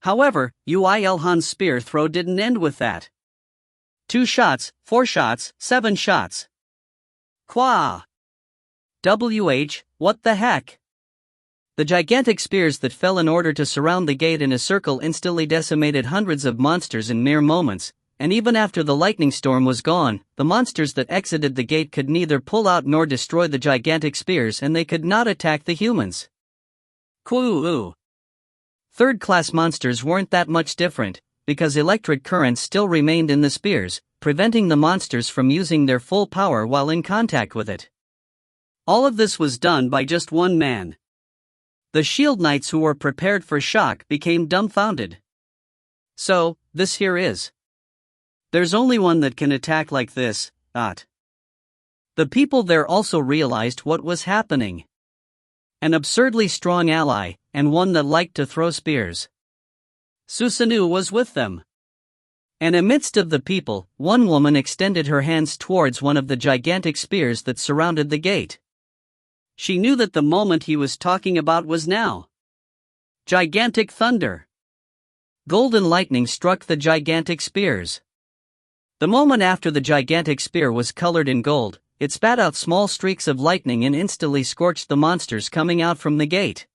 However, Yoo IlHan's spear throw didn't end with that. 2 shots, 4 shots, 7 shots. Qua! What the heck? The gigantic spears that fell in order to surround the gate in a circle instantly decimated hundreds of monsters in mere moments, and even after the lightning storm was gone, the monsters that exited the gate could neither pull out nor destroy the gigantic spears, and they could not attack the humans. Cool. Third-class monsters weren't that much different, because electric currents still remained in the spears, preventing the monsters from using their full power while in contact with it. All of this was done by just one man. The shield knights who were prepared for shock became dumbfounded. So, this here is. There's only one that can attack like this, The people there also realized what was happening. An absurdly strong ally, and one that liked to throw spears. Susanoo was with them. And amidst of the people, one woman extended her hands towards one of the gigantic spears that surrounded the gate. She knew that the moment he was talking about was now. Gigantic thunder. Golden lightning struck the gigantic spears. The moment after the gigantic spear was colored in gold, it spat out small streaks of lightning and instantly scorched the monsters coming out from the gate.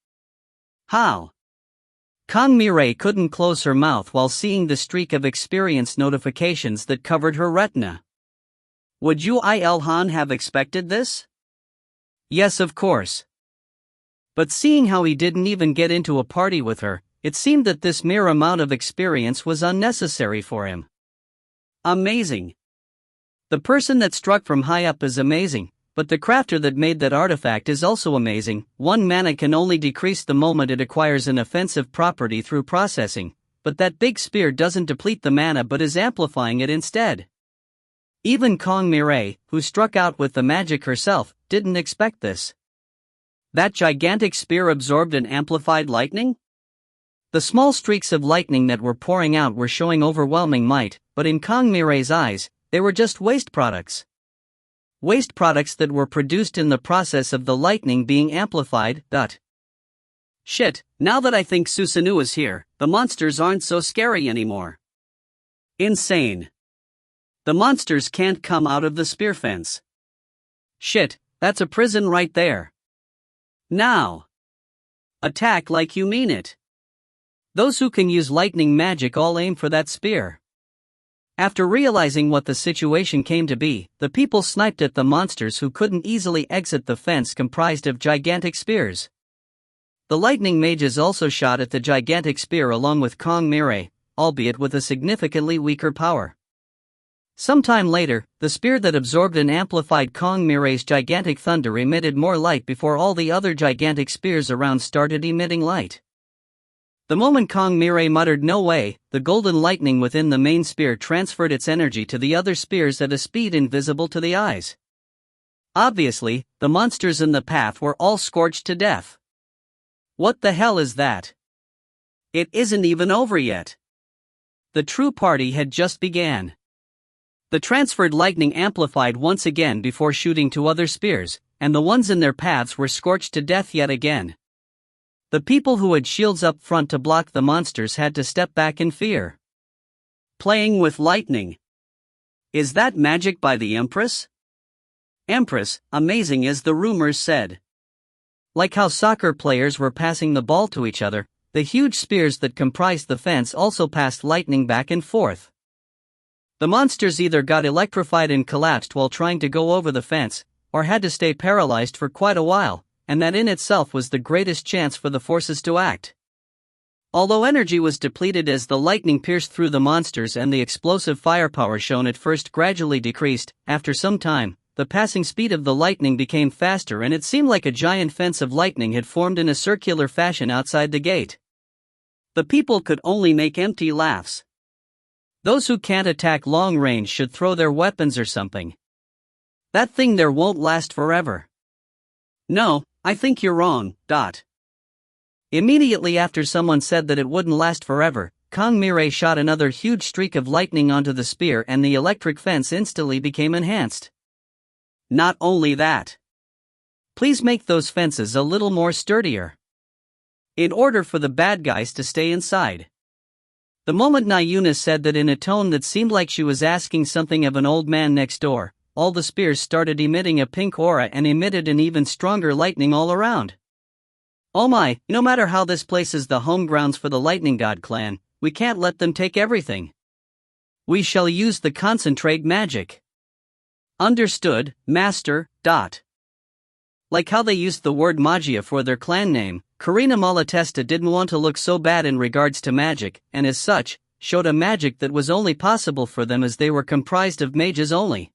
How? Kong Mirai couldn't close her mouth while seeing the streak of experience notifications that covered her retina. Would Yoo IlHan have expected this? Yes, of course. But seeing how he didn't even get into a party with her, it seemed that this mere amount of experience was unnecessary for him. Amazing. The person that struck from high up is amazing, but the crafter that made that artifact is also amazing. 1 mana can only decrease the moment it acquires an offensive property through processing, but that big spear doesn't deplete the mana but is amplifying it instead. Even Kong Mirai, who struck out with the magic herself, didn't expect this. That gigantic spear absorbed and amplified lightning? The small streaks of lightning that were pouring out were showing overwhelming might, but in Kong Mirai's eyes, they were just waste products. Waste products that were produced in the process of the lightning being amplified. Shit, now that I think Susanoo is here, the monsters aren't so scary anymore. Insane. The monsters can't come out of the spear fence. Shit, that's a prison right there. Now. Attack like you mean it. Those who can use lightning magic all aim for that spear. After realizing what the situation came to be, the people sniped at the monsters who couldn't easily exit the fence comprised of gigantic spears. The lightning mages also shot at the gigantic spear along with Kong Mirai, albeit with a significantly weaker power. Sometime later, the spear that absorbed and amplified Kong Mirai's gigantic thunder emitted more light before all the other gigantic spears around started emitting light. The moment Kong Mirai muttered "no way," the golden lightning within the main spear transferred its energy to the other spears at a speed invisible to the eyes. Obviously, the monsters in the path were all scorched to death. What the hell is that? It isn't even over yet. The true party had just began. The transferred lightning amplified once again before shooting to other spears, and the ones in their paths were scorched to death yet again. The people who had shields up front to block the monsters had to step back in fear. Playing with lightning. Is that magic by the Empress? Empress, amazing as the rumors said. Like how soccer players were passing the ball to each other, the huge spears that comprised the fence also passed lightning back and forth. The monsters either got electrified and collapsed while trying to go over the fence, or had to stay paralyzed for quite a while, and that in itself was the greatest chance for the forces to act. Although energy was depleted as the lightning pierced through the monsters and the explosive firepower shown at first gradually decreased, after some time, the passing speed of the lightning became faster and it seemed like a giant fence of lightning had formed in a circular fashion outside the gate. The people could only make empty laughs. Those who can't attack long range should throw their weapons or something. That thing there won't last forever. No, I think you're wrong. Immediately after someone said that it wouldn't last forever, Kong Mirai shot another huge streak of lightning onto the spear and the electric fence instantly became enhanced. Not only that. Please make those fences a little more sturdier. In order for the bad guys to stay inside. The moment Nayuna said that in a tone that seemed like she was asking something of an old man next door, all the spears started emitting a pink aura and emitted an even stronger lightning all around. Oh my, no matter how this place is the home grounds for the Lightning God clan, we can't let them take everything. We shall use the concentrate magic. Understood, Master. Like how they used the word magia for their clan name, Karina Malatesta didn't want to look so bad in regards to magic, and as such, showed a magic that was only possible for them as they were comprised of mages only.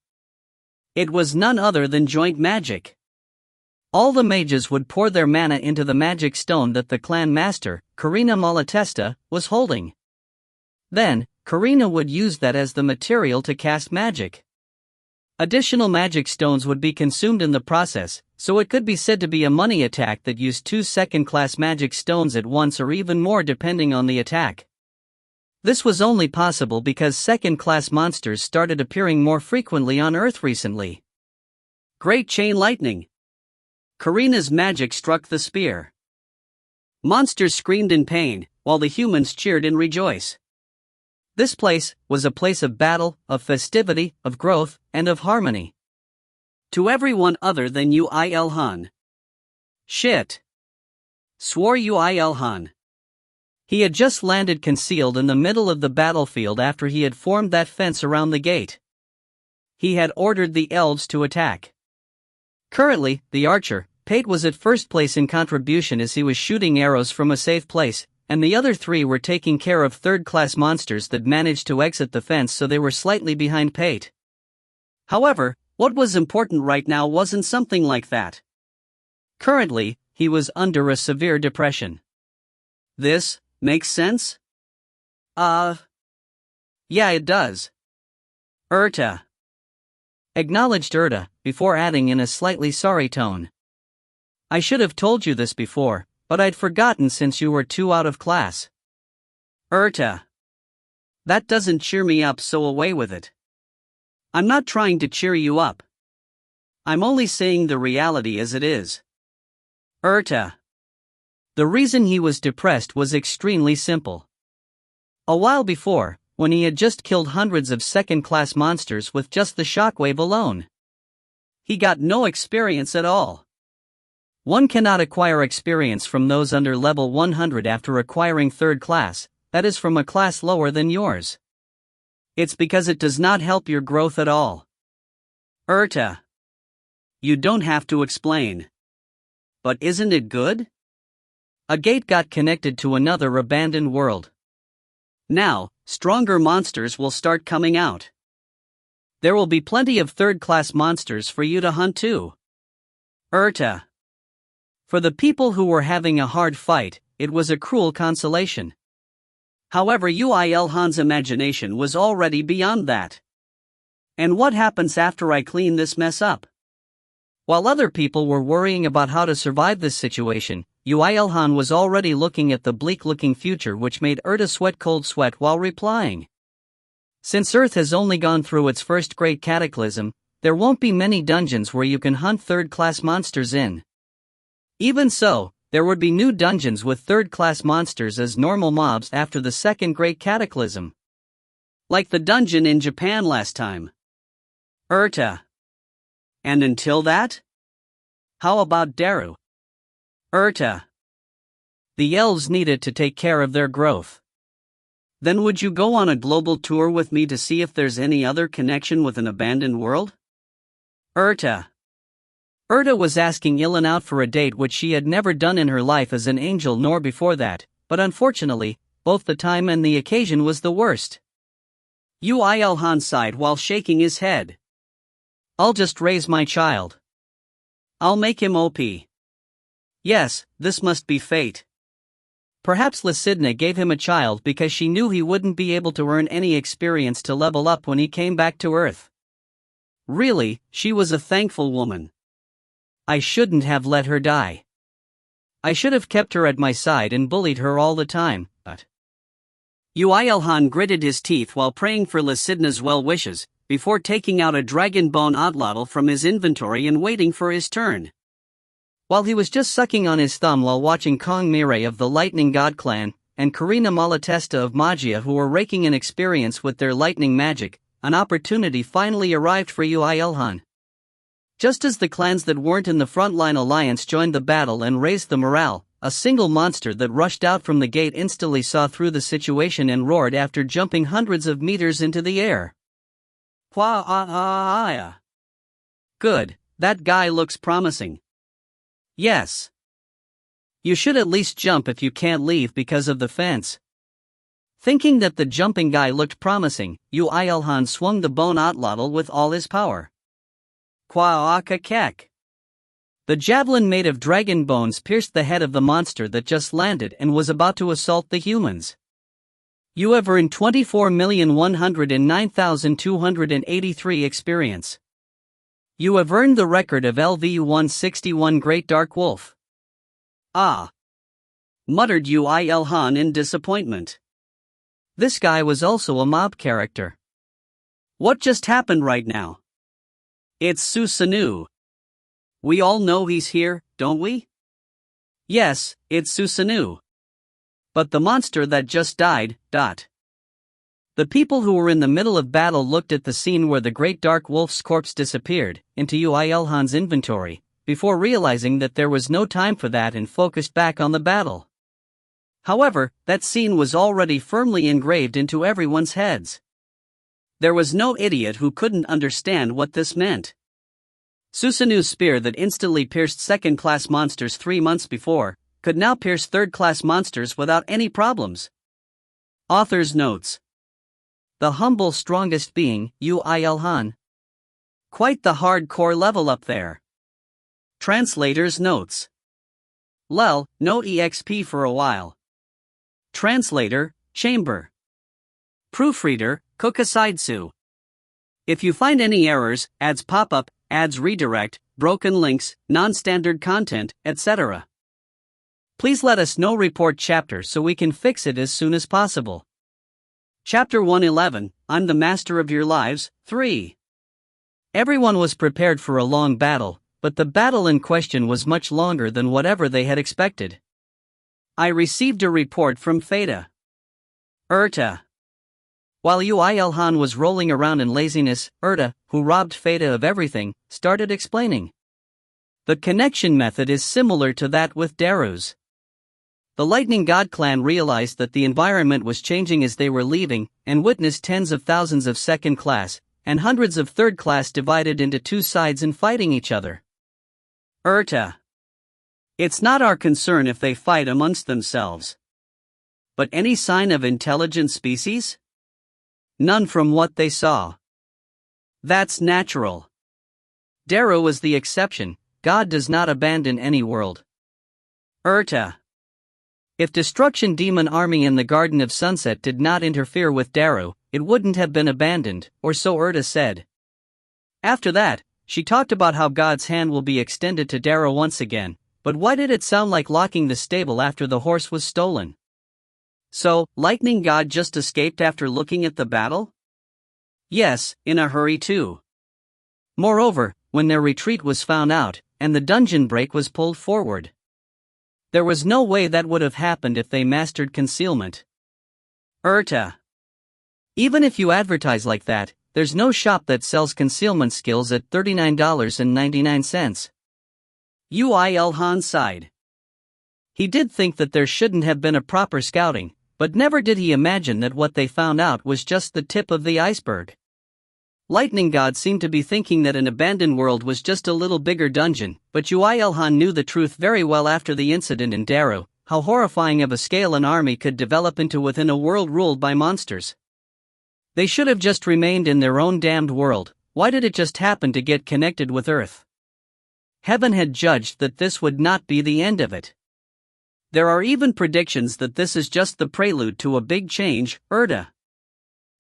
It was none other than joint magic. All the mages would pour their mana into the magic stone that the clan master, Karina Malatesta, was holding. Then, Karina would use that as the material to cast magic. Additional magic stones would be consumed in the process, so it could be said to be a money attack that used 2 second-class magic stones at once or even more depending on the attack. This was only possible because second-class monsters started appearing more frequently on Earth recently. Great chain lightning. Karina's magic struck the spear. Monsters screamed in pain, while the humans cheered and rejoiced. This place was a place of battle, of festivity, of growth, and of harmony. To everyone other than Yoo IlHan. Shit! Swore Yoo IlHan. He had just landed concealed in the middle of the battlefield after he had formed that fence around the gate. He had ordered the elves to attack. Currently, the archer, Pate, was at first place in contribution as he was shooting arrows from a safe place, and the other 3 were taking care of third-class monsters that managed to exit the fence, so they were slightly behind Pate. However, what was important right now wasn't something like that. Currently, he was under a severe depression. This makes sense? Yeah, it does. Urta. Acknowledged Urta, before adding in a slightly sorry tone. I should have told you this before, but I'd forgotten since you were too out of class. Urta. That doesn't cheer me up, so away with it. I'm not trying to cheer you up. I'm only saying the reality as it is. Urta. The reason he was depressed was extremely simple. A while before, when he had just killed hundreds of second-class monsters with just the shockwave alone, he got no experience at all. One cannot acquire experience from those under level 100 after acquiring third class, that is from a class lower than yours. It's because it does not help your growth at all. Urta. You don't have to explain. But isn't it good? A gate got connected to another abandoned world. Now, stronger monsters will start coming out. There will be plenty of third-class monsters for you to hunt too. Urta. For the people who were having a hard fight, it was a cruel consolation. However, Yoo IlHan's imagination was already beyond that. And what happens after I clean this mess up? While other people were worrying about how to survive this situation, Yoo IlHan was already looking at the bleak-looking future, which made Urta sweat cold sweat while replying. Since Earth has only gone through its first Great Cataclysm, there won't be many dungeons where you can hunt third-class monsters in. Even so, there would be new dungeons with third-class monsters as normal mobs after the second Great Cataclysm. Like the dungeon in Japan last time. Urta. And until that? How about Daru? Urta. The elves needed to take care of their growth. Then would you go on a global tour with me to see if there's any other connection with an abandoned world? Urta. Urta was asking IlHan out for a date, which she had never done in her life as an angel nor before that, but unfortunately, both the time and the occasion was the worst. Yoo IlHan sighed while shaking his head. I'll just raise my child. I'll make him OP. Yes, this must be fate. Perhaps Lysidna gave him a child because she knew he wouldn't be able to earn any experience to level up when he came back to Earth. Really, she was a thankful woman. I shouldn't have let her die. I should have kept her at my side and bullied her all the time, but... Yoo IlHan gritted his teeth while praying for Lysidna's well wishes, before taking out a dragon bone oddlotl from his inventory and waiting for his turn. While he was just sucking on his thumb while watching Kong Mirai of the Lightning God clan, and Karina Malatesta of Magia, who were raking in experience with their lightning magic, an opportunity finally arrived for Yoo IlHan. Just as the clans that weren't in the frontline alliance joined the battle and raised the morale, a single monster that rushed out from the gate instantly saw through the situation and roared after jumping hundreds of meters into the air. Good, that guy looks promising. Yes. You should at least jump if you can't leave because of the fence. Thinking that the jumping guy looked promising, Yoo IlHan swung the bone otlotl with all his power. Quack. The javelin made of dragon bones pierced the head of the monster that just landed and was about to assault the humans. You have earned 24,109,283 experience. You have earned the record of LV-161 Great Dark Wolf. Ah! Muttered Yoo IlHan in disappointment. This guy was also a mob character. What just happened right now? It's Susanoo. We all know he's here, don't we? Yes, it's Susanoo. But the monster that just died. The people who were in the middle of battle looked at the scene where the Great Dark Wolf's corpse disappeared into Yoo IlHan's inventory, before realizing that there was no time for that and focused back on the battle. However, that scene was already firmly engraved into everyone's heads. There was no idiot who couldn't understand what this meant. Susanoo's spear that instantly pierced second-class monsters 3 months before, could now pierce third-class monsters without any problems. Author's notes. The humble strongest being, Yoo IlHan. Quite the hardcore level up there. Translator's notes. Lel, no EXP for a while. Translator, Chamber. Proofreader, Kokasidsu. If you find any errors, ads pop up, ads redirect, broken links, non-standard content, etc., please let us know. Report chapter so we can fix it as soon as possible. Chapter 111, I'm the Master of Your Lives, 3. Everyone was prepared for a long battle, but the battle in question was much longer than whatever they had expected. I received a report from Feta. While Yoo IlHan was rolling around in laziness, Erta, who robbed Feta of everything, started explaining. The connection method is similar to that with Daru's. The Lightning God clan realized that the environment was changing as they were leaving, and witnessed tens of thousands of second class, and hundreds of third class divided into two sides and fighting each other. It's not our concern if they fight amongst themselves. But any sign of intelligent species? None from what they saw. That's natural. Daru was the exception. God does not abandon any world. If Destruction Demon Army in the Garden of Sunset did not interfere with Daru, it wouldn't have been abandoned, or so Erta said. After that, she talked about how God's hand will be extended to Daru once again, but why did it sound like locking the stable after the horse was stolen? So, Lightning God just escaped after looking at the battle? Yes, in a hurry too. Moreover, when their retreat was found out, and the dungeon break was pulled forward. There was no way that would have happened if they mastered concealment. Even if you advertise like that, there's no shop that sells concealment skills at $39.99. Yoo IlHan sighed. He did think that there shouldn't have been a proper scouting, but never did he imagine that what they found out was just the tip of the iceberg. Lightning God seemed to be thinking that an abandoned world was just a little bigger dungeon, but Yoo IlHan knew the truth very well after the incident in Daru, how horrifying of a scale an army could develop into within a world ruled by monsters. They should have just remained in their own damned world. Why did it just happen to get connected with Earth? Heaven had judged that this would not be the end of it. There are even predictions that this is just the prelude to a big change.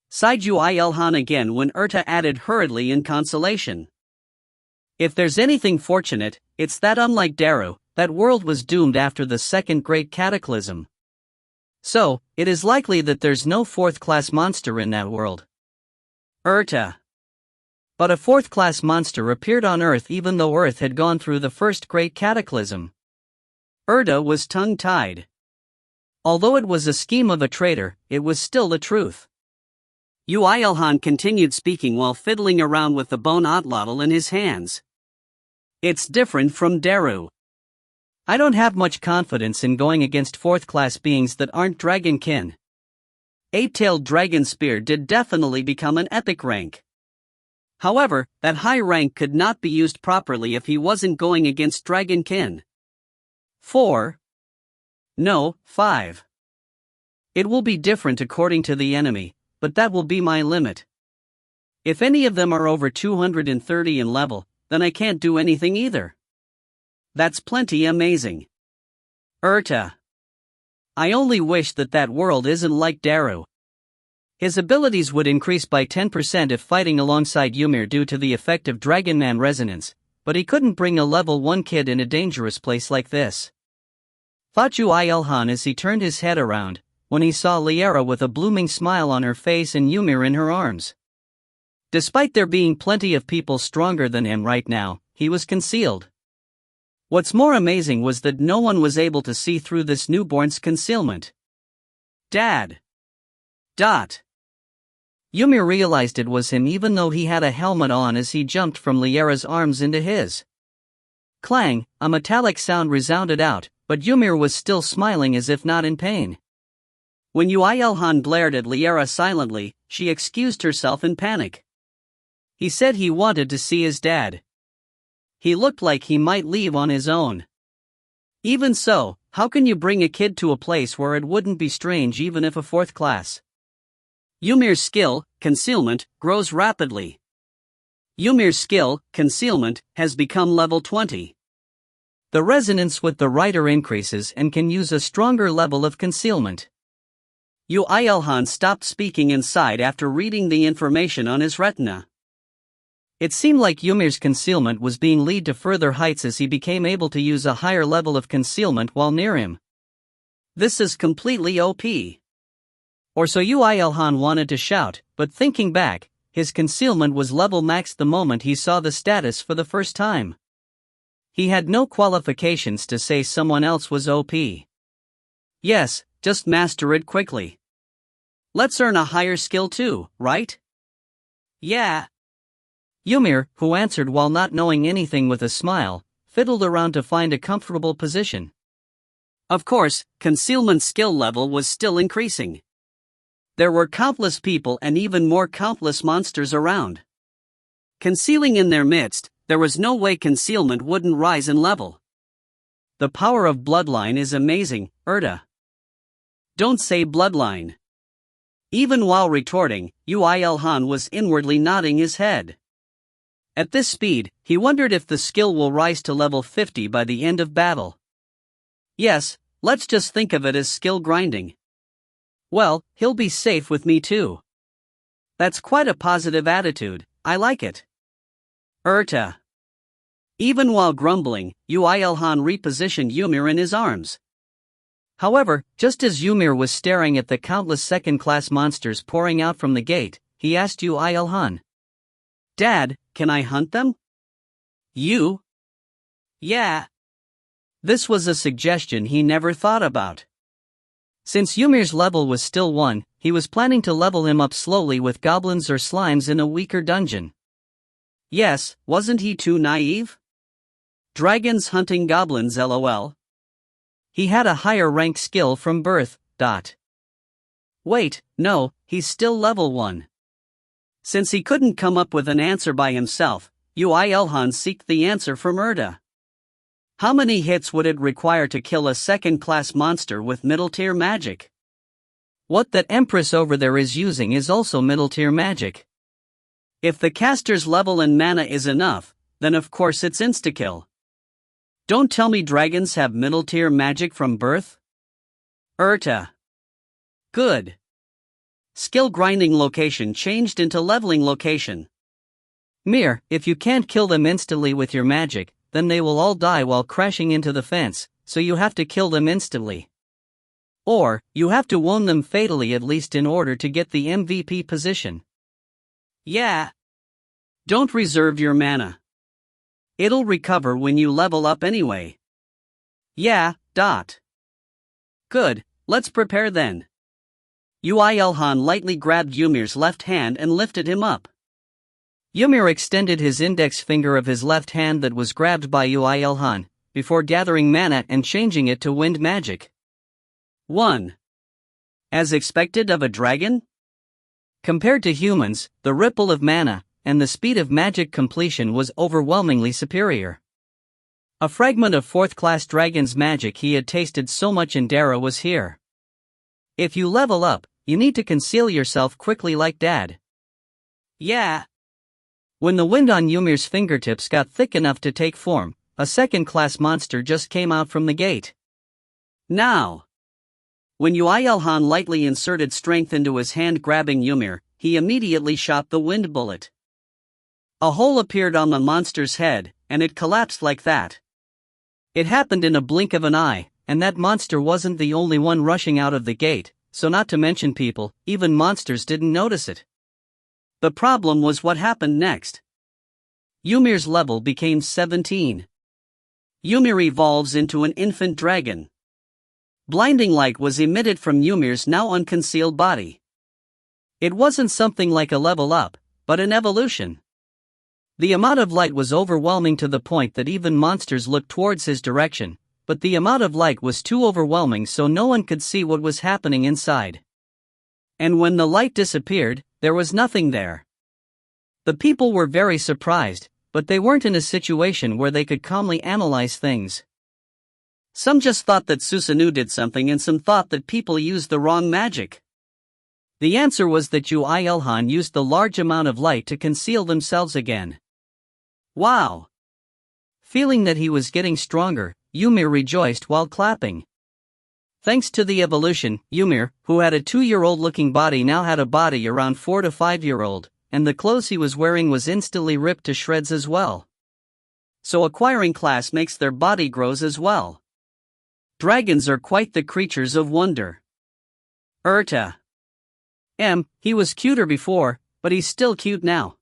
Sighed Yoo IlHan again when Erta added hurriedly in consolation. If there's anything fortunate, it's that unlike Daru, that world was doomed after the second Great Cataclysm. So, it is likely that there's no fourth-class monster in that world. But a fourth-class monster appeared on Earth even though Earth had gone through the first Great Cataclysm. Erta was tongue-tied. Although it was a scheme of a traitor, it was still the truth. Yoo IlHan continued speaking while fiddling around with the bone otlotl in his hands. It's different from Daru. I don't have much confidence in going against fourth-class beings that aren't dragonkin. Eight-tailed dragon spear did definitely become an epic rank. However, that high rank could not be used properly if he wasn't going against dragonkin. 4. No, 5. It will be different according to the enemy, but that will be my limit. If any of them are over 230 in level, then I can't do anything either. That's plenty amazing. I only wish that world isn't like Daru. His abilities would increase by 10% if fighting alongside Ymir due to the effect of Dragonman resonance, but he couldn't bring a level 1 kid in a dangerous place like this. Thought Yoo IlHan as he turned his head around, when he saw Liara with a blooming smile on her face and Ymir in her arms. Despite there being plenty of people stronger than him right now, he was concealed. What's more amazing was that no one was able to see through this newborn's concealment. Dad. Ymir realized it was him even though he had a helmet on as he jumped from Liara's arms into his. Clang, a metallic sound resounded out, but Ymir was still smiling as if not in pain. When Yoo IlHan glared at Liara silently, she excused herself in panic. He said he wanted to see his dad. He looked like he might leave on his own. Even so, how can you bring a kid to a place where it wouldn't be strange even if a fourth class? Ymir's skill, concealment, grows rapidly. Ymir's skill, concealment, has become level 20. The resonance with the writer increases and can use a stronger level of concealment. Yoo IlHan stopped speaking inside after reading the information on his retina. It seemed like Ymir's concealment was being led to further heights as he became able to use a higher level of concealment while near him. This is completely OP. Or so Yoo IlHan wanted to shout, but thinking back, his concealment was level maxed the moment he saw the status for the first time. He had no qualifications to say someone else was OP. Yes, just master it quickly. Let's earn a higher skill too, right? Yeah. Ymir, who answered while not knowing anything with a smile, fiddled around to find a comfortable position. Of course, concealment skill level was still increasing. There were countless people and even more countless monsters around. Concealing in their midst, there was no way concealment wouldn't rise in level. The power of bloodline is amazing, Don't say bloodline. Even while retorting, Yoo IlHan was inwardly nodding his head. At this speed, he wondered if the skill will rise to level 50 by the end of battle. Yes, let's just think of it as skill grinding. Well, he'll be safe with me too. That's quite a positive attitude, I like it. Even while grumbling, Yoo IlHan repositioned Ymir in his arms. However, just as Ymir was staring at the countless second-class monsters pouring out from the gate, he asked Yoo IlHan, Dad, can I hunt them? You? Yeah. This was a suggestion he never thought about. Since Ymir's level was still 1, he was planning to level him up slowly with goblins or slimes in a weaker dungeon. Yes, wasn't he too naive? Dragons hunting goblins lol. He had a higher rank skill from birth. Wait, no, he's still level 1. Since he couldn't come up with an answer by himself, Yoo IlHan sought the answer from How many hits would it require to kill a second-class monster with middle-tier magic? What that Empress over there is using is also middle-tier magic. If the caster's level and mana is enough, then of course it's insta-kill. Don't tell me dragons have middle-tier magic from birth? Good. Skill grinding location changed into leveling location. Mir, if you can't kill them instantly with your magic, then they will all die while crashing into the fence, so you have to kill them instantly. Or, you have to wound them fatally at least in order to get the MVP position. Yeah. Don't reserve your mana. It'll recover when you level up anyway. Yeah. Good, Let's prepare then. Yoo IlHan lightly grabbed Ymir's left hand and lifted him up. Ymir extended his index finger of his left hand that was grabbed by Yoo IlHan, before gathering mana and changing it to wind magic. 1. As expected of a dragon? Compared to humans, the ripple of mana and the speed of magic completion was overwhelmingly superior. A fragment of 4th class dragon's magic he had tasted so much in Dara was here. If you level up, you need to conceal yourself quickly like Dad. Yeah. When the wind on Ymir's fingertips got thick enough to take form, a 2nd class monster just came out from the gate. Now. When Yoo IlHan lightly inserted strength into his hand grabbing Ymir, he immediately shot the wind bullet. A hole appeared on the monster's head, and it collapsed like that. It happened in a blink of an eye, and that monster wasn't the only one rushing out of the gate, so not to mention people, even monsters didn't notice it. The problem was what happened next. Ymir's level became 17. Ymir evolves into an infant dragon. Blinding light was emitted from Ymir's now unconcealed body. It wasn't something like a level up, but an evolution. The amount of light was overwhelming to the point that even monsters looked towards his direction, but the amount of light was too overwhelming so no one could see what was happening inside. And when the light disappeared, there was nothing there. The people were very surprised, but they weren't in a situation where they could calmly analyze things. Some just thought that Susanoo did something and some thought that people used the wrong magic. The answer was that Yoo IlHan used the large amount of light to conceal themselves again. Wow! Feeling that he was getting stronger, Ymir rejoiced while clapping. Thanks to the evolution, Ymir, who had a 2-year-old looking body, now had a body around 4 to 5-year-old, and the clothes he was wearing was instantly ripped to shreds as well. So acquiring class makes their body grows as well. Dragons are quite the creatures of wonder. He was cuter before, but he's still cute now.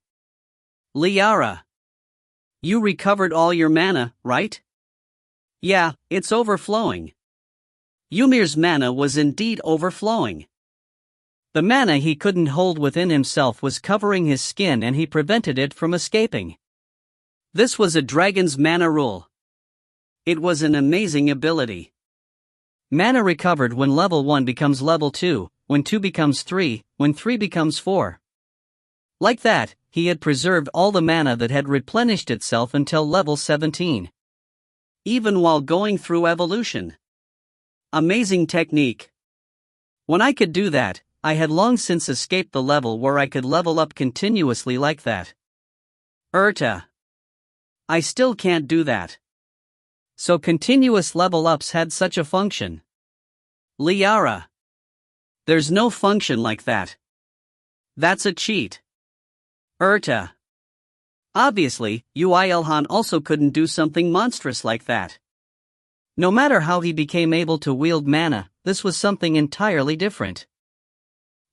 Liara. You recovered all your mana, right? Yeah, it's overflowing. Ymir's mana was indeed overflowing. The mana he couldn't hold within himself was covering his skin and he prevented it from escaping. This was a dragon's mana rule. It was an amazing ability. Mana recovered when level 1 becomes level 2, when 2 becomes 3, when 3 becomes 4. Like that, he had preserved all the mana that had replenished itself until level 17. Even while going through evolution. Amazing technique. When I could do that, I had long since escaped the level where I could level up continuously like that. I still can't do that. So continuous level ups had such a function. Liara. There's no function like that. That's a cheat. Obviously, Yoo IlHan also couldn't do something monstrous like that. No matter how he became able to wield mana, this was something entirely different.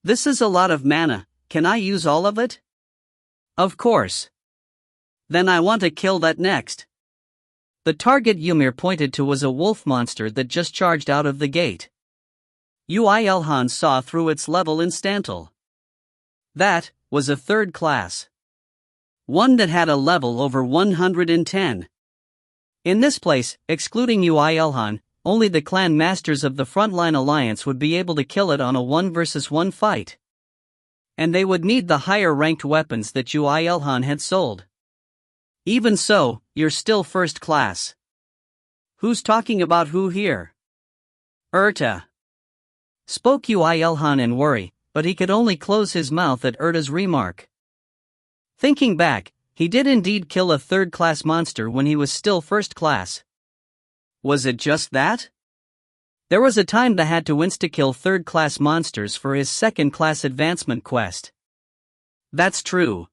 This is a lot of mana, can I use all of it? Of course. Then I want to kill that next. The target Ymir pointed to was a wolf monster that just charged out of the gate. Yoo IlHan saw through its level instantal. That was a 3rd class. One that had a level over 110. In this place, excluding Yoo IlHan, only the clan masters of the Frontline Alliance would be able to kill it on a 1 versus 1 fight. And they would need the higher ranked weapons that Yoo IlHan had sold. Even so, you're still 1st class. Who's talking about who here? Spoke Yoo IlHan in worry, but he could only close his mouth at Erta's remark. Thinking back, he did indeed kill a 3rd class monster when he was still 1st class. Was it just that? There was a time that had to insta-kill 3rd class monsters for his 2nd class advancement quest. That's true.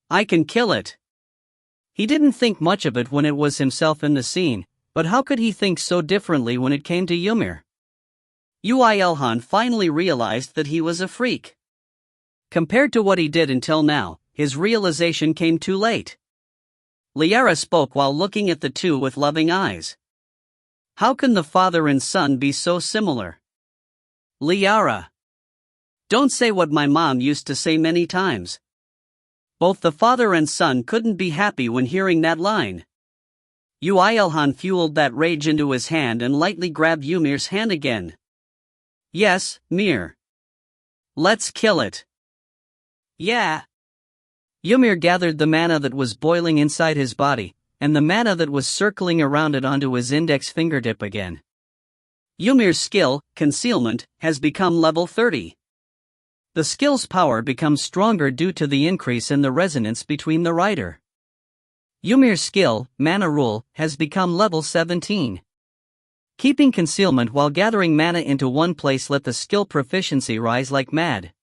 I can kill it. He didn't think much of it when it was himself in the scene, but how could he think so differently when it came to Ymir? Yoo IlHan finally realized that he was a freak. Compared to what he did until now, his realization came too late. Liara spoke while looking at the two with loving eyes. How can the father and son be so similar? Liara. Don't say what my mom used to say many times. Both the father and son couldn't be happy when hearing that line. Yoo IlHan fueled that rage into his hand and lightly grabbed Ymir's hand again. Yes, Mir. Let's kill it. Yeah. Ymir gathered the mana that was boiling inside his body, and the mana that was circling around it onto his index fingertip again. Ymir's skill, Concealment, has become level 30. The skill's power becomes stronger due to the increase in the resonance between the writer. Ymir's skill, Mana Rule, has become level 17. Keeping concealment while gathering mana into one place let the skill proficiency rise like mad.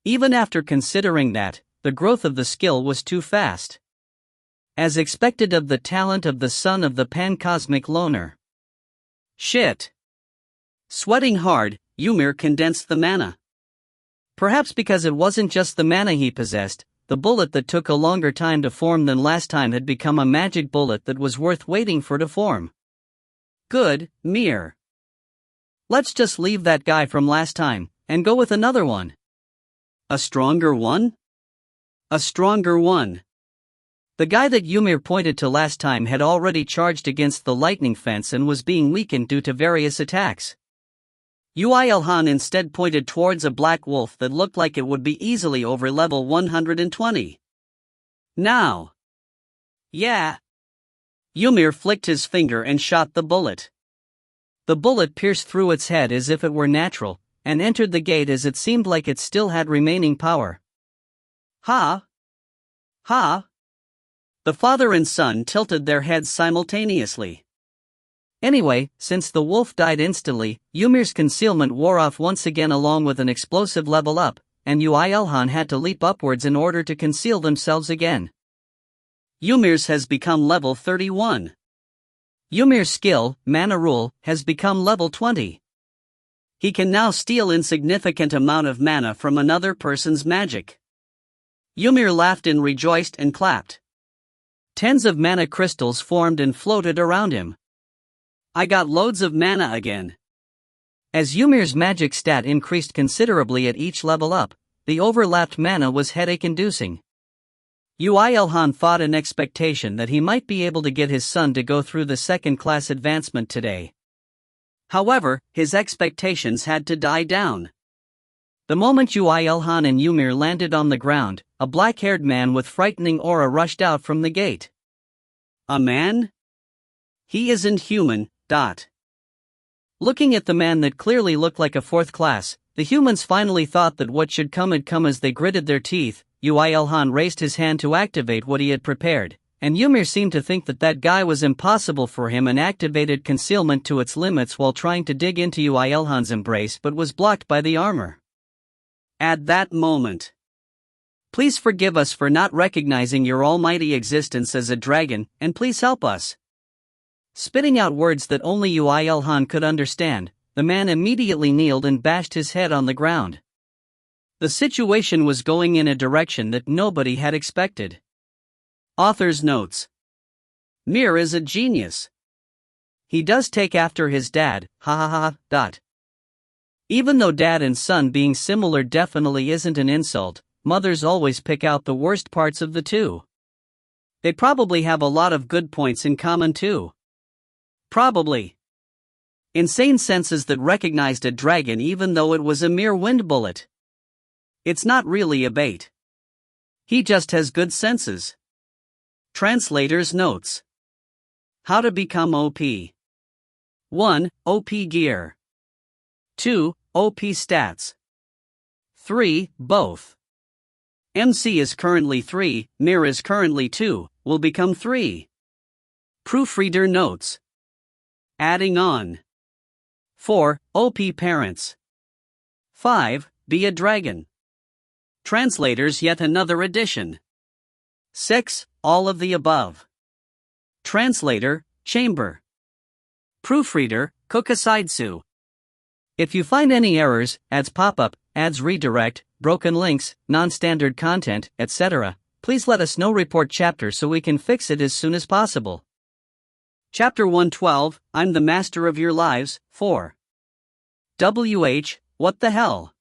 Even after considering that, the growth of the skill was too fast. As expected of the talent of the son of the pan-cosmic loner. Shit. Sweating hard, Ymir condensed the mana. Perhaps because it wasn't just the mana he possessed, the bullet that took a longer time to form than last time had become a magic bullet that was worth waiting for to form. Good, Mir. Let's just leave that guy from last time, and go with another one. A stronger one? A stronger one. The guy that Ymir pointed to last time had already charged against the lightning fence and was being weakened due to various attacks. Yoo IlHan instead pointed towards a black wolf that looked like it would be easily over level 120. Now. Yeah. Ymir flicked his finger and shot the bullet. The bullet pierced through its head as if it were natural, and entered the gate as it seemed like it still had remaining power. Ha! Ha! The father and son tilted their heads simultaneously. Anyway, since the wolf died instantly, Ymir's concealment wore off once again along with an explosive level up, and Yoo IlHan had to leap upwards in order to conceal themselves again. Ymir's has become level 31. Ymir's skill, Mana Rule, has become level 20. He can now steal insignificant amount of mana from another person's magic. Ymir laughed and rejoiced and clapped. Tens of mana crystals formed and floated around him. I got loads of mana again. As Ymir's magic stat increased considerably at each level up, the overlapped mana was headache-inducing. Yoo IlHan fought an expectation that he might be able to get his son to go through the second-class advancement today. However, his expectations had to die down. The moment Yoo IlHan and Ymir landed on the ground, a black-haired man with frightening aura rushed out from the gate. A man? He isn't human. Looking at the man that clearly looked like a fourth class, the humans finally thought that what should come had come as they gritted their teeth. Yoo IlHan raised his hand to activate what he had prepared, and Ymir seemed to think that that guy was impossible for him and activated concealment to its limits while trying to dig into Yoo IlHan's embrace but was blocked by the armor. At that moment. Please forgive us for not recognizing your almighty existence as a dragon, and please help us. Spitting out words that only Yoo IlHan could understand, the man immediately kneeled and bashed his head on the ground. The situation was going in a direction that nobody had expected. Author's notes. Mir is a genius. He does take after his dad, Even though dad and son being similar definitely isn't an insult, mothers always pick out the worst parts of the two. They probably have a lot of good points in common too. Probably. Insane senses that recognized a dragon even though it was a mere wind bullet. It's not really a bait. He just has good senses. Translator's notes. How to become OP. 1. OP gear. 2. OP stats. 3. Both. MC is currently 3, Mir is currently 2, will become 3. Proofreader notes. Adding on. 4. OP parents. 5. Be a dragon. Translators yet another addition. 6. All of the above. Translator, Chamber. Proofreader, Kokusaitsu. If you find any errors, ads pop-up, ads redirect, broken links, non-standard content, etc., please let us know. Report chapter so we can fix it as soon as possible. Chapter 112, I'm the Master of Your Lives, 4. What the hell?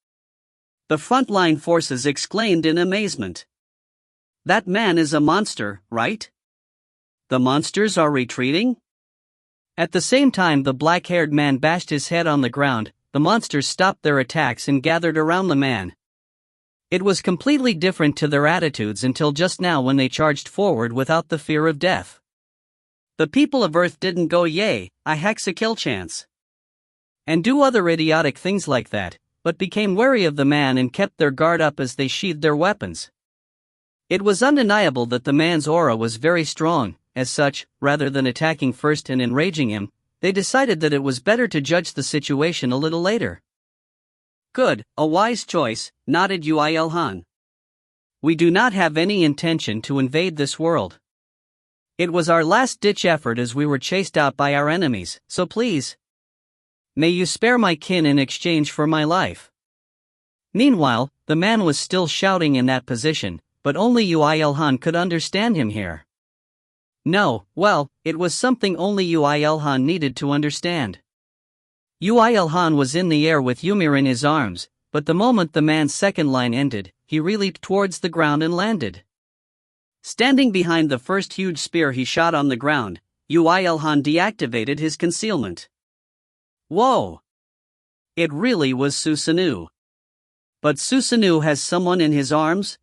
The frontline forces exclaimed in amazement. That man is a monster, right? The monsters are retreating? At the same time the black-haired man bashed his head on the ground, the monsters stopped their attacks and gathered around the man. It was completely different to their attitudes until just now when they charged forward without the fear of death. The people of Earth didn't go yay, I hex a kill chance, and do other idiotic things like that, but became wary of the man and kept their guard up as they sheathed their weapons. It was undeniable that the man's aura was very strong. As such, rather than attacking first and enraging him, they decided that it was better to judge the situation a little later. Good, a wise choice, nodded Yoo IlHan. We do not have any intention to invade this world. It was our last-ditch effort as we were chased out by our enemies, so please, may you spare my kin in exchange for my life. Meanwhile, the man was still shouting in that position, but only Yoo IlHan could understand him here. No, well, it was something only Yoo IlHan needed to understand. Yoo IlHan was in the air with Ymir in his arms, but the moment the man's second line ended, he re-leaped towards the ground and landed. Standing behind the first huge spear he shot on the ground, Yoo IlHan deactivated his concealment. Whoa! It really was Susanoo. But Susanoo has someone in his arms,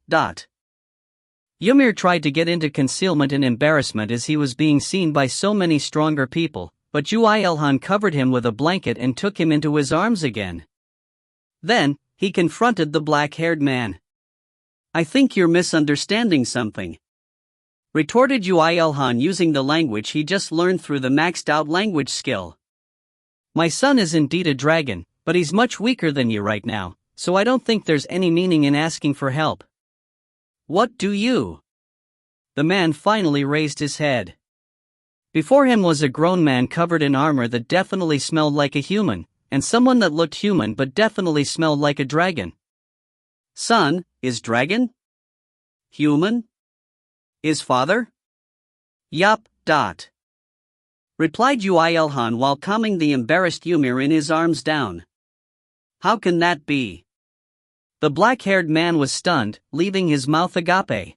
Ymir tried to get into concealment in embarrassment as he was being seen by so many stronger people, but Yoo IlHan covered him with a blanket and took him into his arms again. Then, he confronted the black-haired man. I think you're misunderstanding something, retorted Yoo IlHan using the language he just learned through the maxed-out language skill. My son is indeed a dragon, but he's much weaker than you right now, so I don't think there's any meaning in asking for help. What do you? The man finally raised his head. Before him was a grown man covered in armor that definitely smelled like a human, and someone that looked human but definitely smelled like a dragon. Son, is dragon? Human? Is father? Yup, replied Yoo IlHan while calming the embarrassed Ymir in his arms down. How can that be? The black-haired man was stunned, leaving his mouth agape.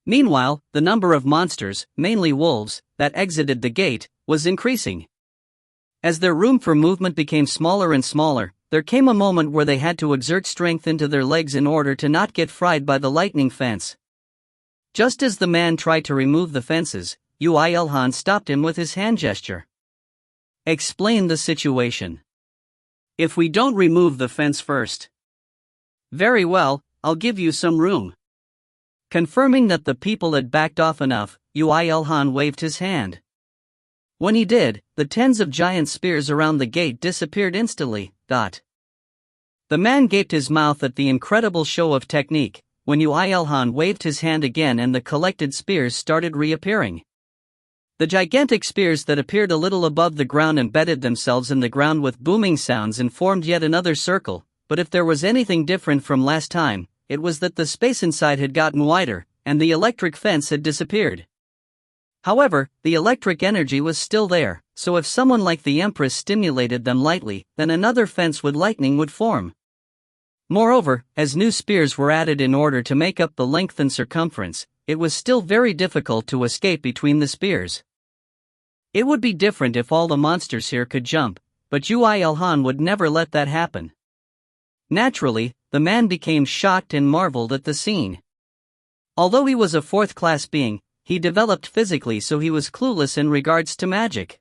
Meanwhile, the number of monsters, mainly wolves, that exited the gate, was increasing. As their room for movement became smaller and smaller, there came a moment where they had to exert strength into their legs in order to not get fried by the lightning fence. Just as the man tried to remove the fences, Yoo IlHan stopped him with his hand gesture. Explain the situation. If we don't remove the fence first. Very well, I'll give you some room. Confirming that the people had backed off enough, Yoo IlHan waved his hand. When he did, the tens of giant spears around the gate disappeared instantly. The man gaped his mouth at the incredible show of technique, when Yoo IlHan waved his hand again and the collected spears started reappearing. The gigantic spears that appeared a little above the ground embedded themselves in the ground with booming sounds and formed yet another circle. But if there was anything different from last time, it was that the space inside had gotten wider, and the electric fence had disappeared. However, the electric energy was still there, so if someone like the Empress stimulated them lightly, then another fence with lightning would form. Moreover, as new spears were added in order to make up the length and circumference, it was still very difficult to escape between the spears. It would be different if all the monsters here could jump, but Yoo IlHan would never let that happen. Naturally, the man became shocked and marveled at the scene. Although he was a fourth-class being, he developed physically so he was clueless in regards to magic.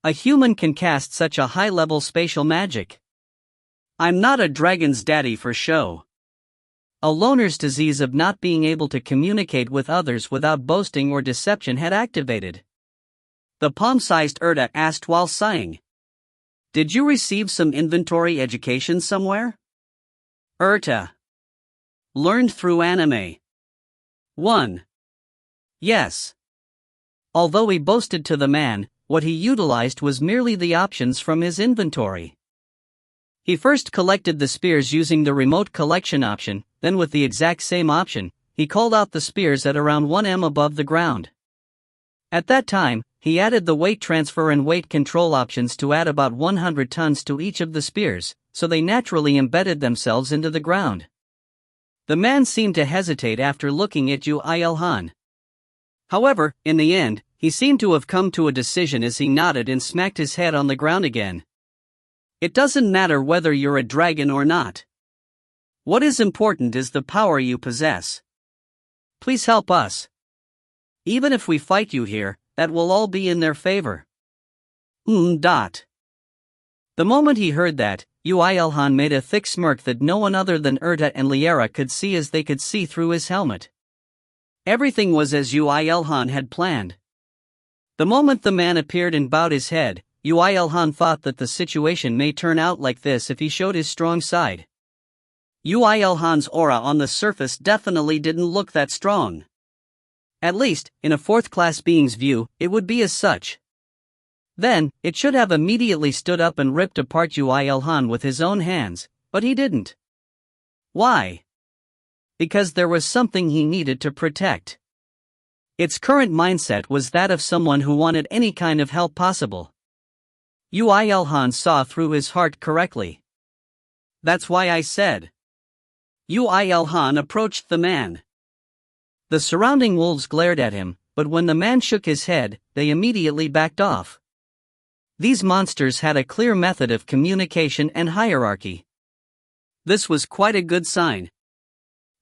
A human can cast such a high-level spatial magic. I'm not a dragon's daddy for show. A loner's disease of not being able to communicate with others without boasting or deception had activated. The palm-sized Erta asked while sighing. Did you receive some inventory education somewhere? Erta. Learned through anime. 1. Yes. Although he boasted to the man, what he utilized was merely the options from his inventory. He first collected the spears using the remote collection option, then with the exact same option, he called out the spears at around 1 m above the ground. At that time, he added the weight transfer and weight control options to add about 100 tons to each of the spears, so they naturally embedded themselves into the ground. The man seemed to hesitate after looking at Yoo IlHan. However, in the end, he seemed to have come to a decision as he nodded and smacked his head on the ground again. It doesn't matter whether you're a dragon or not. What is important is the power you possess. Please help us. Even if we fight you here, that will all be in their favor. The moment he heard that, Yoo IlHan made a thick smirk that no one other than Urta and Liara could see, as they could see through his helmet. Everything was as Yoo IlHan had planned. The moment the man appeared and bowed his head, Yoo IlHan thought that the situation may turn out like this if he showed his strong side. Yoo IlHan's aura on the surface definitely didn't look that strong. At least, in a fourth-class being's view, it would be as such. Then, it should have immediately stood up and ripped apart Yoo IlHan with his own hands, but he didn't. Why? Because there was something he needed to protect. Its current mindset was that of someone who wanted any kind of help possible. Yoo IlHan saw through his heart correctly. That's why I said. Yoo IlHan approached the man. The surrounding wolves glared at him, but when the man shook his head, they immediately backed off. These monsters had a clear method of communication and hierarchy. This was quite a good sign.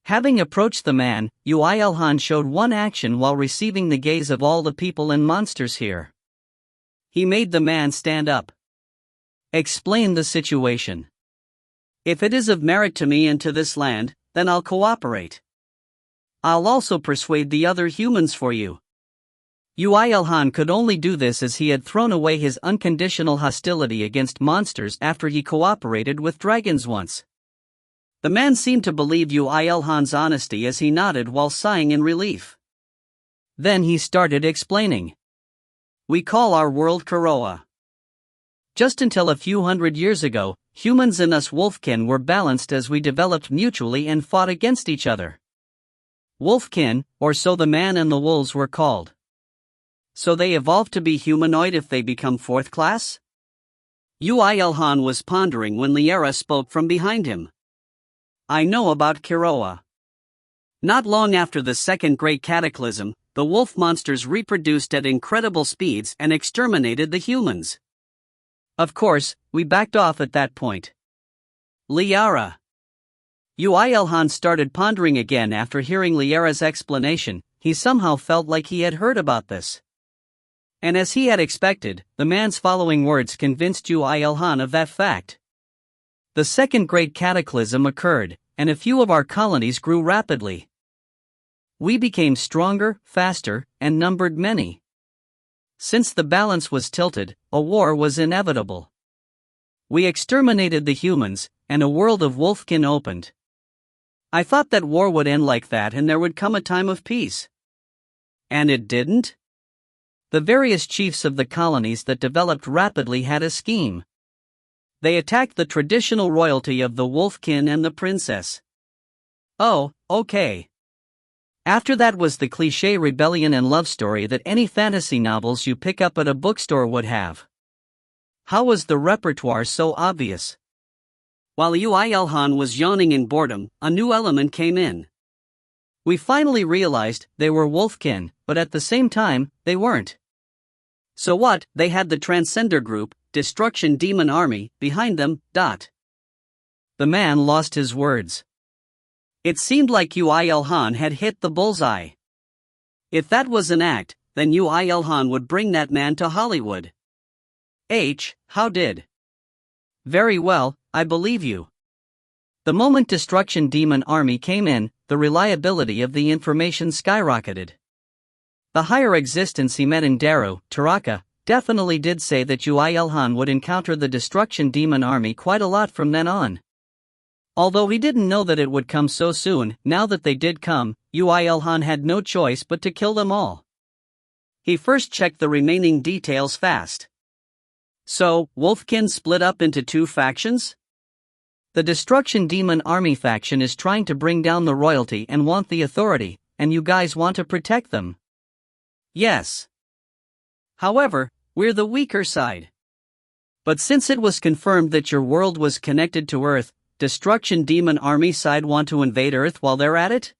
Having approached the man, Yoo IlHan showed one action while receiving the gaze of all the people and monsters here. He made the man stand up. Explain the situation. If it is of merit to me and to this land, then I'll cooperate. I'll also persuade the other humans for you. Yoo IlHan could only do this as he had thrown away his unconditional hostility against monsters after he cooperated with dragons once. The man seemed to believe Yoo IlHan's honesty as he nodded while sighing in relief. Then he started explaining. We call our world Kuroa. Just until a few hundred years ago, humans and us wolfkin were balanced as we developed mutually and fought against each other. Wolfkin, or so the man and the wolves were called. So they evolved to be humanoid if they become fourth class? Yoo IlHan was pondering when Liara spoke from behind him. I know about Kuroa. Not long after the second Great Cataclysm, the wolf monsters reproduced at incredible speeds and exterminated the humans. Of course, we backed off at that point. Liara. Yoo IlHan started pondering again after hearing Liara's explanation. He somehow felt like he had heard about this. And as he had expected, the man's following words convinced Yoo IlHan of that fact. The second Great Cataclysm occurred, and a few of our colonies grew rapidly. We became stronger, faster, and numbered many. Since the balance was tilted, a war was inevitable. We exterminated the humans, and a world of wolfkin opened. I thought that war would end like that and there would come a time of peace. And it didn't? The various chiefs of the colonies that developed rapidly had a scheme. They attacked the traditional royalty of the wolfkin and the princess. Oh, okay. After that was the cliché rebellion and love story that any fantasy novels you pick up at a bookstore would have. How was the repertoire so obvious? While Yoo IlHan was yawning in boredom, a new element came in. We finally realized they were wolfkin, but at the same time, they weren't. So what? They had the Transcender Group, Destruction Demon Army, behind them. The man lost his words. It seemed like Yoo IlHan had hit the bullseye. If that was an act, then Yoo IlHan would bring that man to Hollywood. How did? Very well, I believe you. The moment Destruction Demon Army came in, the reliability of the information skyrocketed. The higher existence he met in Daru, Taraka, definitely did say that Yoo IlHan would encounter the Destruction Demon Army quite a lot from then on. Although he didn't know that it would come so soon, now that they did come, Yoo IlHan had no choice but to kill them all. He first checked the remaining details fast. So, wolfkin split up into two factions? The Destruction Demon Army faction is trying to bring down the royalty and want the authority, and you guys want to protect them. Yes. However, we're the weaker side. But since it was confirmed that your world was connected to Earth, Destruction Demon Army side want to invade Earth while they're at it?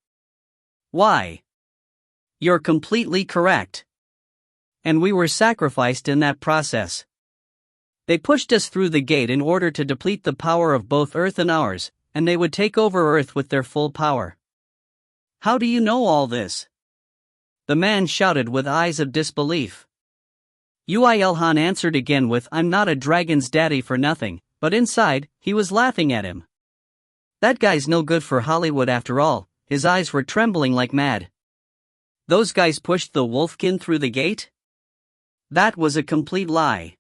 Why? You're completely correct. And we were sacrificed in that process. They pushed us through the gate in order to deplete the power of both Earth and ours, and they would take over Earth with their full power. How do you know all this? The man shouted with eyes of disbelief. Yoo IlHan answered again with, I'm not a dragon's daddy for nothing, but inside, he was laughing at him. That guy's no good for Hollywood after all. His eyes were trembling like mad. Those guys pushed the wolfkin through the gate? That was a complete lie.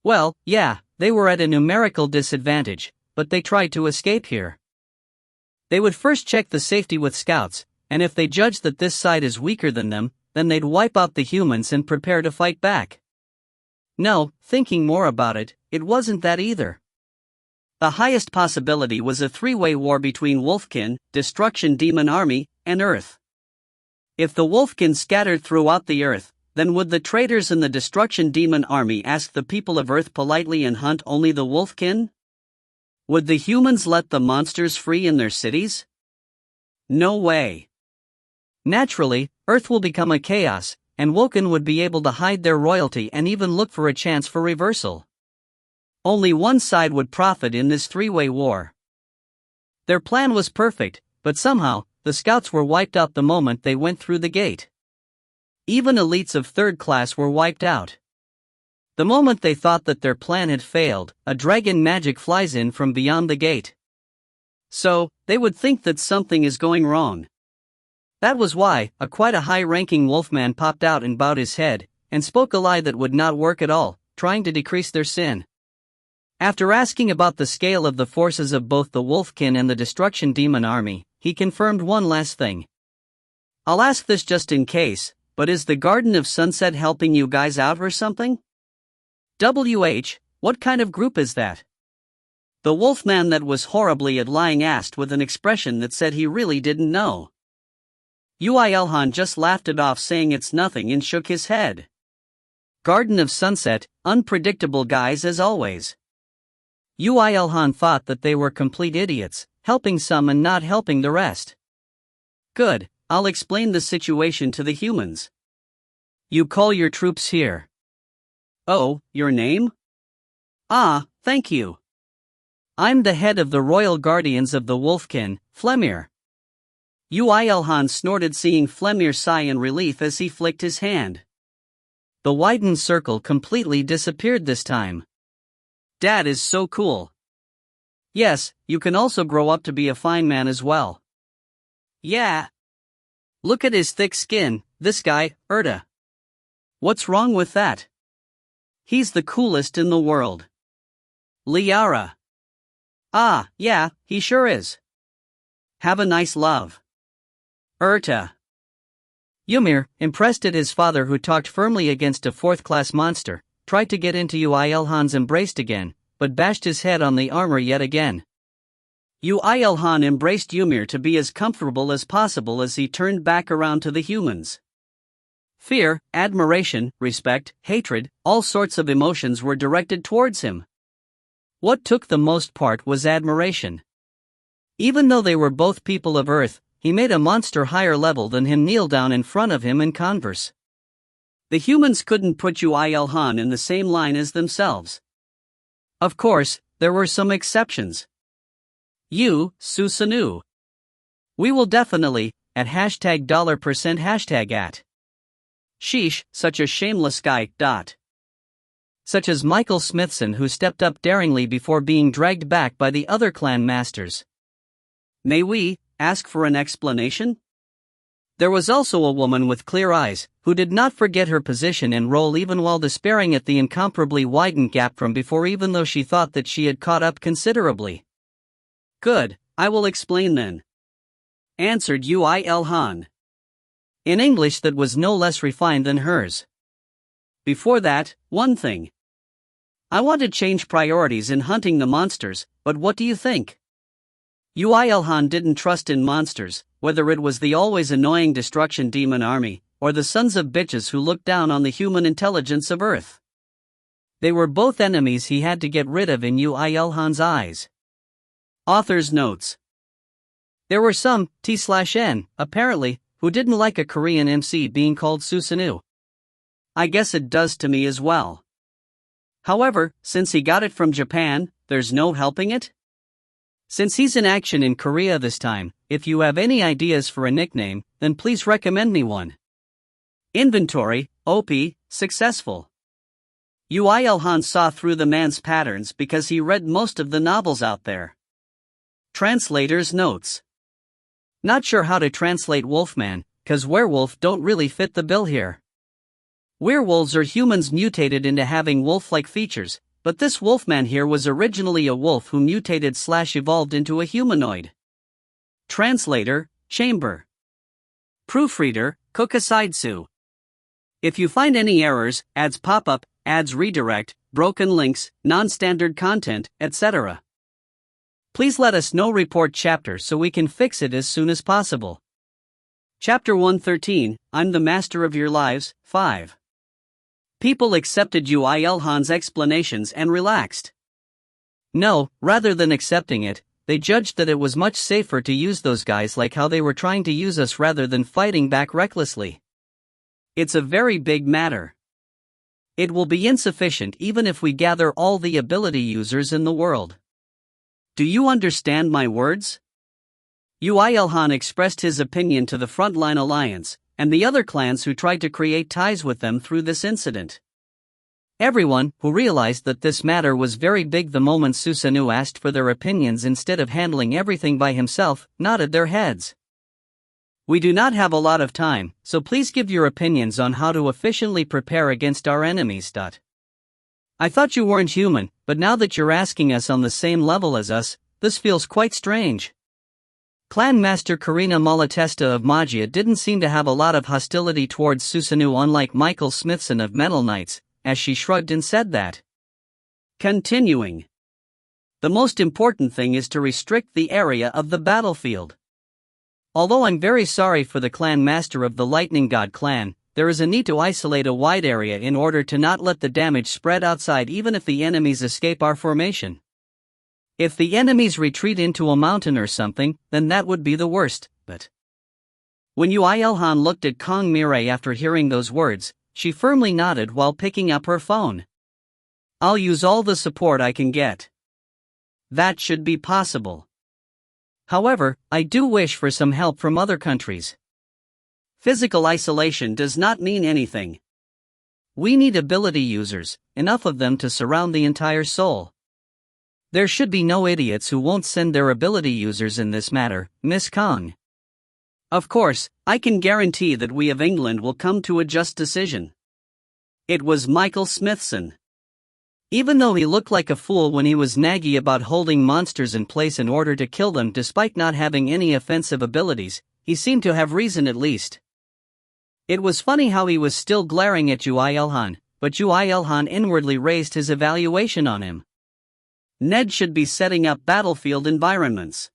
Well, yeah, they were at a numerical disadvantage, but they tried to escape here. They would first check the safety with scouts, and if they judged that this side is weaker than them, then they'd wipe out the humans and prepare to fight back. No, thinking more about it, it wasn't that either. The highest possibility was a three-way war between Wolfkin, Destruction Demon Army, and Earth. If the Wolfkin scattered throughout the Earth, then would the traitors in the Destruction Demon Army ask the people of Earth politely and hunt only the Wolfkin? Would the humans let the monsters free in their cities? No way. Naturally, Earth will become a chaos, and Woken would be able to hide their royalty and even look for a chance for reversal. Only one side would profit in this three-way war. Their plan was perfect, but somehow, the scouts were wiped out the moment they went through the gate. Even elites of third class were wiped out. The moment they thought that their plan had failed, a dragon magic flies in from beyond the gate. So, they would think that something is going wrong. That was why, quite a high-ranking wolfman popped out and bowed his head, and spoke a lie that would not work at all, trying to decrease their sin. After asking about the scale of the forces of both the Wolfkin and the Destruction Demon Army, he confirmed one last thing. I'll ask this just in case, but is the Garden of Sunset helping you guys out or something? What kind of group is that? The wolfman that was horribly at lying asked with an expression that said he really didn't know. Yoo IlHan just laughed it off saying it's nothing and shook his head. Garden of Sunset, unpredictable guys as always. Yoo IlHan thought that they were complete idiots, helping some and not helping the rest. Good, I'll explain the situation to the humans. You call your troops here. Oh, your name? Ah, thank you. I'm the head of the Royal Guardians of the Wolfkin, Flemir. Yoo IlHan snorted seeing Flemir sigh in relief as he flicked his hand. The widened circle completely disappeared this time. Dad is so cool. Yes, you can also grow up to be a fine man as well. Yeah. Look at his thick skin, this guy, Erta. What's wrong with that? He's the coolest in the world. Liara. Ah, yeah, he sure is. Have a nice love. Erta. Ymir, impressed at his father who talked firmly against a fourth-class monster, tried to get into Yoo IlHan's embrace again, but bashed his head on the armor yet again. Yoo IlHan embraced Ymir to be as comfortable as possible as he turned back around to the humans. Fear, admiration, respect, hatred, all sorts of emotions were directed towards him. What took the most part was admiration. Even though they were both people of Earth, he made a monster higher level than him kneel down in front of him and converse. The humans couldn't put Yoo IlHan in the same line as themselves. Of course, there were some exceptions. You, Susanu. We will definitely, at $% hashtag at. Sheesh, such a shameless guy. Such as Michael Smithson, who stepped up daringly before being dragged back by the other clan masters. May we ask for an explanation? There was also a woman with clear eyes, who did not forget her position and role even while despairing at the incomparably widened gap from before, even though she thought that she had caught up considerably. Good, I will explain then. Answered Yoo IlHan. In English that was no less refined than hers. Before that, one thing. I want to change priorities in hunting the monsters, but what do you think? Yoo IlHan didn't trust in monsters, whether it was the always annoying Destruction Demon Army, or the sons of bitches who looked down on the human intelligence of Earth. They were both enemies he had to get rid of in Yoo IlHan's eyes. Author's notes. There were some, T/N, apparently, who didn't like a Korean MC being called Susanoo. I guess it does to me as well. However, since he got it from Japan, there's no helping it? Since he's in action in Korea this time, if you have any ideas for a nickname, then please recommend me one. Inventory, OP, successful. Yoo IlHan saw through the man's patterns because he read most of the novels out there. Translator's notes. Not sure how to translate Wolfman, cause werewolf don't really fit the bill here. Werewolves are humans mutated into having wolf-like features, but this Wolfman here was originally a wolf who mutated/evolved into a humanoid. Translator, Chamber. Proofreader, Kokasidsu. If you find any errors, ads pop up, ads redirect, broken links, non-standard content, etc., please let us know. Report chapter so we can fix it as soon as possible. Chapter 113, I'm the Master of Your Lives, 5. People accepted Yoo IlHan's explanations and relaxed. No, rather than accepting it, they judged that it was much safer to use those guys like how they were trying to use us rather than fighting back recklessly. It's a very big matter. It will be insufficient even if we gather all the ability users in the world. Do you understand my words? Yoo IlHan expressed his opinion to the Frontline Alliance, and the other clans who tried to create ties with them through this incident. Everyone, who realized that this matter was very big the moment Susanoo asked for their opinions instead of handling everything by himself, nodded their heads. We do not have a lot of time, so please give your opinions on how to efficiently prepare against our enemies. I thought you weren't human, but now that you're asking us on the same level as us, this feels quite strange. Clan Master Karina Malatesta of Magia didn't seem to have a lot of hostility towards Susanoo, unlike Michael Smithson of Metal Knights, as she shrugged and said that. Continuing. The most important thing is to restrict the area of the battlefield. Although I'm very sorry for the Clan Master of the Lightning God clan, there is a need to isolate a wide area in order to not let the damage spread outside even if the enemies escape our formation. If the enemies retreat into a mountain or something, then that would be the worst, but... When Yoo IlHan looked at Kong Mirai after hearing those words, she firmly nodded while picking up her phone. I'll use all the support I can get. That should be possible. However, I do wish for some help from other countries. Physical isolation does not mean anything. We need ability users, enough of them to surround the entire Seoul. There should be no idiots who won't send their ability users in this matter, Miss Kong. Of course, I can guarantee that we of England will come to a just decision. It was Michael Smithson. Even though he looked like a fool when he was naggy about holding monsters in place in order to kill them despite not having any offensive abilities, he seemed to have reason at least. It was funny how he was still glaring at Yoo IlHan, but Yoo IlHan inwardly raised his evaluation on him. Ned should be setting up battlefield environments.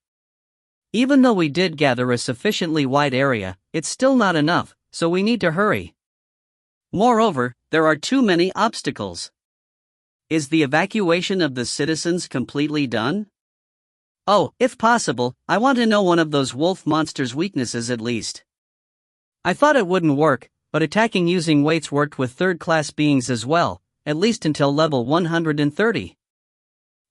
Even though we did gather a sufficiently wide area, it's still not enough, so we need to hurry. Moreover, there are too many obstacles. Is the evacuation of the citizens completely done? Oh, if possible, I want to know one of those wolf monsters' weaknesses at least. I thought it wouldn't work, but attacking using weights worked with third-class beings as well, at least until level 130.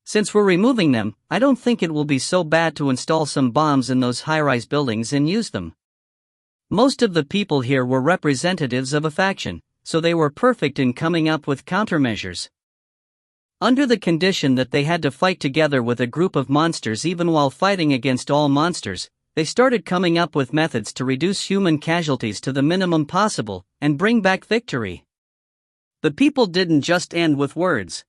Since we're removing them, I don't think it will be so bad to install some bombs in those high-rise buildings and use them. Most of the people here were representatives of a faction, so they were perfect in coming up with countermeasures. Under the condition that they had to fight together with a group of monsters even while fighting against all monsters, they started coming up with methods to reduce human casualties to the minimum possible and bring back victory. The people didn't just end with words.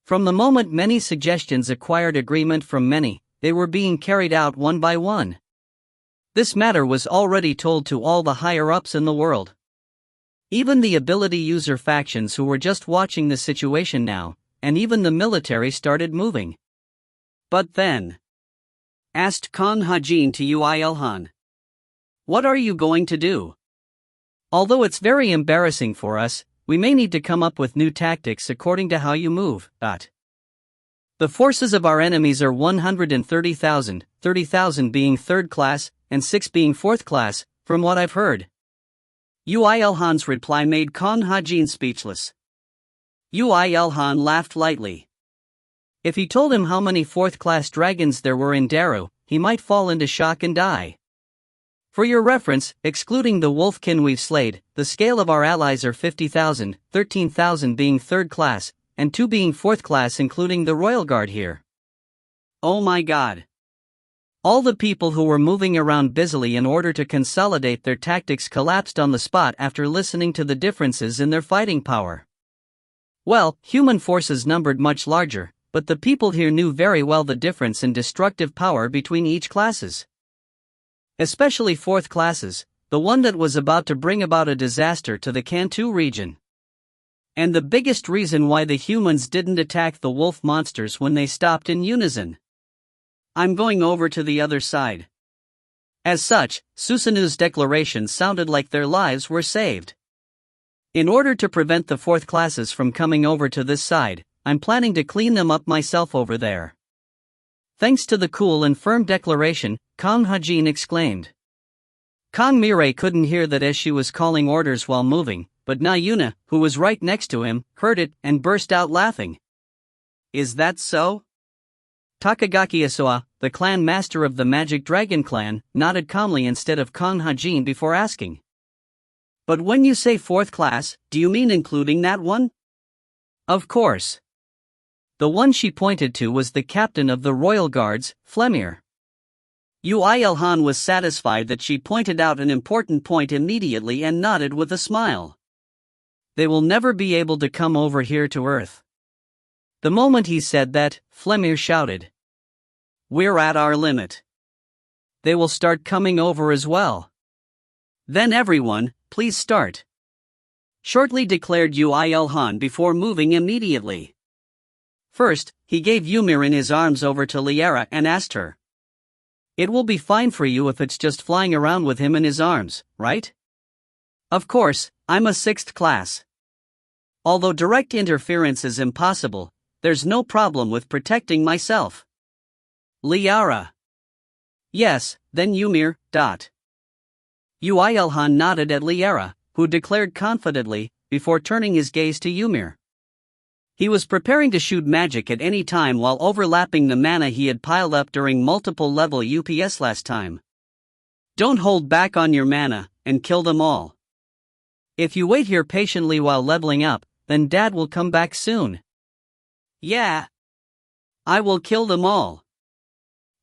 From the moment many suggestions acquired agreement from many, they were being carried out one by one. This matter was already told to all the higher-ups in the world. Even the ability user factions who were just watching the situation now, and even the military started moving. But then, asked Kong Hajin to Yoo IlHan, what are you going to do? Although it's very embarrassing for us, we may need to come up with new tactics according to how you move. The forces of our enemies are 130,000, 30,000 being third class, and 6 being fourth class, from what I've heard. Yoo IlHan's reply made Kong Hajin speechless. Yoo IlHan laughed lightly. If he told him how many fourth-class dragons there were in Daru, he might fall into shock and die. For your reference, excluding the wolfkin we've slayed, the scale of our allies are 50,000, 13,000 being third class, and 2 being fourth class including the royal guard here. Oh my god. All the people who were moving around busily in order to consolidate their tactics collapsed on the spot after listening to the differences in their fighting power. Well, human forces numbered much larger, but the people here knew very well the difference in destructive power between each classes. Especially fourth classes, the one that was about to bring about a disaster to the Kanto region. And the biggest reason why the humans didn't attack the wolf monsters when they stopped in unison. I'm going over to the other side. As such, Susanu's declaration sounded like their lives were saved. In order to prevent the fourth classes from coming over to this side, I'm planning to clean them up myself over there. Thanks to the cool and firm declaration, Kong Hajin exclaimed. Kong Mirai couldn't hear that as she was calling orders while moving, but Na Yuna, who was right next to him, heard it and burst out laughing. Is that so? Takagaki Isoa, the clan master of the Magic Dragon clan, nodded calmly instead of Kong Hajin before asking. But when you say fourth class, do you mean including that one? Of course. The one she pointed to was the captain of the royal guards, Flemir. Yoo IlHan was satisfied that she pointed out an important point immediately and nodded with a smile. They will never be able to come over here to Earth. The moment he said that, Flemir shouted. We're at our limit. They will start coming over as well. Then everyone, please start. Shortly declared Yoo IlHan before moving immediately. First, he gave Ymir in his arms over to Liara and asked her. It will be fine for you if it's just flying around with him in his arms, right? Of course, I'm a 6th class. Although direct interference is impossible, there's no problem with protecting myself. Liara. Yes, then Ymir. Yoo IlHan nodded at Liara, who declared confidently, before turning his gaze to Ymir. He was preparing to shoot magic at any time while overlapping the mana he had piled up during multiple level UPS last time. Don't hold back on your mana, and kill them all. If you wait here patiently while leveling up, then Dad will come back soon. Yeah. I will kill them all.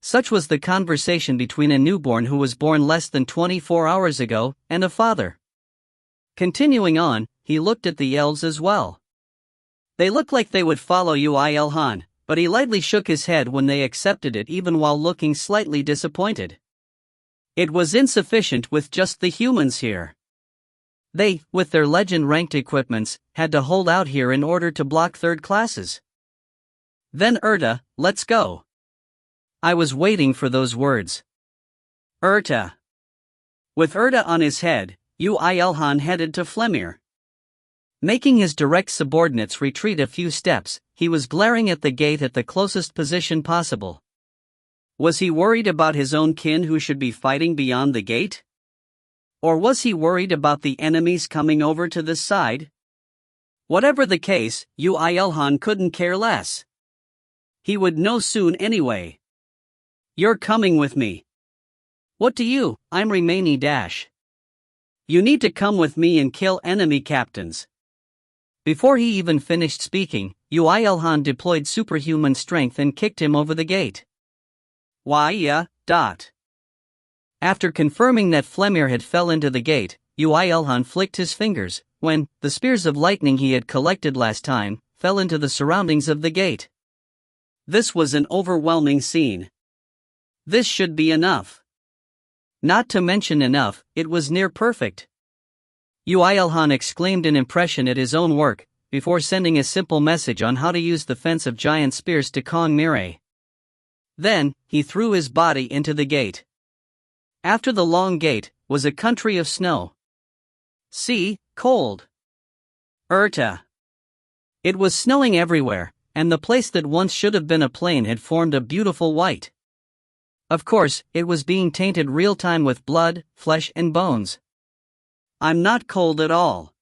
Such was the conversation between a newborn who was born less than 24 hours ago, and a father. Continuing on, he looked at the elves as well. They looked like they would follow Yoo IlHan, but he lightly shook his head when they accepted it even while looking slightly disappointed. It was insufficient with just the humans here. They, with their legend-ranked equipments, had to hold out here in order to block third classes. Then Urta, let's go. I was waiting for those words. Urta. With Urta on his head, Yoo IlHan headed to Flemir. Making his direct subordinates retreat a few steps, he was glaring at the gate at the closest position possible. Was he worried about his own kin who should be fighting beyond the gate? Or was he worried about the enemies coming over to this side? Whatever the case, Yoo IlHan couldn't care less. He would know soon anyway. You're coming with me. What do you? I'm remaining dash. You need to come with me and kill enemy captains. Before he even finished speaking, Yoo IlHan deployed superhuman strength and kicked him over the gate. Why yeah. After confirming that Flemir had fell into the gate, Yoo IlHan flicked his fingers, when, the spears of lightning he had collected last time, fell into the surroundings of the gate. This was an overwhelming scene. This should be enough. Not to mention enough, it was near perfect. Yoo IlHan exclaimed in impression at his own work, before sending a simple message on how to use the fence of giant spears to Kong Mirai. Then, he threw his body into the gate. After the long gate, was a country of snow. Sea, cold. It was snowing everywhere, and the place that once should have been a plain had formed a beautiful white. Of course, it was being tainted real-time with blood, flesh and bones. I'm not cold at all.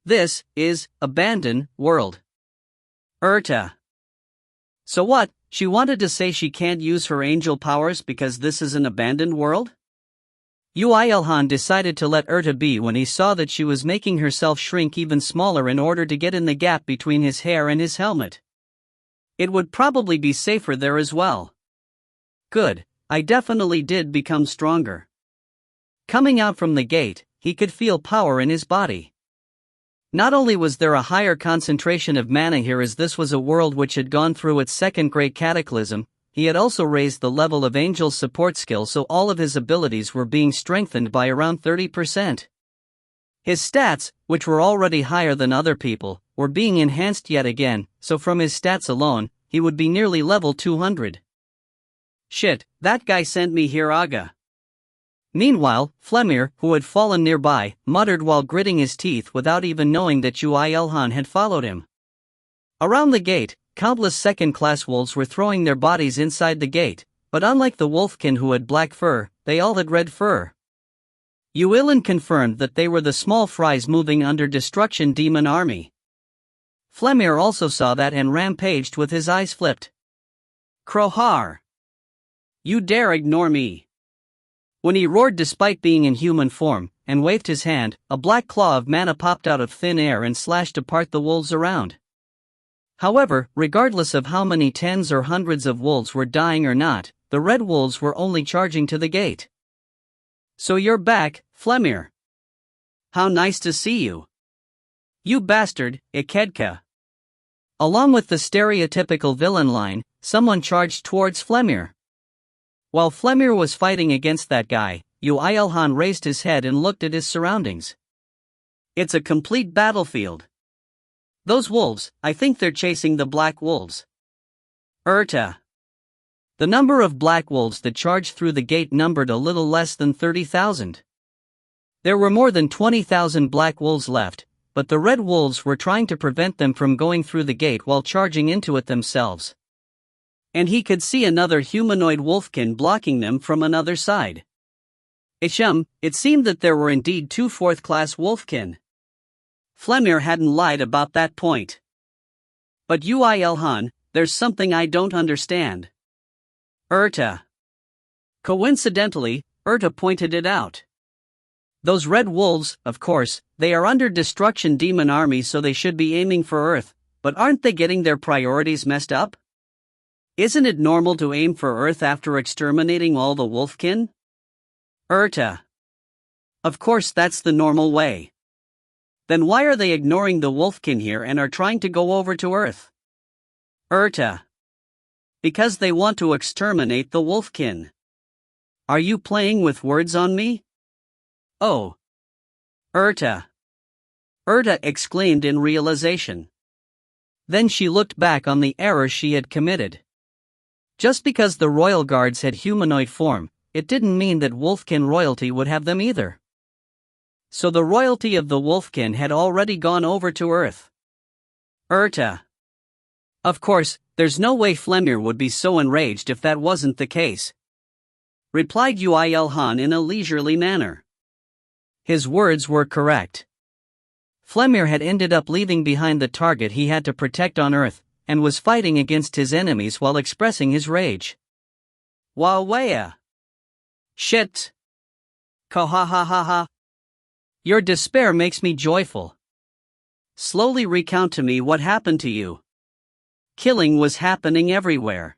This is abandoned world. So what, she wanted to say she can't use her angel powers because this is an abandoned world? Yoo IlHan decided to let be when he saw that she was making herself shrink even smaller in order to get in the gap between his hair and his helmet. It would probably be safer there as well. Good, I definitely did become stronger. Coming out from the gate, he could feel power in his body. Not only was there a higher concentration of mana here as this was a world which had gone through its second Great Cataclysm, he had also raised the level of Angel's support skill so all of his abilities were being strengthened by around 30%. His stats, which were already higher than other people, were being enhanced yet again, so from his stats alone, he would be nearly level 200. Shit, that guy sent me here aga. Meanwhile, Flemir, who had fallen nearby, muttered while gritting his teeth without even knowing that Yoo IlHan had followed him. Around the gate, countless second-class wolves were throwing their bodies inside the gate, but unlike the wolfkin who had black fur, they all had red fur. Yoo IlHan confirmed that they were the small fries moving under Destruction Demon Army. Flemir also saw that and rampaged with his eyes flipped. Crowhar! You dare ignore me! When he roared despite being in human form, and waved his hand, a black claw of mana popped out of thin air and slashed apart the wolves around. However, regardless of how many tens or hundreds of wolves were dying or not, the red wolves were only charging to the gate. So you're back, Flemir. How nice to see you. You bastard, Ikedka. Along with the stereotypical villain line, someone charged towards Flemir. While Flemir was fighting against that guy, Yoo IlHan raised his head and looked at his surroundings. It's a complete battlefield. Those wolves, I think they're chasing the black wolves. The number of black wolves that charged through the gate numbered a little less than 30,000. There were more than 20,000 black wolves left, but the red wolves were trying to prevent them from going through the gate while charging into it themselves. And he could see another humanoid wolfkin blocking them from another side. It seemed that there were indeed two fourth-class wolfkin. Flemir hadn't lied about that point. But Yoo IlHan, there's something I don't understand. Coincidentally, pointed it out. Those red wolves, of course, they are under Destruction Demon Army so they should be aiming for Earth, but aren't they getting their priorities messed up? Isn't it normal to aim for Earth after exterminating all the wolfkin? Of course that's the normal way. Then why are they ignoring the wolfkin here and are trying to go over to Earth? Because they want to exterminate the wolfkin. Are you playing with words on me? Oh. Urta exclaimed in realization. Then she looked back on the error she had committed. Just because the royal guards had humanoid form, it didn't mean that wolfkin royalty would have them either. So the royalty of the wolfkin had already gone over to Earth. Of course, there's no way Flemir would be so enraged if that wasn't the case, replied Yoo IlHan in a leisurely manner. His words were correct. Flemir had ended up leaving behind the target he had to protect on Earth, and was fighting against his enemies while expressing his rage. Wawaya. Shit. Kohahahaha. Your despair makes me joyful. Slowly recount to me what happened to you. Killing was happening everywhere.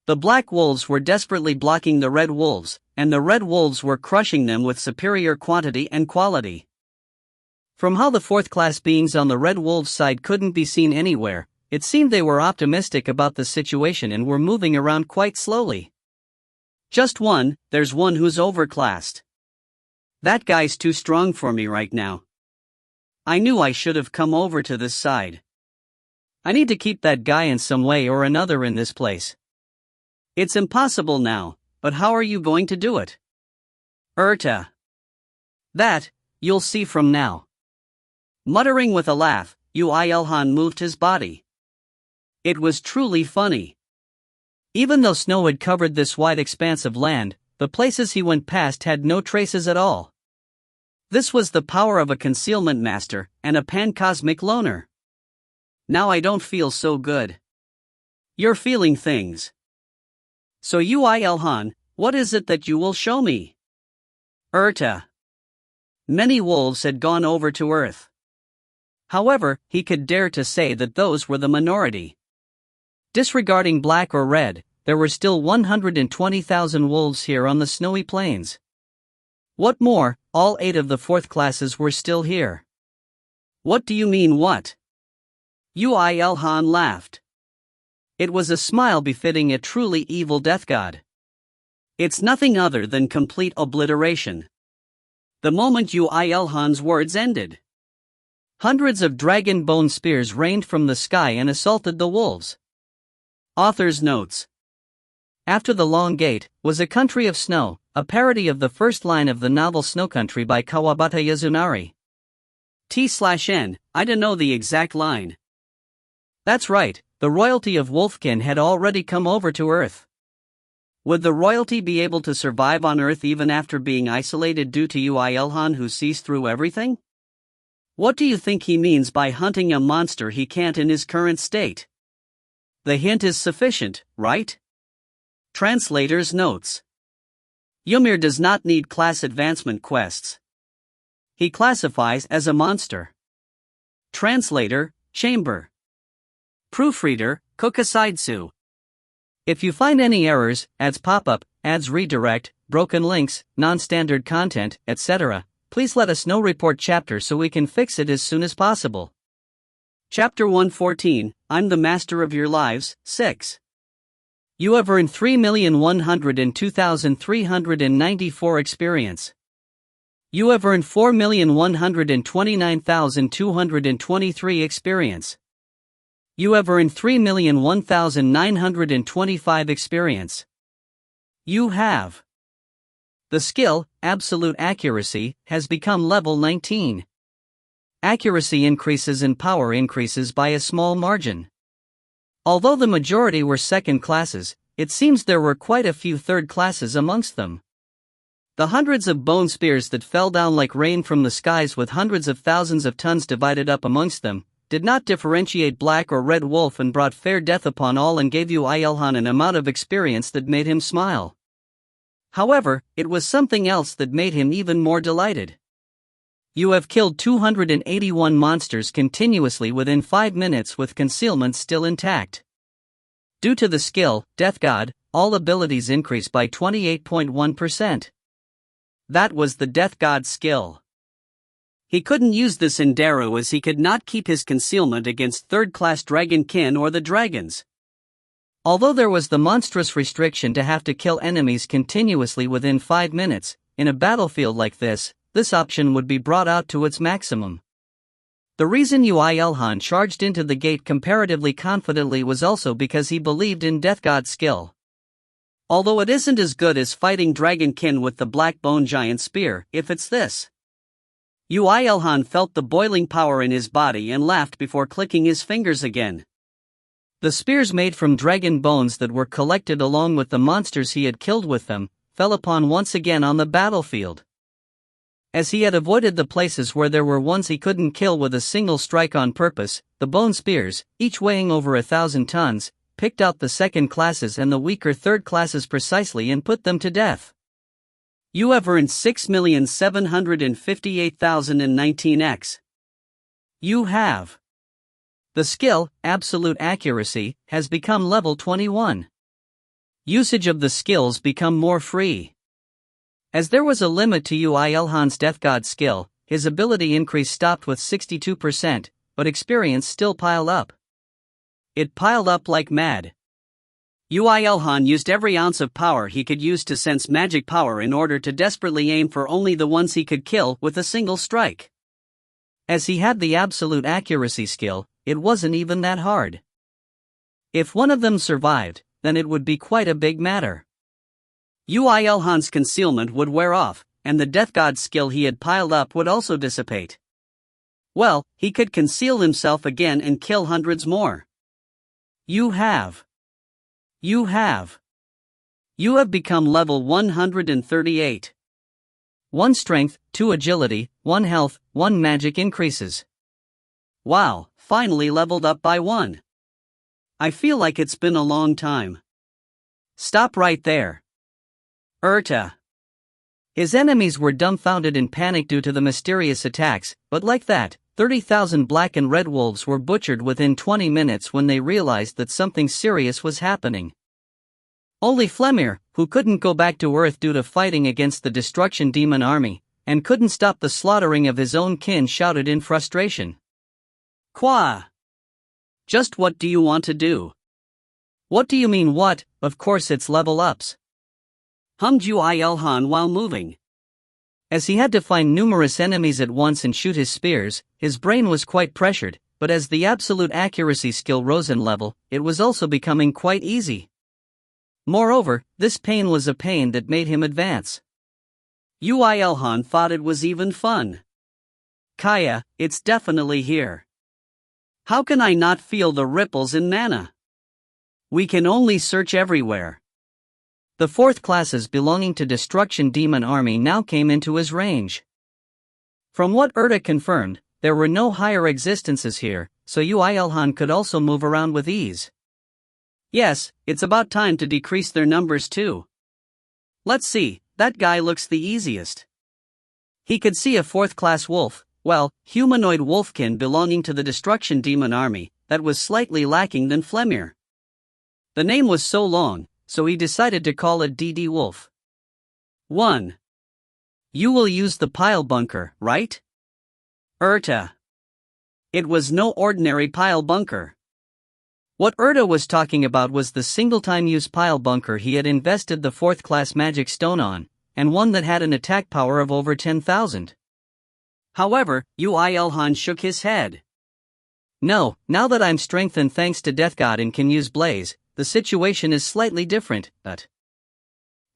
The black wolves were desperately blocking the red wolves, and the red wolves were crushing them with superior quantity and quality. From how the fourth-class beings on the red wolves' side couldn't be seen anywhere, it seemed they were optimistic about the situation and were moving around quite slowly. There's one who's overclassed. That guy's too strong for me right now. I knew I should have come over to this side. I need to keep that guy in some way or another in this place. It's impossible now, but how are you going to do it? That, you'll see from now. Muttering with a laugh, Yoo IlHan moved his body. It was truly funny. Even though snow had covered this wide expanse of land, the places he went past had no traces at all. This was the power of a concealment master and a pan-cosmic loner. Now I don't feel so good. You're feeling things. So Yoo IlHan, what is it that you will show me? Many wolves had gone over to Earth. However, he could dare to say that those were the minority. Disregarding black or red, there were still 120,000 wolves here on the snowy plains. What more, all 8 of the 4th classes were still here. What do you mean what? Yoo IlHan laughed. It was a smile befitting a truly evil death god. It's nothing other than complete obliteration. The moment Yoo IlHan's words ended, hundreds of dragon bone spears rained from the sky and assaulted the wolves. Author's notes. After the Long Gate was a country of snow, a parody of the first line of the novel Snow Country by Kawabata Yazunari. T/N, I don't know the exact line. That's right, the royalty of Wolfkin had already come over to Earth. Would the royalty be able to survive on Earth even after being isolated due to Yoo IlHan who sees through everything? What do you think he means by hunting a monster he can't in his current state? The hint is sufficient, right? Translator's notes. Ymir does not need class advancement quests. He classifies as a monster. Translator, Chamber. Proofreader, Kokasaidsu. If you find any errors, ads pop up, ads redirect, broken links, non-standard content, etc., please let us know. Report chapter so we can fix it as soon as possible. Chapter 114, I'm the Master of Your Lives, 6. You have earned 3,102,394 experience. You have earned 4,129,223 experience. You have earned 3,001,925 experience. You have. The skill, Absolute Accuracy, has become level 19. Accuracy increases and power increases by a small margin. Although the majority were second classes, it seems there were quite a few third classes amongst them. The hundreds of bone spears that fell down like rain from the skies with hundreds of thousands of tons divided up amongst them, did not differentiate black or red wolf and brought fair death upon all and gave Yoo IlHan an amount of experience that made him smile. However, it was something else that made him even more delighted. You have killed 281 monsters continuously within 5 minutes with concealment still intact. Due to the skill, Death God, all abilities increase by 28.1%. That was the Death God's skill. He couldn't use this in Daru as he could not keep his concealment against third-class dragonkin or the dragons. Although there was the monstrous restriction to have to kill enemies continuously within 5 minutes, in a battlefield like this option would be brought out to its maximum. The reason Yoo IlHan charged into the gate comparatively confidently was also because he believed in Death God's skill. Although it isn't as good as fighting dragonkin with the black bone giant spear, if it's this. Yoo IlHan felt the boiling power in his body and laughed before clicking his fingers again. The spears made from dragon bones that were collected along with the monsters he had killed with them, fell upon once again on the battlefield. As he had avoided the places where there were ones he couldn't kill with a single strike on purpose, the bone spears, each weighing over 1,000 tons, picked out the second classes and the weaker third classes precisely and put them to death. You have earned 6,758,019 You have. The skill, Absolute Accuracy, has become level 21. Usage of the skills become more free. As there was a limit to Yoo IlHan's Death God skill, his ability increase stopped with 62%, but experience still piled up. It piled up like mad. Yoo IlHan used every ounce of power he could use to sense magic power in order to desperately aim for only the ones he could kill with a single strike. As he had the Absolute Accuracy skill, it wasn't even that hard. If one of them survived, then it would be quite a big matter. Yoo IlHan's concealment would wear off, and the Death God skill he had piled up would also dissipate. Well, he could conceal himself again and kill hundreds more. You have become level 138. 1 strength, 2 agility, 1 health, 1 magic increases. Wow, finally leveled up by 1. I feel like it's been a long time. Stop right there. Urta. His enemies were dumbfounded in panic due to the mysterious attacks, but like that, 30,000 black and red wolves were butchered within 20 minutes when they realized that something serious was happening. Only Flemir, who couldn't go back to Earth due to fighting against the Destruction Demon army, and couldn't stop the slaughtering of his own kin, shouted in frustration. Qua! Just what do you want to do? What do you mean what? Of course it's level ups. Hummed Yoo IlHan while moving. As he had to find numerous enemies at once and shoot his spears, his brain was quite pressured, but as the absolute accuracy skill rose in level, it was also becoming quite easy. Moreover, this pain was a pain that made him advance. Yoo IlHan thought it was even fun. Kaya, it's definitely here. How can I not feel the ripples in mana? We can only search everywhere. The 4th classes belonging to Destruction Demon army now came into his range. From what Urta confirmed, there were no higher existences here, so Yoo IlHan could also move around with ease. Yes, it's about time to decrease their numbers too. Let's see, that guy looks the easiest. He could see a 4th class wolf, well, humanoid wolfkin belonging to the Destruction Demon army, that was slightly lacking than Flemir. The name was so long, so he decided to call it DD Wolf. 1. You will use the pile bunker, right? Urta. It was no ordinary pile bunker. What Urta was talking about was the single-time use pile bunker he had invested the 4th class magic stone on, and one that had an attack power of over 10,000. However, Yoo IlHan shook his head. No, now that I'm strengthened thanks to Death God and can use Blaze, the situation is slightly different, but...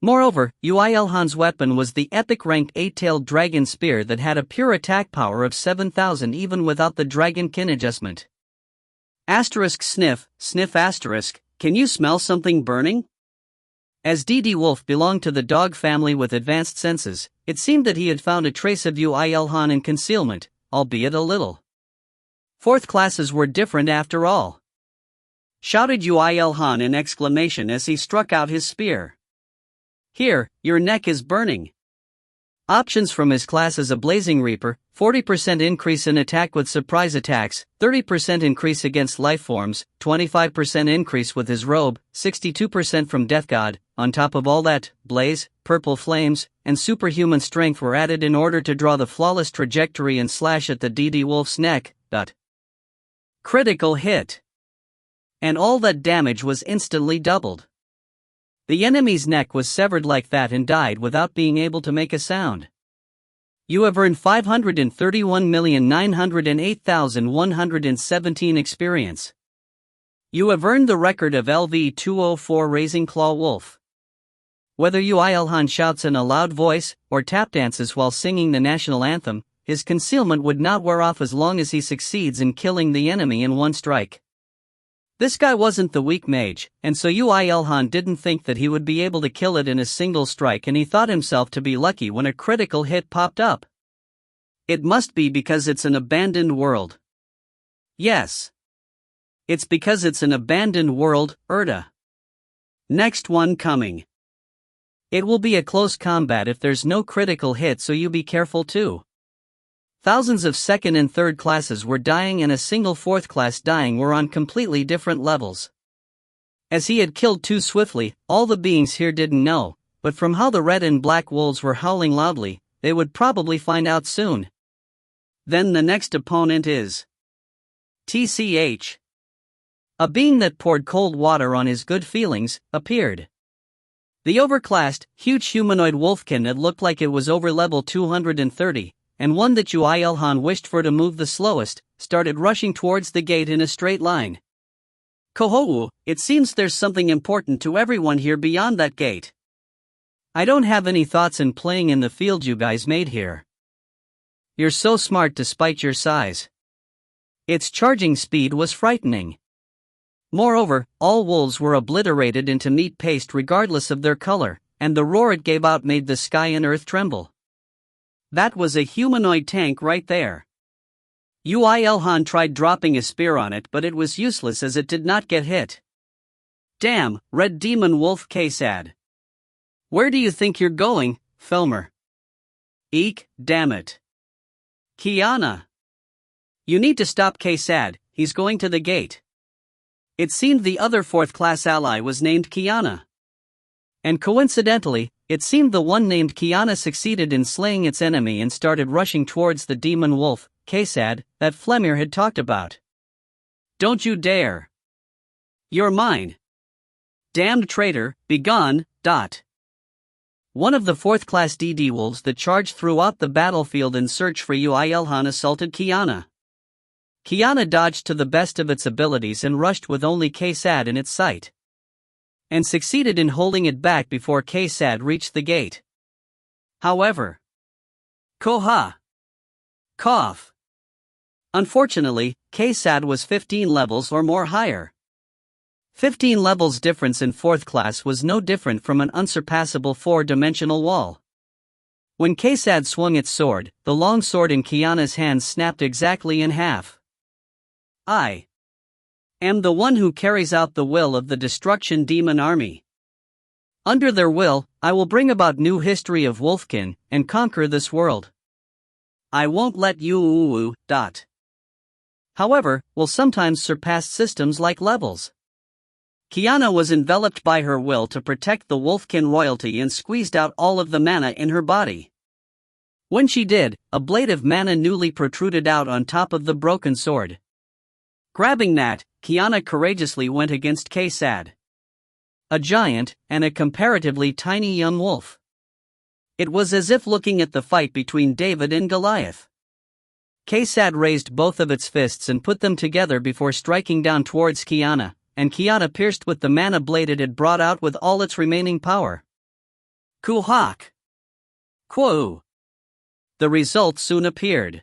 Moreover, Yoo IlHan's weapon was the epic ranked 8-tailed dragon spear that had a pure attack power of 7,000 even without the dragon kin adjustment. Asterisk sniff, sniff asterisk, can you smell something burning? As DD Wolf belonged to the dog family with advanced senses, it seemed that he had found a trace of Yoo IlHan in concealment, albeit a little. 4th classes were different after all. Shouted Yoo IlHan in exclamation as he struck out his spear. Here, your neck is burning. Options from his class as a Blazing Reaper: 40% increase in attack with surprise attacks, 30% increase against life forms, 25% increase with his robe, 62% from Death God. On top of all that, Blaze, Purple Flames, and Superhuman Strength were added in order to draw the flawless trajectory and slash at the DD Wolf's neck. Critical hit. And all that damage was instantly doubled. The enemy's neck was severed like that and died without being able to make a sound. You have earned 531,908,117 experience. You have earned the record of LV-204 Raising Claw Wolf. Whether Yoo IlHan shouts in a loud voice, or tap dances while singing the national anthem, his concealment would not wear off as long as he succeeds in killing the enemy in one strike. This guy wasn't the weak mage, and so Yoo IlHan didn't think that he would be able to kill it in a single strike, and he thought himself to be lucky when a critical hit popped up. It must be because it's an abandoned world. Yes. It's because it's an abandoned world, Urta. Next one coming. It will be a close combat if there's no critical hit, so you be careful too. Thousands of 2nd and 3rd classes were dying, and a single 4th class dying were on completely different levels. As he had killed too swiftly, all the beings here didn't know, but from how the red and black wolves were howling loudly, they would probably find out soon. Then the next opponent is TCH. A being that poured cold water on his good feelings appeared. The overclassed, huge humanoid wolfkin that looked like it was over level 230, and one that Yoo IlHan wished for to move the slowest, started rushing towards the gate in a straight line. Kohou, it seems there's something important to everyone here beyond that gate. I don't have any thoughts in playing in the field you guys made here. You're so smart despite your size. Its charging speed was frightening. Moreover, all wolves were obliterated into meat paste regardless of their color, and the roar it gave out made the sky and earth tremble. That was a humanoid tank right there. Yoo IlHan tried dropping a spear on it, but it was useless as it did not get hit. Damn, Red Demon Wolf K-Sad. Where do you think you're going, Felmer? Eek, damn it. Kiana. You need to stop K-Sad, he's going to the gate. It seemed the other fourth-class ally was named Kiana. And coincidentally, it seemed the one named Kiana succeeded in slaying its enemy and started rushing towards the demon wolf, K-Sad, that Flemir had talked about. Don't you dare. You're mine. Damned traitor, begone, dot. One of the fourth-class DD wolves that charged throughout the battlefield in search for Yoo IlHan assaulted Kiana. Kiana dodged to the best of its abilities and rushed with only K-Sad in its sight. And succeeded in holding it back before K-Sad reached the gate. However, Koha. Cough. Unfortunately, K-Sad was 15 levels or more higher. 15 levels difference in fourth class was no different from an unsurpassable four-dimensional wall. When K-Sad swung its sword, the long sword in Kiana's hands snapped exactly in half. I am the one who carries out the will of the destruction demon army. Under their will, I will bring about new history of Wolfkin and conquer this world. I won't let you dot. However, will sometimes surpass systems like levels. Kiana was enveloped by her will to protect the Wolfkin royalty and squeezed out all of the mana in her body. When she did, a blade of mana newly protruded out on top of the broken sword. Grabbing that, Kiana courageously went against K-Sad. A giant, and a comparatively tiny young wolf. It was as if looking at the fight between David and Goliath. K-Sad raised both of its fists and put them together before striking down towards Kiana, and Kiana pierced with the mana blade it had brought out with all its remaining power. Kuhak! Quo! The result soon appeared.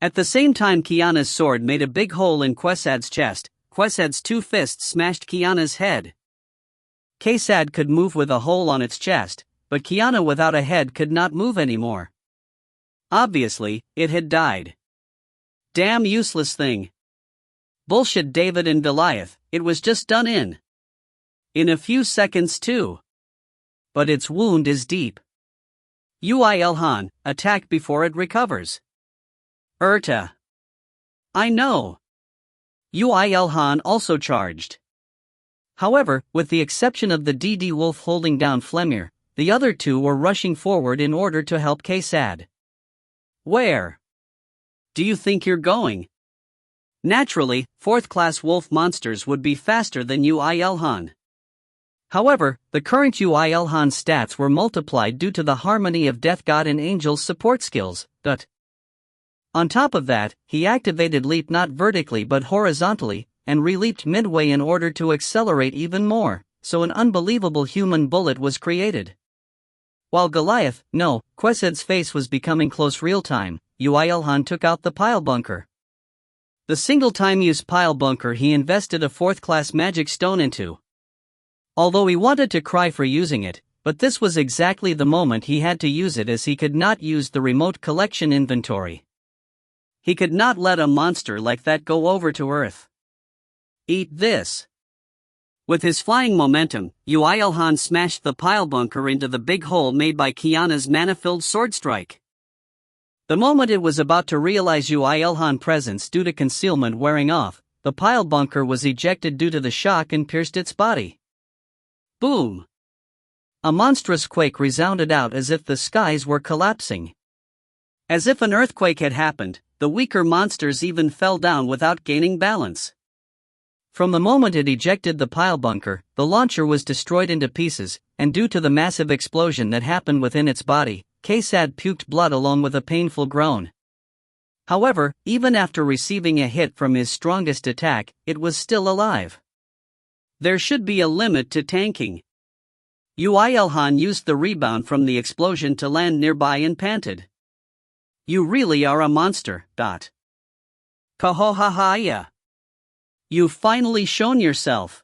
At the same time Kiana's sword made a big hole in K-Sad's chest, K-Sad's two fists smashed Kiana's head. K-Sad could move with a hole on its chest, but Kiana without a head could not move anymore. Obviously, it had died. Damn useless thing. Bullshit David and Goliath, it was just done in a few seconds too. But its wound is deep. Yoo IlHan, attack before it recovers. Urta. I know. Yoo IlHan also charged. However, with the exception of the DD wolf holding down Flemir, the other two were rushing forward in order to help K-Sad. Where do you think you're going? Naturally, fourth-class wolf monsters would be faster than Yoo IlHan. However, the current Yoo IlHan stats were multiplied due to the harmony of Death God and Angel's support skills, but on top of that, he activated Leap not vertically but horizontally, and re-leaped midway in order to accelerate even more, so an unbelievable human bullet was created. While Goliath, no, K-Sad's face was becoming close real-time, Yoo IlHan took out the pile bunker. The single-time use pile bunker he invested a fourth-class magic stone into. Although he wanted to cry for using it, but this was exactly the moment he had to use it as he could not use the remote collection inventory. He could not let a monster like that go over to Earth. Eat this. With his flying momentum, Yoo IlHan smashed the pile bunker into the big hole made by Kiana's mana-filled sword strike. The moment it was about to realize Yoo IlHan's presence due to concealment wearing off, the pile bunker was ejected due to the shock and pierced its body. Boom! A monstrous quake resounded out as if the skies were collapsing. As if an earthquake had happened, the weaker monsters even fell down without gaining balance. From the moment it ejected the pile bunker, the launcher was destroyed into pieces, and due to the massive explosion that happened within its body, K-Sad puked blood along with a painful groan. However, even after receiving a hit from his strongest attack, it was still alive. There should be a limit to tanking. Yoo IlHan used the rebound from the explosion to land nearby and panted. You really are a monster. Kahohahaya. You've finally shown yourself.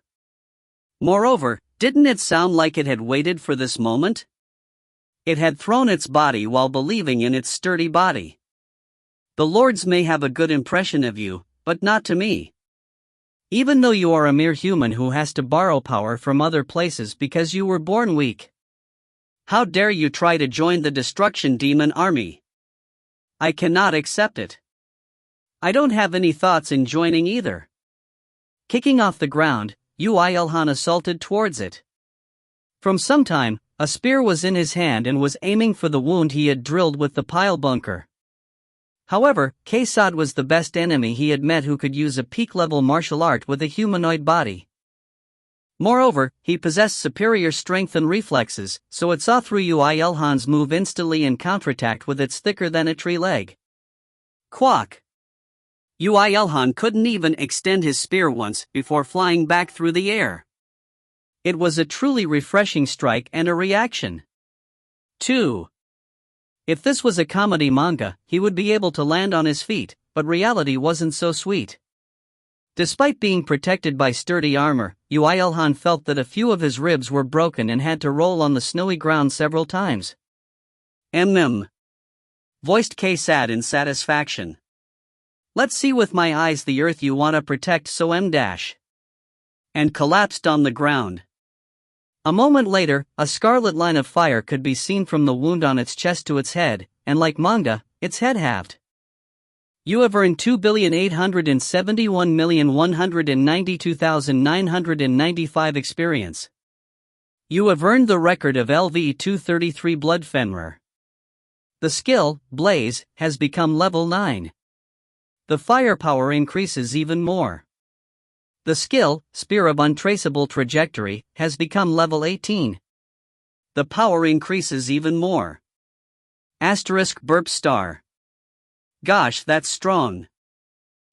Moreover, didn't it sound like it had waited for this moment? It had thrown its body while believing in its sturdy body. The lords may have a good impression of you, but not to me. Even though you are a mere human who has to borrow power from other places because you were born weak. How dare you try to join the destruction demon army? I cannot accept it. I don't have any thoughts in joining either. Kicking off the ground, Yoo IlHan assaulted towards it. From some time, a spear was in his hand and was aiming for the wound he had drilled with the pile bunker. However, Kaysad was the best enemy he had met who could use a peak-level martial art with a humanoid body. Moreover, he possessed superior strength and reflexes, so it saw through Yoo IlHan's move instantly and counterattacked with its thicker-than-a-tree leg. Quack! Yoo IlHan couldn't even extend his spear once before flying back through the air. It was a truly refreshing strike and a reaction. 2. If this was a comedy manga, he would be able to land on his feet, but reality wasn't so sweet. Despite being protected by sturdy armor, Yoo IlHan felt that a few of his ribs were broken and had to roll on the snowy ground several times. Voiced Kaysad in satisfaction. Let's see with my eyes the earth you wanna protect so and collapsed on the ground. A moment later, a scarlet line of fire could be seen from the wound on its chest to its head, and like manga, its head halved. You have earned 2,871,192,995 experience. You have earned the record of LV233 Blood Fenrir. The skill, Blaze, has become level 9. The firepower increases even more. The skill, Spear of Untraceable Trajectory, has become level 18. The power increases even more. Burp star. Gosh, that's strong.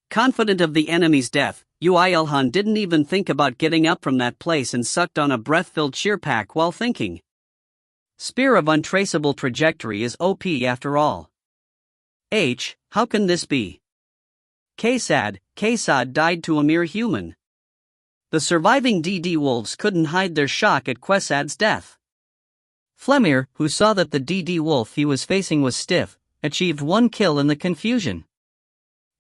Confident of the enemy's death, Yoo IlHan didn't even think about getting up from that place and sucked on a breath-filled cheer pack while thinking. Spear of Untraceable Trajectory is OP after all. How can this be? Kaysad died to a mere human. The surviving DD wolves couldn't hide their shock at Quesad's death. Flemir, who saw that the DD wolf he was facing was stiff, achieved 1 kill in the confusion.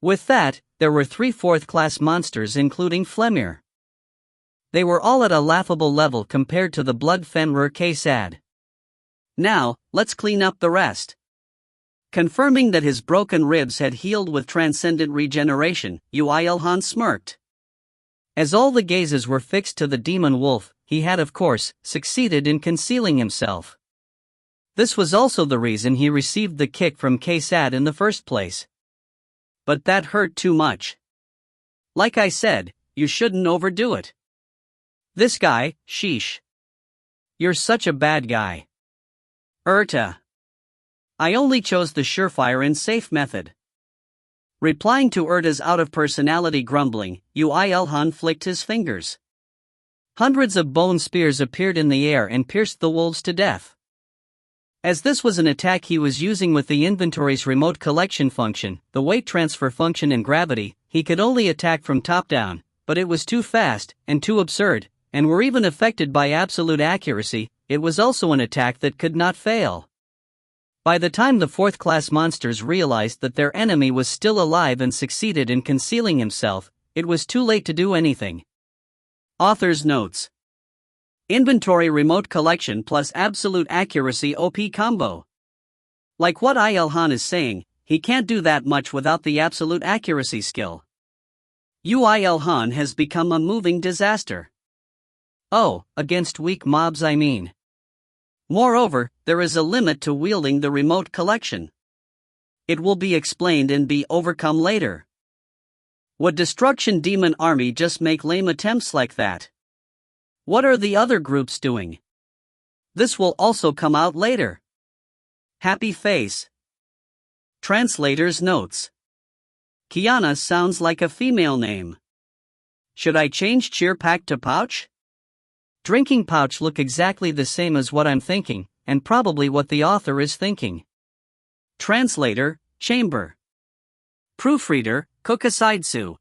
With that, there were 3 fourth-class monsters including Flemir. They were all at a laughable level compared to the Blood Fenrir Kaysad. Now, let's clean up the rest. Confirming that his broken ribs had healed with transcendent regeneration, Yoo IlHan smirked. As all the gazes were fixed to the demon wolf, he had of course succeeded in concealing himself. This was also the reason he received the kick from Kaysad in the first place. But that hurt too much. Like I said, you shouldn't overdo it. This guy, sheesh. You're such a bad guy. I only chose the surefire and safe method. Replying to Urta's out-of-personality grumbling, Yoo IlHan flicked his fingers. Hundreds of bone spears appeared in the air and pierced the wolves to death. As this was an attack he was using with the inventory's remote collection function, the weight transfer function and gravity, he could only attack from top down, but it was too fast and too absurd, and were even affected by absolute accuracy. It was also an attack that could not fail. By the time the fourth-class monsters realized that their enemy was still alive and succeeded in concealing himself, it was too late to do anything. Author's notes. Inventory remote collection plus absolute accuracy OP combo. Like what IlHan is saying, he can't do that much without the absolute accuracy skill. Yoo IlHan has become a moving disaster. Oh, against weak mobs I mean. Moreover, there is a limit to wielding the remote collection. It will be explained and be overcome later. Would Destruction Demon Army just make lame attempts like that? What are the other groups doing? This will also come out later. Happy face. Translator's notes. Kiana sounds like a female name. Should I change cheer pack to pouch? Drinking pouch look exactly the same as what I'm thinking, and probably what the author is thinking. Translator, Chamber. Proofreader, Kokasaidsu.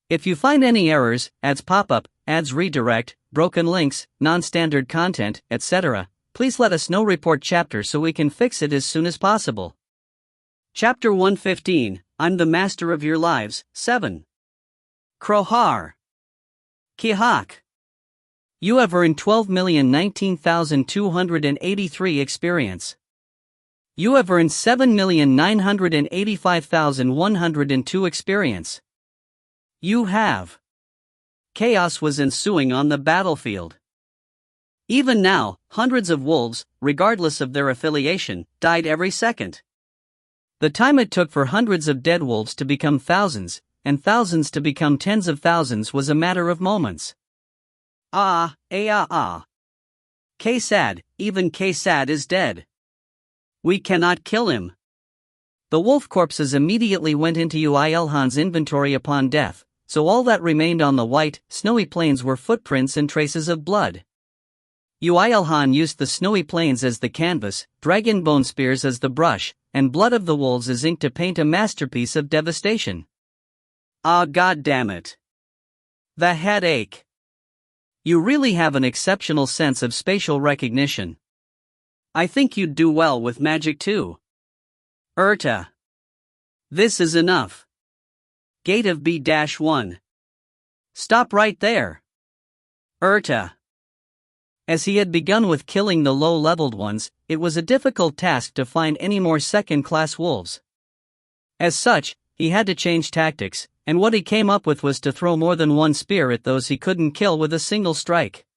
If you find any errors, ads pop up, ads redirect, broken links, non-standard content, etc., please let us know. Report chapter so we can fix it as soon as possible. Chapter 115, I'm the Master of Your Lives, 7. Krohar. Kihak. You have earned 12,019,283 experience. You have earned 7,985,102 experience. You have. Chaos was ensuing on the battlefield. Even now, hundreds of wolves, regardless of their affiliation, died every second. The time it took for hundreds of dead wolves to become thousands, and thousands to become tens of thousands was a matter of moments. K-Sad, even K-Sad is dead. We cannot kill him. The wolf corpses immediately went into Yoo IlHan's inventory upon death, so all that remained on the white, snowy plains were footprints and traces of blood. Yoo IlHan used the snowy plains as the canvas, dragon bone spears as the brush, and blood of the wolves as ink to paint a masterpiece of devastation. God damn it. The headache. You really have an exceptional sense of spatial recognition. I think you'd do well with magic too. This is enough. Gate of B-1. Stop right there. As he had begun with killing the low-leveled ones, it was a difficult task to find any more second-class wolves. As such, he had to change tactics, and what he came up with was to throw more than one spear at those he couldn't kill with a single strike.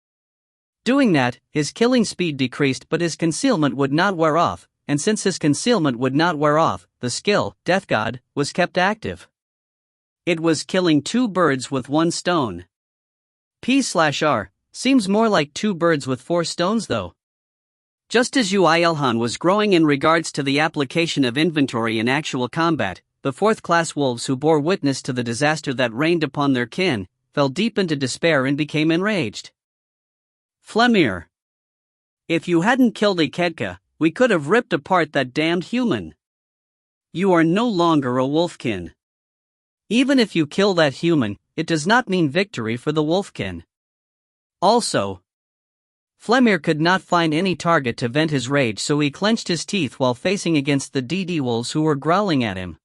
Doing that, his killing speed decreased but his concealment would not wear off, and since his concealment would not wear off, the skill, Death God, was kept active. It was killing two birds with one stone. P/R. Seems more like two birds with four stones though. Just as Yoo IlHan was growing in regards to the application of inventory in actual combat, the fourth-class wolves who bore witness to the disaster that rained upon their kin, fell deep into despair and became enraged. Flemir. If you hadn't killed Iketka, we could have ripped apart that damned human. You are no longer a wolfkin. Even if you kill that human, it does not mean victory for the wolfkin. Also, Flemir could not find any target to vent his rage, so he clenched his teeth while facing against the DD wolves who were growling at him.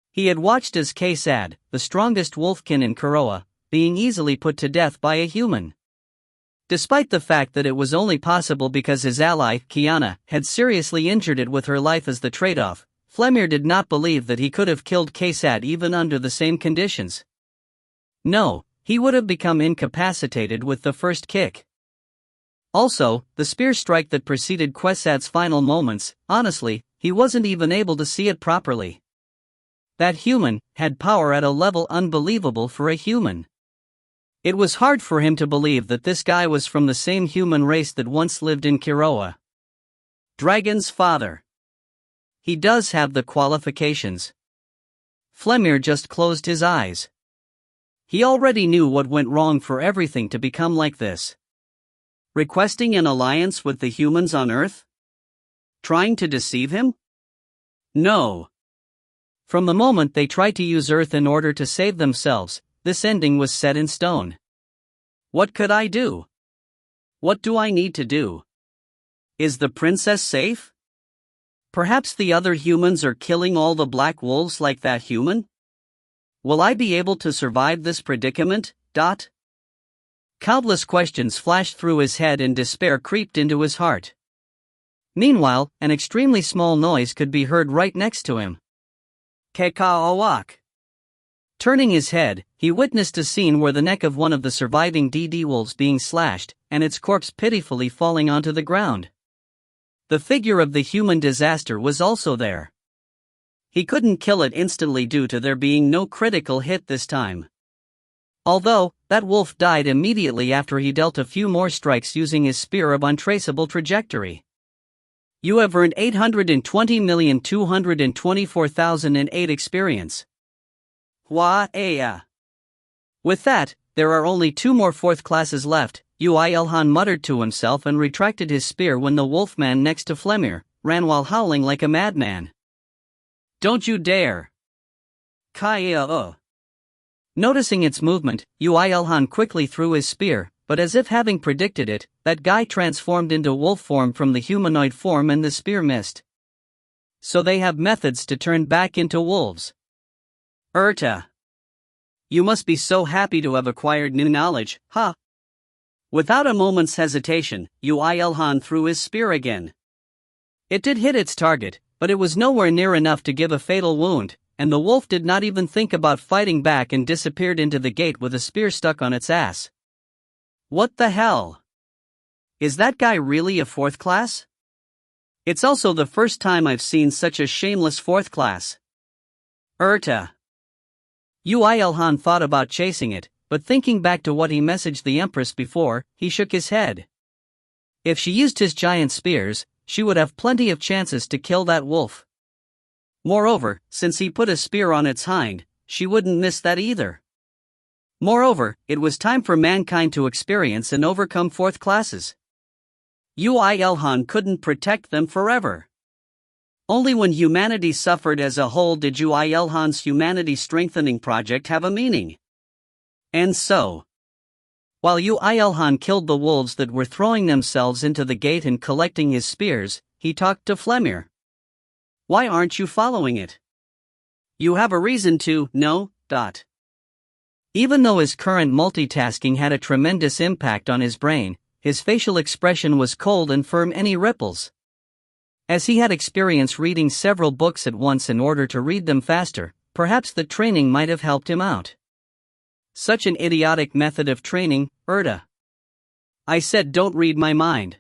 He had watched as K-Sad, the strongest wolfkin in Kuroa, being easily put to death by a human. Despite the fact that it was only possible because his ally, Kiana, had seriously injured it with her life as the trade-off, Flemir did not believe that he could have killed K-Sad even under the same conditions. No, he would have become incapacitated with the first kick. Also, the spear strike that preceded Quesad's final moments, honestly, he wasn't even able to see it properly. That human had power at a level unbelievable for a human. It was hard for him to believe that this guy was from the same human race that once lived in Kuroa. Dragon's father. He does have the qualifications. Flemir just closed his eyes. He already knew what went wrong for everything to become like this. Requesting an alliance with the humans on Earth? Trying to deceive him? No. From the moment they tried to use Earth in order to save themselves, this ending was set in stone. What could I do? What do I need to do? Is the princess safe? Perhaps the other humans are killing all the black wolves like that human? Will I be able to survive this predicament? Countless questions flashed through his head and despair creeped into his heart. Meanwhile, an extremely small noise could be heard right next to him. Kekaowak. Turning his head, he witnessed a scene where the neck of one of the surviving DD wolves being slashed, and its corpse pitifully falling onto the ground. The figure of the human disaster was also there. He couldn't kill it instantly due to there being no critical hit this time. Although, that wolf died immediately after he dealt a few more strikes using his spear of untraceable trajectory. You have earned 820,224,008 experience. With that, there are only two more fourth classes left. Yoo IlHan muttered to himself and retracted his spear when the wolfman next to Flemir ran while howling like a madman. Don't you dare. Kaya. Noticing its movement, Yoo IlHan quickly threw his spear, but as if having predicted it, that guy transformed into wolf form from the humanoid form and the spear missed. So they have methods to turn back into wolves. Urta. You must be so happy to have acquired new knowledge, huh? Without a moment's hesitation, Yoo IlHan threw his spear again. It did hit its target, but it was nowhere near enough to give a fatal wound, and the wolf did not even think about fighting back and disappeared into the gate with a spear stuck on its ass. What the hell? Is that guy really a fourth class? It's also the first time I've seen such a shameless fourth class. Urta. Yoo IlHan thought about chasing it, but thinking back to what he messaged the Empress before, he shook his head. If she used his giant spears, she would have plenty of chances to kill that wolf. Moreover, since he put a spear on its hind, she wouldn't miss that either. Moreover, it was time for mankind to experience and overcome fourth classes. Yoo IlHan couldn't protect them forever. Only when humanity suffered as a whole did Yoo IlHan's humanity strengthening project have a meaning. And so, while Yoo IlHan killed the wolves that were throwing themselves into the gate and collecting his spears, he talked to Flemir. Why aren't you following it? You have a reason to, no. Even though his current multitasking had a tremendous impact on his brain, his facial expression was cold and firm. Any ripples? As he had experience reading several books at once in order to read them faster, perhaps the training might have helped him out. Such an idiotic method of training, Urta. I said don't read my mind.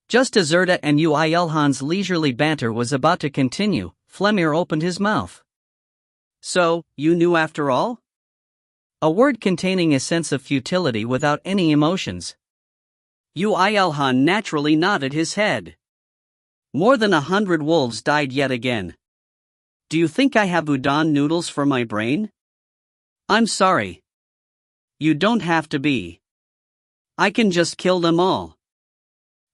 Just as Urta and Yoo IlHan's leisurely banter was about to continue, Flemir opened his mouth. So, you knew after all? A word containing a sense of futility without any emotions. Yoo IlHan naturally nodded his head. More than 100 wolves died yet again. Do you think I have udon noodles for my brain? I'm sorry. You don't have to be. I can just kill them all.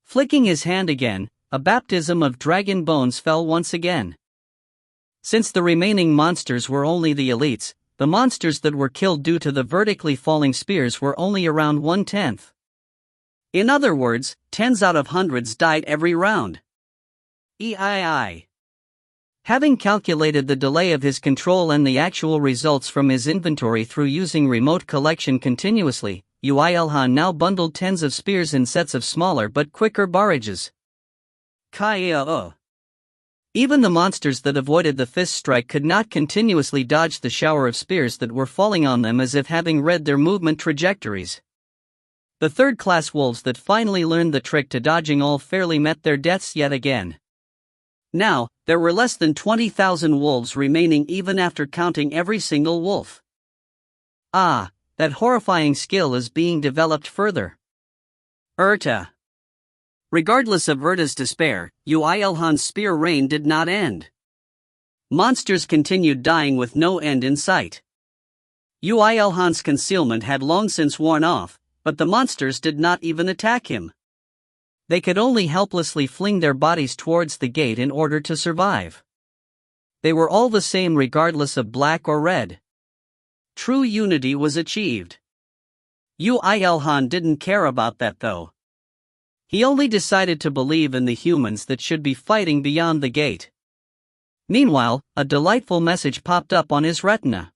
Flicking his hand again, a baptism of dragon bones fell once again. Since the remaining monsters were only the elites, the monsters that were killed due to the vertically falling spears were only around 1/10. In other words, tens out of hundreds died every round. EII. Having calculated the delay of his control and the actual results from his inventory through using remote collection continuously, Yoo IlHan now bundled tens of spears in sets of smaller but quicker barrages. Kaya. Even the monsters that avoided the fist strike could not continuously dodge the shower of spears that were falling on them as if having read their movement trajectories. The third-class wolves that finally learned the trick to dodging all fairly met their deaths yet again. Now, there were less than 20,000 wolves remaining even after counting every single wolf. Ah, that horrifying skill is being developed further. Urta. Regardless of Urta's despair, Yoo IlHan's spear reign did not end. Monsters continued dying with no end in sight. Yoo IlHan's concealment had long since worn off, but the monsters did not even attack him. They could only helplessly fling their bodies towards the gate in order to survive. They were all the same regardless of black or red. True unity was achieved. Yoo IlHan didn't care about that though. He only decided to believe in the humans that should be fighting beyond the gate. Meanwhile, a delightful message popped up on his retina.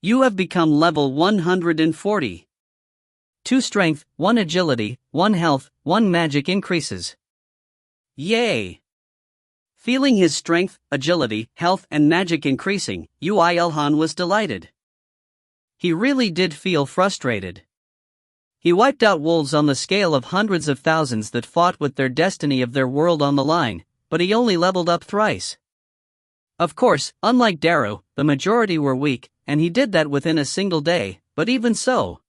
You have become level 140. 2 strength, 1 agility, 1 health, 1 magic increases. Yay! Feeling his strength, agility, health and magic increasing, Yoo IlHan was delighted. He really did feel frustrated. He wiped out wolves on the scale of hundreds of thousands that fought with their destiny of their world on the line, but he only leveled up thrice. Of course, unlike Daru, the majority were weak, and he did that within a single day, but even so.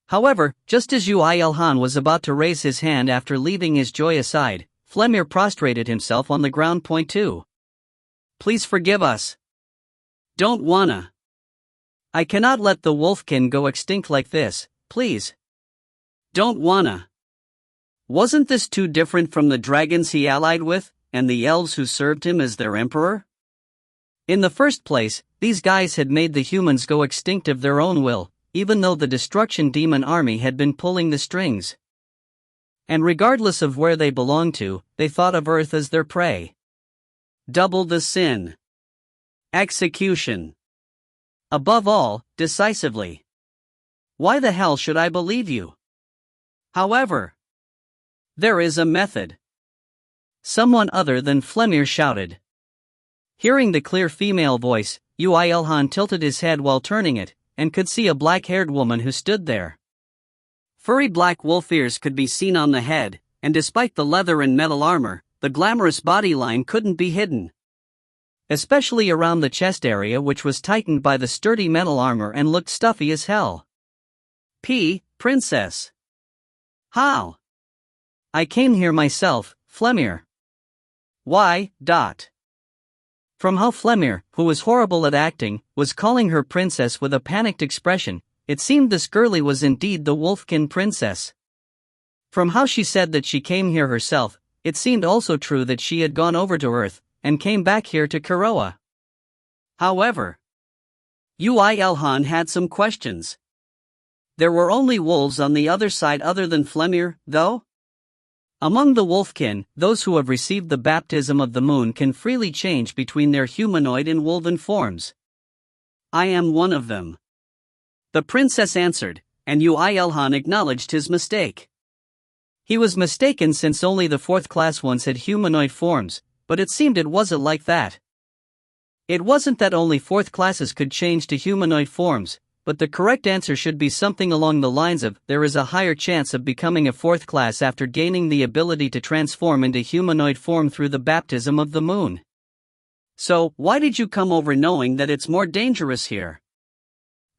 However, just as Yoo IlHan was about to raise his hand after leaving his joy aside, Flemir prostrated himself on the ground. Point 2. Please forgive us. Don't wanna. I cannot let the wolfkin go extinct like this, please. Don't wanna. Wasn't this too different from the dragons he allied with, and the elves who served him as their emperor? In the first place, these guys had made the humans go extinct of their own will, even though the destruction demon army had been pulling the strings. And regardless of where they belonged to, they thought of Earth as their prey. Double the sin. Execution. Above all, decisively. Why the hell should I believe you? However, there is a method. Someone other than Flemir shouted. Hearing the clear female voice, Yoo IlHan tilted his head while turning it, and could see a black-haired woman who stood there. Furry black wolf ears could be seen on the head, and despite the leather and metal armor, the glamorous body line couldn't be hidden. Especially around the chest area, which was tightened by the sturdy metal armor and looked stuffy as hell. Princess. How? I came here myself, Flemir. Why? From how Flemir, who was horrible at acting, was calling her princess with a panicked expression, it seemed this girlie was indeed the Wolfkin princess. From how she said that she came here herself, it seemed also true that she had gone over to Earth, and came back here to Kuroa. However, Yoo IlHan had some questions. There were only wolves on the other side other than Flemir, though? Among the Wolfkin, those who have received the baptism of the moon can freely change between their humanoid and wolven forms. I am one of them. The princess answered, and Yoo IlHan acknowledged his mistake. He was mistaken since only the fourth-class ones had humanoid forms, but it seemed it wasn't like that. It wasn't that only fourth classes could change to humanoid forms, but the correct answer should be something along the lines of, there is a higher chance of becoming a fourth class after gaining the ability to transform into humanoid form through the baptism of the moon. So, why did you come over knowing that it's more dangerous here?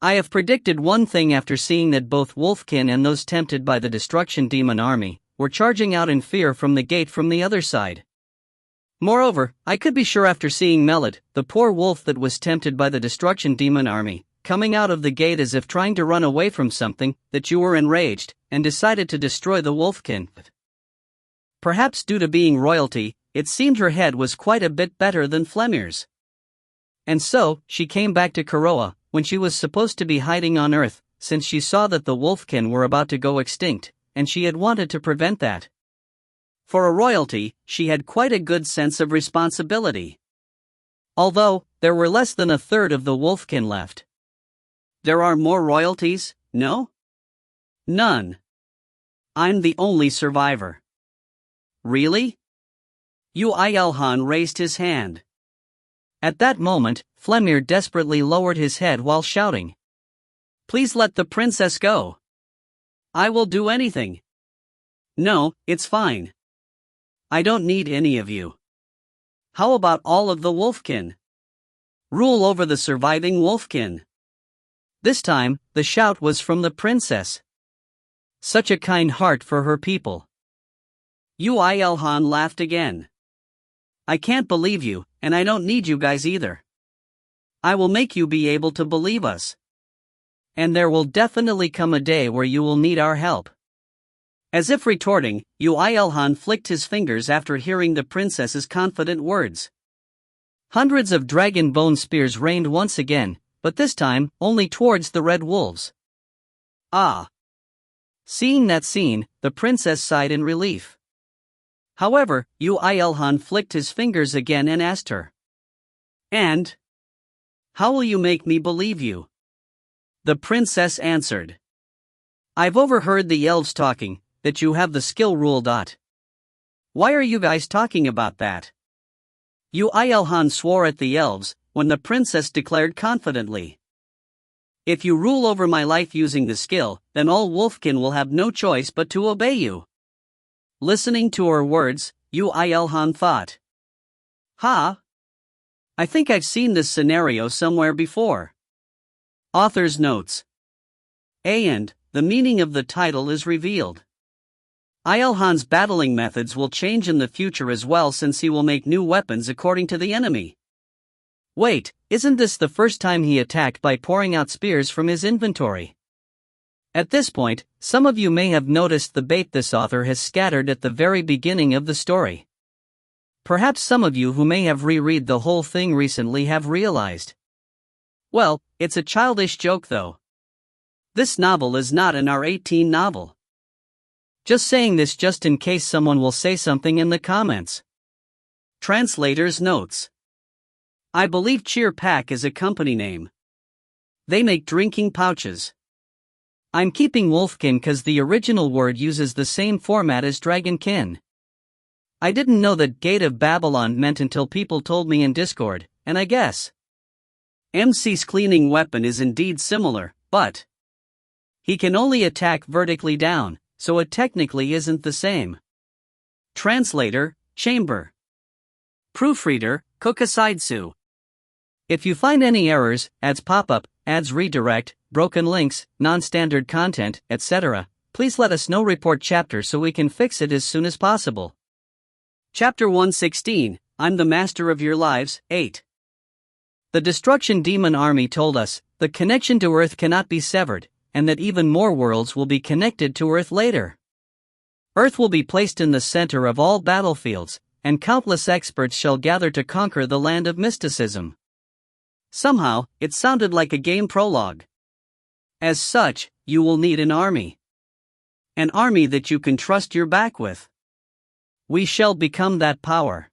I have predicted one thing after seeing that both Wolfkin and those tempted by the destruction demon army were charging out in fear from the gate from the other side. Moreover, I could be sure after seeing Melot, the poor wolf that was tempted by the destruction demon army, coming out of the gate as if trying to run away from something, that you were enraged, and decided to destroy the Wolfkin. Perhaps due to being royalty, it seemed her head was quite a bit better than Flemir's. And so, she came back to Kuroa, when she was supposed to be hiding on Earth, since she saw that the Wolfkin were about to go extinct, and she had wanted to prevent that. For a royalty, she had quite a good sense of responsibility. Although, there were less than a third of the Wolfkin left. There are more royalties, no? None. I'm the only survivor. Really? Yoo IlHan raised his hand. At that moment, Flemir desperately lowered his head while shouting. Please let the princess go. I will do anything. No, it's fine. I don't need any of you. How about all of the Wolfkin? Rule over the surviving Wolfkin. This time, the shout was from the princess. Such a kind heart for her people. Yoo IlHan laughed again. I can't believe you, and I don't need you guys either. I will make you be able to believe us. And there will definitely come a day where you will need our help. As if retorting, Yoo IlHan flicked his fingers after hearing the princess's confident words. Hundreds of dragon bone spears rained once again, but this time, only towards the red wolves. Ah! Seeing that scene, the princess sighed in relief. However, Yoo IlHan flicked his fingers again and asked her. And? How will you make me believe you? The princess answered. I've overheard the elves talking, that you have the skill rule. Why are you guys talking about that? Yoo IlHan swore at the elves, when the princess declared confidently. If you rule over my life using the skill, then all Wolfkin will have no choice but to obey you. Listening to her words, Yoo IlHan thought. I think I've seen this scenario somewhere before. Author's notes. And, the meaning of the title is revealed. IlHan's battling methods will change in the future as well, since he will make new weapons according to the enemy. Wait, isn't this the first time he attacked by pouring out spears from his inventory? At this point, some of you may have noticed the bait this author has scattered at the very beginning of the story. Perhaps some of you who may have reread the whole thing recently have realized. Well, it's a childish joke though. This novel is not an R18 novel. Just saying this just in case someone will say something in the comments. Translator's notes. I believe Cheer Pack is a company name. They make drinking pouches. I'm keeping Wolfkin cause the original word uses the same format as Dragonkin. I didn't know that Gate of Babylon meant until people told me in Discord, and I guess MC's cleaning weapon is indeed similar, but he can only attack vertically down, so it technically isn't the same. Translator, Chamber. Proofreader, Kokasaidsu. If you find any errors, ads pop up, ads redirect, broken links, non-standard content, etc., please let us know. Report chapter so we can fix it as soon as possible. Chapter 116, I'm the Master of Your Lives, 8. The Destruction Demon Army told us, the connection to Earth cannot be severed, and that even more worlds will be connected to Earth later. Earth will be placed in the center of all battlefields, and countless experts shall gather to conquer the land of mysticism. Somehow, it sounded like a game prologue. As such, you will need an army. An army that you can trust your back with. We shall become that power.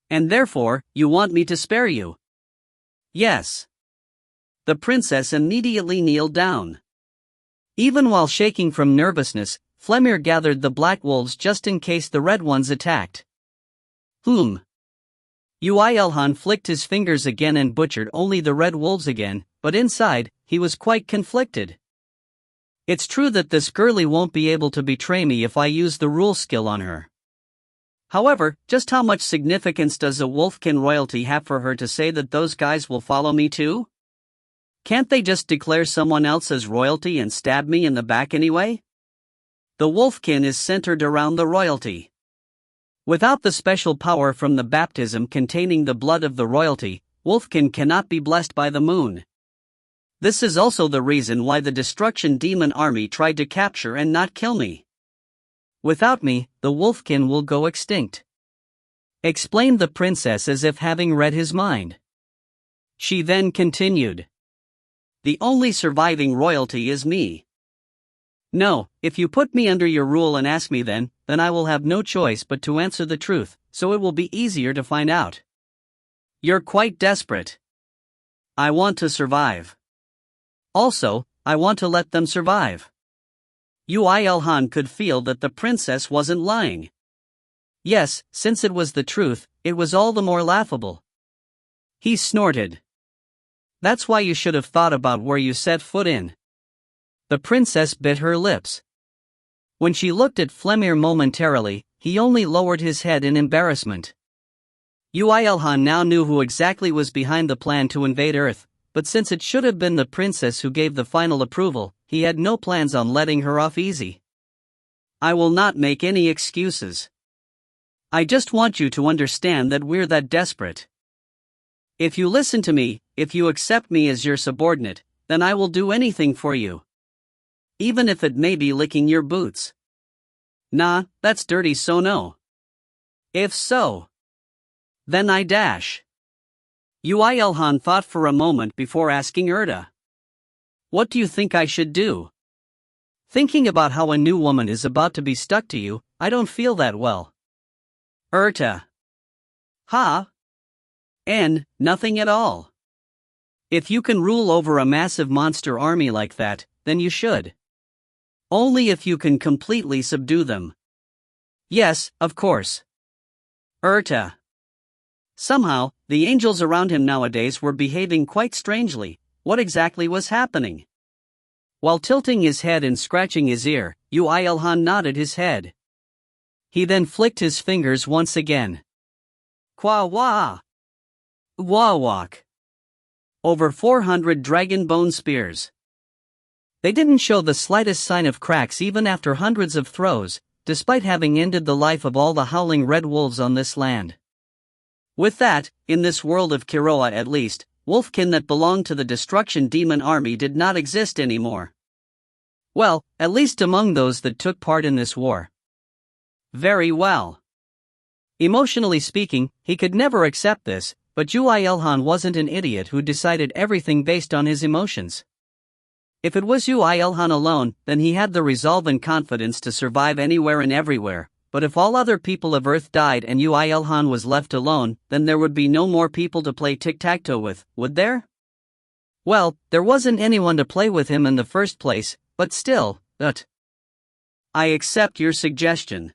And therefore, you want me to spare you? Yes. The princess immediately kneeled down. Even while shaking from nervousness, Flemir gathered the black wolves just in case the red ones attacked. Yoo IlHan flicked his fingers again and butchered only the red wolves again, but inside, he was quite conflicted. It's true that this girlie won't be able to betray me if I use the rule skill on her. However, just how much significance does a Wolfkin royalty have for her to say that those guys will follow me too? Can't they just declare someone else as royalty and stab me in the back anyway? The Wolfkin is centered around the royalty. Without the special power from the baptism containing the blood of the royalty, Wolfkin cannot be blessed by the moon. This is also the reason why the Destruction Demon Army tried to capture and not kill me. Without me, the Wolfkin will go extinct. Explained the princess as if having read his mind. She then continued. The only surviving royalty is me. No, if you put me under your rule and ask me then I will have no choice but to answer the truth, so it will be easier to find out. You're quite desperate. I want to survive. Also, I want to let them survive. Yoo IlHan could feel that the princess wasn't lying. Yes, since it was the truth, it was all the more laughable. He snorted. That's why you should have thought about where you set foot in. The princess bit her lips. When she looked at Flemir momentarily, he only lowered his head in embarrassment. Yoo IlHan now knew who exactly was behind the plan to invade Earth, but since it should have been the princess who gave the final approval, he had no plans on letting her off easy. I will not make any excuses. I just want you to understand that we're that desperate. If you listen to me, if you accept me as your subordinate, then I will do anything for you. Even if it may be licking your boots. Nah, that's dirty, so no. If so, then I dash. Yoo IlHan thought for a moment before asking Erta. What do you think I should do? Thinking about how a new woman is about to be stuck to you, I don't feel that well. Erta. Ha? Nothing at all. If you can rule over a massive monster army like that, then you should. Only if you can completely subdue them. Yes, of course. Erta. Somehow, the angels around him nowadays were behaving quite strangely. What exactly was happening? While tilting his head and scratching his ear, Yoo IlHan nodded his head. He then flicked his fingers once again. Kwa wa. Wawak. Over 400 dragon bone spears. They didn't show the slightest sign of cracks even after hundreds of throws, despite having ended the life of all the howling red wolves on this land. With that, in this world of Kiroa at least, Wolfkin that belonged to the Destruction Demon Army did not exist anymore. Well, at least among those that took part in this war. Very well. Emotionally speaking, he could never accept this, but Yoo IlHan wasn't an idiot who decided everything based on his emotions. If it was Yoo IlHan alone, then he had the resolve and confidence to survive anywhere and everywhere, but if all other people of Earth died and Yoo IlHan was left alone, then there would be no more people to play tic-tac-toe with, would there? Well, there wasn't anyone to play with him in the first place, but still, I accept your suggestion.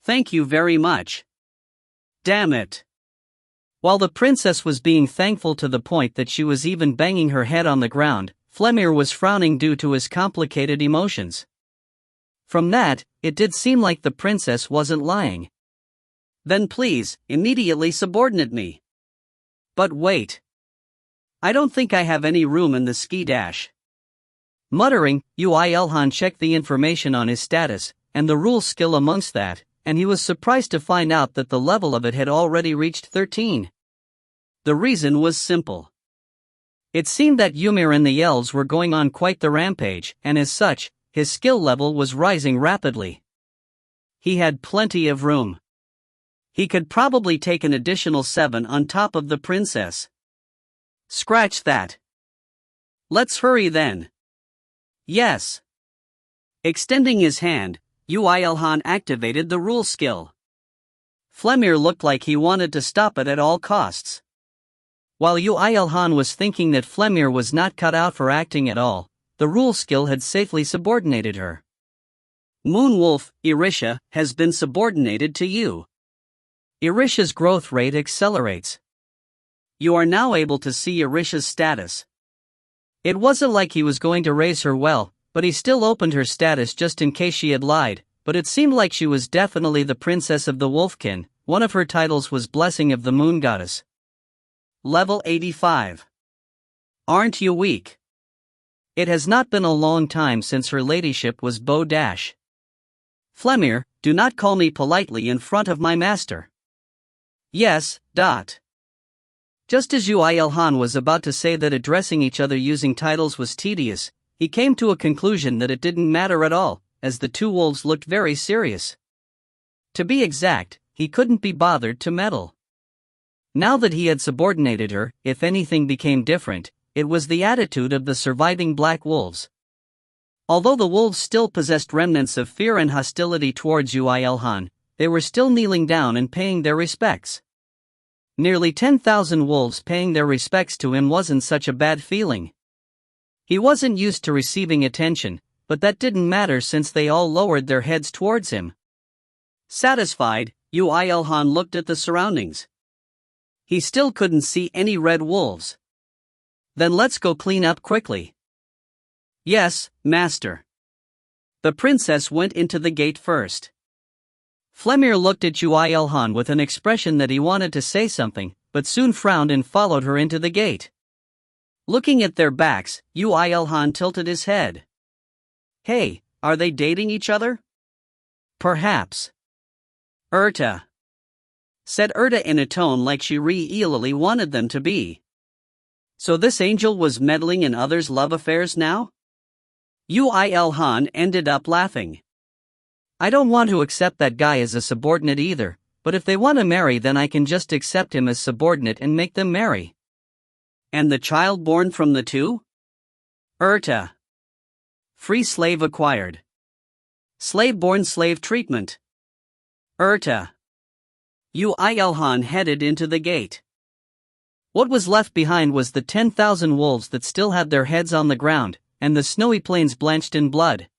Thank you very much. Damn it. While the princess was being thankful to the point that she was even banging her head on the ground, Flemir was frowning due to his complicated emotions. From that, it did seem like the princess wasn't lying. Then please, immediately subordinate me. But wait. I don't think I have any room in the ski dash. Muttering, Yoo IlHan checked the information on his status, and the rule skill amongst that, and he was surprised to find out that the level of it had already reached 13. The reason was simple. It seemed that Ymir and the elves were going on quite the rampage, and as such, his skill level was rising rapidly. He had plenty of room. He could probably take an additional 7 on top of the princess. Scratch that. Let's hurry then. Yes. Extending his hand, Yoo IlHan activated the rule skill. Flemir looked like he wanted to stop it at all costs. While Yoo IlHan was thinking that Flemir was not cut out for acting at all, the rule skill had safely subordinated her. Moonwolf, Irisha, has been subordinated to you. Irisha's growth rate accelerates. You are now able to see Irisha's status. It wasn't like he was going to raise her well, but he still opened her status just in case she had lied, but it seemed like she was definitely the princess of the Wolfkin. One of her titles was Blessing of the Moon Goddess. Level 85. Aren't you weak? It has not been a long time since her ladyship was Beau Dash. Flemir, do not call me politely in front of my master. Yes. Just as Yoo IlHan was about to say that addressing each other using titles was tedious, he came to a conclusion that it didn't matter at all, as the two wolves looked very serious. To be exact, he couldn't be bothered to meddle. Now that he had subordinated her, if anything became different, it was the attitude of the surviving black wolves. Although the wolves still possessed remnants of fear and hostility towards Yoo IlHan, they were still kneeling down and paying their respects. Nearly 10,000 wolves paying their respects to him wasn't such a bad feeling. He wasn't used to receiving attention, but that didn't matter since they all lowered their heads towards him. Satisfied, Yoo IlHan looked at the surroundings. He still couldn't see any red wolves. Then let's go clean up quickly. Yes, master. The princess went into the gate first. Flemir looked at Yoo IlHan with an expression that he wanted to say something, but soon frowned and followed her into the gate. Looking at their backs, Yoo IlHan tilted his head. Hey, are they dating each other? Perhaps. Urta, said Urta in a tone like she really wanted them to be. So this angel was meddling in others' love affairs now? Yoo IlHan ended up laughing. I don't want to accept that guy as a subordinate either, but if they want to marry then I can just accept him as subordinate and make them marry. And the child born from the two? Urta. Free slave acquired. Slave-born slave treatment. Urta. Yoo IlHan headed into the gate. What was left behind was the 10,000 wolves that still had their heads on the ground, and the snowy plains blanched in blood.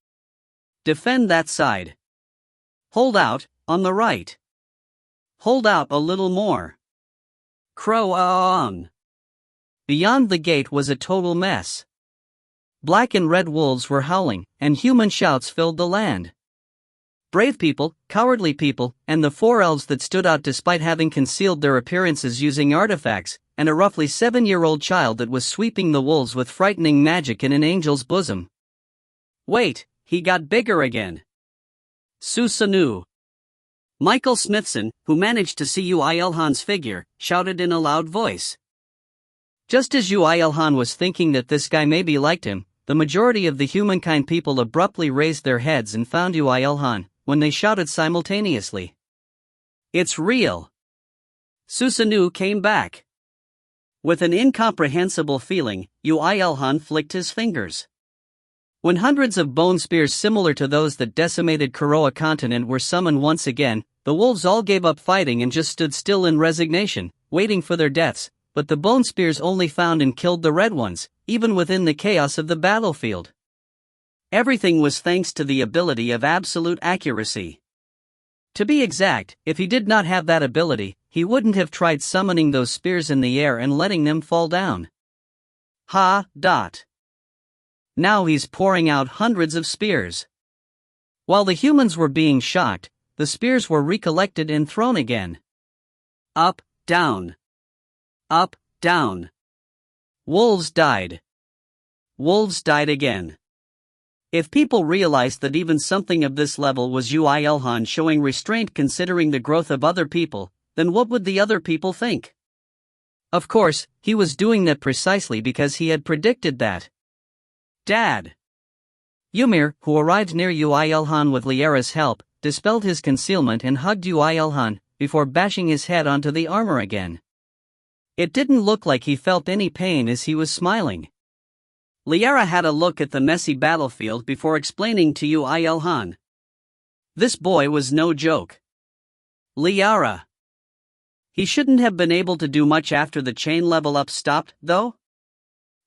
Defend that side. Hold out, on the right. Hold out a little more. Crow on. Beyond the gate was a total mess. Black and red wolves were howling, and human shouts filled the land. Brave people, cowardly people, and the 4 elves that stood out despite having concealed their appearances using artifacts, and a roughly 7-year-old child that was sweeping the wolves with frightening magic in an angel's bosom. Wait, he got bigger again. Susanu. Michael Smithson, who managed to see Yoo IlHan's figure, shouted in a loud voice. Just as Yoo IlHan was thinking that this guy maybe liked him, the majority of the humankind people abruptly raised their heads and found Yoo IlHan, when they shouted simultaneously. It's real. Susanoo came back. With an incomprehensible feeling, Yoo IlHan flicked his fingers. When hundreds of bone spears similar to those that decimated Korea continent were summoned once again, the wolves all gave up fighting and just stood still in resignation, waiting for their deaths, but the bone spears only found and killed the red ones, even within the chaos of the battlefield. Everything was thanks to the ability of absolute accuracy. To be exact, if he did not have that ability, he wouldn't have tried summoning those spears in the air and letting them fall down. Now he's pouring out hundreds of spears. While the humans were being shocked, the spears were recollected and thrown again. Up, down. Up, down. Wolves died. Wolves died again. If people realized that even something of this level was Yoo IlHan showing restraint considering the growth of other people, then what would the other people think? Of course, he was doing that precisely because he had predicted that. Dad. Ymir, who arrived near Yoo IlHan with Liara's help, dispelled his concealment and hugged Yoo IlHan, before bashing his head onto the armor again. It didn't look like he felt any pain as he was smiling. Liara had a look at the messy battlefield before explaining to Yoo IlHan. This boy was no joke. Liara. He shouldn't have been able to do much after the chain level up stopped, though?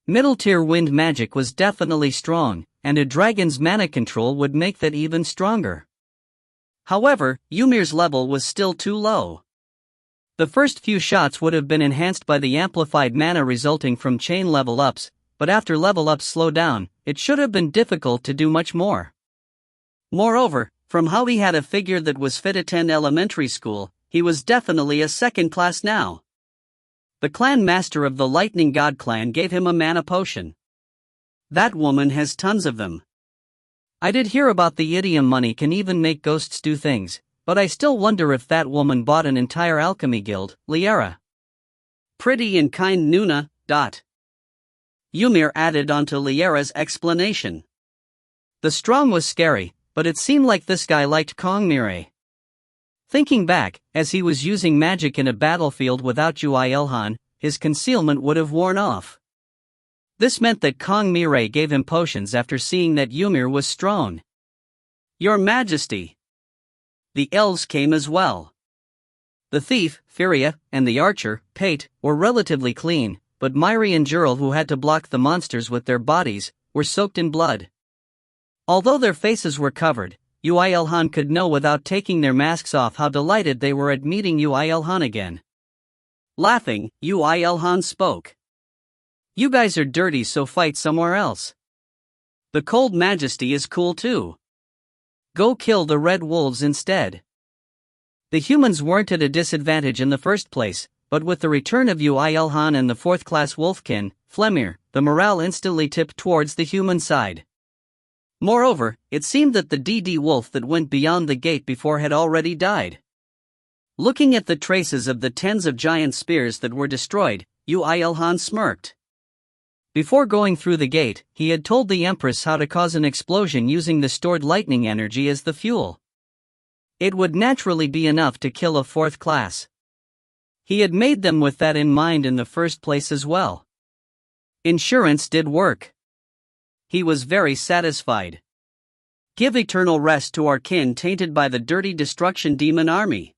Middle-tier wind magic was definitely strong, and a dragon's mana control would make that even stronger. However, Ymir's level was still too low. The first few shots would have been enhanced by the amplified mana resulting from chain level ups, but after level ups slow down, it should have been difficult to do much more. Moreover, from how he had a figure that was fit attend elementary school, he was definitely a second class now. The clan master of the Lightning God clan gave him a mana potion. That woman has tons of them. I did hear about the idiom money can even make ghosts do things, but I still wonder if that woman bought an entire alchemy guild, Liara. Pretty and kind Nuna. Ymir added onto Liara's explanation. The strong was scary, but it seemed like this guy liked Kongmire. Thinking back, as he was using magic in a battlefield without Yoo IlHan, his concealment would have worn off. This meant that Kongmire gave him potions after seeing that Ymir was strong. Your Majesty. The elves came as well. The thief, Firia, and the archer, Pate, were relatively clean, but Myri and Jurl, who had to block the monsters with their bodies, were soaked in blood. Although their faces were covered, Yoo IlHan could know without taking their masks off how delighted they were at meeting Yoo IlHan again. Laughing, Yoo IlHan spoke. You guys are dirty, so fight somewhere else. The Cold Majesty is cool too. Go kill the red wolves instead. The humans weren't at a disadvantage in the first place, but with the return of Yoo IlHan and the fourth-class wolfkin, Flemir, the morale instantly tipped towards the human side. Moreover, it seemed that the DD wolf that went beyond the gate before had already died. Looking at the traces of the tens of giant spears that were destroyed, Yoo IlHan smirked. Before going through the gate, he had told the Empress how to cause an explosion using the stored lightning energy as the fuel. It would naturally be enough to kill a fourth class. He had made them with that in mind in the first place as well. Insurance did work. He was very satisfied. Give eternal rest to our kin tainted by the dirty destruction demon army.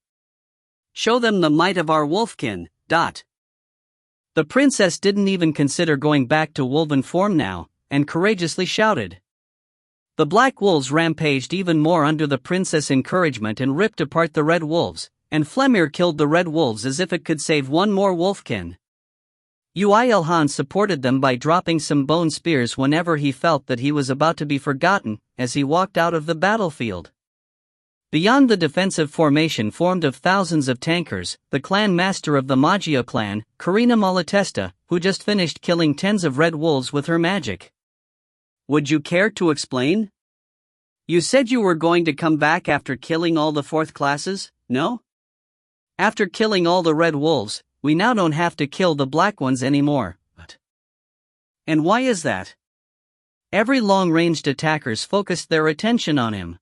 Show them the might of our wolfkin. The princess didn't even consider going back to wolven form now, and courageously shouted. The black wolves rampaged even more under the princess' encouragement and ripped apart the red wolves, and Flemir killed the red wolves as if it could save one more wolfkin. Yoo IlHan supported them by dropping some bone spears whenever he felt that he was about to be forgotten, as he walked out of the battlefield. Beyond the defensive formation formed of thousands of tankers, the clan master of the Maggio clan, Karina Malatesta, who just finished killing tens of red wolves with her magic. Would you care to explain? You said you were going to come back after killing all the fourth classes, no? After killing all the red wolves, we now don't have to kill the black ones anymore. And why is that? Every long-ranged attackers focused their attention on him.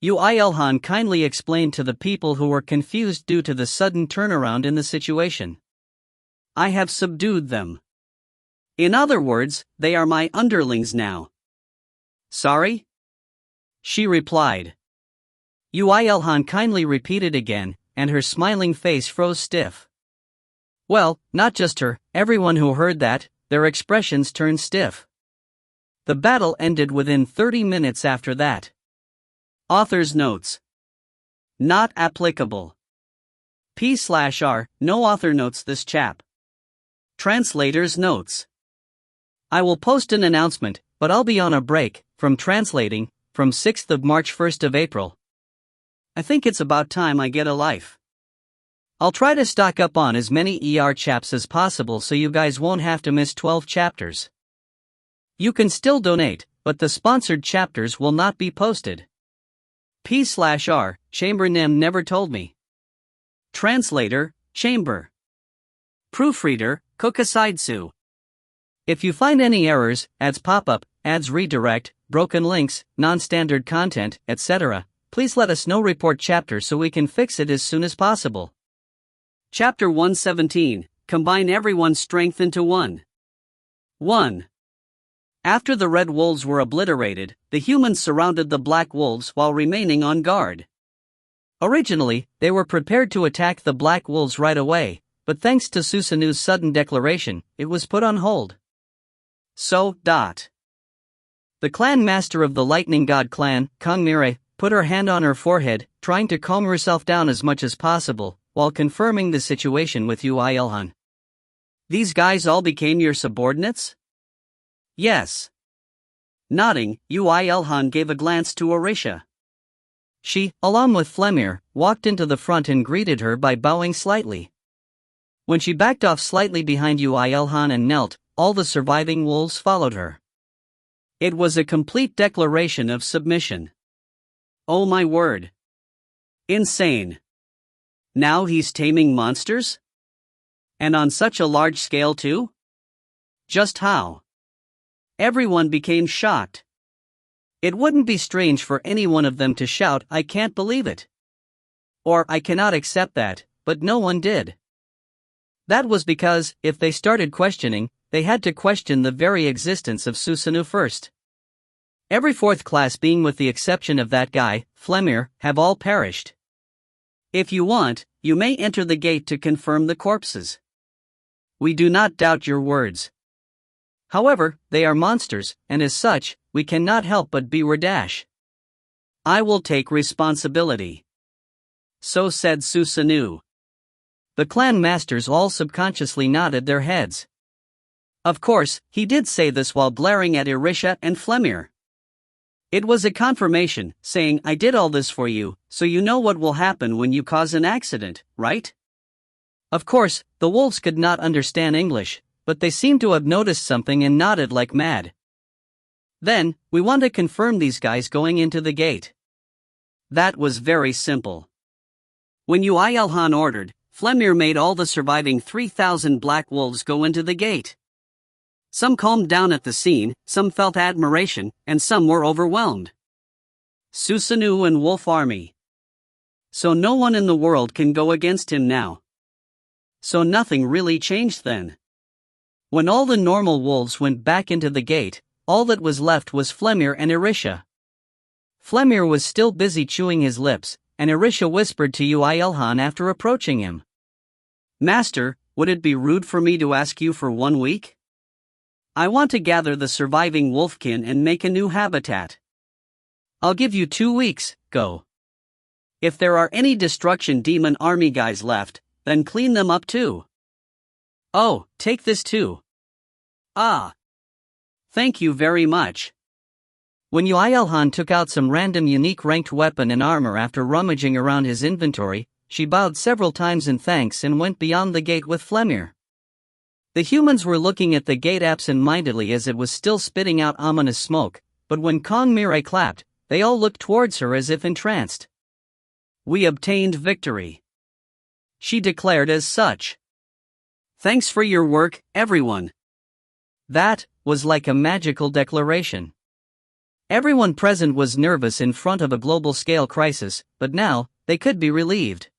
Yoo IlHan kindly explained to the people who were confused due to the sudden turnaround in the situation. I have subdued them. In other words, they are my underlings now. Sorry? She replied. Yoo IlHan kindly repeated again, and her smiling face froze stiff. Well, not just her, everyone who heard that, their expressions turned stiff. The battle ended within 30 minutes after that. Author's notes. Not applicable. P/R, no author notes this chap. Translator's notes. I will post an announcement, but I'll be on a break, from translating, from 6th of March 1st of April. I think it's about time I get a life. I'll try to stock up on as many chaps as possible so you guys won't have to miss 12 chapters. You can still donate, but the sponsored chapters will not be posted. P/R, Chamber Nim never told me. Translator, Chamber. Proofreader, Kokasidsu. If you find any errors, ads pop up, ads redirect, broken links, non-standard content, etc., please let us know. Report chapter so we can fix it as soon as possible. Chapter 117, Combine everyone's strength into one. 1. After the red wolves were obliterated, the humans surrounded the black wolves while remaining on guard. Originally, they were prepared to attack the black wolves right away, but thanks to Susanu's sudden declaration, it was put on hold. The clan master of the lightning god clan, Kongmire, put her hand on her forehead, trying to calm herself down as much as possible, while confirming the situation with Yoo IlHan. These guys all became your subordinates? Yes. Nodding, Yoo IlHan gave a glance to Orisha. She, along with Flemir, walked into the front and greeted her by bowing slightly. When she backed off slightly behind Yoo IlHan and knelt, all the surviving wolves followed her. It was a complete declaration of submission. Oh my word. Insane. Now he's taming monsters? And on such a large scale too? Just how? Everyone became shocked. It wouldn't be strange for any one of them to shout, "I can't believe it!" or "I cannot accept that," but no one did. That was because, if they started questioning, they had to question the very existence of Susanu first. Every fourth class being with the exception of that guy, Flemir, have all perished. If you want, you may enter the gate to confirm the corpses. We do not doubt your words. However, they are monsters, and as such, we cannot help but be Radash. I will take responsibility. So said Susanu. The clan masters all subconsciously nodded their heads. Of course, he did say this while glaring at Orisha and Flemir. It was a confirmation, saying, "I did all this for you, so you know what will happen when you cause an accident, right?" Of course, the wolves could not understand English, but they seemed to have noticed something and nodded like mad. Then, we want to confirm these guys going into the gate. That was very simple. When Yoo IlHan ordered, Flemir made all the surviving 3,000 black wolves go into the gate. Some calmed down at the scene, some felt admiration, and some were overwhelmed. Susanu and Wolf Army. So no one in the world can go against him now. So nothing really changed then. When all the normal wolves went back into the gate, all that was left was Flemir and Orisha. Flemir was still busy chewing his lips, and Orisha whispered to Yoo IlHan after approaching him. "Master, would it be rude for me to ask you for 1 week? I want to gather the surviving wolfkin and make a new habitat." "I'll give you 2 weeks, go. If there are any destruction demon army guys left, then clean them up too." "Oh, take this too." "Ah. Thank you very much." When Yoo IlHan took out some random unique ranked weapon and armor after rummaging around his inventory, she bowed several times in thanks and went beyond the gate with Flemir. The humans were looking at the gate absent-mindedly as it was still spitting out ominous smoke, but when Kongmire clapped, they all looked towards her as if entranced. "We obtained victory," she declared as such. "Thanks for your work, everyone." That was like a magical declaration. Everyone present was nervous in front of a global-scale crisis, but now, they could be relieved.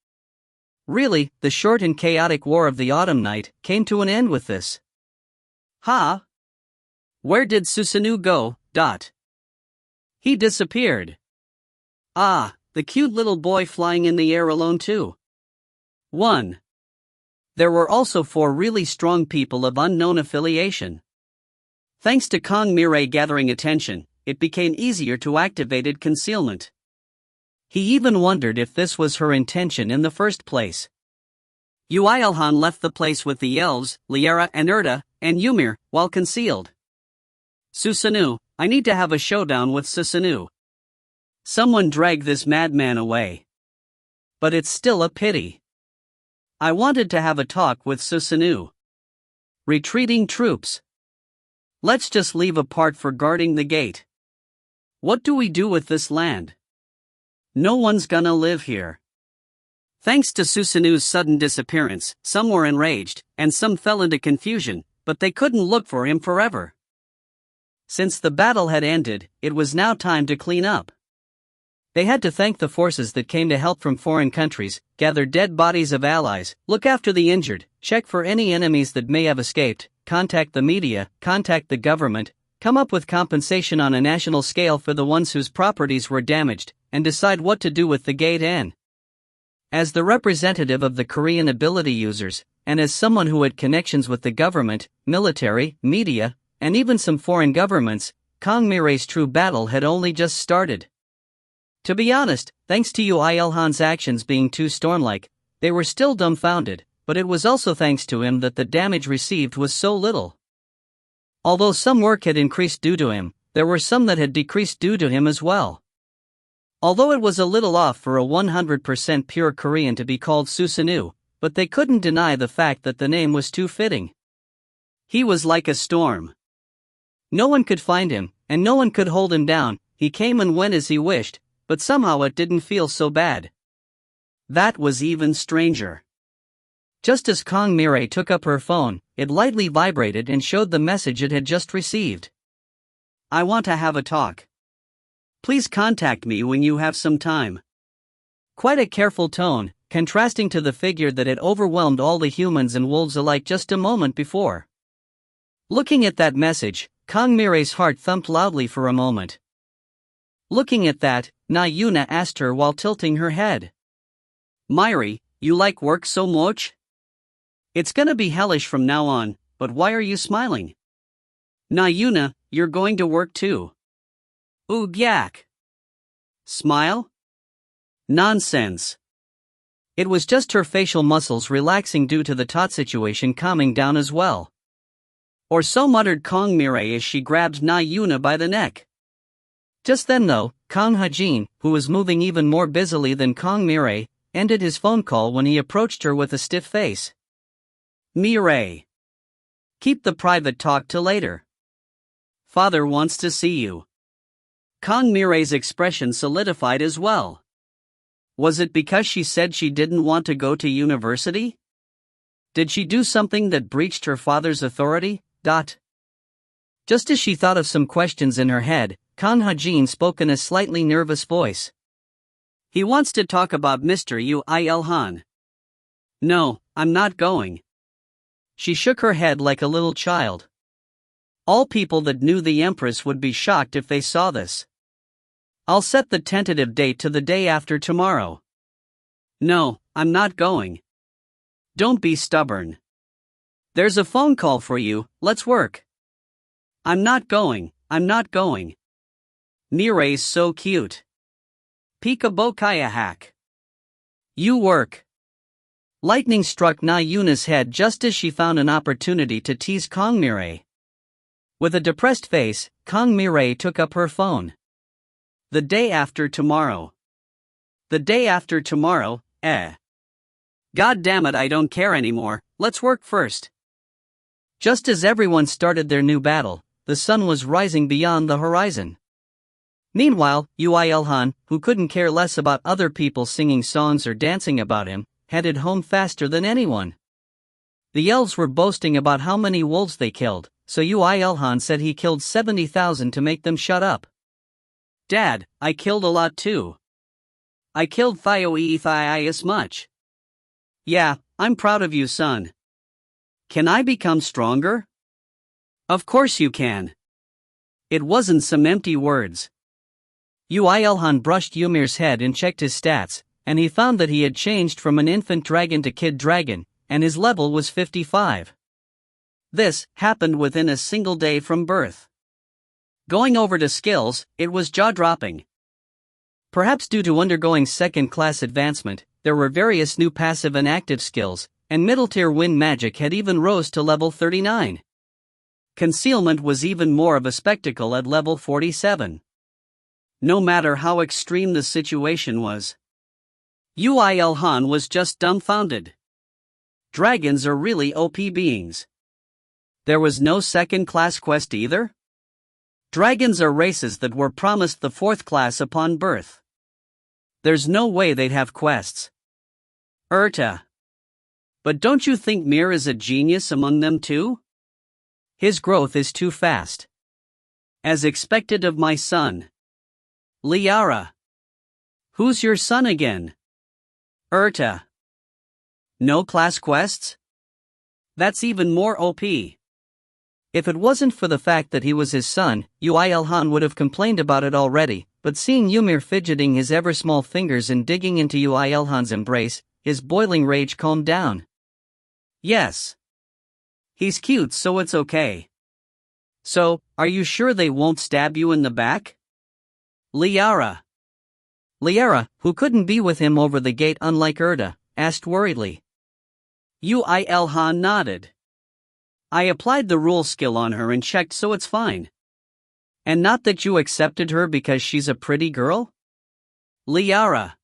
Really, the short and chaotic war of the autumn night came to an end with this. Ha! Where did Susanoo go? He disappeared. Ah, the cute little boy flying in the air alone too. 1. There were also 4 really strong people of unknown affiliation. Thanks to Kong Mirai gathering attention, it became easier to activate concealment. He even wondered if this was her intention in the first place. Yoo IlHan left the place with the elves, Liera and Erta, and Ymir, while concealed. Susanoo, I need to have a showdown with Susanoo. Someone drag this madman away. But it's still a pity. I wanted to have a talk with Susanoo. Retreating troops. Let's just leave a part for guarding the gate. What do we do with this land? No one's gonna live here. Thanks to Susanoo's sudden disappearance, some were enraged, and some fell into confusion, but they couldn't look for him forever. Since the battle had ended, it was now time to clean up. They had to thank the forces that came to help from foreign countries, gather dead bodies of allies, look after the injured, check for any enemies that may have escaped, contact the media, contact the government, come up with compensation on a national scale for the ones whose properties were damaged, and decide what to do with the gate N. As the representative of the Korean ability users, and as someone who had connections with the government, military, media, and even some foreign governments, Kong Mirai's true battle had only just started. To be honest, thanks to Yoo IlHan's actions being too storm-like, they were still dumbfounded, but it was also thanks to him that the damage received was so little. Although some work had increased due to him, there were some that had decreased due to him as well. Although it was a little off for a 100% pure Korean to be called Susanoo, but they couldn't deny the fact that the name was too fitting. He was like a storm. No one could find him, and no one could hold him down. He came and went as he wished, but somehow it didn't feel so bad. That was even stranger. Just as Kong Mirai took up her phone, it lightly vibrated and showed the message it had just received. I want to have a talk. Please contact me when you have some time. Quite a careful tone, contrasting to the figure that had overwhelmed all the humans and wolves alike just a moment before. Looking at that message, Kong Mirai's heart thumped loudly for a moment. Looking at that, Yuna asked her while tilting her head. Miri, you like work so much? It's gonna be hellish from now on, but why are you smiling? Yuna, you're going to work too. Ooh yak. Smile? Nonsense. It was just her facial muscles relaxing due to the tot situation calming down as well. Or so muttered Kong Mirai as she grabbed Yuna by the neck. Just then though, Kong Hajin, who was moving even more busily than Kong Mirai, ended his phone call when he approached her with a stiff face. Mirai. Keep the private talk till later. Father wants to see you. Kong Mirai's expression solidified as well. Was it because she said she didn't want to go to university? Did she do something that breached her father's authority? Just as she thought of some questions in her head, Kong Hajin spoke in a slightly nervous voice. He wants to talk about Mr. Yoo IlHan. No, I'm not going. She shook her head like a little child. All people that knew the Empress would be shocked if they saw this. I'll set the tentative date to the day after tomorrow. No, I'm not going. Don't be stubborn. There's a phone call for you, let's work. I'm not going. Mirai's so cute. Peekaboo kaya hack. You work. Lightning struck Yuna's head just as she found an opportunity to tease Kong Mirai. With a depressed face, Kong Mirai took up her phone. The day after tomorrow. The day after tomorrow, God damn it, I don't care anymore, let's work first. Just as everyone started their new battle, the sun was rising beyond the horizon. Meanwhile, Yoo IlHan, who couldn't care less about other people singing songs or dancing about him, headed home faster than anyone. The elves were boasting about how many wolves they killed, so Yoo IlHan said he killed 70,000 to make them shut up. Dad, I killed a lot too. I killed Thioethis much. Yeah, I'm proud of you, son. Can I become stronger? Of course you can. It wasn't some empty words. Yoo IlHan brushed Ymir's head and checked his stats, and he found that he had changed from an infant dragon to kid dragon, and his level was 55. This happened within a single day from birth. Going over to skills, it was jaw-dropping. Perhaps due to undergoing second-class advancement, there were various new passive and active skills, and middle-tier wind magic had even rose to level 39. Concealment was even more of a spectacle at level 47. No matter how extreme the situation was, Yoo IlHan was just dumbfounded. Dragons are really OP beings. There was no second-class quest either? Dragons are races that were promised the fourth class upon birth. There's no way they'd have quests. But don't you think Mir is a genius among them too? His growth is too fast. As expected of my son. Liara. Who's your son again? No class quests? That's even more OP. If it wasn't for the fact that he was his son, Yoo IlHan would have complained about it already, but seeing Ymir fidgeting his ever-small fingers and digging into Yoo IlHan's embrace, his boiling rage calmed down. Yes. He's cute, so it's okay. So, are you sure they won't stab you in the back? Liara, who couldn't be with him over the gate unlike asked worriedly. Yoo IlHan nodded. I applied the rule skill on her and checked, so it's fine. And not that you accepted her because she's a pretty girl? Liara.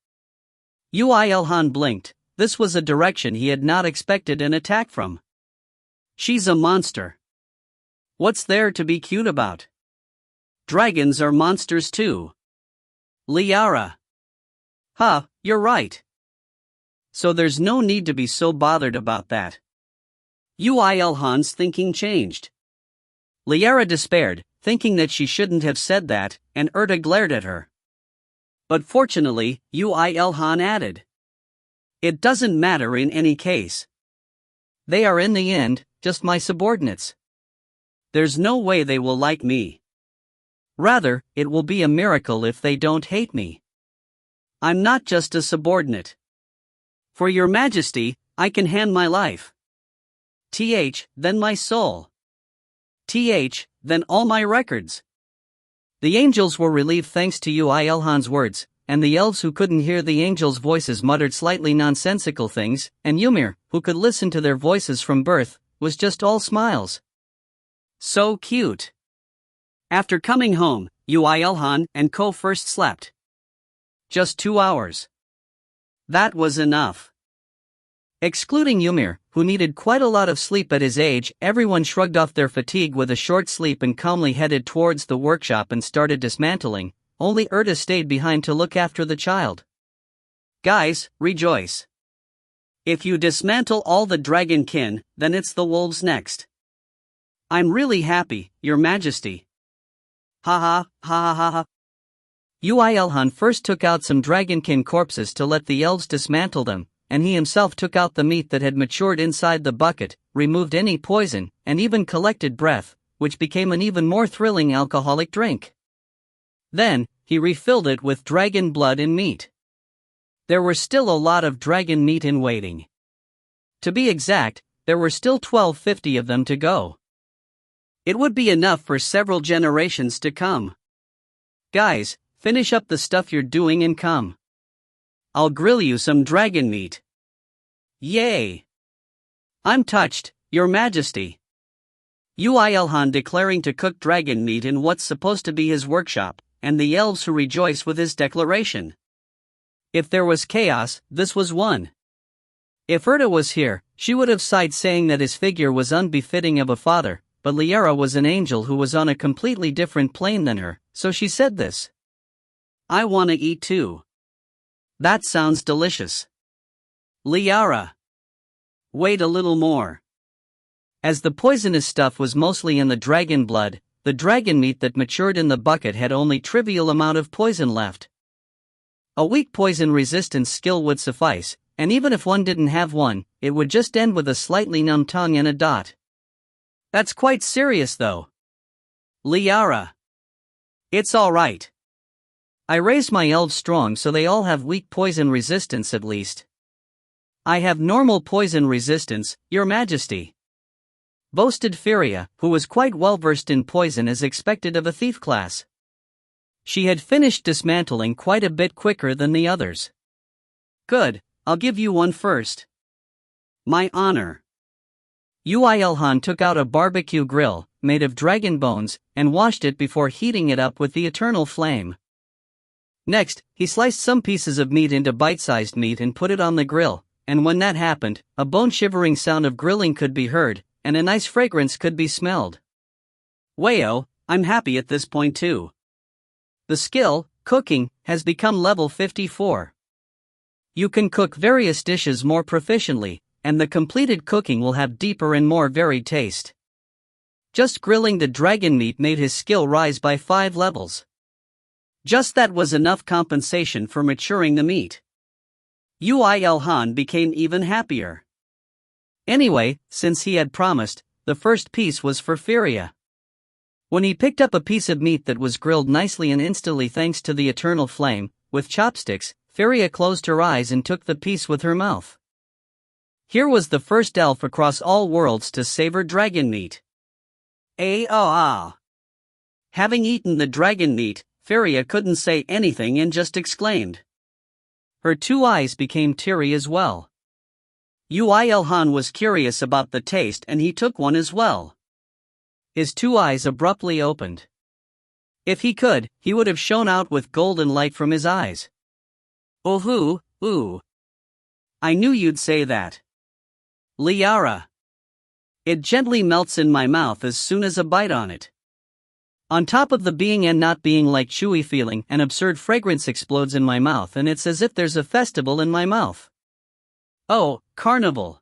Yoo IlHan blinked. This was a direction he had not expected an attack from. She's a monster. What's there to be cute about? Dragons are monsters too. Liara. You're right. So there's no need to be so bothered about that. Yoo IlHan's thinking changed. Liara despaired, thinking that she shouldn't have said that, and glared at her. But fortunately, Yoo IlHan added. It doesn't matter in any case. They are in the end, just my subordinates. There's no way they will like me. Rather, it will be a miracle if they don't hate me. I'm not just a subordinate. For your majesty, I can hand my life. Then my soul. Then all my records. The angels were relieved thanks to Yoo IlHan's words, and the elves who couldn't hear the angels' voices muttered slightly nonsensical things, and Ymir, who could listen to their voices from birth, was just all smiles. So cute. After coming home, Yoo IlHan and Co first slept. Just 2 hours. That was enough. Excluding Ymir, who needed quite a lot of sleep at his age, everyone shrugged off their fatigue with a short sleep and calmly headed towards the workshop and started dismantling. Only stayed behind to look after the child. Guys, rejoice. If you dismantle all the dragonkin, then it's the wolves next. I'm really happy, Your Majesty. Ha ha. Yoo IlHan first took out some dragonkin corpses to let the elves dismantle them, and he himself took out the meat that had matured inside the bucket, removed any poison, and even collected breath, which became an even more thrilling alcoholic drink. Then, he refilled it with dragon blood and meat. There were still a lot of dragon meat in waiting. To be exact, there were still 1,250 of them to go. It would be enough for several generations to come. Guys, finish up the stuff you're doing and come. I'll grill you some dragon meat. Yay! I'm touched, Your Majesty. Yoo IlHan declaring to cook dragon meat in what's supposed to be his workshop, and the elves who rejoice with his declaration. If there was chaos, this was one. If was here, she would have sighed saying that his figure was unbefitting of a father, but Liara was an angel who was on a completely different plane than her, so she said this. I wanna eat too. That sounds delicious. Liara. Wait a little more. As the poisonous stuff was mostly in the dragon blood, the dragon meat that matured in the bucket had only trivial amount of poison left. A weak poison resistance skill would suffice, and even if one didn't have one, it would just end with a slightly numb tongue and a dot. That's quite serious though. Liara. It's alright. I raised my elves strong so they all have weak poison resistance at least. I have normal poison resistance, Your Majesty, boasted Firia, who was quite well versed in poison as expected of a thief class. She had finished dismantling quite a bit quicker than the others. Good, I'll give you one first. My honor. Yoo IlHan took out a barbecue grill, made of dragon bones, and washed it before heating it up with the eternal flame. Next, he sliced some pieces of meat into bite-sized meat and put it on the grill, and when that happened, a bone-shivering sound of grilling could be heard, and a nice fragrance could be smelled. Wayo, I'm happy at this point too. The skill, cooking, has become level 54. You can cook various dishes more proficiently, and the completed cooking will have deeper and more varied taste. Just grilling the dragon meat made his skill rise by 5 levels. Just that was enough compensation for maturing the meat. Yoo IlHan became even happier. Anyway, since he had promised, the first piece was for Firia. When he picked up a piece of meat that was grilled nicely and instantly thanks to the eternal flame, with chopsticks, Firia closed her eyes and took the piece with her mouth. Here was the first elf across all worlds to savor dragon meat. Ah. Having eaten the dragon meat, Firia couldn't say anything and just exclaimed. Her 2 eyes became teary as well. Yoo IlHan was curious about the taste and he took one as well. His 2 eyes abruptly opened. If he could, he would have shone out with golden light from his eyes. Ooh. I knew you'd say that. Liara. It gently melts in my mouth as soon as a bite on it. On top of the being and not being like chewy feeling, an absurd fragrance explodes in my mouth and it's as if there's a festival in my mouth. Oh, carnival.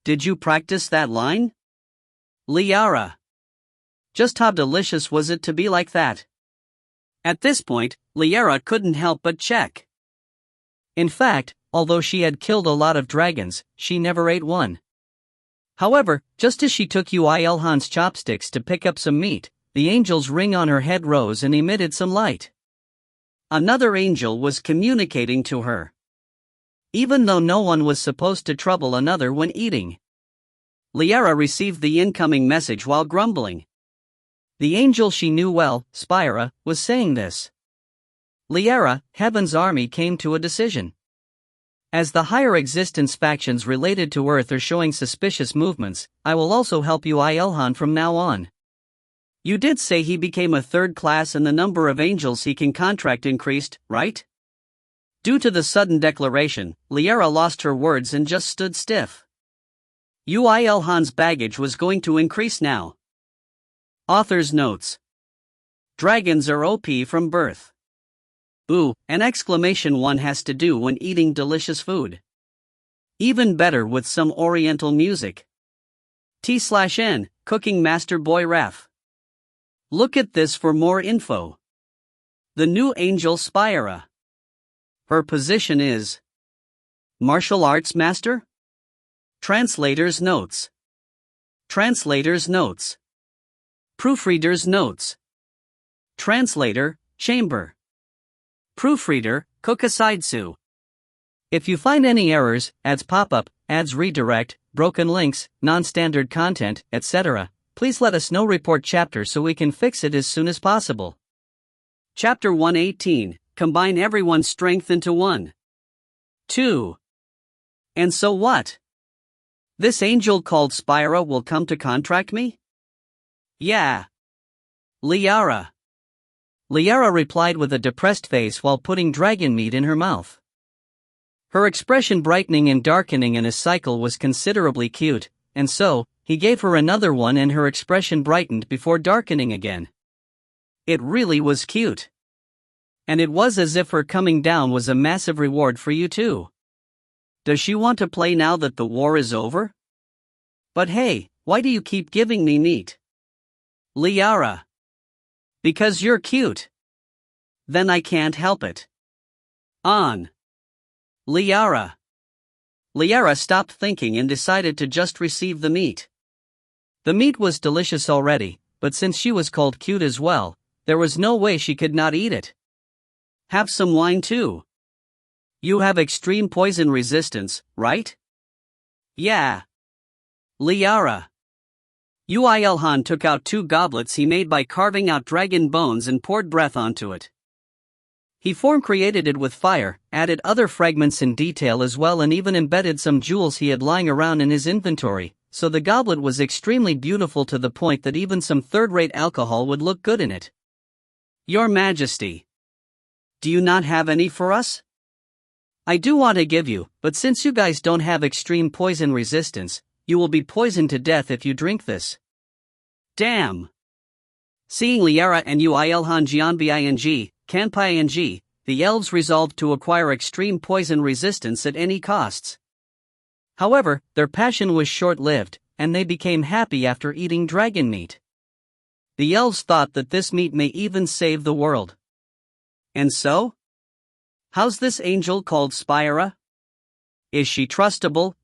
Did you practice that line? Liara. Just how delicious was it to be like that? At this point, Liara couldn't help but check. In fact, although she had killed a lot of dragons, she never ate one. However, just as she took Yoo IlHan's chopsticks to pick up some meat, the angel's ring on her head rose and emitted some light. Another angel was communicating to her. Even though no one was supposed to trouble another when eating. Liara received the incoming message while grumbling. The angel she knew well, Spira, was saying this. Liara, Heaven's army came to a decision. As the higher existence factions related to Earth are showing suspicious movements, I will also help Yoo IlHan from now on. You did say he became a 3rd class and the number of angels he can contract increased, right? Due to the sudden declaration, Liara lost her words and just stood stiff. Yoo IlHan's baggage was going to increase now. Author's notes. Dragons are OP from birth. Ooh, an exclamation one has to do when eating delicious food. Even better with some oriental music. T/N, Cooking Master Boy Ref. Look at this for more info. The new angel Spira. Her position is Martial Arts Master? Translator's notes. Translator's notes. Proofreader's notes. Translator, Chamber. Proofreader, Kokasaidsu. If you find any errors, ads pop up, ads redirect, broken links, non-standard content, etc., please let us know. Report chapter so we can fix it as soon as possible. Chapter 118, Combine everyone's strength into one. 2. And so what? This angel called Spira will come to contract me? Yeah. Liara. Liara replied with a depressed face while putting dragon meat in her mouth. Her expression brightening and darkening in a cycle was considerably cute, and so, he gave her another one and her expression brightened before darkening again. It really was cute. And it was as if her coming down was a massive reward for you too. Does she want to play now that the war is over? But hey, why do you keep giving me meat? Liara. Because you're cute. Then I can't help it. On. Liara. Liara stopped thinking and decided to just receive the meat. The meat was delicious already, but since she was called cute as well, there was no way she could not eat it. Have some wine too. You have extreme poison resistance, right? Yeah. Liara. Yoo IlHan took out 2 goblets he made by carving out dragon bones and poured breath onto it. He created it with fire, added other fragments in detail as well, and even embedded some jewels he had lying around in his inventory, so the goblet was extremely beautiful to the point that even some third-rate alcohol would look good in it. Your Majesty. Do you not have any for us? I do want to give you, but since you guys don't have extreme poison resistance, you will be poisoned to death if you drink this. Damn. Seeing Liara and Yoo IlHan Jianbing, Kanping, the elves resolved to acquire extreme poison resistance at any costs. However, their passion was short-lived, and they became happy after eating dragon meat. The elves thought that this meat may even save the world. And so? How's this angel called Spira? Is she trustable?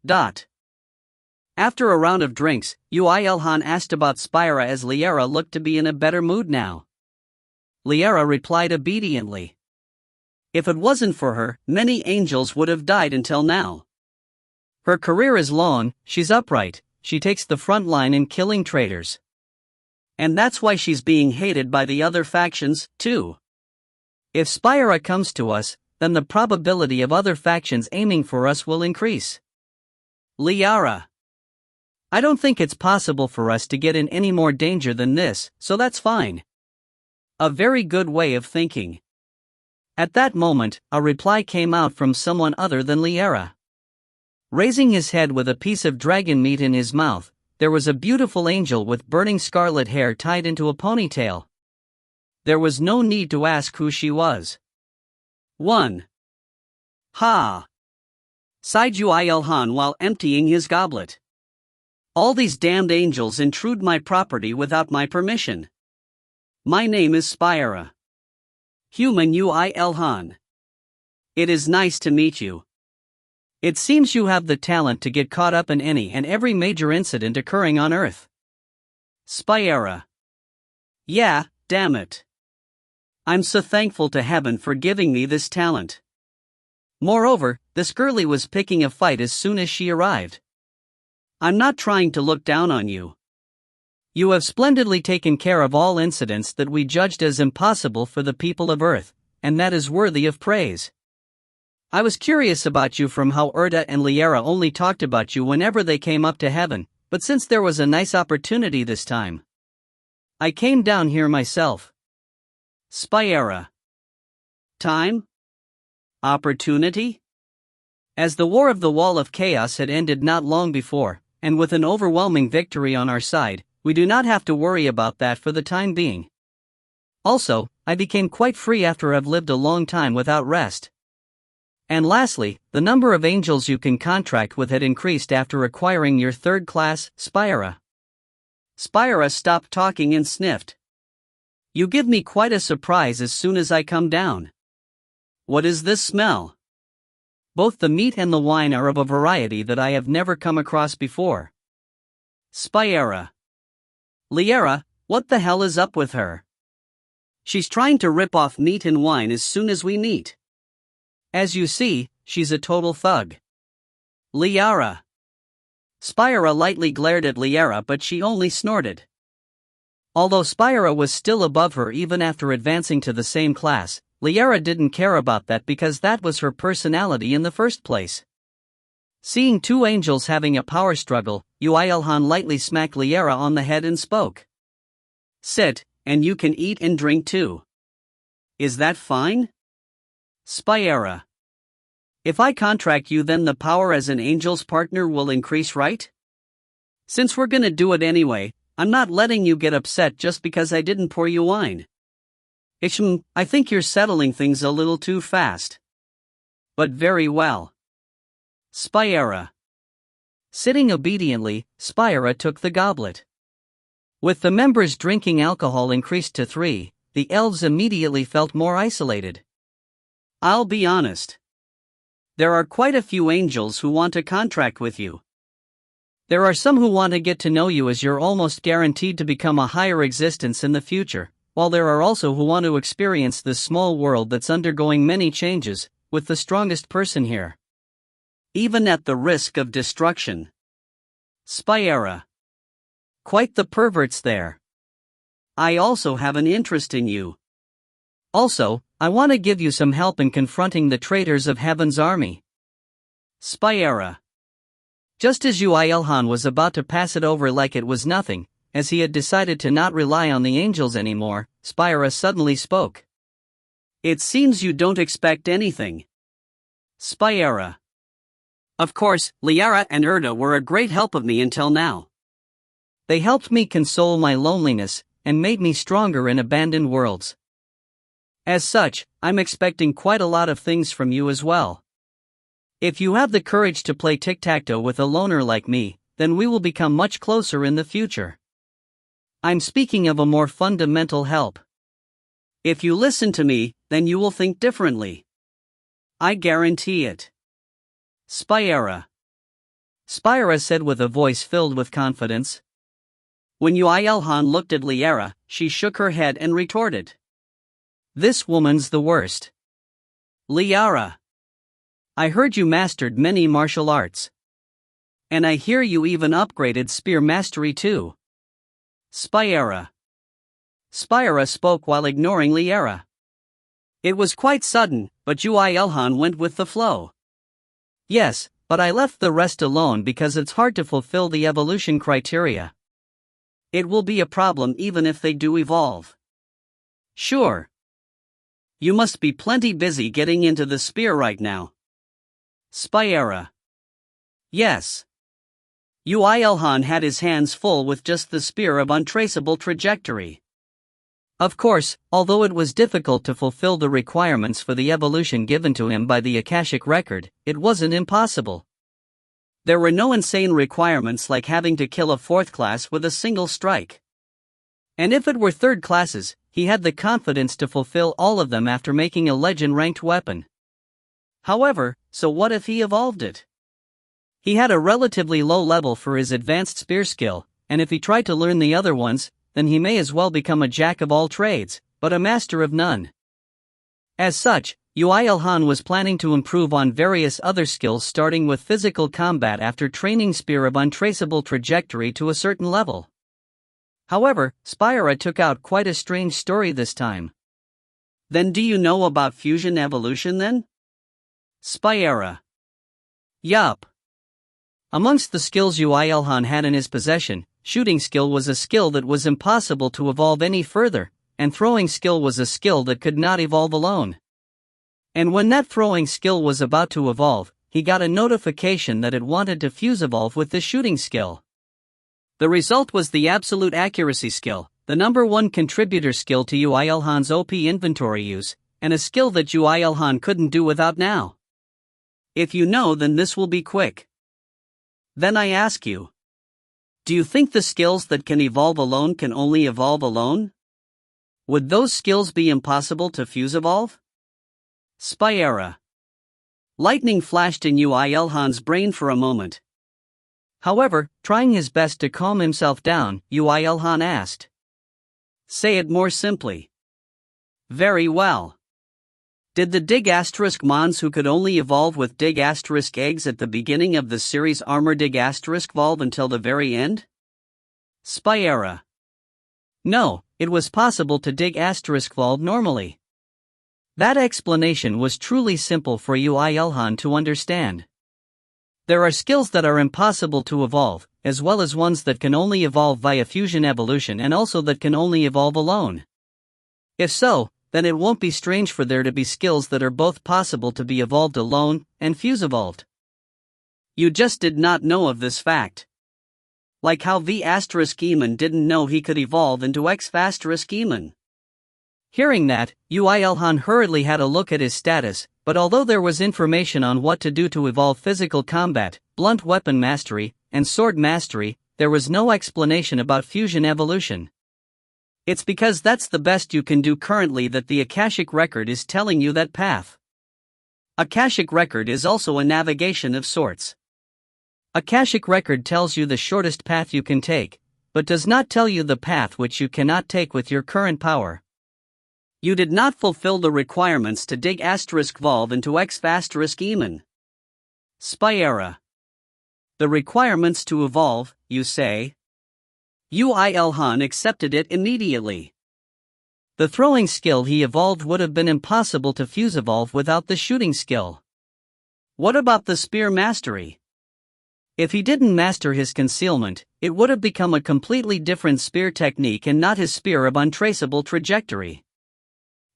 After a round of drinks, Yoo IlHan asked about Spira as Liara looked to be in a better mood now. Liara replied obediently. If it wasn't for her, many angels would have died until now. Her career is long, she's upright, she takes the front line in killing traitors. And that's why she's being hated by the other factions, too. If Spira comes to us, then the probability of other factions aiming for us will increase. Liara. I don't think it's possible for us to get in any more danger than this, so that's fine. A very good way of thinking. At that moment, a reply came out from someone other than Liara. Raising his head with a piece of dragon meat in his mouth, there was a beautiful angel with burning scarlet hair tied into a ponytail. There was no need to ask who she was. 1. Ha! Sighed Yoo IlHan while emptying his goblet. All these damned angels intrude my property without my permission. My name is Spira. Human Yoo IlHan. It is nice to meet you. It seems you have the talent to get caught up in any and every major incident occurring on Earth. Spira. Yeah, damn it. I'm so thankful to heaven for giving me this talent. Moreover, this girlie was picking a fight as soon as she arrived. I'm not trying to look down on you. You have splendidly taken care of all incidents that we judged as impossible for the people of Earth, and that is worthy of praise. I was curious about you from how Erda and Liara only talked about you whenever they came up to heaven, but since there was a nice opportunity this time, I came down here myself. Spira. Time? Opportunity? As the War of the Wall of Chaos had ended not long before, and with an overwhelming victory on our side, we do not have to worry about that for the time being. Also, I became quite free after I've lived a long time without rest. And lastly, the number of angels you can contract with had increased after acquiring your 3rd class, Spira. Spira stopped talking and sniffed. You give me quite a surprise as soon as I come down. What is this smell? Both the meat and the wine are of a variety that I have never come across before. Spira. Liara, what the hell is up with her? She's trying to rip off meat and wine as soon as we meet. As you see, she's a total thug. Liara. Spira lightly glared at Liara, but she only snorted. Although Spira was still above her even after advancing to the same class, Liara didn't care about that because that was her personality in the first place. Seeing 2 angels having a power struggle, Yoo IlHan lightly smacked Liara on the head and spoke. Sit, and you can eat and drink too. Is that fine? Spira. If I contract you, then the power as an angel's partner will increase, right? Since we're gonna do it anyway, I'm not letting you get upset just because I didn't pour you wine. I think you're settling things a little too fast. But very well. Spira. Sitting obediently, Spira took the goblet. With the members drinking alcohol increased to 3, the elves immediately felt more isolated. I'll be honest. There are quite a few angels who want to contract with you. There are some who want to get to know you as you're almost guaranteed to become a higher existence in the future, while there are also who want to experience this small world that's undergoing many changes, with the strongest person here. Even at the risk of destruction. Spyra. Quite the perverts there. I also have an interest in you. Also, I want to give you some help in confronting the traitors of Heaven's army. Spyra. Just as Yoo IlHan was about to pass it over like it was nothing, as he had decided to not rely on the angels anymore, Spyra suddenly spoke. It seems you don't expect anything. Spyra. Of course, Liara and Erda were a great help of me until now. They helped me console my loneliness, and made me stronger in abandoned worlds. As such, I'm expecting quite a lot of things from you as well. If you have the courage to play tic-tac-toe with a loner like me, then we will become much closer in the future. I'm speaking of a more fundamental help. If you listen to me, then you will think differently. I guarantee it. Spyra. Spyra said with a voice filled with confidence. When Yoo IlHan looked at Liara, she shook her head and retorted. This woman's the worst. Liara. I heard you mastered many martial arts. And I hear you even upgraded spear mastery too. Spyra. Spyra spoke while ignoring Liara. It was quite sudden, but Yoo IlHan went with the flow. Yes, but I left the rest alone because it's hard to fulfill the evolution criteria. It will be a problem even if they do evolve. Sure. You must be plenty busy getting into the spear right now. Spyra. Yes. Yoo IlHan had his hands full with just the spear of untraceable trajectory. Of course, although it was difficult to fulfill the requirements for the evolution given to him by the Akashic record, it wasn't impossible. There were no insane requirements like having to kill a 4th class with a single strike. And if it were 3rd classes, he had the confidence to fulfill all of them after making a legend-ranked weapon. However, so what if he evolved it? He had a relatively low level for his advanced spear skill, and if he tried to learn the other ones, then he may as well become a jack of all trades, but a master of none. As such, Yoo IlHan was planning to improve on various other skills starting with physical combat after training spear of untraceable trajectory to a certain level. However, Spyra took out quite a strange story this time. Then do you know about fusion evolution then? Spyra. Yup. Amongst the skills Yoo IlHan had in his possession, shooting skill was a skill that was impossible to evolve any further, and throwing skill was a skill that could not evolve alone. And when that throwing skill was about to evolve, he got a notification that it wanted to fuse evolve with the shooting skill. The result was the absolute accuracy skill, the #1 contributor skill to Yoo IlHan's OP inventory use, and a skill that Yoo IlHan couldn't do without now. If you know, then this will be quick. Then I ask you, do you think the skills that can evolve alone can only evolve alone? Would those skills be impossible to fuse evolve? Spyra. Lightning flashed in Yoo IlHan's brain for a moment. However, trying his best to calm himself down, Yoo IlHan asked. Say it more simply. Very well. Did the Dig * Mons who could only evolve with Dig * eggs at the beginning of the series armor Dig * evolve until the very end? Spyra. No, it was possible to Dig * evolve normally. That explanation was truly simple for Yoo IlHan to understand. There are skills that are impossible to evolve, as well as ones that can only evolve via fusion evolution and also that can only evolve alone. If so, then it won't be strange for there to be skills that are both possible to be evolved alone and fuse evolved. You just did not know of this fact. Like how V** Eamon didn't know he could evolve into X** Eamon. Hearing that, Yoo IlHan hurriedly had a look at his status, but although there was information on what to do to evolve physical combat, blunt weapon mastery, and sword mastery, there was no explanation about fusion evolution. It's because that's the best you can do currently that the Akashic record is telling you that path. Akashic record is also a navigation of sorts. Akashic record tells you the shortest path you can take, but does not tell you the path which you cannot take with your current power. You did not fulfill the requirements to dig *volve into X***eman. Spyera. The requirements to evolve, you say? Yoo IlHan accepted it immediately. The throwing skill he evolved would have been impossible to fuse evolve without the shooting skill. What about the spear mastery? If he didn't master his concealment, it would have become a completely different spear technique and not his spear of untraceable trajectory.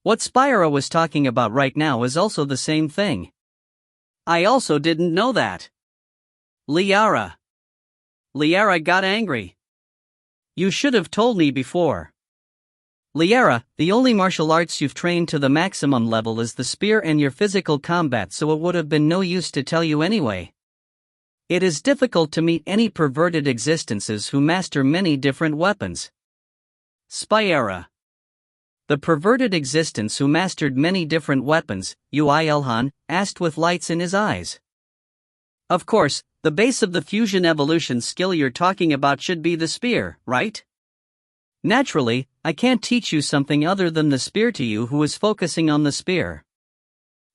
What Spyera was talking about right now is also the same thing. I also didn't know that. Liara got angry. You should have told me before. Liara, the only martial arts you've trained to the maximum level is the spear and your physical combat, so it would have been no use to tell you anyway. It is difficult to meet any perverted existences who master many different weapons. Spyera. The perverted existence who mastered many different weapons, Yoo IlHan asked with lights in his eyes. Of course, the base of the fusion evolution skill you're talking about should be the spear, right? Naturally, I can't teach you something other than the spear to you who is focusing on the spear.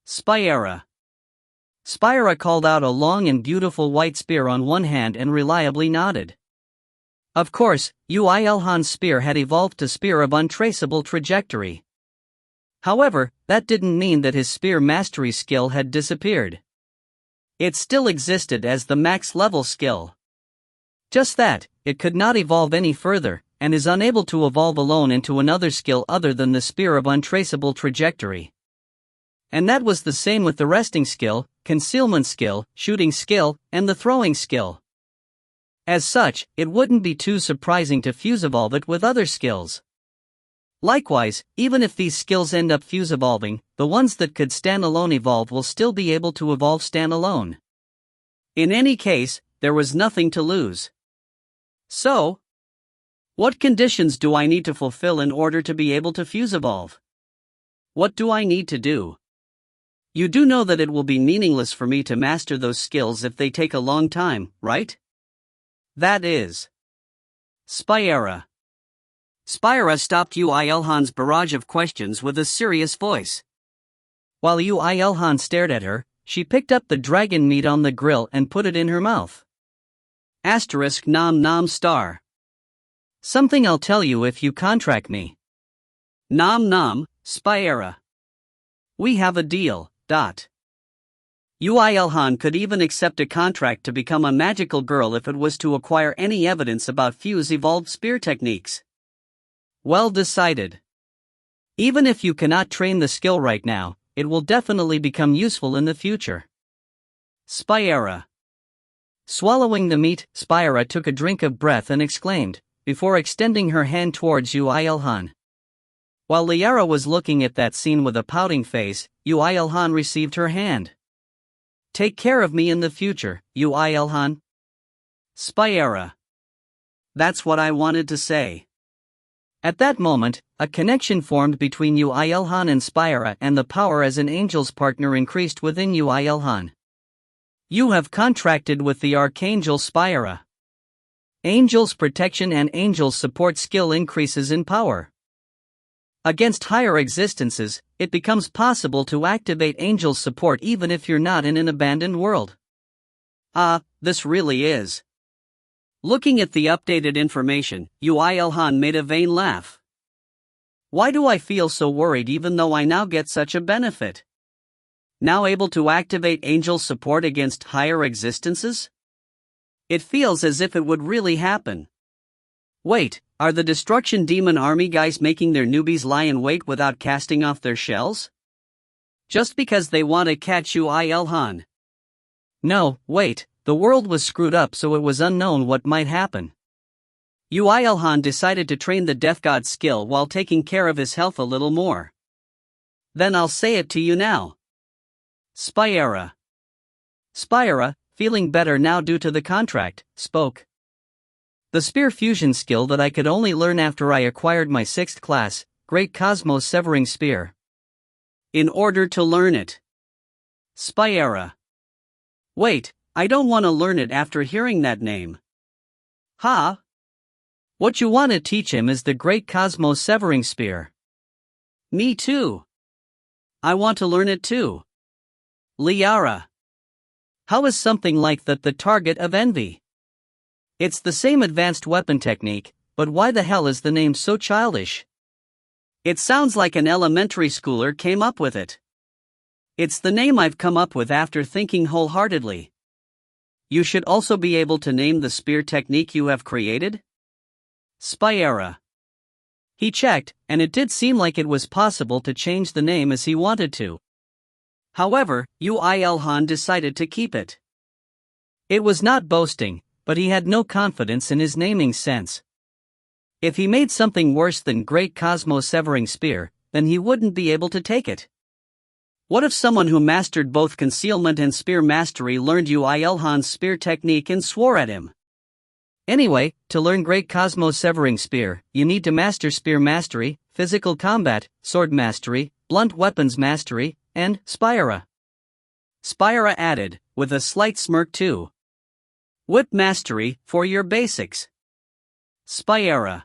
Spyera. Spyera called out a long and beautiful white spear on one hand and reliably nodded. Of course, Yoo IlHan's spear had evolved to spear of untraceable trajectory. However, that didn't mean that his spear mastery skill had disappeared. It still existed as the max level skill. Just that, it could not evolve any further, and is unable to evolve alone into another skill other than the spear of untraceable trajectory. And that was the same with the resting skill, concealment skill, shooting skill, and the throwing skill. As such, it wouldn't be too surprising to fuse evolve it with other skills. Likewise, even if these skills end up fuse evolving, the ones that could stand alone evolve will still be able to evolve stand alone. In any case, there was nothing to lose. So, what conditions do I need to fulfill in order to be able to fuse evolve? What do I need to do? You do know that it will be meaningless for me to master those skills if they take a long time, right? That is. Spyera. Spyera stopped Yoo IlHan's barrage of questions with a serious voice. While Yoo IlHan stared at her, she picked up the dragon meat on the grill and put it in her mouth. Asterisk nom nom star. Something I'll tell you if you contract me. Nom nom, Spyera. We have a deal. Yoo IlHan could even accept a contract to become a magical girl if it was to acquire any evidence about fuse evolved spear techniques. Well decided. Even if you cannot train the skill right now, it will definitely become useful in the future. Spyera. Swallowing the meat, Spyera took a drink of breath and exclaimed, before extending her hand towards Yoo IlHan. While Liara was looking at that scene with a pouting face, Yoo IlHan received her hand. Take care of me in the future, Yoo IlHan. Spyera. That's what I wanted to say. At that moment, a connection formed between Yoo IlHan and Spyera, and the power as an angel's partner increased within Yoo IlHan. You have contracted with the Archangel Spyera. Angel's protection and angel's support skill increases in power. Against higher existences, it becomes possible to activate angel's support even if you're not in an abandoned world. This really is. Looking at the updated information, Yoo IlHan made a vain laugh. Why do I feel so worried even though I now get such a benefit? Now able to activate angel support against higher existences? It feels as if it would really happen. Wait, are the Destruction Demon Army guys making their newbies lie in wait without casting off their shells? Just because they want to catch Yoo IlHan? No, wait, the world was screwed up so it was unknown what might happen. Yoo IlHan decided to train the Death God skill while taking care of his health a little more. Then I'll say it to you now. Spyera. Spyera, feeling better now due to the contract, spoke. The spear fusion skill that I could only learn after I acquired my 6th class, Great Cosmos-Severing Spear. In order to learn it. Spyera. Wait, I don't want to learn it after hearing that name. Ha? What you want to teach him is the Great Cosmos-Severing Spear. Me too. I want to learn it too. Liara. How is something like that the target of envy? It's the same advanced weapon technique, but why the hell is the name so childish? It sounds like an elementary schooler came up with it. It's the name I've come up with after thinking wholeheartedly. You should also be able to name the spear technique you have created? Spyera. He checked, and it did seem like it was possible to change the name as he wanted to. However, Yoo IlHan decided to keep it. It was not boasting, but he had no confidence in his naming sense. If he made something worse than Great Cosmos-Severing Spear, then he wouldn't be able to take it. What if someone who mastered both concealment and spear mastery learned Yoo IlHan's spear technique and swore at him? Anyway, to learn Great Cosmos-Severing Spear, you need to master spear mastery, physical combat, sword mastery, blunt weapons mastery, and Spyera. Spyera added, with a slight smirk too. Whip mastery, for your basics. Spyera.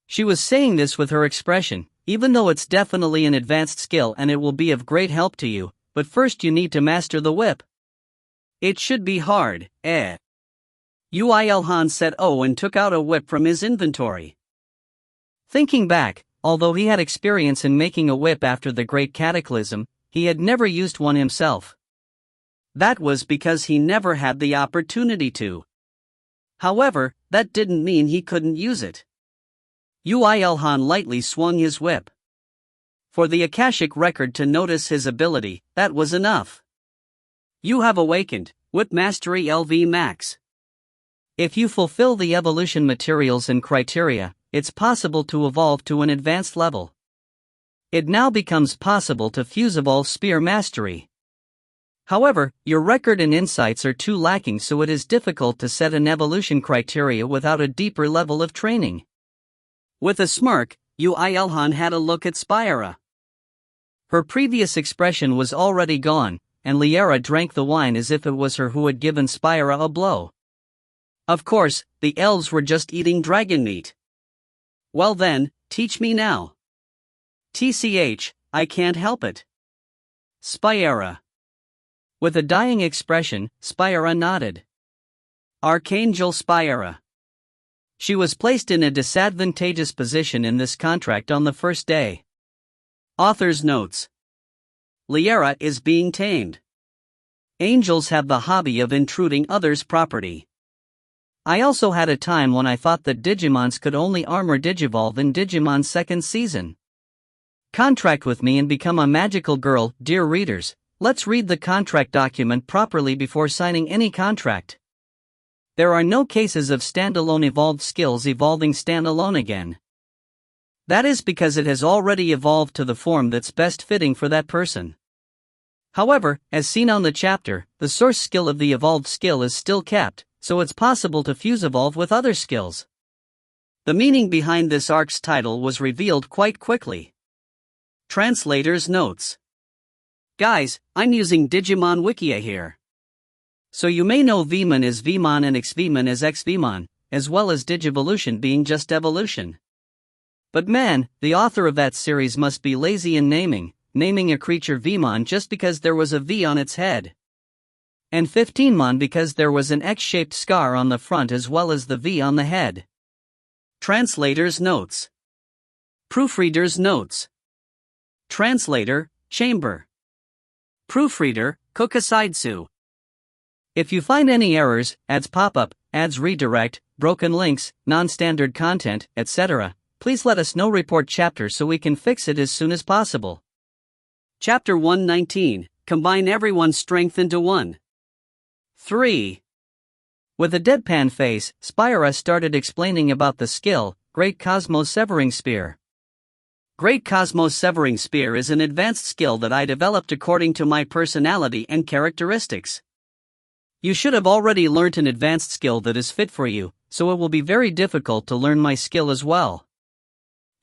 She was saying this with her expression, even though it's definitely an advanced skill and it will be of great help to you, but first you need to master the whip. It should be hard, eh? Yoo IlHan said oh and took out a whip from his inventory. Thinking back, although he had experience in making a whip after the Great Cataclysm, he had never used one himself. That was because he never had the opportunity to. However, that didn't mean he couldn't use it. Yoo IlHan lightly swung his whip. For the Akashic record to notice his ability, that was enough. You have awakened, Whip Mastery LV Max. If you fulfill the evolution materials and criteria, it's possible to evolve to an advanced level. It now becomes possible to fuse evolve spear mastery. However, your record and insights are too lacking, so it is difficult to set an evolution criteria without a deeper level of training. With a smirk, Yoo IlHan had a look at Spyera. Her previous expression was already gone, and Liara drank the wine as if it was her who had given Spyera a blow. Of course, the elves were just eating dragon meat. Well then, teach me now. TCH, I can't help it. Spyera. With a dying expression, Spyera nodded. Archangel Spyera. She was placed in a disadvantageous position in this contract on the first day. Author's notes. Liara is being tamed. Angels have the hobby of intruding others' property. I also had a time when I thought that Digimons could only armor Digivolve in Digimon's second season. Contract with me and become a magical girl, dear readers. Let's read the contract document properly before signing any contract. There are no cases of standalone evolved skills evolving standalone again. That is because it has already evolved to the form that's best fitting for that person. However, as seen on the chapter, the source skill of the evolved skill is still kept, so it's possible to fuse evolve with other skills. The meaning behind this arc's title was revealed quite quickly. Translator's notes. Guys, I'm using Digimon Wikia here. So you may know Vmon as Vmon and Xvmon as Xvmon, as well as Digivolution being just evolution. But man, the author of that series must be lazy in naming a creature Vmon just because there was a V on its head. And 15mon because there was an X-shaped scar on the front as well as the V on the head. Translator's notes. Proofreader's notes. Translator, Chamber. Proofreader, Kokusaitsu. If you find any errors, ads pop up, ads redirect, broken links, non-standard content, etc., please let us know. Report chapter so we can fix it as soon as possible. Chapter 119, Combine everyone's strength into one. 3. With a deadpan face, Spyera started explaining about the skill, Great Cosmos-Severing Spear. Great Cosmos-Severing Spear is an advanced skill that I developed according to my personality and characteristics. You should have already learnt an advanced skill that is fit for you, so it will be very difficult to learn my skill as well.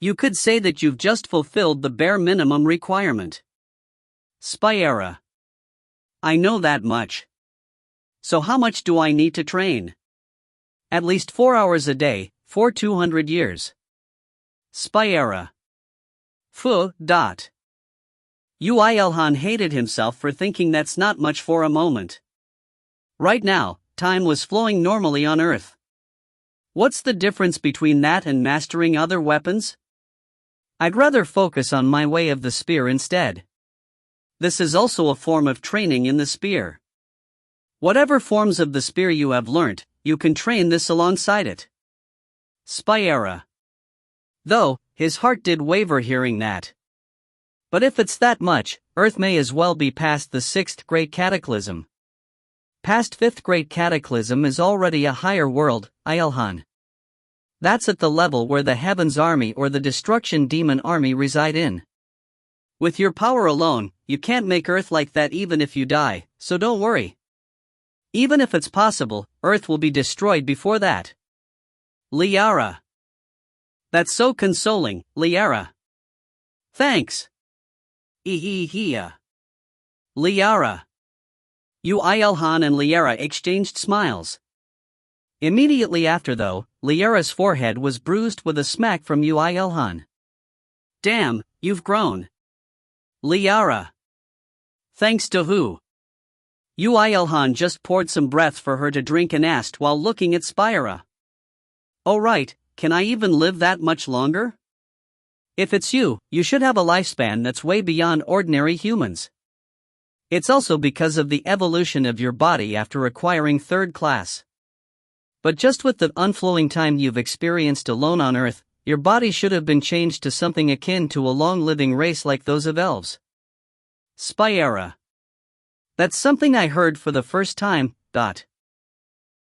You could say that you've just fulfilled the bare minimum requirement. Spyera. I know that much. So how much do I need to train? At least 4 hours a day, for 200 years. Spyera. Yoo IlHan hated himself for thinking that's not much for a moment. Right now, time was flowing normally on Earth. What's the difference between that and mastering other weapons? I'd rather focus on my way of the spear instead. This is also a form of training in the spear. Whatever forms of the spear you have learnt, you can train this alongside it. Spyera. Though, his heart did waver hearing that. But if it's that much, Earth may as well be past the 6th Great Cataclysm. Past 5th Great Cataclysm is already a higher world, IlHan. That's at the level where the Heaven's Army or the Destruction Demon Army reside in. With your power alone, you can't make Earth like that even if you die, so don't worry. Even if it's possible, Earth will be destroyed before that. Liara. That's so consoling, Liara. Thanks. Liara. Yoo IlHan and Liara exchanged smiles. Immediately after though, Liara's forehead was bruised with a smack from Yoo IlHan. Damn, you've grown. Liara. Thanks to who? Yoo IlHan just poured some breath for her to drink and asked while looking at Spyera. Oh right, can I even live that much longer? If it's you, you should have a lifespan that's way beyond ordinary humans. It's also because of the evolution of your body after acquiring 3rd class. But just with the unflowing time you've experienced alone on Earth, your body should have been changed to something akin to a long-living race like those of elves. Spyera. That's something I heard for the first time.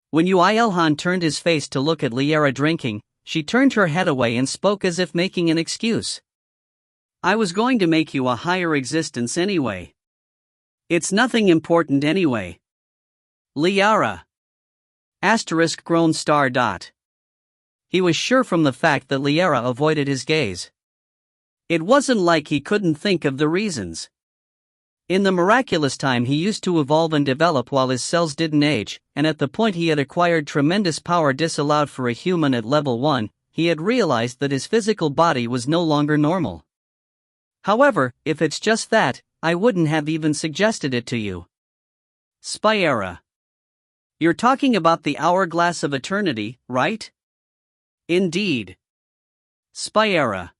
When Yoo IlHan turned his face to look at Liara drinking, she turned her head away and spoke as if making an excuse. I was going to make you a higher existence anyway. It's nothing important anyway. Liara. Asterisk grown star. He was sure from the fact that Liara avoided his gaze. It wasn't like he couldn't think of the reasons. In the miraculous time he used to evolve and develop while his cells didn't age, and at the point he had acquired tremendous power disallowed for a human at level 1, he had realized that his physical body was no longer normal. However, if it's just that, I wouldn't have even suggested it to you. Spyera. You're talking about the hourglass of eternity, right? Indeed. Spyera.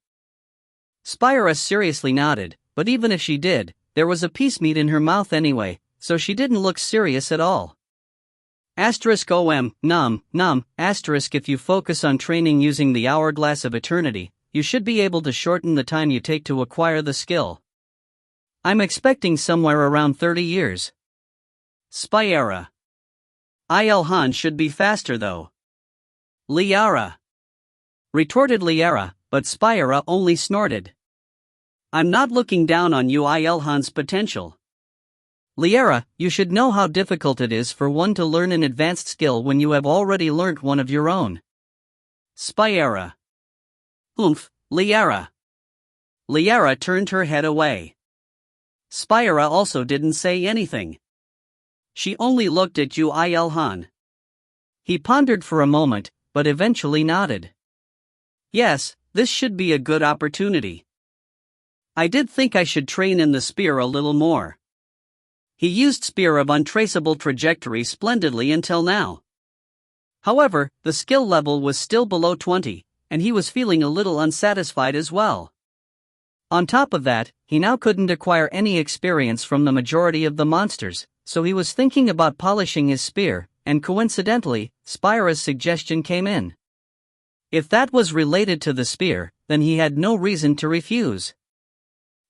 Spyera seriously nodded, but even if she did, there was a piece meat in her mouth anyway, so she didn't look serious at all. Asterisk asterisk if you focus on training using the hourglass of eternity, you should be able to shorten the time you take to acquire the skill. I'm expecting somewhere around 30 years. Spyera. IlHan should be faster though. Liara. Retorted Liara, but Spyera only snorted. I'm not looking down on Yoo IlHan's potential. Liara, you should know how difficult it is for one to learn an advanced skill when you have already learnt one of your own. Spyera. Liara. Liara turned her head away. Spyera also didn't say anything. She only looked at Yoo IlHan. He pondered for a moment, but eventually nodded. Yes, this should be a good opportunity. I did think I should train in the spear a little more. He used Spear of Untraceable Trajectory splendidly until now. However, the skill level was still below 20, and he was feeling a little unsatisfied as well. On top of that, he now couldn't acquire any experience from the majority of the monsters, so he was thinking about polishing his spear, and coincidentally, Spyera's suggestion came in. If that was related to the spear, then he had no reason to refuse.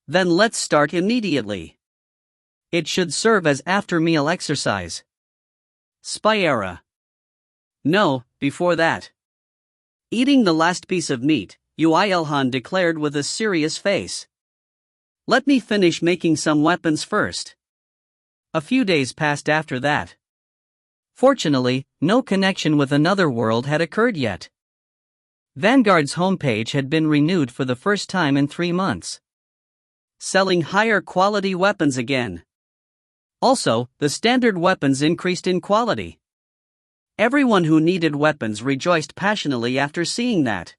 Then let's start immediately. It should serve as after-meal exercise. Spyera. No, before that. Eating the last piece of meat, Yoo IlHan declared with a serious face. Let me finish making some weapons first. A few days passed after that. Fortunately, no connection with another world had occurred yet. Vanguard's homepage had been renewed for the first time in 3 months. Selling higher quality weapons again. Also, the standard weapons increased in quality. Everyone who needed weapons rejoiced passionately after seeing that.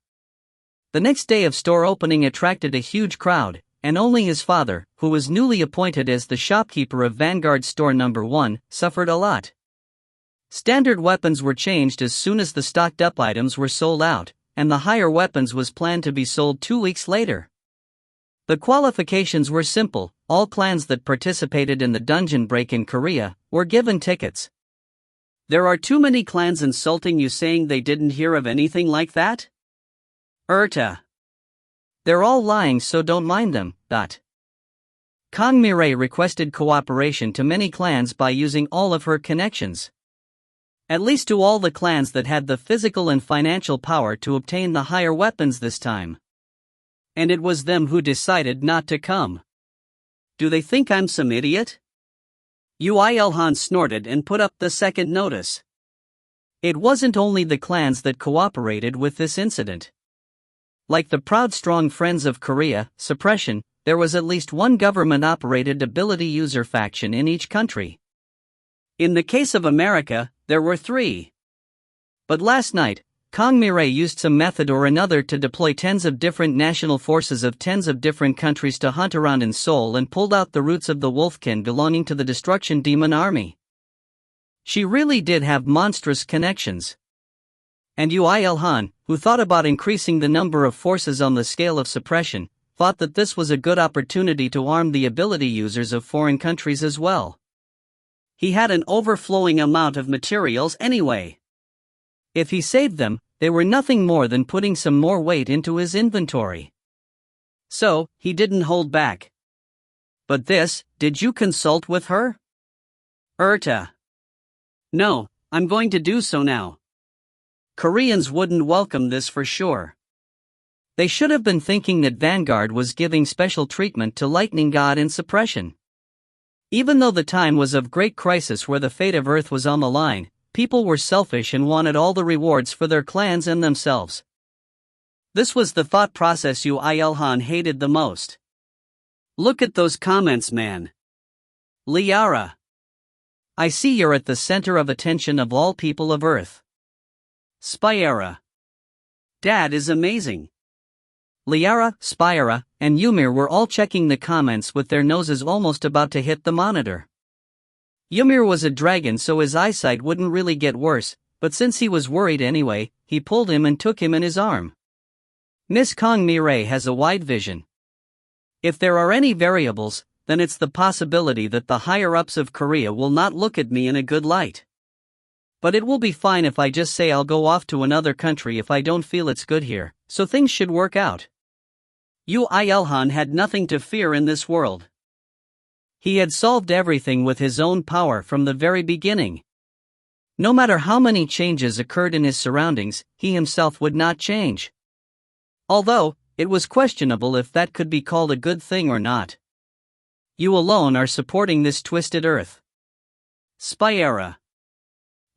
The next day of store opening attracted a huge crowd, and only his father, who was newly appointed as the shopkeeper of Vanguard Store No. 1, suffered a lot. Standard weapons were changed as soon as the stocked-up items were sold out, and the higher weapons was planned to be sold 2 weeks later. The qualifications were simple: all clans that participated in the dungeon break in Korea were given tickets. There are too many clans insulting you, saying they didn't hear of anything like that? They're all lying, so don't mind them. Kang Mirai requested cooperation to many clans by using all of her connections. At least to all the clans that had the physical and financial power to obtain the higher weapons this time. And it was them who decided not to come. Do they think I'm some idiot? Yoo IlHan snorted and put up the second notice. It wasn't only the clans that cooperated with this incident. Like the proud strong friends of Korea, Suppression, there was at least one government-operated ability user faction in each country. In the case of America, there were 3. But last night, Kang Mirai used some method or another to deploy tens of different national forces of tens of different countries to hunt around in Seoul and pulled out the roots of the Wolfkin belonging to the Destruction Demon Army. She really did have monstrous connections. And Yoo IlHan, who thought about increasing the number of forces on the scale of Suppression, thought that this was a good opportunity to arm the ability users of foreign countries as well. He had an overflowing amount of materials anyway. If he saved them, they were nothing more than putting some more weight into his inventory. So, he didn't hold back. But this, did you consult with her? No, I'm going to do so now. Koreans wouldn't welcome this for sure. They should have been thinking that Vanguard was giving special treatment to Lightning God in Suppression. Even though the time was of great crisis where the fate of Earth was on the line, people were selfish and wanted all the rewards for their clans and themselves. This was the thought process Yoo IlHan hated the most. Look at those comments, man. Liara. I see you're at the center of attention of all people of Earth. Spyera. Dad is amazing. Liara, Spyera, and Ymir were all checking the comments with their noses almost about to hit the monitor. Ymir was a dragon, so his eyesight wouldn't really get worse, but since he was worried anyway, he pulled him and took him in his arm. Miss Kang Mirai has a wide vision. If there are any variables, then it's the possibility that the higher-ups of Korea will not look at me in a good light. But it will be fine if I just say I'll go off to another country if I don't feel it's good here, so things should work out. Yoo IlHan had nothing to fear in this world. He had solved everything with his own power from the very beginning. No matter how many changes occurred in his surroundings, he himself would not change. Although, it was questionable if that could be called a good thing or not. You alone are supporting this twisted Earth. Spyera.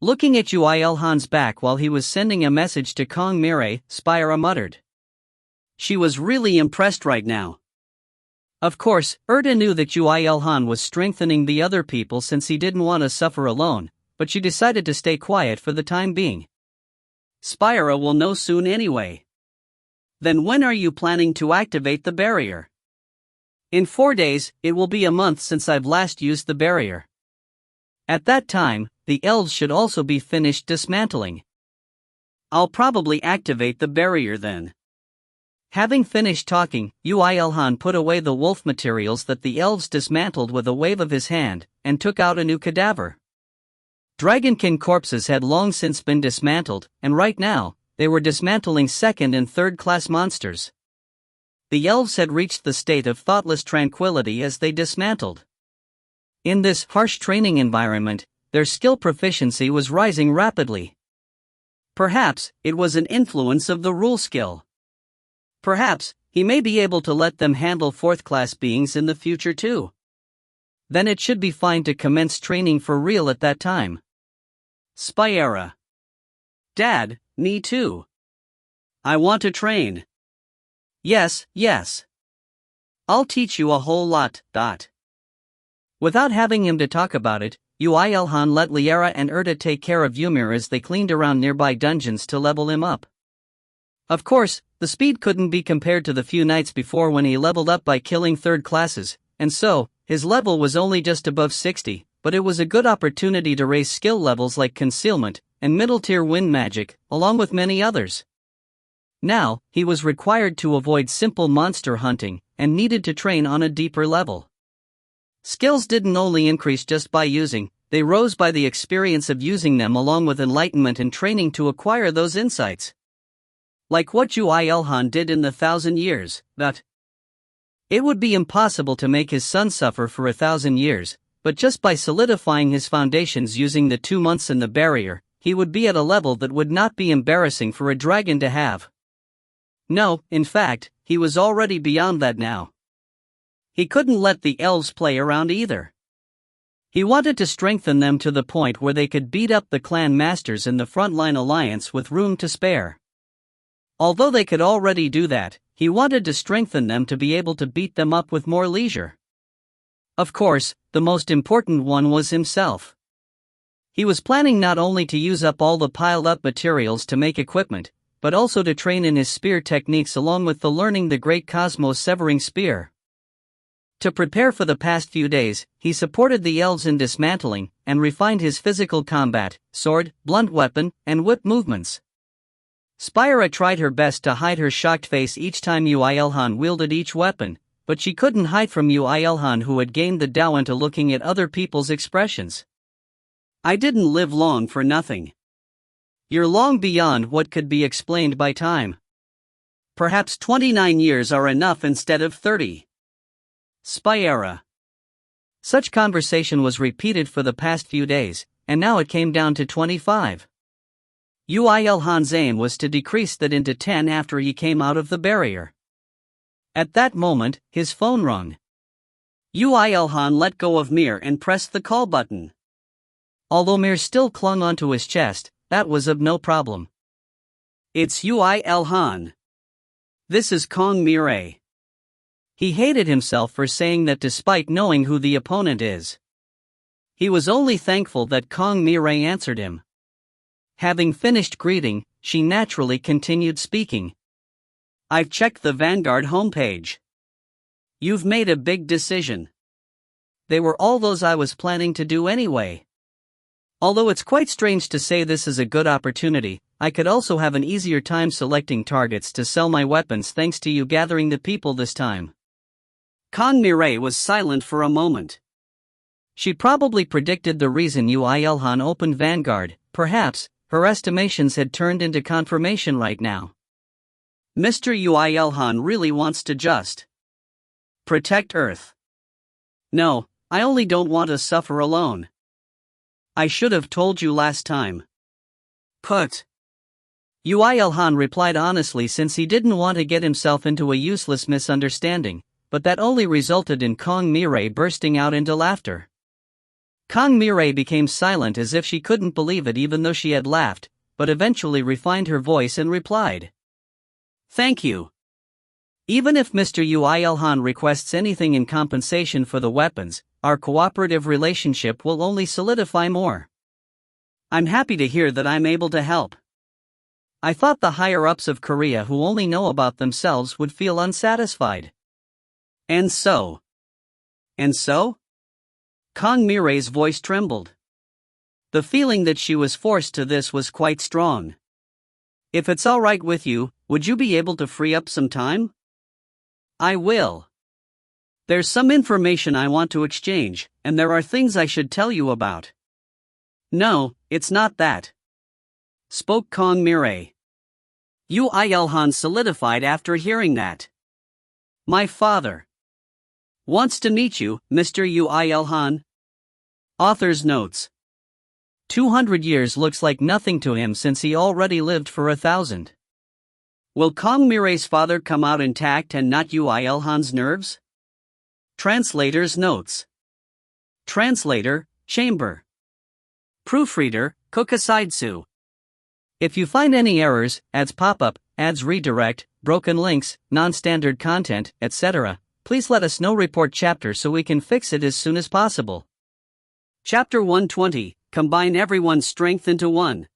Looking at Yoo IlHan's back while he was sending a message to Kang Mirai, Spyera muttered. She was really impressed right now. Of course, knew that Yoo IlHan was strengthening the other people since he didn't want to suffer alone, but she decided to stay quiet for the time being. Spyera will know soon anyway. Then when are you planning to activate the barrier? In 4 days, it will be a month since I've last used the barrier. At that time, the elves should also be finished dismantling. I'll probably activate the barrier then. Having finished talking, Yoo IlHan put away the wolf materials that the elves dismantled with a wave of his hand, and took out a new cadaver. Dragonkin corpses had long since been dismantled, and right now, they were dismantling second and third class monsters. The elves had reached the state of thoughtless tranquility as they dismantled. In this harsh training environment, their skill proficiency was rising rapidly. Perhaps, it was an influence of the rule skill. Perhaps, he may be able to let them handle fourth-class beings in the future too. Then it should be fine to commence training for real at that time. Spyera. Dad, me too. I want to train. Yes, yes. I'll teach you a whole lot. Without having him to talk about it, Yoo IlHan let Liara and Erta take care of Ymir as they cleaned around nearby dungeons to level him up. Of course, the speed couldn't be compared to the few nights before when he leveled up by killing third classes, and so, his level was only just above 60, but it was a good opportunity to raise skill levels like concealment and middle-tier wind magic, along with many others. Now, he was required to avoid simple monster hunting, and needed to train on a deeper level. Skills didn't only increase just by using, they rose by the experience of using them along with enlightenment and training to acquire those insights. Like what Yoo IlHan did in the 1,000 years, that it would be impossible to make his son suffer for 1,000 years, but just by solidifying his foundations using the 2 months in the barrier, he would be at a level that would not be embarrassing for a dragon to have. No, in fact, he was already beyond that now. He couldn't let the elves play around either. He wanted to strengthen them to the point where they could beat up the clan masters in the frontline alliance with room to spare. Although they could already do that, he wanted to strengthen them to be able to beat them up with more leisure. Of course, the most important one was himself. He was planning not only to use up all the piled-up materials to make equipment, but also to train in his spear techniques along with learning the Great Cosmos-severing spear. To prepare for the past few days, he supported the elves in dismantling and refined his physical combat, sword, blunt weapon, and whip movements. Spyra tried her best to hide her shocked face each time Yoo IlHan wielded each weapon, but she couldn't hide from Yoo IlHan, who had gained the Dao into looking at other people's expressions. I didn't live long for nothing. You're long beyond what could be explained by time. Perhaps 29 years are enough instead of 30. Spyera. Such conversation was repeated for the past few days, and now it came down to 25. Yoo IlHan's aim was to decrease that into 10 after he came out of the barrier. At that moment, his phone rang. Yoo IlHan let go of Mir and pressed the call button. Although Mir still clung onto his chest, that was of no problem. It's Yoo IlHan. This is Kong Mirai. He hated himself for saying that despite knowing who the opponent is. He was only thankful that Kong Mirai answered him. Having finished greeting, she naturally continued speaking. I've checked the Vanguard homepage. You've made a big decision. They were all those I was planning to do anyway. Although it's quite strange to say this is a good opportunity, I could also have an easier time selecting targets to sell my weapons thanks to you gathering the people this time. Kong Mirai was silent for a moment. She probably predicted the reason Yoo IlHan opened Vanguard, perhaps. Her estimations had turned into confirmation right now. Mr. Yoo IlHan really wants to just protect Earth. No, I only don't want to suffer alone. I should have told you last time. Yoo IlHan replied honestly since he didn't want to get himself into a useless misunderstanding, but that only resulted in Kong Mirai bursting out into laughter. Kong Mirai became silent as if she couldn't believe it even though she had laughed, but eventually refined her voice and replied. Thank you. Even if Mr. Yoo IlHan requests anything in compensation for the weapons, our cooperative relationship will only solidify more. I'm happy to hear that I'm able to help. I thought the higher-ups of Korea who only know about themselves would feel unsatisfied. And so? Kong Mirai's voice trembled. The feeling that she was forced to this was quite strong. If it's all right with you, would you be able to free up some time? I will. There's some information I want to exchange, and there are things I should tell you about. No, it's not that. Spoke Kong Mirai. Yoo IlHan solidified after hearing that. My father wants to meet you, Mr. Yoo IlHan. Author's notes. 200 years looks like nothing to him since he already lived for 1,000. Will Kong Mirai's father come out intact and not Yoo IlHan's nerves? Translator's notes. Translator, Chamber. Proofreader, Kokusaisu. If you find any errors, ads pop up, ads redirect, broken links, non-standard content, etc., please let us know. Report chapter so we can fix it as soon as possible. Chapter 120, Combine Everyone's Strength into One.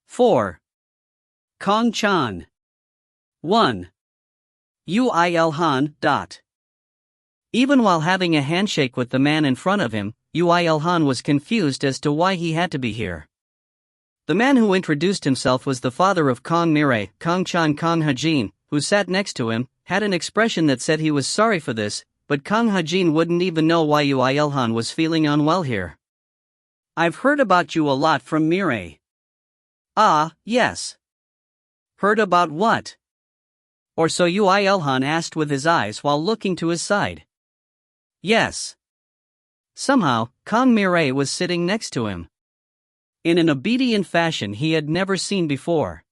4. Kong-chan. 1. Yoo IlHan. Even while having a handshake with the man in front of him, Yoo IlHan was confused as to why he had to be here. The man who introduced himself was the father of Kong Mirai, Kong-chan Kong Hajin, who sat next to him, had an expression that said he was sorry for this, but Kong Hajin wouldn't even know why Yoo IlHan was feeling unwell here. I've heard about you a lot from Mirai. Ah, yes. Heard about what? Or so Yoo IlHan asked with his eyes while looking to his side. Yes. Somehow, Kong Mirai was sitting next to him. In an obedient fashion he had never seen before.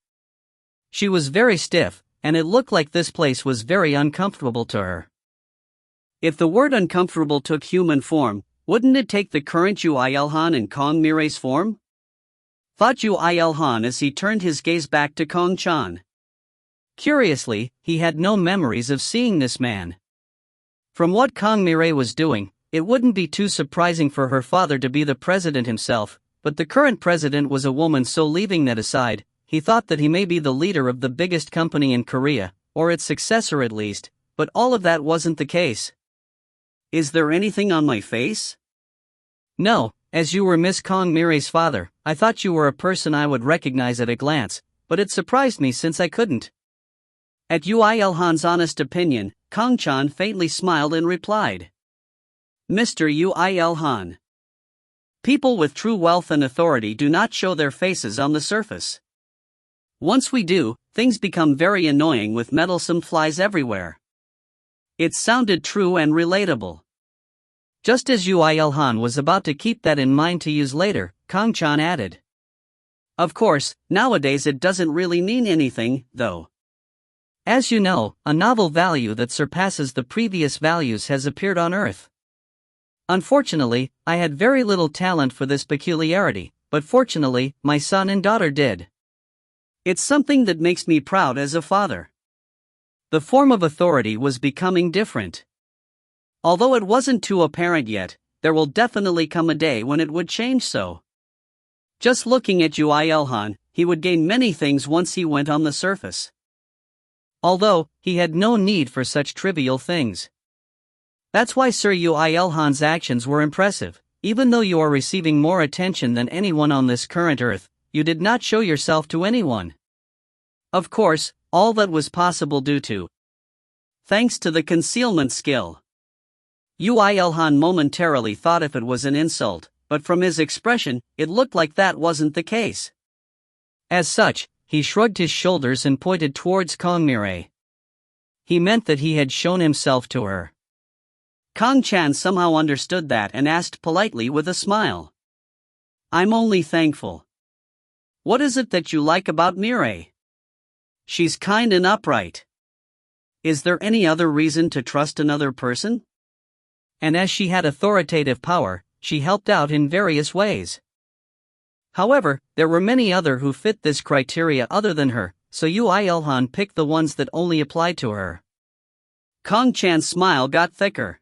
She was very stiff, and it looked like this place was very uncomfortable to her. If the word uncomfortable took human form, wouldn't it take the current Yoo IlHan in Kong Mirai's form? Thought Yoo IlHan as he turned his gaze back to Kong-chan. Curiously, he had no memories of seeing this man. From what Kong Mirai was doing, it wouldn't be too surprising for her father to be the president himself, but the current president was a woman, so leaving that aside, he thought that he may be the leader of the biggest company in Korea, or its successor at least, but all of that wasn't the case. Is there anything on my face? No, as you were Miss Kong Mirai's father, I thought you were a person I would recognize at a glance, but it surprised me since I couldn't. At Yoo IlHan's honest opinion, Kong-chan faintly smiled and replied. Mr. Yoo IlHan. People with true wealth and authority do not show their faces on the surface. Once we do, things become very annoying with meddlesome flies everywhere. It sounded true and relatable. Just as Yoo IlHan was about to keep that in mind to use later, Kong-chan added. Of course, nowadays it doesn't really mean anything, though. As you know, a novel value that surpasses the previous values has appeared on Earth. Unfortunately, I had very little talent for this peculiarity, but fortunately, my son and daughter did. It's something that makes me proud as a father. The form of authority was becoming different. Although it wasn't too apparent yet, there will definitely come a day when it would change so. Just looking at Yoo IlHan, he would gain many things once he went on the surface. Although, he had no need for such trivial things. That's why Sir Yoo IlHan's actions were impressive. Even though you are receiving more attention than anyone on this current Earth, you did not show yourself to anyone. Of course, all that was possible due to thanks to the concealment skill. Yoo IlHan momentarily thought if it was an insult, but from his expression, it looked like that wasn't the case. As such, he shrugged his shoulders and pointed towards Kong Mirai. He meant that he had shown himself to her. Kong-chan somehow understood that and asked politely with a smile. I'm only thankful. What is it that you like about Mirai? She's kind and upright. Is there any other reason to trust another person? And as she had authoritative power, she helped out in various ways. However, there were many other who fit this criteria other than her, so Yoo IlHan picked the ones that only applied to her. Kong-chan's smile got thicker.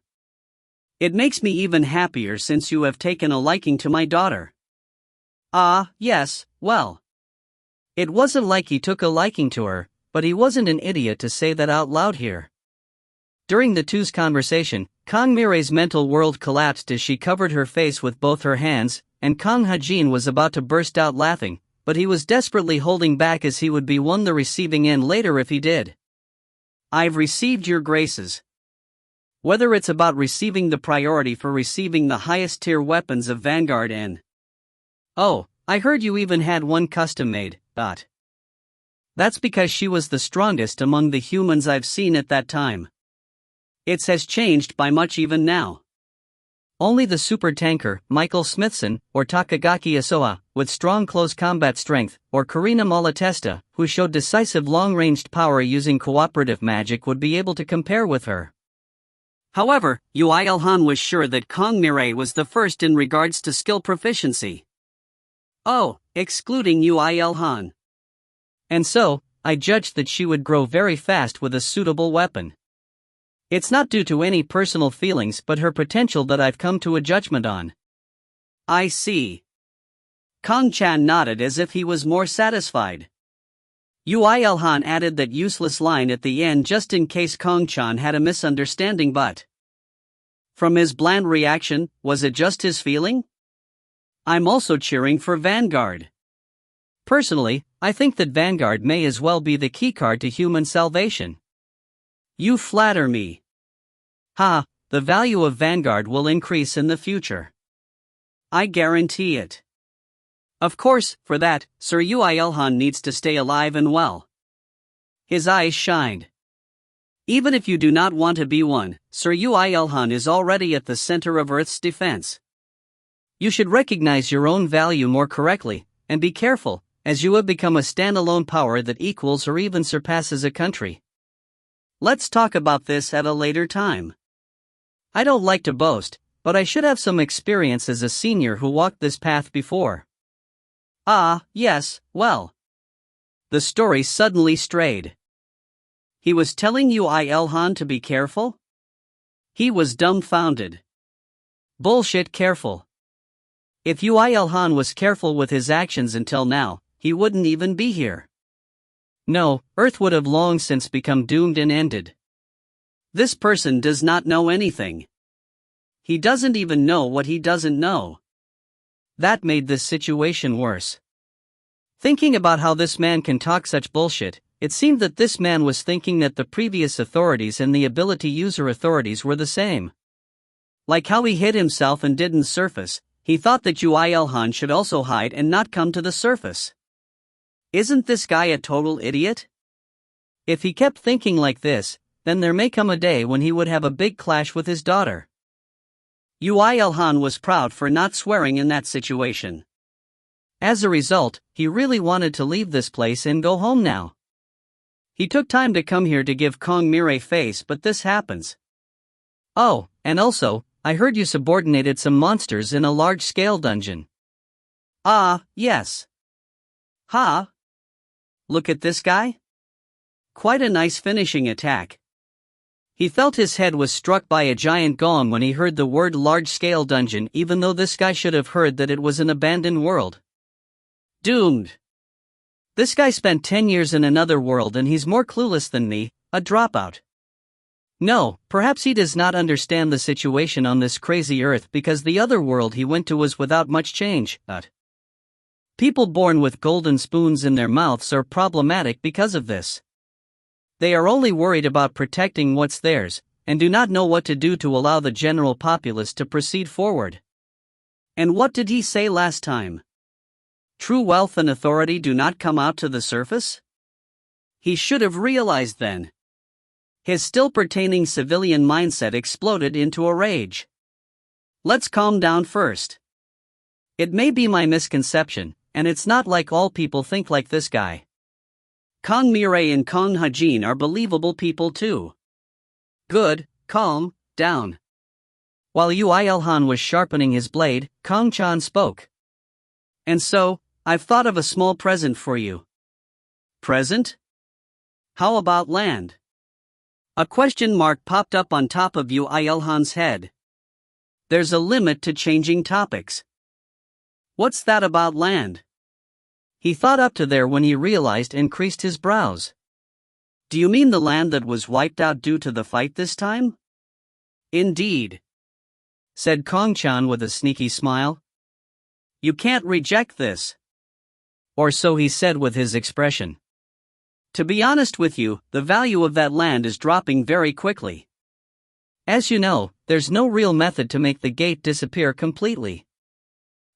It makes me even happier since you have taken a liking to my daughter. Ah, yes, well. It wasn't like he took a liking to her, but he wasn't an idiot to say that out loud here. During the two's conversation, Kong Mirai's mental world collapsed as she covered her face with both her hands, and Kong Hajin was about to burst out laughing, but he was desperately holding back as he would be on the receiving end later if he did. I've received your graces. Whether it's about receiving the priority for receiving the highest tier weapons of Vanguard and... Oh, I heard you even had one custom made, Dot. That's because she was the strongest among the humans I've seen at that time. It has changed by much even now. Only the super tanker, Michael Smithson, or Takagaki Asoa, with strong close combat strength, or Karina Malatesta, who showed decisive long-ranged power using cooperative magic, would be able to compare with her. However, Yoo IlHan was sure that Kong Mirai was the first in regards to skill proficiency. Oh, excluding Yoo IlHan. And so, I judged that she would grow very fast with a suitable weapon. It's not due to any personal feelings but her potential that I've come to a judgment on. I see. Kong Chan nodded as if he was more satisfied. Yoo IlHan added that useless line at the end just in case Kong Chan had a misunderstanding, but from his bland reaction, was it just his feeling? I'm also cheering for Vanguard. Personally, I think that Vanguard may as well be the keycard to human salvation. You flatter me. Ha, the value of Vanguard will increase in the future. I guarantee it. Of course, for that, Sir Yoo IlHan needs to stay alive and well. His eyes shined. Even if you do not want to be one, Sir Yoo IlHan is already at the center of Earth's defense. You should recognize your own value more correctly, and be careful, as you have become a standalone power that equals or even surpasses a country. Let's talk about this at a later time. I don't like to boast, but I should have some experience as a senior who walked this path before. Ah, yes, well. The story suddenly strayed. He was telling Yoo IlHan to be careful? He was dumbfounded. Bullshit careful. If Yoo IlHan was careful with his actions until now, he wouldn't even be here. No, Earth would have long since become doomed and ended. This person does not know anything. He doesn't even know what he doesn't know. That made this situation worse. Thinking about how this man can talk such bullshit, it seemed that this man was thinking that the previous authorities and the ability user authorities were the same. Like how he hid himself and didn't surface, he thought that Yoo IlHan should also hide and not come to the surface. Isn't this guy a total idiot? If he kept thinking like this, then there may come a day when he would have a big clash with his daughter. Yoo IlHan was proud for not swearing in that situation. As a result, he really wanted to leave this place and go home now. He took time to come here to give Kong Mire face, but this happens. Oh, and also, I heard you subordinated some monsters in a large-scale dungeon. Ah, yes. Ha! Look at this guy. Quite a nice finishing attack. He felt his head was struck by a giant gong when he heard the word large-scale dungeon, even though this guy should have heard that it was an abandoned world. Doomed. This guy spent 10 years in another world and he's more clueless than me, a dropout. No, perhaps he does not understand the situation on this crazy Earth because the other world he went to was without much change, but people born with golden spoons in their mouths are problematic because of this. They are only worried about protecting what's theirs, and do not know what to do to allow the general populace to proceed forward. And what did he say last time? True wealth and authority do not come out to the surface? He should have realized then. His still pertaining civilian mindset exploded into a rage. Let's calm down first. It may be my misconception, and it's not like all people think like this guy. Kong Mire and Kong Hajin are believable people too. Good, calm down. While Yoo IlHan was sharpening his blade, Kong Chan spoke. And so, I've thought of a small present for you. Present? How about land? A question mark popped up on top of Yoo IlHan's head. There's a limit to changing topics. What's that about land? He thought up to there when he realized and creased his brows. Do you mean the land that was wiped out due to the fight this time? Indeed, said Kong Chan with a sneaky smile. You can't reject this. Or so he said with his expression. To be honest with you, the value of that land is dropping very quickly. As you know, there's no real method to make the gate disappear completely.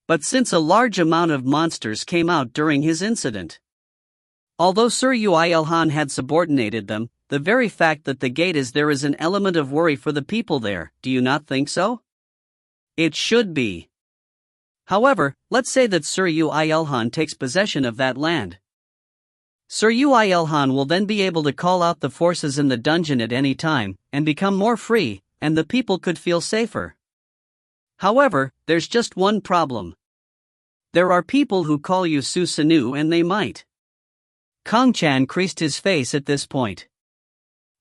But since a large amount of monsters came out during his incident, although Sir Yoo IlHan had subordinated them, the very fact that the gate is there is an element of worry for the people there, do you not think so? It should be. However, let's say that Sir Yoo IlHan takes possession of that land. Sir Yoo IlHan will then be able to call out the forces in the dungeon at any time, and become more free, and the people could feel safer. However, there's just one problem. There are people who call you Susanoo and they might. Kong Chan creased his face at this point.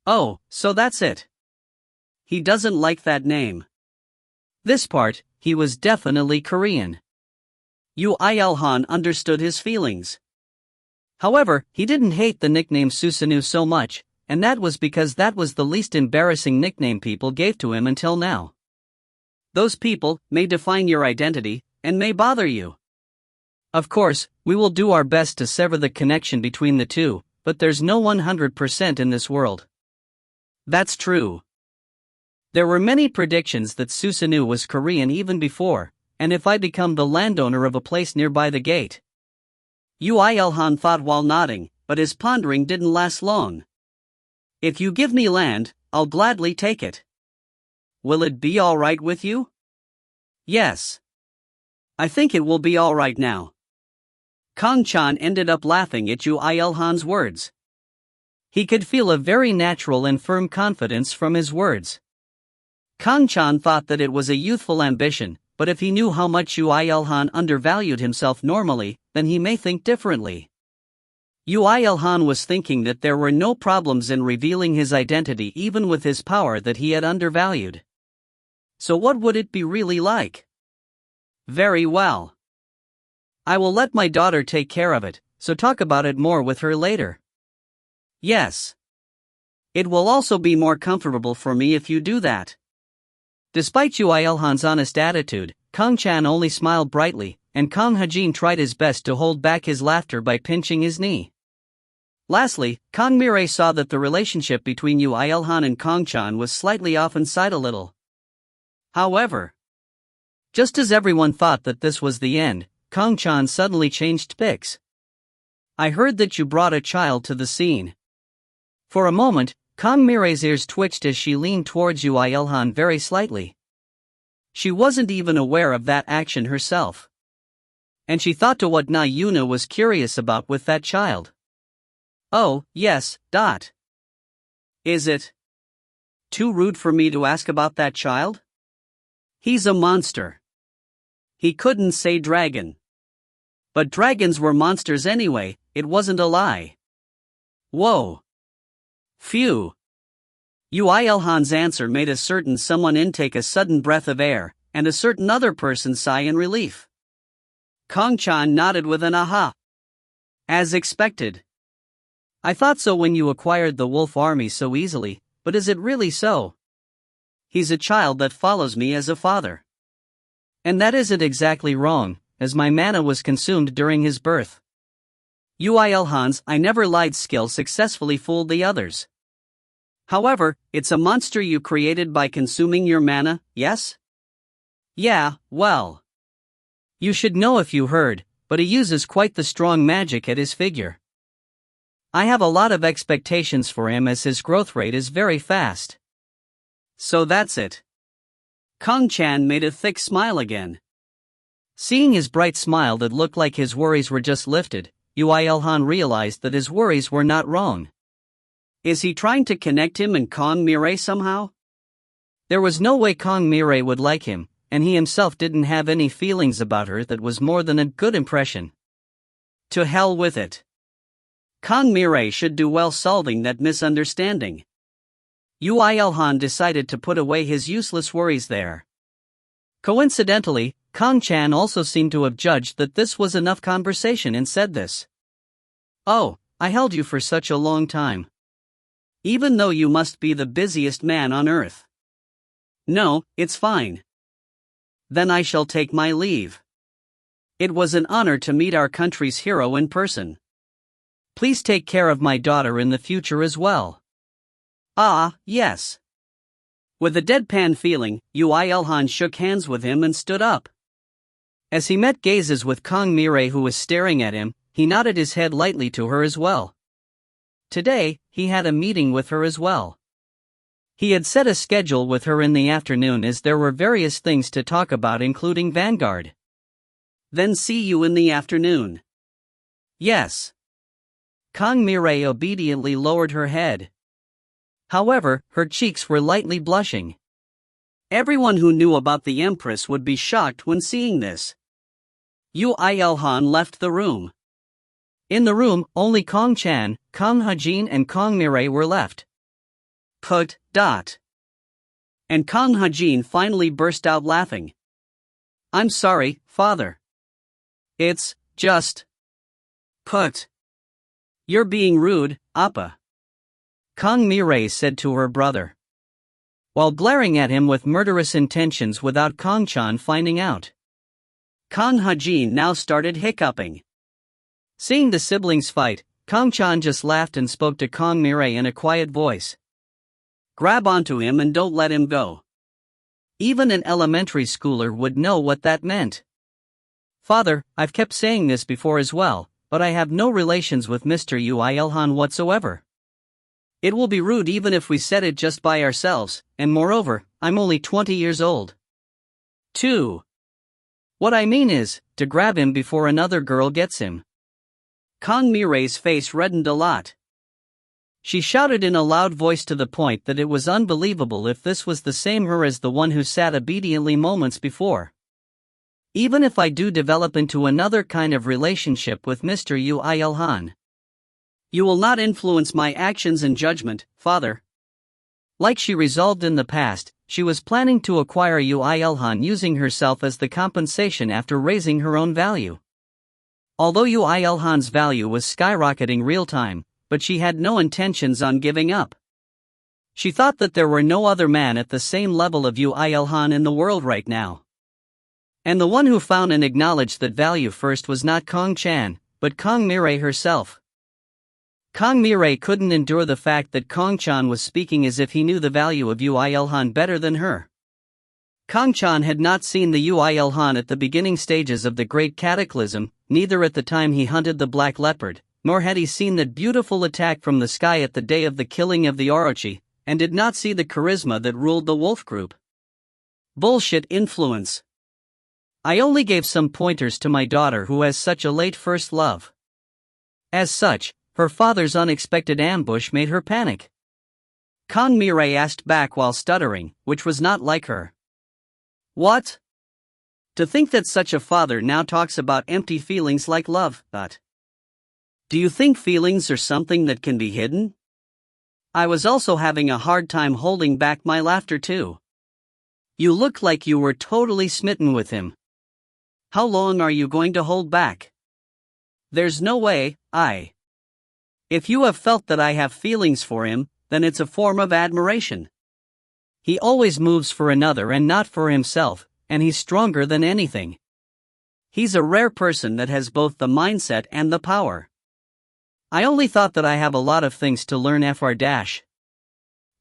Oh, so that's it. He doesn't like that name. This part, he was definitely Korean. Yoo IlHan understood his feelings. However, he didn't hate the nickname Susanoo so much, and that was because that was the least embarrassing nickname people gave to him until now. Those people may define your identity, and may bother you. Of course, we will do our best to sever the connection between the two, but there's no 100% in this world. That's true. There were many predictions that Susanoo was Korean even before, and if I become the landowner of a place nearby the gate. Yoo IlHan thought while nodding, but his pondering didn't last long. If you give me land, I'll gladly take it. Will it be alright with you? Yes. I think it will be alright now. Kong Chan ended up laughing at Yoo IlHan's words. He could feel a very natural and firm confidence from his words. Kong Chan thought that it was a youthful ambition, but if he knew how much Yoo IlHan undervalued himself normally, then he may think differently. Yoo IlHan was thinking that there were no problems in revealing his identity even with his power that he had undervalued. So what would it be really like? Very well. I will let my daughter take care of it, so talk about it more with her later. Yes. It will also be more comfortable for me if you do that. Despite Yoo IlHan's honest attitude, Kong Chan only smiled brightly, and Kong Hajin tried his best to hold back his laughter by pinching his knee. Lastly, Kong Mirai saw that the relationship between Yoo IlHan and Kong Chan was slightly off inside a little. However, just as everyone thought that this was the end, Kong Chan suddenly changed pics. I heard that you brought a child to the scene. For a moment, Kong Mirai's ears twitched as she leaned towards Yoo IlHan very slightly. She wasn't even aware of that action herself. And she thought to what Na Yuna was curious about with that child. Oh, yes, Dot. Is it too rude for me to ask about that child? He's a monster. He couldn't say dragon. But dragons were monsters anyway, it wasn't a lie. Whoa. Phew. Yoo IlHan's answer made a certain someone intake a sudden breath of air, and a certain other person sigh in relief. Kong Chan nodded with an aha. As expected. I thought so when you acquired the wolf army so easily, but is it really so? He's a child that follows me as a father. And that isn't exactly wrong, as my mana was consumed during his birth. Yoo IlHan's I never lied skill successfully fooled the others. However, it's a monster you created by consuming your mana, yes? Yeah, well. You should know if you heard, but he uses quite the strong magic at his figure. I have a lot of expectations for him as his growth rate is very fast. So that's it. Kong Chan made a thick smile again. Seeing his bright smile that looked like his worries were just lifted, Yoo IlHan realized that his worries were not wrong. Is he trying to connect him and Kong Mirai somehow? There was no way Kong Mirai would like him, and he himself didn't have any feelings about her that was more than a good impression. To hell with it. Kong Mirai should do well solving that misunderstanding. Yoo IlHan decided to put away his useless worries there. Coincidentally, Kong Chan also seemed to have judged that this was enough conversation and said this. Oh, I held you for such a long time. Even though you must be the busiest man on earth. No, it's fine. Then I shall take my leave. It was an honor to meet our country's hero in person. Please take care of my daughter in the future as well. Ah, yes. With a deadpan feeling, Yoo IlHan shook hands with him and stood up. As he met gazes with Kong Mirai who was staring at him, he nodded his head lightly to her as well. Today, he had a meeting with her as well. He had set a schedule with her in the afternoon as there were various things to talk about including Vanguard. Then see you in the afternoon. Yes. Kong Mirai obediently lowered her head. However, her cheeks were lightly blushing. Everyone who knew about the Empress would be shocked when seeing this. Yoo IlHan left the room. In the room, only Kong Chan, Kong Hajin and Kong Mirai were left. Put. And Kong Hajin finally burst out laughing. I'm sorry, father. It's just. Put. You're being rude, Appa. Kong Mirai said to her brother, while glaring at him with murderous intentions without Kong Chan finding out. Kong Hajin now started hiccuping. Seeing the siblings fight, Kong Chan just laughed and spoke to Kong Mirai in a quiet voice. Grab onto him and don't let him go. Even an elementary schooler would know what that meant. Father, I've kept saying this before as well, but I have no relations with Mr. Yoo IlHan whatsoever. It will be rude even if we said it just by ourselves, and moreover, I'm only 20 years old. 2. What I mean is, to grab him before another girl gets him. Kong Mirai's face reddened a lot. She shouted in a loud voice to the point that it was unbelievable if this was the same her as the one who sat obediently moments before. Even if I do develop into another kind of relationship with Mr. Yoo IlHan, you will not influence my actions and judgment, father. Like she resolved in the past, she was planning to acquire Yoo IlHan using herself as the compensation after raising her own value. Although Yoo IlHan's value was skyrocketing real-time, but she had no intentions on giving up. She thought that there were no other man at the same level of Yoo IlHan in the world right now. And the one who found and acknowledged that value first was not Kong Chan, but Kong Mirai herself. Kong Mirai couldn't endure the fact that Kong Chan was speaking as if he knew the value of Yoo IlHan better than her. Kong Chan had not seen the Yoo IlHan at the beginning stages of the Great Cataclysm, neither at the time he hunted the Black Leopard, nor had he seen that beautiful attack from the sky at the day of the killing of the Orochi, and did not see the charisma that ruled the wolf group. Bullshit influence. I only gave some pointers to my daughter who has such a late first love. As such, her father's unexpected ambush made her panic. Kong Mirai asked back while stuttering, which was not like her. What? To think that such a father now talks about empty feelings like love, but. Do you think feelings are something that can be hidden? I was also having a hard time holding back my laughter too. You look like you were totally smitten with him. How long are you going to hold back? There's no way, If you have felt that I have feelings for him, then it's a form of admiration. He always moves for another and not for himself, and he's stronger than anything. He's a rare person that has both the mindset and the power. I only thought that I have a lot of things to learn fr.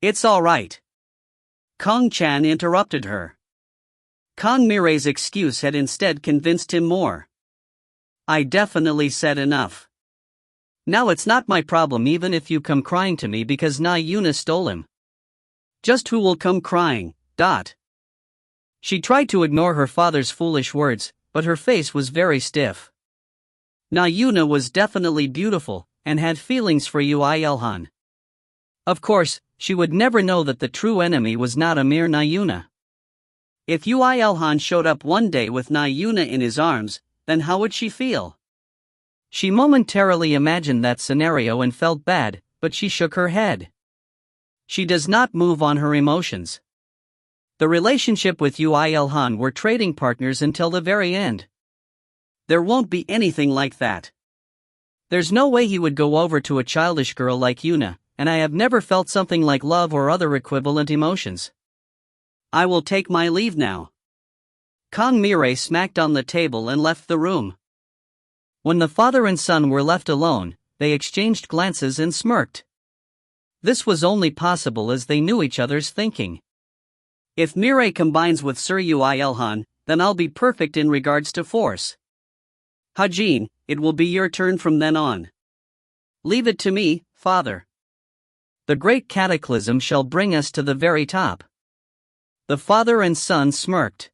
It's alright. Kong Chan interrupted her. Kong Mirai's excuse had instead convinced him more. I definitely said enough. Now it's not my problem even if you come crying to me because Na Yuna stole him. Just who will come crying, ? She tried to ignore her father's foolish words, but her face was very stiff. Na Yuna was definitely beautiful, and had feelings for Yoo IlHan. Of course, she would never know that the true enemy was not a mere Na Yuna. If Yoo IlHan showed up one day with Na Yuna in his arms, then how would she feel? She momentarily imagined that scenario and felt bad, but she shook her head. She does not move on her emotions. The relationship with Yoo IlHan were trading partners until the very end. There won't be anything like that. There's no way he would go over to a childish girl like Yuna, and I have never felt something like love or other equivalent emotions. I will take my leave now. Kong Mirai smacked on the table and left the room. When the father and son were left alone, they exchanged glances and smirked. This was only possible as they knew each other's thinking. If Mirai combines with Sir Yoo IlHan, then I'll be perfect in regards to force. Hajin, it will be your turn from then on. Leave it to me, father. The Great Cataclysm shall bring us to the very top. The father and son smirked.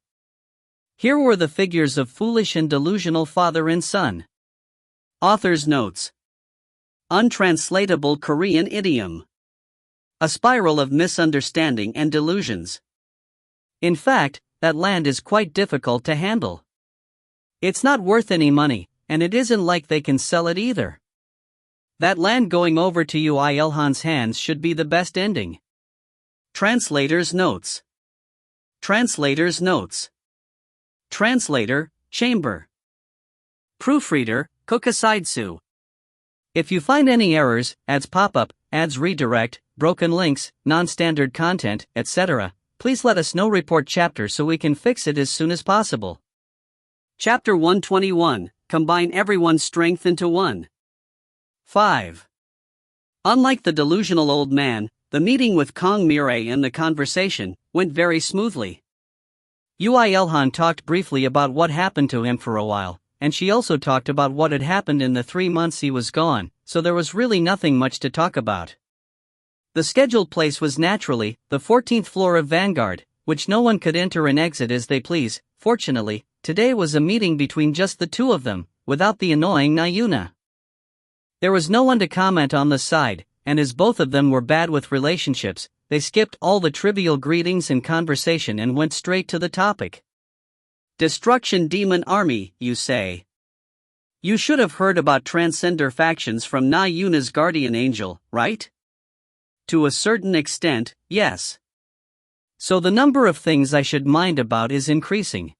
Here were the figures of foolish and delusional father and son. Author's notes. Untranslatable Korean idiom. A spiral of misunderstanding and delusions. In fact, that land is quite difficult to handle. It's not worth any money, and it isn't like they can sell it either. That land going over to Yoo IlHan's hands should be the best ending. Translator's notes. Translator's notes. Translator, chamber. Proofreader, Kokasidsu. If you find any errors, ads pop up, ads redirect, broken links, non-standard content, etc., please let us know. Report chapter so we can fix it as soon as possible. Chapter 121, Combine everyone's strength into one. 5. Unlike the delusional old man, the meeting with Kong Mirai and the conversation went very smoothly. Yoo IlHan talked briefly about what happened to him for a while, and she also talked about what had happened in the 3 months he was gone, so there was really nothing much to talk about. The scheduled place was naturally the 14th floor of Vanguard, which no one could enter and exit as they please. Fortunately, today was a meeting between just the two of them, without the annoying Nayuna. There was no one to comment on the side, and as both of them were bad with relationships, they skipped all the trivial greetings and conversation and went straight to the topic. Destruction Demon Army, you say? You should have heard about Transcender factions from Nayuna's guardian angel, right? To a certain extent, yes. So the number of things I should mind about is increasing.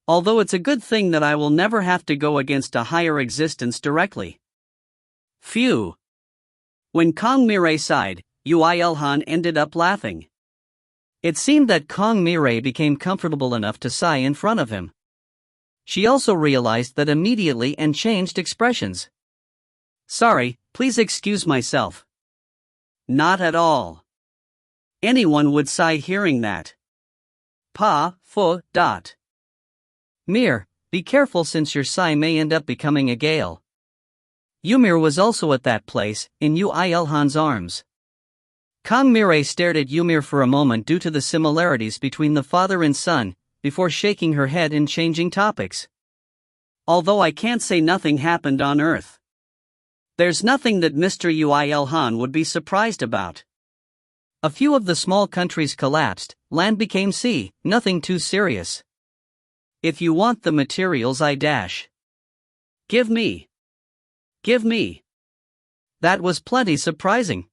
Although it's a good thing that I will never have to go against a higher existence directly. Phew. When Kong Mirai sighed, Yoo IlHan ended up laughing. It seemed that Kong Mirai became comfortable enough to sigh in front of him. She also realized that immediately and changed expressions. Sorry, please excuse myself. Not at all. Anyone would sigh hearing that. Dot. Mir, be careful since your sigh may end up becoming a gale. Ymir was also at that place, in Yoo IlHan's arms. Kong Mirai stared at Ymir for a moment due to the similarities between the father and son, before shaking her head and changing topics. Although I can't say nothing happened on Earth. There's nothing that Mr. Yoo IlHan would be surprised about. A few of the small countries collapsed, land became sea, nothing too serious. If you want the materials Give me. That was plenty surprising.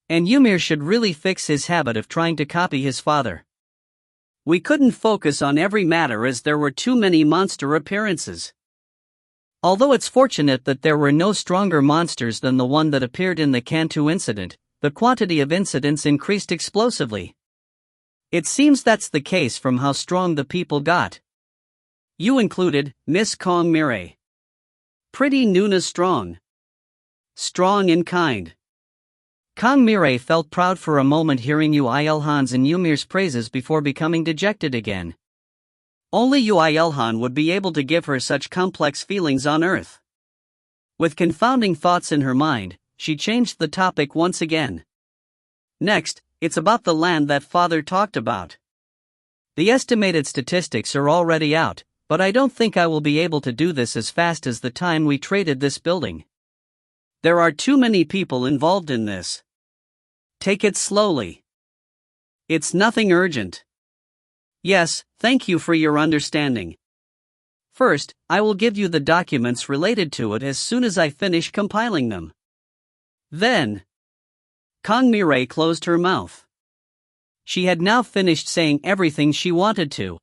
And Ymir should really fix his habit of trying to copy his father. We couldn't focus on every matter as there were too many monster appearances. Although it's fortunate that there were no stronger monsters than the one that appeared in the Cantu incident, the quantity of incidents increased explosively. It seems that's the case from how strong the people got. You included, Miss Kong Mirai. Pretty Nuna strong. Strong and kind. Kong Mirai felt proud for a moment hearing Yoo IlHan's and Ymir's praises before becoming dejected again. Only Yoo IlHan would be able to give her such complex feelings on Earth. With confounding thoughts in her mind, she changed the topic once again. Next, it's about the land that father talked about. The estimated statistics are already out, but I don't think I will be able to do this as fast as the time we traded this building. There are too many people involved in this. Take it slowly. It's nothing urgent. Yes, thank you for your understanding. First, I will give you the documents related to it as soon as I finish compiling them. Then, Kong Mirai closed her mouth. She had now finished saying everything she wanted to.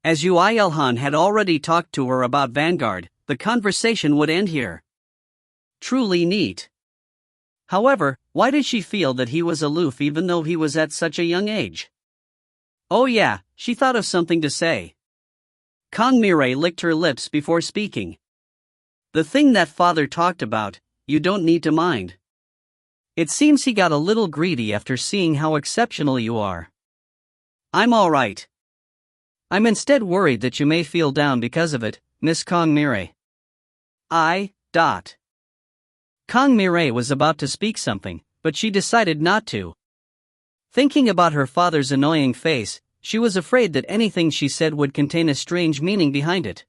As Yoo IlHan had already talked to her about Vanguard, the conversation would end here. Truly neat. However, why did she feel that he was aloof even though he was at such a young age? Oh yeah, she thought of something to say. Kong Mirai licked her lips before speaking. The thing that father talked about, you don't need to mind. It seems he got a little greedy after seeing how exceptional you are. I'm alright. I'm instead worried that you may feel down because of it, Miss Kong Mirai. Kong Mirai was about to speak something, but she decided not to. Thinking about her father's annoying face, she was afraid that anything she said would contain a strange meaning behind it.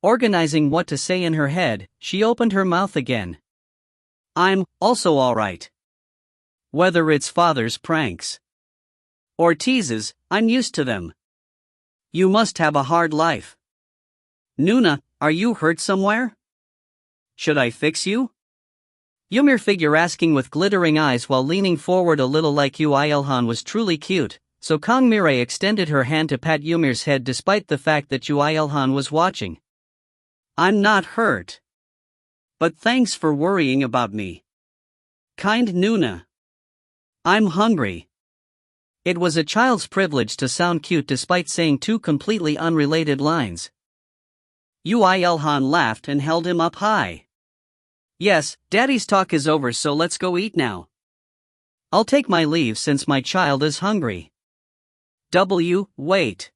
Organizing what to say in her head, she opened her mouth again. I'm also alright. Whether it's father's pranks or teases, I'm used to them. You must have a hard life. Nuna, are you hurt somewhere? Should I fix you? Ymir figure asking with glittering eyes while leaning forward a little like Yoo IlHan was truly cute, so Kong Mirai extended her hand to pat Ymir's head despite the fact that Yoo IlHan was watching. I'm not hurt. But thanks for worrying about me. Kind Nuna. I'm hungry. It was a child's privilege to sound cute despite saying two completely unrelated lines. Yoo IlHan laughed and held him up high. Yes, Daddy's talk is over, so let's go eat now. I'll take my leave since my child is hungry. Wait.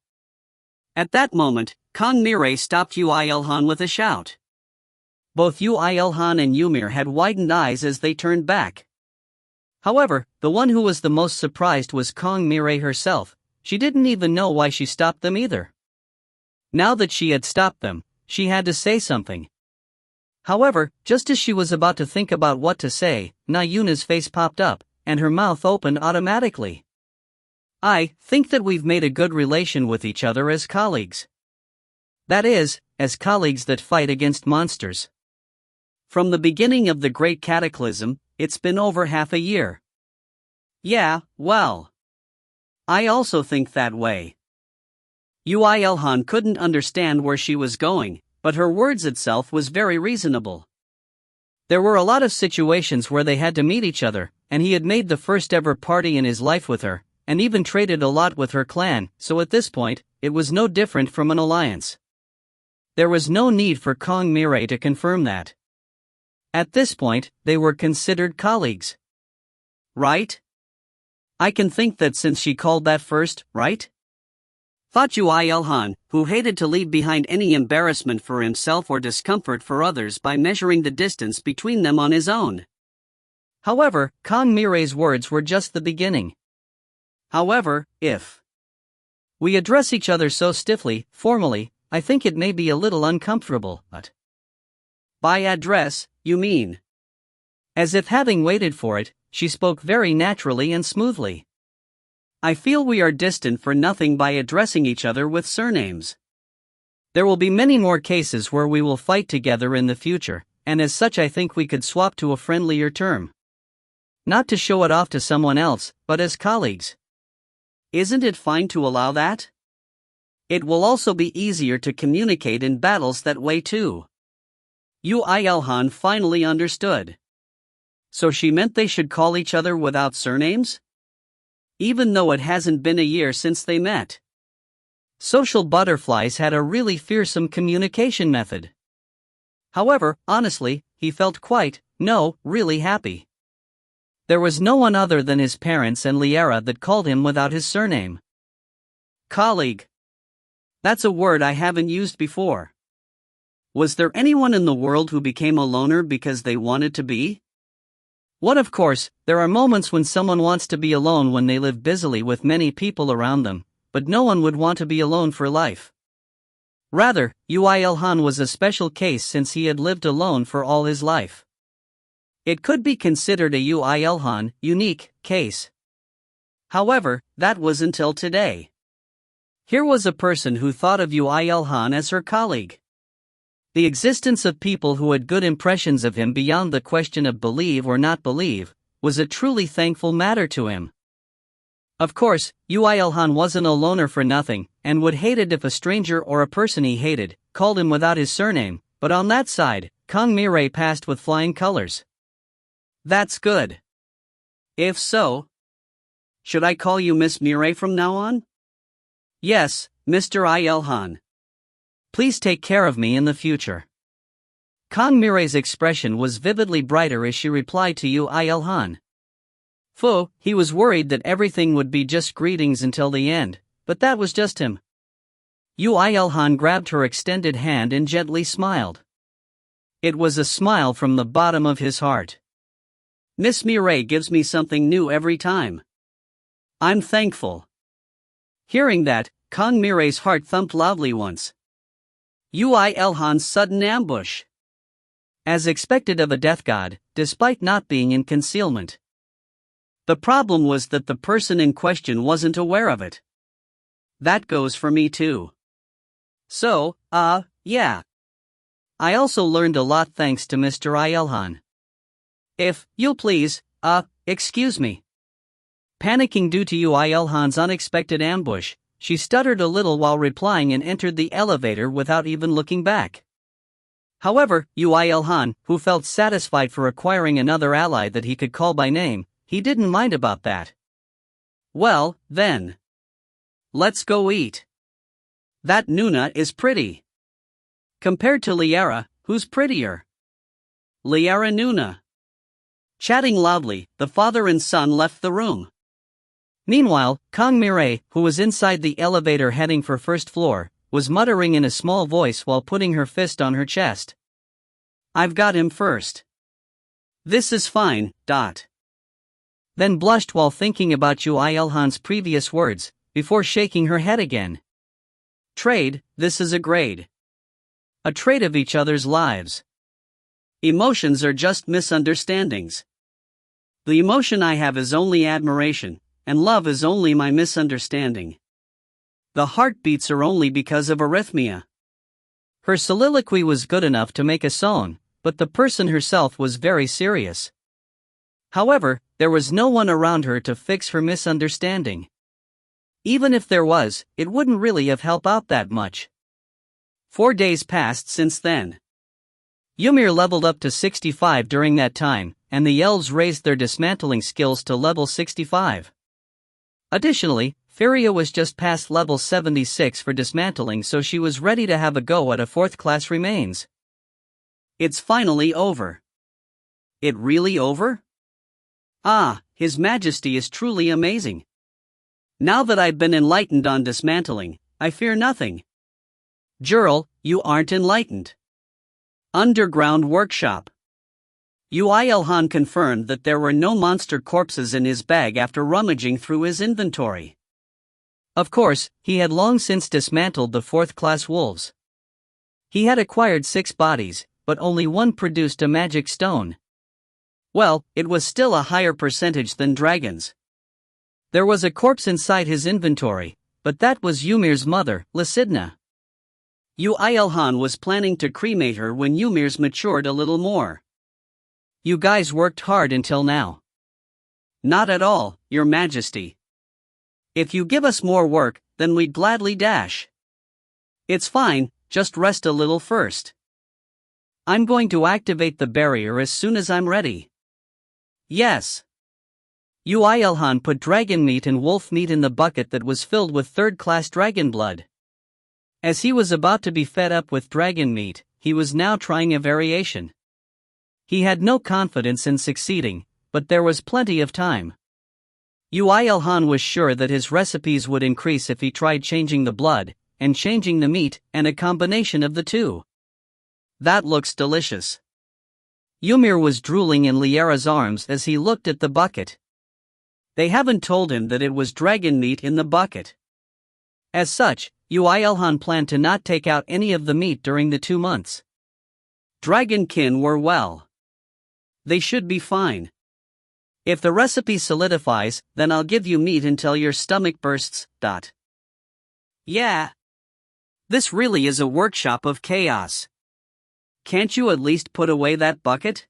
At that moment, Kong Mirai stopped Yoo IlHan with a shout. Both Yoo IlHan and Ymir had widened eyes as they turned back. However, the one who was the most surprised was Kong Mirai herself. She didn't even know why she stopped them either. Now that she had stopped them, she had to say something. However, just as she was about to think about what to say, Yuna's face popped up, and her mouth opened automatically. I think that we've made a good relation with each other as colleagues. That is, as colleagues that fight against monsters. From the beginning of the Great Cataclysm, it's been over half a year. Yeah, well. I also think that way. Yoo IlHan couldn't understand where she was going, but her words itself was very reasonable. There were a lot of situations where they had to meet each other, and he had made the first ever party in his life with her, and even traded a lot with her clan, so at this point, it was no different from an alliance. There was no need for Kong Mirai to confirm that. At this point, they were considered colleagues. Right? I can think that since she called that first, right? Thought Yoo IlHan, who hated to leave behind any embarrassment for himself or discomfort for others by measuring the distance between them on his own. However, Kong Mirai's words were just the beginning. However, if we address each other so stiffly, formally, I think it may be a little uncomfortable, but by address, you mean? As if having waited for it, she spoke very naturally and smoothly. I feel we are distant for nothing by addressing each other with surnames. There will be many more cases where we will fight together in the future, and as such I think we could swap to a friendlier term. Not to show it off to someone else, but as colleagues. Isn't it fine to allow that? It will also be easier to communicate in battles that way too. Yoo IlHan finally understood. So she meant they should call each other without surnames? Even though it hasn't been a year since they met. Social butterflies had a really fearsome communication method. However, honestly, he felt really happy. There was no one other than his parents and Liera that called him without his surname. Colleague. That's a word I haven't used before. Was there anyone in the world who became a loner because they wanted to be? Of course, there are moments when someone wants to be alone when they live busily with many people around them, but no one would want to be alone for life. Rather, Yoo IlHan was a special case since he had lived alone for all his life. It could be considered a Yoo IlHan unique case. However, that was until today. Here was a person who thought of Yoo IlHan as her colleague. The existence of people who had good impressions of him beyond the question of believe or not believe, was a truly thankful matter to him. Of course, Yoo IlHan wasn't a loner for nothing, and would hate it if a stranger or a person he hated, called him without his surname, but on that side, Kong Mirai passed with flying colors. That's good. If so, should I call you Miss Mirai from now on? Yes, Mr. IlHan. Please take care of me in the future. Kong Mirai's expression was vividly brighter as she replied to Yoo IlHan. He was worried that everything would be just greetings until the end, but that was just him. Yoo IlHan grabbed her extended hand and gently smiled. It was a smile from the bottom of his heart. Miss Mirai gives me something new every time. I'm thankful. Hearing that, Kong Mirai's heart thumped loudly once. Yoo IlHan's sudden ambush. As expected of a death god, despite not being in concealment. The problem was that the person in question wasn't aware of it. That goes for me too. So, Yeah. I also learned a lot thanks to Mr. IlHan. If you'll please, excuse me. Panicking due to Yoo IlHan's unexpected ambush, she stuttered a little while replying and entered the elevator without even looking back. However, Yoo IlHan, who felt satisfied for acquiring another ally that he could call by name, he didn't mind about that. Well, then. Let's go eat. That Nuna is pretty. Compared to Liara, who's prettier? Liara Nuna. Chatting loudly, the father and son left the room. Meanwhile, Kang Mireille, who was inside the elevator heading for first floor, was muttering in a small voice while putting her fist on her chest. I've got him first. This is fine, ... Then blushed while thinking about Yoo IlHan's previous words, before shaking her head again. Trade, this is a grade. A trade of each other's lives. Emotions are just misunderstandings. The emotion I have is only admiration, and love is only my misunderstanding. The heartbeats are only because of arrhythmia. Her soliloquy was good enough to make a song, but the person herself was very serious. However, there was no one around her to fix her misunderstanding. Even if there was, it wouldn't really have helped out that much. 4 days passed since then. Ymir leveled up to 65 during that time, and the elves raised their dismantling skills to level 65. Additionally, Feria was just past level 76 for dismantling, so she was ready to have a go at a 4th class remains. It's finally over. It really over? Ah, His Majesty is truly amazing. Now that I've been enlightened on dismantling, I fear nothing. Jurl, you aren't enlightened. Underground workshop. Yoo IlHan confirmed that there were no monster corpses in his bag after rummaging through his inventory. Of course, he had long since dismantled the 4th class wolves. He had acquired 6 bodies, but only one produced a magic stone. Well, it was still a higher percentage than dragons. There was a corpse inside his inventory, but that was Ymir's mother, Lysidna. Yoo IlHan was planning to cremate her when Ymir's matured a little more. You guys worked hard until now. Not at all, Your Majesty. If you give us more work, then we'd gladly dash. It's fine, just rest a little first. I'm going to activate the barrier as soon as I'm ready. Yes. Yoo IlHan put dragon meat and wolf meat in the bucket that was filled with 3rd-class dragon blood. As he was about to be fed up with dragon meat, he was now trying a variation. He had no confidence in succeeding, but there was plenty of time. Yoo IlHan was sure that his recipes would increase if he tried changing the blood, and changing the meat, and a combination of the two. That looks delicious. Ymir was drooling in Liara's arms as he looked at the bucket. They haven't told him that it was dragon meat in the bucket. As such, Yoo IlHan planned to not take out any of the meat during the 2 months. Dragonkin were well. They should be fine. If the recipe solidifies, then I'll give you meat until your stomach bursts. Yeah. This really is a workshop of chaos. Can't you at least put away that bucket?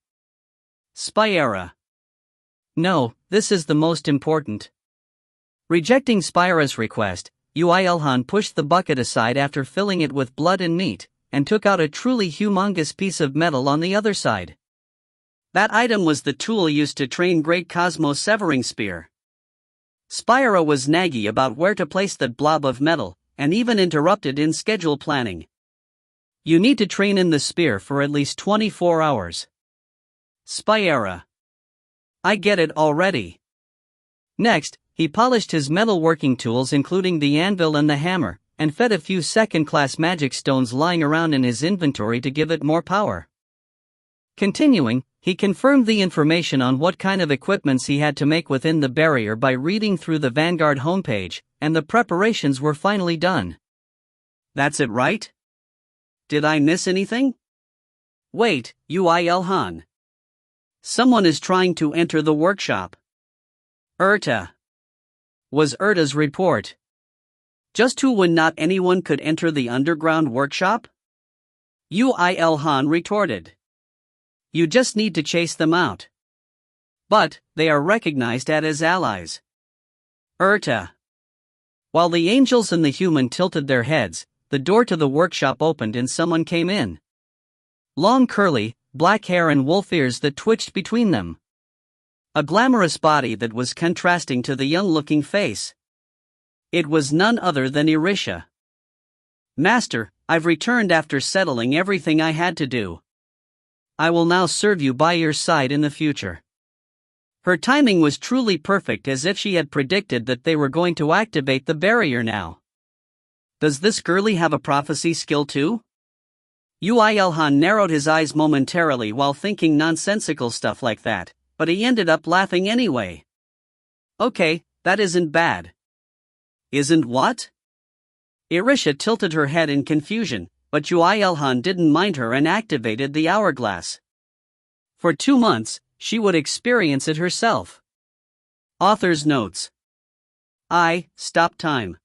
Spyra. No, this is the most important. Rejecting Spyra's request, Yoo IlHan pushed the bucket aside after filling it with blood and meat, and took out a truly humongous piece of metal on the other side. That item was the tool used to train Great Cosmo's severing spear. Spyra was naggy about where to place that blob of metal, and even interrupted in schedule planning. You need to train in the spear for at least 24 hours. Spyra. I get it already. Next, he polished his metalworking tools including the anvil and the hammer, and fed a few 2nd-class magic stones lying around in his inventory to give it more power. Continuing, he confirmed the information on what kind of equipments he had to make within the barrier by reading through the Vanguard homepage, and the preparations were finally done. That's it, right? Did I miss anything? Wait, Yoo IlHan. Someone is trying to enter the workshop. Urta. Was Urta's report. Just who when not anyone could enter the underground workshop? Yoo IlHan retorted. You just need to chase them out. But, they are recognized as allies. While the angels and the human tilted their heads, the door to the workshop opened and someone came in. Long curly, black hair and wolf ears that twitched between them. A glamorous body that was contrasting to the young-looking face. It was none other than Irisha. Master, I've returned after settling everything I had to do. I will now serve you by your side in the future. Her timing was truly perfect, as if she had predicted that they were going to activate the barrier now. Does this girlie have a prophecy skill too? Yoo IlHan narrowed his eyes momentarily while thinking nonsensical stuff like that, but he ended up laughing anyway. Okay, that isn't bad. Isn't what? Irisha tilted her head in confusion, but Yoo IlHan didn't mind her and activated the hourglass. For 2 months, she would experience it herself. Author's notes. Stop time.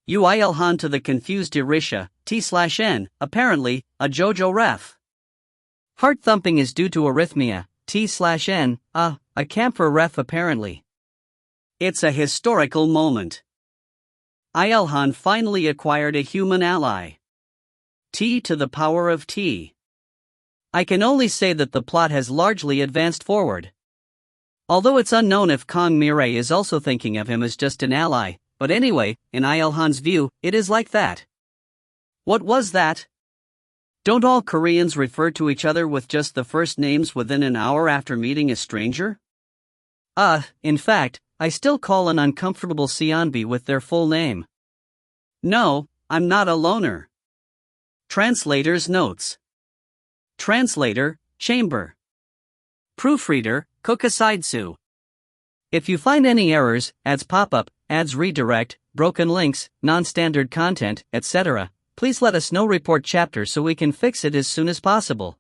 Yoo IlHan to the confused Irisha, T/N, apparently, a JoJo ref. Heart thumping is due to arrhythmia, T/N, a camphor ref apparently. It's a historical moment. IlHan finally acquired a human ally. T to the power of T. I can only say that the plot has largely advanced forward. Although it's unknown if Kong Mirai is also thinking of him as just an ally, but anyway, in IlHan's view, it is like that. What was that? Don't all Koreans refer to each other with just the first names within an hour after meeting a stranger? In fact, I still call an uncomfortable Seonbi with their full name. No, I'm not a loner. Translator's notes. Translator, Chamber. Proofreader, Kokusaidsu. If you find any errors, ads pop-up, ads redirect, broken links, non-standard content, etc., please let us know. Report chapter so we can fix it as soon as possible.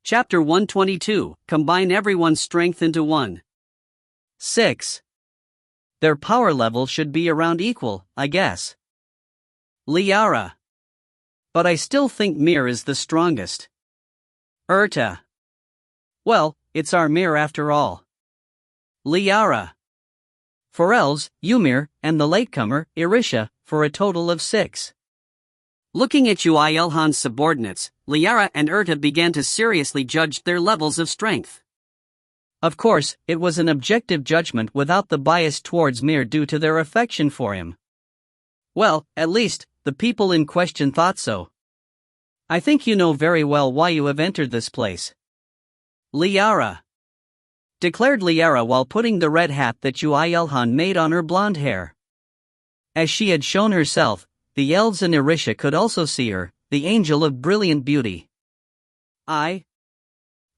Chapter 122, Combine everyone's strength into one. 6. Their power level should be around equal, I guess. Liara. But I still think Mir is the strongest. Well, it's our Mir after all. Liara. For elves, Ymir, and the latecomer, Irisha, for a total of 6. Looking at Yoo IlHan's subordinates, Liara and began to seriously judge their levels of strength. Of course, it was an objective judgment without the bias towards Mir due to their affection for him. Well, at least, the people in question thought so. I think you know very well why you have entered this place. Liara. Declared Liara while putting the red hat that Yoo IlHan made on her blonde hair. As she had shown herself, the elves and Irisha could also see her, the angel of brilliant beauty. I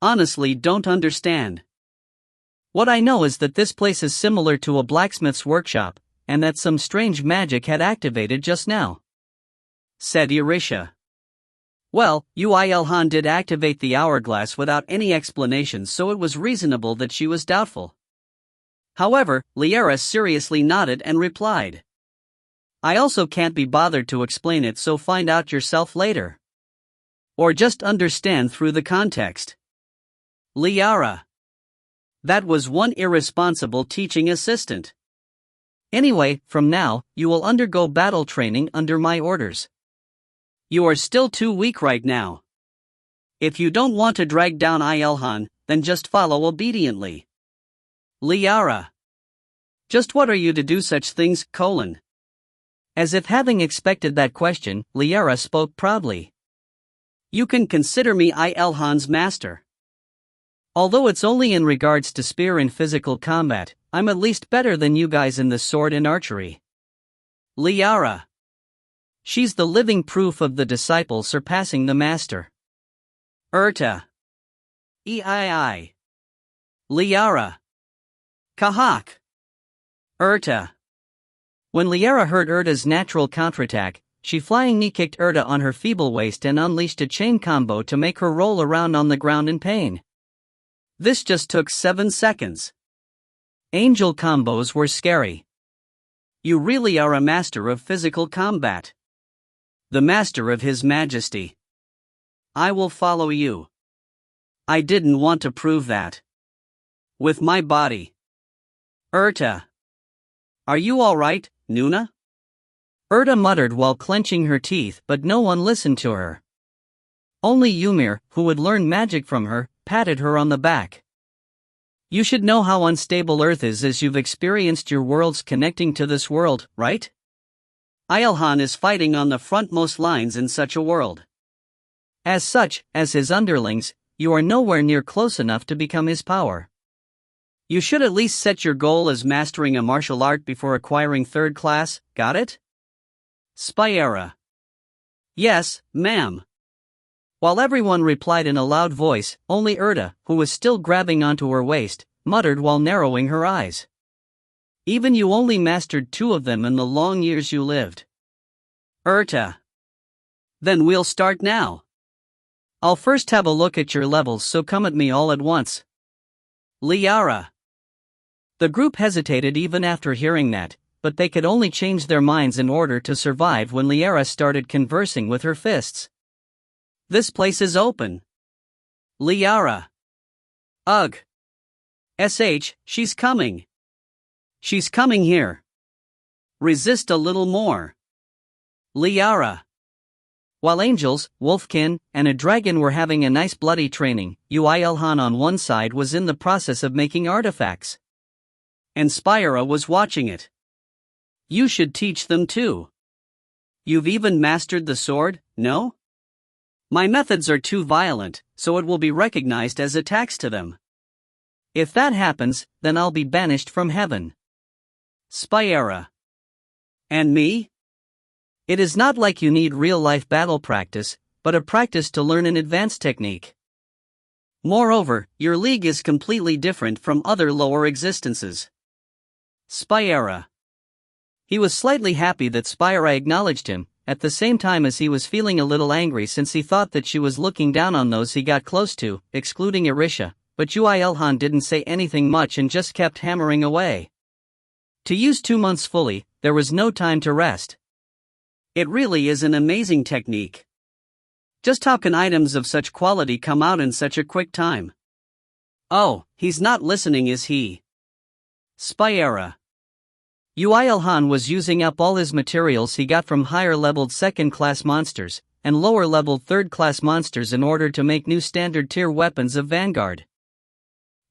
honestly don't understand. What I know is that this place is similar to a blacksmith's workshop, and that some strange magic had activated just now, said Irisha. Well, Yoo IlHan did activate the hourglass without any explanation, so it was reasonable that she was doubtful. However, Liara seriously nodded and replied, I also can't be bothered to explain it, so find out yourself later. Or just understand through the context. Liara. That was one irresponsible teaching assistant. Anyway, from now, you will undergo battle training under my orders. You are still too weak right now. If you don't want to drag down IlHan, then just follow obediently. Liara. Just what are you to do such things, ? As if having expected that question, Liara spoke proudly. You can consider me IlHan's master. Although it's only in regards to spear and physical combat, I'm at least better than you guys in the sword and archery. Liara. She's the living proof of the disciple surpassing the master. Eii. Liara. Kahak. When Liara heard Erta's natural counterattack, she flying knee-kicked Erta on her feeble waist and unleashed a chain combo to make her roll around on the ground in pain. This just took 7 seconds. Angel combos were scary. You really are a master of physical combat. The master of His Majesty. I will follow you. I didn't want to prove that. With my body. Urta. Are you alright, Nuna? Urta muttered while clenching her teeth, but no one listened to her. Only Ymir, who would learn magic from her, patted her on the back. You should know how unstable Earth is as you've experienced your worlds connecting to this world, right? IlHan is fighting on the frontmost lines in such a world. As such, as his underlings, you are nowhere near close enough to become his power. You should at least set your goal as mastering a martial art before acquiring third class, got it? Spyra. Yes, ma'am. While everyone replied in a loud voice, only Urta, who was still grabbing onto her waist, muttered while narrowing her eyes. Even you only mastered 2 of them in the long years you lived. Urta. Then we'll start now. I'll first have a look at your levels, so come at me all at once. Liara. The group hesitated even after hearing that, but they could only change their minds in order to survive when Liara started conversing with her fists. This place is open. Liara. Ugh. She's coming. She's coming here. Resist a little more. Liara. While angels, wolfkin, and a dragon were having a nice bloody training, Yoo IlHan on one side was in the process of making artifacts. And Spyra was watching it. You should teach them too. You've even mastered the sword, no? My methods are too violent, so it will be recognized as attacks to them. If that happens, then I'll be banished from heaven. Spyra. And me? It is not like you need real-life battle practice, but a practice to learn an advanced technique. Moreover, your league is completely different from other lower existences. Spyra. He was slightly happy that Spyra acknowledged him, at the same time as he was feeling a little angry since he thought that she was looking down on those he got close to, excluding Irisha, but Yoo IlHan didn't say anything much and just kept hammering away. To use 2 months fully, there was no time to rest. It really is an amazing technique. Just how can items of such quality come out in such a quick time? Oh, he's not listening, is he? Spyra. Yoo IlHan was using up all his materials he got from higher-leveled second-class monsters, and lower-leveled third-class monsters in order to make new standard-tier weapons of Vanguard.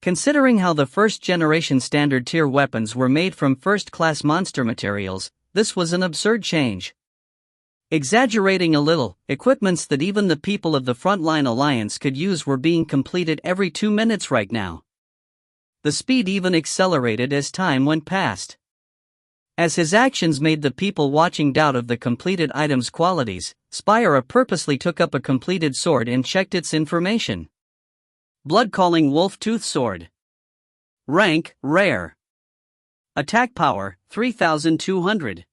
Considering how the first-generation standard-tier weapons were made from first-class monster materials, this was an absurd change. Exaggerating a little, equipments that even the people of the Frontline Alliance could use were being completed every 2 minutes right now. The speed even accelerated as time went past. As his actions made the people watching doubt of the completed item's qualities, Spyra purposely took up a completed sword and checked its information. Blood-calling wolf-tooth sword. Rank, rare. Attack power, 3200.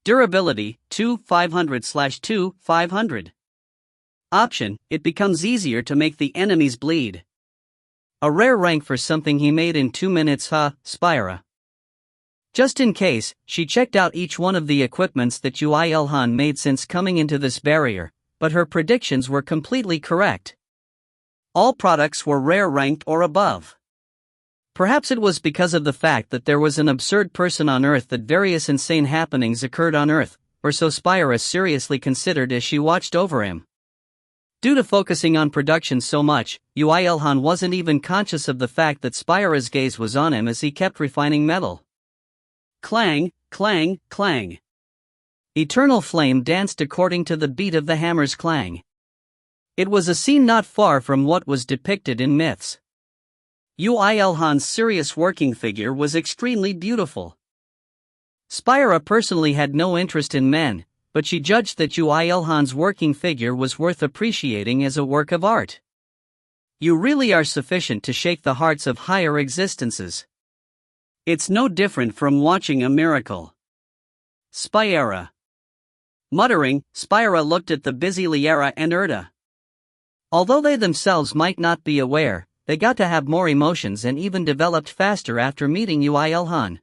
Durability, 2/500/2/500. Option, it becomes easier to make the enemies bleed. A rare rank for something he made in 2 minutes, Spyra. Just in case, she checked out each one of the equipments that Yoo IlHan made since coming into this barrier, but her predictions were completely correct. All products were rare ranked or above. Perhaps it was because of the fact that there was an absurd person on Earth that various insane happenings occurred on Earth, or so Spyra seriously considered as she watched over him. Due to focusing on production so much, Yoo IlHan wasn't even conscious of the fact that Spyra's gaze was on him as he kept refining metal. Clang, clang, clang. Eternal flame danced according to the beat of the hammer's clang. It was a scene not far from what was depicted in myths. Yoo IlHan's serious working figure was extremely beautiful. Spyra personally had no interest in men, but she judged that Yoo IlHan's working figure was worth appreciating as a work of art. You really are sufficient to shake the hearts of higher existences. It's no different from watching a miracle. Spyra. Muttering, Spyra looked at the busy Liara and Urta. Although they themselves might not be aware, they got to have more emotions and even developed faster after meeting Yoo IlHan.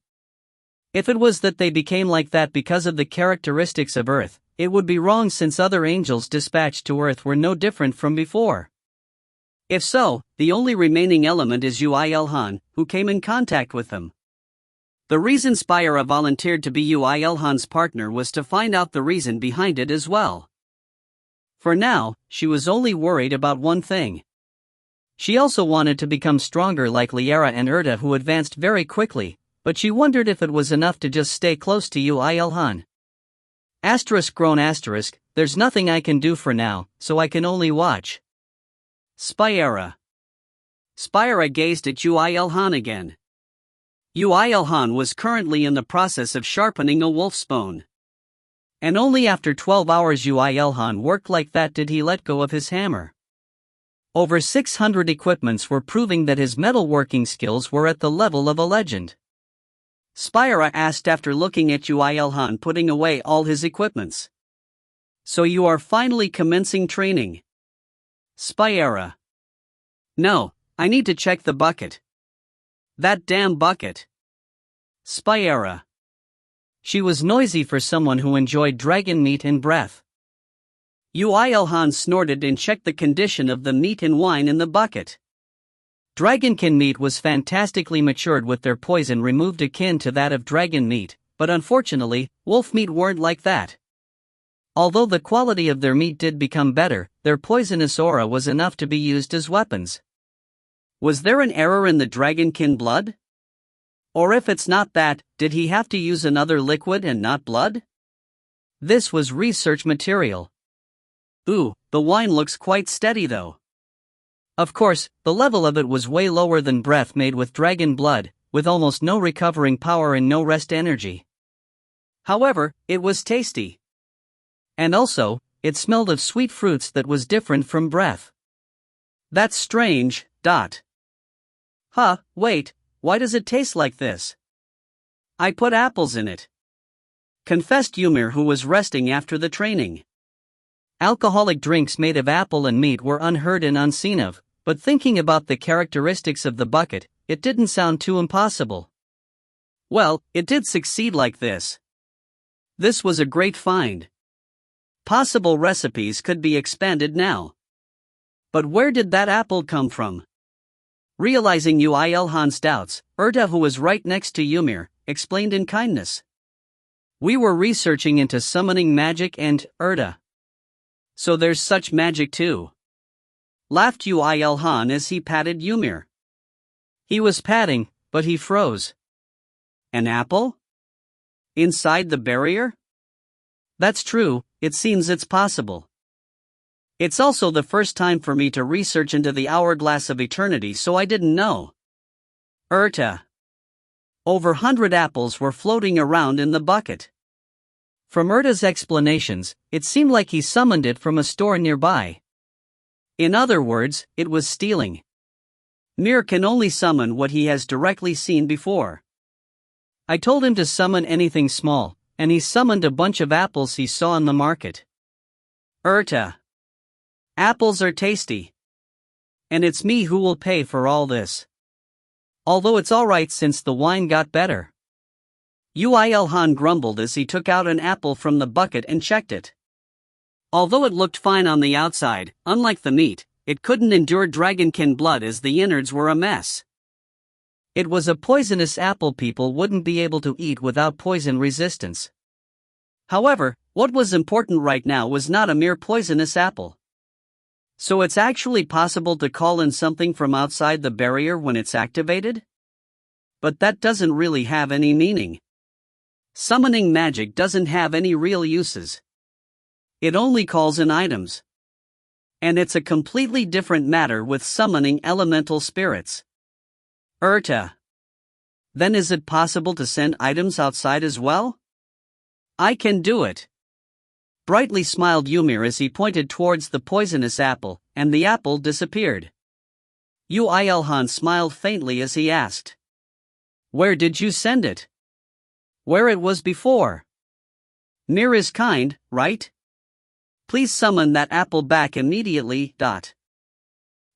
If it was that they became like that because of the characteristics of Earth, it would be wrong since other angels dispatched to Earth were no different from before. If so, the only remaining element is Yoo IlHan, who came in contact with them. The reason Spyra volunteered to be Yoo IlHan's partner was to find out the reason behind it as well. For now, she was only worried about one thing. She also wanted to become stronger like Liara and Erta, who advanced very quickly, but she wondered if it was enough to just stay close to Yoo IlHan. ***, there's nothing I can do for now, so I can only watch. Spyra gazed at Yoo IlHan again. Yoo IlHan was currently in the process of sharpening a wolf's bone. And only after 12 hours Yoo IlHan worked like that did he let go of his hammer. Over 600 equipments were proving that his metalworking skills were at the level of a legend. Spyra asked after looking at Yoo IlHan putting away all his equipments. So you are finally commencing training? Spyra. No, I need to check the bucket. That damn bucket. Spyra. She was noisy for someone who enjoyed dragon meat and breath. Yoo IlHan snorted and checked the condition of the meat and wine in the bucket. Dragonkin meat was fantastically matured with their poison removed akin to that of dragon meat, but unfortunately, wolf meat weren't like that. Although the quality of their meat did become better, their poisonous aura was enough to be used as weapons. Was there an error in the dragonkin blood? Or if it's not that, did he have to use another liquid and not blood? This was research material. Ooh, the wine looks quite steady though. Of course, the level of it was way lower than breath made with dragon blood, with almost no recovering power and no rest energy. However, it was tasty. And also, it smelled of sweet fruits that was different from breath. That's strange. Wait, why does it taste like this? I put apples in it, confessed Ymir, who was resting after the training. Alcoholic drinks made of apple and meat were unheard and unseen of, but thinking about the characteristics of the bucket, it didn't sound too impossible. Well, it did succeed like this. This was a great find. Possible recipes could be expanded now. But where did that apple come from? Realizing Yoo IlHan's doubts, Erta, who was right next to Ymir, explained in kindness. We were researching into summoning magic and, Erta. So there's such magic too. Laughed Yoo IlHan as he patted Ymir. He was patting, but he froze. An apple? Inside the barrier? That's true, it seems it's possible. It's also the first time for me to research into the hourglass of eternity, so I didn't know. Erta. Over 100 apples were floating around in the bucket. From Erta's explanations, it seemed like he summoned it from a store nearby. In other words, it was stealing. Mir can only summon what he has directly seen before. I told him to summon anything small, and he summoned a bunch of apples he saw in the market. Erta. Apples are tasty. And it's me who will pay for all this. Although it's alright since the wine got better. Yoo IlHan grumbled as he took out an apple from the bucket and checked it. Although it looked fine on the outside, unlike the meat, it couldn't endure dragonkin blood as the innards were a mess. It was a poisonous apple people wouldn't be able to eat without poison resistance. However, what was important right now was not a mere poisonous apple. So it's actually possible to call in something from outside the barrier when it's activated? But that doesn't really have any meaning. Summoning magic doesn't have any real uses. It only calls in items. And it's a completely different matter with summoning elemental spirits. Erta. Then is it possible to send items outside as well? I can do it. Brightly smiled Ymir as he pointed towards the poisonous apple, and the apple disappeared. Yoo IlHan smiled faintly as he asked. Where did you send it? Where it was before. Mir is kind, right? Please summon that apple back immediately.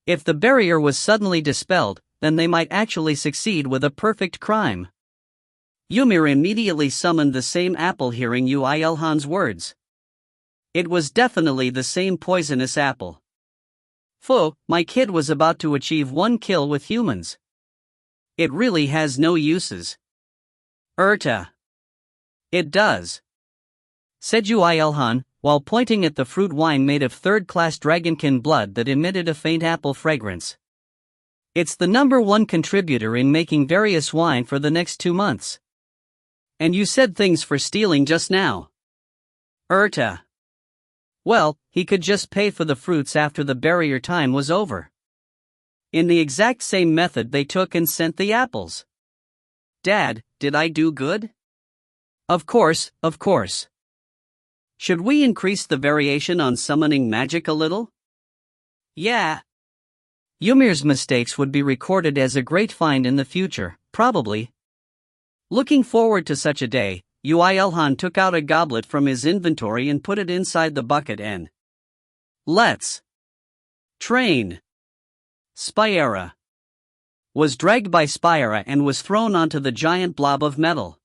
If the barrier was suddenly dispelled, then they might actually succeed with a perfect crime. Ymir immediately summoned the same apple, hearing Yoo IlHan's words. It was definitely the same poisonous apple. Phew, my kid was about to achieve 1 kill with humans. It really has no uses. It does, said Yoo IlHan, while pointing at the fruit wine made of third-class dragonkin blood that emitted a faint apple fragrance. It's the #1 contributor in making various wine for the next 2 months. And you said things for stealing just now. Well, he could just pay for the fruits after the barrier time was over. In the exact same method they took and sent the apples. Dad, did I do good? Of course. Should we increase the variation on summoning magic a little? Yeah. Ymir's mistakes would be recorded as a great find in the future, probably. Looking forward to such a day, Yoo IlHan took out a goblet from his inventory and put it inside the bucket and let's train. Spyra was dragged by Spyra and was thrown onto the giant blob of metal.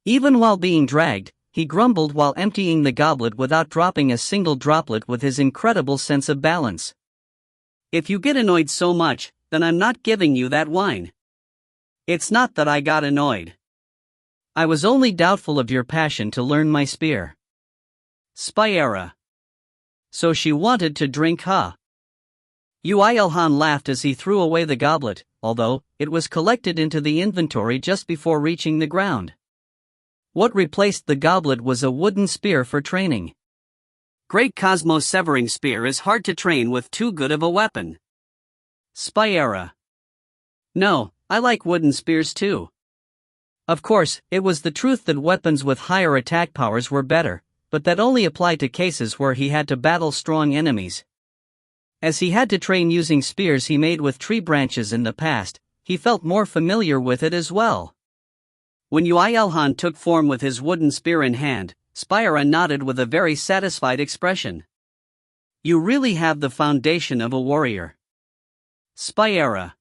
Even while being dragged, he grumbled while emptying the goblet without dropping a single droplet with his incredible sense of balance. If you get annoyed so much, then I'm not giving you that wine. It's not that I got annoyed. I was only doubtful of your passion to learn my spear. Spyra. So she wanted to drink, huh? Yoo IlHan laughed as he threw away the goblet, although it was collected into the inventory just before reaching the ground. What replaced the goblet was a wooden spear for training. Great Cosmo-severing spear is hard to train with too good of a weapon. Spyra. No, I like wooden spears too. Of course, it was the truth that weapons with higher attack powers were better, but that only applied to cases where he had to battle strong enemies. As he had to train using spears he made with tree branches in the past, he felt more familiar with it as well. When Yoo IlHan took form with his wooden spear in hand, Spyra nodded with a very satisfied expression. You really have the foundation of a warrior. Spyra.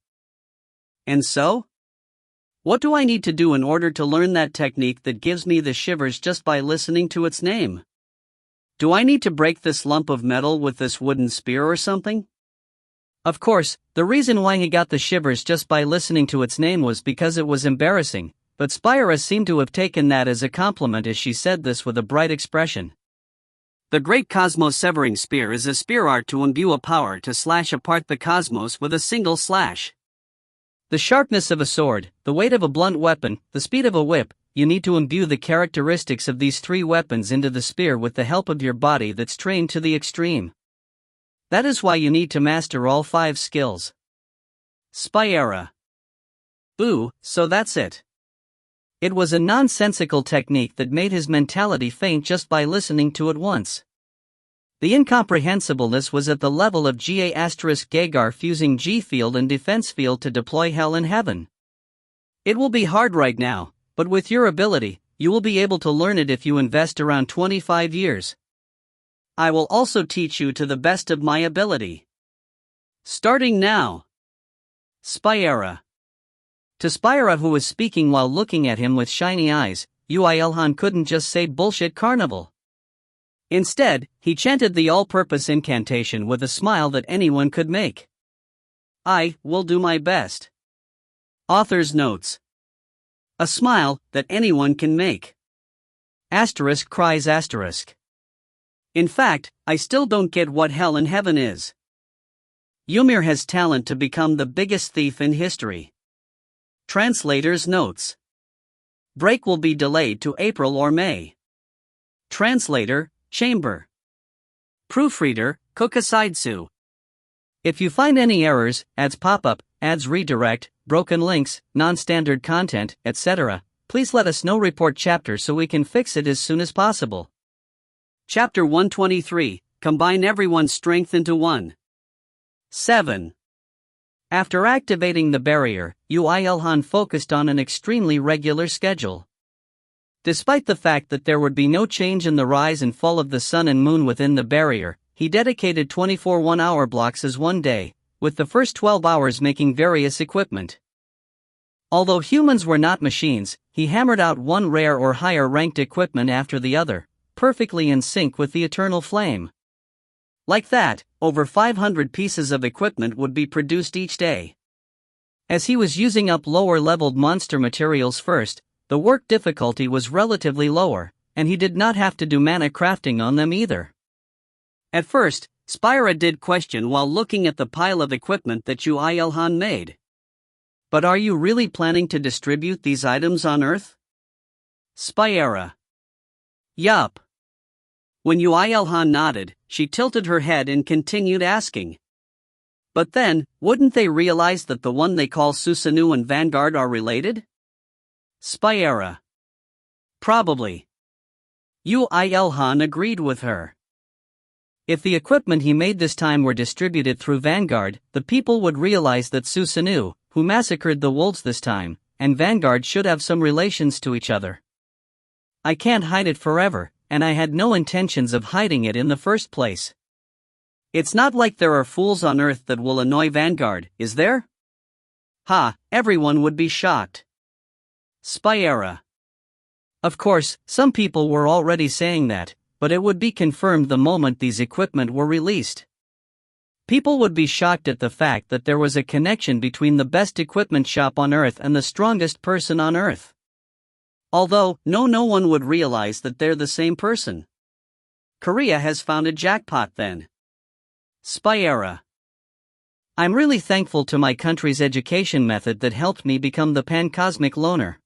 And so? What do I need to do in order to learn that technique that gives me the shivers just by listening to its name? Do I need to break this lump of metal with this wooden spear or something? Of course, the reason why he got the shivers just by listening to its name was because it was embarrassing, but Spyra seemed to have taken that as a compliment as she said this with a bright expression. The Great Cosmo-severing spear is a spear art to imbue a power to slash apart the cosmos with a single slash. The sharpness of a sword, the weight of a blunt weapon, the speed of a whip, you need to imbue the characteristics of these 3 weapons into the spear with the help of your body that's trained to the extreme. That is why you need to master all 5 skills. Spyra. Ooh, so that's it. It was a nonsensical technique that made his mentality faint just by listening to it once. The incomprehensibleness was at the level of Ga*Gagar fusing G-field and defense field to deploy hell in heaven. It will be hard right now, but with your ability, you will be able to learn it if you invest around 25 years. I will also teach you to the best of my ability. Starting now. Spyra. To Spyra, who was speaking while looking at him with shiny eyes, Yoo IlHan couldn't just say bullshit carnival. Instead, he chanted the all-purpose incantation with a smile that anyone could make. I will do my best. Author's notes. A smile that anyone can make. Asterisk cries asterisk. In fact, I still don't get what hell and heaven is. Ymir has talent to become the biggest thief in history. Translator's notes. Break will be delayed to April or May. Translator, Chamber. Proofreader, Kokasidsu. If you find any errors, ads pop up, ads redirect, broken links, non-standard content, etc., please let us know. Report chapter so we can fix it as soon as possible. Chapter 123, Combine everyone's strength into one. 7. After activating the barrier, Yoo IlHan focused on an extremely regular schedule. Despite the fact that there would be no change in the rise and fall of the sun and moon within the barrier, he dedicated 24 one-hour blocks as one day, with the first 12 hours making various equipment. Although humans were not machines, he hammered out one rare or higher ranked equipment after the other, perfectly in sync with the eternal flame. Like that, over 500 pieces of equipment would be produced each day. As he was using up lower-leveled monster materials first, the work difficulty was relatively lower, and he did not have to do mana crafting on them either. At first, Spyra did question while looking at the pile of equipment that Yoo IlHan made. But are you really planning to distribute these items on Earth? Spyra. Yup. When Yoo IlHan nodded, she tilted her head and continued asking. But then, wouldn't they realize that the one they call Susanoo and Vanguard are related? Spyra. Probably. Yoo IlHan agreed with her. If the equipment he made this time were distributed through Vanguard, the people would realize that Susanoo, who massacred the wolves this time, and Vanguard should have some relations to each other. I can't hide it forever, and I had no intentions of hiding it in the first place. It's not like there are fools on Earth that will annoy Vanguard, is there? Ha, everyone would be shocked. Spyra. Of course, some people were already saying that, but it would be confirmed the moment these equipment were released. People would be shocked at the fact that there was a connection between the best equipment shop on Earth and the strongest person on Earth. Although, no one would realize that they're the same person. Korea has found a jackpot then. Spyra. I'm really thankful to my country's education method that helped me become the pan-cosmic loner.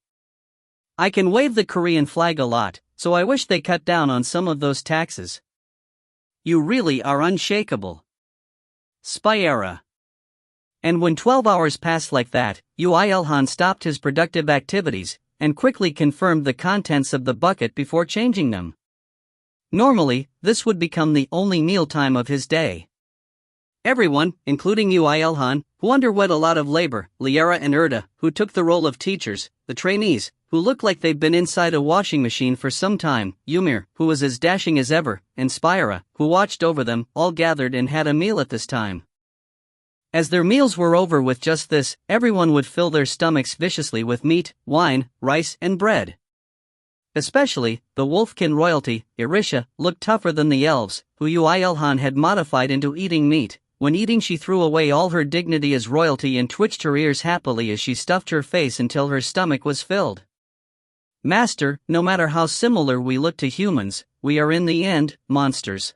I can wave the Korean flag a lot, so I wish they cut down on some of those taxes. You really are unshakable. Spyra. And when 12 hours passed like that, Yoo IlHan stopped his productive activities, and quickly confirmed the contents of the bucket before changing them. Normally, this would become the only mealtime of his day. Everyone, including Yoo IlHan, who underwent a lot of labor, Liara and Erda, who took the role of teachers, the trainees, who looked like they've been inside a washing machine for some time, Ymir, who was as dashing as ever, and Spyra, who watched over them, all gathered and had a meal at this time. As their meals were over with just this, everyone would fill their stomachs viciously with meat, wine, rice, and bread. Especially, the Wolfkin royalty, Irisha, looked tougher than the elves, who Yoo IlHan had modified into eating meat. When eating, she threw away all her dignity as royalty and twitched her ears happily as she stuffed her face until her stomach was filled. Master, no matter how similar we look to humans, we are in the end, monsters.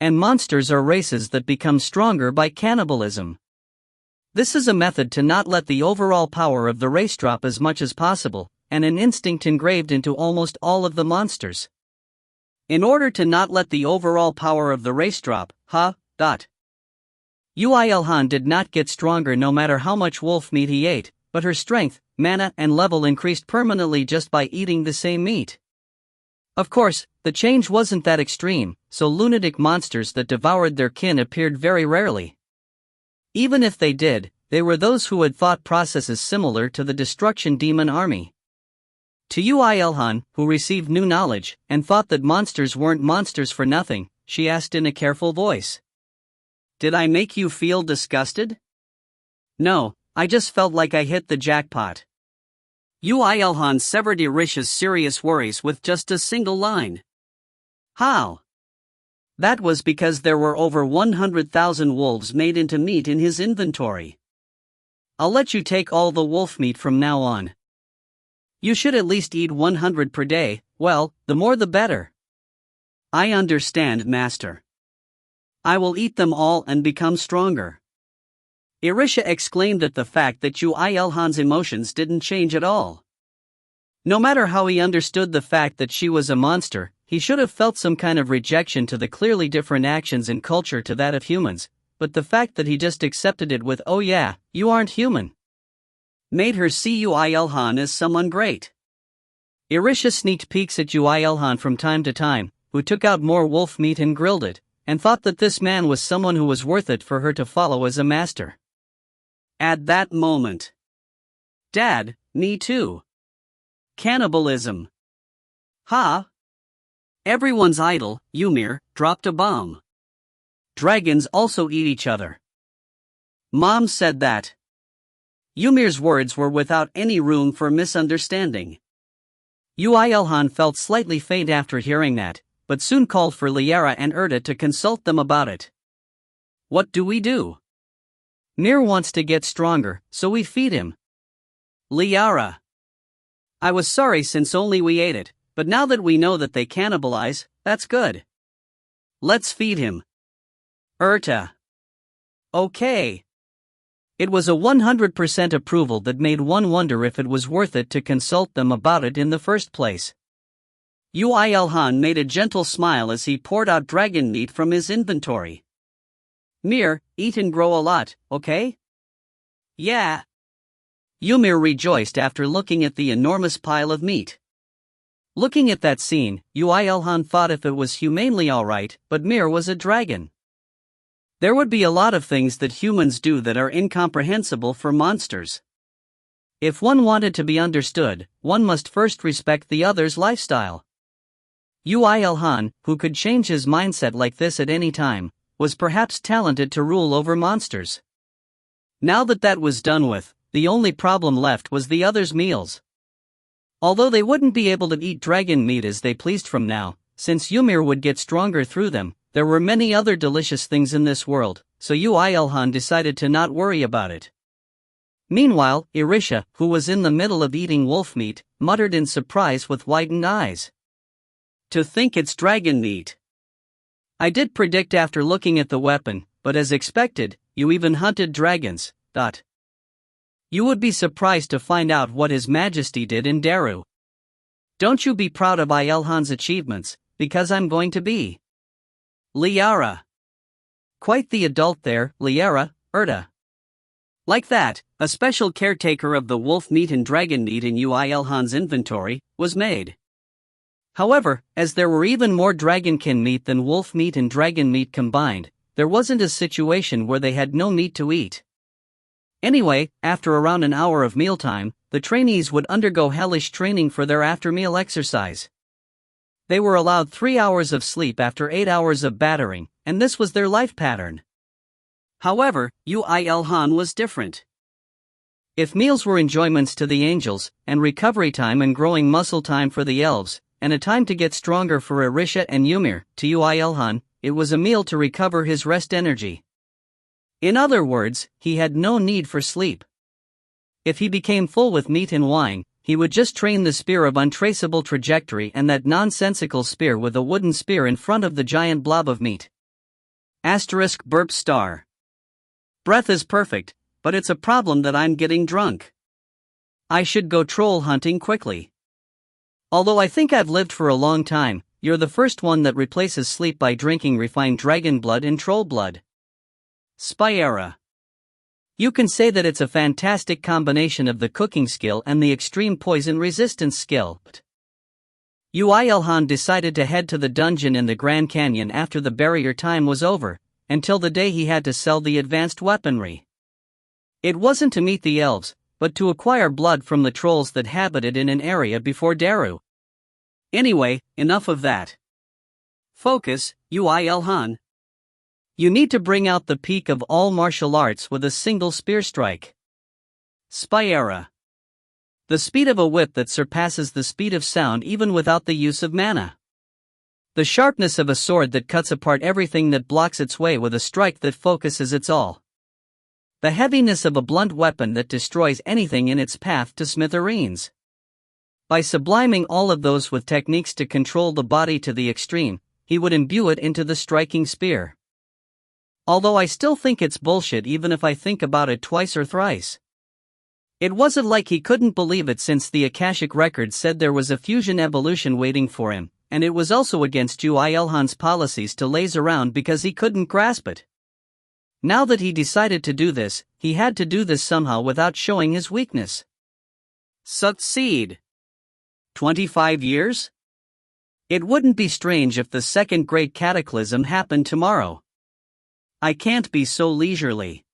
And monsters are races that become stronger by cannibalism. This is a method to not let the overall power of the race drop as much as possible, and an instinct engraved into almost all of the monsters. In order to not let the overall power of the race drop, Yoo IlHan did not get stronger no matter how much wolf meat he ate, but her strength, mana and level increased permanently just by eating the same meat. Of course, the change wasn't that extreme, so lunatic monsters that devoured their kin appeared very rarely. Even if they did, they were those who had thought processes similar to the destruction demon army. To Yoo IlHan, who received new knowledge, and thought that monsters weren't monsters for nothing, she asked in a careful voice. Did I make you feel disgusted? No, I just felt like I hit the jackpot. Yoo IlHan severed Irisha's serious worries with just a single line. How? That was because there were over 100,000 wolves made into meat in his inventory. I'll let you take all the wolf meat from now on. You should at least eat 100 per day, well, the more the better. I understand, Master. I will eat them all and become stronger. Irisha exclaimed at the fact that Yoo IlHan's emotions didn't change at all. No matter how he understood the fact that she was a monster, he should have felt some kind of rejection to the clearly different actions and culture to that of humans, but the fact that he just accepted it with "oh yeah, you aren't human," made her see Yoo IlHan as someone great. Irisha sneaked peeks at Yoo IlHan from time to time, who took out more wolf meat and grilled it, and thought that this man was someone who was worth it for her to follow as a master. At that moment, Dad, me too. Cannibalism. Ha! Everyone's idol, Ymir, dropped a bomb. Dragons also eat each other. Mom said that. Ymir's words were without any room for misunderstanding. Yoo IlHan felt slightly faint after hearing that, but soon called for Liara and Erta to consult them about it. What do we do? Mir wants to get stronger, so we feed him. Liara. I was sorry since only we ate it, but now that we know that they cannibalize, that's good. Let's feed him. Erta. Okay. It was a 100% approval that made one wonder if it was worth it to consult them about it in the first place. Yoo IlHan made a gentle smile as he poured out dragon meat from his inventory. Mir, eat and grow a lot, okay? Yeah. Ymir rejoiced after looking at the enormous pile of meat. Looking at that scene, Yoo IlHan thought if it was humanely alright, but Mir was a dragon. There would be a lot of things that humans do that are incomprehensible for monsters. If one wanted to be understood, one must first respect the other's lifestyle. Yoo IlHan, who could change his mindset like this at any time, was perhaps talented to rule over monsters. Now that that was done with, the only problem left was the others' meals. Although they wouldn't be able to eat dragon meat as they pleased from now, since Ymir would get stronger through them, there were many other delicious things in this world, so Yoo IlHan decided to not worry about it. Meanwhile, Irisha, who was in the middle of eating wolf meat, muttered in surprise with widened eyes. To think it's dragon meat. I did predict after looking at the weapon, but as expected, you even hunted dragons. You would be surprised to find out what His Majesty did in Daru. Don't you be proud of IlHan's achievements, because I'm going to be. Liara. Quite the adult there, Liara, Erta. Like that, a special caretaker of the wolf meat and dragon meat in Yoo IlHan's inventory was made. However, as there were even more dragonkin meat than wolf meat and dragon meat combined, there wasn't a situation where they had no meat to eat. Anyway, after around an hour of mealtime, the trainees would undergo hellish training for their after-meal exercise. They were allowed 3 hours of sleep after 8 hours of battering, and this was their life pattern. However, Yoo IlHan was different. If meals were enjoyments to the angels, and recovery time and growing muscle time for the elves, and a time to get stronger for Irisha and Ymir, to Yoo IlHan, it was a meal to recover his rest energy. In other words, he had no need for sleep. If he became full with meat and wine, he would just train the spear of untraceable trajectory and that nonsensical spear with a wooden spear in front of the giant blob of meat. Burp star. Breath is perfect, but it's a problem that I'm getting drunk. I should go troll hunting quickly. Although I think I've lived for a long time, you're the first one that replaces sleep by drinking refined dragon blood and troll blood. Spyera. You can say that it's a fantastic combination of the cooking skill and the extreme poison resistance skill. Yoo IlHan decided to head to the dungeon in the Grand Canyon after the barrier time was over, until the day he had to sell the advanced weaponry. It wasn't to meet the elves, but to acquire blood from the trolls that habited in an area before Daru. Anyway, enough of that. Focus, Yoo IlHan. You need to bring out the peak of all martial arts with a single spear strike. Spyera. The speed of a whip that surpasses the speed of sound even without the use of mana. The sharpness of a sword that cuts apart everything that blocks its way with a strike that focuses its all. The heaviness of a blunt weapon that destroys anything in its path to smithereens. By subliming all of those with techniques to control the body to the extreme, he would imbue it into the striking spear. Although I still think it's bullshit even if I think about it twice or thrice. It wasn't like he couldn't believe it since the Akashic record said there was a fusion evolution waiting for him, and it was also against Yoo IlHan's policies to laze around because he couldn't grasp it. Now that he decided to do this, he had to do this somehow without showing his weakness. Succeed. 25 years? It wouldn't be strange if the second Great Cataclysm happened tomorrow. I can't be so leisurely.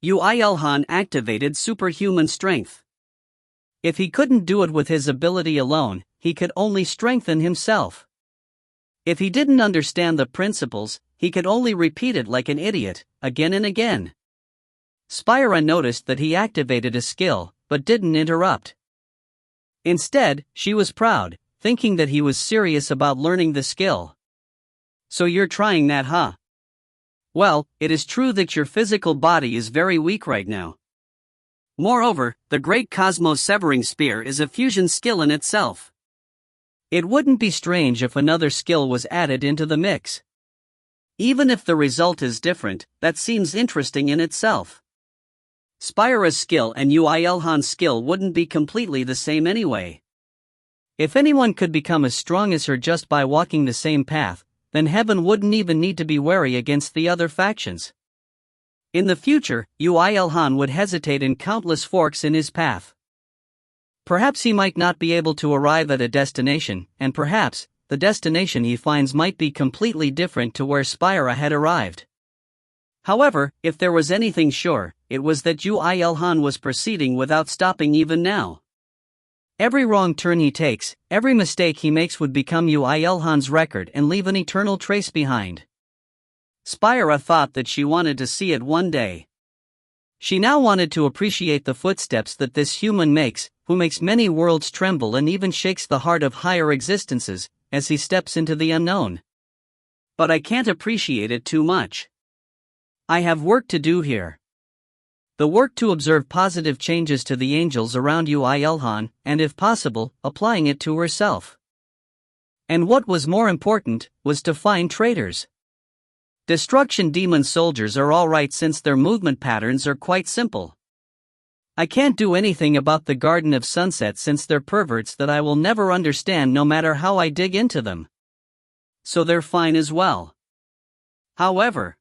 Yoo IlHan activated superhuman strength. If he couldn't do it with his ability alone, he could only strengthen himself. If he didn't understand the principles, he could only repeat it like an idiot, again and again. Spyra noticed that he activated a skill, but didn't interrupt. Instead, she was proud, thinking that he was serious about learning the skill. So you're trying that, huh? Well, it is true that your physical body is very weak right now. Moreover, the Great Cosmos-Severing Spear is a fusion skill in itself. It wouldn't be strange if another skill was added into the mix. Even if the result is different, that seems interesting in itself. Spira's skill and Yoo IlHan's skill wouldn't be completely the same anyway. If anyone could become as strong as her just by walking the same path, then heaven wouldn't even need to be wary against the other factions. In the future, Yoo IlHan would hesitate in countless forks in his path. Perhaps he might not be able to arrive at a destination, and perhaps the destination he finds might be completely different to where Spira had arrived. However, if there was anything sure, it was that Yoo IlHan was proceeding without stopping even now. Every wrong turn he takes, every mistake he makes would become Yoo IlHan's record and leave an eternal trace behind. Spira thought that she wanted to see it one day. She now wanted to appreciate the footsteps that this human makes, who makes many worlds tremble and even shakes the heart of higher existences, as he steps into the unknown. But I can't appreciate it too much. I have work to do here. The work to observe positive changes to the angels around Yoo IlHan, and if possible, applying it to herself. And what was more important, was to find traitors. Destruction demon soldiers are alright since their movement patterns are quite simple. I can't do anything about the Garden of Sunset since they're perverts that I will never understand no matter how I dig into them. So they're fine as well. However,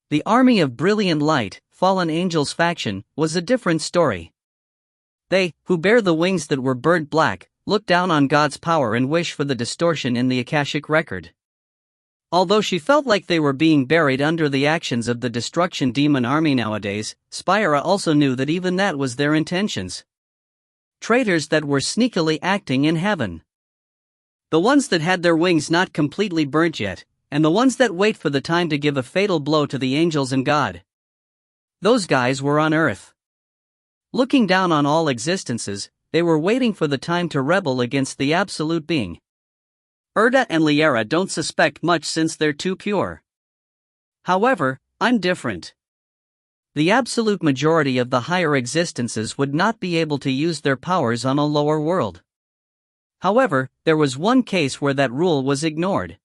the Army of Brilliant Light, Fallen Angels faction, was a different story. They, who bear the wings that were burned black, look down on God's power and wish for the distortion in the Akashic record. Although she felt like they were being buried under the actions of the destruction demon army nowadays, Spira also knew that even that was their intentions. Traitors that were sneakily acting in heaven. The ones that had their wings not completely burnt yet, and the ones that wait for the time to give a fatal blow to the angels and God. Those guys were on Earth. Looking down on all existences, they were waiting for the time to rebel against the Absolute Being. Erda and Liara don't suspect much since they're too pure. However, I'm different. The absolute majority of the higher existences would not be able to use their powers on a lower world. However, there was one case where that rule was ignored.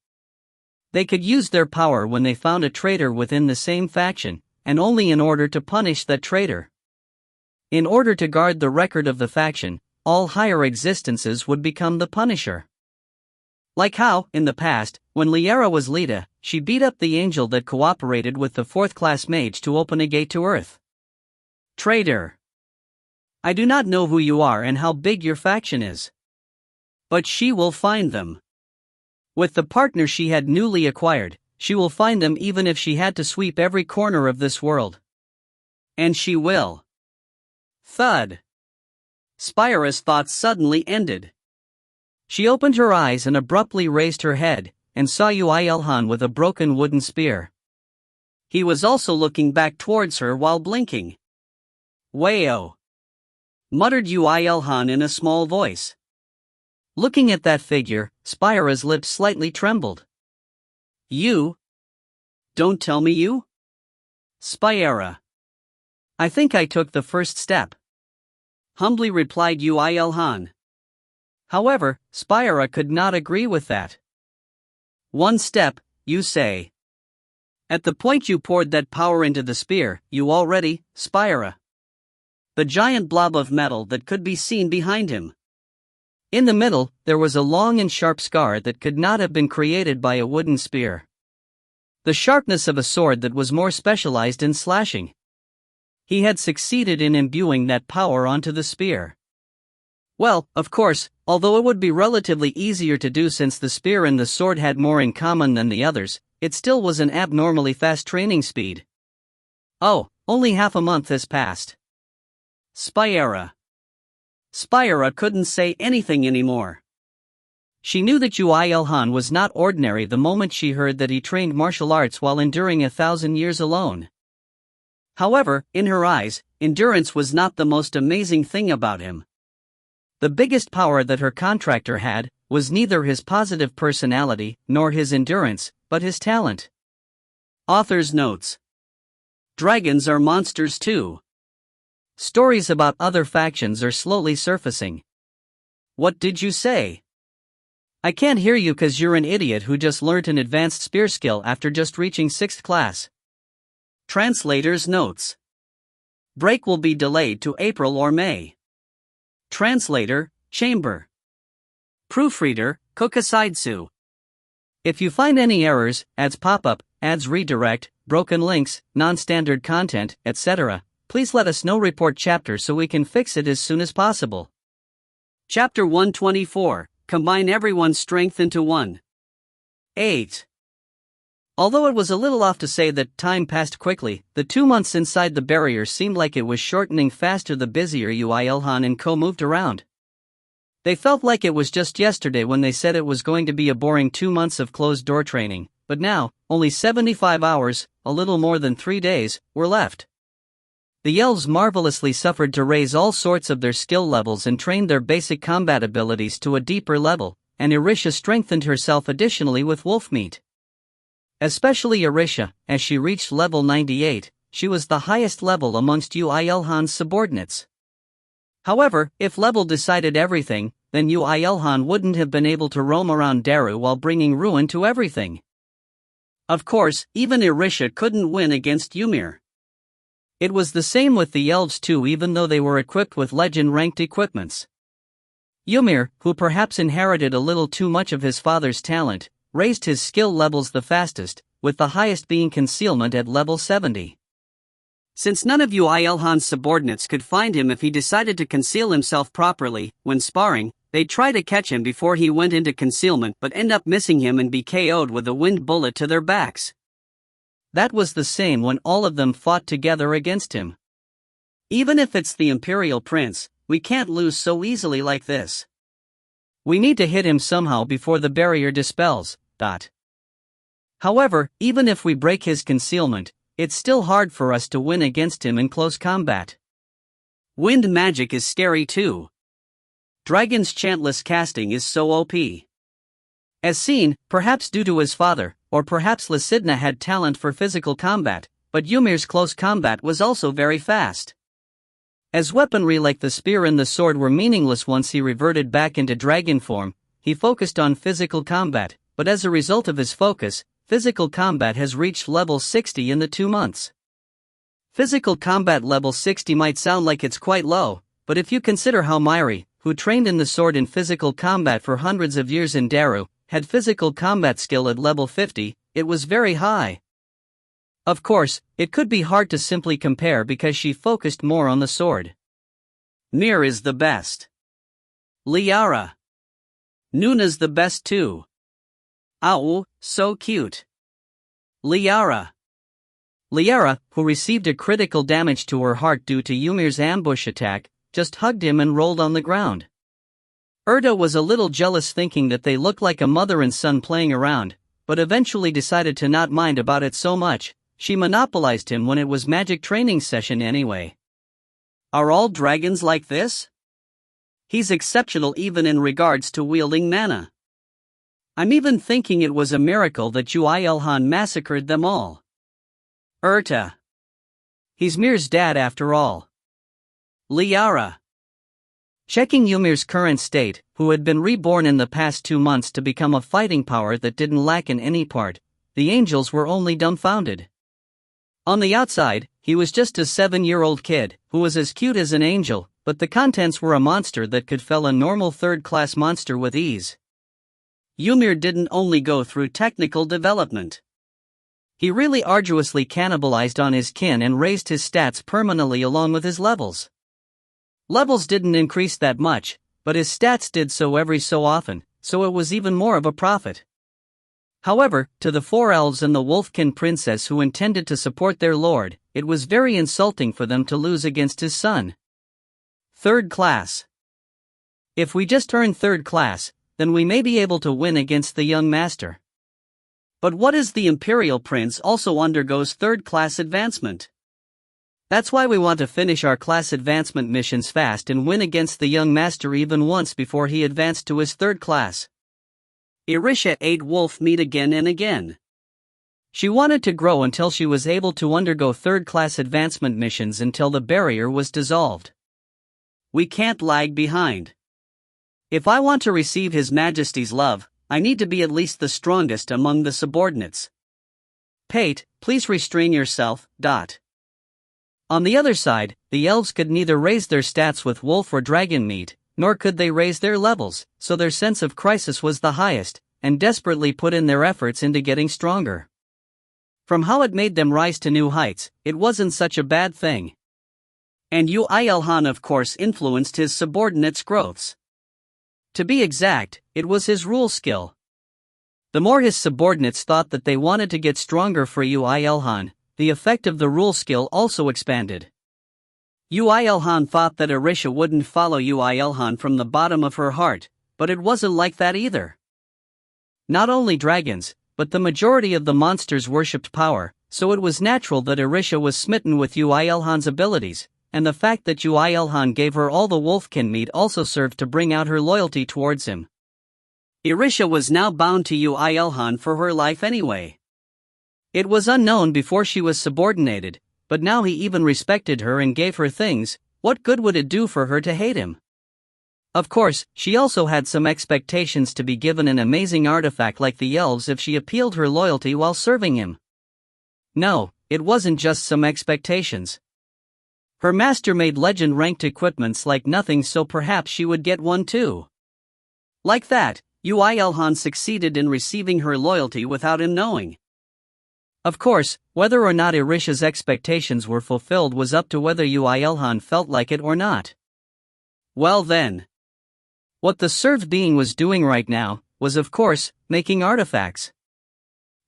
They could use their power when they found a traitor within the same faction, and only in order to punish that traitor. In order to guard the record of the faction, all higher existences would become the punisher. Like how, in the past, when Liara was Lita, she beat up the angel that cooperated with the fourth-class mage to open a gate to Earth. Traitor. I do not know who you are and how big your faction is. But she will find them. With the partner she had newly acquired, she will find them even if she had to sweep every corner of this world. And she will. Thud. Spira's thoughts suddenly ended. She opened her eyes and abruptly raised her head, and saw Yoo IlHan with a broken wooden spear. He was also looking back towards her while blinking. "Wayo," muttered Yoo IlHan in a small voice. Looking at that figure, Spira's lips slightly trembled. "You? Don't tell me you?" "Spira. I think I took the first step," humbly replied Yoo IlHan. However, Spira could not agree with that. "One step, you say? At the point you poured that power into the spear, you already, Spira." The giant blob of metal that could be seen behind him. In the middle, there was a long and sharp scar that could not have been created by a wooden spear. The sharpness of a sword that was more specialized in slashing. He had succeeded in imbuing that power onto the spear. Well, of course, although it would be relatively easier to do since the spear and the sword had more in common than the others, it still was an abnormally fast training speed. Oh, only half a month has passed. Spira couldn't say anything anymore. She knew that Yoo IlHan was not ordinary the moment she heard that he trained martial arts while enduring 1,000 years alone. However, in her eyes, endurance was not the most amazing thing about him. The biggest power that her contractor had was neither his positive personality nor his endurance, but his talent. Author's notes. Dragons are monsters too. Stories about other factions are slowly surfacing. What did you say? I can't hear you 'cause you're an idiot who just learnt an advanced spear skill after just reaching 6th class. Translator's notes. Break will be delayed to April or May. Translator, Chamber. Proofreader, Kokasaidsu. If you find any errors, ads pop up, ads redirect, broken links, non-standard content, etc., please let us know. Report chapter so we can fix it as soon as possible. Chapter 124, Combine everyone's strength into one. 8. Although it was a little off to say that time passed quickly, the 2 months inside the barrier seemed like it was shortening faster the busier Yoo IlHan and co moved around. They felt like it was just yesterday when they said it was going to be a boring 2 months of closed-door training, but now, only 75 hours, a little more than 3 days, were left. The elves marvelously suffered to raise all sorts of their skill levels and trained their basic combat abilities to a deeper level, and Irisha strengthened herself additionally with wolf meat. Especially Irisha, as she reached level 98, she was the highest level amongst Yoo IlHan's subordinates. However, if level decided everything, then Yoo IlHan wouldn't have been able to roam around Daru while bringing ruin to everything. Of course, even Irisha couldn't win against Ymir. It was the same with the elves too, even though they were equipped with legend-ranked equipments. Ymir, who perhaps inherited a little too much of his father's talent, raised his skill levels the fastest, with the highest being concealment at level 70. Since none of Yoo IlHan's subordinates could find him if he decided to conceal himself properly, when sparring, they'd try to catch him before he went into concealment but end up missing him and be KO'd with a wind bullet to their backs. That was the same when all of them fought together against him. Even if it's the Imperial Prince, we can't lose so easily like this. We need to hit him somehow before the barrier dispels. However, even if we break his concealment, it's still hard for us to win against him in close combat. Wind magic is scary too. Dragon's chantless casting is so OP. As seen, perhaps due to his father, or perhaps Lysidna had talent for physical combat, but Ymir's close combat was also very fast. As weaponry like the spear and the sword were meaningless once he reverted back into dragon form, he focused on physical combat, but as a result of his focus, physical combat has reached level 60 in the 2 months. Physical combat level 60 might sound like it's quite low, but if you consider how Myri, who trained in the sword in physical combat for hundreds of years in Daru, had physical combat skill at level 50, it was very high. Of course, it could be hard to simply compare because she focused more on the sword. Mir is the best. Liara. Nuna's the best too. Ow, so cute. Liara. Liara, who received a critical damage to her heart due to Ymir's ambush attack, just hugged him and rolled on the ground. Erda was a little jealous, thinking that they looked like a mother and son playing around, but eventually decided to not mind about it so much. She monopolized him when it was magic training session anyway. Are all dragons like this? He's exceptional even in regards to wielding mana. I'm even thinking it was a miracle that Yoo IlHan massacred them all. Erta. He's Mir's dad after all. Liara. Checking Ymir's current state, who had been reborn in the past 2 months to become a fighting power that didn't lack in any part, the angels were only dumbfounded. On the outside, he was just a 7-year-old kid, who was as cute as an angel, but the contents were a monster that could fell a normal 3rd-class monster with ease. Ymir didn't only go through technical development. He really arduously cannibalized on his kin and raised his stats permanently along with his levels. Levels didn't increase that much, but his stats did so every so often, so it was even more of a profit. However, to the 4 elves and the Wolfkin princess who intended to support their lord, it was very insulting for them to lose against his son. 3rd class. If we just earn 3rd class, then we may be able to win against the young master. But what if the Imperial Prince also undergoes 3rd class advancement? That's why we want to finish our class advancement missions fast and win against the young master even once before he advanced to his third class. Irisha ate wolf meat again and again. She wanted to grow until she was able to undergo third-class advancement missions until the barrier was dissolved. We can't lag behind. If I want to receive His Majesty's love, I need to be at least the strongest among the subordinates. Pate, please restrain yourself. On the other side, the elves could neither raise their stats with wolf or dragon meat, nor could they raise their levels, so their sense of crisis was the highest, and desperately put in their efforts into getting stronger. From how it made them rise to new heights, it wasn't such a bad thing. And Yoo IlHan of course influenced his subordinates' growths. To be exact, it was his rule skill. The more his subordinates thought that they wanted to get stronger for Yoo IlHan, the effect of the rule skill also expanded. Yoo IlHan thought that Irisha wouldn't follow Yoo IlHan from the bottom of her heart, but it wasn't like that either. Not only dragons, but the majority of the monsters worshipped power, so it was natural that Irisha was smitten with Yoo IlHan's abilities, and the fact that Yoo IlHan gave her all the wolfkin meat also served to bring out her loyalty towards him. Irisha was now bound to Yoo IlHan for her life anyway. It was unknown before she was subordinated, but now he even respected her and gave her things. What good would it do for her to hate him? Of course, she also had some expectations to be given an amazing artifact like the elves if she appealed her loyalty while serving him. No, it wasn't just some expectations. Her master made legend-ranked equipments like nothing, so perhaps she would get one too. Like that, Yoo IlHan succeeded in receiving her loyalty without him knowing. Of course, whether or not Irisha's expectations were fulfilled was up to whether Yoo IlHan felt like it or not. Well then. What the served being was doing right now was, of course, making artifacts.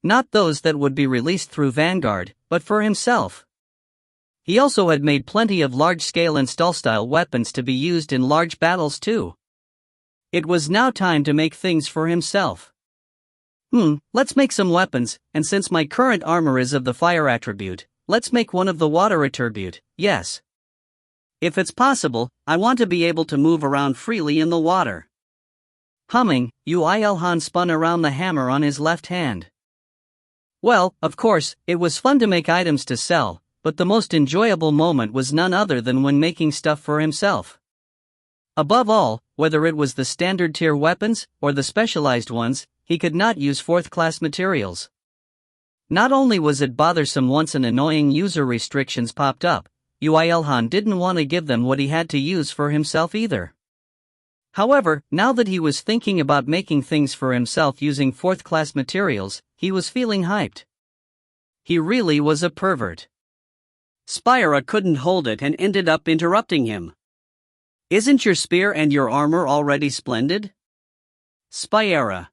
Not those that would be released through Vanguard, but for himself. He also had made plenty of large-scale install-style weapons to be used in large battles too. It was now time to make things for himself. Let's make some weapons, and since my current armor is of the fire attribute, let's make one of the water attribute, yes. If it's possible, I want to be able to move around freely in the water. Humming, Yoo IlHan spun around the hammer on his left hand. Well, of course, it was fun to make items to sell, but the most enjoyable moment was none other than when making stuff for himself. Above all, whether it was the standard tier weapons or the specialized ones, he could not use fourth-class materials. Not only was it bothersome once an annoying user restrictions popped up, Yoo IlHan didn't want to give them what he had to use for himself either. However, now that he was thinking about making things for himself using fourth-class materials, he was feeling hyped. He really was a pervert. Spyra couldn't hold it and ended up interrupting him. Isn't your spear and your armor already splendid? Spyra.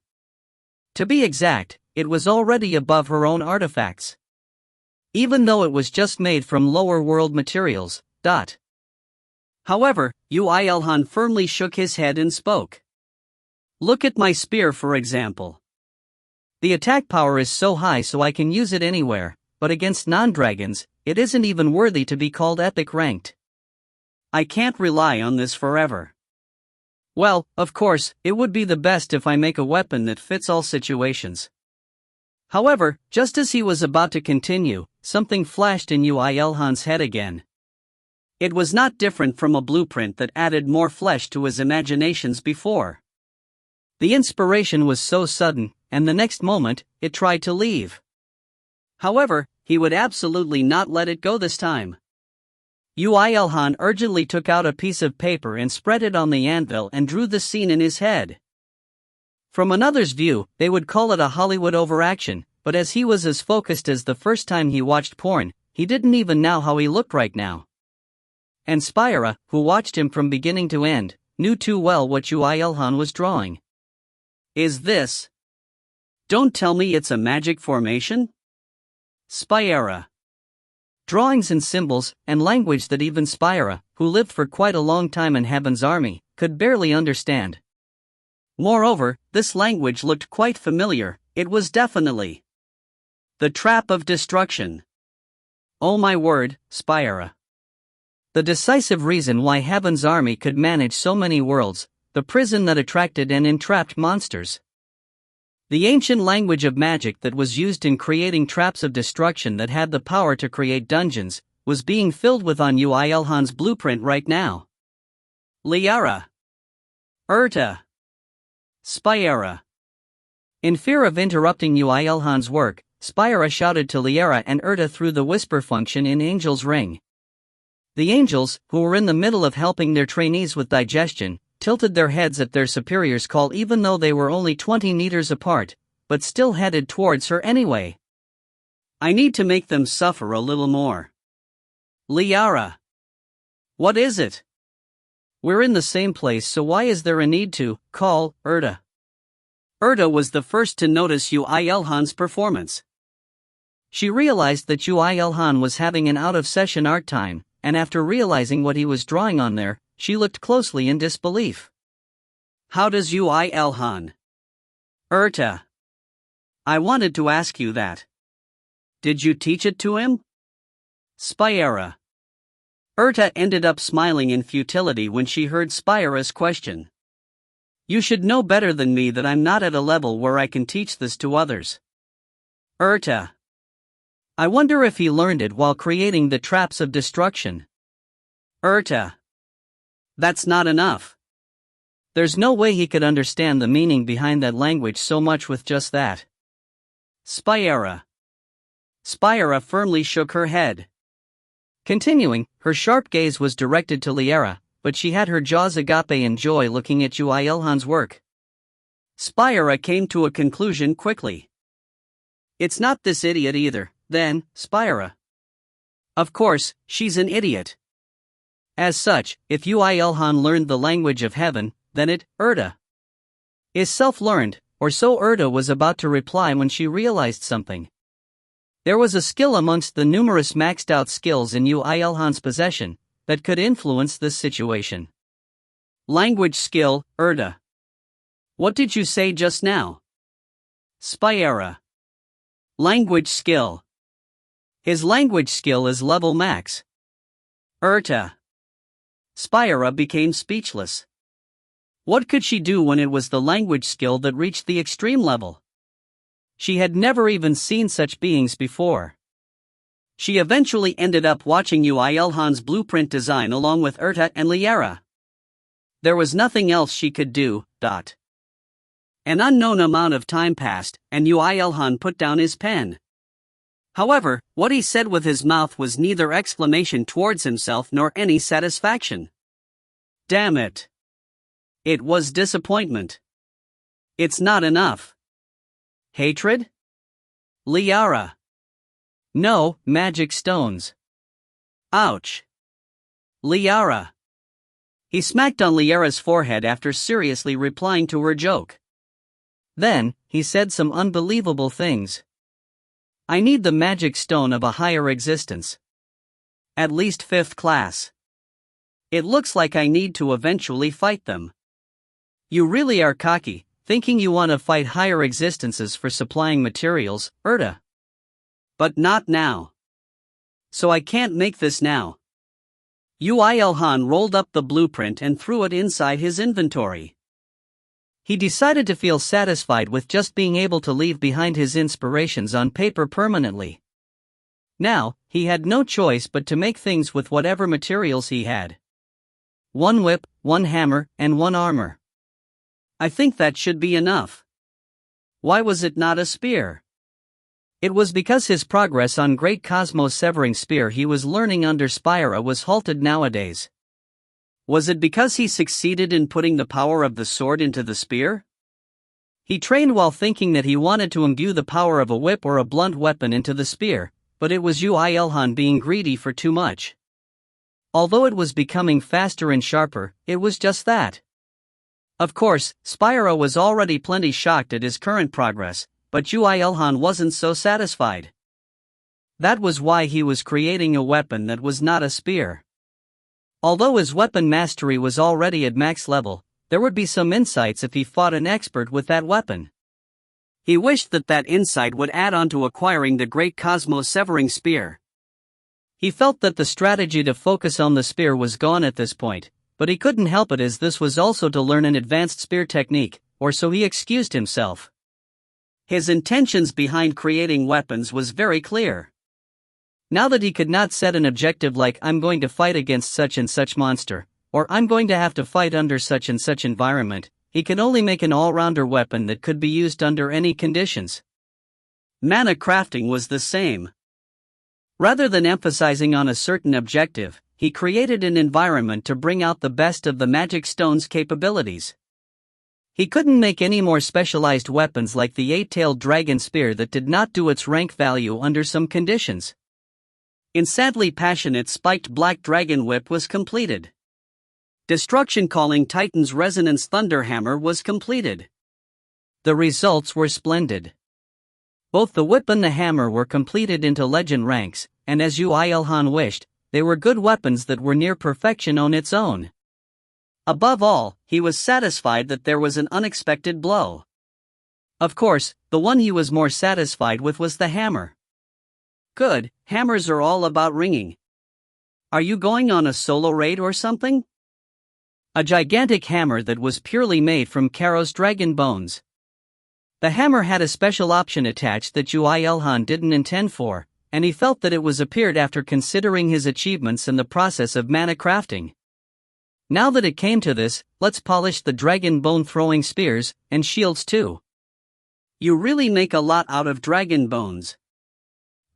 To be exact, it was already above her own artifacts. Even though it was just made from lower world materials. However, Yoo IlHan firmly shook his head and spoke. Look at my spear for example. The attack power is so high so I can use it anywhere, but against non-dragons, it isn't even worthy to be called epic ranked. I can't rely on this forever. Well, of course, it would be the best if I make a weapon that fits all situations. However, just as he was about to continue, something flashed in Yoo IlHan's head again. It was not different from a blueprint that added more flesh to his imaginations before. The inspiration was so sudden, and the next moment, it tried to leave. However, he would absolutely not let it go this time. Yoo IlHan urgently took out a piece of paper and spread it on the anvil and drew the scene in his head. From another's view, they would call it a Hollywood overaction, but as he was as focused as the first time he watched porn, he didn't even know how he looked right now. And Spyra, who watched him from beginning to end, knew too well what Yoo IlHan was drawing. Is this? Don't tell me it's a magic formation? Spyra. Drawings and symbols, and language that even Spyra, who lived for quite a long time in Heaven's army, could barely understand. Moreover, this language looked quite familiar. It was definitely the trap of destruction. Oh my word, Spyra. The decisive reason why Heaven's army could manage so many worlds, the prison that attracted and entrapped monsters. The ancient language of magic that was used in creating traps of destruction that had the power to create dungeons, was being filled with on Yoo IlHan's blueprint right now. Liara. Urta. Spyra. In fear of interrupting Yoo IlHan's work, Spyra shouted to Liara and Urta through the whisper function in Angel's Ring. The angels, who were in the middle of helping their trainees with digestion, tilted their heads at their superior's call even though they were only 20 meters apart, but still headed towards her anyway. I need to make them suffer a little more. Liara. What is it? We're in the same place, so why is there a need to call Urta? Urta was the first to notice Yoo IlHan's performance. She realized that Yoo IlHan was having an out-of-session art time, and after realizing what he was drawing on there, she looked closely in disbelief. How does Yoo IlHan? Urta. I wanted to ask you that. Did you teach it to him? Spyra. Urta ended up smiling in futility when she heard Spyra's question. You should know better than me that I'm not at a level where I can teach this to others. Urta. I wonder if he learned it while creating the traps of destruction. Urta. That's not enough. There's no way he could understand the meaning behind that language so much with just that. Spyra. Spyra firmly shook her head. Continuing, her sharp gaze was directed to Liara, but she had her jaws agape in joy looking at Yoo IlHan's work. Spyra came to a conclusion quickly. It's not this idiot either, then, Spyra. Of course, she's an idiot. As such, if Yoo IlHan learned the language of heaven, then it, Urta, is self-learned, or so Urta was about to reply when she realized something. There was a skill amongst the numerous maxed-out skills in Yoo IlHan's possession that could influence this situation. Language skill, Urta. What did you say just now? Spyra. Language skill. His language skill is level max. Urta. Spyra became speechless. What could she do when it was the language skill that reached the extreme level? She had never even seen such beings before. She eventually ended up watching Yoo IlHan's blueprint design along with Urta and Liara. There was nothing else she could do. An unknown amount of time passed, and Yoo IlHan put down his pen. However, what he said with his mouth was neither exclamation towards himself nor any satisfaction. Damn it. It was disappointment. It's not enough. Hatred? Liara. No, magic stones. Ouch. Liara. He smacked on Liara's forehead after seriously replying to her joke. Then, he said some unbelievable things. I need the magic stone of a higher existence. At least 5th class. It looks like I need to eventually fight them. You really are cocky, thinking you want to fight higher existences for supplying materials, Urta. But not now. So I can't make this now. Yoo IlHan rolled up the blueprint and threw it inside his inventory. He decided to feel satisfied with just being able to leave behind his inspirations on paper permanently. Now, he had no choice but to make things with whatever materials he had. 1 whip, 1 hammer, and 1 armor. I think that should be enough. Why was it not a spear? It was because his progress on Great Cosmos-severing spear he was learning under Spyra was halted nowadays. Was it because he succeeded in putting the power of the sword into the spear? He trained while thinking that he wanted to imbue the power of a whip or a blunt weapon into the spear, but it was Yoo IlHan being greedy for too much. Although it was becoming faster and sharper, it was just that. Of course, Spyra was already plenty shocked at his current progress, but Yoo IlHan wasn't so satisfied. That was why he was creating a weapon that was not a spear. Although his weapon mastery was already at max level, there would be some insights if he fought an expert with that weapon. He wished that insight would add on to acquiring the Great Cosmos-severing spear. He felt that the strategy to focus on the spear was gone at this point, but he couldn't help it as this was also to learn an advanced spear technique, or so he excused himself. His intentions behind creating weapons was very clear. Now that he could not set an objective like I'm going to fight against such and such monster, or I'm going to have to fight under such and such environment, he can only make an all-rounder weapon that could be used under any conditions. Mana crafting was the same. Rather than emphasizing on a certain objective, he created an environment to bring out the best of the magic stone's capabilities. He couldn't make any more specialized weapons like the 8-tailed dragon spear that did not do its rank value under some conditions. Insanely passionate spiked black dragon whip was completed. Destruction Calling Titan's Resonance Thunderhammer was completed. The results were splendid. Both the whip and the hammer were completed into legend ranks, and as Yoo IlHan wished, they were good weapons that were near perfection on its own. Above all, he was satisfied that there was an unexpected blow. Of course, the one he was more satisfied with was the hammer. Good, hammers are all about ringing. Are you going on a solo raid or something? A gigantic hammer that was purely made from Karo's dragon bones. The hammer had a special option attached that Yoo IlHan didn't intend for, and he felt that it was appeared after considering his achievements in the process of mana crafting. Now that it came to this, let's polish the dragon bone throwing spears, and shields too. You really make a lot out of dragon bones.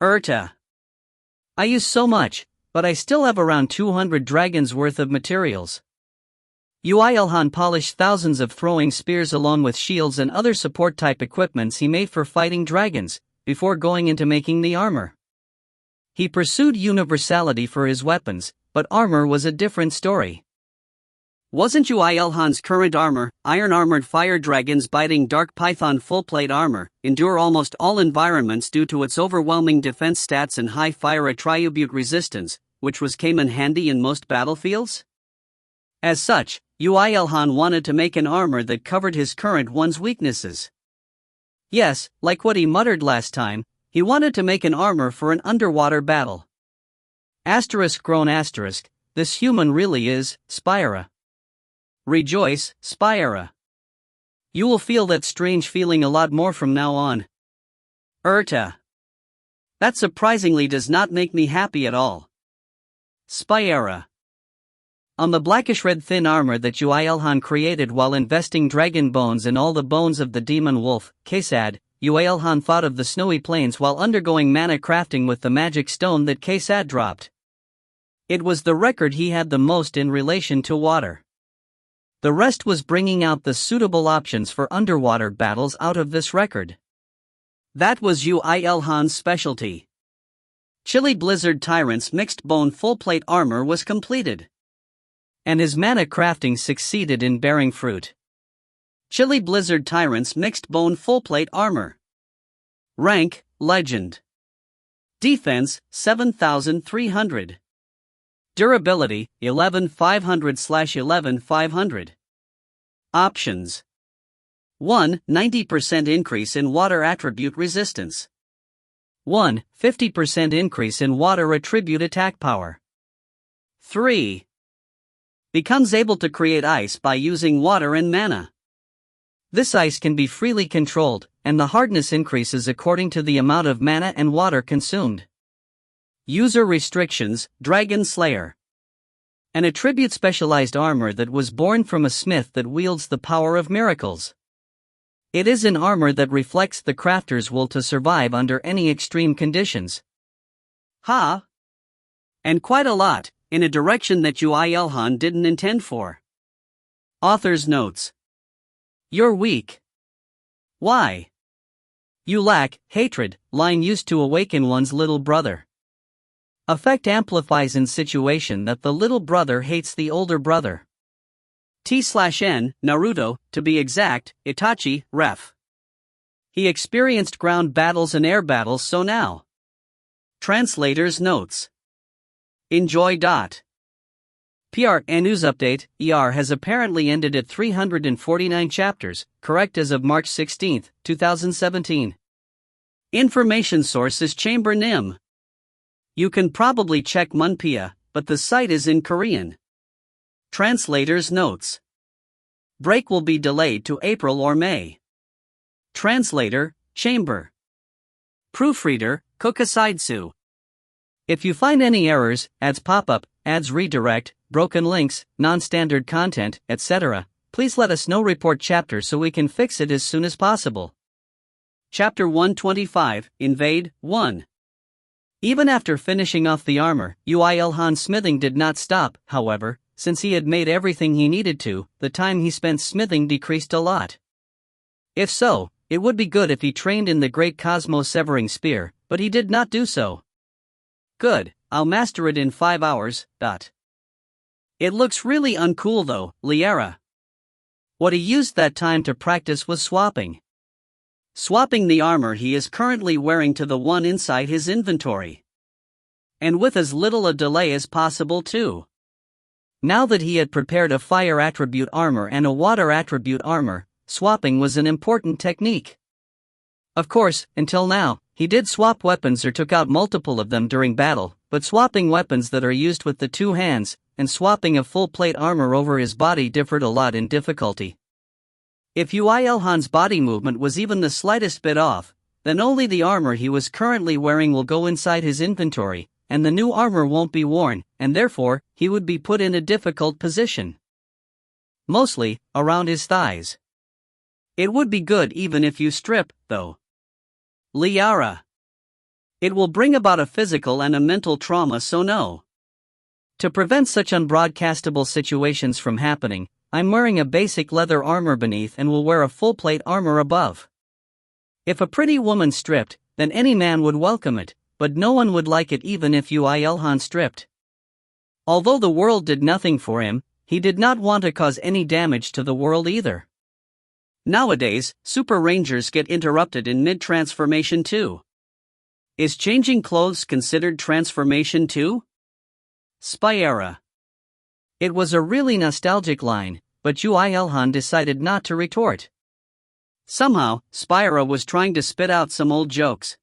I use so much, but I still have around 200 dragons worth of materials. Yoo IlHan polished thousands of throwing spears along with shields and other support-type equipments he made for fighting dragons, before going into making the armor. He pursued universality for his weapons, but armor was a different story. Wasn't Yoo IlHan's current armor, iron-armored fire dragons biting dark python full-plate armor, endure almost all environments due to its overwhelming defense stats and high fire attribute resistance, which came in handy in most battlefields? As such, Yoo IlHan wanted to make an armor that covered his current one's weaknesses. Yes, like what he muttered last time, he wanted to make an armor for an underwater battle. ***, this human really is, Spyra. Rejoice, Spyra. You will feel that strange feeling a lot more from now on. That surprisingly does not make me happy at all. Spyra. On the blackish-red thin armor that Yoo IlHan created while investing dragon bones in all the bones of the demon wolf, Kesad, Yoo IlHan thought of the snowy plains while undergoing mana crafting with the magic stone that Kesad dropped. It was the record he had the most in relation to water. The rest was bringing out the suitable options for underwater battles out of this record. That was Yoo IlHan's specialty. Chilly Blizzard Tyrant's mixed bone full-plate armor was completed. And his mana crafting succeeded in bearing fruit. Chilly Blizzard Tyrant's mixed bone full-plate armor. Rank, Legend. Defense, 7,300. Durability, 11,500/11,500. Options. 1. 90% increase in water attribute resistance. 1. 50% increase in water attribute attack power. 3. Becomes able to create ice by using water and mana. This ice can be freely controlled, and the hardness increases according to the amount of mana and water consumed. User restrictions, Dragon Slayer. An attribute specialized armor that was born from a smith that wields the power of miracles. It is an armor that reflects the crafter's will to survive under any extreme conditions. And quite a lot, in a direction that Yoo IlHan didn't intend for. Author's notes. You're weak. Why? You lack hatred, line used to awaken one's little brother. Effect amplifies in situation that the little brother hates the older brother. T/N, Naruto, to be exact, Itachi, ref. He experienced ground battles and air battles, so now. Translator's notes. Enjoy. PR and news update, has apparently ended at 349 chapters, correct as of March 16, 2017. Information source is Chamber Nim. You can probably check Munpia, but the site is in Korean. Translator's notes. Break will be delayed to April or May. Translator, Chamber. Proofreader, Kokusaidsu. If you find any errors, ads pop up, ads redirect, broken links, non-standard content, etc., please let us know. Report chapter so we can fix it as soon as possible. Chapter 125, Invade, 1. Even after finishing off the armor, Yoo IlHan's smithing did not stop. However, since he had made everything he needed to, the time he spent smithing decreased a lot. If so, it would be good if he trained in the Great Cosmo-Severing Spear, but he did not do so. Good, I'll master it in 5 hours. It looks really uncool though, Liara. What he used that time to practice was swapping. Swapping the armor he is currently wearing to the one inside his inventory. And with as little a delay as possible too. Now that he had prepared a fire attribute armor and a water attribute armor, swapping was an important technique. Of course, until now, he did swap weapons or took out multiple of them during battle, but swapping weapons that are used with the 2 hands, and swapping a full plate armor over his body differed a lot in difficulty. If Yoo IlHan's body movement was even the slightest bit off, then only the armor he was currently wearing will go inside his inventory, and the new armor won't be worn, and therefore, he would be put in a difficult position. Mostly, around his thighs. It would be good even if you strip, though. Liara. It will bring about a physical and a mental trauma, so no. To prevent such unbroadcastable situations from happening, I'm wearing a basic leather armor beneath and will wear a full plate armor above. If a pretty woman stripped, then any man would welcome it, but no one would like it even if Yoo IlHan stripped. Although the world did nothing for him, he did not want to cause any damage to the world either. Nowadays, Super Rangers get interrupted in mid-transformation too. Is changing clothes considered transformation too? Spyera. It was a really nostalgic line, but Yoo IlHan decided not to retort. Somehow, Spyera was trying to spit out some old jokes.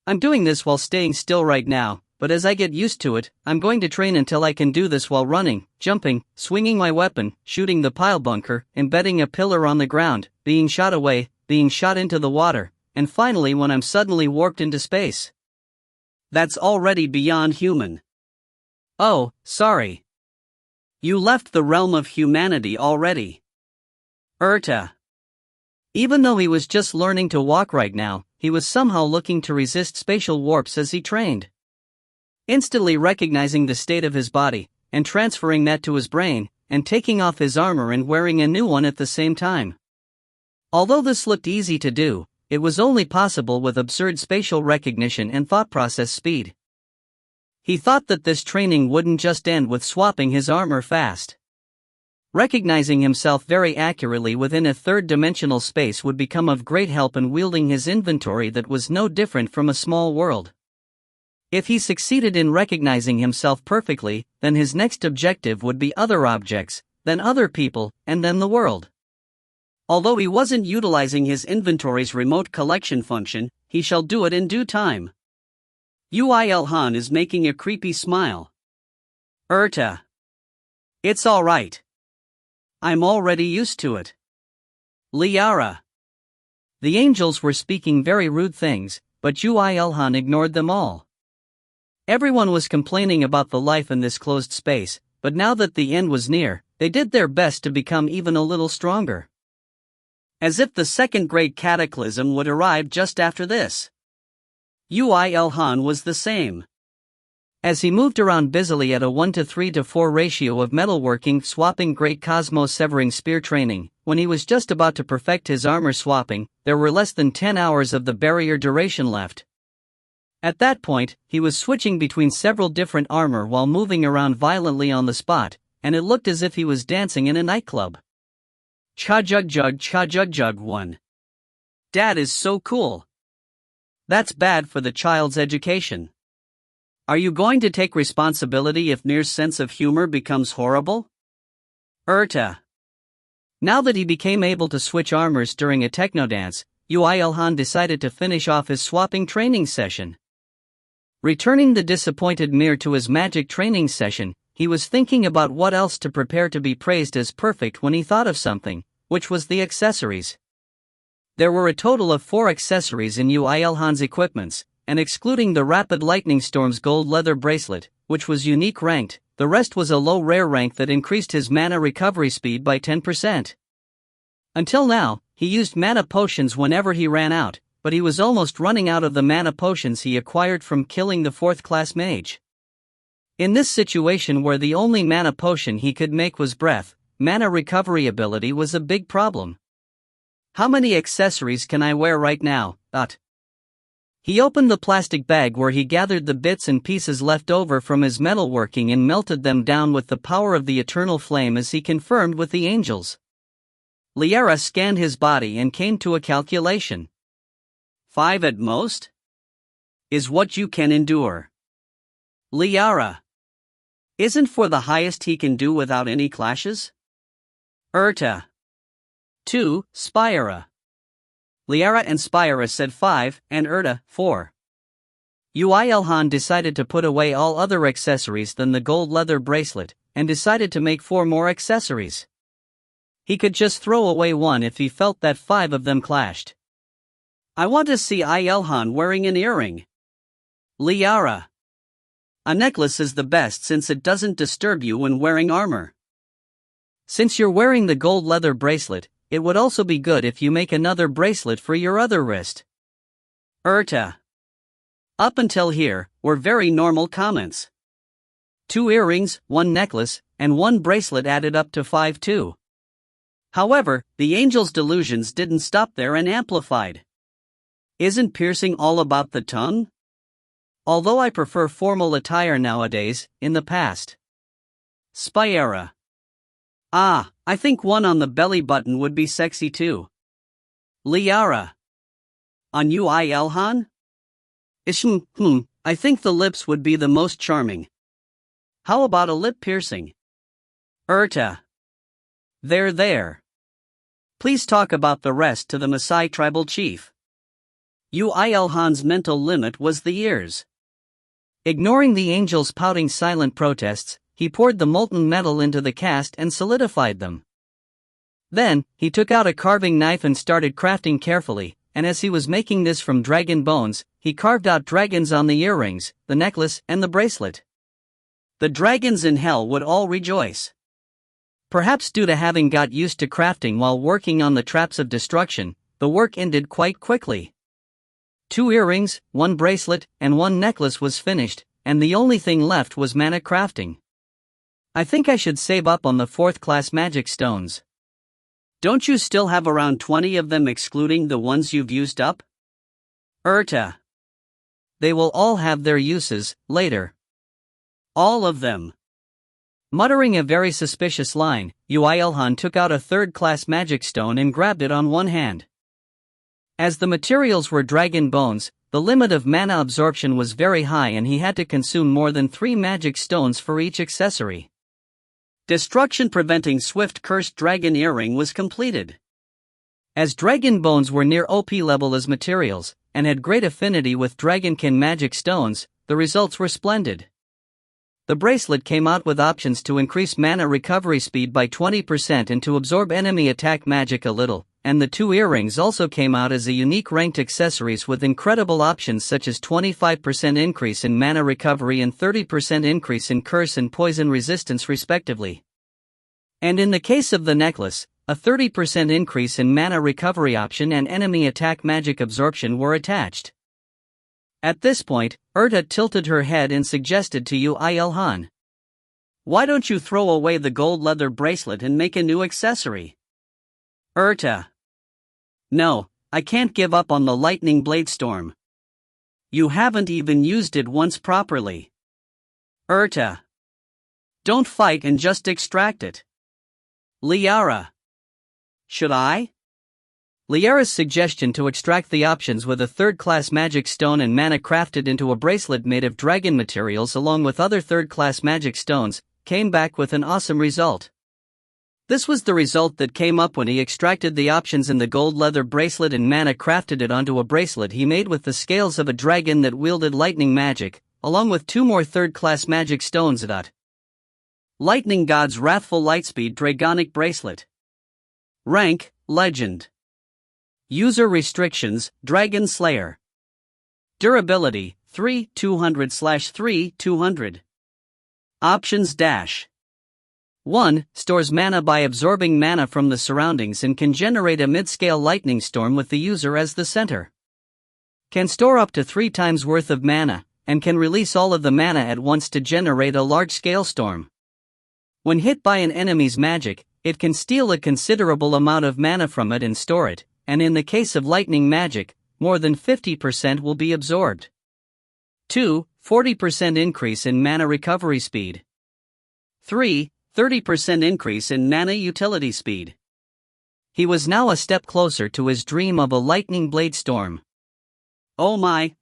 I'm doing this while staying still right now, but as I get used to it, I'm going to train until I can do this while running, jumping, swinging my weapon, shooting the pile bunker, embedding a pillar on the ground, being shot away, being shot into the water, and finally when I'm suddenly warped into space. That's already beyond human. Oh, sorry. You left the realm of humanity already. Even though he was just learning to walk right now, he was somehow looking to resist spatial warps as he trained. Instantly recognizing the state of his body, and transferring that to his brain, and taking off his armor and wearing a new one at the same time. Although this looked easy to do, it was only possible with absurd spatial recognition and thought process speed. He thought that this training wouldn't just end with swapping his armor fast. Recognizing himself very accurately within a third-dimensional space would become of great help in wielding his inventory that was no different from a small world. If he succeeded in recognizing himself perfectly, then his next objective would be other objects, then other people, and then the world. Although he wasn't utilizing his inventory's remote collection function, he shall do it in due time. Yoo IlHan is making a creepy smile. It's alright. I'm already used to it. Liara. The angels were speaking very rude things, but Yoo IlHan ignored them all. Everyone was complaining about the life in this closed space, but now that the end was near, they did their best to become even a little stronger. As if the second Great Cataclysm would arrive just after this. Yoo IlHan was the same. As he moved around busily at a 1:3:4 ratio of metalworking swapping Great Cosmo-Severing Spear training, when he was just about to perfect his armor swapping, there were less than 10 hours of the barrier duration left. At that point, he was switching between several different armor while moving around violently on the spot, and it looked as if he was dancing in a nightclub. Cha jug 1. Dad is so cool. That's bad for the child's education. Are you going to take responsibility if Nir's sense of humor becomes horrible? Now that he became able to switch armors during a techno dance, Yoo IlHan decided to finish off his swapping training session. Returning the disappointed Mir to his magic training session, he was thinking about what else to prepare to be praised as perfect when he thought of something, which was the accessories. There were a total of 4 accessories in Yoo IlHan's equipments, and excluding the Rapid Lightning Storm's gold leather bracelet, which was unique ranked, the rest was a low rare rank that increased his mana recovery speed by 10%. Until now, he used mana potions whenever he ran out, but he was almost running out of the mana potions he acquired from killing the 4th class mage. In this situation where the only mana potion he could make was breath, mana recovery ability was a big problem. How many accessories can I wear right now? He opened the plastic bag where he gathered the bits and pieces left over from his metalworking and melted them down with the power of the eternal flame as he confirmed with the angels. Liara scanned his body and came to a calculation. 5 at most? Is what you can endure. Liara. Isn't for the highest he can do without any clashes? 2. Spira. Liara and Spira said 5, and 4. Yoo IlHan decided to put away all other accessories than the gold leather bracelet, and decided to make 4 more accessories. He could just throw away one if he felt that 5 of them clashed. I want to see IlHan wearing an earring. Liara. A necklace is the best since it doesn't disturb you when wearing armor. Since you're wearing the gold leather bracelet, it would also be good if you make another bracelet for your other wrist. Up until here, were very normal comments. 2 earrings, 1 necklace, and 1 bracelet added up to 5 too. However, the angel's delusions didn't stop there and amplified. Isn't piercing all about the tongue? Although I prefer formal attire nowadays, in the past. Spira. I think one on the belly button would be sexy too. Liara. On Yoo IlHan? I think the lips would be the most charming. How about a lip piercing? There. Please talk about the rest to the Maasai tribal chief. Yoo IlHan's mental limit was the ears. Ignoring the angel's pouting silent protests, he poured the molten metal into the cast and solidified them. Then, he took out a carving knife and started crafting carefully, and as he was making this from dragon bones, he carved out dragons on the earrings, the necklace, and the bracelet. The dragons in hell would all rejoice. Perhaps due to having got used to crafting while working on the traps of destruction, the work ended quite quickly. 2 earrings, 1 bracelet, and 1 necklace was finished, and the only thing left was mana crafting. I think I should save up on the 4th class magic stones. Don't you still have around 20 of them excluding the ones you've used up? They will all have their uses, later. All of them. Muttering a very suspicious line, Yoo IlHan took out a 3rd class magic stone and grabbed it on one hand. As the materials were dragon bones, the limit of mana absorption was very high and he had to consume more than 3 magic stones for each accessory. Destruction-preventing swift cursed dragon earring was completed. As dragon bones were near OP level as materials, and had great affinity with dragonkin magic stones, the results were splendid. The bracelet came out with options to increase mana recovery speed by 20% and to absorb enemy attack magic a little, and the 2 earrings also came out as a unique ranked accessories with incredible options such as 25% increase in mana recovery and 30% increase in curse and poison resistance respectively. And in the case of the necklace, a 30% increase in mana recovery option and enemy attack magic absorption were attached. At this point, tilted her head and suggested to Yoo IlHan, "Why don't you throw away the gold leather bracelet and make a new accessory?" No, I can't give up on the lightning blade storm. You haven't even used it once properly. Don't fight and just extract it. Liara. Should I? Liara's suggestion to extract the options with a 3rd class magic stone and mana crafted into a bracelet made of dragon materials along with other 3rd class magic stones, came back with an awesome result. This was the result that came up when he extracted the options in the gold leather bracelet and mana crafted it onto a bracelet he made with the scales of a dragon that wielded lightning magic, along with 2 more third-class magic stones. Lightning God's Wrathful Lightspeed Dragonic Bracelet. Rank, Legend. User Restrictions, Dragon Slayer. Durability, 3/200/3/200. Options dash. 1. Stores mana by absorbing mana from the surroundings and can generate a mid-scale lightning storm with the user as the center. Can store up to 3 times worth of mana, and can release all of the mana at once to generate a large-scale storm. When hit by an enemy's magic, it can steal a considerable amount of mana from it and store it, and in the case of lightning magic, more than 50% will be absorbed. 2. 40% increase in mana recovery speed. 3. 30% increase in mana utility speed. He was now a step closer to his dream of a lightning blade storm. Oh my.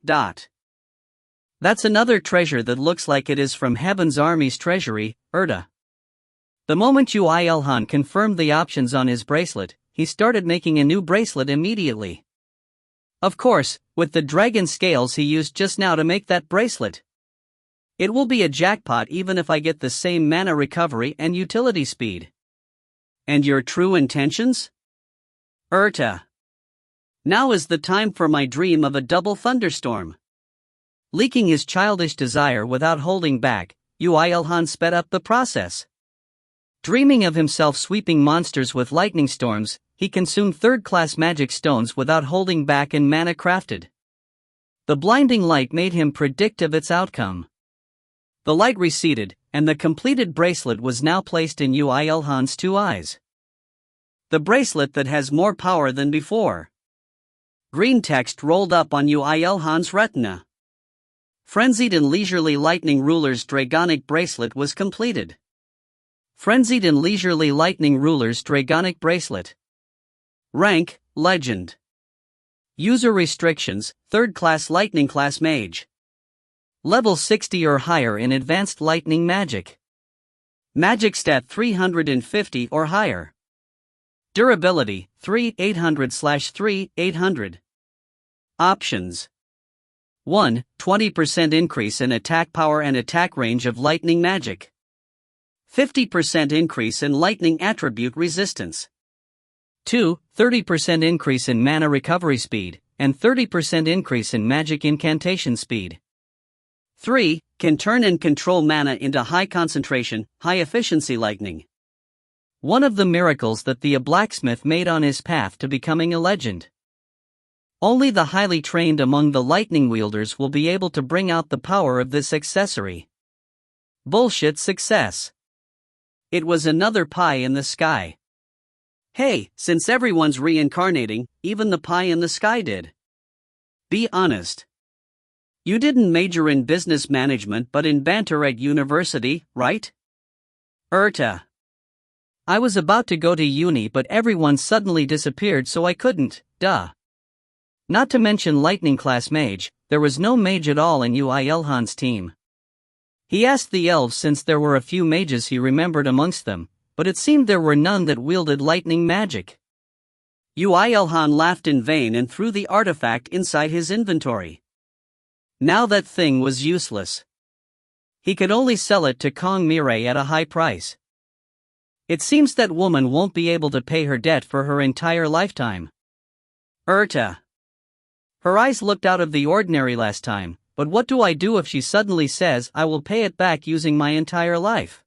That's another treasure that looks like it is from Heaven's Army's treasury, Urta. The moment Yoo IlHan confirmed the options on his bracelet, he started making a new bracelet immediately. Of course, with the dragon scales he used just now to make that bracelet. It will be a jackpot even if I get the same mana recovery and utility speed. And your true intentions? Urta. Now is the time for my dream of a double thunderstorm. Leaking his childish desire without holding back, Yoo IlHan sped up the process. Dreaming of himself sweeping monsters with lightning storms, he consumed third-class magic stones without holding back and mana crafted. The blinding light made him predict of its outcome. The light receded, and the completed bracelet was now placed in Yoo IlHan's 2 eyes. The bracelet that has more power than before. Green text rolled up on Yoo IlHan's retina. Frenzied and Leisurely Lightning Ruler's Dragonic Bracelet was completed. Frenzied and Leisurely Lightning Ruler's Dragonic Bracelet. Rank, Legend. User Restrictions, 3rd Class Lightning Class Mage. Level 60 or higher in Advanced Lightning Magic. Magic Stat 350 or higher. Durability, 3/800/3/800. Options. 1. 20% increase in attack power and attack range of lightning magic. 50% increase in lightning attribute resistance. 2. 30% increase in mana recovery speed, and 30% increase in magic incantation speed. 3. Can turn and control mana into high concentration, high efficiency lightning. One of the miracles that the blacksmith made on his path to becoming a legend. Only the highly trained among the lightning wielders will be able to bring out the power of this accessory. Bullshit success. It was another pie in the sky. Hey, since everyone's reincarnating, even the pie in the sky did. Be honest. You didn't major in business management but in banter at university, right? Urta. I was about to go to uni but everyone suddenly disappeared so I couldn't, duh. Not to mention Lightning Class Mage, there was no mage at all in Yoo IlHan's team. He asked the elves since there were a few mages he remembered amongst them, but it seemed there were none that wielded lightning magic. Yoo IlHan laughed in vain and threw the artifact inside his inventory. Now that thing was useless. He could only sell it to Kong Mirai at a high price. It seems that woman won't be able to pay her debt for her entire lifetime. Urta. Her eyes looked out of the ordinary last time, but what do I do if she suddenly says I will pay it back using my entire life?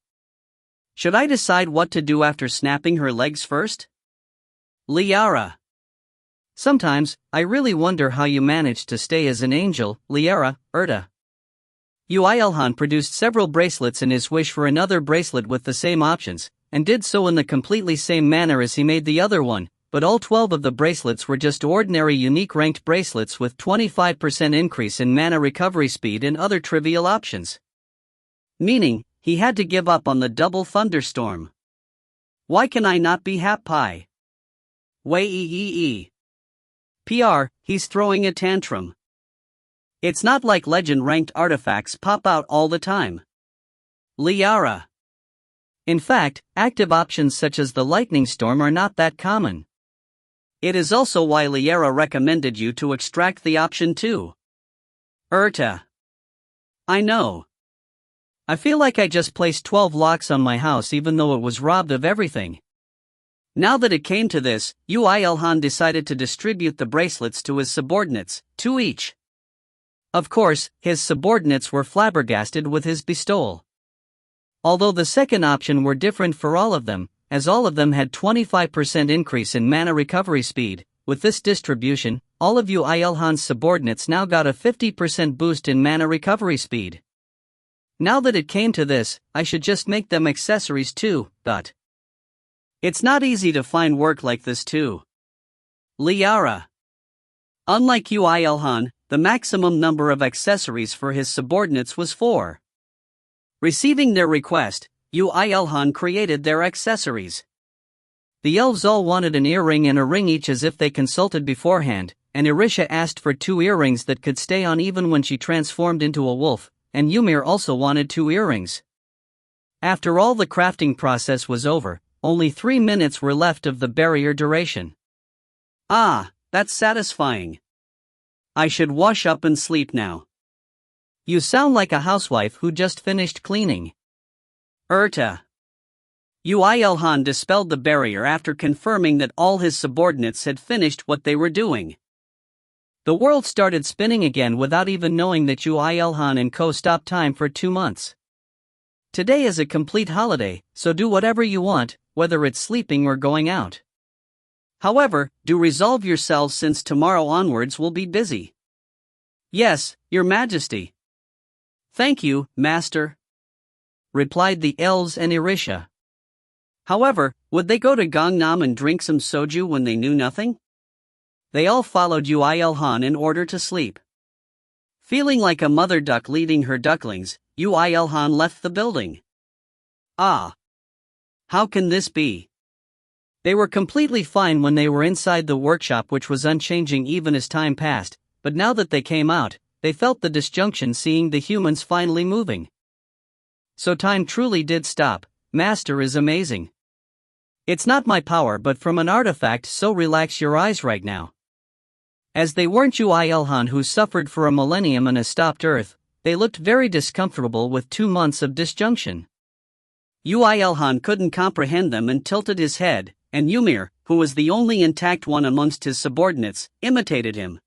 Should I decide what to do after snapping her legs first? Liara. Sometimes, I really wonder how you managed to stay as an angel, Liara, Urta. Yoo IlHan produced several bracelets in his wish for another bracelet with the same options, and did so in the completely same manner as he made the other one, but all 12 of the bracelets were just ordinary unique ranked bracelets with 25% increase in mana recovery speed and other trivial options. Meaning, he had to give up on the double thunderstorm. Why can I not be happy? Way PR, he's throwing a tantrum. It's not like legend-ranked artifacts pop out all the time. Liara. In fact, active options such as the lightning storm are not that common. It is also why Liara recommended you to extract the option 2. Urta. I know. I feel like I just placed 12 locks on my house even though it was robbed of everything. Now that it came to this, Yoo IlHan decided to distribute the bracelets to his subordinates, 2 each. Of course, his subordinates were flabbergasted with his bestowal. Although the second option were different for all of them, as all of them had 25% increase in mana recovery speed. With this distribution, all of Yoo IlHan's subordinates now got a 50% boost in mana recovery speed. Now that it came to this, I should just make them accessories too, but it's not easy to find work like this too. Liara. Unlike Yoo IlHan, the maximum number of accessories for his subordinates was 4. Receiving their request, Yoo IlHan created their accessories. The elves all wanted an earring and a ring each as if they consulted beforehand, and Irisha asked for 2 earrings that could stay on even when she transformed into a wolf, and Ymir also wanted 2 earrings. After all the crafting process was over, only 3 minutes were left of the barrier duration. Ah, that's satisfying. I should wash up and sleep now. You sound like a housewife who just finished cleaning. Yoo IlHan dispelled the barrier after confirming that all his subordinates had finished what they were doing. The world started spinning again without even knowing that Yoo IlHan and co stopped time for 2 months. Today is a complete holiday, so do whatever you want, whether it's sleeping or going out. However, do resolve yourselves since tomorrow onwards will be busy. Yes, Your Majesty. Thank you, Master, replied the elves and Irisha. However, would they go to Gangnam and drink some soju when they knew nothing? They all followed Yoo IlHan in order to sleep. Feeling like a mother duck leading her ducklings, Yoo IlHan left the building. Ah! How can this be? They were completely fine when they were inside the workshop, which was unchanging even as time passed, but now that they came out, they felt the disjunction seeing the humans finally moving. So time truly did stop. Master is amazing. It's not my power but from an artifact, so relax your eyes right now. As they weren't Yoo IlHan who suffered for a millennium and a stopped Earth, they looked very discomfortable with 2 months of disjunction. Yoo IlHan couldn't comprehend them and tilted his head, and Ymir, who was the only intact one amongst his subordinates, imitated him.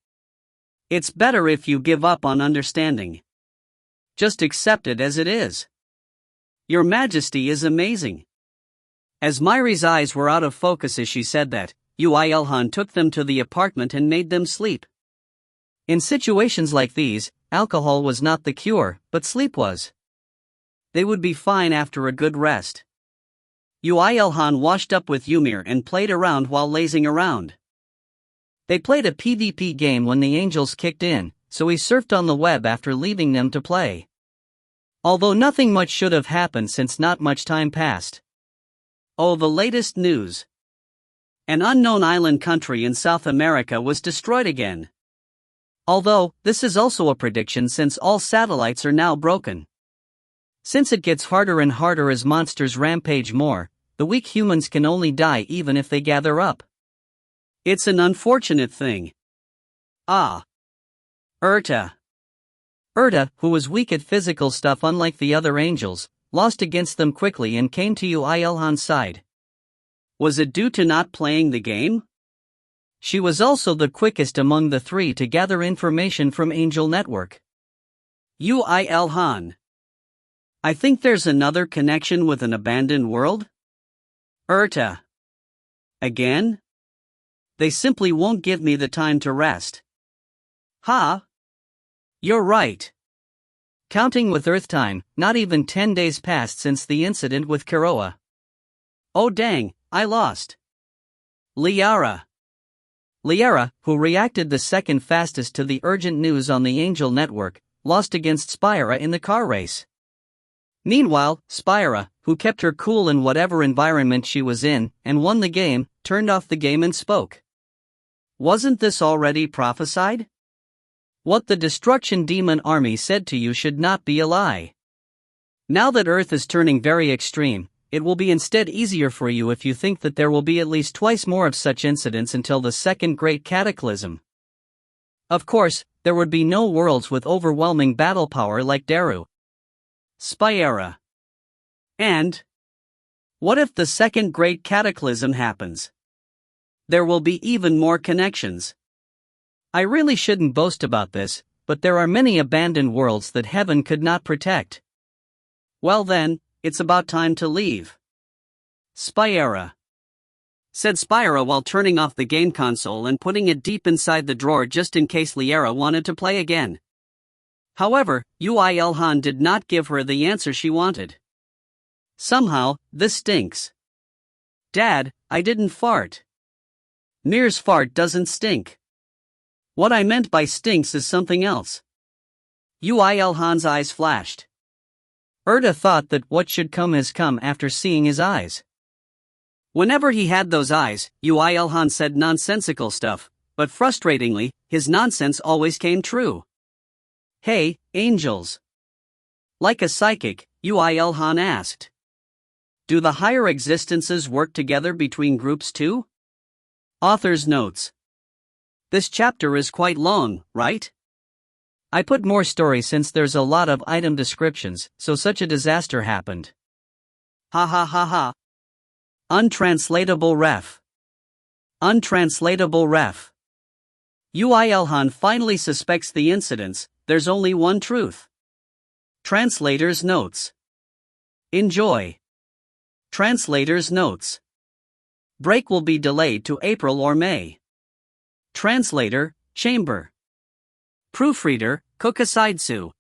It's better if you give up on understanding. Just accept it as it is. Your Majesty is amazing. As Myri's eyes were out of focus as she said that, Yoo IlHan took them to the apartment and made them sleep. In situations like these, alcohol was not the cure, but sleep was. They would be fine after a good rest. Yoo IlHan washed up with Ymir and played around while lazing around. They played a PvP game when the angels kicked in, so he surfed on the web after leaving them to play. Although nothing much should have happened since not much time passed. Oh, the latest news. An unknown island country in South America was destroyed again. Although, this is also a prediction since all satellites are now broken. Since it gets harder and harder as monsters rampage more, the weak humans can only die even if they gather up. It's an unfortunate thing. Ah. Urta, who was weak at physical stuff unlike the other angels, lost against them quickly and came to Yoo IlHan's side. Was it due to not playing the game? She was also the quickest among the 3 to gather information from Angel Network. Yoo IlHan. I think there's another connection with an abandoned world? Urta. Again? They simply won't give me the time to rest. Ha! You're right. Counting with Earth time, not even 10 days passed since the incident with Kiroa. Oh dang, I lost. Liara, who reacted the second fastest to the urgent news on the Angel Network, lost against Spira in the car race. Meanwhile, Spira, who kept her cool in whatever environment she was in, and won the game, turned off the game and spoke. Wasn't this already prophesied? What the Destruction Demon Army said to you should not be a lie. Now that Earth is turning very extreme, it will be instead easier for you if you think that there will be at least twice more of such incidents until the second Great Cataclysm. Of course, there would be no worlds with overwhelming battle power like Daru. Spyera. And what if the second Great Cataclysm happens? There will be even more connections. I really shouldn't boast about this, but there are many abandoned worlds that heaven could not protect. Well then, it's about time to leave. Spyera. Said Spyera while turning off the game console and putting it deep inside the drawer just in case Liara wanted to play again. However, Yoo IlHan did not give her the answer she wanted. Somehow, this stinks. Dad, I didn't fart. Mir's fart doesn't stink. What I meant by stinks is something else. Yoo IlHan's eyes flashed. Erta thought that what should come has come after seeing his eyes. Whenever he had those eyes, Yoo IlHan said nonsensical stuff, but frustratingly, his nonsense always came true. Hey, angels. Like a psychic, Yoo IlHan asked. Do the higher existences work together between groups too? Author's notes. This chapter is quite long, right? I put more story since there's a lot of item descriptions, so such a disaster happened. Ha ha ha ha. Untranslatable ref. Untranslatable ref. Yoo IlHan finally suspects the incidents, there's only one truth. Translator's notes. Enjoy. Translator's notes. Break will be delayed to April or May. Translator, Chamber. Proofreader, Kokusaitsu.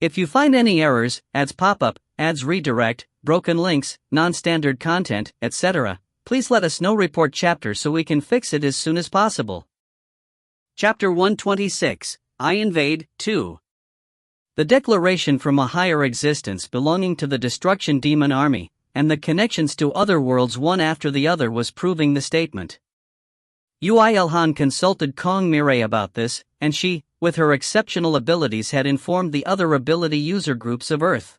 If you find any errors, ads pop up, ads redirect, broken links, non-standard content, etc., please let us know. Report chapter so we can fix it as soon as possible. Chapter 126, I Invade, 2. The declaration from a higher existence belonging to the Destruction Demon Army, and the connections to other worlds one after the other was proving the statement. Yoo IlHan consulted Kong Mirai about this, and she, with her exceptional abilities, had informed the other ability user groups of Earth.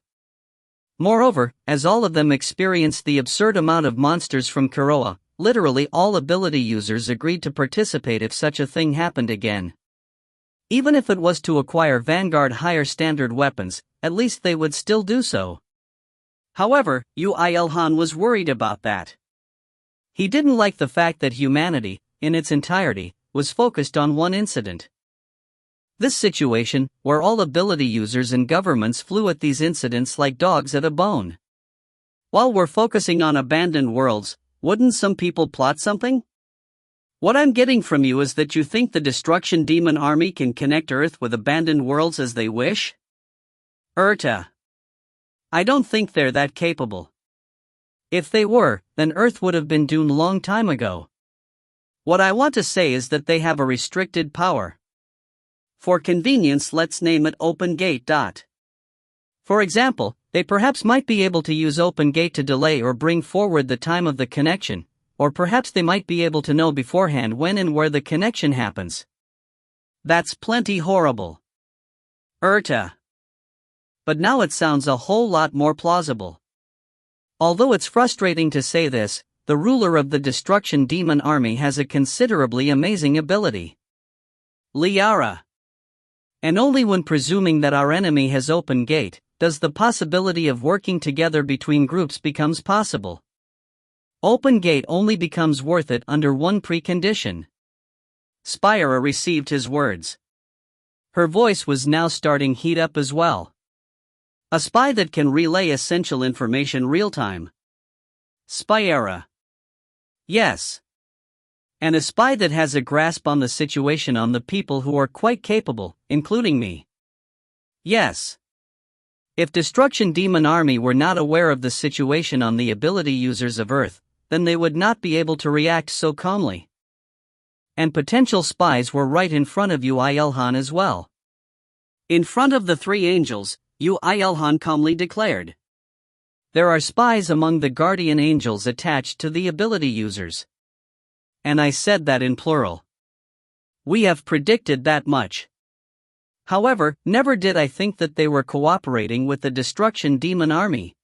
Moreover, as all of them experienced the absurd amount of monsters from Kuroa, literally all ability users agreed to participate if such a thing happened again. Even if it was to acquire Vanguard higher standard weapons, at least they would still do so. However, Yoo IlHan was worried about that. He didn't like the fact that humanity, in its entirety, was focused on one incident. This situation, where all ability users and governments flew at these incidents like dogs at a bone. While we're focusing on abandoned worlds, wouldn't some people plot something? What I'm getting from you is that you think the Destruction Demon Army can connect Earth with abandoned worlds as they wish? Erta. I don't think they're that capable. If they were, then Earth would have been doomed long time ago. What I want to say is that they have a restricted power. For convenience, let's name it Open Gate. For example, they perhaps might be able to use Open Gate to delay or bring forward the time of the connection, or perhaps they might be able to know beforehand when and where the connection happens. That's plenty horrible. Erta. But now it sounds a whole lot more plausible. Although it's frustrating to say this, the ruler of the Destruction Demon Army has a considerably amazing ability. Liara. And only when presuming that our enemy has Open Gate, does the possibility of working together between groups becomes possible. Open Gate only becomes worth it under one precondition. Spyera received his words. Her voice was now starting heat up as well. A spy that can relay essential information real-time. Spyera. Yes. And a spy that has a grasp on the situation, on the people who are quite capable, including me. Yes. If Destruction Demon Army were not aware of the situation on the ability users of Earth, then they would not be able to react so calmly. And potential spies were right in front of Yoo IlHan as well. In front of the three angels, Yoo IlHan calmly declared. There are spies among the guardian angels attached to the ability users. And I said that in plural. We have predicted that much. However, never did I think that they were cooperating with the Destruction Demon Army.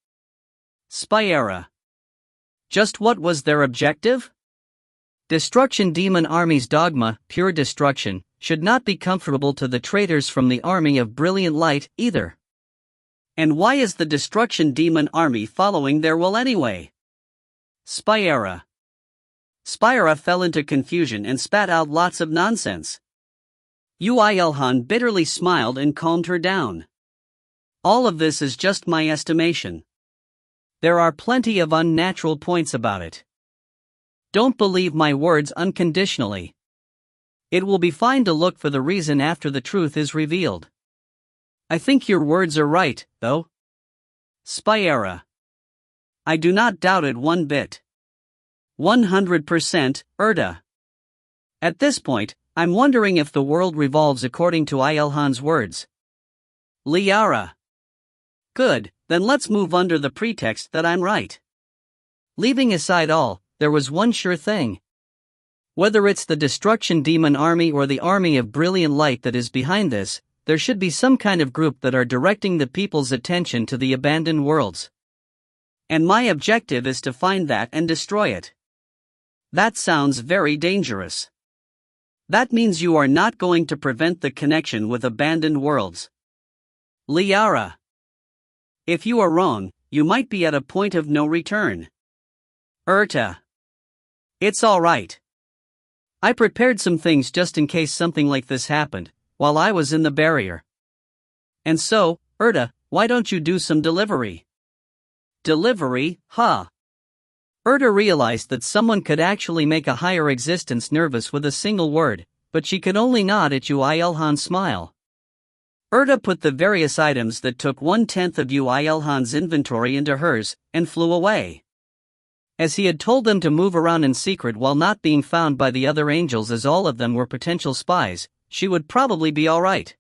Spyera. Just what was their objective? Destruction Demon Army's dogma, pure destruction, should not be comfortable to the traitors from the army of brilliant light, either. And why is the destruction demon army following their will anyway? Spyra. Spyra fell into confusion and spat out lots of nonsense. Yoo IlHan bitterly smiled and calmed her down. All of this is just my estimation. There are plenty of unnatural points about it. Don't believe my words unconditionally. It will be fine to look for the reason after the truth is revealed. I think your words are right, though. Spyra. I do not doubt it one bit. 100%, Erta. At this point, I'm wondering if the world revolves according to IlHan's words. Liara. Good, then let's move under the pretext that I'm right. Leaving aside all, there was one sure thing. Whether it's the destruction demon army or the army of brilliant light that is behind this, there should be some kind of group that are directing the people's attention to the abandoned worlds. And my objective is to find that and destroy it. That sounds very dangerous. That means you are not going to prevent the connection with abandoned worlds. Liara. If you are wrong, you might be at a point of no return. Erta. It's alright. I prepared some things just in case something like this happened, while I was in the barrier. And so, Erta, why don't you do some delivery? Delivery, huh? Erta realized that someone could actually make a higher existence nervous with a single word, but she could only nod at Yoo IlHan's smile. Erta put the various items that took 1/10 of Yoo IlHan's inventory into hers, and flew away. As he had told them to move around in secret while not being found by the other angels, as all of them were potential spies, she would probably be alright.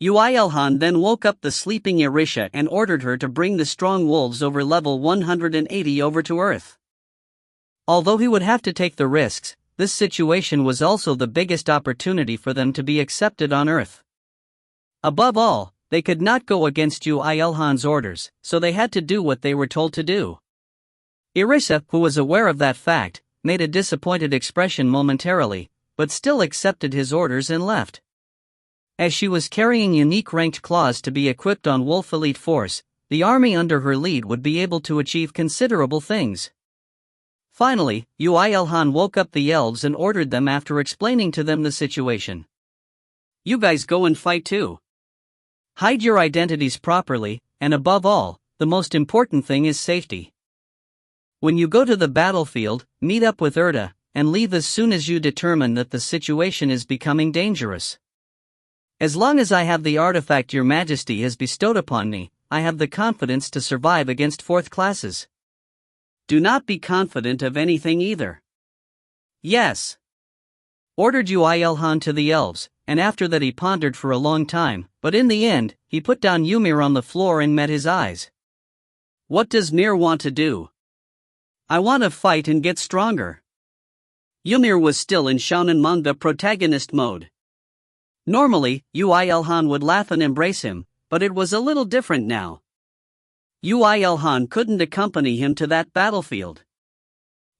Yoo IlHan then woke up the sleeping Irisha and ordered her to bring the strong wolves over level 180 over to Earth. Although he would have to take the risks, this situation was also the biggest opportunity for them to be accepted on Earth. Above all, they could not go against Yoo IlHan's orders, so they had to do what they were told to do. Irisha, who was aware of that fact, made a disappointed expression momentarily, but still accepted his orders and left. As she was carrying unique ranked claws to be equipped on Wolf Elite Force, the army under her lead would be able to achieve considerable things. Finally, Yoo IlHan woke up the elves and ordered them after explaining to them the situation. You guys go and fight too. Hide your identities properly, and above all, the most important thing is safety. When you go to the battlefield, meet up with Erta, and leave as soon as you determine that the situation is becoming dangerous. As long as I have the artifact your majesty has bestowed upon me, I have the confidence to survive against fourth classes. Do not be confident of anything either. Yes. Ordered Yoo IlHan to the elves, and after that he pondered for a long time, but in the end, he put down Ymir on the floor and met his eyes. What does Mir want to do? I want to fight and get stronger. Ymir was still in Shonen manga protagonist mode. Normally, Yoo IlHan would laugh and embrace him, but it was a little different now. Yoo IlHan couldn't accompany him to that battlefield.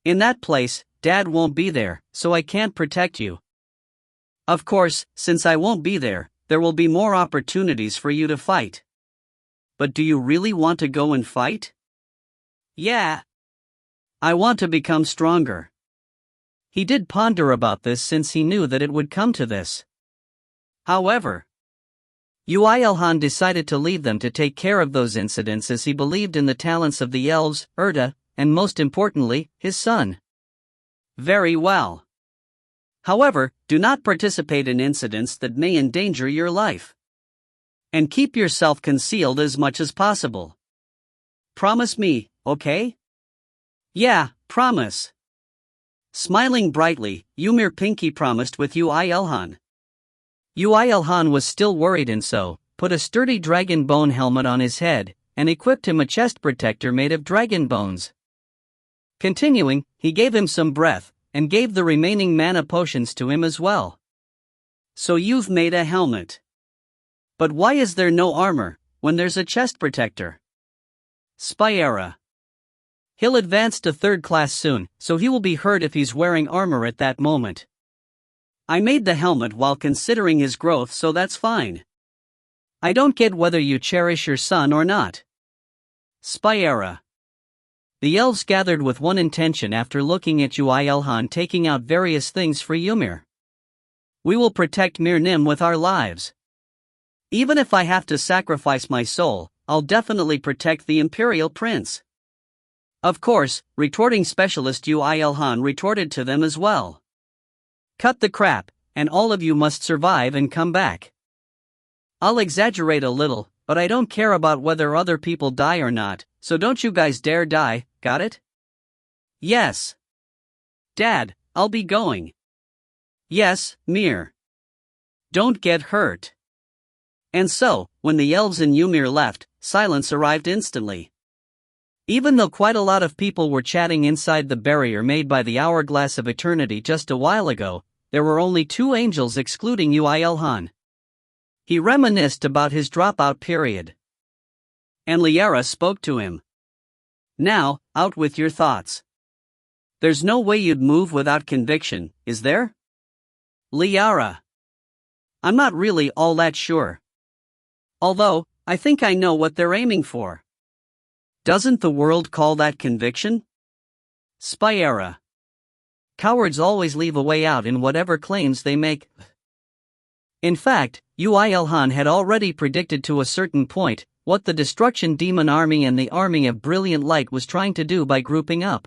In that place, Dad won't be there, so I can't protect you. Of course, since I won't be there, there will be more opportunities for you to fight. But do you really want to go and fight? Yeah. I want to become stronger. He did ponder about this since he knew that it would come to this. However, Yoo IlHan decided to leave them to take care of those incidents as he believed in the talents of the elves, Erta, and most importantly, his son. Very well. However, do not participate in incidents that may endanger your life. And keep yourself concealed as much as possible. Promise me, okay? Yeah, promise. Smiling brightly, Ymir pinky promised with Yoo IlHan. Yoo IlHan was still worried and so put a sturdy dragon bone helmet on his head and equipped him a chest protector made of dragon bones. Continuing, he gave him some breath and gave the remaining mana potions to him as well. So you've made a helmet. But why is there no armor when there's a chest protector? Spyra. He'll advance to 3rd class soon, so he will be hurt if he's wearing armor at that moment. I made the helmet while considering his growth, so that's fine. I don't get whether you cherish your son or not. Spyera. The elves gathered with one intention after looking at Yoo IlHan taking out various things for Ymir. We will protect Mir-Nim with our lives. Even if I have to sacrifice my soul, I'll definitely protect the Imperial Prince. Of course, retorting specialist Yoo IlHan retorted to them as well. Cut the crap, and all of you must survive and come back. I'll exaggerate a little, but I don't care about whether other people die or not, so don't you guys dare die, got it? Yes. Dad, I'll be going. Yes, Mir. Don't get hurt. And so, when the elves and Ymir left, silence arrived instantly. Even though quite a lot of people were chatting inside the barrier made by the hourglass of eternity just a while ago, there were only 2 angels excluding Yoo IlHan. He reminisced about his dropout period. And Liara spoke to him. Now, out with your thoughts. There's no way you'd move without conviction, is there? Liara. I'm not really all that sure. Although, I think I know what they're aiming for. Doesn't the world call that conviction? Spyera. Cowards always leave a way out in whatever claims they make. In fact, Yoo IlHan had already predicted to a certain point what the Destruction Demon Army and the Army of Brilliant Light was trying to do by grouping up.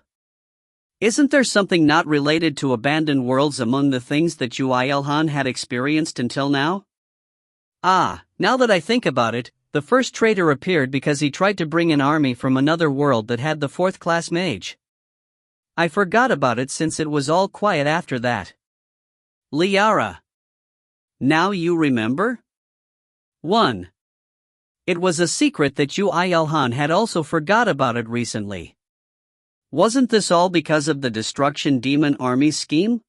Isn't there something not related to abandoned worlds among the things that Yoo IlHan had experienced until now? Ah, now that I think about it, the first traitor appeared because he tried to bring an army from another world that had the 4th-class mage. I forgot about it since it was all quiet after that. Liara. Now you remember? 1. It was a secret that Yoo IlHan had also forgot about it recently. Wasn't this all because of the Destruction Demon Army scheme?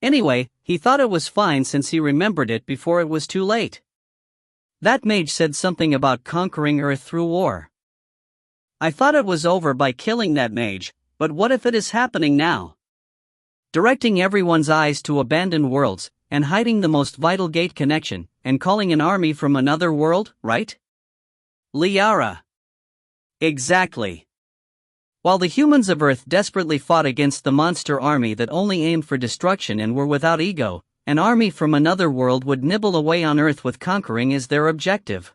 Anyway, he thought it was fine since he remembered it before it was too late. That mage said something about conquering Earth through war. I thought it was over by killing that mage, but what if it is happening now? Directing everyone's eyes to abandoned worlds, and hiding the most vital gate connection, and calling an army from another world, right? Liara. Exactly. While the humans of Earth desperately fought against the monster army that only aimed for destruction and were without ego, an army from another world would nibble away on Earth with conquering as their objective.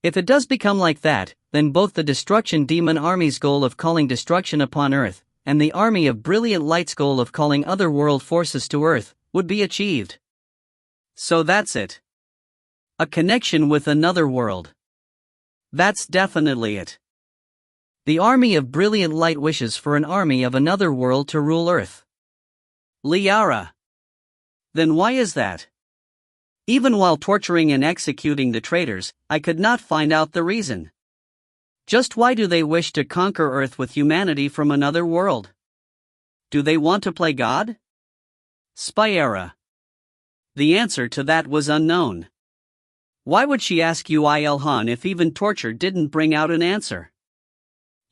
If it does become like that, then both the Destruction Demon Army's goal of calling destruction upon Earth, and the Army of Brilliant Light's goal of calling other world forces to Earth, would be achieved. So that's it. A connection with another world. That's definitely it. The Army of Brilliant Light wishes for an army of another world to rule Earth. Liara. Then why is that? Even while torturing and executing the traitors, I could not find out the reason. Just why do they wish to conquer Earth with humanity from another world? Do they want to play God? Spyera. The answer to that was unknown. Why would she ask Yoo IlHan if even torture didn't bring out an answer?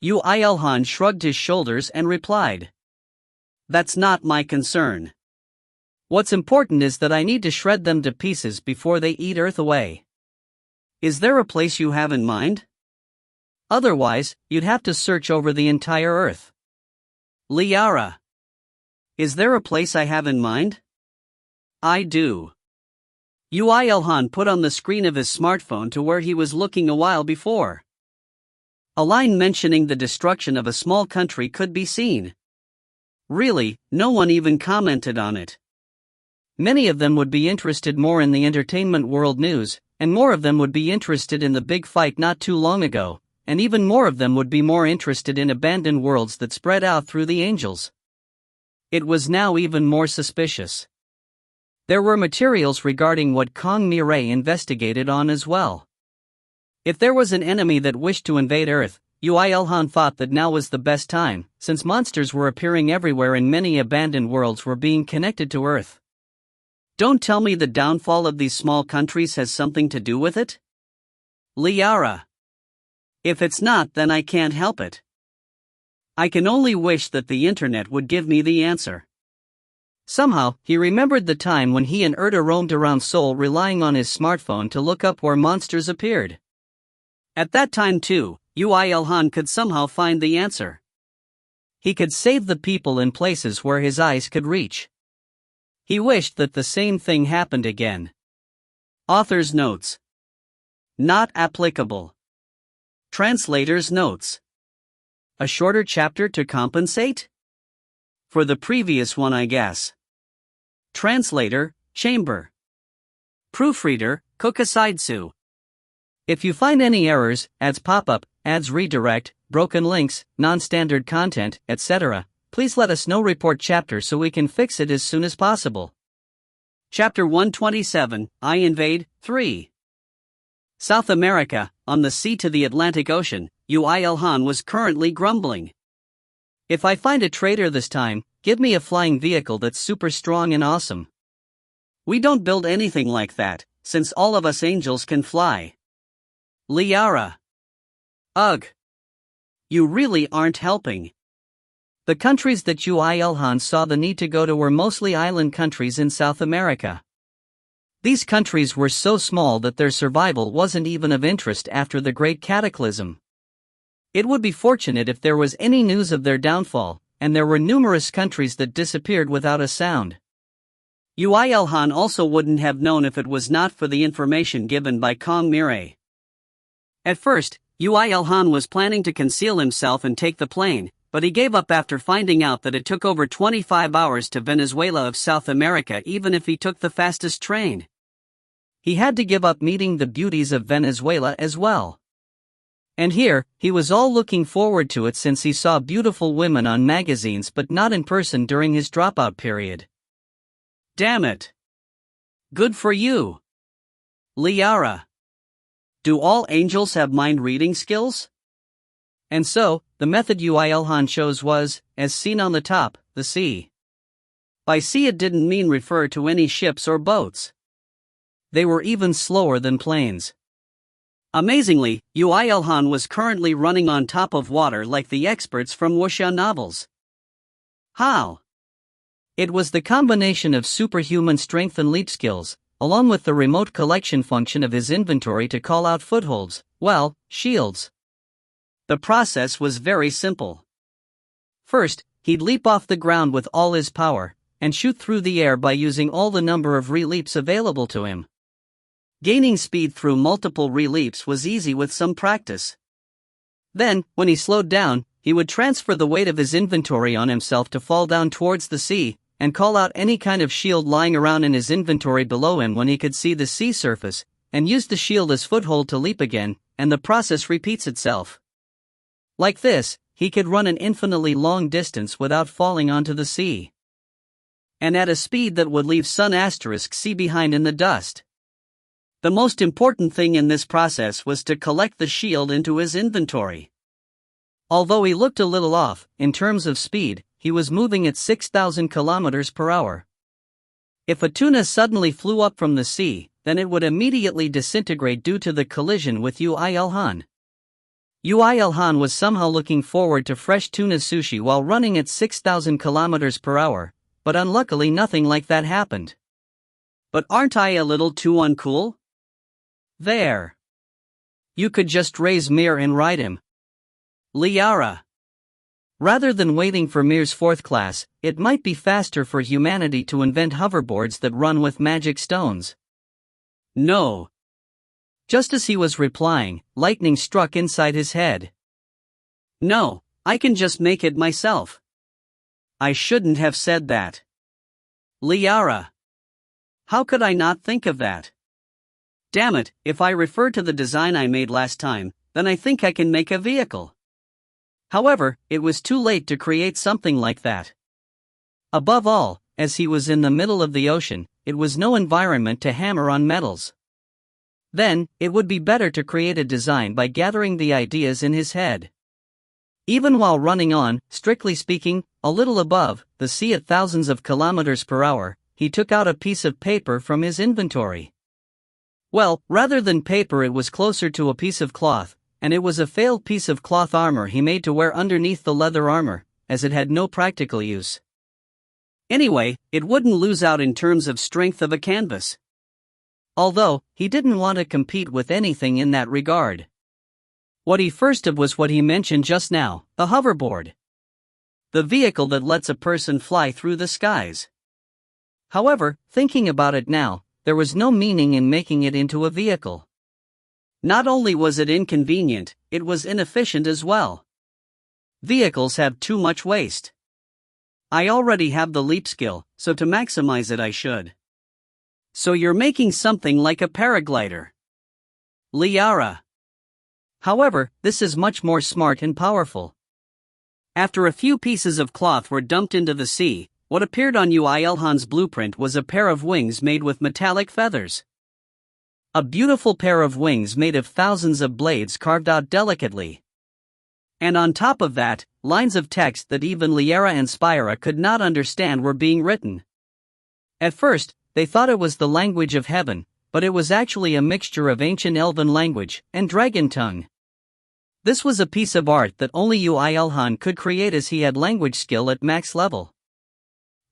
Yoo IlHan shrugged his shoulders and replied. That's not my concern. What's important is that I need to shred them to pieces before they eat Earth away. Is there a place you have in mind? Otherwise, you'd have to search over the entire Earth. Liara. Is there a place I have in mind? I do. Yoo IlHan put on the screen of his smartphone to where he was looking a while before. A line mentioning the destruction of a small country could be seen. Really, no one even commented on it. Many of them would be interested more in the entertainment world news, and more of them would be interested in the big fight not too long ago, and even more of them would be more interested in abandoned worlds that spread out through the angels. It was now even more suspicious. There were materials regarding what Kong Mirai investigated on as well. If there was an enemy that wished to invade Earth, Yoo IlHan thought that now was the best time, since monsters were appearing everywhere and many abandoned worlds were being connected to Earth. Don't tell me the downfall of these small countries has something to do with it? Liara. If it's not, then I can't help it. I can only wish that the internet would give me the answer. Somehow, he remembered the time when he and Erda roamed around Seoul relying on his smartphone to look up where monsters appeared. At that time too, Yoo IlHan could somehow find the answer. He could save the people in places where his eyes could reach. He wished that the same thing happened again. Author's notes. Not applicable. Translator's notes. A shorter chapter to compensate? For the previous one, I guess. Translator, Chamber. Proofreader, Kokasidsu. If you find any errors, ads pop up, ads redirect, broken links, non-standard content, etc., please let us know. Report chapter so we can fix it as soon as possible. Chapter 127, I Invade, 3. South America, on the sea to the Atlantic Ocean, Yoo IlHan was currently grumbling. If I find a traitor this time, give me a flying vehicle that's super strong and awesome. We don't build anything like that, since all of us angels can fly. Liara. Ugh. You really aren't helping. The countries that Yoo IlHan saw the need to go to were mostly island countries in South America. These countries were so small that their survival wasn't even of interest after the Great Cataclysm. It would be fortunate if there was any news of their downfall, and there were numerous countries that disappeared without a sound. Yoo IlHan also wouldn't have known if it was not for the information given by Kong Mire. At first, Yoo IlHan was planning to conceal himself and take the plane, but he gave up after finding out that it took over 25 hours to Venezuela of South America even if he took the fastest train. He had to give up meeting the beauties of Venezuela as well. And here, he was all looking forward to it since he saw beautiful women on magazines but not in person during his dropout period. Damn it. Good for you. Liara. Do all angels have mind-reading skills? And so, the method Yoo IlHan chose was, as seen on the top, the sea. By sea it didn't mean refer to any ships or boats. They were even slower than planes. Amazingly, Yoo IlHan was currently running on top of water like the experts from wuxia novels. How? It was the combination of superhuman strength and leap skills, along with the remote collection function of his inventory to call out footholds, well, shields. The process was very simple. First, he'd leap off the ground with all his power, and shoot through the air by using all the number of re-leaps available to him. Gaining speed through multiple re-leaps was easy with some practice. Then, when he slowed down, he would transfer the weight of his inventory on himself to fall down towards the sea, and call out any kind of shield lying around in his inventory below him when he could see the sea surface, and use the shield as foothold to leap again, and the process repeats itself. Like this, he could run an infinitely long distance without falling onto the sea. And at a speed that would leave C behind in the dust. The most important thing in this process was to collect the shield into his inventory. Although he looked a little off, in terms of speed, he was moving at 6,000 kilometers per hour. If a tuna suddenly flew up from the sea, then it would immediately disintegrate due to the collision with Yoo IlHan. Yoo IlHan was somehow looking forward to fresh tuna sushi while running at 6,000 kilometers per hour, but unluckily nothing like that happened. But aren't I a little too uncool? There. You could just raise Mir and ride him. Liara. Rather than waiting for Mir's fourth class, it might be faster for humanity to invent hoverboards that run with magic stones. No. Just as he was replying, lightning struck inside his head. No, I can just make it myself. I shouldn't have said that. Liara. How could I not think of that? Damn it, if I refer to the design I made last time, then I think I can make a vehicle. However, it was too late to create something like that. Above all, as he was in the middle of the ocean, it was no environment to hammer on metals. Then, it would be better to create a design by gathering the ideas in his head. Even while running on, strictly speaking, a little above the sea at thousands of kilometers per hour, he took out a piece of paper from his inventory. Well, rather than paper, it was closer to a piece of cloth, and it was a failed piece of cloth armor he made to wear underneath the leather armor, as it had no practical use. Anyway, it wouldn't lose out in terms of strength of a canvas. Although, he didn't want to compete with anything in that regard. What he first did was what he mentioned just now, a hoverboard. The vehicle that lets a person fly through the skies. However, thinking about it now, there was no meaning in making it into a vehicle. Not only was it inconvenient, it was inefficient as well. Vehicles have too much waste. I already have the leap skill, so to maximize it I should. So you're making something like a paraglider. Liara. However, this is much more smart and powerful. After a few pieces of cloth were dumped into the sea, what appeared on Yoo IlHan's blueprint was a pair of wings made with metallic feathers. A beautiful pair of wings made of thousands of blades carved out delicately. And on top of that, lines of text that even Liara and Spira could not understand were being written. At first, they thought it was the language of heaven, but it was actually a mixture of ancient elven language and dragon tongue. This was a piece of art that only Yoo IlHan could create, as he had language skill at max level.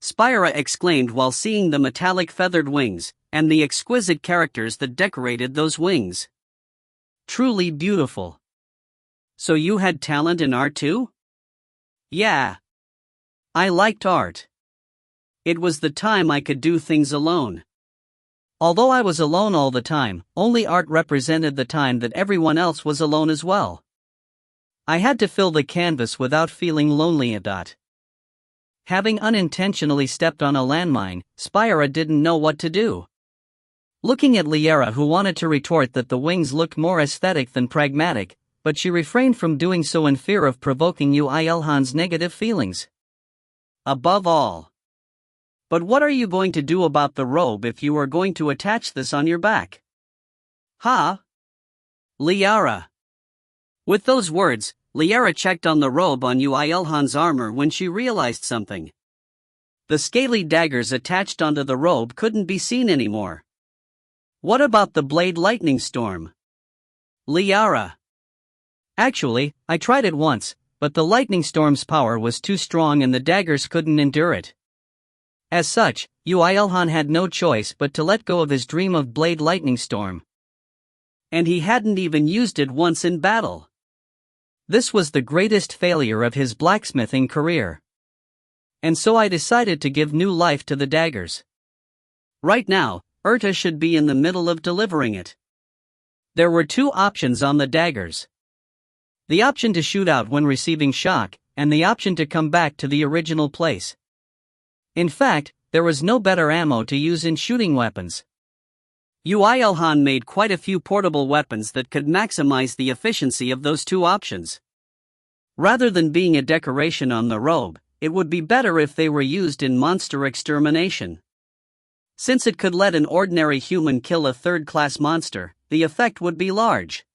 Spira exclaimed while seeing the metallic feathered wings, and the exquisite characters that decorated those wings. Truly beautiful. So you had talent in art too? Yeah. I liked art. It was the time I could do things alone. Although I was alone all the time, only art represented the time that everyone else was alone as well. I had to fill the canvas without feeling lonely at that. Having unintentionally stepped on a landmine, Spira didn't know what to do. Looking at Liara, who wanted to retort that the wings looked more aesthetic than pragmatic, but she refrained from doing so in fear of provoking Yoo IlHan's negative feelings. Above all. But what are you going to do about the robe if you are going to attach this on your back? Huh? Liara. With those words, Liara checked on the robe on Yoo IlHan's armor when she realized something. The scaly daggers attached onto the robe couldn't be seen anymore. What about the blade lightning storm? Liara. Actually, I tried it once, but the lightning storm's power was too strong and the daggers couldn't endure it. As such, Yoo IlHan had no choice but to let go of his dream of blade lightning storm. And he hadn't even used it once in battle. This was the greatest failure of his blacksmithing career. And so I decided to give new life to the daggers. Right now, Urta should be in the middle of delivering it. There were two options on the daggers. The option to shoot out when receiving shock, and the option to come back to the original place. In fact, there was no better ammo to use in shooting weapons. Yoo IlHan made quite a few portable weapons that could maximize the efficiency of those two options. Rather than being a decoration on the robe, it would be better if they were used in monster extermination. Since it could let an ordinary human kill a third-class monster, the effect would be large.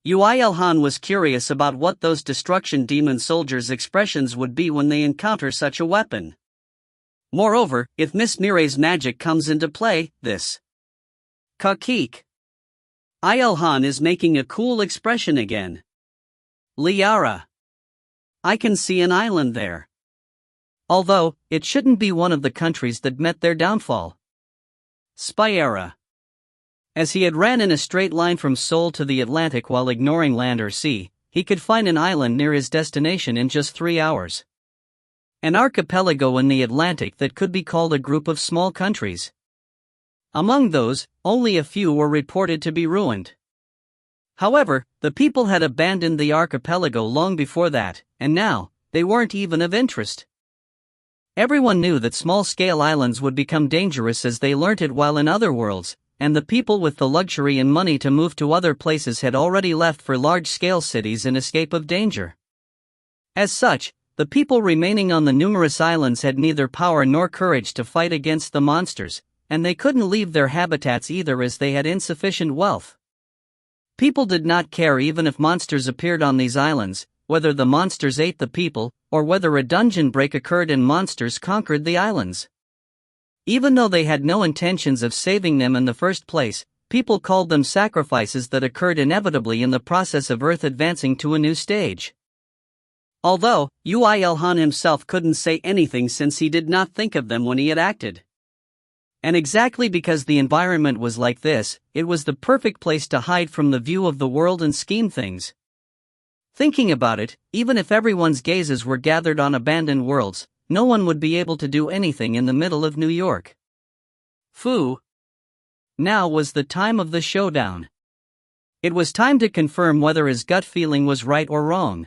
Yoo IlHan was curious about what those destruction demon soldiers' expressions would be when they encounter such a weapon. Moreover, if Miss Mireille's magic comes into play, this Kakik. IlHan is making a cool expression again. Liara. I can see an island there. Although, it shouldn't be one of the countries that met their downfall. Spira. As he had ran in a straight line from Seoul to the Atlantic while ignoring land or sea, he could find an island near his destination in just 3 hours. An archipelago in the Atlantic that could be called a group of small countries. Among those, only a few were reported to be ruined. However, the people had abandoned the archipelago long before that, and now, they weren't even of interest. Everyone knew that small-scale islands would become dangerous as they learnt it while in other worlds, and the people with the luxury and money to move to other places had already left for large-scale cities in escape of danger. As such, the people remaining on the numerous islands had neither power nor courage to fight against the monsters, and they couldn't leave their habitats either as they had insufficient wealth. People did not care even if monsters appeared on these islands, whether the monsters ate the people, or whether a dungeon break occurred and monsters conquered the islands. Even though they had no intentions of saving them in the first place, people called them sacrifices that occurred inevitably in the process of Earth advancing to a new stage. Although, Yoo IlHan himself couldn't say anything since he did not think of them when he had acted. And exactly because the environment was like this, it was the perfect place to hide from the view of the world and scheme things. Thinking about it, even if everyone's gazes were gathered on abandoned worlds, no one would be able to do anything in the middle of New York. Foo. Now was the time of the showdown. It was time to confirm whether his gut feeling was right or wrong.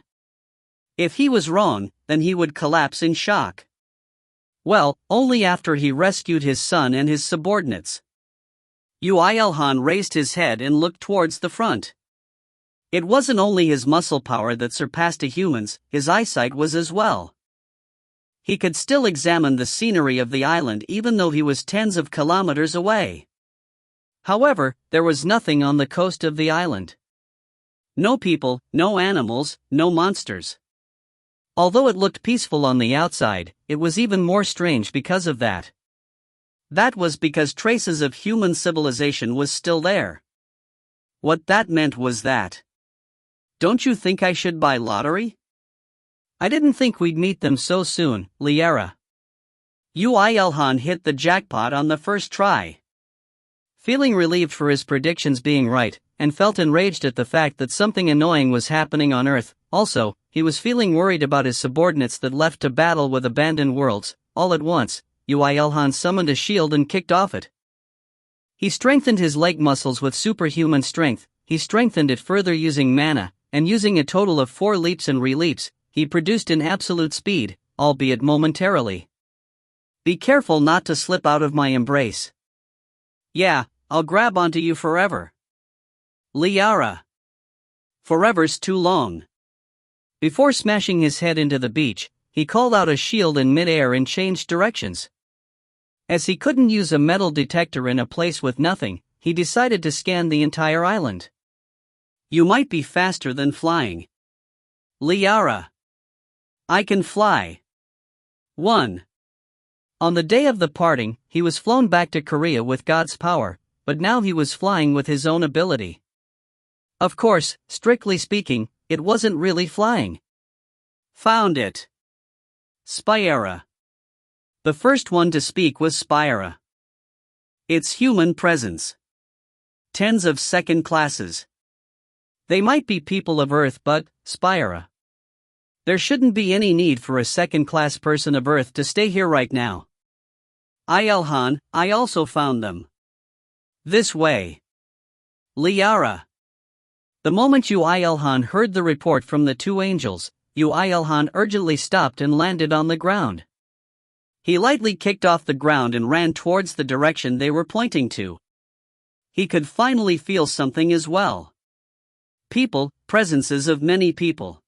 If he was wrong, then he would collapse in shock. Well, only after he rescued his son and his subordinates. Yoo IlHan raised his head and looked towards the front. It wasn't only his muscle power that surpassed a human's, his eyesight was as well. He could still examine the scenery of the island even though he was tens of kilometers away. However, there was nothing on the coast of the island. No people, no animals, no monsters. Although it looked peaceful on the outside, it was even more strange because of that. That was because traces of human civilization was still there. What that meant was that. Don't you think I should buy lottery? I didn't think we'd meet them so soon, Liara. Yoo IlHan hit the jackpot on the first try. Feeling relieved for his predictions being right, and felt enraged at the fact that something annoying was happening on Earth. Also, he was feeling worried about his subordinates that left to battle with abandoned worlds. All at once, Yoo IlHan summoned a shield and kicked off it. He strengthened his leg muscles with superhuman strength. He strengthened it further using mana, and using a total of 4 leaps and re-leaps, he produced in absolute speed, albeit momentarily. Be careful not to slip out of my embrace. Yeah, I'll grab onto you forever. Liara. Forever's too long. Before smashing his head into the beach, he called out a shield in mid-air and changed directions. As he couldn't use a metal detector in a place with nothing, he decided to scan the entire island. You might be faster than flying. Liara. I can fly. 1. On the day of the parting, he was flown back to Korea with God's power, but now he was flying with his own ability. Of course, strictly speaking, it wasn't really flying. Found it. Spyra. The first one to speak was Spyra. It's human presence. Tens of second classes. They might be people of Earth, but, Spyra. There shouldn't be any need for a second-class person of Earth to stay here right now. IlHan, I also found them. This way. Liara. The moment Yoo IlHan heard the report from the 2 angels, Yoo IlHan urgently stopped and landed on the ground. He lightly kicked off the ground and ran towards the direction they were pointing to. He could finally feel something as well. People, presences of many people.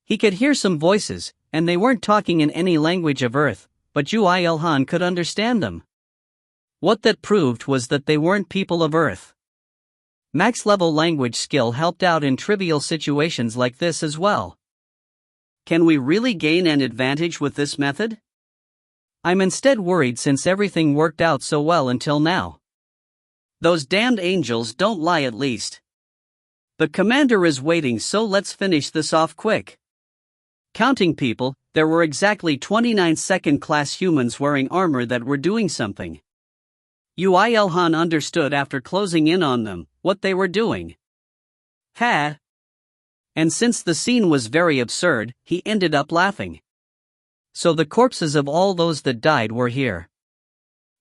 He could hear some voices, and they weren't talking in any language of Earth, but Yoo IlHan could understand them. What that proved was that they weren't people of Earth. Max-level language skill helped out in trivial situations like this as well. Can we really gain an advantage with this method? I'm instead worried since everything worked out so well until now. Those damned angels don't lie at least. The commander is waiting, so let's finish this off quick. Counting people, there were exactly 29 second-class humans wearing armor that were doing something. Yoo IlHan understood after closing in on them what they were doing. Ha! And since the scene was very absurd, he ended up laughing. So the corpses of all those that died were here.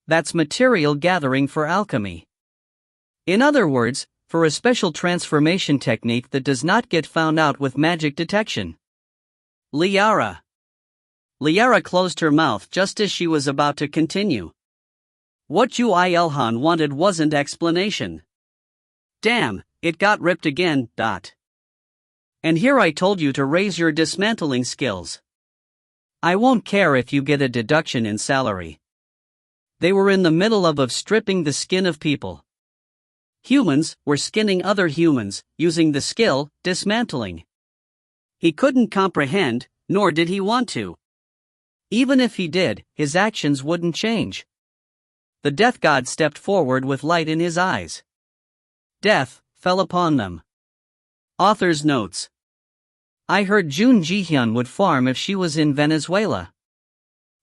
That's material gathering for alchemy. In other words, for a special transformation technique that does not get found out with magic detection. Liara. Liara closed her mouth just as she was about to continue. What Yoo IlHan wanted wasn't explanation. Damn, it got ripped again. And here I told you to raise your dismantling skills. I won't care if you get a deduction in salary. They were in the middle of stripping the skin of people. Humans were skinning other humans, using the skill, dismantling. He couldn't comprehend, nor did he want to. Even if he did, his actions wouldn't change. The death god stepped forward with light in his eyes. Death fell upon them. Author's notes. I heard Yoo IlHan would farm if she was in Venezuela.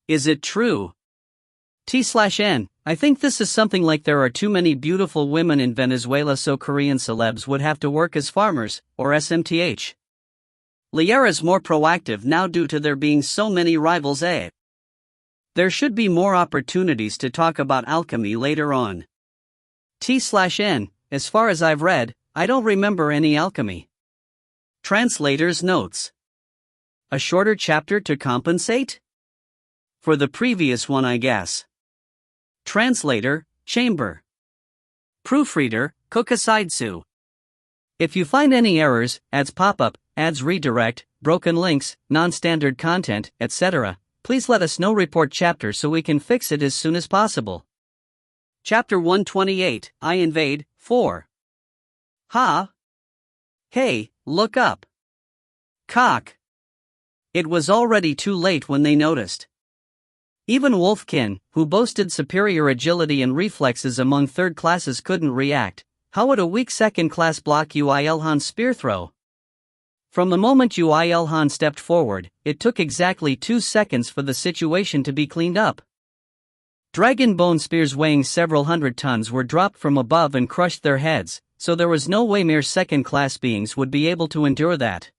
Is it true? T/N, I think this is something like there are too many beautiful women in Venezuela, so Korean celebs would have to work as farmers, or SMTH. Liara's more proactive now due to there being so many rivals. There should be more opportunities to talk about alchemy later on. T/N, as far as I've read, I don't remember any alchemy. Translator's notes. A shorter chapter to compensate? For the previous one, I guess. Translator, chamber. Proofreader, Kokasaidsu. If you find any errors, ads pop up, ads redirect, broken links, non-standard content, etc., please let us know. Report chapter so we can fix it as soon as possible. Chapter 128, I Invade, 4. Ha! Hey, look up. Cock. It was already too late when they noticed. Even Wolfkin, who boasted superior agility and reflexes among third classes, couldn't react. How would a weak second class block Yoo IlHan's spear throw? From the moment Yoo IlHan stepped forward, it took exactly 2 seconds for the situation to be cleaned up. Dragon bone spears weighing several hundred tons were dropped from above and crushed their heads, so there was no way mere second class beings would be able to endure that.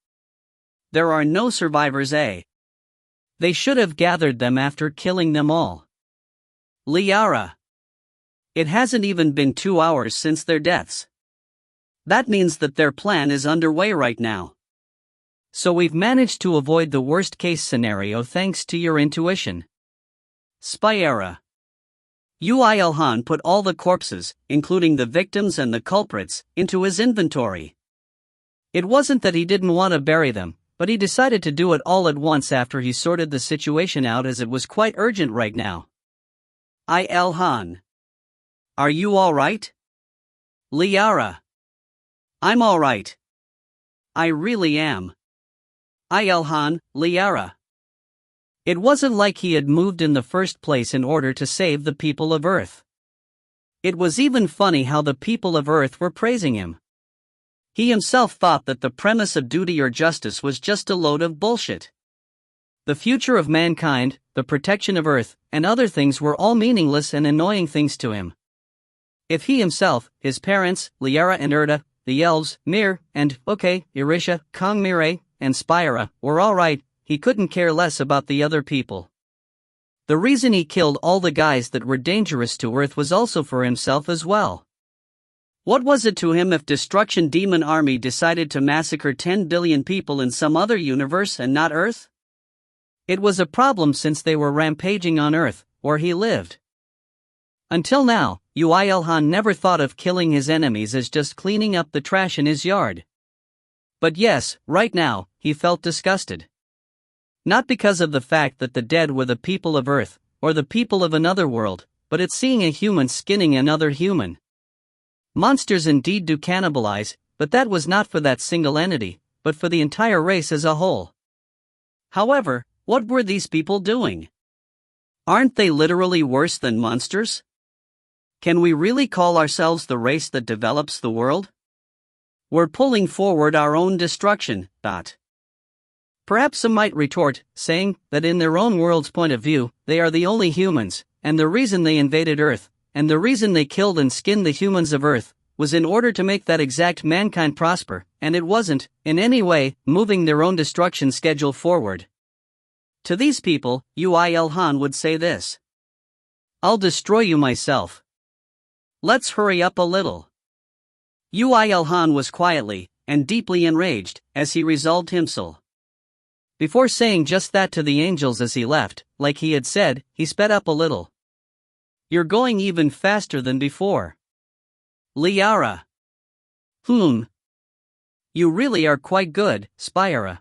There are no survivors. They should have gathered them after killing them all. Liara. It hasn't even been 2 hours since their deaths. That means that their plan is underway right now. So we've managed to avoid the worst case scenario thanks to your intuition. Spyera. Yoo IlHan put all the corpses, including the victims and the culprits, into his inventory. It wasn't that he didn't want to bury them, but he decided to do it all at once after he sorted the situation out, as it was quite urgent right now. IlHan. Are you alright? Liara. I'm alright. I really am. IlHan, Liara. It wasn't like he had moved in the first place in order to save the people of Earth. It was even funny how the people of Earth were praising him. He himself thought that the premise of duty or justice was just a load of bullshit. The future of mankind, the protection of Earth, and other things were all meaningless and annoying things to him. If he himself, his parents, Liara and Erda, the elves, Mir, and, Irisha, Kongmire, and Spyra, were alright, he couldn't care less about the other people. The reason he killed all the guys that were dangerous to Earth was also for himself as well. What was it to him if Destruction Demon Army decided to massacre 10 billion people in some other universe and not Earth? It was a problem since they were rampaging on Earth, where he lived. Until now, Yoo IlHan never thought of killing his enemies as just cleaning up the trash in his yard. But yes, right now, he felt disgusted. Not because of the fact that the dead were the people of Earth, or the people of another world, but at seeing a human skinning another human. Monsters indeed do cannibalize, but that was not for that single entity, but for the entire race as a whole. However, what were these people doing? Aren't they literally worse than monsters? Can we really call ourselves the race that develops the world? We're pulling forward our own destruction. Perhaps some might retort, saying that in their own world's point of view, they are the only humans, and the reason they invaded Earth, and the reason they killed and skinned the humans of Earth, was in order to make that exact mankind prosper, and it wasn't, in any way, moving their own destruction schedule forward. To these people, Yoo IlHan would say this: I'll destroy you myself. Let's hurry up a little. Yoo IlHan was quietly, and deeply enraged, as he resolved himself. Before saying just that to the angels as he left, like he had said, he sped up a little. You're going even faster than before. Liara. You really are quite good, Spyra.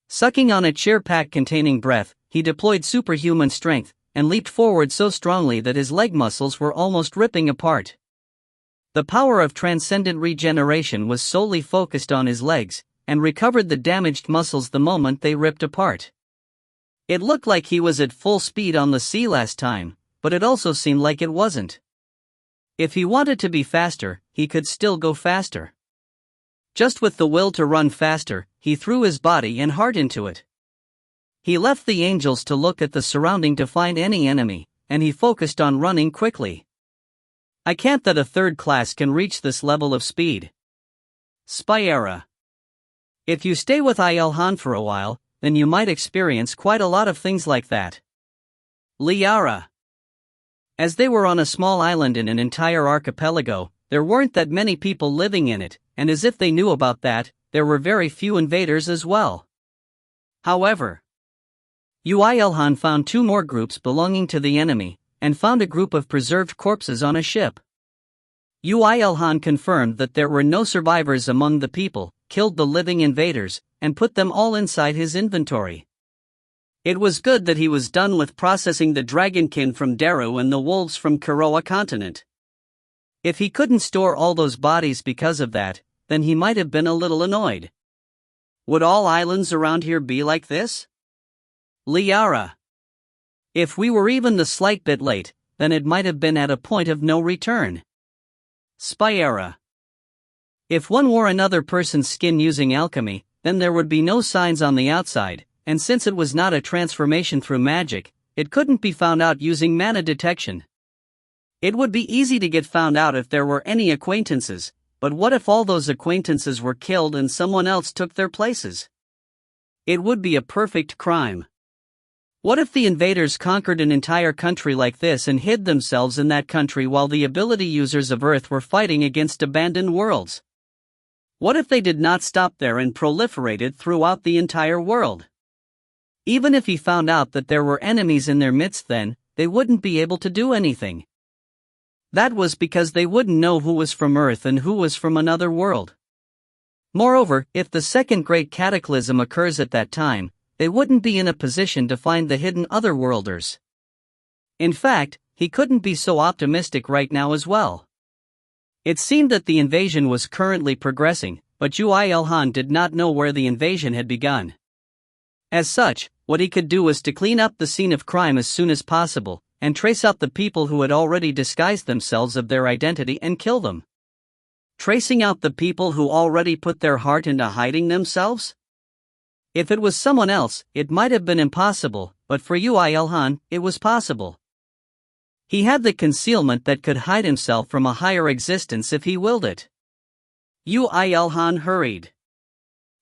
Sucking on a chair pack containing breath, he deployed superhuman strength, and leaped forward so strongly that his leg muscles were almost ripping apart. The power of transcendent regeneration was solely focused on his legs, and recovered the damaged muscles the moment they ripped apart. It looked like he was at full speed on the sea last time, but it also seemed like it wasn't. If he wanted to be faster, he could still go faster. Just with the will to run faster, he threw his body and heart into it. He left the angels to look at the surrounding to find any enemy, and he focused on running quickly. I can't that a third class can reach this level of speed. Spy era. If you stay with IlHan for a while, then you might experience quite a lot of things like that. Liara. As they were on a small island in an entire archipelago, there weren't that many people living in it, and as if they knew about that, there were very few invaders as well. However, Yoo IlHan found 2 more groups belonging to the enemy, and found a group of preserved corpses on a ship. Yoo IlHan confirmed that there were no survivors among the people, killed the living invaders, and put them all inside his inventory. It was good that he was done with processing the dragonkin from Daru and the wolves from Kuroa continent. If he couldn't store all those bodies because of that, then he might have been a little annoyed. Would all islands around here be like this? Liara. If we were even the slight bit late, then it might have been at a point of no return. Spy era. If one wore another person's skin using alchemy, then there would be no signs on the outside, and since it was not a transformation through magic, it couldn't be found out using mana detection. It would be easy to get found out if there were any acquaintances, but what if all those acquaintances were killed and someone else took their places? It would be a perfect crime. What if the invaders conquered an entire country like this and hid themselves in that country while the ability users of Earth were fighting against abandoned worlds? What if they did not stop there and proliferated throughout the entire world? Even if he found out that there were enemies in their midst, then they wouldn't be able to do anything. That was because they wouldn't know who was from Earth and who was from another world. Moreover, if the second Great Cataclysm occurs at that time, they wouldn't be in a position to find the hidden otherworlders. In fact, he couldn't be so optimistic right now as well. It seemed that the invasion was currently progressing, but Yoo IlHan did not know where the invasion had begun. As such, what he could do was to clean up the scene of crime as soon as possible, and trace out the people who had already disguised themselves of their identity and kill them. Tracing out the people who already put their heart into hiding themselves? If it was someone else, it might have been impossible, but for Yoo IlHan, it was possible. He had the concealment that could hide himself from a higher existence if he willed it. Yoo IlHan hurried.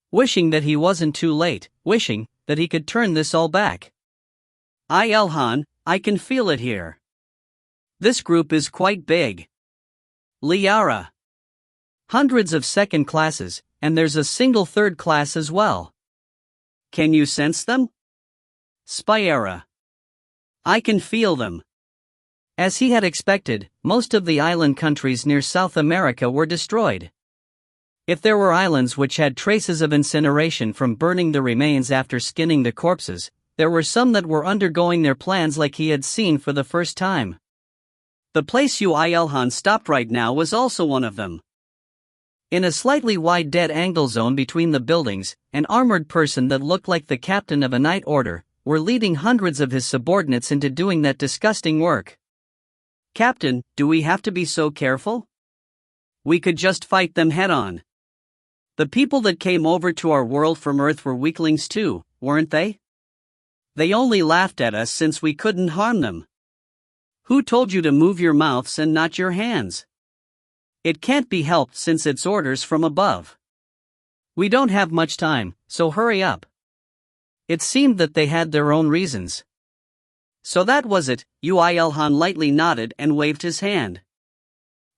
Wishing that he wasn't too late, wishing that he could turn this all back. IlHan, I can feel it here. This group is quite big. Liara. Hundreds of second classes, and there's a single third class as well. Can you sense them? Spy era. I can feel them. As he had expected, most of the island countries near South America were destroyed. If there were islands which had traces of incineration from burning the remains after skinning the corpses, there were some that were undergoing their plans like he had seen for the first time. The place Yoo IlHan stopped right now was also one of them. In a slightly wide dead-angle zone between the buildings, an armored person that looked like the captain of a night order were leading hundreds of his subordinates into doing that disgusting work. Captain, do we have to be so careful? We could just fight them head-on. The people that came over to our world from Earth were weaklings too, weren't they? They only laughed at us since we couldn't harm them. Who told you to move your mouths and not your hands? It can't be helped since it's orders from above. We don't have much time, so hurry up. It seemed that they had their own reasons. So that was it. Yoo IlHan lightly nodded and waved his hand.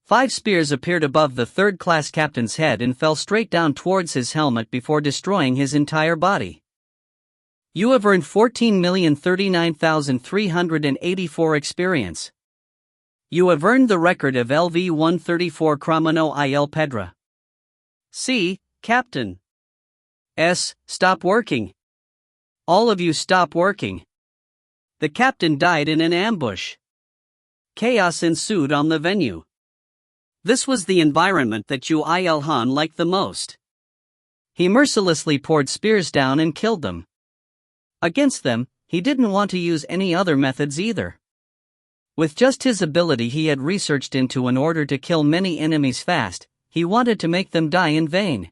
5 spears appeared above the third-class captain's head and fell straight down towards his helmet before destroying his entire body. You have earned 14,039,384 experience. You have earned the record of LV-134 Cramano Il Pedra. C. Captain. S. Stop working. All of you stop working. The captain died in an ambush. Chaos ensued on the venue. This was the environment that Yoo IlHan liked the most. He mercilessly poured spears down and killed them. Against them, he didn't want to use any other methods either. With just his ability he had researched into in order to kill many enemies fast, he wanted to make them die in vain.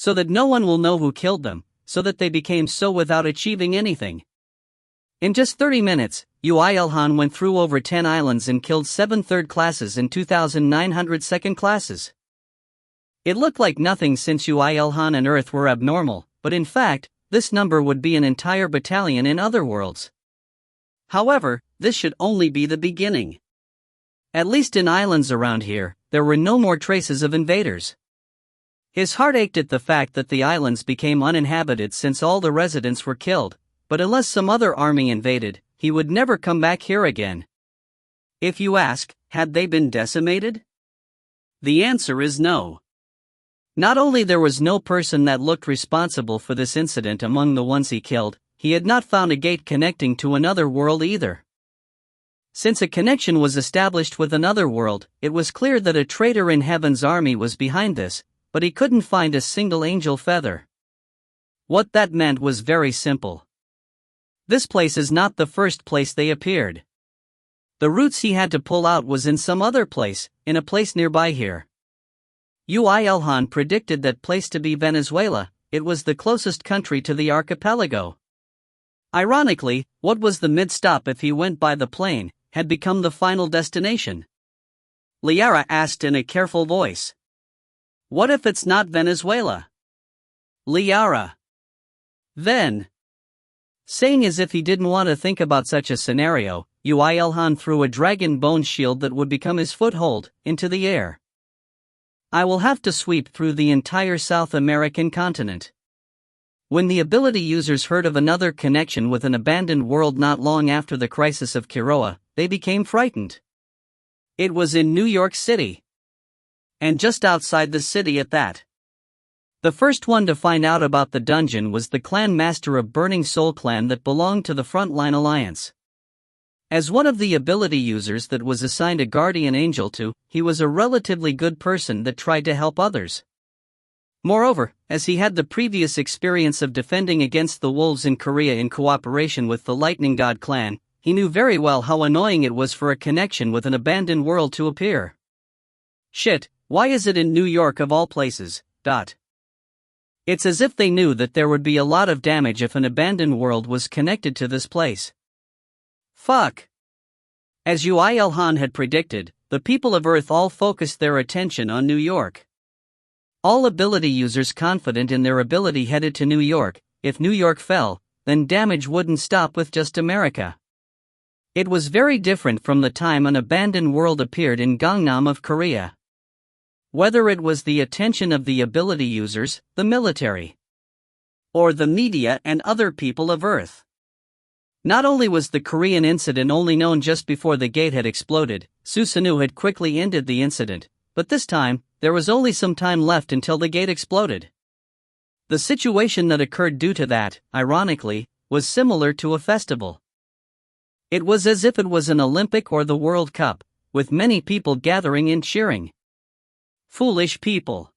So that no one will know who killed them, so that they became so without achieving anything. In just 30 minutes, Yoo IlHan went through over 10 islands and killed 7 third classes and 2,900 second classes. It looked like nothing since Yoo IlHan and Earth were abnormal, but in fact, this number would be an entire battalion in other worlds. However, this should only be the beginning. At least in islands around here, there were no more traces of invaders. His heart ached at the fact that the islands became uninhabited since all the residents were killed, but unless some other army invaded, he would never come back here again. If you ask, had they been decimated? The answer is no. Not only there was no person that looked responsible for this incident among the ones he killed, he had not found a gate connecting to another world either. Since a connection was established with another world, it was clear that a traitor in Heaven's army was behind this, but he couldn't find a single angel feather. What that meant was very simple. This place is not the first place they appeared. The routes he had to pull out was in some other place, in a place nearby here. Yoo IlHan predicted that place to be Venezuela. It was the closest country to the archipelago. Ironically, what was the mid-stop if he went by the plane, had become the final destination. Liara asked in a careful voice. What if it's not Venezuela? Liara. Then. Saying as if he didn't want to think about such a scenario, Yoo IlHan threw a dragon bone shield that would become his foothold, into the air. I will have to sweep through the entire South American continent. When the ability users heard of another connection with an abandoned world not long after the crisis of Quiroa, they became frightened. It was in New York City. And just outside the city at that. The first one to find out about the dungeon was the clan master of Burning Soul clan that belonged to the Frontline Alliance. As one of the ability users that was assigned a guardian angel to, he was a relatively good person that tried to help others. Moreover, as he had the previous experience of defending against the wolves in Korea in cooperation with the Lightning God clan, he knew very well how annoying it was for a connection with an abandoned world to appear. Shit, why is it in New York of all places? It's as if they knew that there would be a lot of damage if an abandoned world was connected to this place. Fuck. As Yoo IlHan had predicted, the people of Earth all focused their attention on New York. All ability users confident in their ability headed to New York. If New York fell, then damage wouldn't stop with just America. It was very different from the time an abandoned world appeared in Gangnam of Korea. Whether it was the attention of the ability users, the military, or the media and other people of Earth. Not only was the Korean incident only known just before the gate had exploded, Susanoo had quickly ended the incident, but this time, there was only some time left until the gate exploded. The situation that occurred due to that, ironically, was similar to a festival. It was as if it was an Olympic or the World Cup, with many people gathering and cheering. Foolish people.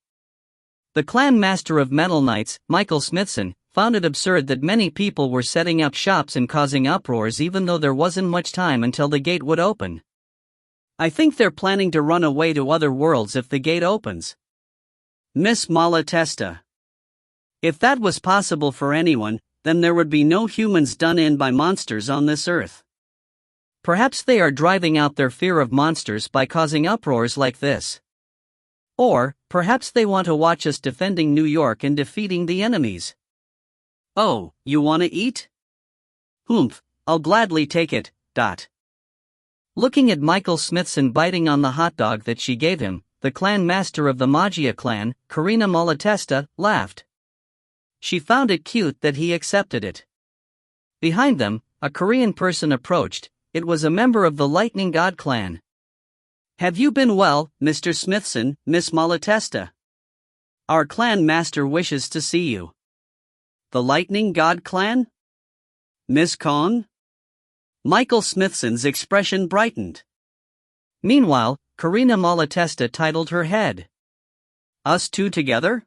The clan master of Metal Knights, Michael Smithson, found it absurd that many people were setting up shops and causing uproars even though there wasn't much time until the gate would open. I think they're planning to run away to other worlds if the gate opens. Miss Malatesta. If that was possible for anyone, then there would be no humans done in by monsters on this earth. Perhaps they are driving out their fear of monsters by causing uproars like this. Or, perhaps they want to watch us defending New York and defeating the enemies. Oh, you wanna eat? Humph, I'll gladly take it. Looking at Michael Smithson biting on the hot dog that she gave him, the clan master of the Magia clan, Karina Malatesta, laughed. She found it cute that he accepted it. Behind them, a Korean person approached. It was a member of the Lightning God clan. Have you been well, Mr. Smithson, Miss Malatesta? Our clan master wishes to see you. The Lightning God clan? Miss Kong? Michael Smithson's expression brightened. Meanwhile, Karina Malatesta titled her head. Us two together?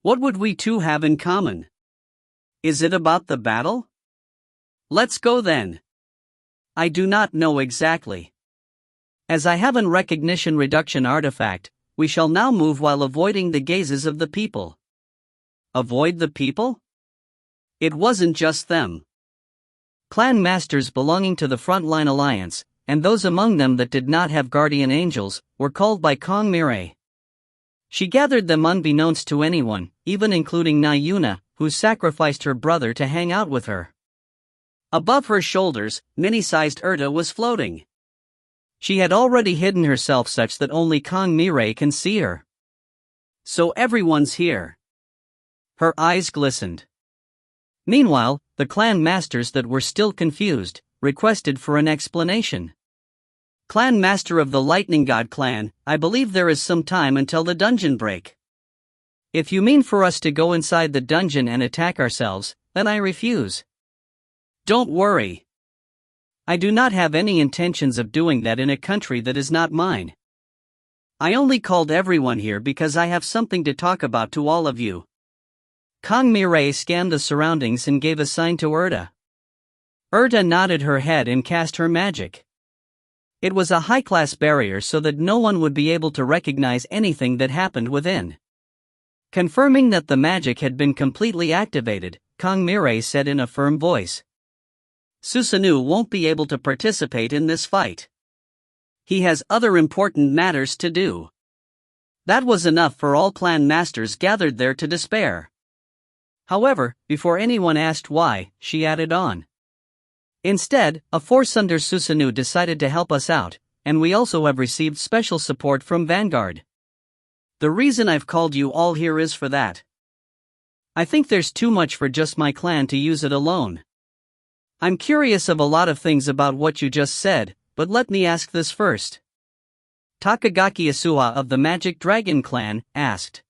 What would we two have in common? Is it about the battle? Let's go then. I do not know exactly. As I have an recognition reduction artifact, we shall now move while avoiding the gazes of the people. Avoid the people? It wasn't just them. Clan masters belonging to the Frontline Alliance, and those among them that did not have guardian angels, were called by Kong Mirai. She gathered them unbeknownst to anyone, even including Nayuna, who sacrificed her brother to hang out with her. Above her shoulders, mini-sized Erta was floating. She had already hidden herself such that only Kong Mirai can see her. So everyone's here. Her eyes glistened. Meanwhile, the clan masters that were still confused, requested for an explanation. Clan master of the Lightning God clan, I believe there is some time until the dungeon break. If you mean for us to go inside the dungeon and attack ourselves, then I refuse. Don't worry. I do not have any intentions of doing that in a country that is not mine. I only called everyone here because I have something to talk about to all of you. Kong Mirai scanned the surroundings and gave a sign to Erta. Erta nodded her head and cast her magic. It was a high-class barrier so that no one would be able to recognize anything that happened within. Confirming that the magic had been completely activated, Kong Mirai said in a firm voice. Susanoo won't be able to participate in this fight. He has other important matters to do. That was enough for all clan masters gathered there to despair. However, before anyone asked why, she added on. Instead, a force under Susanoo decided to help us out, and we also have received special support from Vanguard. The reason I've called you all here is for that. I think there's too much for just my clan to use it alone. I'm curious of a lot of things about what you just said, but let me ask this first. Takagaki Asuha of the Magic Dragon clan asked.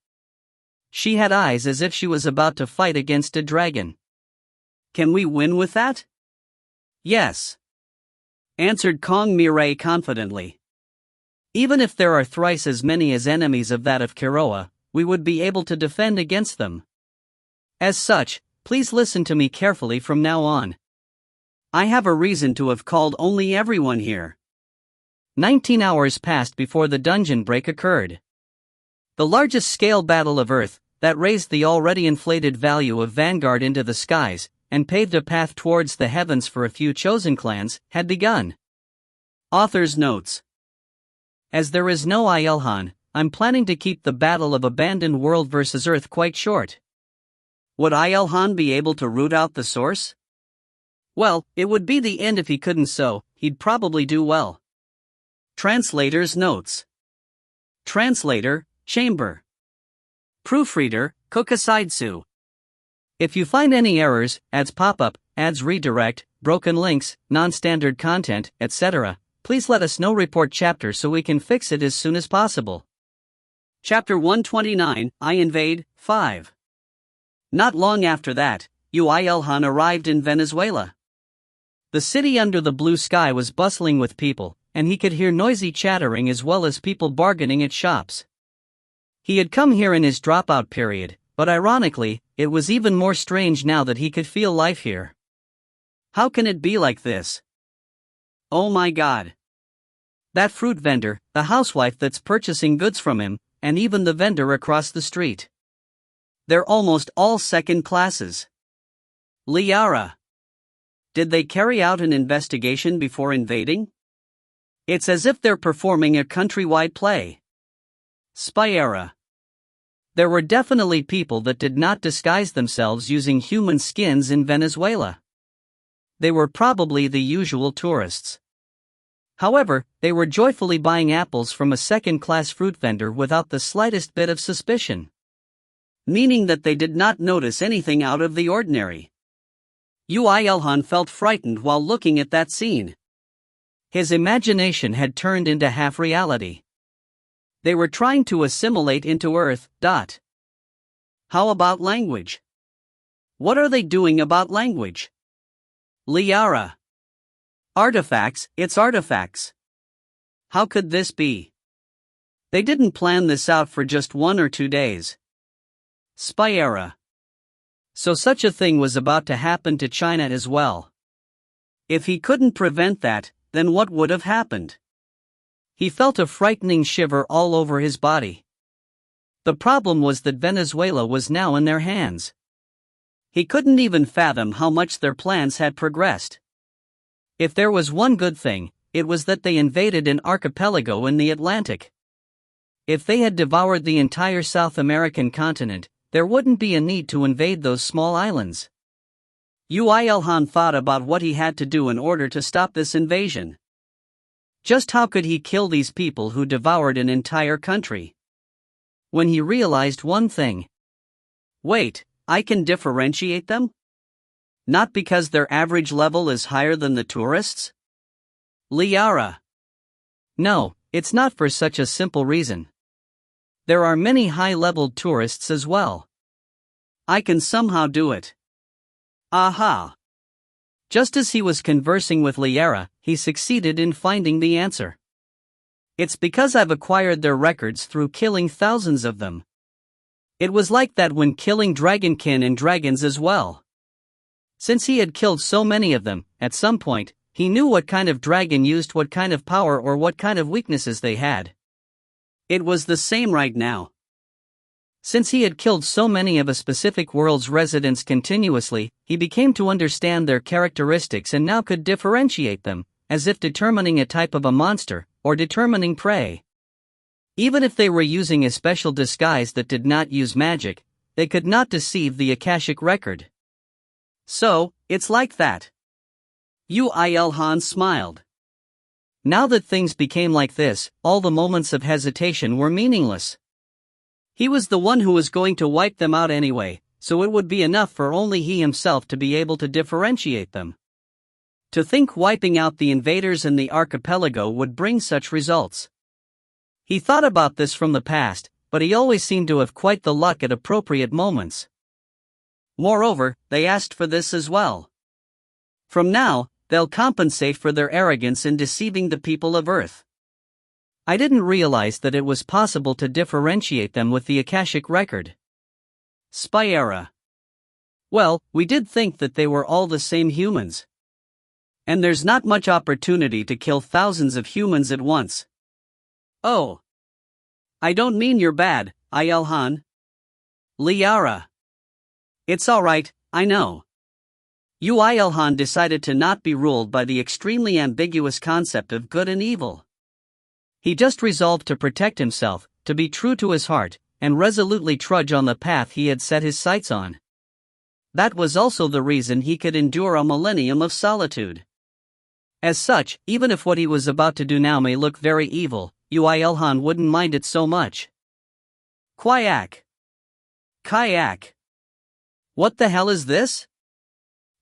She had eyes as if she was about to fight against a dragon. Can we win with that? Yes, answered Kong Mirai confidently. Even if there are thrice as many as enemies of that of Kiroa, we would be able to defend against them. As such, please listen to me carefully from now on. I have a reason to have called only everyone here. 19 hours passed before the dungeon break occurred. The largest scale battle of Earth, that raised the already inflated value of Vanguard into the skies, and paved a path towards the heavens for a few chosen clans, had begun. Author's notes. As there is no IlHan, I'm planning to keep the Battle of Abandoned World vs. Earth quite short. Would IlHan be able to root out the source? Well, it would be the end if he couldn't, so he'd probably do well. Translator's notes. Translator, Chamber. Proofreader, Kokusaitsu. If you find any errors, ads pop up, ads redirect, broken links, non-standard content, etc., please let us know. Report chapter so we can fix it as soon as possible. Chapter 129, I Invade, 5. Not long after that, Yoo IlHan arrived in Venezuela. The city under the blue sky was bustling with people, and he could hear noisy chattering as well as people bargaining at shops. He had come here in his dropout period, but ironically, it was even more strange now that he could feel life here. How can it be like this? Oh my God. That fruit vendor, the housewife that's purchasing goods from him, and even the vendor across the street. They're almost all second classes. Liara. Did they carry out an investigation before invading? It's as if they're performing a countrywide play. Spyera. There were definitely people that did not disguise themselves using human skins in Venezuela. They were probably the usual tourists. However, they were joyfully buying apples from a second-class fruit vendor without the slightest bit of suspicion. Meaning that they did not notice anything out of the ordinary. Yoo IlHan felt frightened while looking at that scene. His imagination had turned into half-reality. They were trying to assimilate into Earth. How about language? What are they doing about language? Liara. Artifacts, it's artifacts. How could this be? They didn't plan this out for just 1 or 2 days. Spyera. So such a thing was about to happen to China as well. If he couldn't prevent that, then what would have happened? He felt a frightening shiver all over his body. The problem was that Venezuela was now in their hands. He couldn't even fathom how much their plans had progressed. If there was one good thing, it was that they invaded an archipelago in the Atlantic. If they had devoured the entire South American continent, there wouldn't be a need to invade those small islands. Yoo IlHan thought about what he had to do in order to stop this invasion. Just how could he kill these people who devoured an entire country? When he realized one thing. Wait, I can differentiate them? Not because their average level is higher than the tourists? Liara. No, it's not for such a simple reason. There are many high-leveled tourists as well. I can somehow do it. Aha! Just as he was conversing with Liara, he succeeded in finding the answer. It's because I've acquired their records through killing thousands of them. It was like that when killing dragonkin and dragons as well. Since he had killed so many of them, at some point, he knew what kind of dragon used what kind of power or what kind of weaknesses they had. It was the same right now. Since he had killed so many of a specific world's residents continuously, he became to understand their characteristics and now could differentiate them, as if determining a type of a monster, or determining prey. Even if they were using a special disguise that did not use magic, they could not deceive the Akashic record. So, it's like that. Yoo IlHan smiled. Now that things became like this, all the moments of hesitation were meaningless. He was the one who was going to wipe them out anyway, so it would be enough for only he himself to be able to differentiate them. To think wiping out the invaders in the archipelago would bring such results. He thought about this from the past, but he always seemed to have quite the luck at appropriate moments. Moreover, they asked for this as well. From now, they'll compensate for their arrogance in deceiving the people of Earth. I didn't realize that it was possible to differentiate them with the Akashic record. Spyera. Well, we did think that they were all the same humans. And there's not much opportunity to kill thousands of humans at once. Oh. I don't mean you're bad, IlHan. Liara. It's alright, I know. Yoo IlHan decided to not be ruled by the extremely ambiguous concept of good and evil. He just resolved to protect himself, to be true to his heart, and resolutely trudge on the path he had set his sights on. That was also the reason he could endure a millennium of solitude. As such, even if what he was about to do now may look very evil, Yoo IlHan wouldn't mind it so much. Kayak. What the hell is this?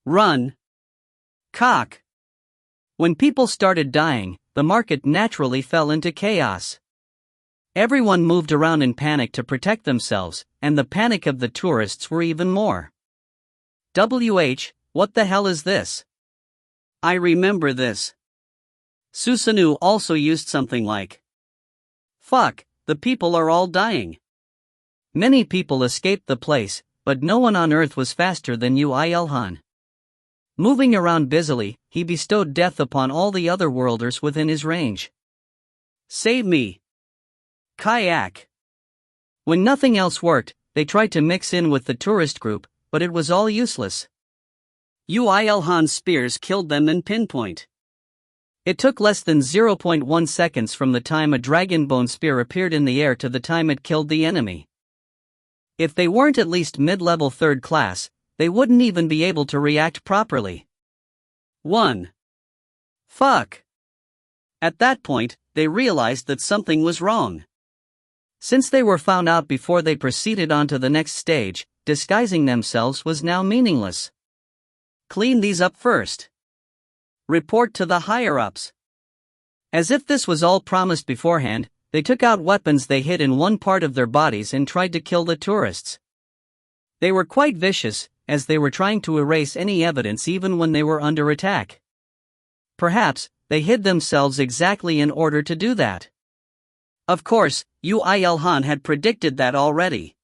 Run. Cock. When people started dying, the market naturally fell into chaos. Everyone moved around in panic to protect themselves, and the panic of the tourists were even more. What the hell is this? I remember this. Susanoo also used something like, fuck, the people are all dying. Many people escaped the place, but no one on Earth was faster than Yoo IlHan. Moving around busily, he bestowed death upon all the other worlders within his range. Save me. Kayak. When nothing else worked, they tried to mix in with the tourist group, but it was all useless. Yoo IlHan's spears killed them in pinpoint. It took less than 0.1 seconds from the time a dragon bone spear appeared in the air to the time it killed the enemy. If they weren't at least mid-level third class, they wouldn't even be able to react properly. 1. Fuck. At that point, they realized that something was wrong. Since they were found out before they proceeded on to the next stage, disguising themselves was now meaningless. Clean these up first. Report to the higher-ups. As if this was all promised beforehand, they took out weapons they hid in one part of their bodies and tried to kill the tourists. They were quite vicious, as they were trying to erase any evidence even when they were under attack. Perhaps, they hid themselves exactly in order to do that. Of course, Yoo IlHan had predicted that already.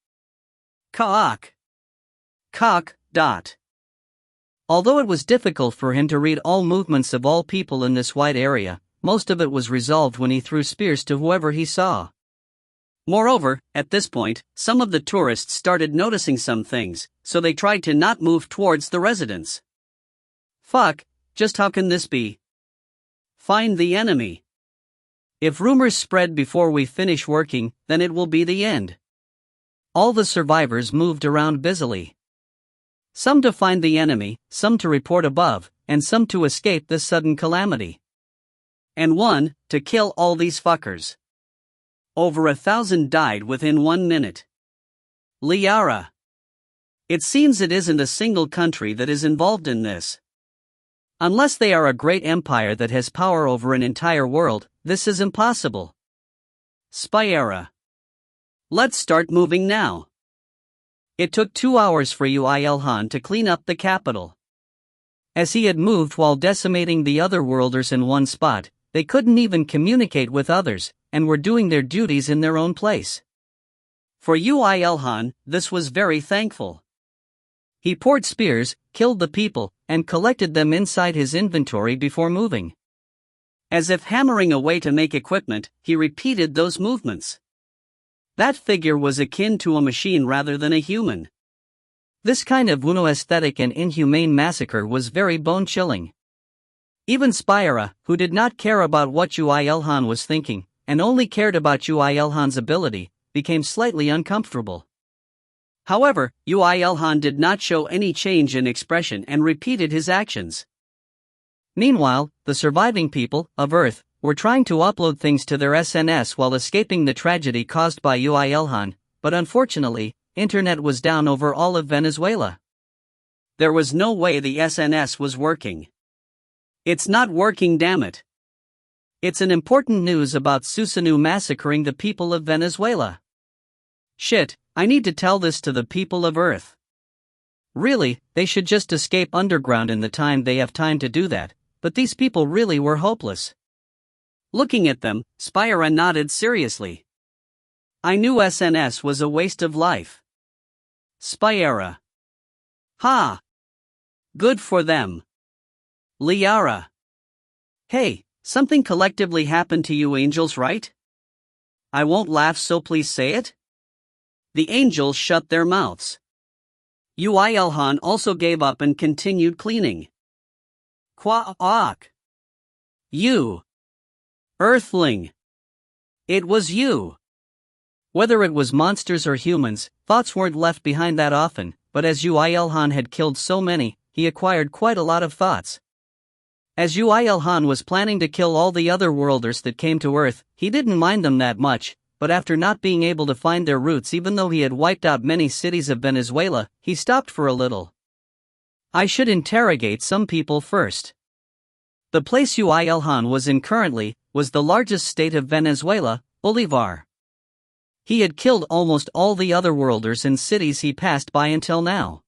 Cock. Although it was difficult for him to read all movements of all people in this wide area, most of it was resolved when he threw spears to whoever he saw. Moreover, at this point, some of the tourists started noticing some things, so they tried to not move towards the residence. Fuck, just how can this be? Find the enemy. If rumors spread before we finish working, then it will be the end. All the survivors moved around busily. Some to find the enemy, some to report above, and some to escape this sudden calamity. And one, to kill all these fuckers. Over 1,000 died within 1 minute. Liara. It seems it isn't a single country that is involved in this. Unless they are a great empire that has power over an entire world, this is impossible. Spyera. Let's start moving now. It took 2 hours for Yoo IlHan to clean up the capital. As he had moved while decimating the other worlders in one spot, they couldn't even communicate with others, and were doing their duties in their own place. For Yoo IlHan, this was very thankful. He poured spears, killed the people, and collected them inside his inventory before moving. As if hammering away to make equipment, he repeated those movements. That figure was akin to a machine rather than a human. This kind of aesthetic and inhumane massacre was very bone-chilling. Even Spyera, who did not care about what Yoo IlHan was thinking, and only cared about Yoo IlHan's ability, became slightly uncomfortable. However, Yoo IlHan did not show any change in expression and repeated his actions. Meanwhile, the surviving people of Earth were trying to upload things to their SNS while escaping the tragedy caused by Yoo IlHan, but unfortunately, internet was down over all of Venezuela. There was no way the SNS was working. It's not working, damn it. It's an important news about Susanu massacring the people of Venezuela. Shit, I need to tell this to the people of Earth. Really, they should just escape underground in the time they have time to do that, but these people really were hopeless. Looking at them, Spyera nodded seriously. I knew SNS was a waste of life. Spyera. Ha! Good for them. Liara. Hey, something collectively happened to you angels, right? I won't laugh, so please say it. The angels shut their mouths. Yoo IlHan also gave up and continued cleaning. Quack. You. Earthling. It was you. Whether it was monsters or humans, thoughts weren't left behind that often, but as Yoo IlHan had killed so many, he acquired quite a lot of thoughts. As Yoo IlHan was planning to kill all the other worlders that came to Earth, he didn't mind them that much, but after not being able to find their roots even though he had wiped out many cities of Venezuela, he stopped for a little. I should interrogate some people first. The place Yoo IlHan was in currently was the largest state of Venezuela, Bolivar. He had killed almost all the other worlders in cities he passed by until now.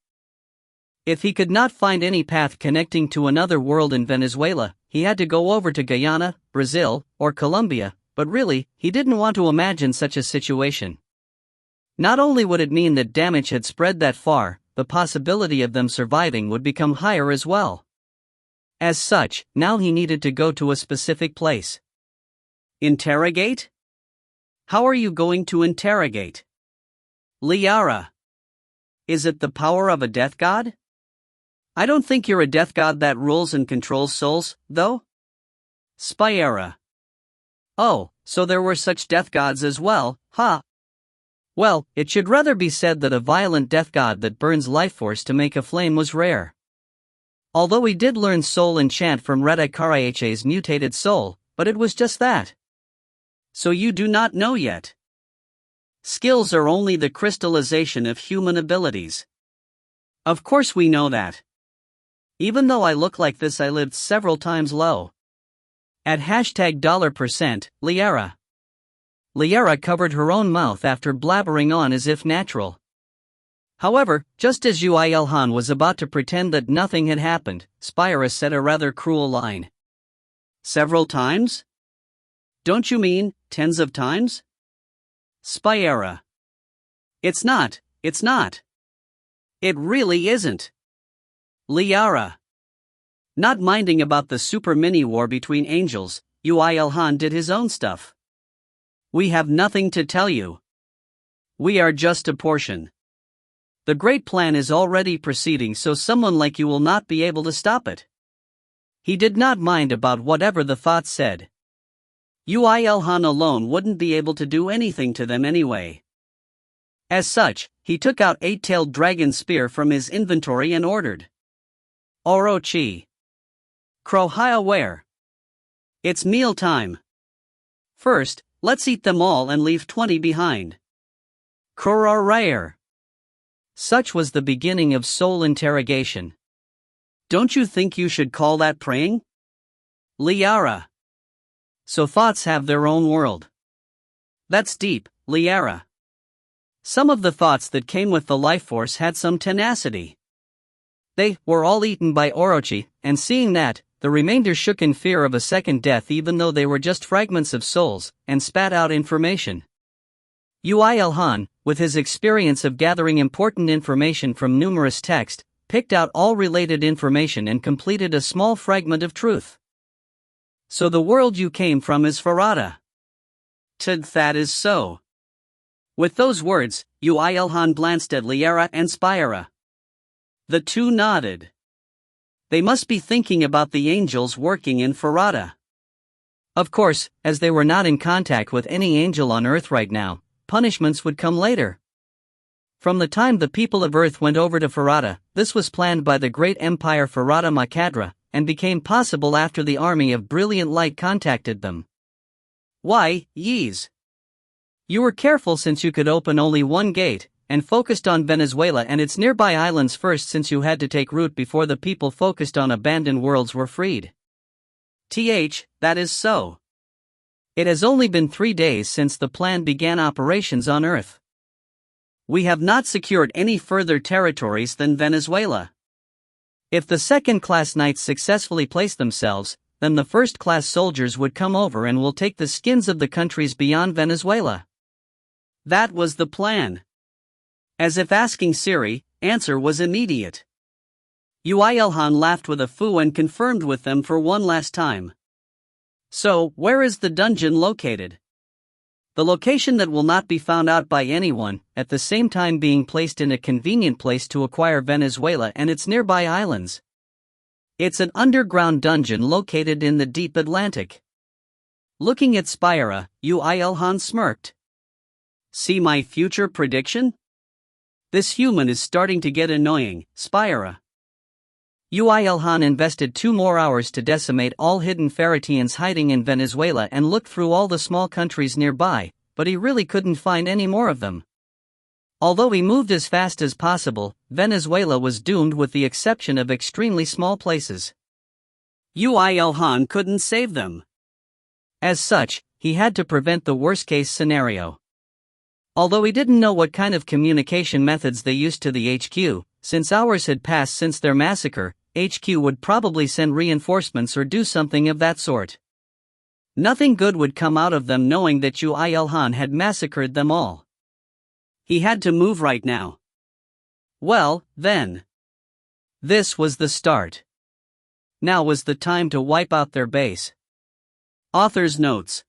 If he could not find any path connecting to another world in Venezuela, he had to go over to Guyana, Brazil, or Colombia, but really, he didn't want to imagine such a situation. Not only would it mean that damage had spread that far, the possibility of them surviving would become higher as well. As such, now he needed to go to a specific place. Interrogate? How are you going to interrogate? Liara. Is it the power of a death god? I don't think you're a death god that rules and controls souls, though. Spyera. Oh, so there were such death gods as well, huh? Well, it should rather be said that a violent death god that burns life force to make a flame was rare. Although he did learn soul enchant from Redikaraiche's mutated soul, but it was just that. So you do not know yet. Skills are only the crystallization of human abilities. Of course we know that. Even though I look like this, I lived several times low. At $%, Liara. Liara covered her own mouth after blabbering on as if natural. However, just as Yoo IlHan was about to pretend that nothing had happened, Spyera said a rather cruel line. Several times? Don't you mean tens of times? Spyera. It's not. It really isn't. Liara. Not minding about the super mini-war between angels, Yoo IlHan did his own stuff. We have nothing to tell you. We are just a portion. The great plan is already proceeding, so someone like you will not be able to stop it. He did not mind about whatever the thoughts said. Yoo IlHan alone wouldn't be able to do anything to them anyway. As such, he took out eight-tailed dragon spear from his inventory and ordered. Orochi. Crow aware. It's meal time. First, let's eat them all and leave 20 behind. Krorarayer. Such was the beginning of soul interrogation. Don't you think you should call that praying? Liara. So thoughts have their own world. That's deep, Liara. Some of the thoughts that came with the life force had some tenacity. They were all eaten by Orochi, and seeing that, the remainder shook in fear of a second death even though they were just fragments of souls, and spat out information. Yoo IlHan, with his experience of gathering important information from numerous texts, picked out all related information and completed a small fragment of truth. So the world you came from is Farada. That is so. With those words, Yoo IlHan glanced at Liara and Spira. The two nodded. They must be thinking about the angels working in Farada. Of course, as they were not in contact with any angel on Earth right now, punishments would come later. From the time the people of Earth went over to Farada, this was planned by the great empire Farada Makadra, and became possible after the army of brilliant light contacted them. Why, Yeez? You were careful since you could open only one gate, and focused on Venezuela and its nearby islands first since you had to take root before the people focused on abandoned worlds were freed. That is so. It has only been 3 days since the plan began operations on Earth. We have not secured any further territories than Venezuela. If the second-class knights successfully place themselves, then the first-class soldiers would come over and will take the skins of the countries beyond Venezuela. That was the plan. As if asking Siri, answer was immediate. Yoo IlHan laughed with a foo and confirmed with them for one last time. So, where is the dungeon located? The location that will not be found out by anyone, at the same time being placed in a convenient place to acquire Venezuela and its nearby islands. It's an underground dungeon located in the deep Atlantic. Looking at Spira, Yoo IlHan smirked. See my future prediction? This human is starting to get annoying, Spira. Yoo IlHan invested 2 more hours to decimate all hidden Faratians hiding in Venezuela and looked through all the small countries nearby, but he really couldn't find any more of them. Although he moved as fast as possible, Venezuela was doomed with the exception of extremely small places. Yoo IlHan couldn't save them. As such, he had to prevent the worst-case scenario. Although he didn't know what kind of communication methods they used to the HQ, since hours had passed since their massacre, HQ would probably send reinforcements or do something of that sort. Nothing good would come out of them knowing that Yoo IlHan had massacred them all. He had to move right now. Well, then. This was the start. Now was the time to wipe out their base. Author's notes.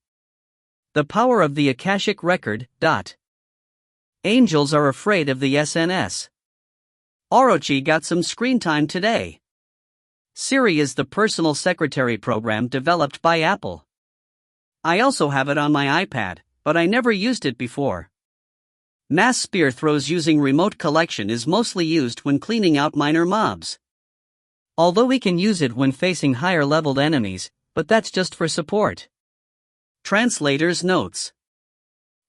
The power of the Akashic Record. Angels are afraid of the SNS. Orochi got some screen time today. Siri is the personal secretary program developed by Apple. I also have it on my iPad, but I never used it before. Mass spear throws using remote collection is mostly used when cleaning out minor mobs. Although we can use it when facing higher-leveled enemies, but that's just for support. Translator's notes.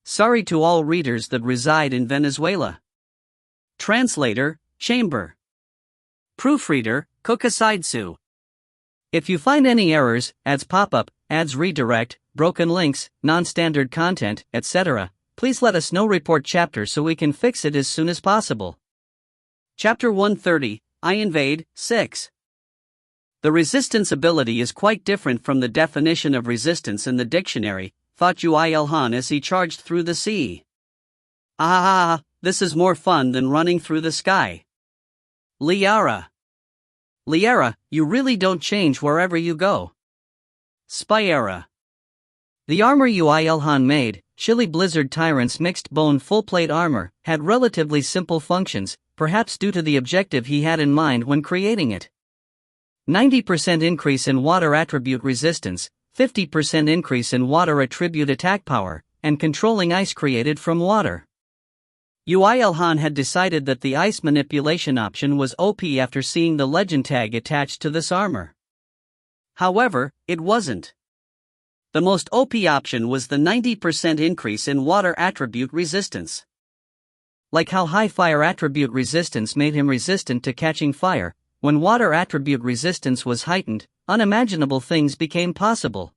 Sorry to all readers that reside in Venezuela. Translator, Chamber. Proofreader, Kokasidsu. If you find any errors, ads pop up, ads redirect, broken links, non-standard content, etc., please let us know. Report chapter so we can fix it as soon as possible. Chapter 130, I Invade, 6. The resistance ability is quite different from the definition of resistance in the dictionary, thought Yoo IlHan as he charged through the sea. This is more fun than running through the sky. Liara. Liara, you really don't change wherever you go. Spira. The armor Yoo IlHan made, chilly blizzard tyrant's mixed bone full-plate armor had relatively simple functions, perhaps due to the objective he had in mind when creating it. 90% increase in water attribute resistance, 50% increase in water attribute attack power, and controlling ice created from water. Yoo IlHan had decided that the ice manipulation option was OP after seeing the legend tag attached to this armor. However, it wasn't. The most OP option was the 90% increase in water attribute resistance. Like how high fire attribute resistance made him resistant to catching fire, when water attribute resistance was heightened, unimaginable things became possible.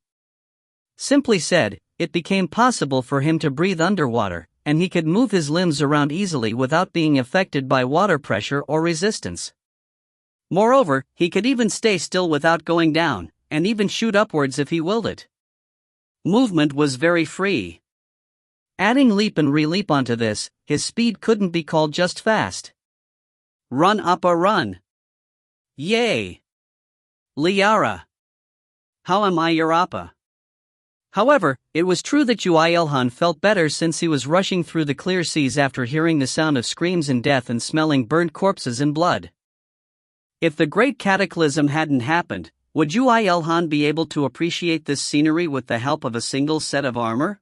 Simply said, it became possible for him to breathe underwater, and he could move his limbs around easily without being affected by water pressure or resistance. Moreover, he could even stay still without going down, and even shoot upwards if he willed it. Movement was very free. Adding leap and re-leap onto this, his speed couldn't be called just fast. Run Appa run! Yay! Liara! How am I your Appa? However, it was true that Yoo IlHan felt better since he was rushing through the clear seas after hearing the sound of screams and death and smelling burnt corpses and blood. If the Great Cataclysm hadn't happened, would Yoo IlHan be able to appreciate this scenery with the help of a single set of armor?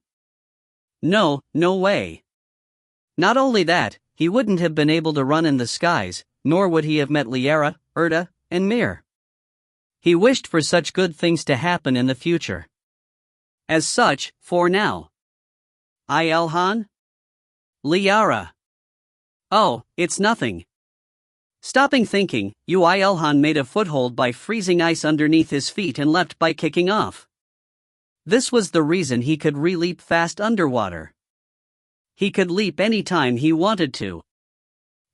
No way. Not only that, he wouldn't have been able to run in the skies, nor would he have met Liara, Erta, and Mir. He wished for such good things to happen in the future. As such, for now. IlHan? Liara. Oh, it's nothing. Stopping thinking, Yoo IlHan made a foothold by freezing ice underneath his feet and leapt by kicking off. This was the reason he could re-leap fast underwater. He could leap any time he wanted to.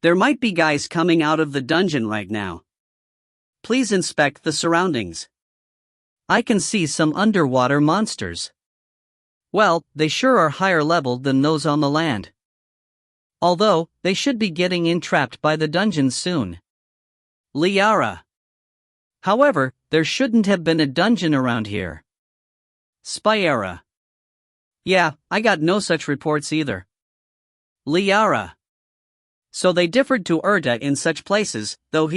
There might be guys coming out of the dungeon right now. Please inspect the surroundings. I can see some underwater monsters. Well, they sure are higher leveled than those on the land. Although, they should be getting entrapped by the dungeons soon. Liara. However, there shouldn't have been a dungeon around here. Spyera. Yeah, I got no such reports either. Liara. So they differed to Erta in such places, though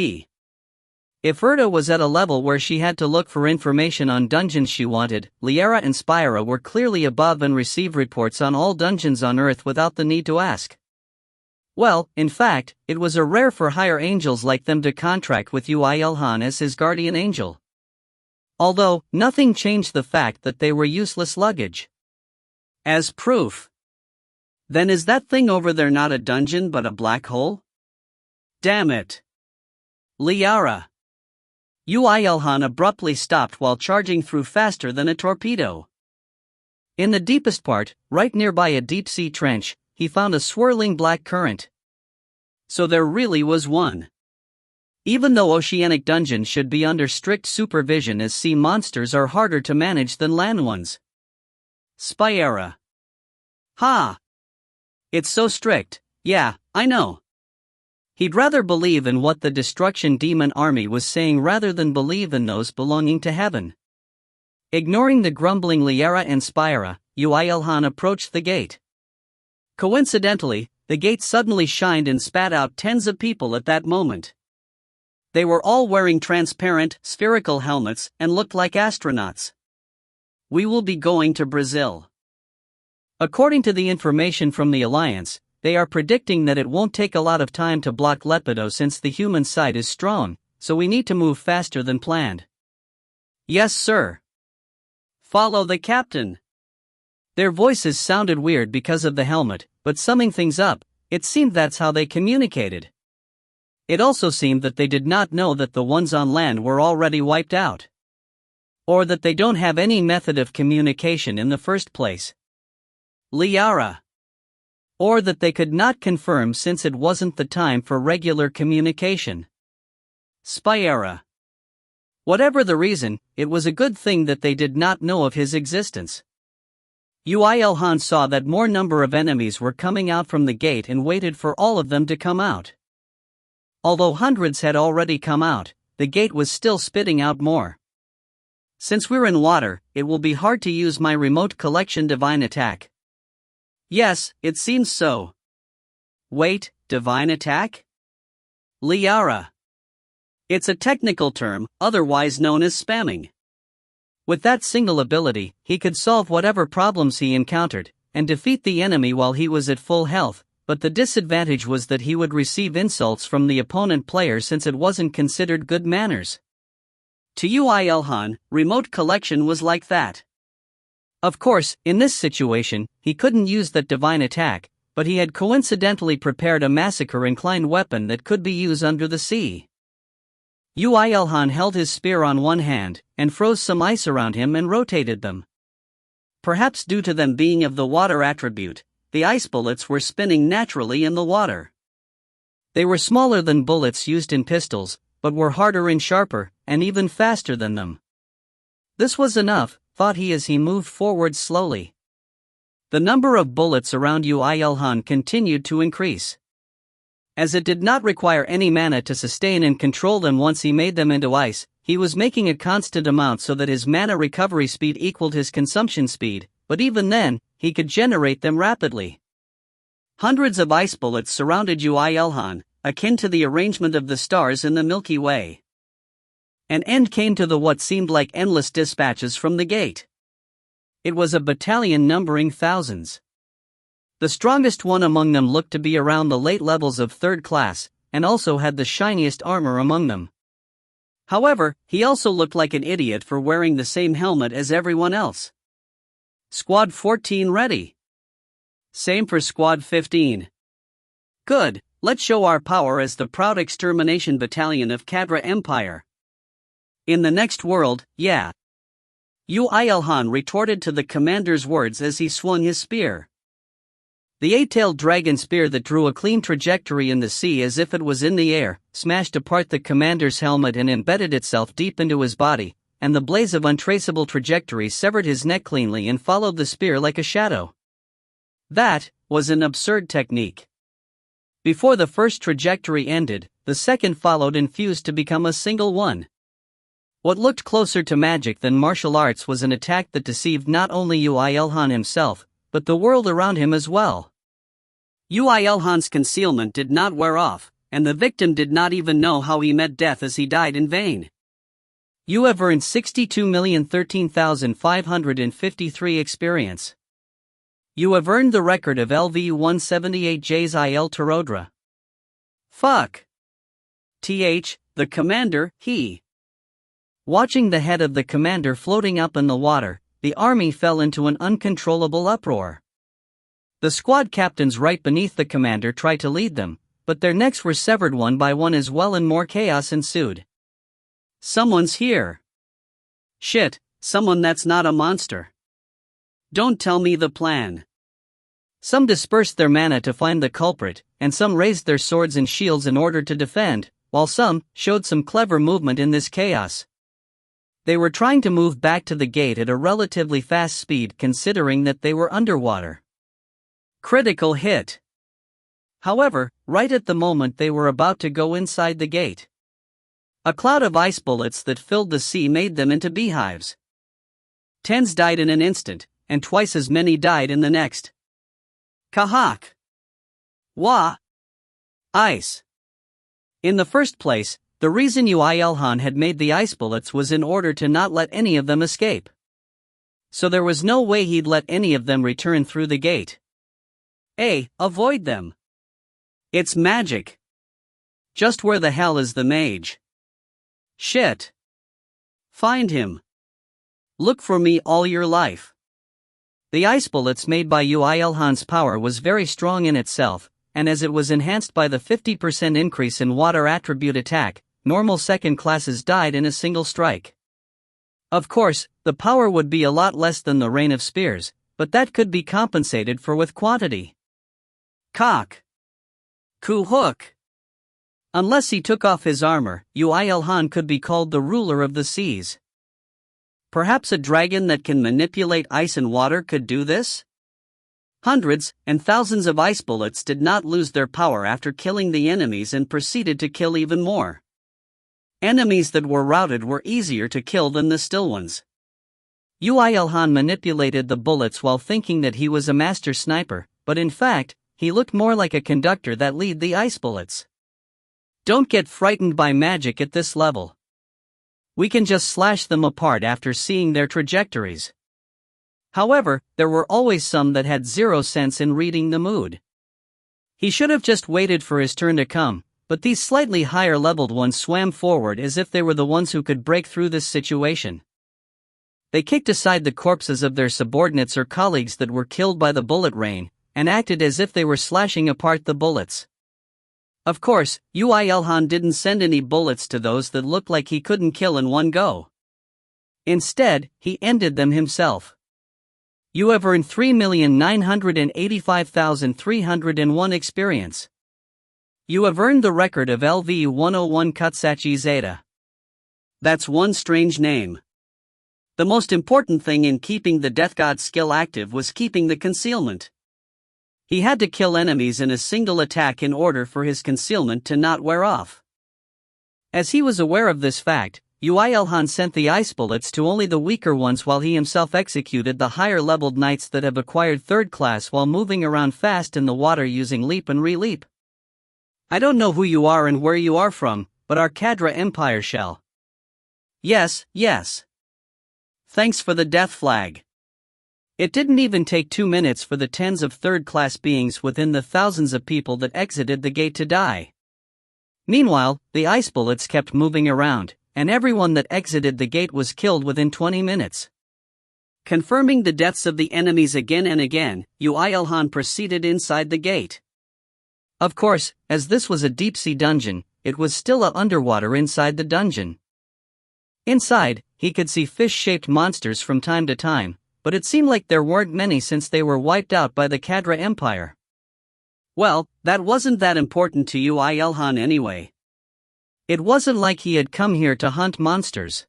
If Erta was at a level where she had to look for information on dungeons she wanted, Liara and Spyra were clearly above and received reports on all dungeons on Earth without the need to ask. Well, in fact, it was a rare for higher angels like them to contract with Yoo IlHan as his guardian angel. Although, nothing changed the fact that they were useless luggage. As proof. Then is that thing over there not a dungeon but a black hole? Damn it. Liara. Yoo IlHan abruptly stopped while charging through faster than a torpedo. In the deepest part, right nearby a deep-sea trench, he found a swirling black current. So there really was one. Even though oceanic dungeons should be under strict supervision as sea monsters are harder to manage than land ones. Spyera. Ha! It's so strict, yeah, I know. He'd rather believe in what the destruction demon army was saying rather than believe in those belonging to heaven. Ignoring the grumbling Liara and Spyra, Yoo IlHan approached the gate. Coincidentally, the gate suddenly shined and spat out tens of people at that moment. They were all wearing transparent, spherical helmets and looked like astronauts. We will be going to Brazil. According to the information from the Alliance, they are predicting that it won't take a lot of time to block Lepido since the human side is strong, so we need to move faster than planned. Yes, sir. Follow the captain. Their voices sounded weird because of the helmet, but summing things up, it seemed that's how they communicated. It also seemed that they did not know that the ones on land were already wiped out. Or that they don't have any method of communication in the first place. Liara. Or that they could not confirm since it wasn't the time for regular communication. Spyera. Whatever the reason, it was a good thing that they did not know of his existence. Yoo IlHan saw that more number of enemies were coming out from the gate and waited for all of them to come out. Although hundreds had already come out, the gate was still spitting out more. Since we're in water, it will be hard to use my remote collection divine attack. Yes, it seems so. Wait, divine attack? Liara. It's a technical term, otherwise known as spamming. With that single ability, he could solve whatever problems he encountered, and defeat the enemy while he was at full health, but the disadvantage was that he would receive insults from the opponent player since it wasn't considered good manners. To Yoo IlHan, remote collection was like that. Of course, in this situation, he couldn't use that divine attack, but he had coincidentally prepared a massacre-inclined weapon that could be used under the sea. Yoo IlHan held his spear on one hand, and froze some ice around him and rotated them. Perhaps due to them being of the water attribute, the ice bullets were spinning naturally in the water. They were smaller than bullets used in pistols, but were harder and sharper, and even faster than them. This was enough, thought he as he moved forward slowly. The number of bullets around Yoo IlHan continued to increase. As it did not require any mana to sustain and control them once he made them into ice, he was making a constant amount so that his mana recovery speed equaled his consumption speed, but even then, he could generate them rapidly. Hundreds of ice bullets surrounded Yoo IlHan, akin to the arrangement of the stars in the Milky Way. An end came to the what seemed like endless dispatches from the gate. It was a battalion numbering thousands. The strongest one among them looked to be around the late levels of 3rd class, and also had the shiniest armor among them. However, he also looked like an idiot for wearing the same helmet as everyone else. Squad 14 ready. Same for Squad 15. Good, let's show our power as the proud extermination battalion of Cadra Empire. In the next world, yeah. Yoo IlHan retorted to the commander's words as he swung his spear. The 8-tailed dragon spear that drew a clean trajectory in the sea as if it was in the air, smashed apart the commander's helmet and embedded itself deep into his body, and the blaze of untraceable trajectory severed his neck cleanly and followed the spear like a shadow. That was an absurd technique. Before the first trajectory ended, the second followed and fused to become a single one. What looked closer to magic than martial arts was an attack that deceived not only Yoo IlHan himself, but the world around him as well. Yoo IlHan's concealment did not wear off, and the victim did not even know how he met death as he died in vain. You have earned 62,013,553 experience. You have earned the record of LV-178J's IL Tarodra. Fuck. The commander, he. Watching the head of the commander floating up in the water, the army fell into an uncontrollable uproar. The squad captains right beneath the commander tried to lead them, but their necks were severed one by one as well and more chaos ensued. Someone's here. Shit, someone that's not a monster. Don't tell me the plan. Some dispersed their mana to find the culprit, and some raised their swords and shields in order to defend, while some showed some clever movement in this chaos. They were trying to move back to the gate at a relatively fast speed considering that they were underwater. Critical hit. However, right at the moment they were about to go inside the gate, a cloud of ice bullets that filled the sea made them into beehives. Tens died in an instant, and twice as many died in the next. Kahak. Wah. Ice. In the first place, the reason Yoo IlHan had made the ice bullets was in order to not let any of them escape. So there was no way he'd let any of them return through the gate. Avoid them. It's magic. Just where the hell is the mage? Shit. Find him. Look for me all your life. The ice bullets made by Yoo IlHan's power was very strong in itself, and as it was enhanced by the 50% increase in water attribute attack, normal second classes died in a single strike. Of course, the power would be a lot less than the rain of spears, but that could be compensated for with quantity. Cock. Ku hook. Unless he took off his armor, Yoo IlHan could be called the ruler of the seas. Perhaps a dragon that can manipulate ice and water could do this? Hundreds and thousands of ice bullets did not lose their power after killing the enemies and proceeded to kill even more. Enemies that were routed were easier to kill than the still ones. Yoo IlHan manipulated the bullets while thinking that he was a master sniper, but in fact, he looked more like a conductor that lead the ice bullets. Don't get frightened by magic at this level. We can just slash them apart after seeing their trajectories. However, there were always some that had zero sense in reading the mood. He should have just waited for his turn to come, but these slightly higher leveled ones swam forward as if they were the ones who could break through this situation. They kicked aside the corpses of their subordinates or colleagues that were killed by the bullet rain, and acted as if they were slashing apart the bullets. Of course, Yoo IlHan didn't send any bullets to those that looked like he couldn't kill in one go. Instead, he ended them himself. You have earned 3,985,301 experience. You have earned the record of LV-101 Kutsachi Zeta. That's one strange name. The most important thing in keeping the Death God skill active was keeping the concealment. He had to kill enemies in a single attack in order for his concealment to not wear off. As he was aware of this fact, Yoo IlHan sent the ice bullets to only the weaker ones while he himself executed the higher-leveled knights that have acquired third class while moving around fast in the water using leap and re-leap. I don't know who you are and where you are from, but our Cadra Empire shall. Yes, yes. Thanks for the death flag. It didn't even take 2 minutes for the tens of third-class beings within the thousands of people that exited the gate to die. Meanwhile, the ice bullets kept moving around, and everyone that exited the gate was killed within 20 minutes. Confirming the deaths of the enemies again and again, Yoo IlHan proceeded inside the gate. Of course, as this was a deep-sea dungeon, it was still underwater inside the dungeon. Inside, he could see fish-shaped monsters from time to time, but it seemed like there weren't many since they were wiped out by the Cadra Empire. Well, that wasn't that important to Yoo IlHan anyway. It wasn't like he had come here to hunt monsters.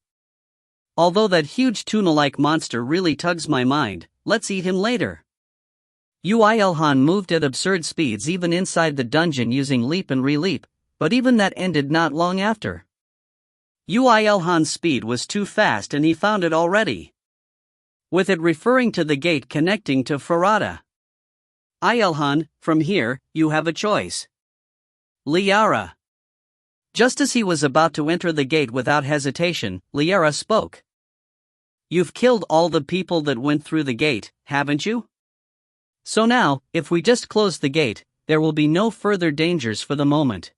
Although that huge tuna-like monster really tugs my mind, let's eat him later. Yoo IlHan moved at absurd speeds even inside the dungeon using leap and re-leap, but even that ended not long after. Yoo IlHan's speed was too fast and he found it already. With it referring to the gate connecting to Farada. IlHan, from here, you have a choice. Liara. Just as he was about to enter the gate without hesitation, Liara spoke. You've killed all the people that went through the gate, haven't you? So now, if we just close the gate, there will be no further dangers for the moment.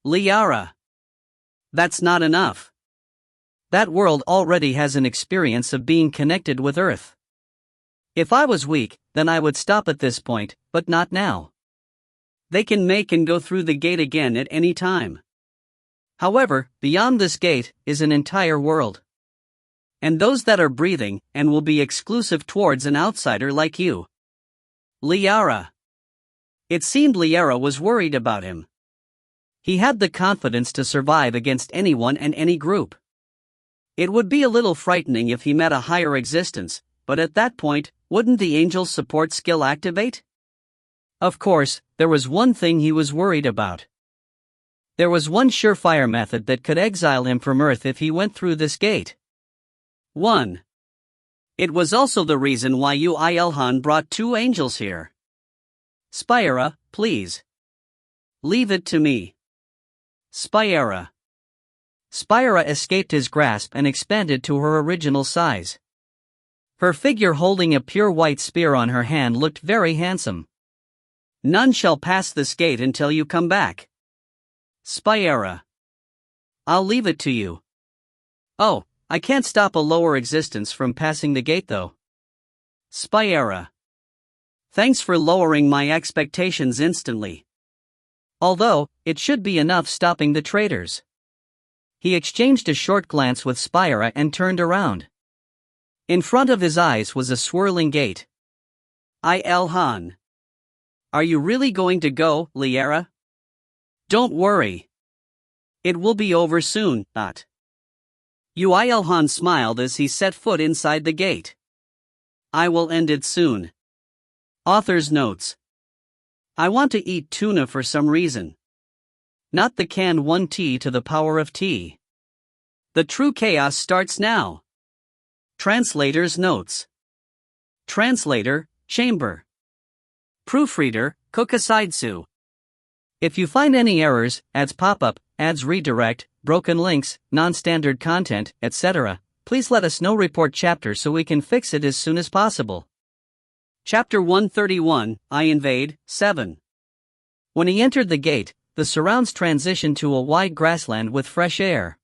Liara. That's not enough. That world already has an experience of being connected with Earth. If I was weak, then I would stop at this point, but not now. They can make and go through the gate again at any time. However, beyond this gate is an entire world. And those that are breathing and will be exclusive towards an outsider like you. Liara. It seemed Liara was worried about him. He had the confidence to survive against anyone and any group. It would be a little frightening if he met a higher existence, but at that point, wouldn't the angel's support skill activate? Of course, there was one thing he was worried about. There was one surefire method that could exile him from Earth if he went through this gate. 1. It was also the reason why Yoo IlHan brought 2 angels here. Spyra, please. Leave it to me. Spyra. Spyra escaped his grasp and expanded to her original size. Her figure holding a pure white spear on her hand looked very handsome. None shall pass this gate until you come back. Spyra. I'll leave it to you. Oh, I can't stop a lower existence from passing the gate though. Spyra. Thanks for lowering my expectations instantly. Although, it should be enough stopping the traitors. He exchanged a short glance with Spyra and turned around. In front of his eyes was a swirling gate. IlHan. Are you really going to go, Liara? Don't worry. It will be over soon, not. Yoo IlHan smiled as he set foot inside the gate. I will end it soon. Author's notes. I want to eat tuna for some reason. Not the canned 1T to the power of T. The true chaos starts now. Translator's notes. Translator, chamber. Proofreader, Kokusaisu. If you find any errors, ads pop-up, ads redirect, broken links, non-standard content, etc., please let us know. Report chapter so we can fix it as soon as possible. Chapter 131, I Invade, 7. When he entered the gate, the surrounds transitioned to a wide grassland with fresh air.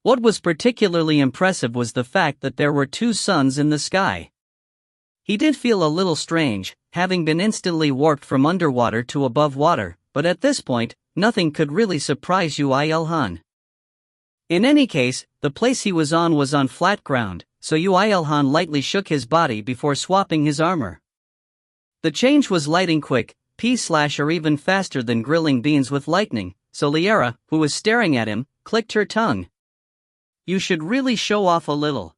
What was particularly impressive was the fact that there were two suns in the sky. He did feel a little strange, having been instantly warped from underwater to above water, but at this point, nothing could really surprise Yoo IlHan. In any case, the place he was on flat ground, so Yoo IlHan lightly shook his body before swapping his armor. The change was lightning quick, or even faster than grilling beans with lightning, so Liara, who was staring at him, clicked her tongue. You should really show off a little.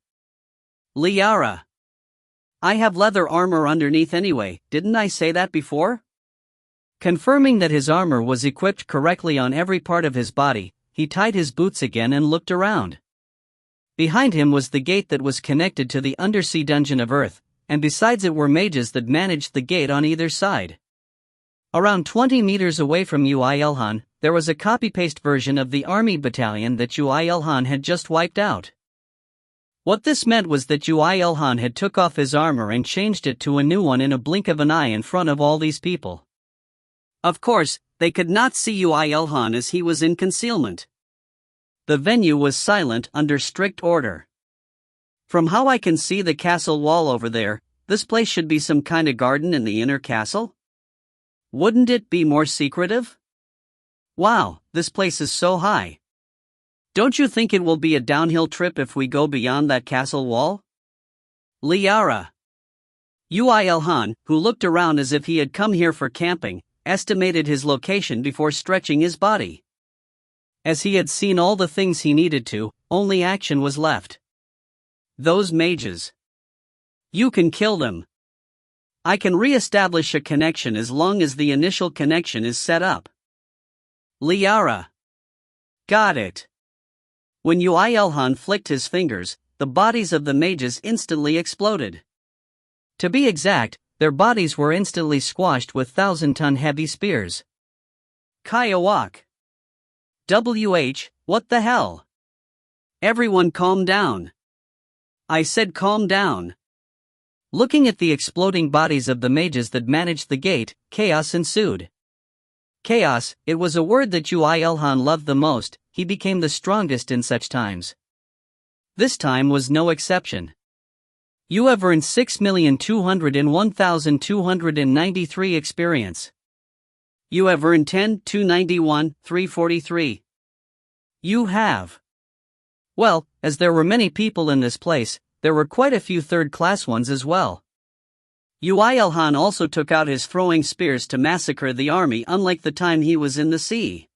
Liara. I have leather armor underneath anyway, didn't I say that before? Confirming that his armor was equipped correctly on every part of his body, he tied his boots again and looked around. Behind him was the gate that was connected to the undersea dungeon of Earth, and besides it were mages that managed the gate on either side. Around 20 meters away from Yoo IlHan, there was a copy-paste version of the army battalion that Yoo IlHan had just wiped out. What this meant was that Yoo IlHan had took off his armor and changed it to a new one in a blink of an eye in front of all these people. Of course, they could not see Yoo IlHan as he was in concealment. The venue was silent under strict order. From how I can see the castle wall over there, this place should be some kind of garden in the inner castle? Wouldn't it be more secretive? Wow, this place is so high. Don't you think it will be a downhill trip if we go beyond that castle wall? Liara. Yoo IlHan, who looked around as if he had come here for camping, estimated his location before stretching his body. As he had seen all the things he needed to, only action was left. Those mages. You can kill them. I can re-establish a connection as long as the initial connection is set up. Liara. Got it. When Yoo IlHan flicked his fingers, the bodies of the mages instantly exploded. To be exact, their bodies were instantly squashed with 1,000-ton heavy spears. Kaiawak. What the hell? Everyone calm down. I said calm down. Looking at the exploding bodies of the mages that managed the gate, chaos ensued. Chaos, it was a word that Yoo IlHan loved the most. He became the strongest in such times. This time was no exception. You have earned 6,201,293 experience. You have earned 10,291,343. You have. Well, as there were many people in this place, there were quite a few third-class ones as well. Yoo IlHan also took out his throwing spears to massacre the army, unlike the time he was in the sea.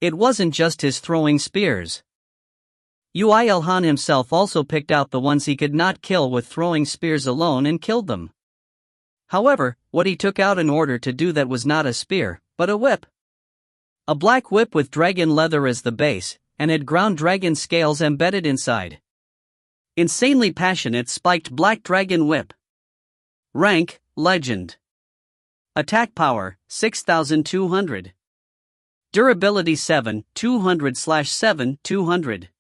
It wasn't just his throwing spears. Yoo IlHan himself also picked out the ones he could not kill with throwing spears alone and killed them. However, what he took out in order to do that was not a spear, but a whip. A black whip with dragon leather as the base, and had ground dragon scales embedded inside. Insanely passionate spiked black dragon whip. Rank, Legend. Attack power, 6,200. Durability 7, 200/7, 200.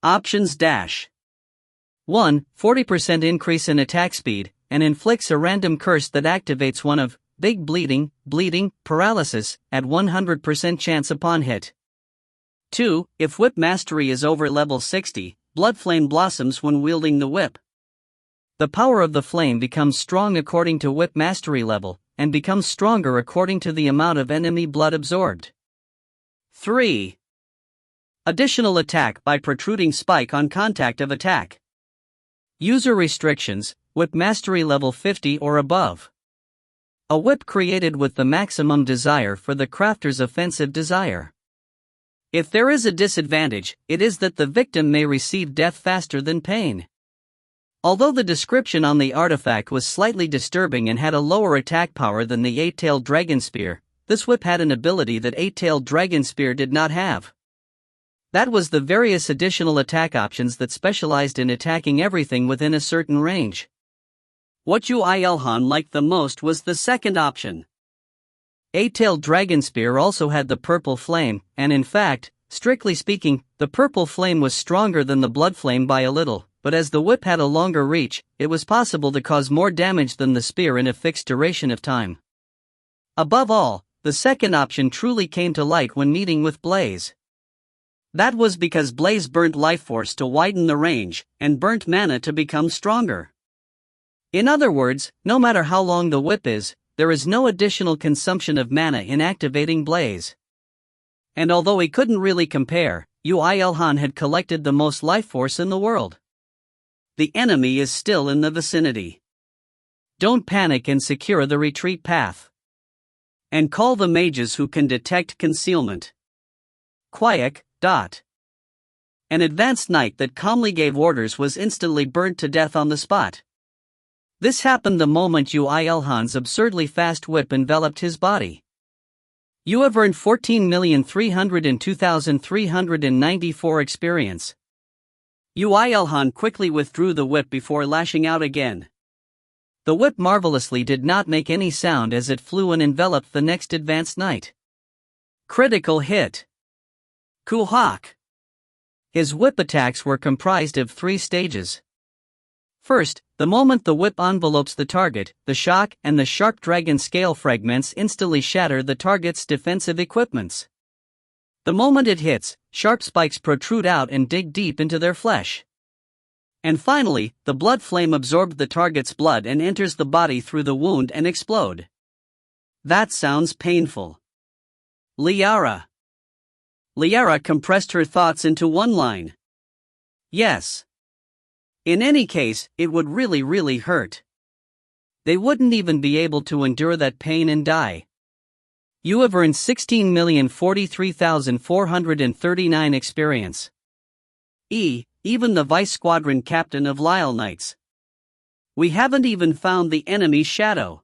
Options dash. 1. 40% increase in attack speed, and inflicts a random curse that activates one of big bleeding, paralysis, at 100% chance upon hit. 2. If whip mastery is over level 60, blood flame blossoms when wielding the whip. The power of the flame becomes strong according to whip mastery level, and becomes stronger according to the amount of enemy blood absorbed. 3. Additional attack by protruding spike on contact of attack. User restrictions, whip mastery level 50 or above. A whip created with the maximum desire for the crafter's offensive desire. If there is a disadvantage, it is that the victim may receive death faster than pain. Although the description on the artifact was slightly disturbing and had a lower attack power than the 8-tailed dragon spear, this whip had an ability that 8-tailed dragon spear did not have. That was the various additional attack options that specialized in attacking everything within a certain range. What Yoo IlHan liked the most was the second option. A-tailed dragon spear also had the purple flame, and in fact, strictly speaking, the purple flame was stronger than the blood flame by a little, but as the whip had a longer reach, it was possible to cause more damage than the spear in a fixed duration of time. Above all, the second option truly came to light when meeting with Blaze. That was because Blaze burnt life force to widen the range, and burnt mana to become stronger. In other words, no matter how long the whip is, there is no additional consumption of mana in activating Blaze. And although he couldn't really compare, Yoo IlHan had collected the most life force in the world. The enemy is still in the vicinity. Don't panic and secure the retreat path. And call the mages who can detect concealment. Quiet. An advanced knight that calmly gave orders was instantly burnt to death on the spot. This happened the moment Yoo IlHan's absurdly fast whip enveloped his body. You have earned 14,302,394 experience. Yoo IlHan quickly withdrew the whip before lashing out again. The whip marvelously did not make any sound as it flew and enveloped the next advanced knight. Critical hit. Kuhak. His whip attacks were comprised of 3 stages. First, the moment the whip envelopes the target, the shock and the sharp dragon scale fragments instantly shatter the target's defensive equipments. The moment it hits, sharp spikes protrude out and dig deep into their flesh. And finally, the blood flame absorbs the target's blood and enters the body through the wound and explode. That sounds painful. Liara compressed her thoughts into one line. Yes. In any case, it would really hurt. They wouldn't even be able to endure that pain and die. You have earned 16,043,439 experience. Even the vice squadron captain of Lyle Knights. We haven't even found the enemy's shadow.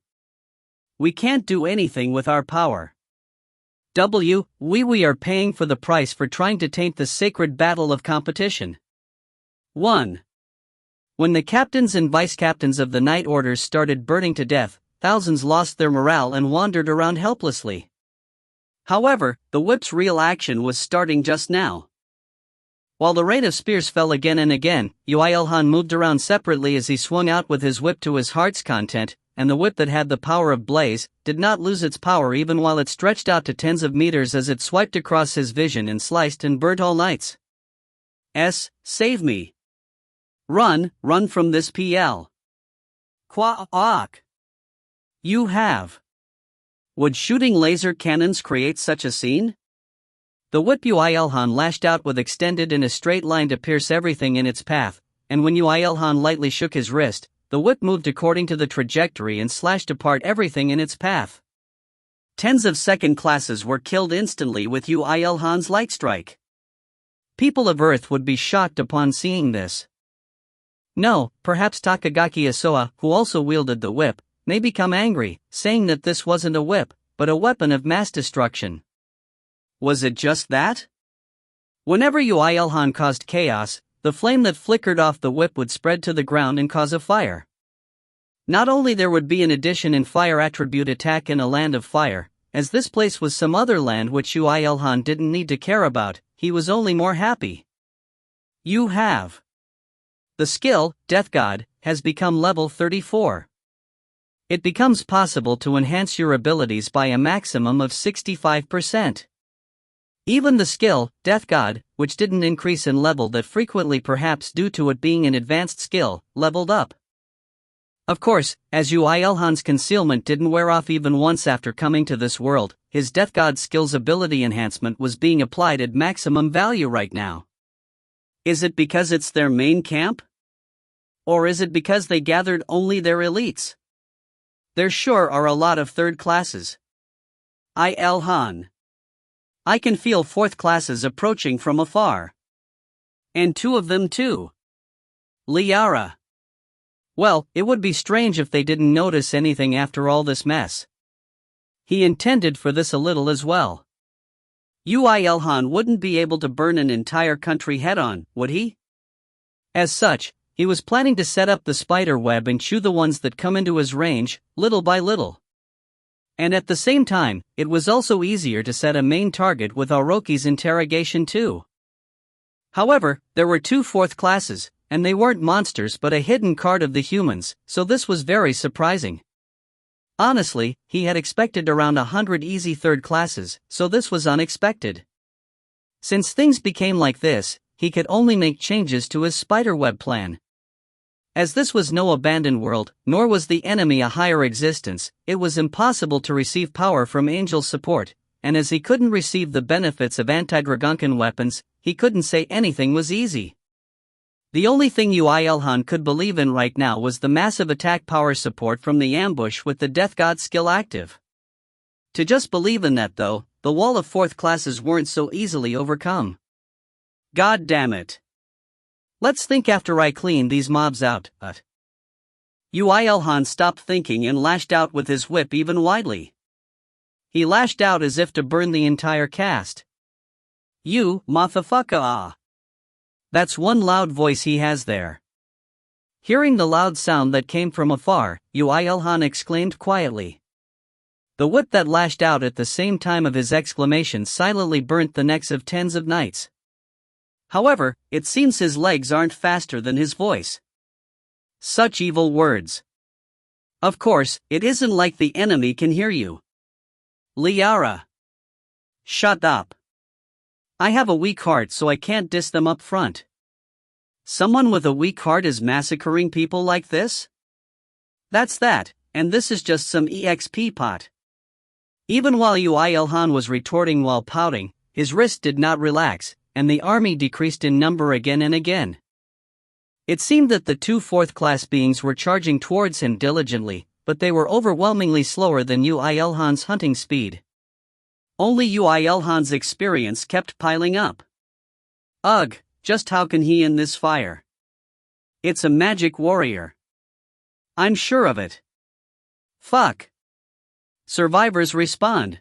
We can't do anything with our power. We are paying for the price for trying to taint the sacred battle of competition. 1. When the captains and vice-captains of the Knight Orders started burning to death, thousands lost their morale and wandered around helplessly. However, the whip's real action was starting just now. While the rain of spears fell again and again, Yoo IlHan moved around separately as he swung out with his whip to his heart's content, and the whip that had the power of Blaze did not lose its power even while it stretched out to tens of meters as it swiped across his vision and sliced and burnt all knights. Save me. Run from this PL. Quack. You have. Would shooting laser cannons create such a scene? The whip Yoo IlHan lashed out with extended in a straight line to pierce everything in its path, and when Yoo IlHan lightly shook his wrist, the whip moved according to the trajectory and slashed apart everything in its path. Tens of second classes were killed instantly with Yoo IlHan's light strike. People of Earth would be shocked upon seeing this. No, perhaps Takagaki Asoa, who also wielded the whip, may become angry, saying that this wasn't a whip, but a weapon of mass destruction. Was it just that? Whenever Yoo IlHan caused chaos, the flame that flickered off the whip would spread to the ground and cause a fire. Not only there would be an addition in fire attribute attack in a land of fire, as this place was some other land which Yoo IlHan didn't need to care about, he was only more happy. You have. The skill, Death God, has become level 34. It becomes possible to enhance your abilities by a maximum of 65%. Even the skill, Death God, which didn't increase in level that frequently perhaps due to it being an advanced skill, leveled up. Of course, as Yoo IlHan's concealment didn't wear off even once after coming to this world, his Death God skill's ability enhancement was being applied at maximum value right now. Is it because it's their main camp? Or is it because they gathered only their elites? There sure are a lot of third classes. IlHan. I can feel fourth classes approaching from afar. And 2 of them too. Liara. Well, it would be strange if they didn't notice anything after all this mess. He intended for this a little as well. Yoo IlHan wouldn't be able to burn an entire country head-on, would he? As such, He was planning to set up the spider web and chew the ones that come into his range, little by little. And at the same time, it was also easier to set a main target with Orochi's interrogation too. However, there were two fourth classes, and they weren't monsters but a hidden card of the humans, so this was very surprising. Honestly, he had expected around 100 easy third classes, so this was unexpected. Since things became like this, he could only make changes to his spiderweb plan. As this was no abandoned world, nor was the enemy a higher existence, it was impossible to receive power from angel support, and as he couldn't receive the benefits of anti-Dragonkin weapons, he couldn't say anything was easy. The only thing Yoo IlHan could believe in right now was the massive attack power support from the ambush with the Death God skill active. To just believe in that though, the wall of fourth classes weren't so easily overcome. God damn it. Let's think after I clean these mobs out. Yoo IlHan stopped thinking and lashed out with his whip even widely. He lashed out as if to burn the entire cast. You, motherfucker, ah. That's one loud voice he has there. Hearing the loud sound that came from afar, Yoo IlHan exclaimed quietly. The whip that lashed out at the same time of his exclamation silently burnt the necks of tens of knights. However, it seems his legs aren't faster than his voice. Such evil words. Of course, it isn't like the enemy can hear you. Liara. Shut up. I have a weak heart so I can't diss them up front. Someone with a weak heart is massacring people like this? That's that, and this is just some EXP pot. Even while Yoo IlHan was retorting while pouting, his wrist did not relax, and the army decreased in number again and again. It seemed that the two fourth-class beings were charging towards him diligently, but they were overwhelmingly slower than Yoo IlHan's hunting speed. Only Yoo IlHan's experience kept piling up. Ugh, just how can he in this fire? It's a magic warrior. I'm sure of it. Fuck. Survivors respond.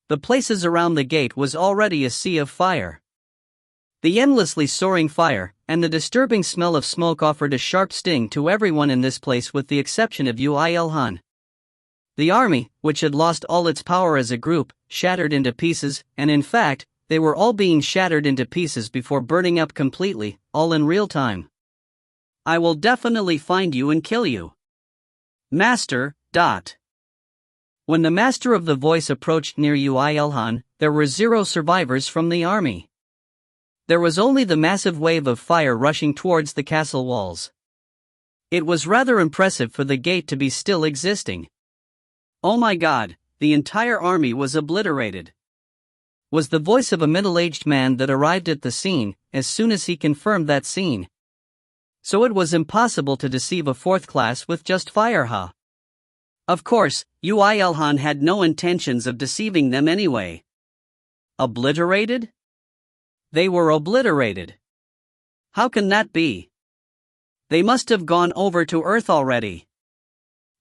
The places around the gate was already a sea of fire. The endlessly soaring fire, and the disturbing smell of smoke offered a sharp sting to everyone in this place with the exception of Yoo IlHan. The army, which had lost all its power as a group, shattered into pieces, and in fact, they were all being shattered into pieces before burning up completely, all in real time. I will definitely find you and kill you. Master. When the master of the voice approached near Yoo IlHan, there were 0 survivors from the army. There was only the massive wave of fire rushing towards the castle walls. It was rather impressive for the gate to be still existing. Oh my god, the entire army was obliterated. Was the voice of a middle-aged man that arrived at the scene, as soon as he confirmed that scene. So it was impossible to deceive a fourth class with just fire, huh? Of course, Yoo IlHan had no intentions of deceiving them anyway. Obliterated? They were obliterated. How can that be? They must have gone over to Earth already.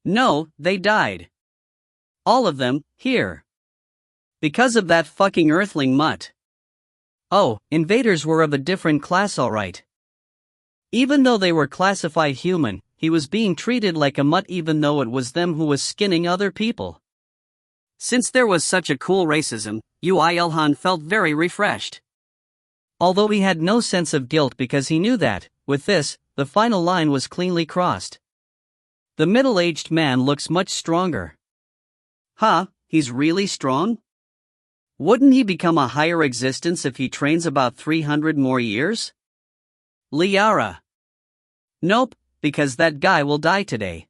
No, they died. All of them, here. Because of that fucking Earthling mutt. Oh, invaders were of a different class alright. Even though they were classified human, he was being treated like a mutt even though it was them who was skinning other people. Since there was such a cool racism, Yoo IlHan felt very refreshed. Although he had no sense of guilt because he knew that, with this, the final line was cleanly crossed. The middle-aged man looks much stronger. Huh, he's really strong? Wouldn't he become a higher existence if he trains about 300 more years? Liara. Nope, because that guy will die today.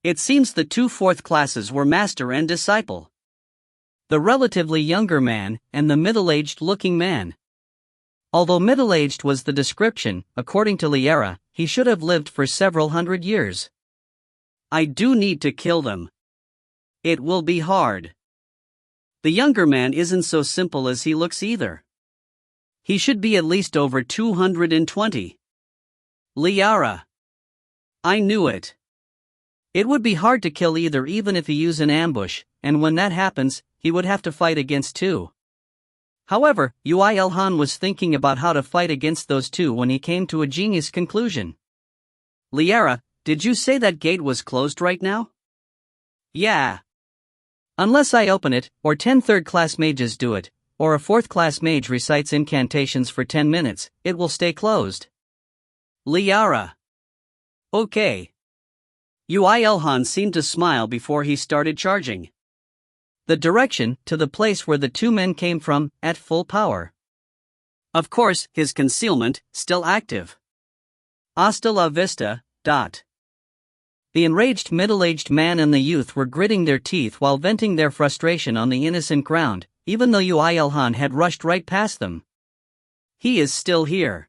It seems the two fourth classes were master and disciple. The relatively younger man, and the middle-aged looking man. Although middle-aged was the description, according to Liara, he should have lived for several hundred years. I do need to kill them. It will be hard. The younger man isn't so simple as he looks either. He should be at least over 220. Liara. I knew it. It would be hard to kill either even if he used an ambush, and when that happens, he would have to fight against two. However, Yoo IlHan was thinking about how to fight against those two when he came to a genius conclusion. Liara, did you say that gate was closed right now? Yeah. Unless I open it, or 10 third-class mages do it, or a fourth-class mage recites incantations for 10 minutes, it will stay closed. Liara. Okay. Yoo IlHan seemed to smile before he started charging. The direction, to the place where the two men came from, at full power. Of course, his concealment, still active. Hasta la vista. The enraged middle-aged man and the youth were gritting their teeth while venting their frustration on the innocent ground, even though Yoo IlHan had rushed right past them. He is still here.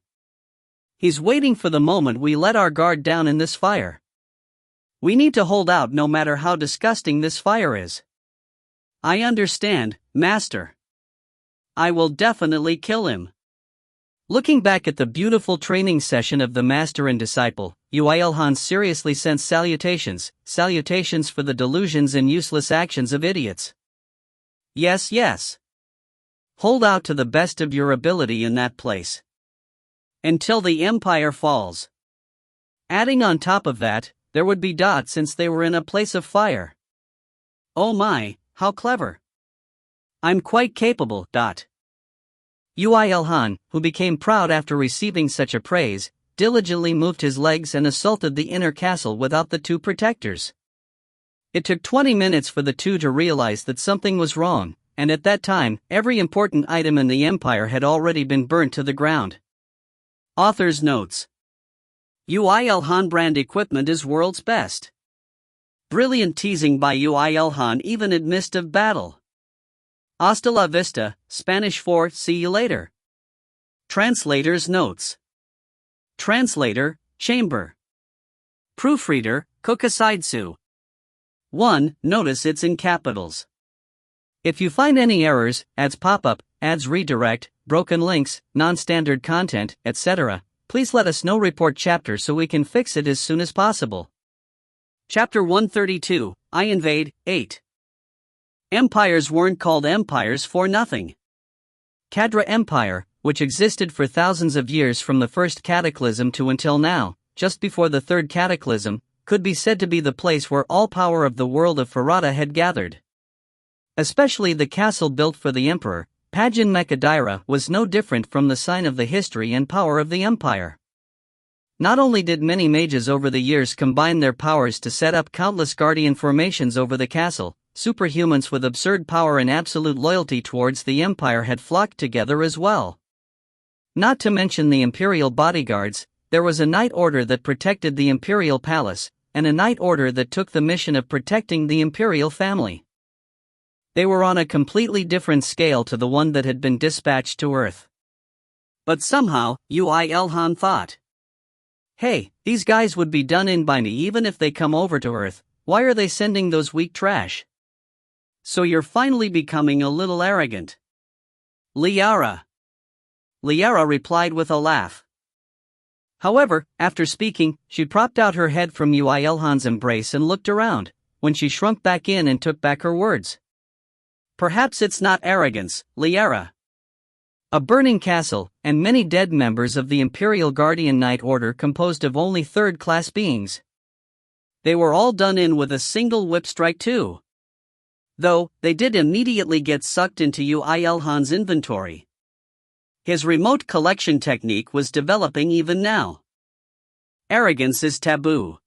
He's waiting for the moment we let our guard down in this fire. We need to hold out no matter how disgusting this fire is. I understand, Master. I will definitely kill him. Looking back at the beautiful training session of the master and disciple, Yoo IlHan seriously sent salutations for the delusions and useless actions of idiots. Yes. Hold out to the best of your ability in that place. Until the Empire falls. Adding on top of that, there would be since they were in a place of fire. Oh my, how clever. I'm quite capable. Yoo IlHan, who became proud after receiving such a praise, diligently moved his legs and assaulted the inner castle without the two protectors. It took 20 minutes for the two to realize that something was wrong, and at that time, every important item in the Empire had already been burnt to the ground. Author's notes. Yoo IlHan brand equipment is world's best. Brilliant teasing by Yoo IlHan even in midst of battle. Hasta la vista, Spanish for see you later. Translator's notes. Translator, Chamber. Proofreader, Kokasaidsu. 1. Notice it's in capitals. If you find any errors, ads pop up, ads redirect, broken links, non-standard content, etc., please let us know. Report chapter so we can fix it as soon as possible. Chapter 132, I Invade, 8. Empires weren't called empires for nothing. Cadra Empire, which existed for thousands of years from the first cataclysm to until now, just before the third cataclysm, could be said to be the place where all power of the world of Farada had gathered. Especially the castle built for the emperor, Pajin Mekadira, was no different from the sign of the history and power of the empire. Not only did many mages over the years combine their powers to set up countless guardian formations over the castle, superhumans with absurd power and absolute loyalty towards the empire had flocked together as well. Not to mention the imperial bodyguards, there was a night order that protected the imperial palace, and a night order that took the mission of protecting the imperial family. They were on a completely different scale to the one that had been dispatched to Earth. But somehow, Yoo IlHan thought, hey, these guys would be done in by me even if they come over to Earth. Why are they sending those weak trash? So you're finally becoming a little arrogant. Liara replied with a laugh. However, after speaking, she propped out her head from Yoo IlHan's embrace and looked around, when she shrunk back in and took back her words. Perhaps it's not arrogance, Liara. A burning castle, and many dead members of the Imperial Guardian Knight Order composed of only third-class beings. They were all done in with a single whip strike too. Though, they did immediately get sucked into Yoo IlHan's inventory. His remote collection technique was developing even now. Arrogance is taboo.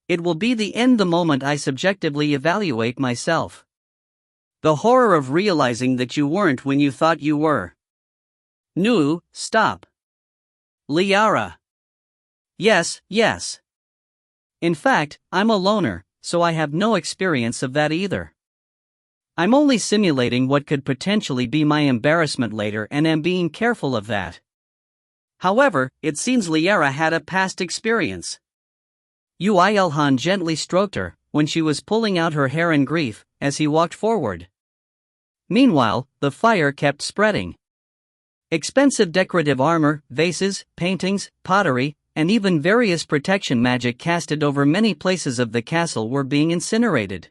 It will be the end the moment I subjectively evaluate myself. The horror of realizing that you weren't when you thought you were. No, stop. Liara. Yes. In fact, I'm a loner, so I have no experience of that either. I'm only simulating what could potentially be my embarrassment later and am being careful of that. However, it seems Liara had a past experience. Yoo IlHan gently stroked her, when she was pulling out her hair in grief, as he walked forward. Meanwhile, the fire kept spreading. Expensive decorative armor, vases, paintings, pottery, and even various protection magic casted over many places of the castle were being incinerated.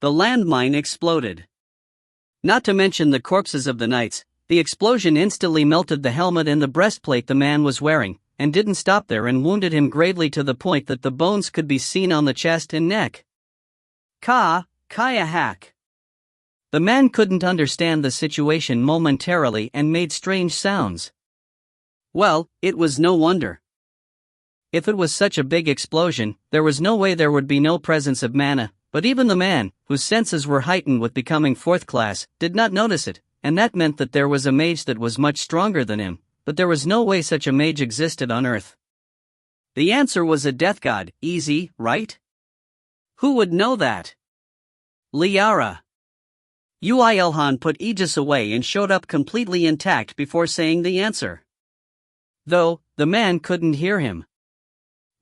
The landmine exploded. Not to mention the corpses of the knights, The explosion instantly melted the helmet and the breastplate the man was wearing, and didn't stop there and wounded him gravely to the point that the bones could be seen on the chest and neck. Kaya hack. The man couldn't understand the situation momentarily and made strange sounds. Well, it was no wonder. If it was such a big explosion, there was no way there would be no presence of mana, but even the man, whose senses were heightened with becoming fourth class, did not notice it, and that meant that there was a mage that was much stronger than him, but there was no way such a mage existed on Earth. The answer was a death god, easy, right? Who would know that? Liara. Yoo IlHan put Aegis away and showed up completely intact before saying the answer. Though, the man couldn't hear him.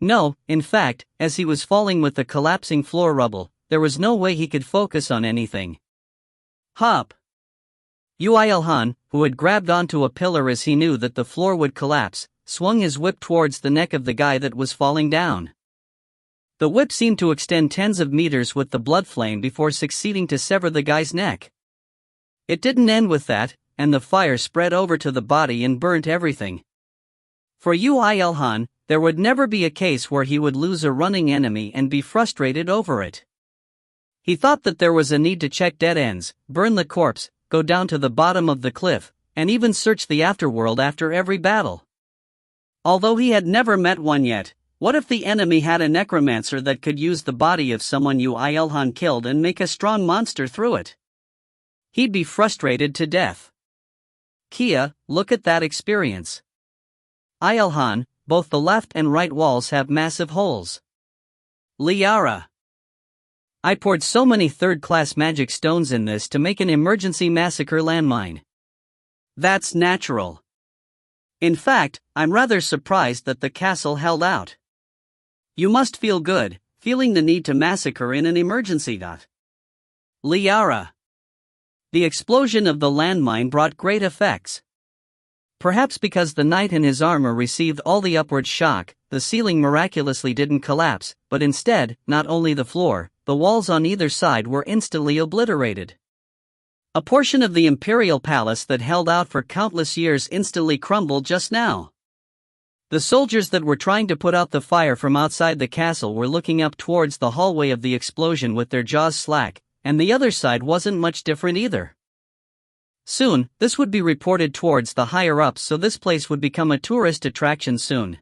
No, in fact, as he was falling with the collapsing floor rubble, there was no way he could focus on anything. Hop. Yoo IlHan, who had grabbed onto a pillar as he knew that the floor would collapse, swung his whip towards the neck of the guy that was falling down. The whip seemed to extend tens of meters with the blood flame before succeeding to sever the guy's neck. It didn't end with that, and the fire spread over to the body and burnt everything. For Yoo IlHan, there would never be a case where he would lose a running enemy and be frustrated over it. He thought that there was a need to check dead ends, burn the corpse, go down to the bottom of the cliff, and even search the afterworld after every battle. Although he had never met one yet, what if the enemy had a necromancer that could use the body of someone Yoo IlHan killed and make a strong monster through it? He'd be frustrated to death. Kia, look at that experience. IlHan, both the left and right walls have massive holes. Liara. I poured so many third-class magic stones in this to make an emergency massacre landmine. That's natural. In fact, I'm rather surprised that the castle held out. You must feel good, feeling the need to massacre in an emergency. Liara. The explosion of the landmine brought great effects. Perhaps because the knight in his armor received all the upward shock, the ceiling miraculously didn't collapse, but instead, not only the floor, the walls on either side were instantly obliterated. A portion of the imperial palace that held out for countless years instantly crumbled just now. The soldiers that were trying to put out the fire from outside the castle were looking up towards the hallway of the explosion with their jaws slack, and the other side wasn't much different either. Soon, this would be reported towards the higher-ups, so this place would become a tourist attraction soon.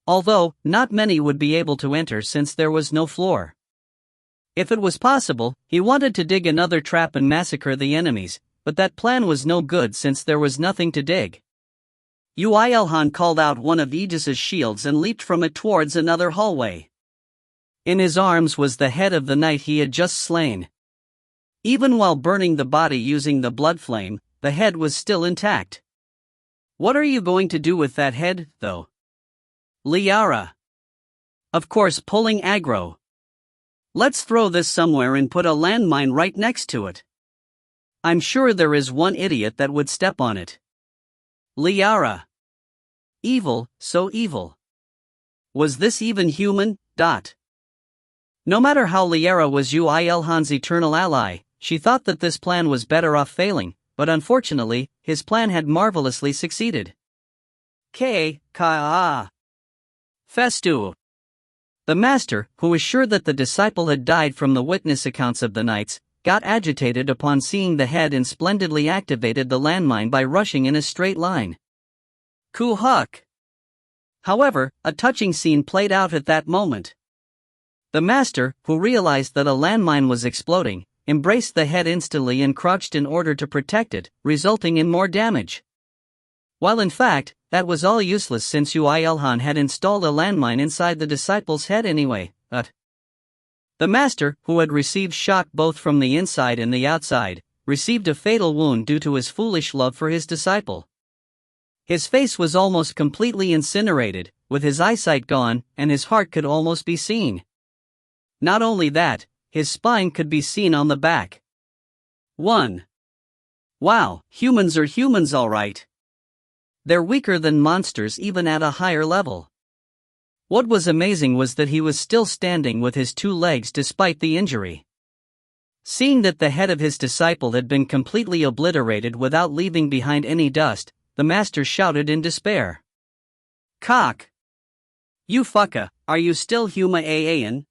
Although, not many would be able to enter since there was no floor. If it was possible, he wanted to dig another trap and massacre the enemies, but that plan was no good since there was nothing to dig. Yoo IlHan called out one of Aegis's shields and leaped from it towards another hallway. In his arms was the head of the knight he had just slain. Even while burning the body using the blood flame, the head was still intact. What are you going to do with that head, though? Liara. Of course, pulling aggro. Let's throw this somewhere and put a landmine right next to it. I'm sure there is one idiot that would step on it. Liara. Evil, so evil. Was this even human? No matter how Liara was Yoo IlHan's eternal ally, she thought that this plan was better off failing, but unfortunately, his plan had marvelously succeeded. Festu. The master, who was sure that the disciple had died from the witness accounts of the knights, got agitated upon seeing the head and splendidly activated the landmine by rushing in a straight line. Kuhuk. However, a touching scene played out at that moment. The master, who realized that a landmine was exploding, embraced the head instantly and crouched in order to protect it, resulting in more damage. While in fact, that was all useless since Yoo IlHan had installed a landmine inside the disciple's head anyway. The master, who had received shock both from the inside and the outside, received a fatal wound due to his foolish love for his disciple. His face was almost completely incinerated, with his eyesight gone, and his heart could almost be seen. Not only that, his spine could be seen on the back. 1. Wow, humans are humans alright. They're weaker than monsters even at a higher level. What was amazing was that he was still standing with his two legs despite the injury. Seeing that the head of his disciple had been completely obliterated without leaving behind any dust, the master shouted in despair. Cock! You fucka, are you still human?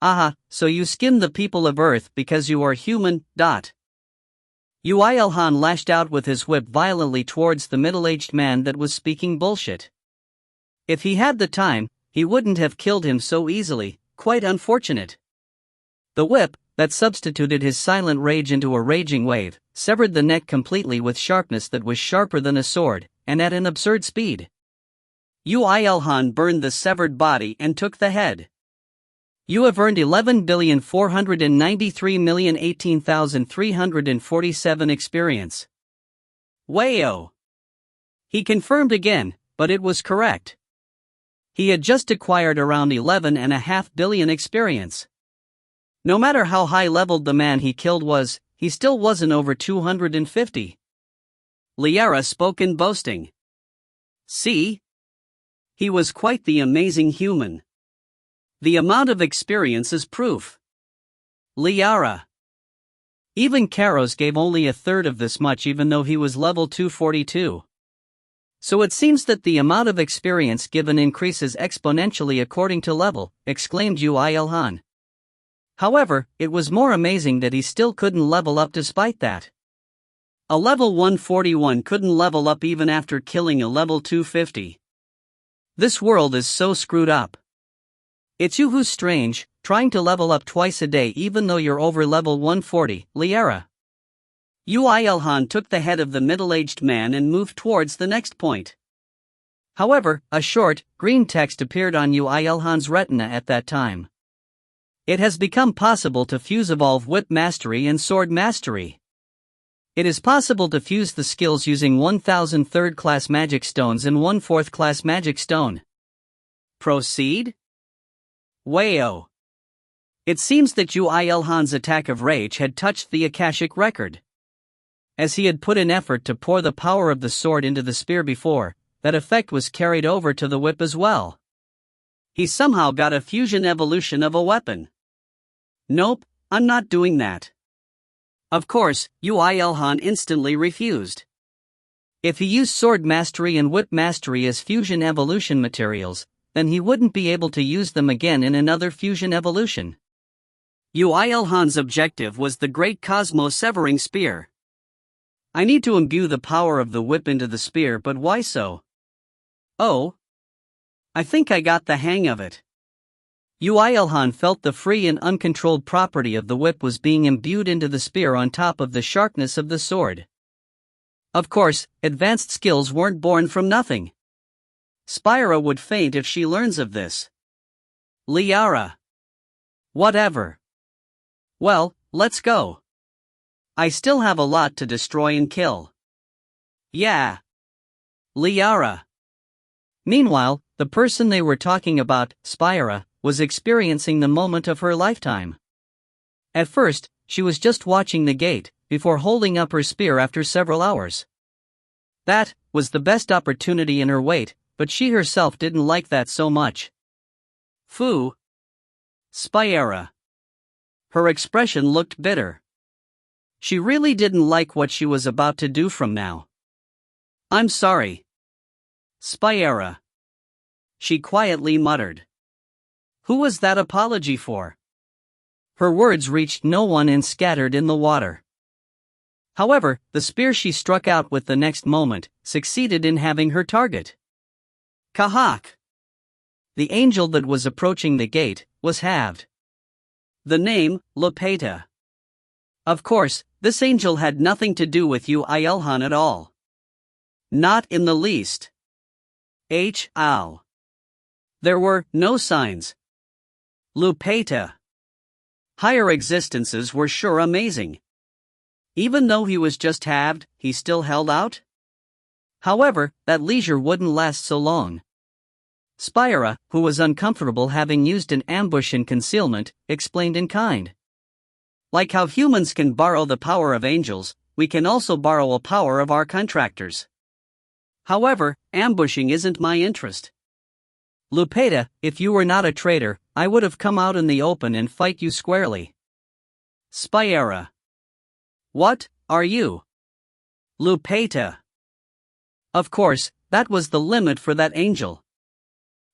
Aha, so you skim the people of Earth because you are human, Yoo IlHan lashed out with his whip violently towards the middle-aged man that was speaking bullshit. If he had the time, he wouldn't have killed him so easily, quite unfortunate. The whip, that substituted his silent rage into a raging wave, severed the neck completely with sharpness that was sharper than a sword, and at an absurd speed. Yoo IlHan burned the severed body and took the head. You have earned 11,493,018,347 experience. Wayo! He confirmed again, but it was correct. He had just acquired around 11.5 billion experience. No matter how high-leveled the man he killed was, he still wasn't over 250. Liara spoke in boasting. See? He was quite the amazing human. The amount of experience is proof. Liara. Even Karos gave only a third of this much even though he was level 242. So it seems that the amount of experience given increases exponentially according to level, exclaimed Yoo IlHan. However, it was more amazing that he still couldn't level up despite that. A level 141 couldn't level up even after killing a level 250. This world is so screwed up. It's you who's strange, trying to level up twice a day even though you're over level 140, Liara. Yoo IlHan took the head of the middle-aged man and moved towards the next point. However, a short, green text appeared on Yoo IlHan's retina at that time. It has become possible to fuse evolve whip mastery and sword mastery. It is possible to fuse the skills using 1,000 third-class magic stones and 1 4th-class magic stone. Proceed? Wayo. It seems that Yoo IlHan's attack of rage had touched the Akashic record. As he had put in effort to pour the power of the sword into the spear before, that effect was carried over to the whip as well. He somehow got a fusion evolution of a weapon. Nope, I'm not doing that. Of course, Yoo IlHan instantly refused. If he used sword mastery and whip mastery as fusion evolution materials, then he wouldn't be able to use them again in another fusion evolution. Yoo IlHan's objective was the Great Cosmo-Severing Spear. I need to imbue the power of the whip into the spear, but why so? Oh. I think I got the hang of it. Yoo IlHan felt the free and uncontrolled property of the whip was being imbued into the spear on top of the sharpness of the sword. Of course, advanced skills weren't born from nothing. Spyra would faint if she learns of this. Liara. Whatever. Well, let's go. I still have a lot to destroy and kill. Yeah. Liara. Meanwhile, the person they were talking about, Spyra, was experiencing the moment of her lifetime. At first, she was just watching the gate, before holding up her spear after several hours. That was the best opportunity in her wait, but she herself didn't like that so much. Foo. Spyra. Her expression looked bitter. She really didn't like what she was about to do from now. I'm sorry. Spyra. She quietly muttered. Who was that apology for? Her words reached no one and scattered in the water. However, the spear she struck out with the next moment succeeded in having her target. Kahak. The angel that was approaching the gate was halved. The name, Lupeta. Of course, this angel had nothing to do with Yoo IlHan at all. Not in the least. Ow. There were no signs. Lupeta. Higher existences were sure amazing. Even though he was just halved, he still held out? However, that leisure wouldn't last so long. Spyra, who was uncomfortable having used an ambush in concealment, explained in kind. Like how humans can borrow the power of angels, we can also borrow a power of our contractors. However, ambushing isn't my interest. Lupeta, if you were not a traitor, I would have come out in the open and fight you squarely. Spyera. What are you? Lupeta. Of course, that was the limit for that angel.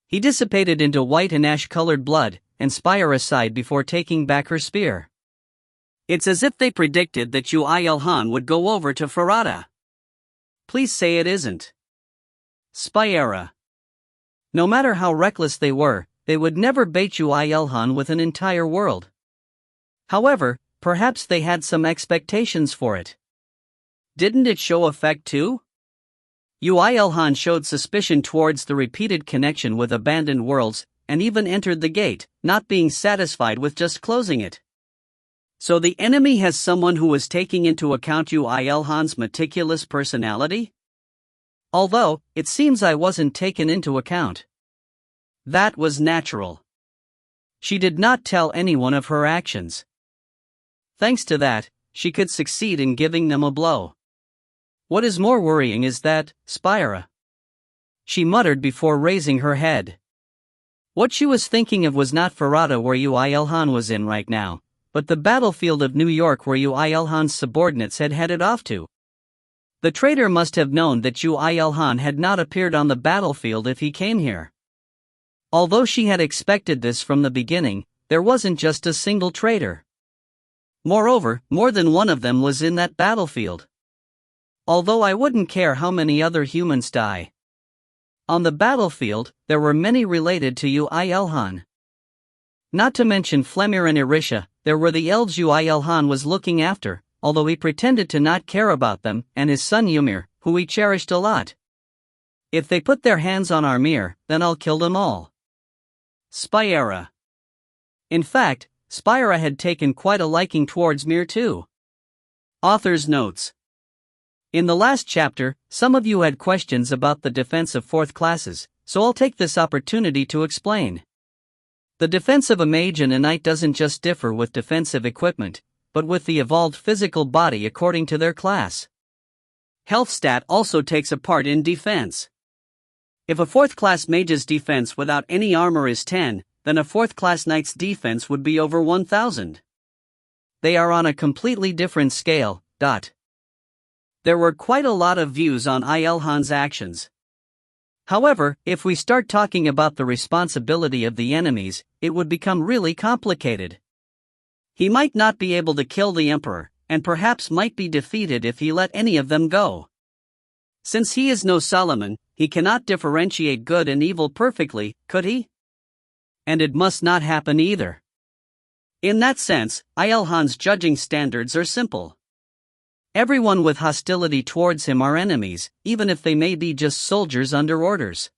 He dissipated into white and ash-colored blood, and Spyera sighed before taking back her spear. It's as if they predicted that Yoo IlHan would go over to Farada. Please say it isn't. Spyera. No matter how reckless they were, they would never bait Yoo IlHan with an entire world. However, perhaps they had some expectations for it. Didn't it show effect too? Yoo IlHan showed suspicion towards the repeated connection with abandoned worlds, and even entered the gate, not being satisfied with just closing it. So the enemy has someone who was taking into account Yoo IlHan's meticulous personality? Although, it seems I wasn't taken into account. That was natural. She did not tell anyone of her actions. Thanks to that, she could succeed in giving them a blow. What is more worrying is that, Spyera, she muttered before raising her head. What she was thinking of was not Farada where Yoo IlHan was in right now, but the battlefield of New York where Yoo IlHan's subordinates had headed off to. The traitor must have known that Yoo IlHan had not appeared on the battlefield if he came here. Although she had expected this from the beginning, there wasn't just a single traitor. Moreover, more than one of them was in that battlefield. Although I wouldn't care how many other humans die. On the battlefield, there were many related to Yoo IlHan. Not to mention Flemir and Irisha, there were the elves Yoo IlHan was looking after, although he pretended to not care about them, and his son Ymir, who he cherished a lot. If they put their hands on Armir, then I'll kill them all. Spyera. In fact, Spyera had taken quite a liking towards Mir too. Author's notes. In the last chapter, some of you had questions about the defense of fourth classes, so I'll take this opportunity to explain. The defense of a mage and a knight doesn't just differ with defensive equipment, but with the evolved physical body according to their class. Health stat also takes a part in defense. If a fourth class mage's defense without any armor is 10, then a fourth class knight's defense would be over 1000. They are on a completely different scale. There were quite a lot of views on IlHan's actions. However, if we start talking about the responsibility of the enemies, it would become really complicated. He might not be able to kill the emperor, and perhaps might be defeated if he let any of them go. Since he is no Solomon, he cannot differentiate good and evil perfectly, could he? And it must not happen either. In that sense, IlHan's judging standards are simple. Everyone with hostility towards him are enemies, even if they may be just soldiers under orders.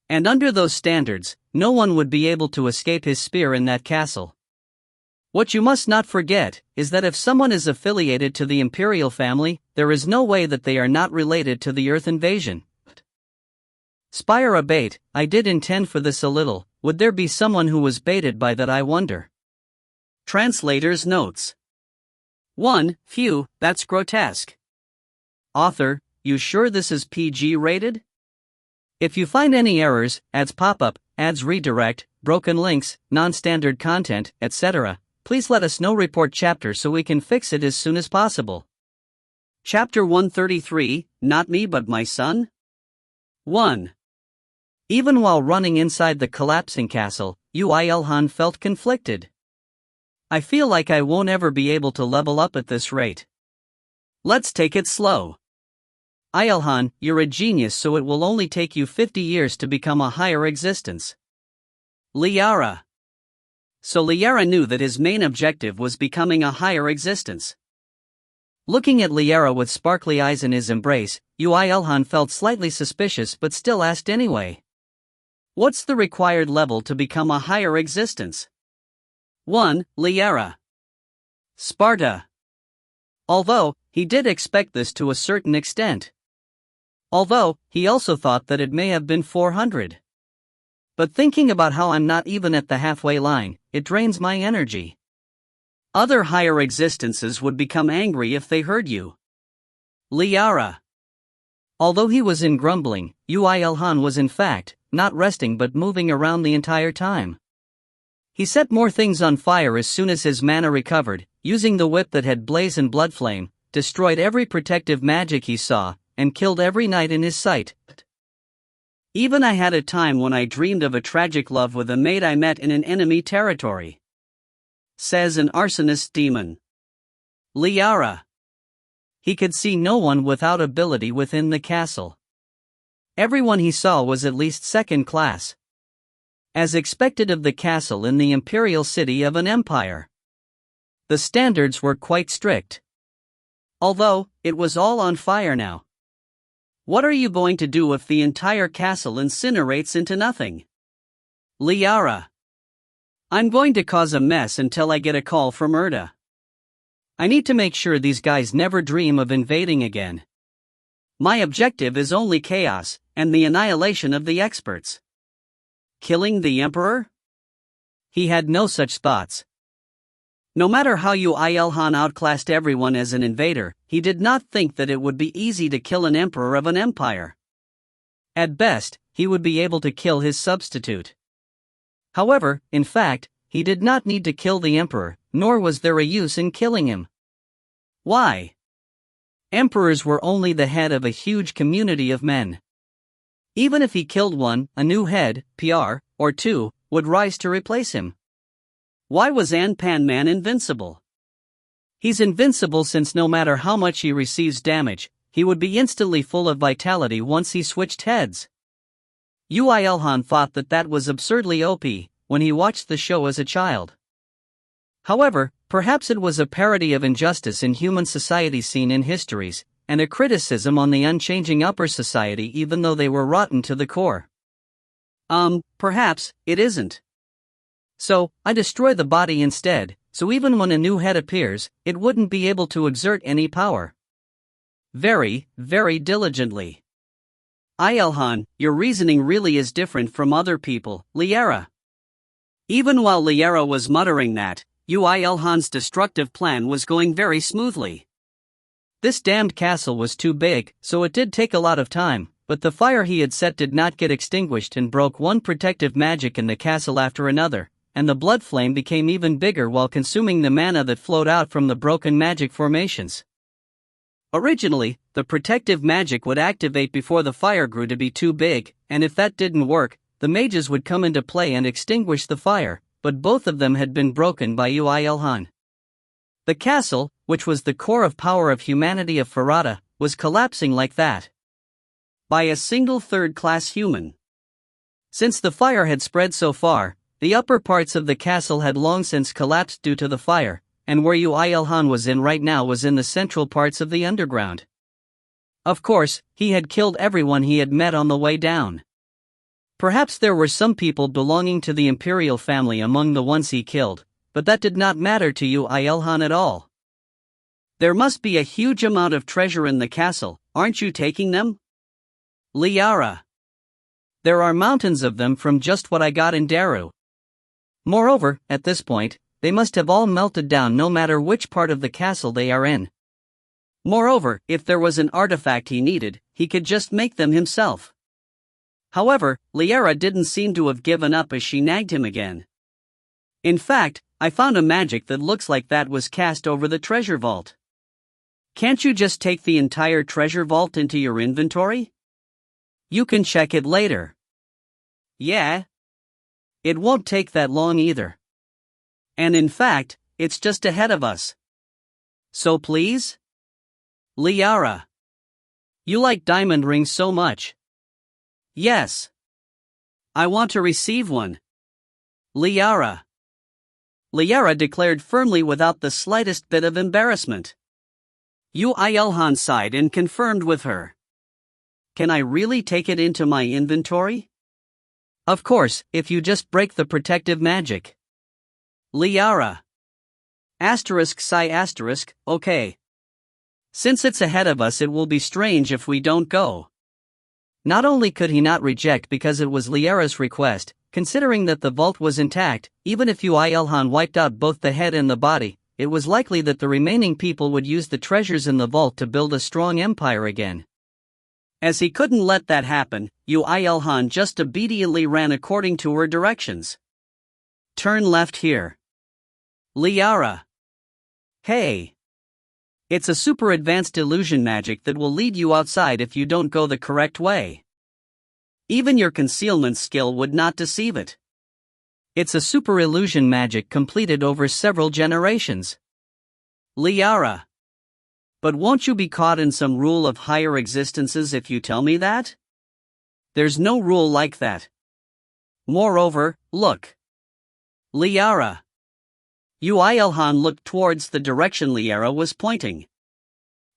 And under those standards, no one would be able to escape his spear in that castle. What you must not forget is that if someone is affiliated to the imperial family, there is no way that they are not related to the Earth invasion. Spyera bait, I did intend for this a little. Would there be someone who was baited by that, I wonder? Translator's notes. 1. Phew, that's grotesque. Author, you sure this is PG rated? If you find any errors, ads pop up, ads redirect, broken links, non-standard content, etc., please let us know. Report chapter so we can fix it as soon as possible. Chapter 133, Not Me But My Son? 1. Even while running inside the collapsing castle, Yoo IlHan felt conflicted. I feel like I won't ever be able to level up at this rate. Let's take it slow. IlHan, you're a genius, so it will only take you 50 years to become a higher existence. Liara. So Liara knew that his main objective was becoming a higher existence. Looking at Liara with sparkly eyes in his embrace, Yoo IlHan felt slightly suspicious but still asked anyway. What's the required level to become a higher existence? 1. Liara. Sparta. Although, he did expect this to a certain extent. Although, he also thought that it may have been 400. But thinking about how I'm not even at the halfway line, it drains my energy. Other higher existences would become angry if they heard you. Liara. Although he was in grumbling, Yoo IlHan was in fact not resting but moving around the entire time. He set more things on fire as soon as his mana recovered, using the whip that had blazoned blood flame, destroyed every protective magic he saw, and killed every knight in his sight. Even I had a time when I dreamed of a tragic love with a maid I met in an enemy territory. Says an arsonist demon. Liara. He could see no one without ability within the castle. Everyone he saw was at least second class. As expected of the castle in the imperial city of an empire. The standards were quite strict. Although, it was all on fire now. What are you going to do if the entire castle incinerates into nothing? Liara. I'm going to cause a mess until I get a call from Erda. I need to make sure these guys never dream of invading again. My objective is only chaos, and the annihilation of the experts. Killing the Emperor? He had no such thoughts. No matter how Yoo IlHan outclassed everyone as an invader, he did not think that it would be easy to kill an emperor of an empire. At best, he would be able to kill his substitute. However, in fact, he did not need to kill the emperor, nor was there a use in killing him. Why? Emperors were only the head of a huge community of men. Even if he killed one, a new head, PR, or two, would rise to replace him. Why was Pan Man invincible? He's invincible since no matter how much he receives damage, he would be instantly full of vitality once he switched heads. Yoo IlHan thought that was absurdly OP when he watched the show as a child. However, perhaps it was a parody of injustice in human society seen in histories, and a criticism on the unchanging upper society even though they were rotten to the core. Perhaps it isn't. So, I destroy the body instead, so even when a new head appears, it wouldn't be able to exert any power. Very, very diligently. IlHan, your reasoning really is different from other people, Liara. Even while Liara was muttering that, Yoo IlHan's destructive plan was going very smoothly. This damned castle was too big, so it did take a lot of time, but the fire he had set did not get extinguished and broke one protective magic in the castle after another, and the blood flame became even bigger while consuming the mana that flowed out from the broken magic formations. Originally, the protective magic would activate before the fire grew to be too big, and if that didn't work, the mages would come into play and extinguish the fire, but both of them had been broken by Yoo IlHan. The castle, which was the core of power of humanity of Farada, was collapsing like that. By a single third-class human. Since the fire had spread so far, the upper parts of the castle had long since collapsed due to the fire, and where Yoo IlHan was in right now was in the central parts of the underground. Of course, he had killed everyone he had met on the way down. Perhaps there were some people belonging to the imperial family among the ones he killed, but that did not matter to Yoo IlHan at all. There must be a huge amount of treasure in the castle, aren't you taking them? Liara. There are mountains of them from just what I got in Daru. Moreover, at this point, they must have all melted down no matter which part of the castle they are in. Moreover, if there was an artifact he needed, he could just make them himself. However, Liara didn't seem to have given up as she nagged him again. In fact, I found a magic that looks like that was cast over the treasure vault. Can't you just take the entire treasure vault into your inventory? You can check it later. Yeah. It won't take that long either. And in fact, it's just ahead of us. So please? Liara. You like diamond rings so much. Yes. I want to receive one. Liara. Liara declared firmly without the slightest bit of embarrassment. Yoo IlHan sighed and confirmed with her. Can I really take it into my inventory? Of course, if you just break the protective magic. Liara. ****, okay. Since it's ahead of us, it will be strange if we don't go. Not only could he not reject because it was Liara's request, considering that the vault was intact, even if Yoo IlHan wiped out both the head and the body, it was likely that the remaining people would use the treasures in the vault to build a strong empire again. As he couldn't let that happen, Yoo IlHan just obediently ran according to her directions. Turn left here. Liara. Hey! It's a super advanced illusion magic that will lead you outside if you don't go the correct way. Even your concealment skill would not deceive it. It's a super illusion magic completed over several generations. Liara. But won't you be caught in some rule of higher existences if you tell me that? There's no rule like that. Moreover, look. Liara. Yoo IlHan looked towards the direction Liara was pointing.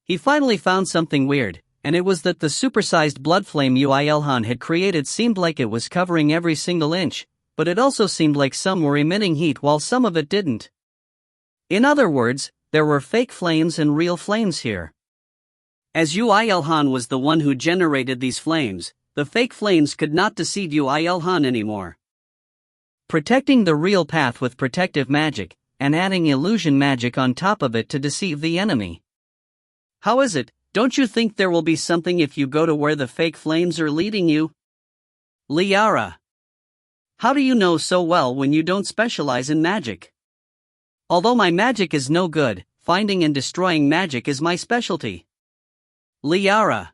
He finally found something weird, and it was that the supersized blood flame Yoo IlHan had created seemed like it was covering every single inch, but it also seemed like some were emitting heat while some of it didn't. In other words, there were fake flames and real flames here. As Yoo IlHan was the one who generated these flames, the fake flames could not deceive Yoo IlHan anymore. Protecting the real path with protective magic, and adding illusion magic on top of it to deceive the enemy. How is it? Don't you think there will be something if you go to where the fake flames are leading you? Liara. How do you know so well when you don't specialize in magic? Although my magic is no good, finding and destroying magic is my specialty. Liara.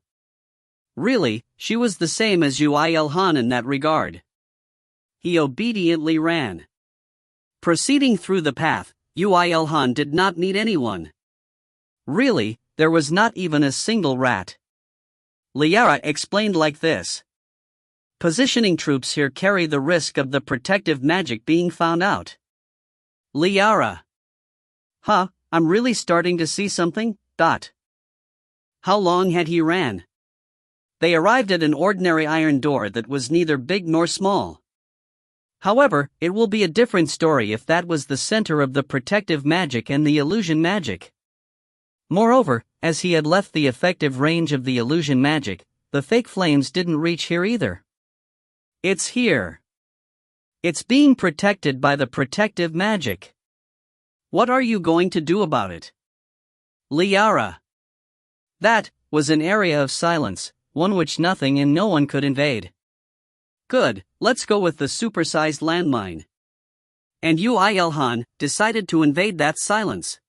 Really, she was the same as Yoo IlHan in that regard. He obediently ran. Proceeding through the path, Yoo IlHan did not meet anyone. Really, there was not even a single rat. Liara explained like this. Positioning troops here carry the risk of the protective magic being found out. Liara. Huh, I'm really starting to see something. How long had he ran? They arrived at an ordinary iron door that was neither big nor small. However, it will be a different story if that was the center of the protective magic and the illusion magic. Moreover, as he had left the effective range of the illusion magic, the fake flames didn't reach here either. It's here. It's being protected by the protective magic. What are you going to do about it? Liara. That was an area of silence, one which nothing and no one could invade. Good, let's go with the supersized landmine. And Yoo IlHan decided to invade that silence.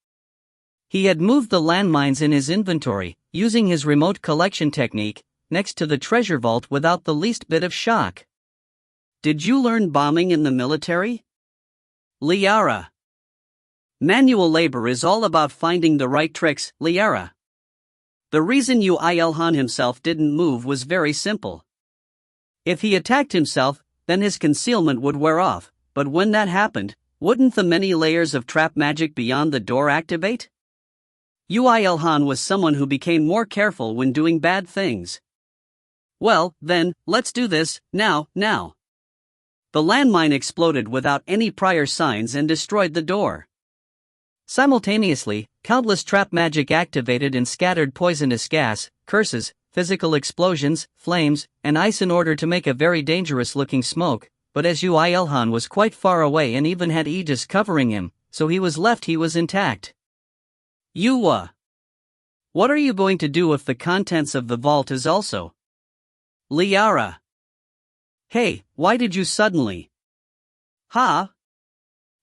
He had moved the landmines in his inventory, using his remote collection technique, next to the treasure vault without the least bit of shock. Did you learn bombing in the military? Liara. Manual labor is all about finding the right tricks, Liara. The reason Yoo IlHan himself didn't move was very simple. If he attacked himself, then his concealment would wear off, but when that happened, wouldn't the many layers of trap magic beyond the door activate? Yoo IlHan was someone who became more careful when doing bad things. Well, then, let's do this, now. The landmine exploded without any prior signs and destroyed the door. Simultaneously, countless trap magic activated and scattered poisonous gas, curses, physical explosions, flames, and ice in order to make a very dangerous-looking smoke, but as Yoo IlHan was quite far away and even had Aegis covering him, so he was intact. Yoo, what are you going to do if the contents of the vault is also? Liara. Hey, why did you suddenly?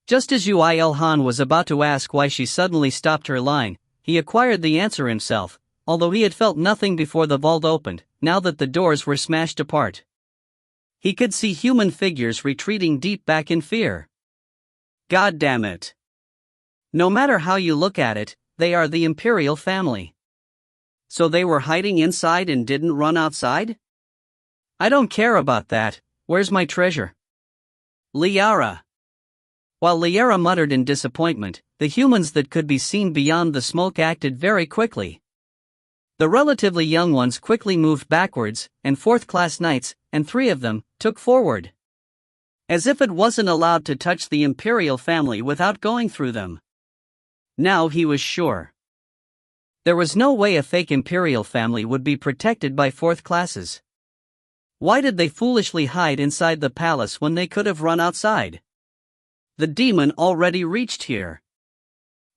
Just as Yoo IlHan was about to ask why she suddenly stopped her line, he acquired the answer himself, although he had felt nothing before the vault opened, now that the doors were smashed apart. He could see human figures retreating deep back in fear. God damn it. No matter how you look at it, they are the Imperial family. So they were hiding inside and didn't run outside? I don't care about that. Where's my treasure? Liara. While Liara muttered in disappointment, the humans that could be seen beyond the smoke acted very quickly. The relatively young ones quickly moved backwards, and fourth-class knights, and 3 of them, took forward. As if it wasn't allowed to touch the Imperial family without going through them. Now he was sure. There was no way a fake Imperial family would be protected by 4th classes. Why did they foolishly hide inside the palace when they could have run outside? The demon already reached here.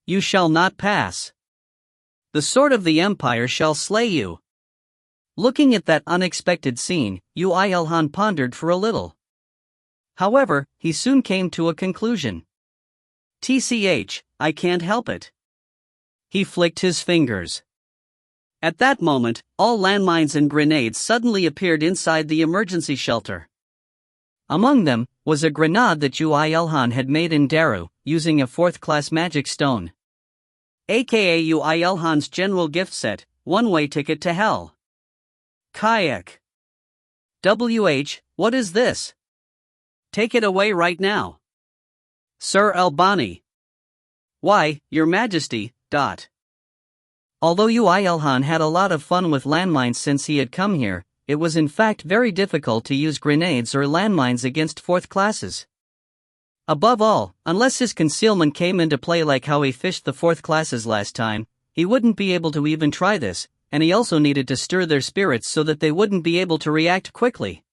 You shall not pass. The sword of the Empire shall slay you. Looking at that unexpected scene, Yoo IlHan pondered for a little. However, he soon came to a conclusion. TCH, I can't help it. He flicked his fingers. At that moment, all landmines and grenades suddenly appeared inside the emergency shelter. Among them was a grenade that Yoo IlHan had made in Daru, using a 4th-class magic stone. AKA Yoo IlHan's general gift set, one-way ticket to hell. Kayak. What is this? Take it away right now. Sir Albani. Why, Your Majesty, Although Yoo IlHan had a lot of fun with landmines since he had come here, it was in fact very difficult to use grenades or landmines against 4th classes. Above all, unless his concealment came into play like how he fished the 4th classes last time, he wouldn't be able to even try this, and he also needed to stir their spirits so that they wouldn't be able to react quickly.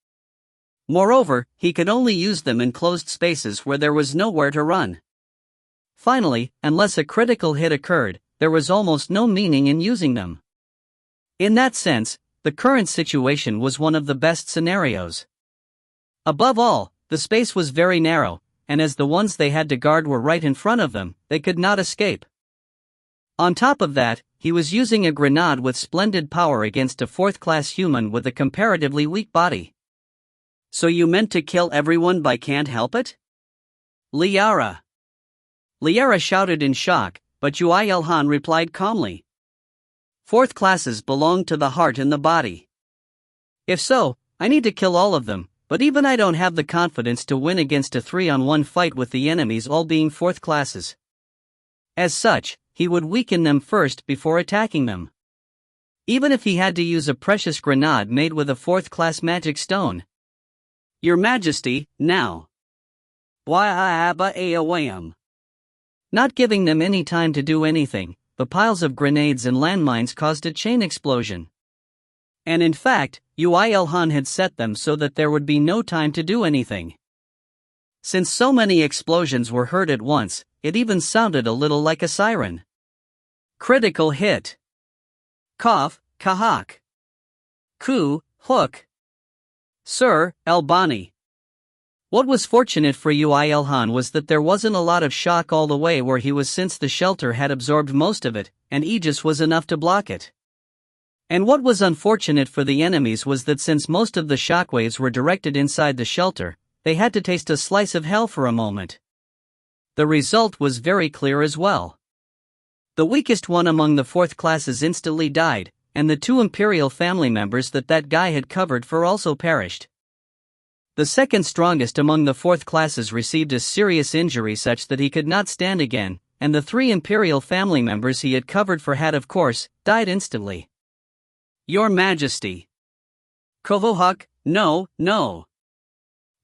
Moreover, he could only use them in closed spaces where there was nowhere to run. Finally, unless a critical hit occurred, there was almost no meaning in using them. In that sense, the current situation was one of the best scenarios. Above all, the space was very narrow, and as the ones they had to guard were right in front of them, they could not escape. On top of that, he was using a grenade with splendid power against a 4th-class human with a comparatively weak body. So you meant to kill everyone by can't help it? Liara shouted in shock, but Yoo IlHan replied calmly. 4th classes belong to the heart and the body. If so, I need to kill all of them, but even I don't have the confidence to win against a 3-on-1 fight with the enemies all being 4th classes. As such, he would weaken them first before attacking them. Even if he had to use a precious grenade made with a 4th-class magic stone. Your Majesty, now. Not giving them any time to do anything, the piles of grenades and landmines caused a chain explosion. And in fact, Yoo IlHan had set them so that there would be no time to do anything. Since so many explosions were heard at once, it even sounded a little like a siren. Critical hit. Cough, kahak. Ku, hook. Sir Albani. What was fortunate for Yoo IlHan was that there wasn't a lot of shock all the way where he was, since the shelter had absorbed most of it, and Aegis was enough to block it. And what was unfortunate for the enemies was that since most of the shockwaves were directed inside the shelter, they had to taste a slice of hell for a moment. The result was very clear as well. The weakest one among the 4th classes instantly died, and the 2 Imperial family members that guy had covered for also perished. The second strongest among the 4th classes received a serious injury such that he could not stand again, and the 3 Imperial family members he had covered for had, of course, died instantly. Your Majesty. Kohohuk, no.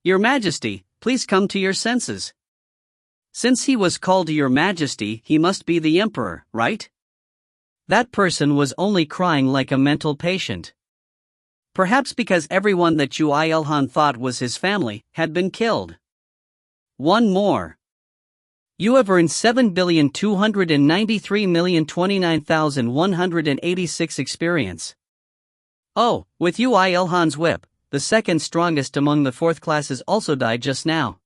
Your Majesty, please come to your senses. Since he was called Your Majesty, he must be the Emperor, right? That person was only crying like a mental patient. Perhaps because everyone that Yoo IlHan thought was his family had been killed. One more. You have earned 7,293,029,186 experience. Oh, with Yoo IlHan's whip, the second strongest among the 4th classes also died just now.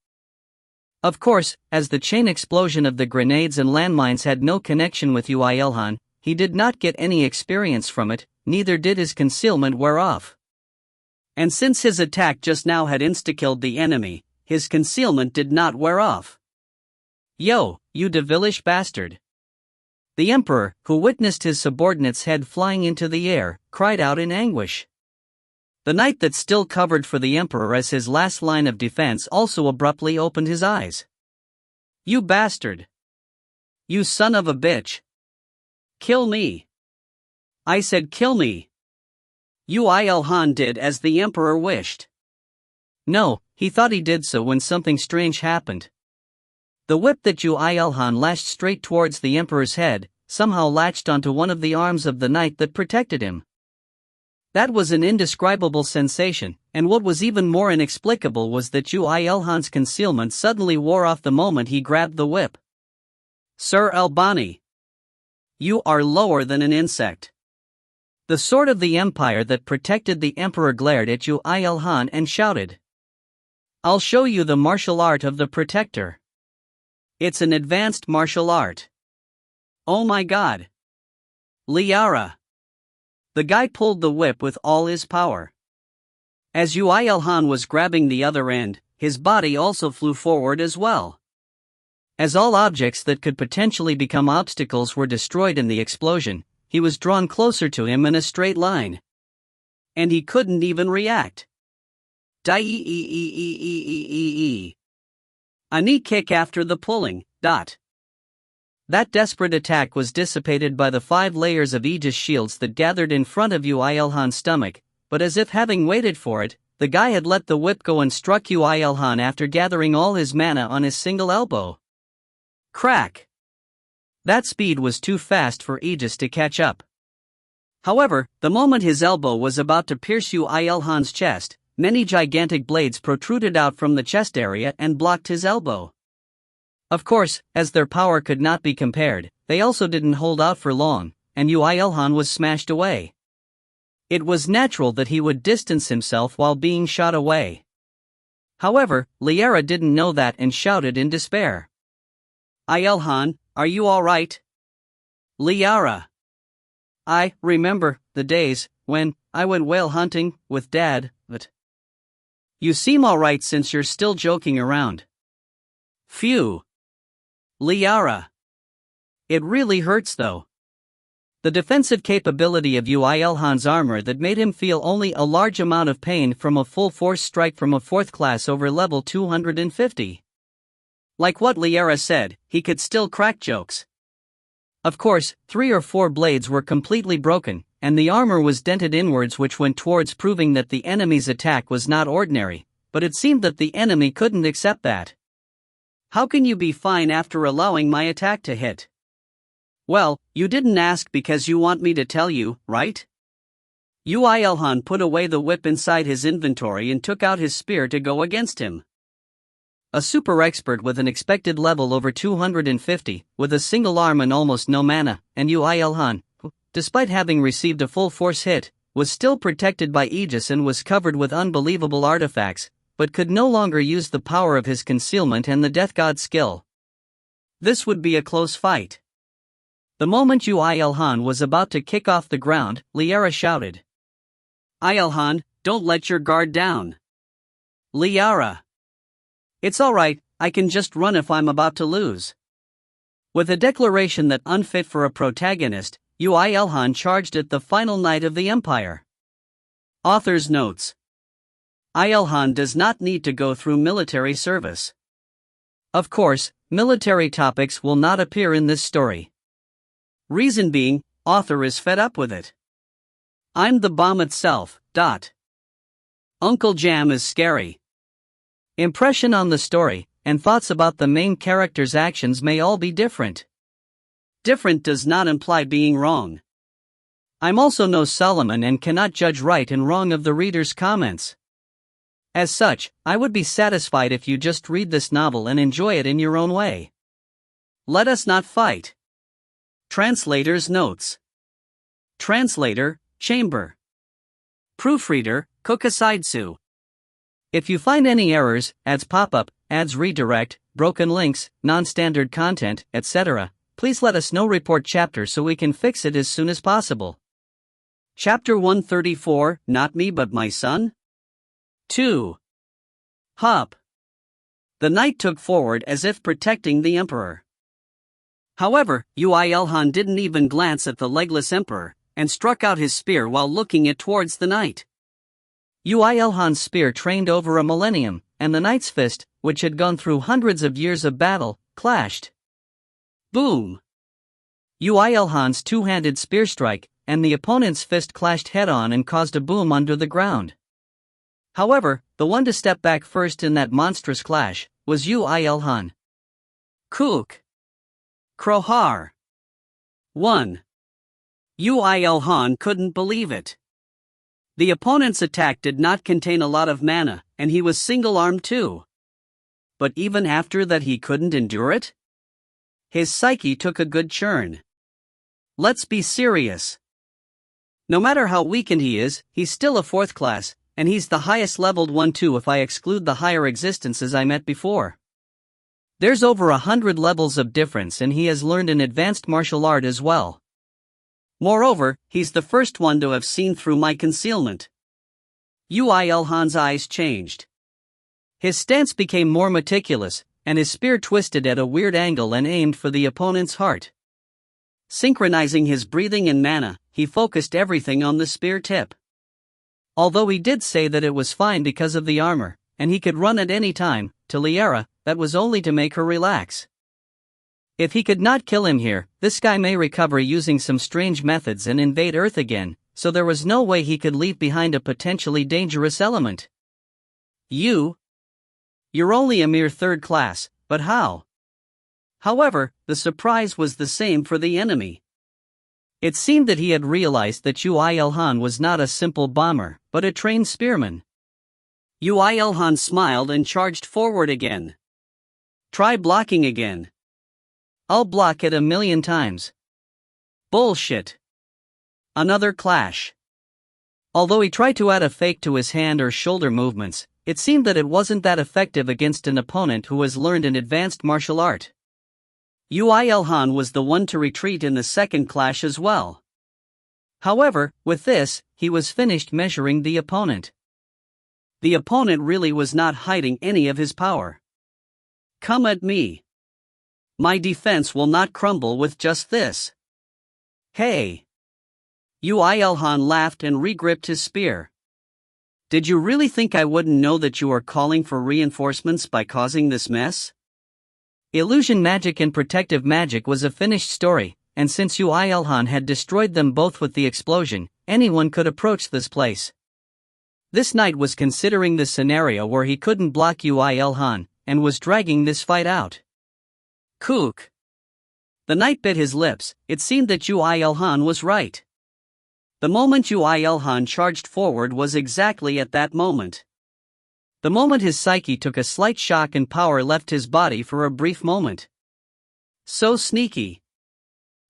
Of course, as the chain explosion of the grenades and landmines had no connection with Yoo IlHan, he did not get any experience from it, neither did his concealment wear off. And since his attack just now had insta-killed the enemy, his concealment did not wear off. Yo, you devilish bastard! The Emperor, who witnessed his subordinate's head flying into the air, cried out in anguish. The knight that still covered for the Emperor as his last line of defense also abruptly opened his eyes. You bastard! You son of a bitch! Kill me! I said kill me! Yoo IlHan did as the Emperor wished. No, he thought he did so when something strange happened. The whip that Yoo IlHan lashed straight towards the Emperor's head, somehow latched onto one of the arms of the knight that protected him. That was an indescribable sensation, and what was even more inexplicable was that Yoo IlHan's concealment suddenly wore off the moment he grabbed the whip. Sir Albani. You are lower than an insect. The sword of the Empire that protected the Emperor glared at Yoo IlHan and shouted. I'll show you the martial art of the Protector. It's an advanced martial art. Oh my god. Liara. The guy pulled the whip with all his power. As Yoo IlHan was grabbing the other end, his body also flew forward as well. As all objects that could potentially become obstacles were destroyed in the explosion, he was drawn closer to him in a straight line. And he couldn't even react. A knee kick after the pulling. That desperate attack was dissipated by the 5 layers of Aegis shields that gathered in front of Yoo IlHan's stomach, but as if having waited for it, the guy had let the whip go and struck Yoo IlHan after gathering all his mana on his single elbow. Crack! That speed was too fast for Aegis to catch up. However, the moment his elbow was about to pierce Yoo IlHan's chest, many gigantic blades protruded out from the chest area and blocked his elbow. Of course, as their power could not be compared, they also didn't hold out for long, and Yoo IlHan was smashed away. It was natural that he would distance himself while being shot away. However, Liara didn't know that and shouted in despair. IlHan, are you alright? Liara. I remember the days when I went whale hunting with Dad, but you seem alright since you're still joking around. Phew. Liara. It really hurts though. The defensive capability of Yoo IlHan's armor that made him feel only a large amount of pain from a full force strike from a 4th class over level 250. Like what Liara said, he could still crack jokes. Of course, 3 or 4 blades were completely broken, and the armor was dented inwards, which went towards proving that the enemy's attack was not ordinary, but it seemed that the enemy couldn't accept that. How can you be fine after allowing my attack to hit? Well, you didn't ask because you want me to tell you, right? Yoo IlHan put away the whip inside his inventory and took out his spear to go against him. A super expert with an expected level over 250, with a single arm and almost no mana, and Yoo IlHan, who, despite having received a full force hit, was still protected by Aegis and was covered with unbelievable artifacts, but could no longer use the power of his concealment and the Death God skill. This would be a close fight. The moment Yoo IlHan was about to kick off the ground, Liara shouted. IlHan, don't let your guard down. Liara. It's alright, I can just run if I'm about to lose. With a declaration that unfit for a protagonist, Yoo IlHan charged at the final night of the Empire. Author's notes. IlHan does not need to go through military service. Of course, military topics will not appear in this story. Reason being, author is fed up with it. I'm the bomb itself. Uncle Jam is scary. Impression on the story, and thoughts about the main character's actions may all be different. Different does not imply being wrong. I'm also no Solomon and cannot judge right and wrong of the reader's comments. As such, I would be satisfied if you just read this novel and enjoy it in your own way. Let us not fight. Translator's notes. Translator, Chamber. Proofreader, Kokasaidsu. If you find any errors, ads pop up, ads redirect, broken links, non-standard content, etc., please let us know. Report chapter so we can fix it as soon as possible. Chapter 134, Not Me But My Son? 2. Hop. The knight took forward as if protecting the emperor. However, Yoo IlHan didn't even glance at the legless emperor, and struck out his spear while looking it towards the knight. Yoo IlHan's spear trained over a millennium, and the knight's fist, which had gone through hundreds of years of battle, clashed. Boom! Yoo IlHan's two-handed spear strike, and the opponent's fist clashed head-on and caused a boom under the ground. However, the one to step back first in that monstrous clash was Yoo IlHan. Kook. Krohar. 1. Yoo IlHan couldn't believe it. The opponent's attack did not contain a lot of mana, and he was single-armed too. But even after that he couldn't endure it? His psyche took a good churn. Let's be serious. No matter how weakened he is, he's still a 4th class, and he's the highest leveled one too if I exclude the higher existences I met before. There's over 100 levels of difference, and he has learned an advanced martial art as well. Moreover, he's the first one to have seen through my concealment. Yoo IlHan's eyes changed. His stance became more meticulous, and his spear twisted at a weird angle and aimed for the opponent's heart. Synchronizing his breathing and mana, he focused everything on the spear tip. Although he did say that it was fine because of the armor, and he could run at any time, to Liara, that was only to make her relax. If he could not kill him here, this guy may recover using some strange methods and invade Earth again, so there was no way he could leave behind a potentially dangerous element. You're only a mere third class, but how? However, the surprise was the same for the enemy. It seemed that he had realized that Yoo IlHan was not a simple bomber, but a trained spearman. Yoo IlHan smiled and charged forward again. Try blocking again. I'll block it 1,000,000 times. Bullshit. Another clash. Although he tried to add a fake to his hand or shoulder movements, it seemed that it wasn't that effective against an opponent who has learned an advanced martial art. Yoo IlHan was the one to retreat in the second clash as well. However, with this, he was finished measuring the opponent. The opponent really was not hiding any of his power. Come at me. My defense will not crumble with just this. Hey. Yoo IlHan laughed and regripped his spear. Did you really think I wouldn't know that you are calling for reinforcements by causing this mess? Illusion magic and protective magic was a finished story, and since Yoo IlHan had destroyed them both with the explosion, anyone could approach this place. This knight was considering the scenario where he couldn't block Yoo IlHan, and was dragging this fight out. Kook. The knight bit his lips. It seemed that Yoo IlHan was right. The moment Yoo IlHan charged forward was exactly at that moment. The moment his psyche took a slight shock and power left his body for a brief moment. So sneaky.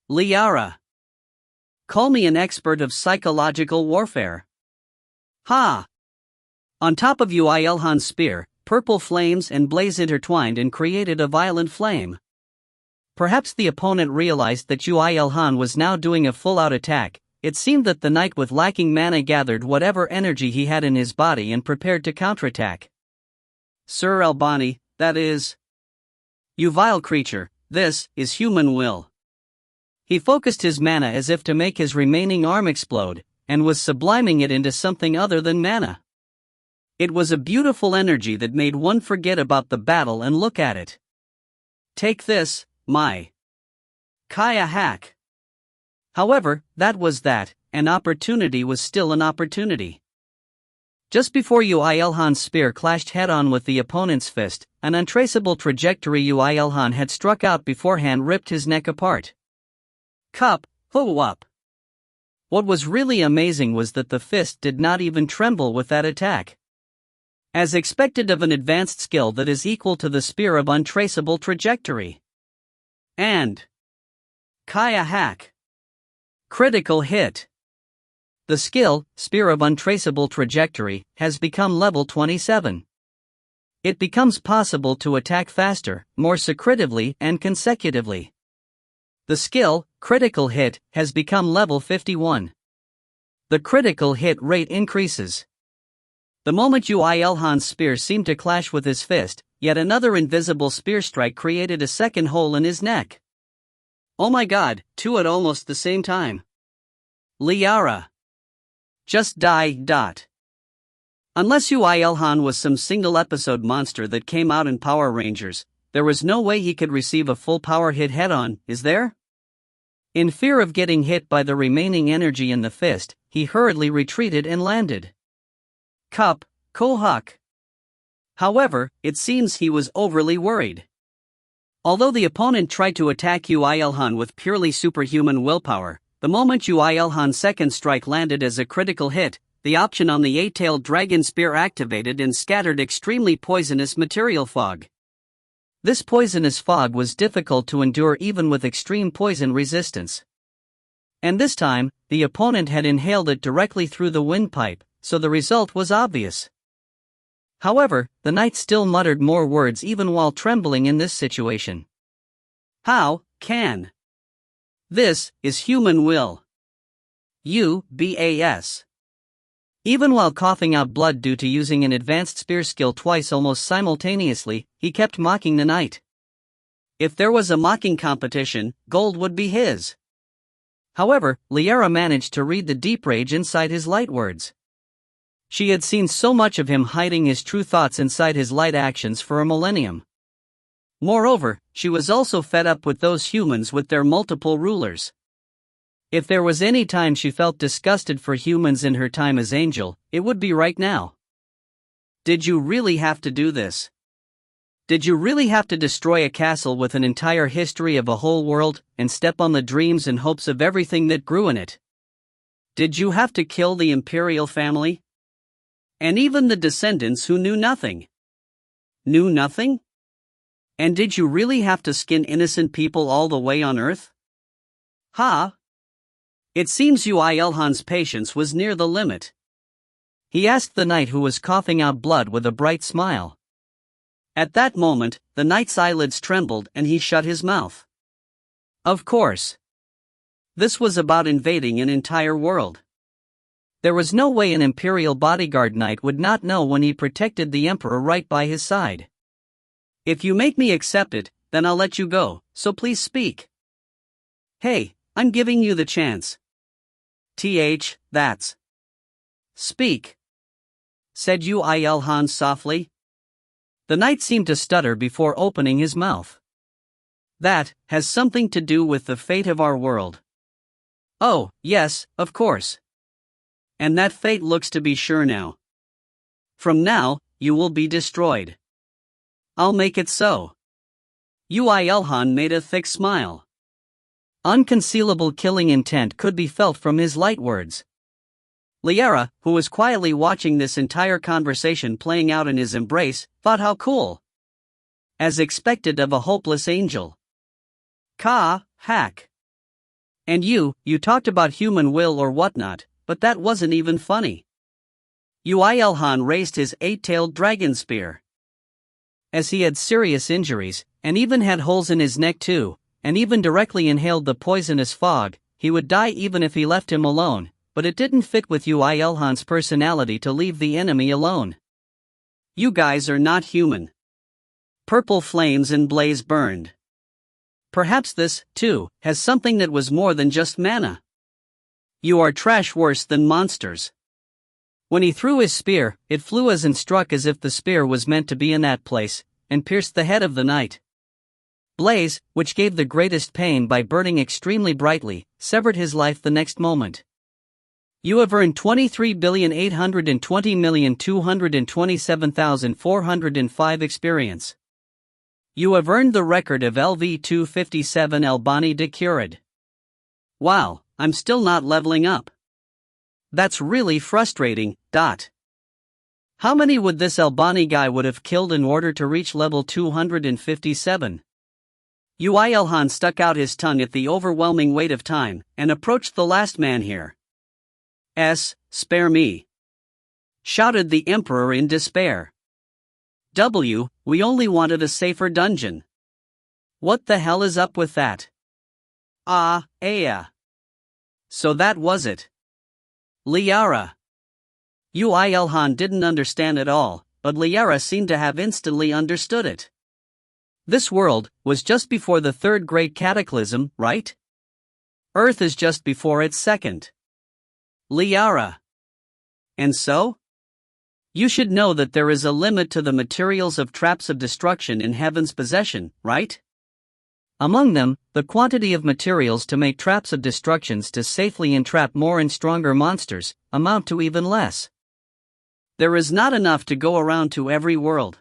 Liara. Call me an expert of psychological warfare. Ha! On top of Yoo IlHan's spear, purple flames and blaze intertwined and created a violent flame. Perhaps the opponent realized that Yoo IlHan was now doing a full-out attack. It seemed that the knight with lacking mana gathered whatever energy he had in his body and prepared to counterattack. Sir Albani, that is. You vile creature, this is human will. He focused his mana as if to make his remaining arm explode, and was subliming it into something other than mana. It was a beautiful energy that made one forget about the battle and look at it. Take this, my Kaya hack. However, that was that, an opportunity was still an opportunity. Just before Yoo IlHan's spear clashed head-on with the opponent's fist, an untraceable trajectory Yoo IlHan had struck out beforehand ripped his neck apart. Cup, ho up. What was really amazing was that the fist did not even tremble with that attack. As expected of an advanced skill that is equal to the spear of untraceable trajectory. And Kaya hack. Critical hit. The skill, Spear of Untraceable Trajectory, has become level 27. It becomes possible to attack faster, more secretively and consecutively. The skill, Critical Hit, has become level 51. The critical hit rate increases. The moment Yoo IlHan's spear seemed to clash with his fist, yet another invisible spear strike created a second hole in his neck. Oh my god, two at almost the same time. Liara. Just die. Unless Yoo IlHan was some single-episode monster that came out in Power Rangers, there was no way he could receive a full power hit head-on, is there? In fear of getting hit by the remaining energy in the fist, he hurriedly retreated and landed. Cup, Kohak. However, it seems he was overly worried. Although the opponent tried to attack Yoo IlHan with purely superhuman willpower, the moment Yoo IlHan's second strike landed as a critical hit, the option on the eight-tailed dragon spear activated and scattered extremely poisonous material fog. This poisonous fog was difficult to endure even with extreme poison resistance. And this time, the opponent had inhaled it directly through the windpipe, so the result was obvious. However, the knight still muttered more words even while trembling in this situation. How can? This is human will. UBAS. Even while coughing out blood due to using an advanced spear skill twice almost simultaneously, he kept mocking the knight. If there was a mocking competition, gold would be his. However, Liara managed to read the deep rage inside his light words. She had seen so much of him hiding his true thoughts inside his light actions for a millennium. Moreover, she was also fed up with those humans with their multiple rulers. If there was any time she felt disgusted for humans in her time as Angel, it would be right now. Did you really have to do this? Did you really have to destroy a castle with an entire history of a whole world, and step on the dreams and hopes of everything that grew in it? Did you have to kill the imperial family? And even the descendants who knew nothing? Knew nothing? And did you really have to skin innocent people all the way on Earth? Ha! It seems Yoo IlHan's patience was near the limit. He asked the knight who was coughing out blood with a bright smile. At that moment, the knight's eyelids trembled and he shut his mouth. Of course. This was about invading an entire world. There was no way an imperial bodyguard knight would not know when he protected the emperor right by his side. If you make me accept it, then I'll let you go, so please speak. Hey, I'm giving you the chance. That's. Speak, said Yoo IlHan softly. The knight seemed to stutter before opening his mouth. That has something to do with the fate of our world. Oh, yes, of course. And that fate looks to be sure now. From now, you will be destroyed. I'll make it so. Yoo IlHan made a thick smile. Unconcealable killing intent could be felt from his light words. Liara, who was quietly watching this entire conversation playing out in his embrace, thought how cool. As expected of a hopeless angel. Hack. And you talked about human will or whatnot, but that wasn't even funny. Yoo IlHan raised his 8-tailed dragon spear. As he had serious injuries, and even had holes in his neck too, and even directly inhaled the poisonous fog, he would die even if he left him alone. But it didn't fit with Yoo IlHan's personality to leave the enemy alone. You guys are not human. Purple flames and blaze burned. Perhaps this, too, has something that was more than just mana. You are trash worse than monsters. When he threw his spear, it flew and struck as if the spear was meant to be in that place, and pierced the head of the knight. Blaze, which gave the greatest pain by burning extremely brightly, severed his life the next moment. You have earned 23,820,227,405 experience. You have earned the record of LV257 Albani de Curid. Wow, I'm still not leveling up. That's really frustrating. How many would this Albani guy would have killed in order to reach level 257? Yoo IlHan stuck out his tongue at the overwhelming weight of time, and approached the last man here. Spare me! Shouted the Emperor in despair. We only wanted a safer dungeon. What the hell is up with that? So that was it. Liara. Yoo IlHan didn't understand at all, but Liara seemed to have instantly understood it. This world was just before the third Great Cataclysm, right? Earth is just before its second. Liara. And so? You should know that there is a limit to the materials of traps of destruction in heaven's possession, right? Among them, the quantity of materials to make traps of destructions to safely entrap more and stronger monsters amount to even less. There is not enough to go around to every world.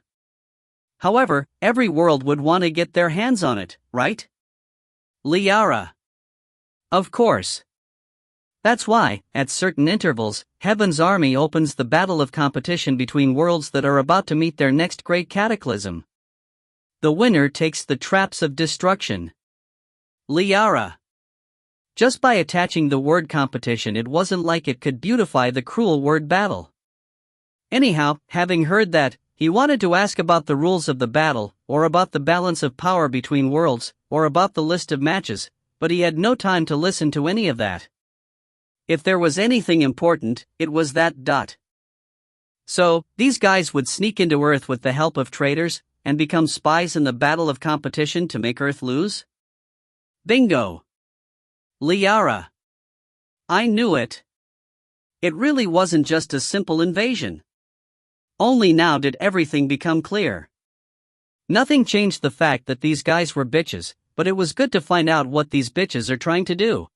However, every world would want to get their hands on it, right? Liara. Of course. That's why, at certain intervals, Heaven's army opens the battle of competition between worlds that are about to meet their next great cataclysm. The winner takes the traps of destruction. Liara. Just by attaching the word competition, it wasn't like it could beautify the cruel word battle. Anyhow, having heard that, he wanted to ask about the rules of the battle, or about the balance of power between worlds, or about the list of matches, but he had no time to listen to any of that. If there was anything important, it was that. So, these guys would sneak into Earth with the help of traitors, and become spies in the battle of competition to make Earth lose? Bingo! Liara. I knew it. It really wasn't just a simple invasion. Only now did everything become clear. Nothing changed the fact that these guys were bitches, but it was good to find out what these bitches are trying to do.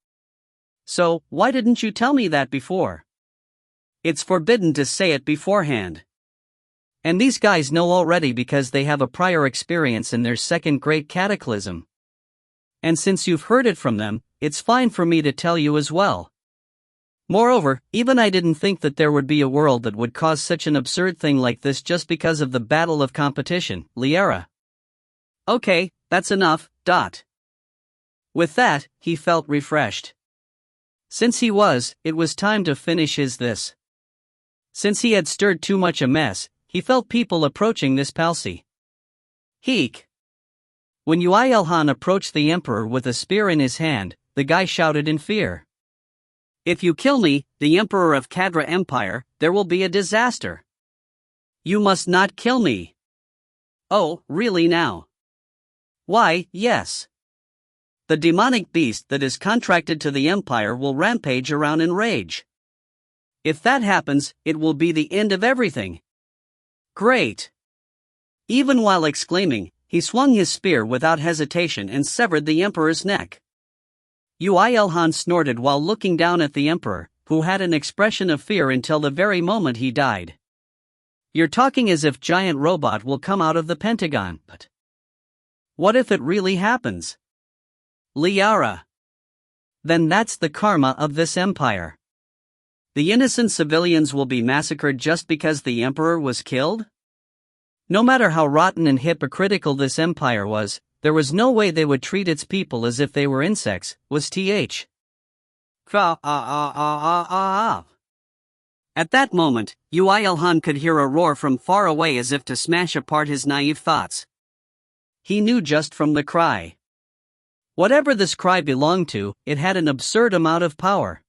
So, why didn't you tell me that before? It's forbidden to say it beforehand. And these guys know already because they have a prior experience in their second Great Cataclysm. And since you've heard it from them, it's fine for me to tell you as well. Moreover, even I didn't think that there would be a world that would cause such an absurd thing like this just because of the battle of competition, Liara. Okay, that's enough. With that, he felt refreshed. Since it was time to finish this. Since he had stirred too much a mess, he felt people approaching this palsy. Heek. When Yoo IlHan approached the Emperor with a spear in his hand, the guy shouted in fear. If you kill me, the Emperor of Cadra Empire, there will be a disaster. You must not kill me. Oh, really now? Why, yes. The demonic beast that is contracted to the Empire will rampage around in rage. If that happens, it will be the end of everything. Great! Even while exclaiming, he swung his spear without hesitation and severed the Emperor's neck. Yoo IlHan snorted while looking down at the Emperor, who had an expression of fear until the very moment he died. You're talking as if giant robot will come out of the Pentagon, but what if it really happens? Liara. Then that's the karma of this empire. The innocent civilians will be massacred just because the Emperor was killed? No matter how rotten and hypocritical this empire was, there was no way they would treat its people as if they were insects, was th. At that moment, Yoo IlHan could hear a roar from far away as if to smash apart his naive thoughts. He knew just from the cry. Whatever this cry belonged to, it had an absurd amount of power.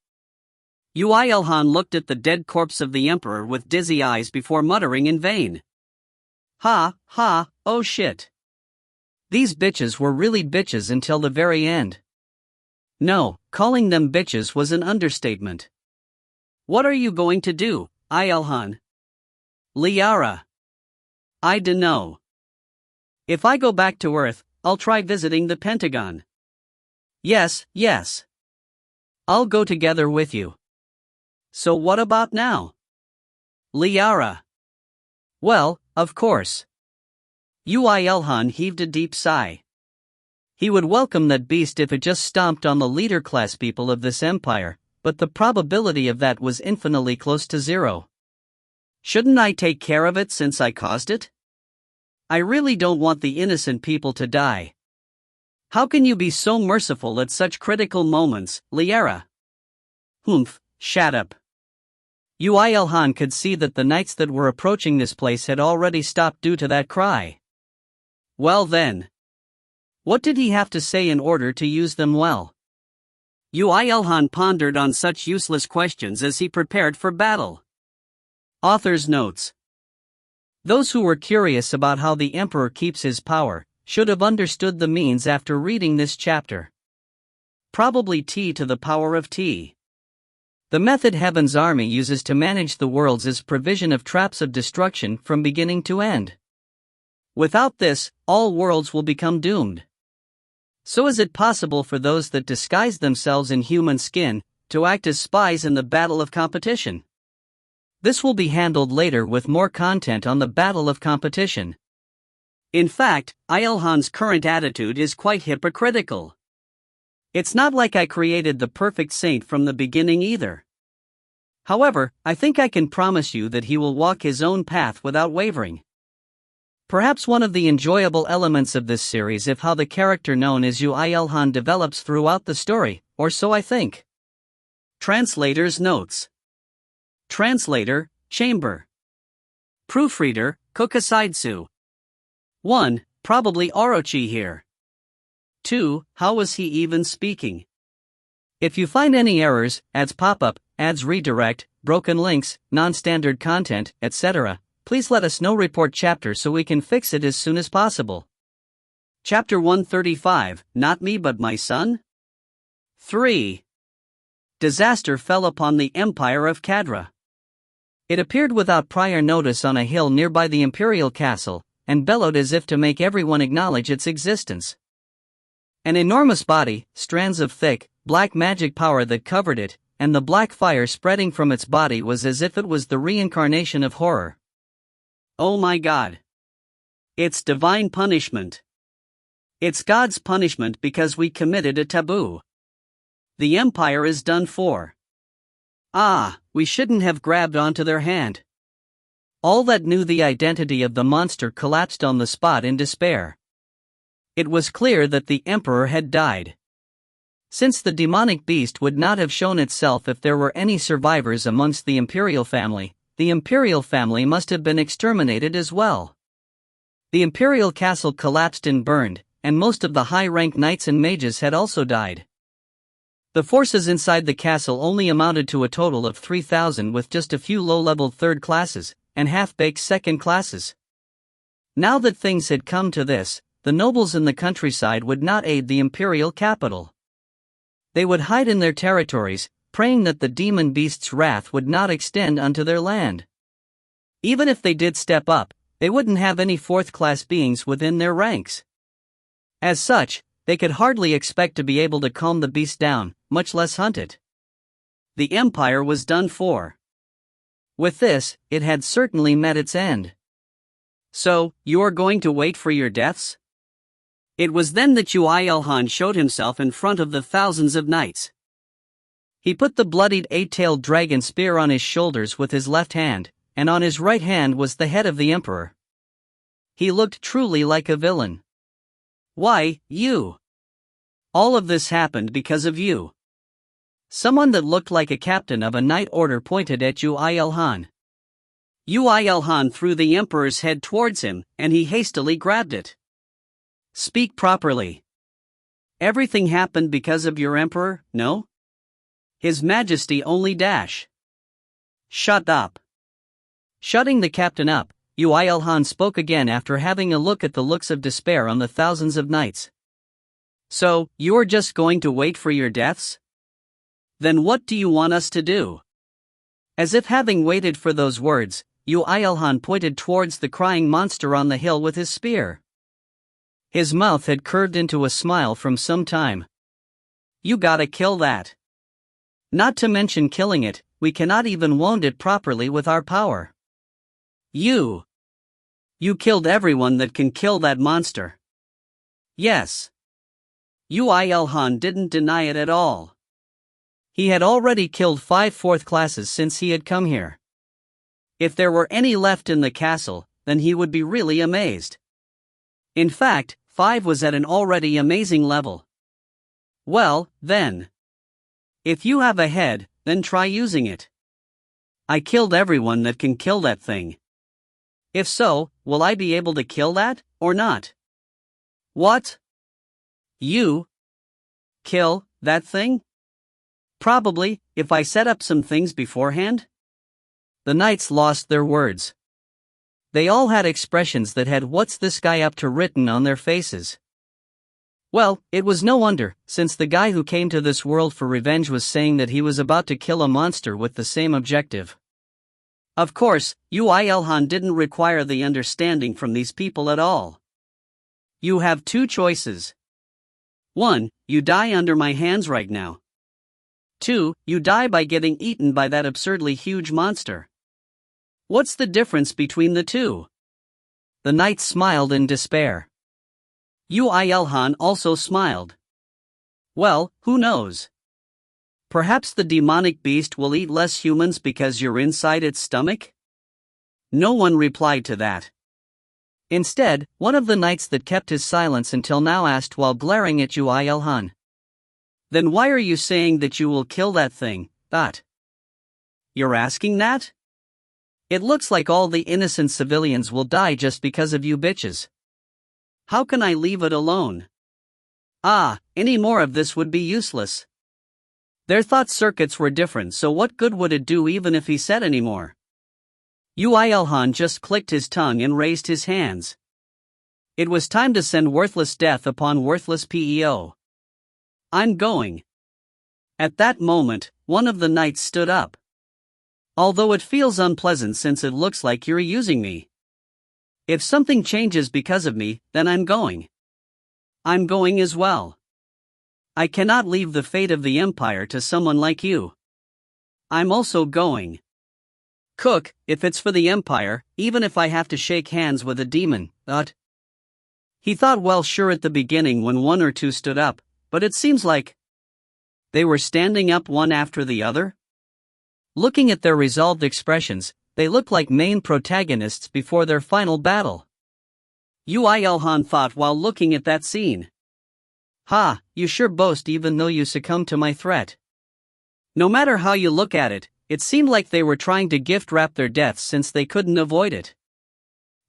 Yoo IlHan looked at the dead corpse of the Emperor with dizzy eyes before muttering in vain. Oh shit. These bitches were really bitches until the very end. No, calling them bitches was an understatement. What are you going to do, IlHan? Liara. I dunno. If I go back to Earth, I'll try visiting the Pentagon. Yes. I'll go together with you. So what about now? Liara. Well, of course. Yoo IlHan heaved a deep sigh. He would welcome that beast if it just stomped on the leader-class people of this empire, but the probability of that was infinitely close to zero. Shouldn't I take care of it since I caused it? I really don't want the innocent people to die. How can you be so merciful at such critical moments, Liara? Humph, shut up. Yoo IlHan could see that the knights that were approaching this place had already stopped due to that cry. Well then. What did he have to say in order to use them well? Yoo IlHan pondered on such useless questions as he prepared for battle. Author's notes. Those who were curious about how the Emperor keeps his power should have understood the means after reading this chapter. Probably T to the power of T. The method Heaven's army uses to manage the worlds is provision of traps of destruction from beginning to end. Without this, all worlds will become doomed. So is it possible for those that disguise themselves in human skin to act as spies in the battle of competition? This will be handled later with more content on the battle of competition. In fact, IlHan's current attitude is quite hypocritical. It's not like I created the perfect saint from the beginning either. However, I think I can promise you that he will walk his own path without wavering. Perhaps one of the enjoyable elements of this series is how the character known as Yoo IlHan develops throughout the story, or so I think. Translator's notes. Translator, Chamber. Proofreader, Kokasaidsu. 1. Probably Orochi here. 2. How was he even speaking? If you find any errors, ads pop up, ads redirect, broken links, non-standard content, etc., please let us know. Report chapter so we can fix it as soon as possible. Chapter 135, Not Me But My Son? 3. Disaster fell upon the empire of Cadra. It appeared without prior notice on a hill nearby the imperial castle, and bellowed as if to make everyone acknowledge its existence. An enormous body, strands of thick, black magic power that covered it, and the black fire spreading from its body was as if it was the reincarnation of horror. Oh my God. It's divine punishment. It's God's punishment because we committed a taboo. The empire is done for. Ah, we shouldn't have grabbed onto their hand. All that knew the identity of the monster collapsed on the spot in despair. It was clear that the emperor had died. Since the demonic beast would not have shown itself if there were any survivors amongst the imperial family must have been exterminated as well. The imperial castle collapsed and burned, and most of the high-ranked knights and mages had also died. The forces inside the castle only amounted to a total of 3,000, with just a few low-level third classes, and half-baked second classes. Now that things had come to this, the nobles in the countryside would not aid the imperial capital. They would hide in their territories, praying that the demon beast's wrath would not extend unto their land. Even if they did step up, they wouldn't have any fourth-class beings within their ranks. As such, they could hardly expect to be able to calm the beast down, much less hunt it. The empire was done for. With this, it had certainly met its end. So, you are going to wait for your deaths? It was then that Yoo IlHan showed himself in front of the thousands of knights. He put the bloodied 8-tailed dragon spear on his shoulders with his left hand, and on his right hand was the head of the emperor. He looked truly like a villain. Why, you? All of this happened because of you. Someone that looked like a captain of a knight order pointed at Yoo IlHan. Yoo IlHan threw the emperor's head towards him, and he hastily grabbed it. Speak properly. Everything happened because of your emperor, no? His Majesty only dash. Shut up. Shutting the captain up, Yoo IlHan spoke again after having a look at the looks of despair on the thousands of knights. So, you're just going to wait for your deaths? Then what do you want us to do? As if having waited for those words, Yoo IlHan pointed towards the crying monster on the hill with his spear. His mouth had curved into a smile from some time. You gotta kill that. Not to mention killing it, we cannot even wound it properly with our power. You killed everyone that can kill that monster. Yes. Yoo IlHan didn't deny it at all. He had already killed 5 fourth classes since he had come here. If there were any left in the castle, then he would be really amazed. In fact, 5 was at an already amazing level. Well, then. If you have a head, then try using it. I killed everyone that can kill that thing. If so, will I be able to kill that, or not? What? You kill that thing? Probably, if I set up some things beforehand? The knights lost their words. They all had expressions that had "what's this guy up to" written on their faces. Well, it was no wonder, since the guy who came to this world for revenge was saying that he was about to kill a monster with the same objective. Of course, Yoo IlHan didn't require the understanding from these people at all. You have 2 choices. 1, you die under my hands right now. 2, you die by getting eaten by that absurdly huge monster. What's the difference between the 2? The knights smiled in despair. Yoo IlHan also smiled. Well, who knows? Perhaps the demonic beast will eat less humans because you're inside its stomach? No one replied to that. Instead, one of the knights that kept his silence until now asked while glaring at Yoo IlHan. Then why are you saying that you will kill that thing, that? You're asking that? It looks like all the innocent civilians will die just because of you bitches. How can I leave it alone? Any more of this would be useless. Their thought circuits were different, so what good would it do even if he said any more? Yoo IlHan just clicked his tongue and raised his hands. It was time to send worthless death upon worthless PEO. I'm going. At that moment, one of the knights stood up. Although it feels unpleasant since it looks like you're using me. If something changes because of me, then I'm going. I'm going as well. I cannot leave the fate of the Empire to someone like you. I'm also going. Cook, if it's for the Empire, even if I have to shake hands with a demon, He thought well sure at the beginning when one or two stood up, but it seems like they were standing up one after the other? Looking at their resolved expressions, they looked like main protagonists before their final battle. Yoo IlHan thought while looking at that scene. Ha, you sure boast even though you succumb to my threat. No matter how you look at it, it seemed like they were trying to gift wrap their deaths since they couldn't avoid it.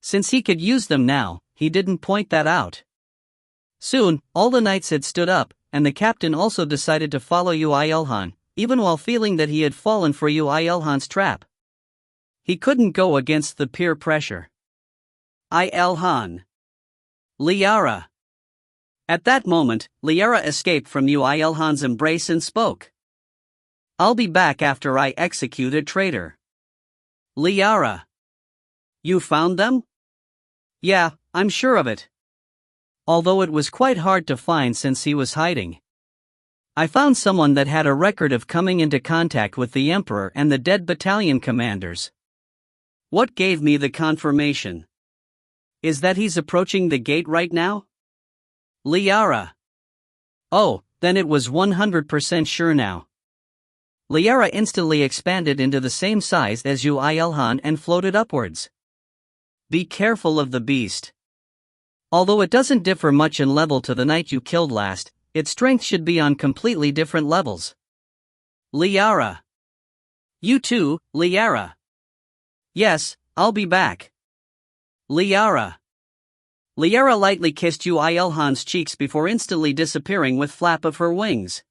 Since he could use them now, he didn't point that out. Soon, all the knights had stood up, and the captain also decided to follow Yoo IlHan, even while feeling that he had fallen for Yoo IlHan's trap. He couldn't go against the peer pressure. IlHan. Liara. At that moment, Liara escaped from Yoo IlHan's embrace and spoke. I'll be back after I execute a traitor. Liara. You found them? Yeah, I'm sure of it. Although it was quite hard to find since he was hiding. I found someone that had a record of coming into contact with the Emperor and the dead battalion commanders. What gave me the confirmation? Is that he's approaching the gate right now? Liara. Oh, then it was 100% sure now. Liara instantly expanded into the same size as Yoo IlHan and floated upwards. Be careful of the beast. Although it doesn't differ much in level to the knight you killed last, its strength should be on completely different levels. Liara. You too, Liara. Yes, I'll be back. Liara. Liara lightly kissed Yoo IlHan's cheeks before instantly disappearing with flap of her wings.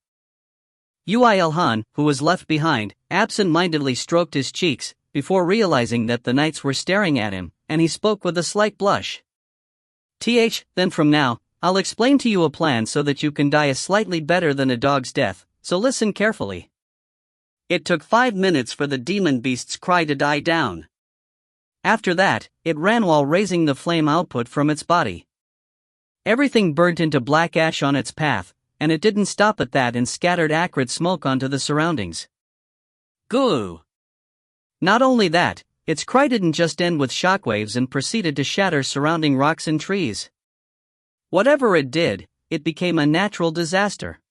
Yoo IlHan, who was left behind, absent-mindedly stroked his cheeks, before realizing that the knights were staring at him, and he spoke with a slight blush. Then from now, I'll explain to you a plan so that you can die a slightly better than a dog's death, so listen carefully. It took 5 minutes for the demon beast's cry to die down. After that, it ran while raising the flame output from its body. Everything burnt into black ash on its path, and it didn't stop at that and scattered acrid smoke onto the surroundings. Goo! Not only that, its cry didn't just end with shockwaves and proceeded to shatter surrounding rocks and trees. Whatever it did, it became a natural disaster.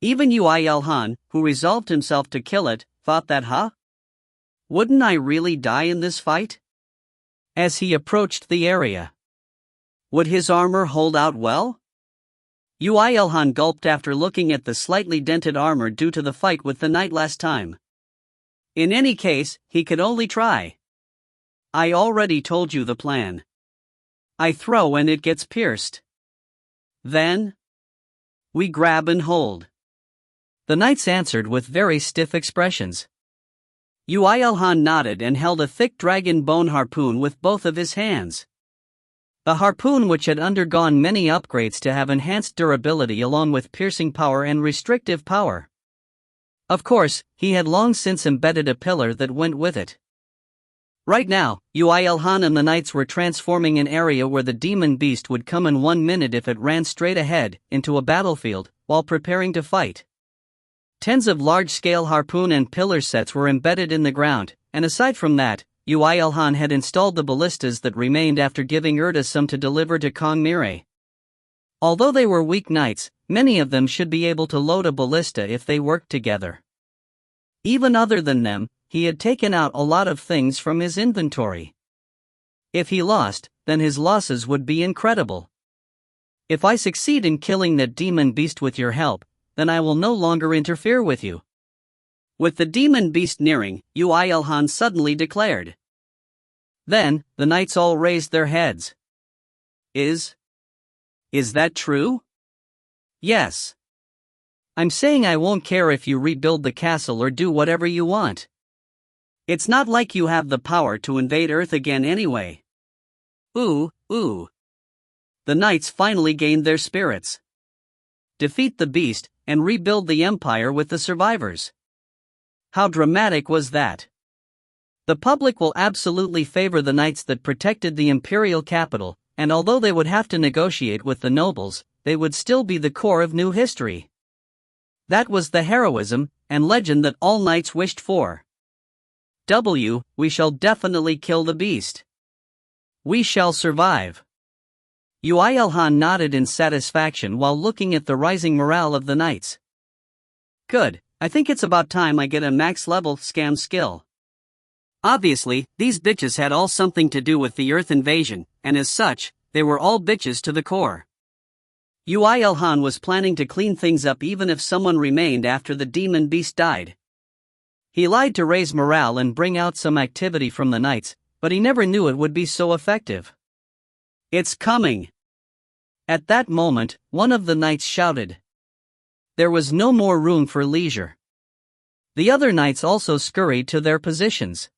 Even Yoo IlHan, who resolved himself to kill it, thought that wouldn't I really die in this fight? As he approached the area. Would his armor hold out well? Yoo IlHan gulped after looking at the slightly dented armor due to the fight with the knight last time. In any case, he could only try. I already told you the plan. I throw and it gets pierced. Then we grab and hold. The knights answered with very stiff expressions. Yoo IlHan nodded and held a thick dragon bone harpoon with both of his hands. The harpoon, which had undergone many upgrades to have enhanced durability along with piercing power and restrictive power. Of course, he had long since embedded a pillar that went with it. Right now, Yoo IlHan and the knights were transforming an area where the demon beast would come in 1 minute if it ran straight ahead, into a battlefield, while preparing to fight. Tens of large-scale harpoon and pillar sets were embedded in the ground, and aside from that, Yoo IlHan had installed the ballistas that remained after giving Erda some to deliver to Kong Mire. Although they were weak knights, many of them should be able to load a ballista if they worked together. Even other than them, he had taken out a lot of things from his inventory. If he lost, then his losses would be incredible. If I succeed in killing that demon beast with your help, then I will no longer interfere with you. With the demon beast nearing, Yoo IlHan suddenly declared. Then, the knights all raised their heads. Is that true? Yes. I'm saying I won't care if you rebuild the castle or do whatever you want. It's not like you have the power to invade Earth again anyway. Ooh. The knights finally gained their spirits. Defeat the beast, and rebuild the empire with the survivors. How dramatic was that? The public will absolutely favor the knights that protected the imperial capital, and although they would have to negotiate with the nobles, they would still be the core of new history. That was the heroism and legend that all knights wished for. We shall definitely kill the beast. We shall survive. Yoo IlHan nodded in satisfaction while looking at the rising morale of the knights. Good, I think it's about time I get a max-level scam skill. Obviously, these bitches had all something to do with the Earth invasion, and as such, they were all bitches to the core. Yoo IlHan was planning to clean things up even if someone remained after the demon beast died. He lied to raise morale and bring out some activity from the knights, but he never knew it would be so effective. It's coming! At that moment, one of the knights shouted. There was no more room for leisure. The other knights also scurried to their positions.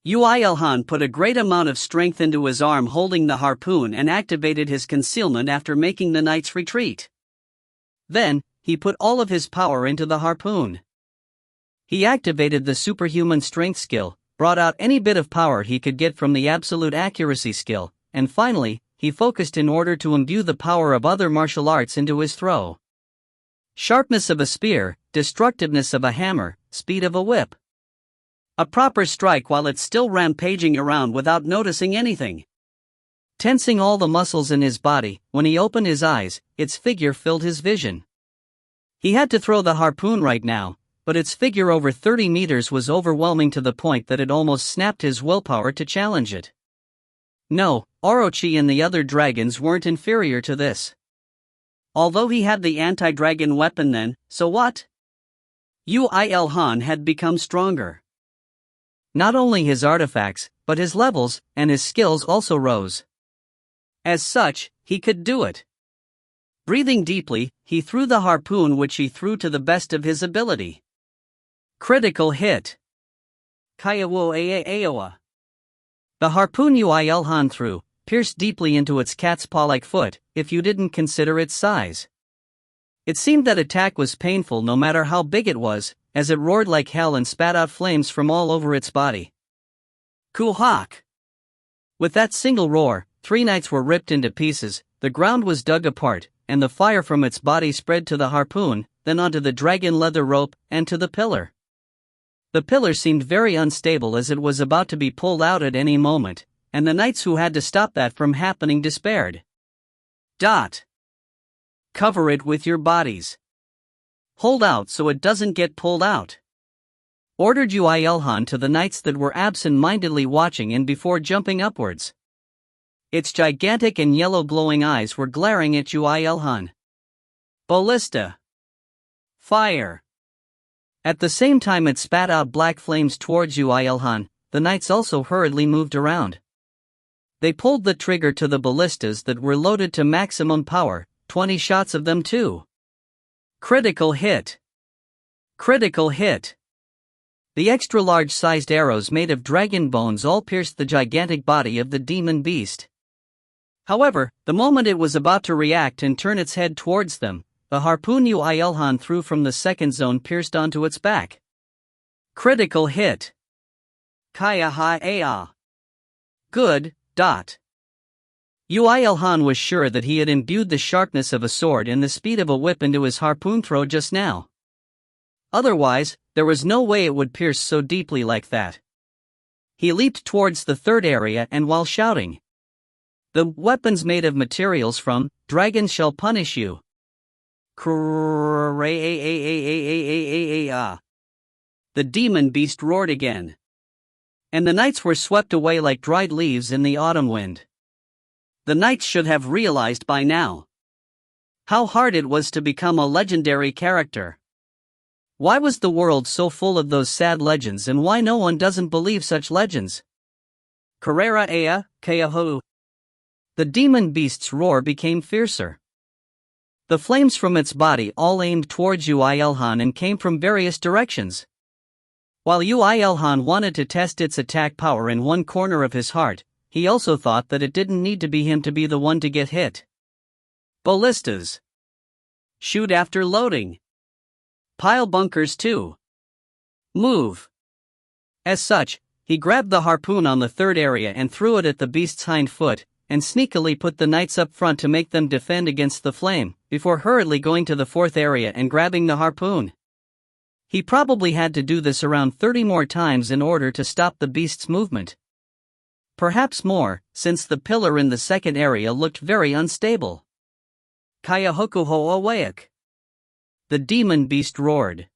Yoo IlHan put a great amount of strength into his arm holding the harpoon and activated his concealment after making the knights retreat. Then, he put all of his power into the harpoon. He activated the superhuman strength skill, brought out any bit of power he could get from the absolute accuracy skill, and finally, he focused in order to imbue the power of other martial arts into his throw. Sharpness of a spear, destructiveness of a hammer, speed of a whip. A proper strike while it's still rampaging around without noticing anything. Tensing all the muscles in his body, when he opened his eyes, its figure filled his vision. He had to throw the harpoon right now, but its figure over 30 meters was overwhelming to the point that it almost snapped his willpower to challenge it. No, Orochi and the other dragons weren't inferior to this. Although he had the anti-dragon weapon then, so what? Yoo IlHan had become stronger. Not only his artifacts, but his levels and his skills also rose. As such, he could do it. Breathing deeply, he threw the harpoon which he threw to the best of his ability. Critical hit. Kayawo Aoa. The harpoon Yoo IlHan threw pierced deeply into its cat's paw-like foot, if you didn't consider its size. It seemed that attack was painful no matter how big it was, as it roared like hell and spat out flames from all over its body. Kuhak! With that single roar, 3 knights were ripped into pieces, the ground was dug apart, and the fire from its body spread to the harpoon, then onto the dragon leather rope, and to the pillar. The pillar seemed very unstable as it was about to be pulled out at any moment, and the knights who had to stop that from happening despaired. Cover it with your bodies. Hold out so it doesn't get pulled out. Ordered Yoo IlHan to the knights that were absent-mindedly watching and before jumping upwards. Its gigantic and yellow glowing eyes were glaring at Yoo IlHan. Ballista. Fire. At the same time it spat out black flames towards Yoo IlHan, the knights also hurriedly moved around. They pulled the trigger to the ballistas that were loaded to maximum power, 20 shots of them too. Critical hit. Critical hit. The extra-large-sized arrows made of dragon bones all pierced the gigantic body of the demon beast. However, the moment it was about to react and turn its head towards them, the harpoon Yoo IlHan threw from the second zone pierced onto its back. Critical hit. Kaya ha. Good. Yoo IlHan was sure that he had imbued the sharpness of a sword and the speed of a whip into his harpoon throw just now. Otherwise, there was no way it would pierce so deeply like that. He leaped towards the third area and while shouting, "The weapons made of materials from dragons shall punish you." The demon beast roared again. And the knights were swept away like dried leaves in the autumn wind. The knights should have realized by now how hard it was to become a legendary character. Why was the world so full of those sad legends and why no one doesn't believe such legends? Carrera Ea, Kayaho. The demon beast's roar became fiercer. The flames from its body all aimed towards Yoo IlHan and came from various directions. While Yoo IlHan wanted to test its attack power in one corner of his heart, he also thought that it didn't need to be him to be the one to get hit. Ballistas. Shoot after loading. Pile bunkers too. Move. As such, he grabbed the harpoon on the third area and threw it at the beast's hind foot, and sneakily put the knights up front to make them defend against the flame, before hurriedly going to the fourth area and grabbing the harpoon. He probably had to do this around 30 more times in order to stop the beast's movement. Perhaps more, since the pillar in the second area looked very unstable. Kaya Hokuho Awayak. The demon beast roared.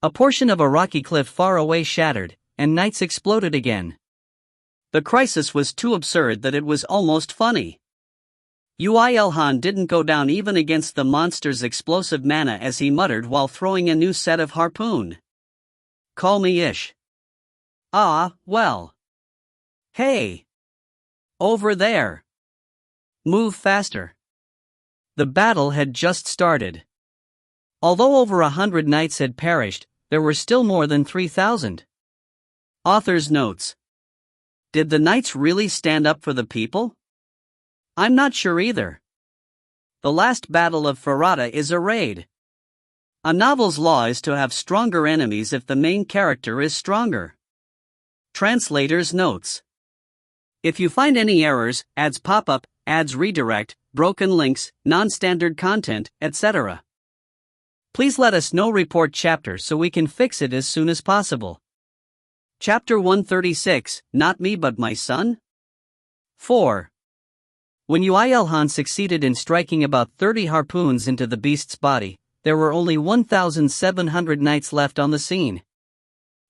A portion of a rocky cliff far away shattered, and knights exploded again. The crisis was too absurd that it was almost funny. Yoo IlHan didn't go down even against the monster's explosive mana as he muttered while throwing a new set of harpoon. Call me Ish. Ah, well. Hey! Over there! Move faster. The battle had just started. Although over 100 knights had perished, there were still more than 3,000. Author's notes. Did the knights really stand up for the people? I'm not sure either. The last battle of Farada is a raid. A novel's law is to have stronger enemies if the main character is stronger. Translator's notes. If you find any errors, ads pop up, ads redirect, broken links, non-standard content, etc., please let us know. Report chapter so we can fix it as soon as possible. Chapter 136, Not Me But My Son? 4. When Yoo IlHan succeeded in striking about 30 harpoons into the beast's body, there were only 1,700 knights left on the scene.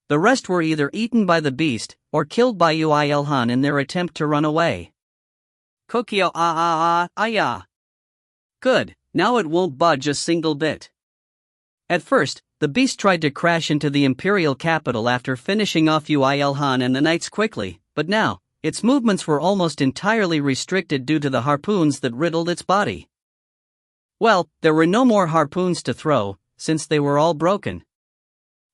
The rest were either eaten by the beast, or killed by Yoo IlHan in their attempt to run away. Kokyo ya. Good, now it won't budge a single bit. At first, the beast tried to crash into the imperial capital after finishing off Yoo IlHan and the knights quickly, but now, its movements were almost entirely restricted due to the harpoons that riddled its body. Well, there were no more harpoons to throw, since they were all broken.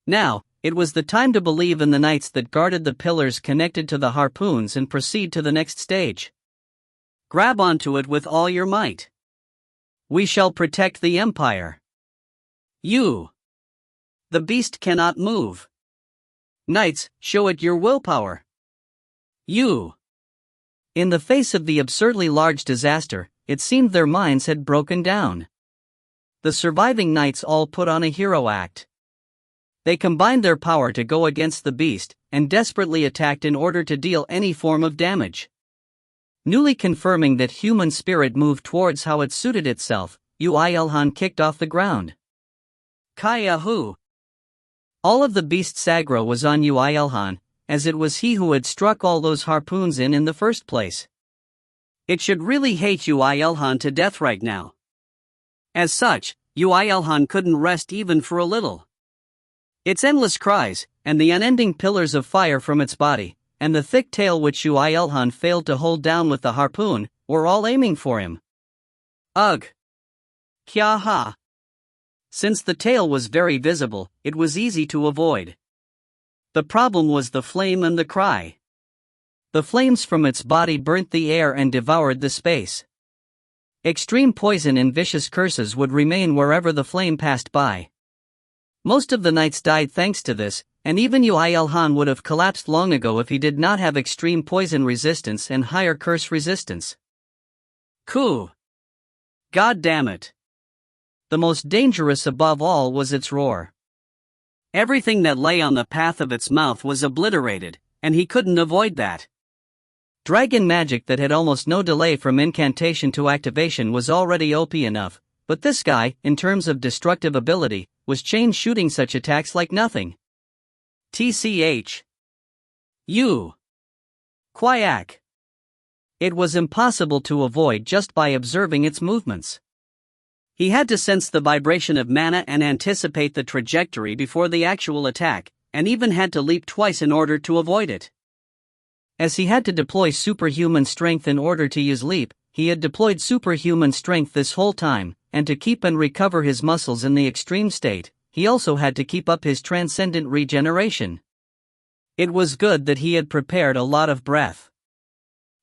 Now, it was the time to believe in the knights that guarded the pillars connected to the harpoons and proceed to the next stage. Grab onto it with all your might. We shall protect the empire. You. The beast cannot move. Knights, show it your willpower. You. In the face of the absurdly large disaster, it seemed their minds had broken down. The surviving knights all put on a hero act. They combined their power to go against the beast, and desperately attacked in order to deal any form of damage. Newly confirming that human spirit moved towards how it suited itself, Yoo IlHan kicked off the ground. Kaya-hu. All of the beast's aggro was on Yoo IlHan, as it was he who had struck all those harpoons in the first place. It should really hate Yoo IlHan to death right now. As such, Yoo IlHan couldn't rest even for a little. Its endless cries, and the unending pillars of fire from its body, and the thick tail which Yoo IlHan failed to hold down with the harpoon, were all aiming for him. Ugh! Kya ha! Since the tail was very visible, it was easy to avoid. The problem was the flame and the cry. The flames from its body burnt the air and devoured the space. Extreme poison and vicious curses would remain wherever the flame passed by. Most of the knights died thanks to this, and even Yoo IlHan would have collapsed long ago if he did not have extreme poison resistance and higher curse resistance. Ku! God damn it! The most dangerous above all was its roar. Everything that lay on the path of its mouth was obliterated, and he couldn't avoid that. Dragon magic that had almost no delay from incantation to activation was already OP enough, but this guy, in terms of destructive ability, was chain shooting such attacks like nothing. TCH. You. Quack. It was impossible to avoid just by observing its movements. He had to sense the vibration of mana and anticipate the trajectory before the actual attack, and even had to leap twice in order to avoid it. As he had to deploy superhuman strength in order to use leap, he had deployed superhuman strength this whole time, and to keep and recover his muscles in the extreme state, he also had to keep up his transcendent regeneration. It was good that he had prepared a lot of breath.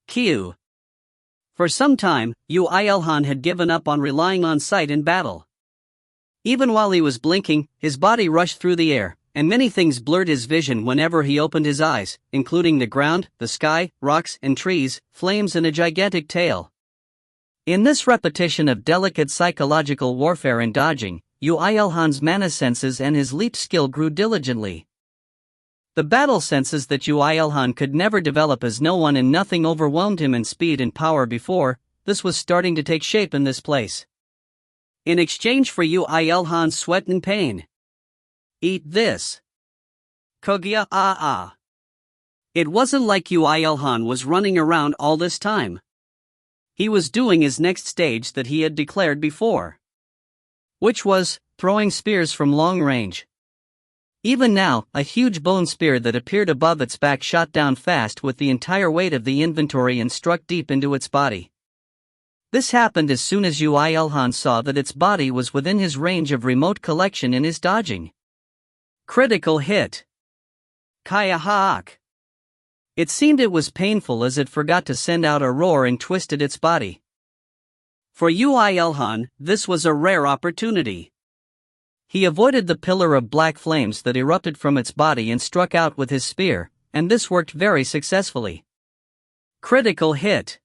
Q. For some time, Yoo IlHan had given up on relying on sight in battle. Even while he was blinking, his body rushed through the air, and many things blurred his vision whenever he opened his eyes, including the ground, the sky, rocks and trees, flames and a gigantic tail. In this repetition of delicate psychological warfare and dodging, Yoo IlHan's mana senses and his leap skill grew diligently. The battle senses that Yoo IlHan could never develop as no one and nothing overwhelmed him in speed and power before, this was starting to take shape in this place. In exchange for Yoo IlHan's sweat and pain. Eat this. Kogya ah. It wasn't like Yoo IlHan was running around all this time. He was doing his next stage that he had declared before. Which was, throwing spears from long range. Even now, a huge bone spear that appeared above its back shot down fast with the entire weight of the inventory and struck deep into its body. This happened as soon as Yoo IlHan saw that its body was within his range of remote collection in his dodging. Critical hit. Kaya haak. It seemed it was painful as it forgot to send out a roar and twisted its body. For Yoo IlHan, this was a rare opportunity. He avoided the pillar of black flames that erupted from its body and struck out with his spear, and this worked very successfully. Critical hit.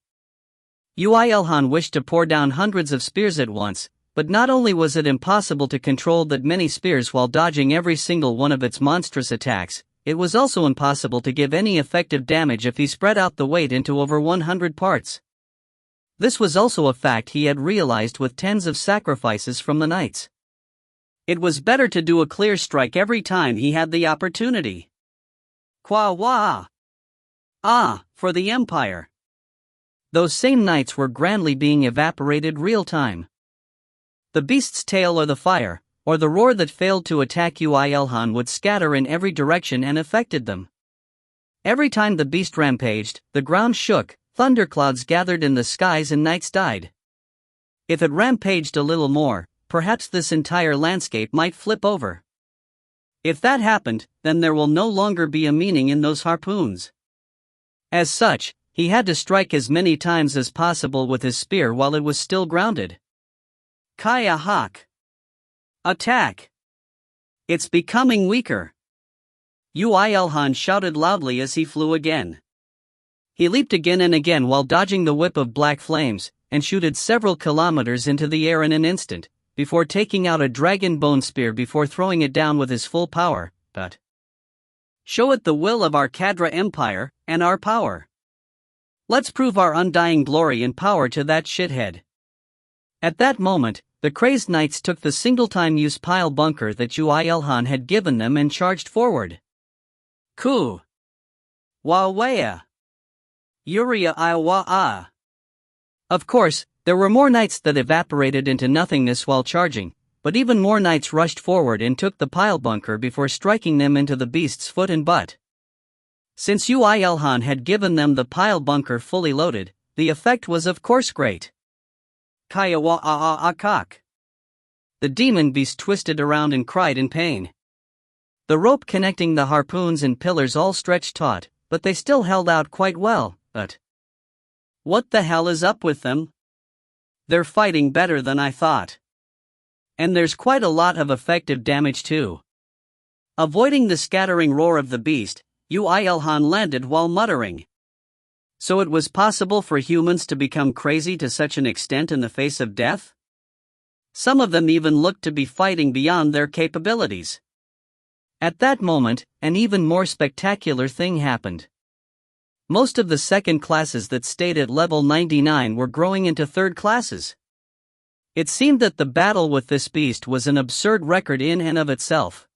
Yoo IlHan wished to pour down hundreds of spears at once, but not only was it impossible to control that many spears while dodging every single one of its monstrous attacks, it was also impossible to give any effective damage if he spread out the weight into over 100 parts. This was also a fact he had realized with tens of sacrifices from the knights. It was better to do a clear strike every time he had the opportunity. Kwa wa. Ah, for the Empire. Those same knights were grandly being evaporated real time. The beast's tail or the fire, or the roar that failed to attack Yoo IlHan would scatter in every direction and affected them. Every time the beast rampaged, the ground shook, thunderclouds gathered in the skies and knights died. If it rampaged a little more, perhaps this entire landscape might flip over. If that happened, then there will no longer be a meaning in those harpoons. As such, he had to strike as many times as possible with his spear while it was still grounded. Kaya hak. Attack. It's becoming weaker. Yoo IlHan shouted loudly as he flew again. He leaped again and again while dodging the whip of black flames, and shooted several kilometers into the air in an instant, before taking out a dragon bone spear before throwing it down with his full power, but show it the will of our Kadra Empire, and our power. Let's prove our undying glory and power to that shithead. At that moment, the crazed knights took the single-time use pile bunker that Yoo IlHan had given them and charged forward. Ku. Wawaya. Yuria Iwa. Of course, there were more knights that evaporated into nothingness while charging, but even more knights rushed forward and took the pile bunker before striking them into the beast's foot and butt. Since Yoo IlHan had given them the pile bunker fully loaded, the effect was of course great. Kayawa akak. The demon beast twisted around and cried in pain. The rope connecting the harpoons and pillars all stretched taut, but they still held out quite well, but what the hell is up with them? They're fighting better than I thought. And there's quite a lot of effective damage too. Avoiding the scattering roar of the beast, Yoo IlHan landed while muttering. So it was possible for humans to become crazy to such an extent in the face of death? Some of them even looked to be fighting beyond their capabilities. At that moment, an even more spectacular thing happened. Most of the second classes that stayed at level 99 were growing into third classes. It seemed that the battle with this beast was an absurd record in and of itself.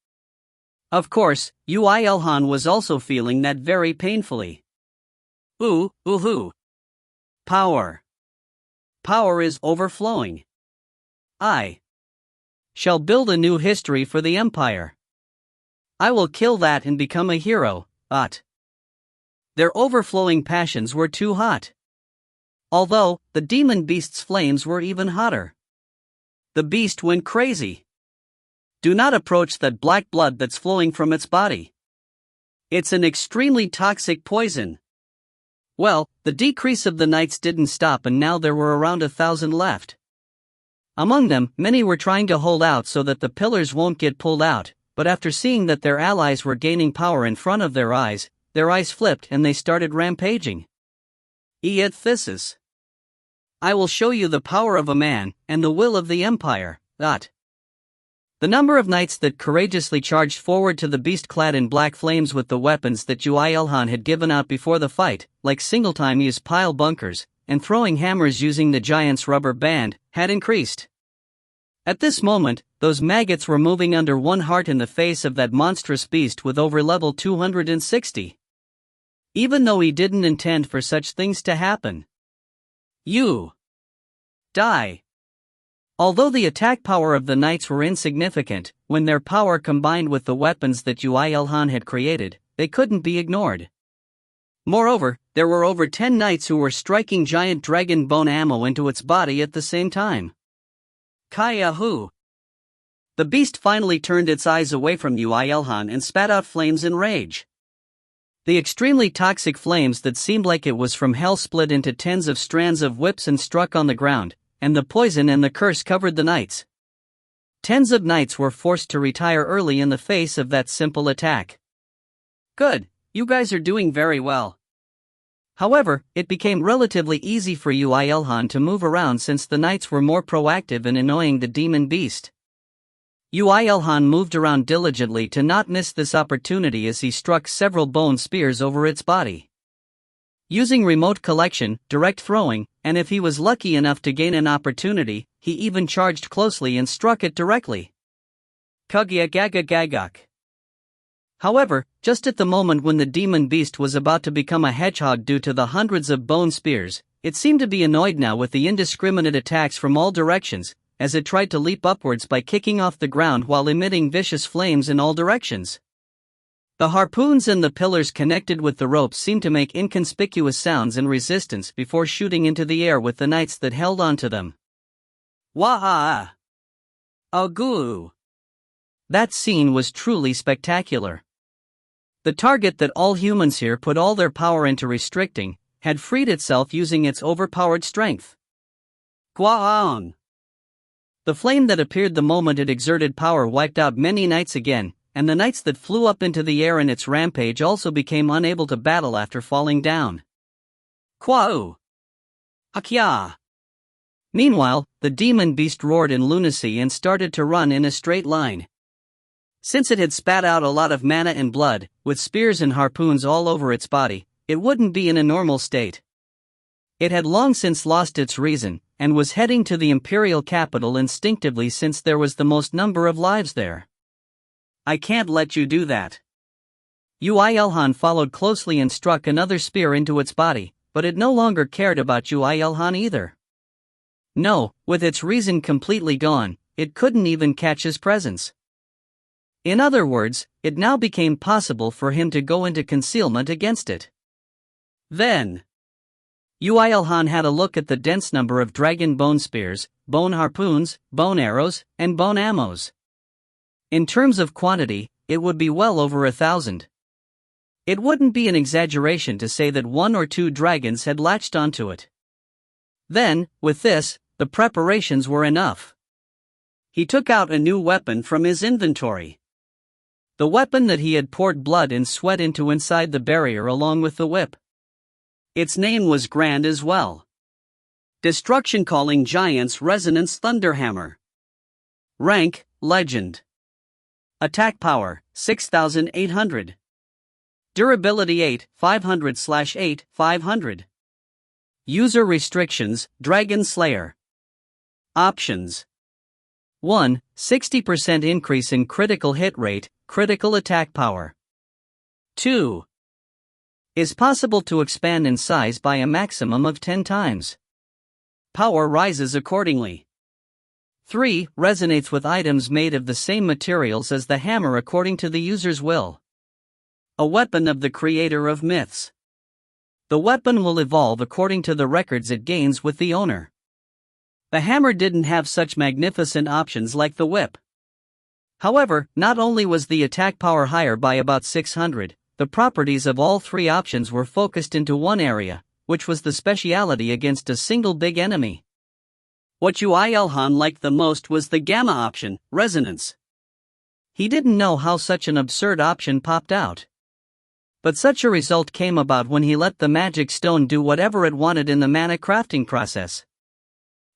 Of course, Yoo IlHan was also feeling that very painfully. Ooh. Power. Power is overflowing. I shall build a new history for the Empire. I will kill that and become a hero, but their overflowing passions were too hot. Although, the demon beast's flames were even hotter. The beast went crazy. Do not approach that black blood that's flowing from its body. It's an extremely toxic poison. Well, the decrease of the knights didn't stop, and now there were around 1,000 left. Among them, many were trying to hold out so that the pillars won't get pulled out, but after seeing that their allies were gaining power in front of their eyes flipped and they started rampaging. This. I will show you the power of a man, and the will of the empire. The number of knights that courageously charged forward to the beast clad in black flames with the weapons that Yoo IlHan had given out before the fight, like single-time use pile bunkers, and throwing hammers using the giant's rubber band, had increased. At this moment, those maggots were moving under one heart in the face of that monstrous beast with over level 260. Even though he didn't intend for such things to happen. You die. Although the attack power of the knights were insignificant, when their power combined with the weapons that Yoo IlHan had created, they couldn't be ignored. Moreover, there were over 10 knights who were striking giant dragon bone ammo into its body at the same time. Kaya-hoo! The beast finally turned its eyes away from Yoo IlHan and spat out flames in rage. The extremely toxic flames that seemed like it was from hell split into tens of strands of whips and struck on the ground, and the poison and the curse covered the knights. Tens of knights were forced to retire early in the face of that simple attack. Good, you guys are doing very well. However, it became relatively easy for Yoo IlHan to move around since the knights were more proactive in annoying the demon beast. Yoo IlHan moved around diligently to not miss this opportunity as he struck several bone spears over its body. Using remote collection, direct throwing, and if he was lucky enough to gain an opportunity, he even charged closely and struck it directly. Kugya-gaga-gagok. However, just at the moment when the demon beast was about to become a hedgehog due to the hundreds of bone spears, it seemed to be annoyed now with the indiscriminate attacks from all directions, as it tried to leap upwards by kicking off the ground while emitting vicious flames in all directions. The harpoons and the pillars connected with the ropes seemed to make inconspicuous sounds in resistance before shooting into the air with the knights that held onto them. Wah-ah! Agoo! That scene was truly spectacular. The target that all humans here put all their power into restricting had freed itself using its overpowered strength. Gwaon! The flame that appeared the moment it exerted power wiped out many knights again, and the knights that flew up into the air in its rampage also became unable to battle after falling down. Kwao! Hakya! Meanwhile, the demon beast roared in lunacy and started to run in a straight line. Since it had spat out a lot of mana and blood, with spears and harpoons all over its body, it wouldn't be in a normal state. It had long since lost its reason, and was heading to the imperial capital instinctively since there was the most number of lives there. I can't let you do that. Yoo IlHan followed closely and struck another spear into its body, but it no longer cared about Yoo IlHan either. No, with its reason completely gone, it couldn't even catch his presence. In other words, it now became possible for him to go into concealment against it. Then, Yoo IlHan had a look at the dense number of dragon bone spears, bone harpoons, bone arrows, and bone ammos. In terms of quantity, it would be well over 1,000. It wouldn't be an exaggeration to say that 1 or 2 dragons had latched onto it. Then, with this, the preparations were enough. He took out a new weapon from his inventory. The weapon that he had poured blood and sweat into inside the barrier along with the whip. Its name was grand as well. Destruction Calling Giant's Resonance Thunderhammer. Rank, Legend. Attack Power, 6,800. Durability 8, 500/8, 500. User Restrictions, Dragon Slayer. Options. 1. 60% increase in critical hit rate, critical attack power. 2. Is possible to expand in size by a maximum of 10 times. Power rises accordingly. 3. Resonates with items made of the same materials as the hammer according to the user's will. A weapon of the creator of myths. The weapon will evolve according to the records it gains with the owner. The hammer didn't have such magnificent options like the whip. However, not only was the attack power higher by about 600, the properties of all three options were focused into one area, which was the speciality against a single big enemy. What Yoo IlHan liked the most was the gamma option, resonance. He didn't know how such an absurd option popped out. But such a result came about when he let the magic stone do whatever it wanted in the mana crafting process.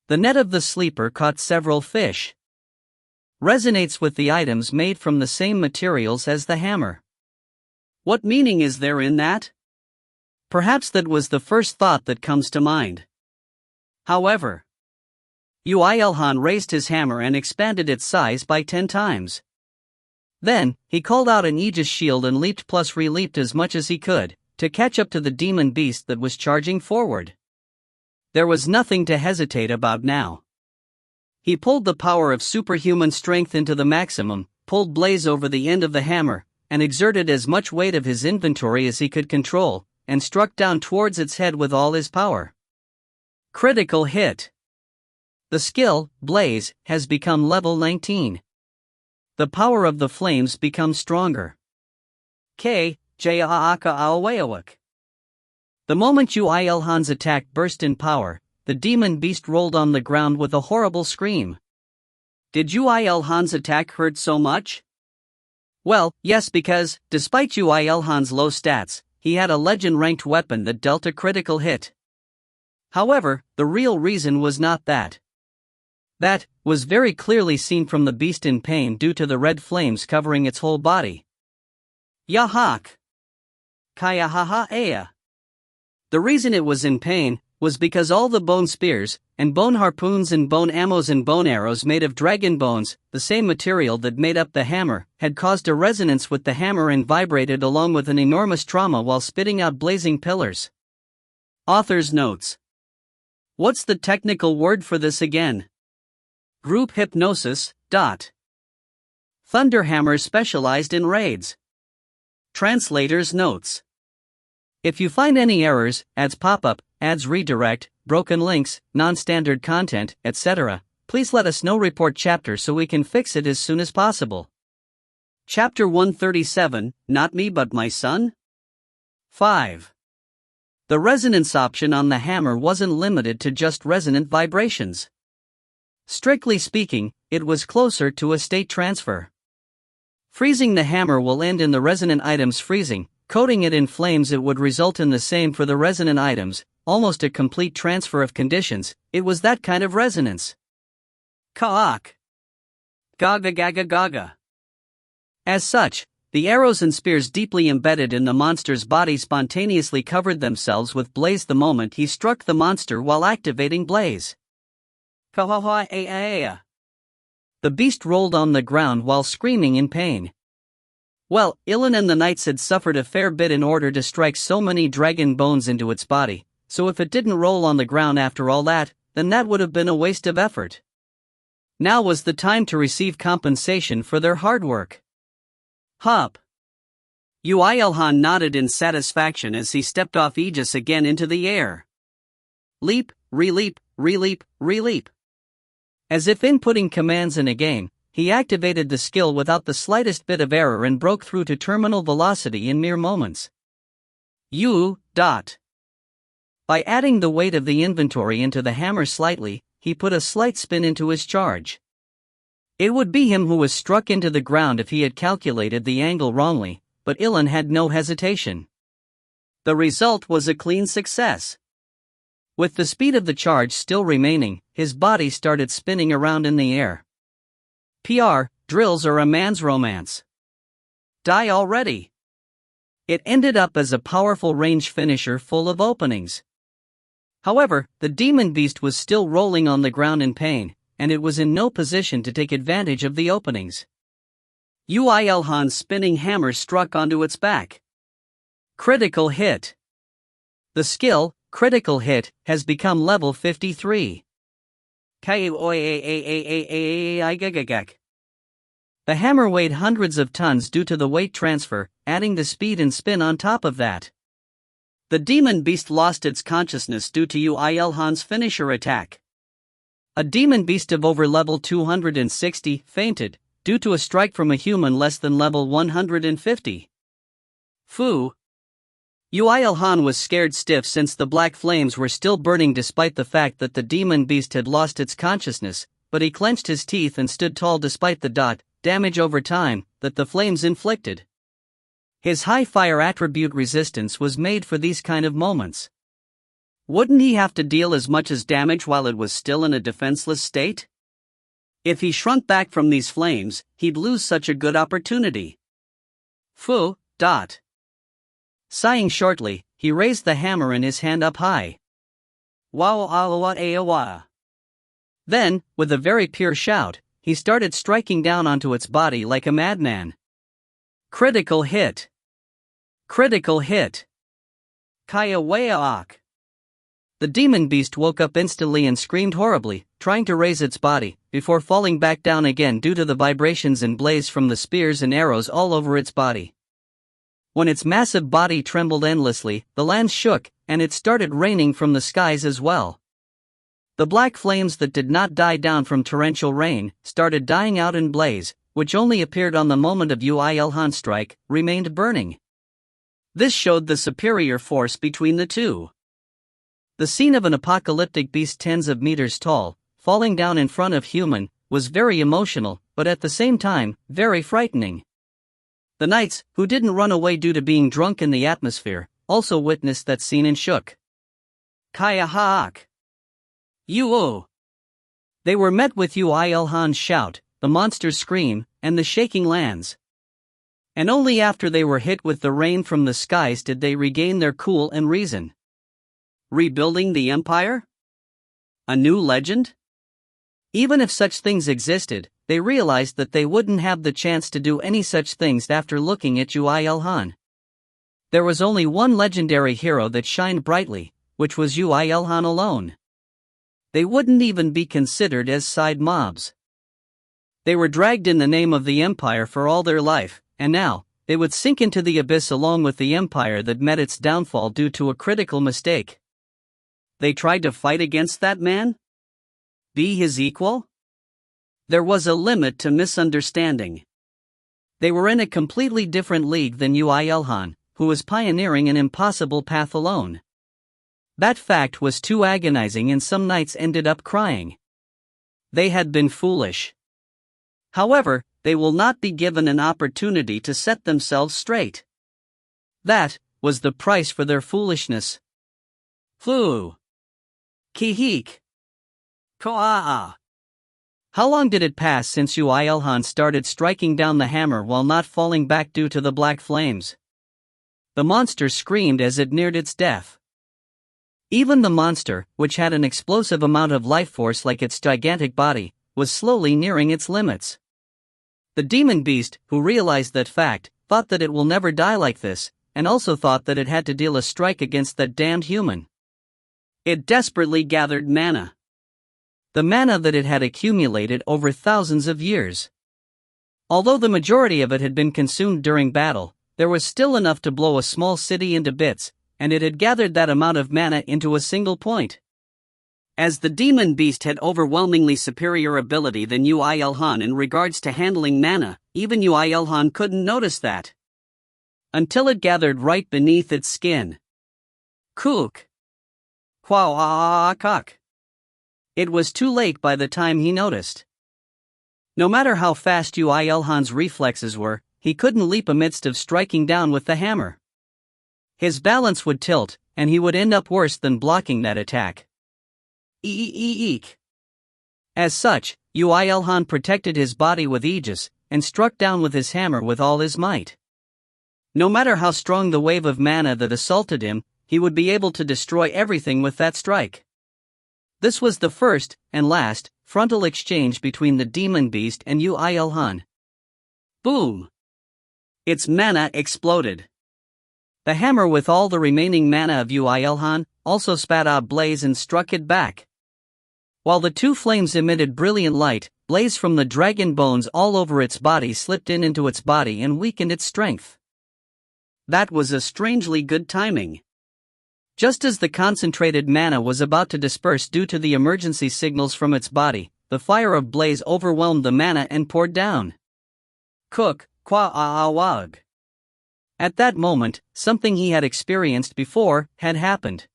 The net of the sleeper caught several fish. Resonates with the items made from the same materials as the hammer. What meaning is there in that? Perhaps that was the first thought that comes to mind. However, Yoo IlHan raised his hammer and expanded its size by 10 times. Then, he called out an Aegis shield and leaped plus re-leaped as much as he could, to catch up to the demon beast that was charging forward. There was nothing to hesitate about now. He pulled the power of superhuman strength into the maximum, pulled Blaze over the end of the hammer, and exerted as much weight of his inventory as he could control, and struck down towards its head with all his power. Critical hit. The skill, Blaze, has become level 19. The power of the flames becomes stronger. The moment Yoo IlHan's attack burst in power, the demon beast rolled on the ground with a horrible scream. Did Yoo IlHan's attack hurt so much? Well, yes, because, despite Yoo IlHan's low stats, he had a legend-ranked weapon that dealt a critical hit. However, the real reason was not that. That was very clearly seen from the beast in pain due to the red flames covering its whole body. Yahak! Kayahaha-aya. The reason it was in pain was because all the bone spears, and bone harpoons and bone ammos and bone arrows made of dragon bones, the same material that made up the hammer, had caused a resonance with the hammer and vibrated along with an enormous trauma while spitting out blazing pillars. Author's notes. What's the technical word for this again? Group hypnosis. Thunderhammer specialized in raids. Translator's notes. If you find any errors, ads pop up, ads redirect, broken links, non-standard content, etc., please let us know. Report chapter so we can fix it as soon as possible. Chapter 137, Not Me But My Son? 5. The resonance option on the hammer wasn't limited to just resonant vibrations. Strictly speaking, it was closer to a state transfer. Freezing the hammer will end in the resonant items freezing, coating it in flames it would result in the same for the resonant items, almost a complete transfer of conditions. It was that kind of resonance. Kaak. Gaga gaga gaga. As such, the arrows and spears deeply embedded in the monster's body spontaneously covered themselves with blaze the moment he struck the monster while activating blaze. The beast rolled on the ground while screaming in pain. Well, IlHan and the knights had suffered a fair bit in order to strike so many dragon bones into its body, so if it didn't roll on the ground after all that, then that would have been a waste of effort. Now was the time to receive compensation for their hard work. Hop. Yoo IlHan nodded in satisfaction as he stepped off Aegis again into the air. Leap, re-leap, re-leap, re-leap. As if inputting commands in a game, he activated the skill without the slightest bit of error and broke through to terminal velocity in mere moments. By adding the weight of the inventory into the hammer slightly, he put a slight spin into his charge. It would be him who was struck into the ground if he had calculated the angle wrongly, but IlHan had no hesitation. The result was a clean success. With the speed of the charge still remaining, his body started spinning around in the air. Drills are a man's romance. Die already. It ended up as a powerful range finisher full of openings. However, the demon beast was still rolling on the ground in pain, and it was in no position to take advantage of the openings. Yoo IlHan's spinning hammer struck onto its back. Critical hit. The skill, Critical Hit, has become level 53. The hammer weighed hundreds of tons due to the weight transfer, adding the speed and spin on top of that. The demon beast lost its consciousness due to Yoo IlHan's finisher attack. A demon beast of over level 260 fainted, due to a strike from a human less than level 150. Fu. Yoo IlHan was scared stiff since the black flames were still burning despite the fact that the demon beast had lost its consciousness, but he clenched his teeth and stood tall despite the damage over time that the flames inflicted. His high fire attribute resistance was made for these kind of moments. Wouldn't he have to deal as much as damage while it was still in a defenseless state? If he shrunk back from these flames, he'd lose such a good opportunity. Fu. Sighing shortly, he raised the hammer in his hand up high. Wow. Then, with a very pure shout, he started striking down onto its body like a madman. Critical hit. Kaya Wayaak. The demon beast woke up instantly and screamed horribly, trying to raise its body, before falling back down again due to the vibrations and blaze from the spears and arrows all over its body. When its massive body trembled endlessly, the land shook, and it started raining from the skies as well. The black flames that did not die down from torrential rain, started dying out in blaze, which only appeared on the moment of Yoo IlHan's strike, remained burning. This showed the superior force between the two. The scene of an apocalyptic beast tens of meters tall, falling down in front of human, was very emotional, but at the same time, very frightening. The knights, who didn't run away due to being drunk in the atmosphere, also witnessed that scene and shook. Kaya Haak. Yoo. They were met with Yoo IlHan's shout, the monster's scream, and the shaking lands. And only after they were hit with the rain from the skies did they regain their cool and reason. Rebuilding the empire? A new legend? Even if such things existed, they realized that they wouldn't have the chance to do any such things after looking at Yoo IlHan. There was only one legendary hero that shined brightly, which was Yoo IlHan alone. They wouldn't even be considered as side mobs. They were dragged in the name of the empire for all their life, and now, they would sink into the abyss along with the empire that met its downfall due to a critical mistake. They tried to fight against that man? Be his equal? There was a limit to misunderstanding. They were in a completely different league than Yoo IlHan, who was pioneering an impossible path alone. That fact was too agonizing and some knights ended up crying. They had been foolish. However, they will not be given an opportunity to set themselves straight. That was the price for their foolishness. Flu. Kihik. Koaa. How long did it pass since Yoo IlHan started striking down the hammer while not falling back due to the black flames? The monster screamed as it neared its death. Even the monster, which had an explosive amount of life force like its gigantic body, was slowly nearing its limits. The demon beast, who realized that fact, thought that it will never die like this, and also thought that it had to deal a strike against that damned human. It desperately gathered mana. The mana that it had accumulated over thousands of years. Although the majority of it had been consumed during battle, there was still enough to blow a small city into bits, and it had gathered that amount of mana into a single point. As the demon beast had overwhelmingly superior ability than Yoo IlHan in regards to handling mana, even Yoo IlHan couldn't notice that. Until it gathered right beneath its skin. Kook. Quack. It was too late by the time he noticed. No matter how fast Yoo IlHan's reflexes were, he couldn't leap amidst of striking down with the hammer. His balance would tilt, and he would end up worse than blocking that attack. Eek. As such, Yoo IlHan protected his body with aegis, and struck down with his hammer with all his might. No matter how strong the wave of mana that assaulted him, he would be able to destroy everything with that strike. This was the first, and last, frontal exchange between the demon beast and Yoo IlHan. Boom! Its mana exploded. The hammer with all the remaining mana of Yoo IlHan also spat out blaze and struck it back. While the two flames emitted brilliant light, blaze from the dragon bones all over its body slipped into its body and weakened its strength. That was a strangely good timing. Just as the concentrated mana was about to disperse due to the emergency signals from its body, the fire of blaze overwhelmed the mana and poured down. Cook, qua aawag. At that moment, something he had experienced before had happened.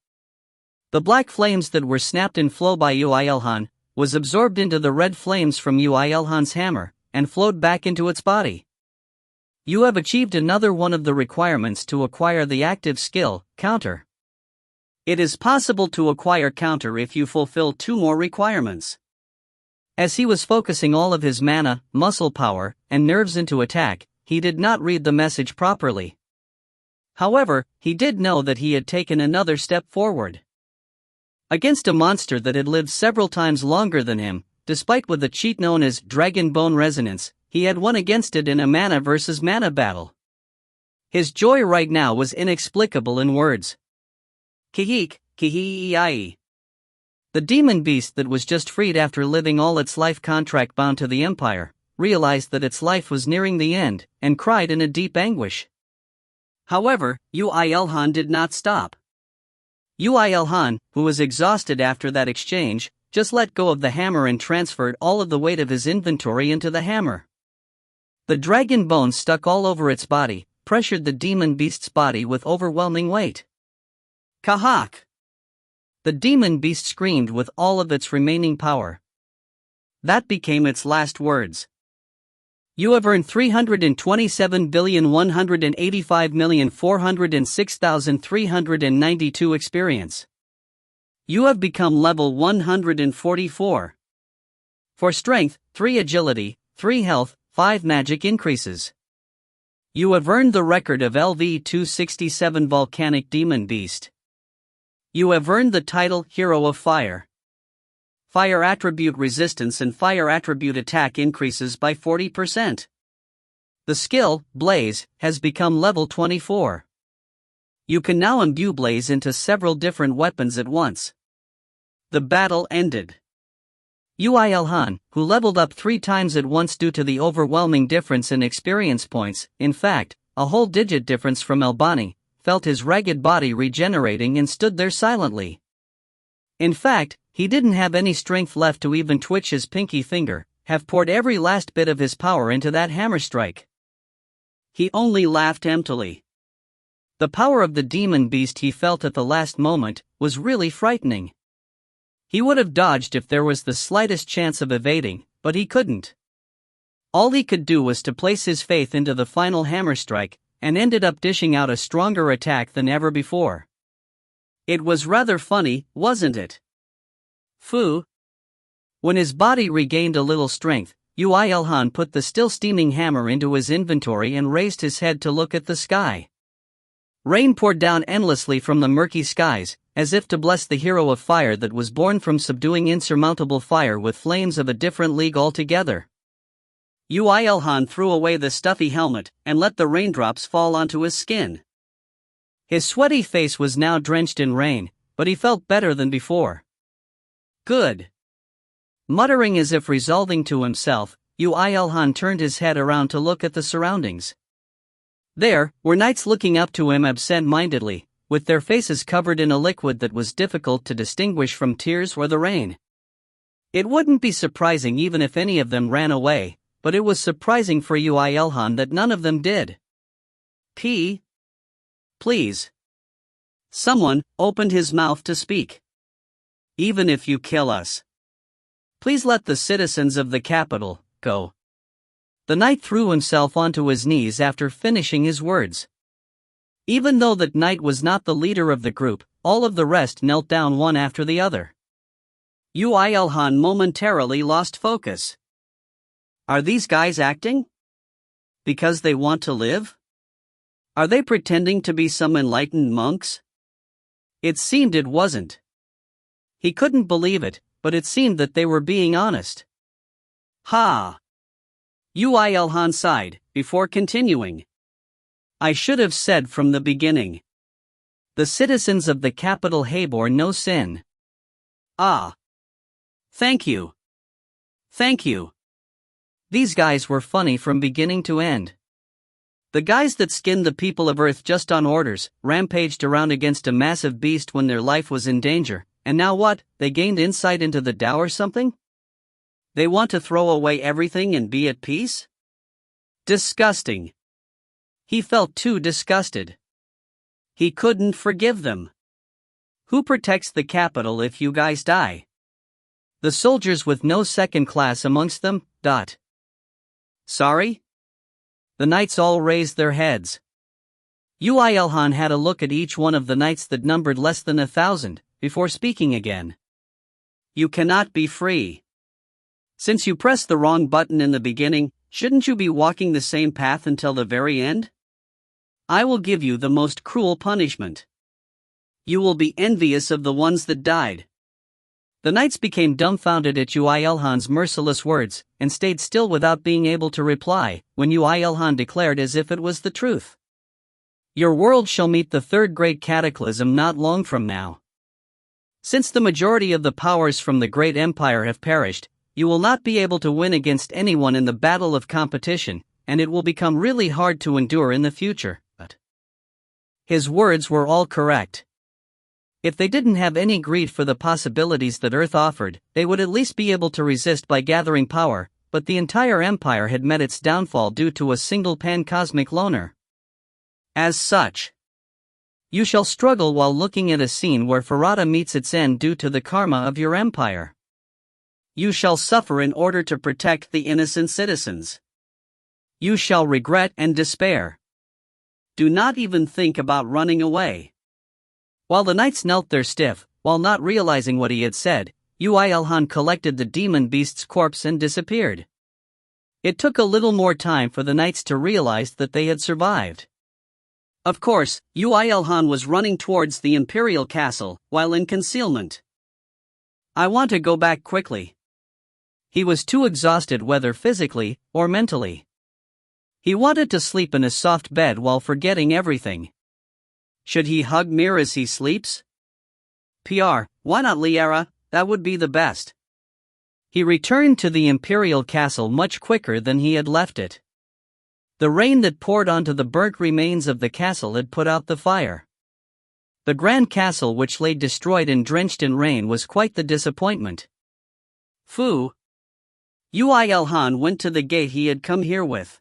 The black flames that were snapped in flow by Yoo IlHan was absorbed into the red flames from Yoo IlHan's hammer and flowed back into its body. You have achieved another one of the requirements to acquire the active skill, Counter. It is possible to acquire Counter if you fulfill 2 more requirements. As he was focusing all of his mana, muscle power, and nerves into attack, he did not read the message properly. However, he did know that he had taken another step forward. Against a monster that had lived several times longer than him, despite with the cheat known as Dragon Bone Resonance, he had won against it in a mana versus mana battle. His joy right now was inexplicable in words. Kihik, kihii. The demon beast that was just freed after living all its life contract bound to the Empire, realized that its life was nearing the end, and cried in a deep anguish. However, Yoo IlHan did not stop. Yoo IlHan, who was exhausted after that exchange, just let go of the hammer and transferred all of the weight of his inventory into the hammer. The dragon bones stuck all over its body, pressured the demon beast's body with overwhelming weight. Kahak! The demon beast screamed with all of its remaining power. That became its last words. You have earned 327,185,406,392 experience. You have become level 144. For strength, 3 agility, 3 health, 5 magic increases. You have earned the record of LV-267 Volcanic Demon Beast. You have earned the title Hero of Fire. Fire attribute resistance and fire attribute attack increases by 40%. The skill, Blaze, has become level 24. You can now imbue Blaze into several different weapons at once. The battle ended. Yoo IlHan, who leveled up 3 times at once due to the overwhelming difference in experience points, in fact, a whole digit difference from Albani, felt his ragged body regenerating and stood there silently. In fact, he didn't have any strength left to even twitch his pinky finger, have poured every last bit of his power into that hammer strike. He only laughed emptily. The power of the demon beast he felt at the last moment was really frightening. He would have dodged if there was the slightest chance of evading, but he couldn't. All he could do was to place his faith into the final hammer strike, and ended up dishing out a stronger attack than ever before. It was rather funny, wasn't it? Phew. When his body regained a little strength, Yoo IlHan put the still steaming hammer into his inventory and raised his head to look at the sky. Rain poured down endlessly from the murky skies, as if to bless the hero of fire that was born from subduing insurmountable fire with flames of a different league altogether. Yoo IlHan threw away the stuffy helmet and let the raindrops fall onto his skin. His sweaty face was now drenched in rain, but he felt better than before. Good. Muttering as if resolving to himself, Yoo IlHan turned his head around to look at the surroundings. There were knights looking up to him absent-mindedly, with their faces covered in a liquid that was difficult to distinguish from tears or the rain. It wouldn't be surprising even if any of them ran away, but it was surprising for Yoo IlHan that none of them did. Please. Someone opened his mouth to speak. Even if you kill us, please let the citizens of the capital go. The knight threw himself onto his knees after finishing his words. Even though that knight was not the leader of the group, all of the rest knelt down one after the other. Yoo IlHan momentarily lost focus. Are these guys acting? Because they want to live? Are they pretending to be some enlightened monks? It seemed it wasn't. He couldn't believe it, but it seemed that they were being honest. Ha! Yoo IlHan sighed, before continuing. I should have said from the beginning. The citizens of the capital bore no sin. Ah! Thank you. Thank you. These guys were funny from beginning to end. The guys that skinned the people of Earth just on orders, rampaged around against a massive beast when their life was in danger, and now what, they gained insight into the Tao or something? They want to throw away everything and be at peace? Disgusting. He felt too disgusted. He couldn't forgive them. Who protects the capital if you guys die? The soldiers with no second class amongst them, Sorry? The knights all raised their heads. Yoo IlHan had a look at each one of the knights that numbered less than 1,000, before speaking again. You cannot be free. Since you pressed the wrong button in the beginning, shouldn't you be walking the same path until the very end? I will give you the most cruel punishment. You will be envious of the ones that died. The knights became dumbfounded at Yoo IlHan's merciless words, and stayed still without being able to reply, when Yoo IlHan declared as if it was the truth. Your world shall meet the third Great Cataclysm not long from now. Since the majority of the powers from the Great Empire have perished, you will not be able to win against anyone in the battle of competition, and it will become really hard to endure in the future. But his words were all correct. If they didn't have any greed for the possibilities that Earth offered, they would at least be able to resist by gathering power, but the entire empire had met its downfall due to a single pan-cosmic loner. As such, you shall struggle while looking at a scene where Farada meets its end due to the karma of your empire. You shall suffer in order to protect the innocent citizens. You shall regret and despair. Do not even think about running away. While the knights knelt there stiff, while not realizing what he had said, Yoo IlHan collected the demon beast's corpse and disappeared. It took a little more time for the knights to realize that they had survived. Of course, Yoo IlHan was running towards the imperial castle, while in concealment. I want to go back quickly. He was too exhausted whether physically or mentally. He wanted to sleep in a soft bed while forgetting everything. Should he hug Mir as he sleeps? Why not Liara? That would be the best. He returned to the imperial castle much quicker than he had left it. The rain that poured onto the burnt remains of the castle had put out the fire. The grand castle, which lay destroyed and drenched in rain, was quite the disappointment. Yoo IlHan went to the gate he had come here with.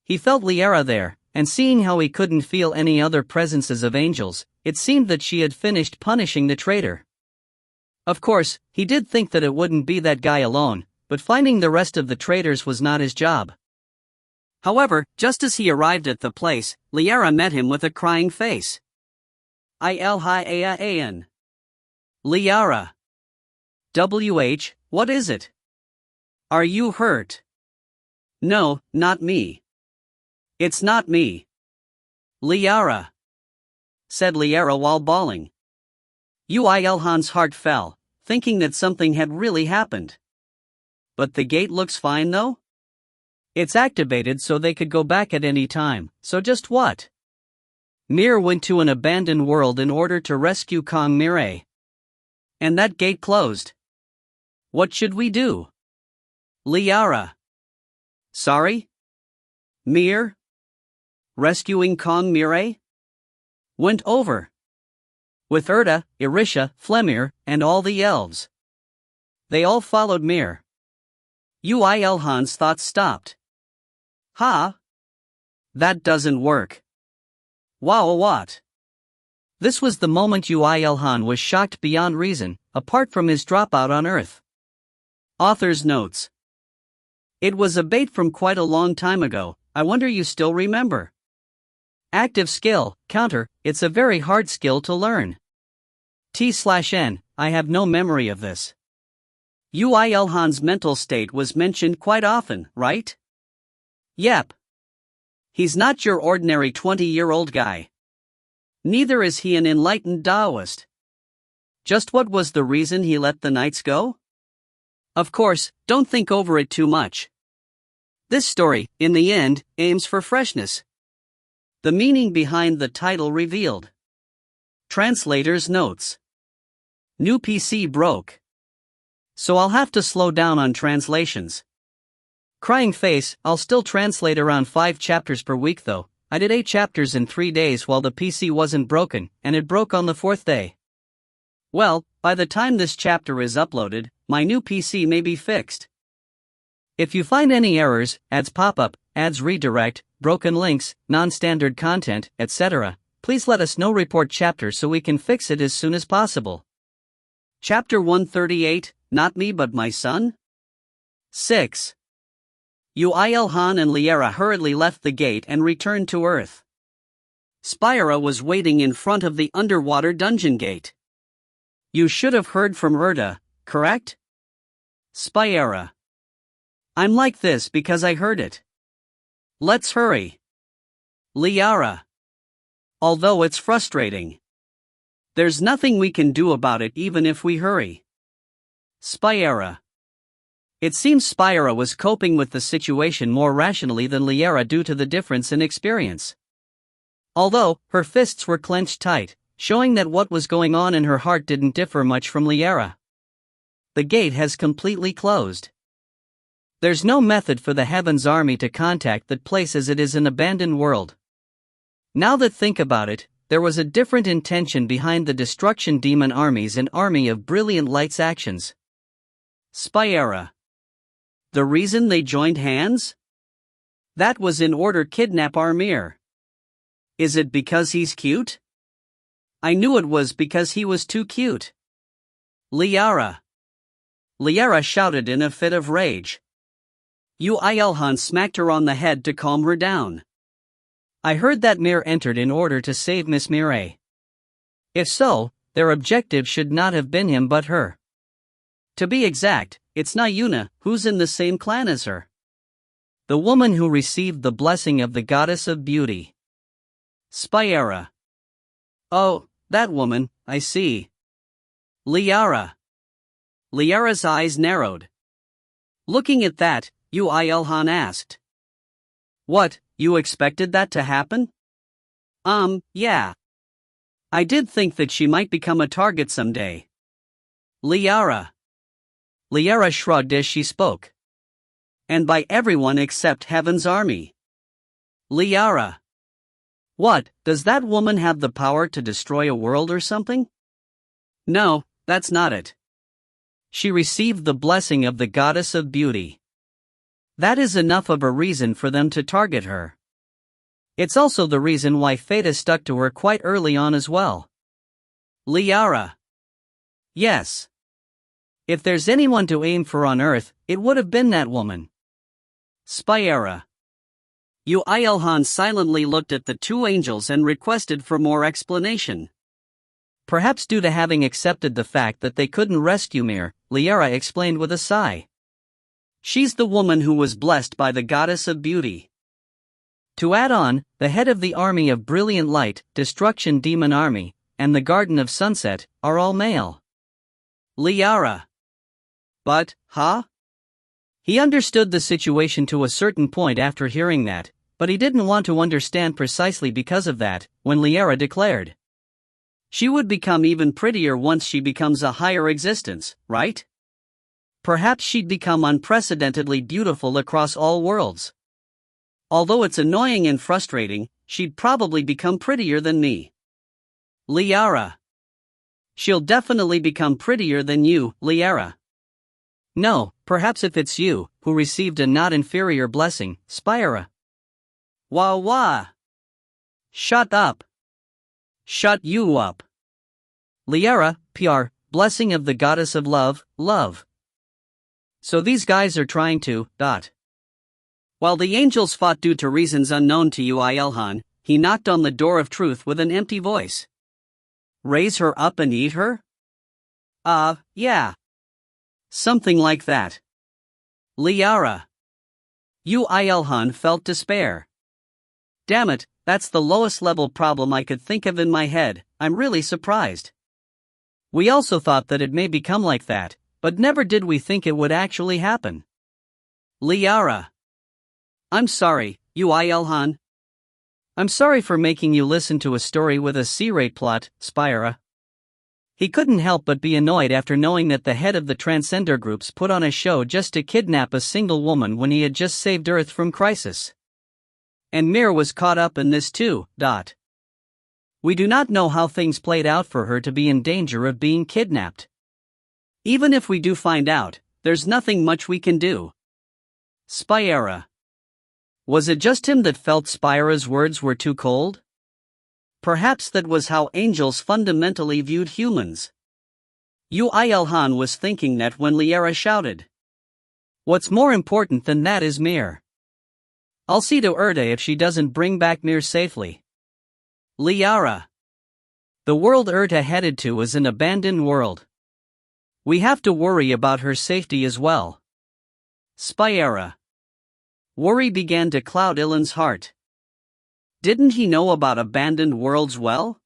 He felt Liara there, and seeing how he couldn't feel any other presences of angels, it seemed that she had finished punishing the traitor. Of course, he did think that it wouldn't be that guy alone, but finding the rest of the traitors was not his job. However, just as he arrived at the place, Liara met him with a crying face. IlHan. Liara. What is it? Are you hurt? No, not me. It's not me. Liara, said Liara while bawling. Yoo IlHan's heart fell, thinking that something had really happened. But the gate looks fine though? It's activated so they could go back at any time, so just what? Mir went to an abandoned world in order to rescue Kong Mirai. And that gate closed. What should we do? Liara. Sorry? Mir? Rescuing Kong Mirai? Went over. With Erda, Irisha, Flemir, and all the elves. They all followed Mir. Yoo IlHan's thoughts stopped. That doesn't work. Wow, what? This was the moment Yoo IlHan was shocked beyond reason, apart from his dropout on Earth. Author's notes. It was a bait from quite a long time ago, I wonder you still remember. Active skill, counter, it's a very hard skill to learn. T/N, I have no memory of this. Yoo IlHan's mental state was mentioned quite often, right? Yep. He's not your ordinary 20-year-old guy. Neither is he an enlightened Taoist. Just what was the reason he let the knights go? Of course, don't think over it too much. This story, in the end, aims for freshness. The meaning behind the title revealed. Translator's notes. New PC broke. So I'll have to slow down on translations. Crying face, I'll still translate around 5 chapters per week though. I did 8 chapters in 3 days while the PC wasn't broken, and it broke on the 4th day. Well, by the time this chapter is uploaded, my new PC may be fixed. If you find any errors, ads pop up, ads redirect, broken links, non-standard content, etc., please let us know. Report chapter so we can fix it as soon as possible. Chapter 138, Not Me But My Son? 6. Yoo IlHan and Liara hurriedly left the gate and returned to Earth. Spyra was waiting in front of the underwater dungeon gate. You should have heard from Erda, correct? Spyra. I'm like this because I heard it. Let's hurry. Liara. Although it's frustrating. There's nothing we can do about it even if we hurry. Spyra. It seems Spyra was coping with the situation more rationally than Liara due to the difference in experience. Although, her fists were clenched tight, showing that what was going on in her heart didn't differ much from Liara. The gate has completely closed. There's no method for the Heaven's army to contact that place as it is an abandoned world. Now that think about it, there was a different intention behind the Destruction Demon Army's and Army of Brilliant Light's actions. Spyra. The reason they joined hands? That was in order to kidnap Armir. Is it because he's cute? I knew it was because he was too cute. Liara. Liara shouted in a fit of rage. Yoo IlHan smacked her on the head to calm her down. I heard that Mir entered in order to save Miss Mireille. If so, their objective should not have been him but her. To be exact, it's Nayuna, who's in the same clan as her. The woman who received the blessing of the goddess of beauty. Spyra. Oh, that woman, I see. Liara. Liara's eyes narrowed. Looking at that, Yoo IlHan asked. What, you expected that to happen? Yeah. I did think that she might become a target someday. Liara. Liara shrugged as she spoke. And by everyone except Heaven's army. Liara. What, does that woman have the power to destroy a world or something? No, that's not it. She received the blessing of the goddess of beauty. That is enough of a reason for them to target her. It's also the reason why Feta stuck to her quite early on as well. Liara. Yes. If there's anyone to aim for on Earth, it would have been that woman. Spyra. Yoo IlHan silently looked at the 2 angels and requested for more explanation. Perhaps due to having accepted the fact that they couldn't rescue Mir, Liara explained with a sigh. She's the woman who was blessed by the goddess of beauty. To add on, the head of the Army of Brilliant Light, Destruction Demon Army, and the Garden of Sunset, are all male. Liara. But, huh? He understood the situation to a certain point after hearing that, but he didn't want to understand precisely because of that, when Liara declared. She would become even prettier once she becomes a higher existence, right? Perhaps she'd become unprecedentedly beautiful across all worlds. Although it's annoying and frustrating, she'd probably become prettier than me. Liara. She'll definitely become prettier than you, Liara. No, perhaps if it's you, who received a not inferior blessing, Spyra. Wah. Shut up. Shut you up. Liara, PR, blessing of the goddess of love, love. So these guys are trying to, While the angels fought due to reasons unknown to Yoo IlHan, he knocked on the door of truth with an empty voice. Raise her up and eat her? Yeah. Something like that. Liara. Yoo IlHan felt despair. Damn it, that's the lowest level problem I could think of in my head, I'm really surprised. We also thought that it may become like that, but never did we think it would actually happen. Liara. I'm sorry, Yoo IlHan. I'm sorry for making you listen to a story with a C-rate plot, Spyra. He couldn't help but be annoyed after knowing that the head of the Transcender groups put on a show just to kidnap a single woman when he had just saved Earth from crisis. And Mir was caught up in this too. We do not know how things played out for her to be in danger of being kidnapped. Even if we do find out, there's nothing much we can do. Spyra. Was it just him that felt Spyra's words were too cold? Perhaps that was how angels fundamentally viewed humans. Yoo IlHan was thinking that when Liara shouted. What's more important than that is Mir. I'll see to Erda if she doesn't bring back Mir safely. Liara. The world Erda headed to is an abandoned world. We have to worry about her safety as well. Spyra. Worry began to cloud IlHan's heart. Didn't he know about abandoned worlds well?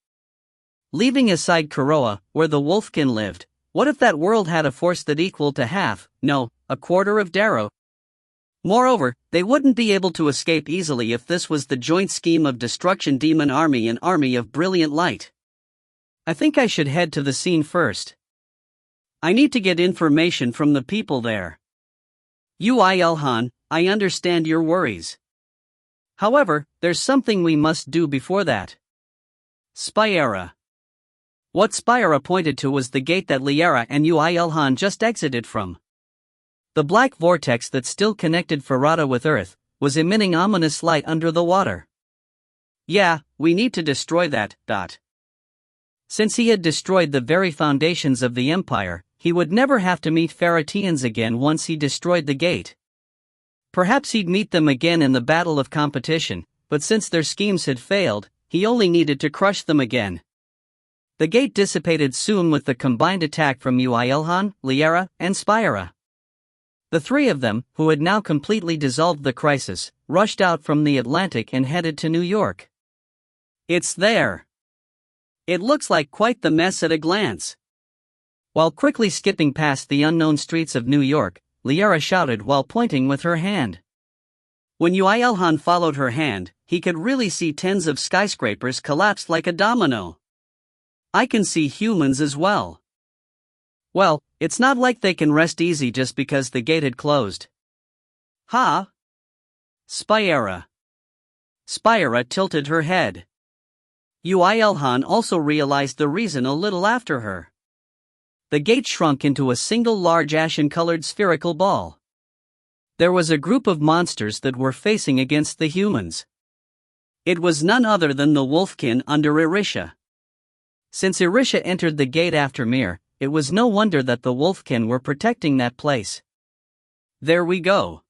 Leaving aside Kuroa, where the Wolfkin lived, what if that world had a force that equaled to half, no, a quarter of Darrow? Moreover, they wouldn't be able to escape easily if this was the joint scheme of Destruction Demon Army and Army of Brilliant Light. I think I should head to the scene first. I need to get information from the people there. Yoo IlHan, I understand your worries. However, there's something we must do before that. Spyra. What Spyra pointed to was the gate that Liara and Yoo IlHan just exited from. The black vortex that still connected Ferrata with Earth was emitting ominous light under the water. Yeah, we need to destroy that. Since he had destroyed the very foundations of the Empire, he would never have to meet Ferratians again once he destroyed the gate. Perhaps he'd meet them again in the battle of competition, but since their schemes had failed, he only needed to crush them again. The gate dissipated soon with the combined attack from Yoo IlHan, Liara, and Spyra. The three of them, who had now completely dissolved the crisis, rushed out from the Atlantic and headed to New York. It's there. It looks like quite the mess at a glance. While quickly skipping past the unknown streets of New York, Liara shouted while pointing with her hand. When Yoo IlHan followed her hand, he could really see tens of skyscrapers collapsed like a domino. I can see humans as well. Well, it's not like they can rest easy just because the gate had closed. Ha! Spyra. Spyra tilted her head. Yoo IlHan also realized the reason a little after her. The gate shrunk into a single large ashen-colored spherical ball. There was a group of monsters that were facing against the humans. It was none other than the Wolfkin under Irisha. Since Irisha entered the gate after Mir, it was no wonder that the Wolfkin were protecting that place. There we go.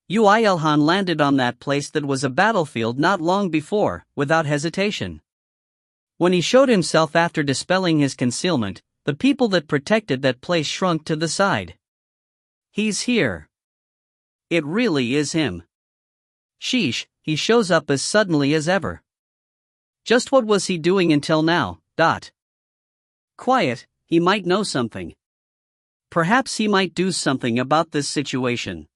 Yoo IlHan landed on that place that was a battlefield not long before, without hesitation. When he showed himself after dispelling his concealment, the people that protected that place shrunk to the side. He's here. It really is him. Sheesh, he shows up as suddenly as ever. Just what was he doing until now? Quiet, he might know something. Perhaps he might do something about this situation.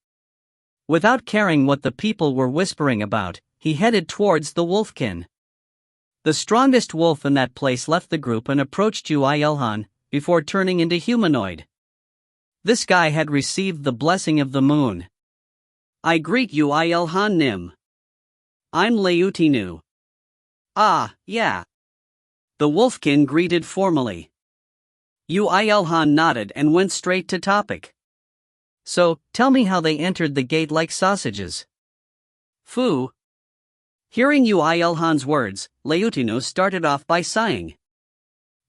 Without caring what the people were whispering about, he headed towards the Wolfkin. The strongest wolf in that place left the group and approached Yoo IlHan, before turning into humanoid. This guy had received the blessing of the moon. I greet Yoo IlHan Nim. I'm Leutinu. Ah, yeah. The Wolfkin greeted formally. Yoo IlHan nodded and went straight to topic. So, tell me how they entered the gate like sausages. Foo. Hearing Yoo IlHan's words, Leutinu started off by sighing.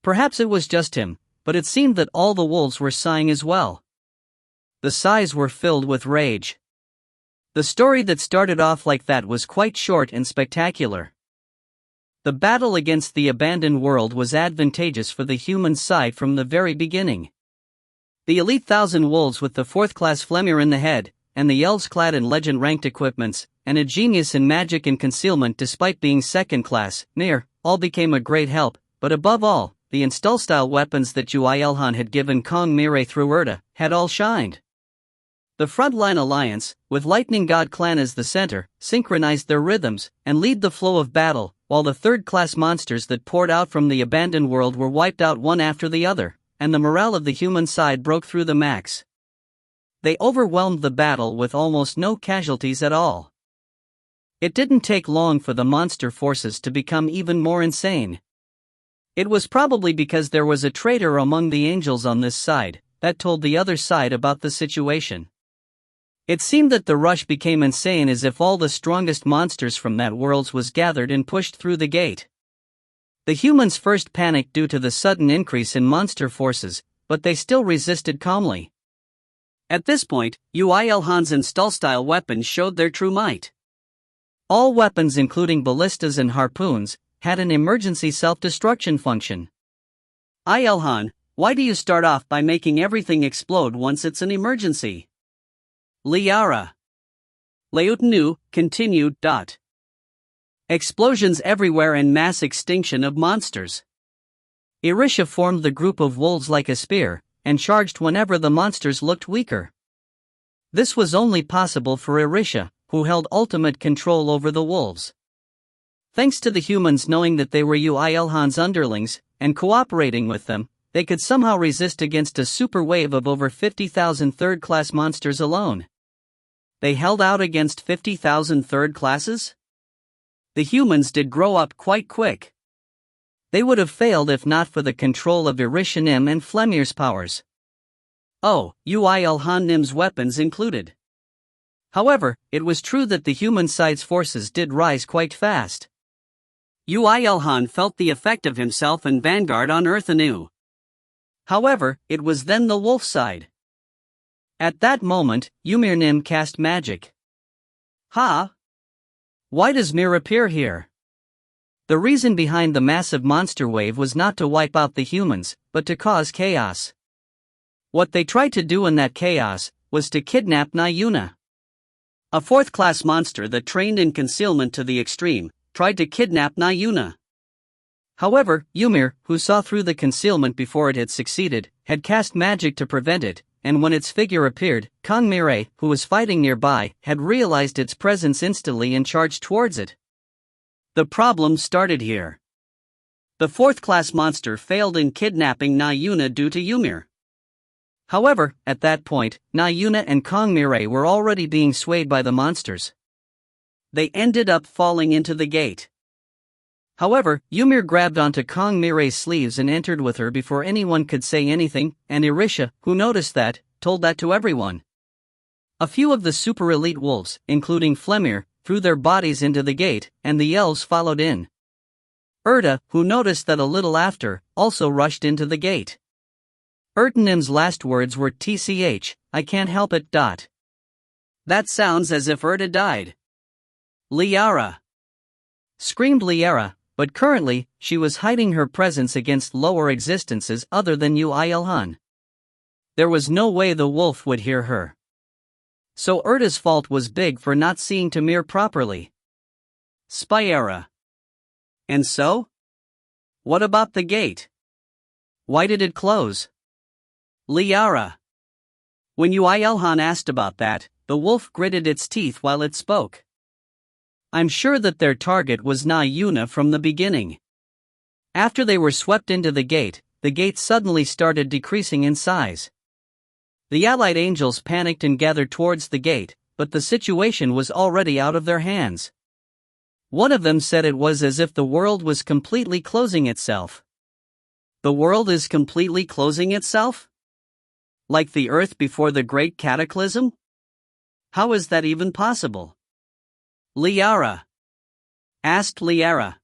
Perhaps it was just him, but it seemed that all the wolves were sighing as well. The sighs were filled with rage. The story that started off like that was quite short and spectacular. The battle against the abandoned world was advantageous for the human side from the very beginning. The elite 1,000 wolves with the 4th-class Flemir in the head, and the elves clad in legend-ranked equipments, and a genius in magic and concealment despite being 2nd-class, Mir, all became a great help, but above all, the install-style weapons that Yoo IlHan had given Kong Mire through Erda, had all shined. The Frontline Alliance, with Lightning God Clan as the center, synchronized their rhythms, and lead the flow of battle, while the third-class monsters that poured out from the abandoned world were wiped out one after the other, and the morale of the human side broke through the max. They overwhelmed the battle with almost no casualties at all. It didn't take long for the monster forces to become even more insane. It was probably because there was a traitor among the angels on this side that told the other side about the situation. It seemed that the rush became insane as if all the strongest monsters from that world was gathered and pushed through the gate. The humans first panicked due to the sudden increase in monster forces, but they still resisted calmly. At this point, Yoo IlHan's install-style weapons showed their true might. All weapons including ballistas and harpoons had an emergency self-destruction function. IlHan, why do you start off by making everything explode once it's an emergency? Liara. Leutanu continued. Explosions everywhere and mass extinction of monsters. Irisha formed the group of wolves like a spear, and charged whenever the monsters looked weaker. This was only possible for Irisha, who held ultimate control over the wolves. Thanks to the humans knowing that they were Yoo IlHan's underlings, and cooperating with them, they could somehow resist against a super wave of over 50,000 third-class monsters alone. They held out against 50,000 third classes? The humans did grow up quite quick. They would have failed if not for the control of Irishanim and Flemir's powers. Oh, Yoo IlHan's weapons included. However, it was true that the human side's forces did rise quite fast. Yoo IlHan felt the effect of himself and Vanguard on Earth anew. However, it was then the wolf side. At that moment, Ymir cast magic. Ha! Why does Mir appear here? The reason behind the massive monster wave was not to wipe out the humans, but to cause chaos. What they tried to do in that chaos was to kidnap Nayuna. A fourth-class monster that trained in concealment to the extreme, tried to kidnap Nayuna. However, Ymir, who saw through the concealment before it had succeeded, had cast magic to prevent it, and when its figure appeared, Kongmire, who was fighting nearby, had realized its presence instantly and charged towards it. The problem started here. The fourth-class monster failed in kidnapping Nayuna due to Ymir. However, at that point, Nayuna and Kongmire were already being swayed by the monsters. They ended up falling into the gate. However, Ymir grabbed onto Kongmire's sleeves and entered with her before anyone could say anything, and Irisha, who noticed that, told that to everyone. A few of the super elite wolves, including Flemir, threw their bodies into the gate, and the elves followed in. Erda, who noticed that a little after, also rushed into the gate. Ertanim's last words were "Tch, I can't help it." That sounds as if Erda died. Liara! Screamed Liara, but currently, she was hiding her presence against lower existences other than Yoo IlHan. There was no way the wolf would hear her. So Erda's fault was big for not seeing Tamir properly. Spyera. And so? What about the gate? Why did it close? Liara. When Yoo IlHan asked about that, the wolf gritted its teeth while it spoke. I'm sure that their target was Nayuna from the beginning. After they were swept into the gate suddenly started decreasing in size. The allied angels panicked and gathered towards the gate, but the situation was already out of their hands. One of them said it was as if the world was completely closing itself. The world is completely closing itself? Like the earth before the Great Cataclysm? How is that even possible? Liara. Asked Liara.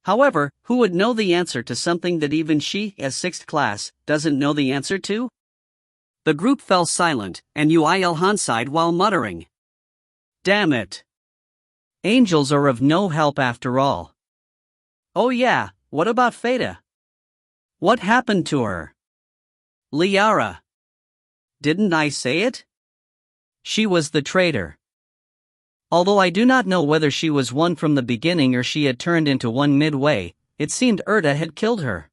However, who would know the answer to something that even she, as 6th class, doesn't know the answer to? The group fell silent, and Yoo IlHan sighed while muttering. Damn it. Angels are of no help after all. Oh yeah, what about Feta? What happened to her? Liara. Didn't I say it? She was the traitor. Although I do not know whether she was one from the beginning or she had turned into one midway, it seemed Erda had killed her.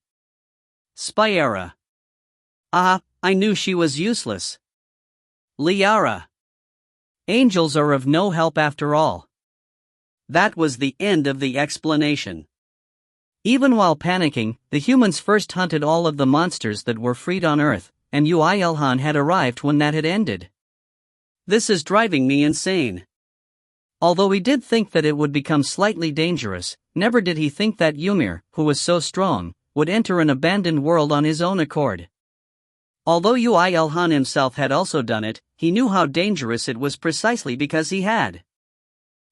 Spyera. I knew she was useless. Liara. Angels are of no help after all. That was the end of the explanation. Even while panicking, the humans first hunted all of the monsters that were freed on Earth, and Yoo IlHan had arrived when that had ended. This is driving me insane. Although he did think that it would become slightly dangerous, never did he think that Ymir, who was so strong, would enter an abandoned world on his own accord. Although Yoo IlHan himself had also done it, he knew how dangerous it was precisely because he had.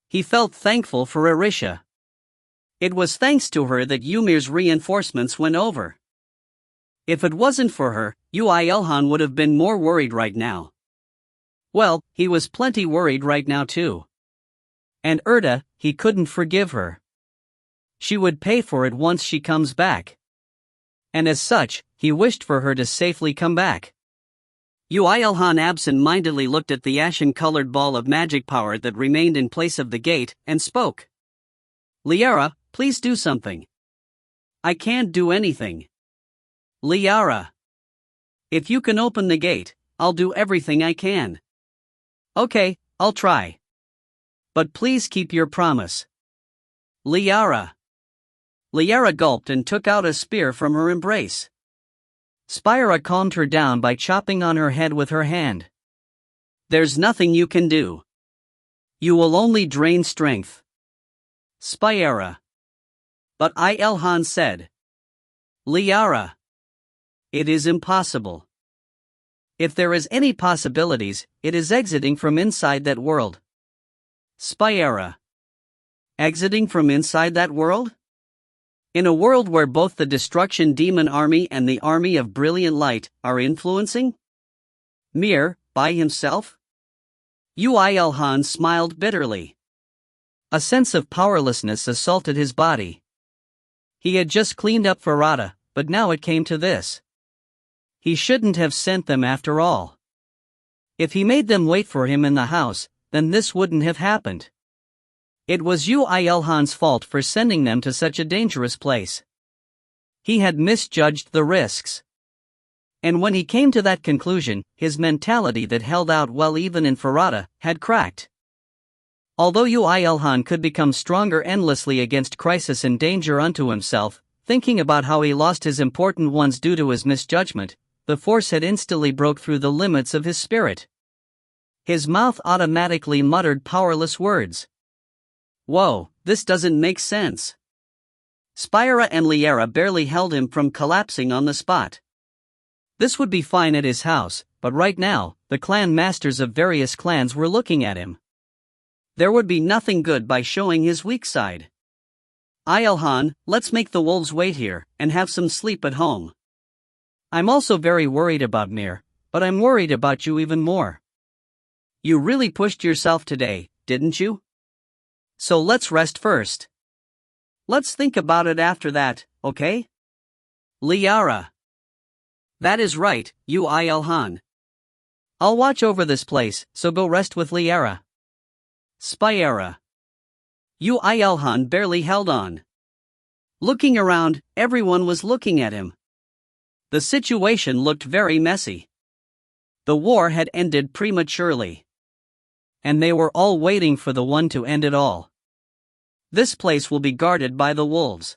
He felt thankful for Arisha. It was thanks to her that Ymir's reinforcements went over. If it wasn't for her, Yoo IlHan would have been more worried right now. Well, he was plenty worried right now too. And Erda, he couldn't forgive her. She would pay for it once she comes back. And as such, he wished for her to safely come back. Yoo IlHan absent-mindedly looked at the ashen-colored ball of magic power that remained in place of the gate, and spoke. Liara, please do something. I can't do anything. Liara. If you can open the gate, I'll do everything I can. Okay, I'll try. But please keep your promise. Liara. Liara gulped and took out a spear from her embrace. Spyra calmed her down by chopping on her head with her hand. There's nothing you can do. You will only drain strength. Spyra. But IlHan said. Liara. It is impossible. If there is any possibilities, it is exiting from inside that world. Spyra. Exiting from inside that world? In a world where both the Destruction Demon Army and the Army of Brilliant Light are influencing? Mir, by himself? Yoo IlHan smiled bitterly. A sense of powerlessness assaulted his body. He had just cleaned up Farada, but now it came to this. He shouldn't have sent them after all. If he made them wait for him in the house, then this wouldn't have happened. It was Yoo IlHan's fault for sending them to such a dangerous place. He had misjudged the risks. And when he came to that conclusion, his mentality that held out well even in Farada had cracked. Although Yoo IlHan could become stronger endlessly against crisis and danger unto himself, thinking about how he lost his important ones due to his misjudgment, the force had instantly broke through the limits of his spirit. His mouth automatically muttered powerless words. Whoa, this doesn't make sense. Spyra and Liara barely held him from collapsing on the spot. This would be fine at his house, but right now, the clan masters of various clans were looking at him. There would be nothing good by showing his weak side. IlHan, let's make the wolves wait here, and have some sleep at home. I'm also very worried about Mir, but I'm worried about you even more. You really pushed yourself today, didn't you? So let's rest first. Let's think about it after that, okay? Liara. That is right, Yoo IlHan. I'll watch over this place, so go rest with Liara. Spyra. Yoo IlHan barely held on. Looking around, everyone was looking at him. The situation looked very messy. The war had ended prematurely. And they were all waiting for the one to end it all. This place will be guarded by the wolves.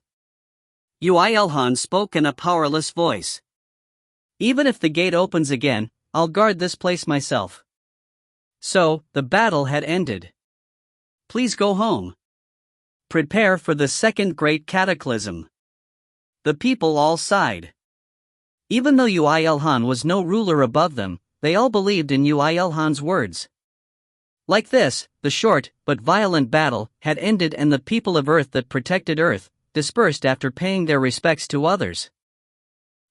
Yoo IlHan spoke in a powerless voice. Even if the gate opens again, I'll guard this place myself. So, the battle had ended. Please go home. Prepare for the second Great Cataclysm. The people all sighed. Even though Yoo IlHan was no ruler above them, they all believed in Yoo IlHan's words. Like this, the short, but violent battle had ended and the people of Earth that protected Earth dispersed after paying their respects to others.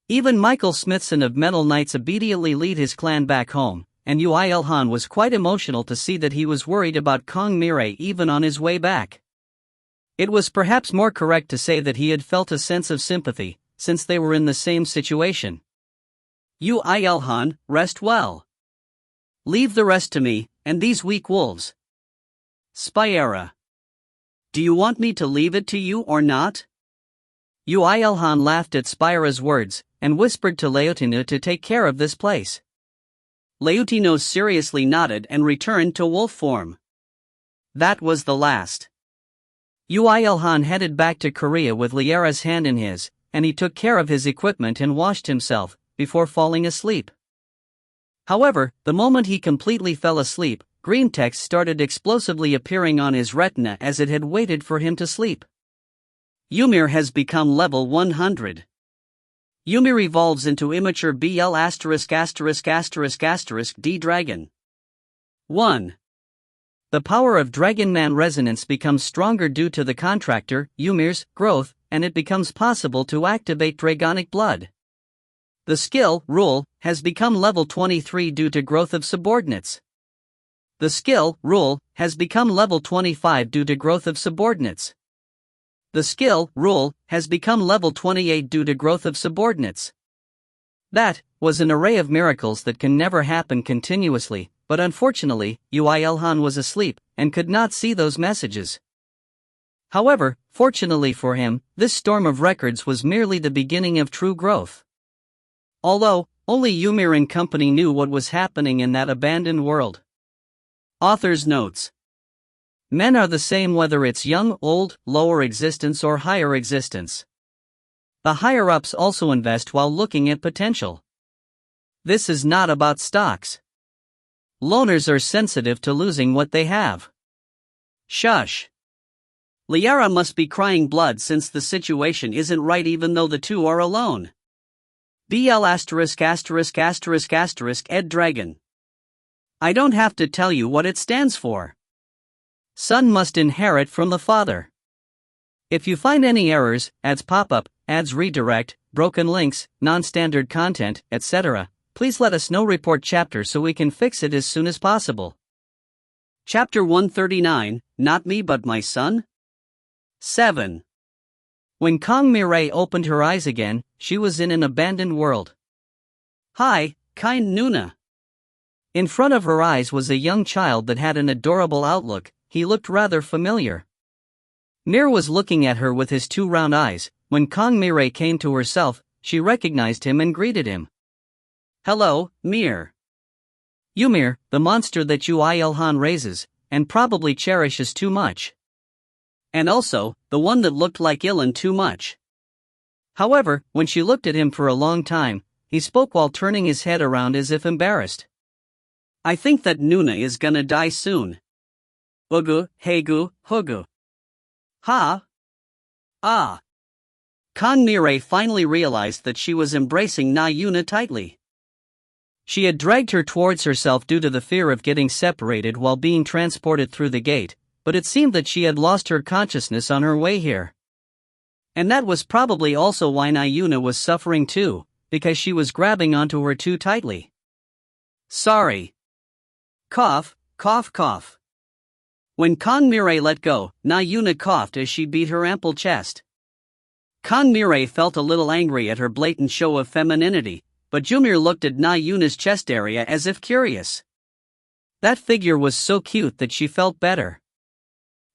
Even Michael Smithson of Metal Knights obediently led his clan back home, and Yoo IlHan was quite emotional to see that he was worried about Kong Mire even on his way back. It was perhaps more correct to say that he had felt a sense of sympathy, since they were in the same situation. Yoo IlHan, rest well. Leave the rest to me, and these weak wolves. Spyra. Do you want me to leave it to you or not? Yoo IlHan laughed at Spyra's words, and whispered to Leutino to take care of this place. Leutino seriously nodded and returned to wolf form. That was the last. Yoo IlHan headed back to Korea with Liara's hand in his, and he took care of his equipment and washed himself, before falling asleep. However, the moment he completely fell asleep, green text started explosively appearing on his retina as it had waited for him to sleep. Ymir has become level 100. Ymir evolves into immature BL************ D dragon. 1. The power of Dragon Man resonance becomes stronger due to the contractor, Ymir's, growth, and it becomes possible to activate dragonic blood. The skill, Rule, has become level 23 due to growth of subordinates. The skill, Rule, has become level 25 due to growth of subordinates. The skill, Rule, has become level 28 due to growth of subordinates. That was an array of miracles that can never happen continuously, but unfortunately, Yoo IlHan was asleep and could not see those messages. However, fortunately for him, this storm of records was merely the beginning of true growth. Although, only Ymir and company knew what was happening in that abandoned world. Author's notes. Men are the same whether it's young, old, lower existence or higher existence. The higher-ups also invest while looking at potential. This is not about stocks. Loners are sensitive to losing what they have. Shush. Liara must be crying blood since the situation isn't right even though the two are alone. BL******** Ed Dragon. I don't have to tell you what it stands for. Son must inherit from the father. If you find any errors, ads pop-up, ads redirect, broken links, non-standard content, etc., please let us know. Report chapter so we can fix it as soon as possible. Chapter 139, Not Me But My Son? 7. When Kong Mirai opened her eyes again, she was in an abandoned world. Hi, kind Nuna. In front of her eyes was a young child that had an adorable outlook. He looked rather familiar. Mir was looking at her with his two round eyes. When Kong Mirai came to herself, she recognized him and greeted him. Hello, Mir. Ymir, the monster that Yoo IlHan raises, and probably cherishes too much. And also, the one that looked like IlHan too much. However, when she looked at him for a long time, he spoke while turning his head around as if embarrassed. I think that Nuna is gonna die soon. Ugu, hegu, hugu. Ha? Ah. Kong Mirai finally realized that she was embracing Na Yuna tightly. She had dragged her towards herself due to the fear of getting separated while being transported through the gate, but it seemed that she had lost her consciousness on her way here. And that was probably also why Na Yuna was suffering too, because she was grabbing onto her too tightly. Sorry. Cough, cough, cough. When Kong Mirai let go, Na Yuna coughed as she beat her ample chest. Kong Mirai felt a little angry at her blatant show of femininity, but Ymir looked at Na Yuna's chest area as if curious. That figure was so cute that she felt better.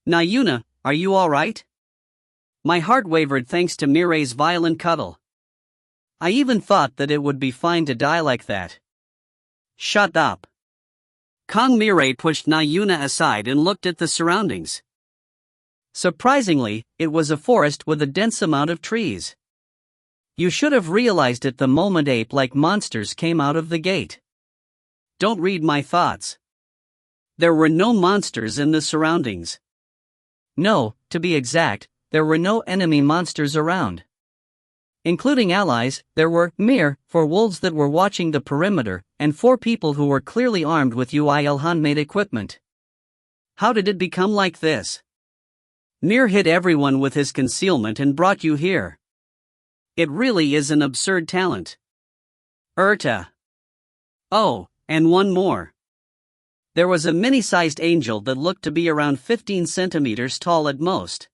Na Yuna, are you alright? My heart wavered thanks to Mirai's violent cuddle. I even thought that it would be fine to die like that. Shut up. Kong Mirai pushed Na Yuna aside and looked at the surroundings. Surprisingly, it was a forest with a dense amount of trees. You should have realized it the moment ape-like monsters came out of the gate. Don't read my thoughts. There were no monsters in the surroundings. No, to be exact, there were no enemy monsters around. Including allies, there were mere 4 wolves that were watching the perimeter, and 4 people who were clearly armed with Yoo IlHan made equipment. How did it become like this? Mir hit everyone with his concealment and brought you here. It really is an absurd talent. Oh, and one more. There was a mini-sized angel that looked to be around 15 centimeters tall at most.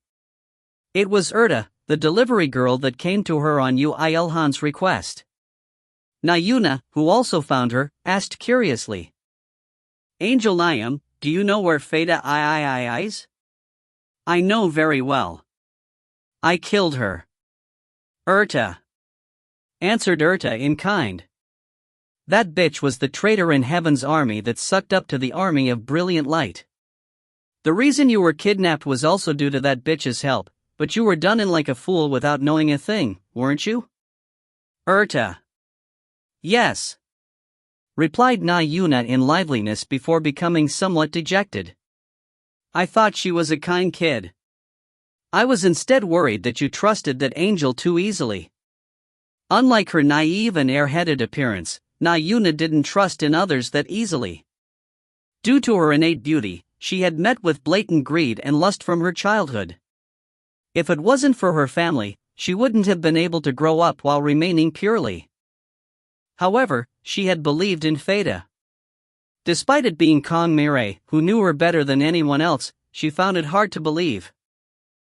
It was the delivery girl that came to her on Yoo IlHan's request. Na Yuna, who also found her, asked curiously. Angel Niam, do you know where Feda is? I know very well. I killed her. Answered in kind. That bitch was the traitor in Heaven's army that sucked up to the army of brilliant light. The reason you were kidnapped was also due to that bitch's help, but you were done in like a fool without knowing a thing, weren't you? Yes, replied Na Yuna in liveliness before becoming somewhat dejected. I thought she was a kind kid. I was instead worried that you trusted that angel too easily. Unlike her naive and airheaded appearance, Na Yuna didn't trust in others that easily. Due to her innate beauty, she had met with blatant greed and lust from her childhood. If it wasn't for her family, she wouldn't have been able to grow up while remaining purely. However, she had believed in Fata. Despite it being Kong Mirai, who knew her better than anyone else, she found it hard to believe.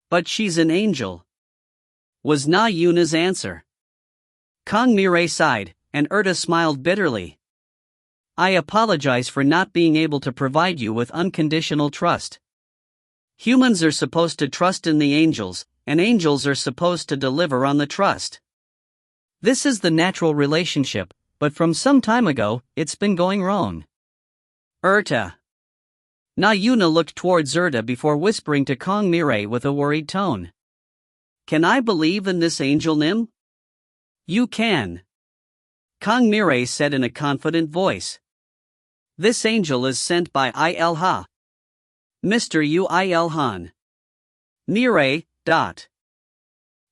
But she's an angel, was Na Yuna's answer. Kong Mirai sighed, and Erta smiled bitterly. I apologize for not being able to provide you with unconditional trust. Humans are supposed to trust in the angels, and angels are supposed to deliver on the trust. This is the natural relationship, but from some time ago, it's been going wrong. Na Yuna looked towards Erta before whispering to Kong Mirai with a worried tone. Can I believe in this angel Nim? You can, Kong Mirai said in a confident voice. This angel is sent by IlHan. Mr. Yoo IlHan. Mirai.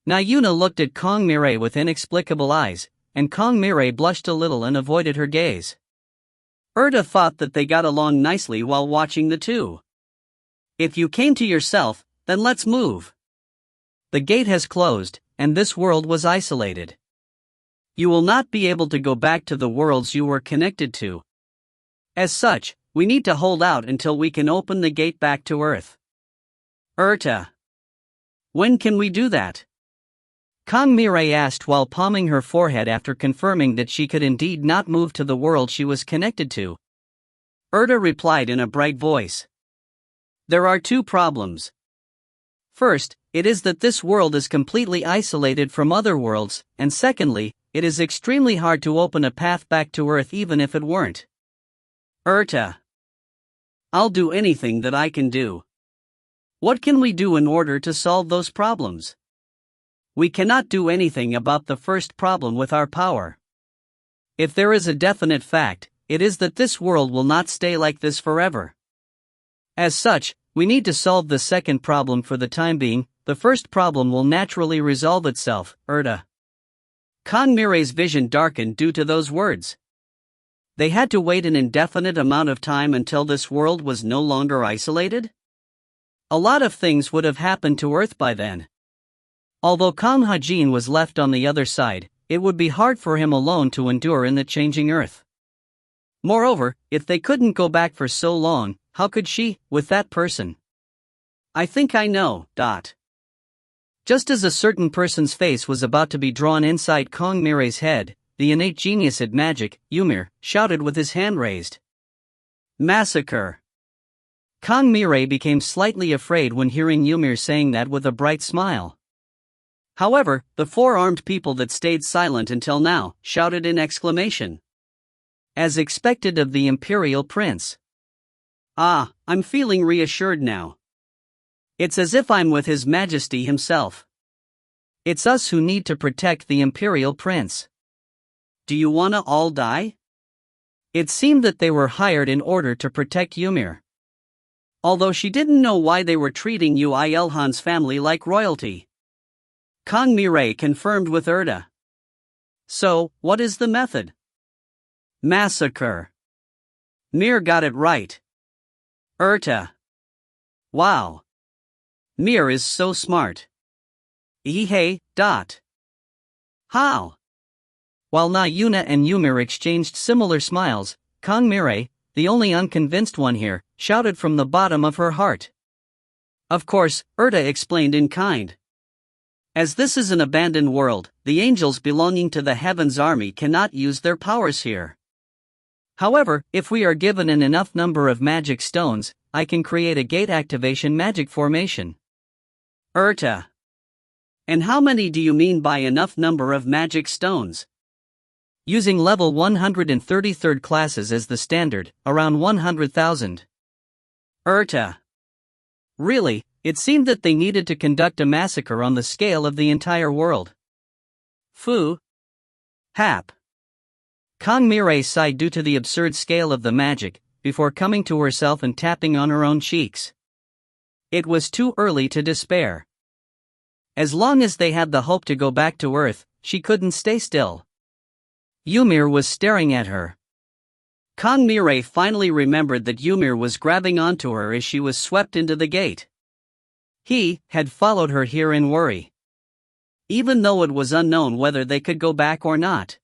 Na Yuna looked at Kong Mirai with inexplicable eyes, and Kong Mirai blushed a little and avoided her gaze. Erta thought that they got along nicely while watching the two. If you came to yourself, then let's move. The gate has closed, and this world was isolated. You will not be able to go back to the worlds you were connected to. As such, we need to hold out until we can open the gate back to Earth. When can we do that? Kong Mirai asked while palming her forehead after confirming that she could indeed not move to the world she was connected to. Erta replied in a bright voice. There are two problems. First, it is that this world is completely isolated from other worlds, and secondly, it is extremely hard to open a path back to Earth even if it weren't. I'll do anything that I can do. What can we do in order to solve those problems? We cannot do anything about the first problem with our power. If there is a definite fact, it is that this world will not stay like this forever. As such, we need to solve the second problem for the time being. The first problem will naturally resolve itself, Erta. Kong Mirai's vision darkened due to those words. They had to wait an indefinite amount of time until this world was no longer isolated? A lot of things would have happened to Earth by then. Although Kong Hajin was left on the other side, it would be hard for him alone to endure in the changing Earth. Moreover, if they couldn't go back for so long, how could she, with that person? I think I know. Just as a certain person's face was about to be drawn inside Kong Mirai's head, the innate genius at magic, Ymir, shouted with his hand raised. Massacre! Kong Mirai became slightly afraid when hearing Ymir saying that with a bright smile. However, the four-armed people that stayed silent until now shouted in exclamation. As expected of the Imperial Prince. I'm feeling reassured now. It's as if I'm with His Majesty himself. It's us who need to protect the Imperial Prince. Do you wanna all die? It seemed that they were hired in order to protect Ymir. Although she didn't know why they were treating Yoo IlHan's family like royalty. Kong Mirai confirmed with Erta. So, what is the method? Massacre. Mir got it right. Erta. Wow. Mir is so smart. Hey. How? While Na Yuna and Ymir exchanged similar smiles, Kong Mirai, the only unconvinced one here, shouted from the bottom of her heart. Of course, Erta explained in kind. As this is an abandoned world, the angels belonging to the Heaven's army cannot use their powers here. However, if we are given an enough number of magic stones, I can create a gate activation magic formation. Erta. And how many do you mean by enough number of magic stones? Using level 133rd classes as the standard, around 100,000. Erta. Really, it seemed that they needed to conduct a massacre on the scale of the entire world. Fu. Hap. Kong Mirai sighed due to the absurd scale of the magic, before coming to herself and tapping on her own cheeks. It was too early to despair. As long as they had the hope to go back to Earth, she couldn't stay still. Ymir was staring at her. Kong Mirai finally remembered that Ymir was grabbing onto her as she was swept into the gate. He had followed her here in worry, even though it was unknown whether they could go back or not.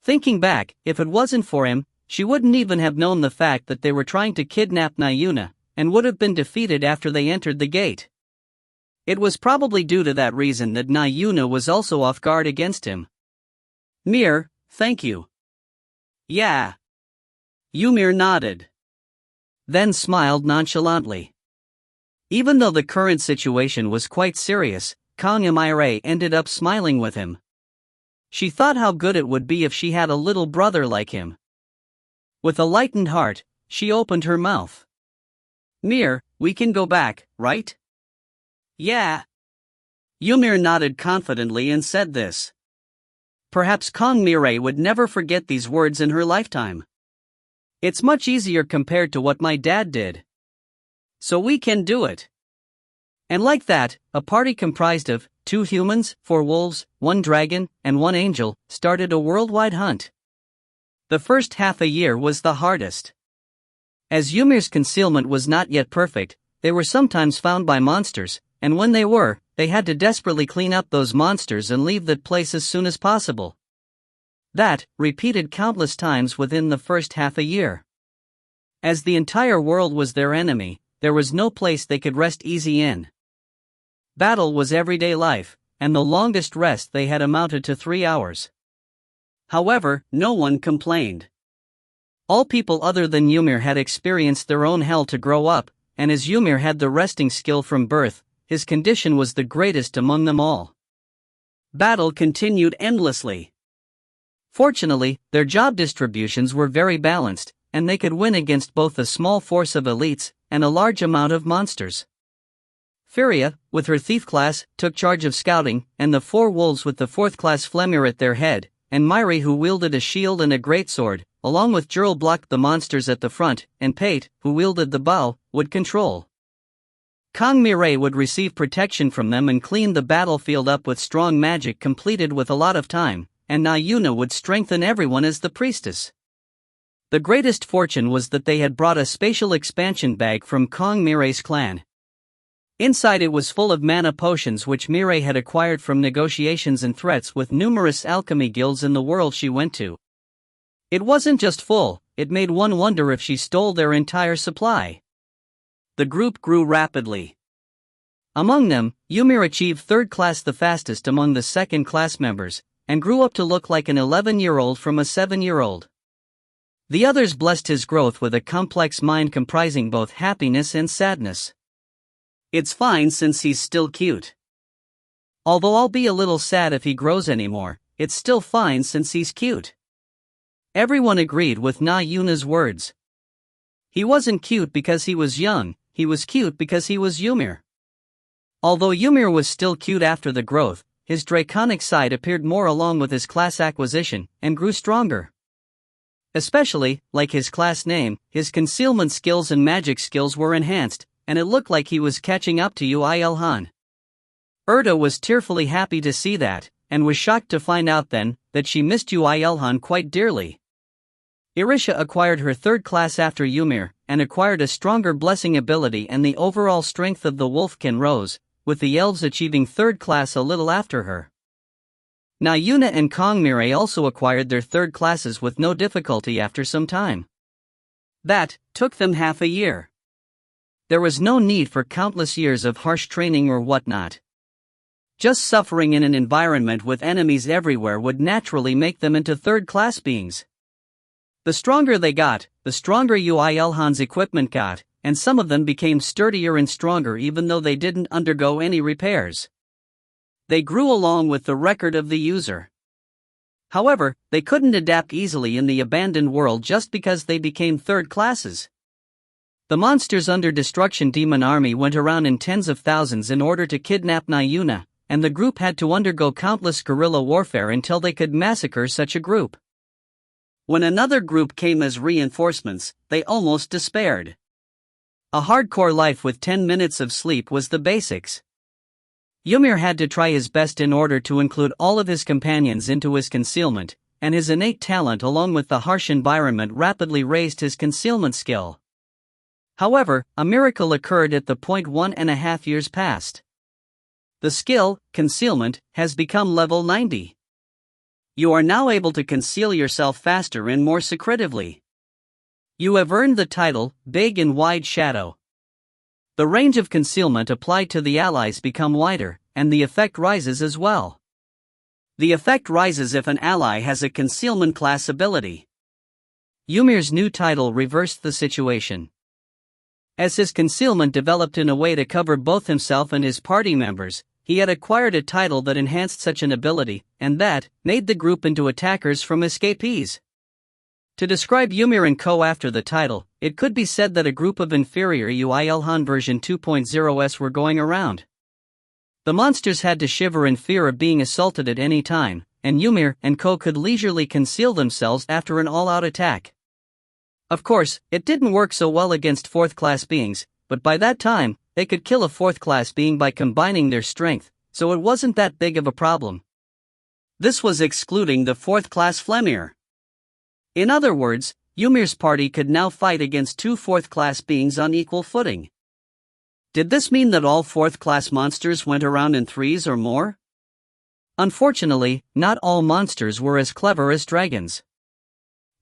Thinking back, if it wasn't for him, she wouldn't even have known the fact that they were trying to kidnap Nayuna, and would have been defeated after they entered the gate. It was probably due to that reason that Nayuna was also off guard against him. Mir, thank you. Yeah. Ymir nodded, then smiled nonchalantly. Even though the current situation was quite serious, Kong Mirai ended up smiling with him. She thought how good it would be if she had a little brother like him. With a lightened heart, she opened her mouth. Mir, we can go back, right? Yeah. Ymir nodded confidently and said this. Perhaps Kong Mirai would never forget these words in her lifetime. It's much easier compared to what my dad did. So we can do it. And like that, a party comprised of 2 humans, 4 wolves, 1 dragon, and 1 angel started a worldwide hunt. The first half a year was the hardest. As Ymir's concealment was not yet perfect, they were sometimes found by monsters, and when they were, they had to desperately clean up those monsters and leave that place as soon as possible. That, repeated countless times within the first half a year. As the entire world was their enemy, there was no place they could rest easy in. Battle was everyday life, and the longest rest they had amounted to 3 hours. However, no one complained. All people other than Ymir had experienced their own hell to grow up, and as Ymir had the resting skill from birth, his condition was the greatest among them all. Battle continued endlessly. Fortunately, their job distributions were very balanced, and they could win against both a small force of elites and a large amount of monsters. Furia, with her thief class, took charge of scouting, and the 4 wolves with the 4th class Flemir at their head, and Myri, who wielded a shield and a greatsword, along with Jurl, blocked the monsters at the front, and Pate, who wielded the bow, would control. Kong Mirai would receive protection from them and clean the battlefield up with strong magic completed with a lot of time, and Nayuna would strengthen everyone as the priestess. The greatest fortune was that they had brought a spatial expansion bag from Kong Mirai's clan. Inside it was full of mana potions which Mirai had acquired from negotiations and threats with numerous alchemy guilds in the world she went to. It wasn't just full, it made one wonder if she stole their entire supply. The group grew rapidly. Among them, Ymir achieved 3rd class the fastest among the 2nd class members, and grew up to look like an 11-year-old from a 7-year-old. The others blessed his growth with a complex mind comprising both happiness and sadness. It's fine since he's still cute. Although I'll be a little sad if he grows anymore, it's still fine since he's cute. Everyone agreed with Nayuna's words. He wasn't cute because he was young, he was cute because he was Ymir. Although Ymir was still cute after the growth, his draconic side appeared more along with his class acquisition, and grew stronger. Especially, like his class name, his concealment skills and magic skills were enhanced, and it looked like he was catching up to Yoo IlHan. Erda was tearfully happy to see that, and was shocked to find out then, that she missed Yoo IlHan quite dearly. Irisha acquired her 3rd class after Ymir, and acquired a stronger blessing ability, and the overall strength of the Wolfkin rose, with the elves achieving 3rd class a little after her. Nayuna and Kong Mirai also acquired their 3rd classes with no difficulty after some time. That took them half a year. There was no need for countless years of harsh training or whatnot. Just suffering in an environment with enemies everywhere would naturally make them into 3rd class beings. The stronger they got, the stronger Yoo IlHan's equipment got, and some of them became sturdier and stronger even though they didn't undergo any repairs. They grew along with the record of the user. However, they couldn't adapt easily in the abandoned world just because they became 3rd classes. The monsters under Destruction Demon Army went around in tens of thousands in order to kidnap Yuna, and the group had to undergo countless guerrilla warfare until they could massacre such a group. When another group came as reinforcements, they almost despaired. A hardcore life with 10 minutes of sleep was the basics. Ymir had to try his best in order to include all of his companions into his concealment, and his innate talent along with the harsh environment rapidly raised his concealment skill. However, a miracle occurred at the point 1.5 years passed. The skill, concealment, has become level 90. You are now able to conceal yourself faster and more secretively. You have earned the title, Big and Wide Shadow. The range of concealment applied to the allies become wider, and the effect rises as well. The effect rises if an ally has a concealment class ability. Ymir's new title reversed the situation. As his concealment developed in a way to cover both himself and his party members, he had acquired a title that enhanced such an ability, and that made the group into attackers from escapees. To describe Ymir and Co. after the title, it could be said that a group of inferior Yoo IlHan version 2.0s were going around. The monsters had to shiver in fear of being assaulted at any time, and Ymir and Co. could leisurely conceal themselves after an all-out attack. Of course, it didn't work so well against fourth-class beings, but by that time, they could kill a fourth-class being by combining their strength, so it wasn't that big of a problem. This was excluding the fourth-class Flemir. In other words, Ymir's party could now fight against two fourth-class beings on equal footing. Did this mean that all fourth-class monsters went around in threes or more? Unfortunately, not all monsters were as clever as dragons.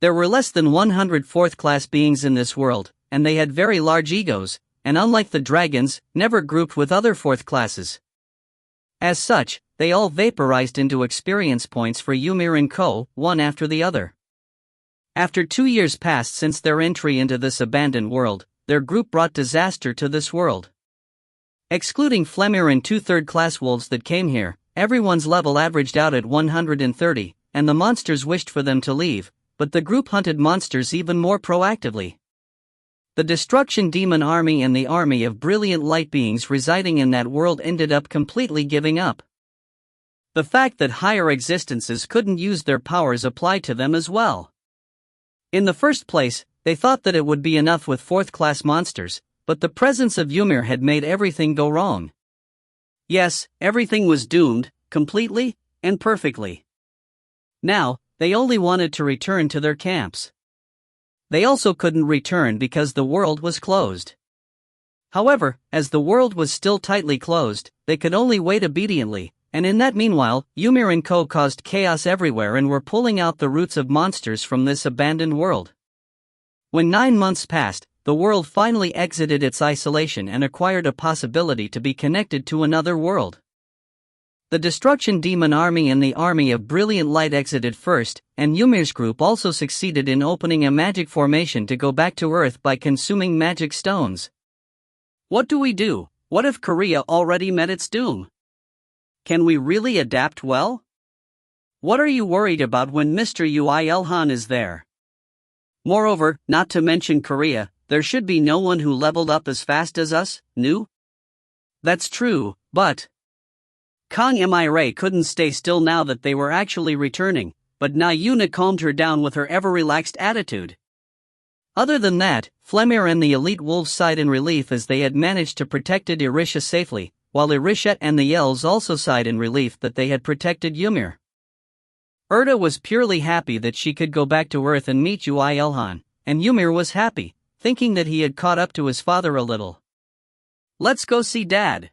There were less than 100 fourth-class beings in this world, and they had very large egos, and unlike the dragons, never grouped with other fourth classes. As such, they all vaporized into experience points for Ymir and Co., one after the other. After 2 years passed since their entry into this abandoned world, their group brought disaster to this world. Excluding Flemir and 2 third-class wolves that came here, everyone's level averaged out at 130, and the monsters wished for them to leave, but the group hunted monsters even more proactively. The Destruction Demon Army and the army of brilliant light beings residing in that world ended up completely giving up. The fact that higher existences couldn't use their powers applied to them as well. In the first place, they thought that it would be enough with fourth-class monsters, but the presence of Ymir had made everything go wrong. Yes, everything was doomed, completely and perfectly. Now, they only wanted to return to their camps. They also couldn't return because the world was closed. However, as the world was still tightly closed, they could only wait obediently, and in that meanwhile, Ymir and Co. caused chaos everywhere and were pulling out the roots of monsters from this abandoned world. When 9 months passed, the world finally exited its isolation and acquired a possibility to be connected to another world. The Destruction Demon Army and the Army of Brilliant Light exited first, and Ymir's group also succeeded in opening a magic formation to go back to Earth by consuming magic stones. What do we do? What if Korea already met its doom? Can we really adapt well? What are you worried about when Mr. Yoo IlHan is there? Moreover, not to mention Korea, there should be no one who leveled up as fast as us, new? That's true, but Kang Mi couldn't stay still now that they were actually returning, but Yuna calmed her down with her ever-relaxed attitude. Other than that, Flemir and the elite wolves sighed in relief as they had managed to protect Irisha safely, while Irisha and the elves also sighed in relief that they had protected Ymir. Erda was purely happy that she could go back to Earth and meet Yoo IlHan, and Ymir was happy, thinking that he had caught up to his father a little. Let's go see Dad.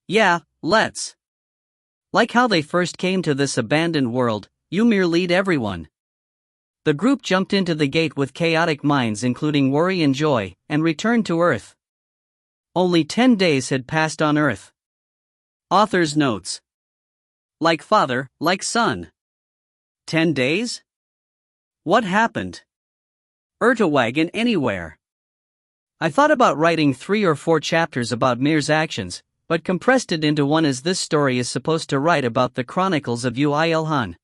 Yeah, let's. Like how they first came to this abandoned world, Ymir lead everyone. The group jumped into the gate with chaotic minds including worry and joy, and returned to Earth. Only 10 days had passed on Earth. Author's notes. Like father, like son. 10 days? What happened? Wagon anywhere. I thought about writing 3 or 4 chapters about Mir's actions, but compressed it into one as this story is supposed to write about the chronicles of Yoo IlHan.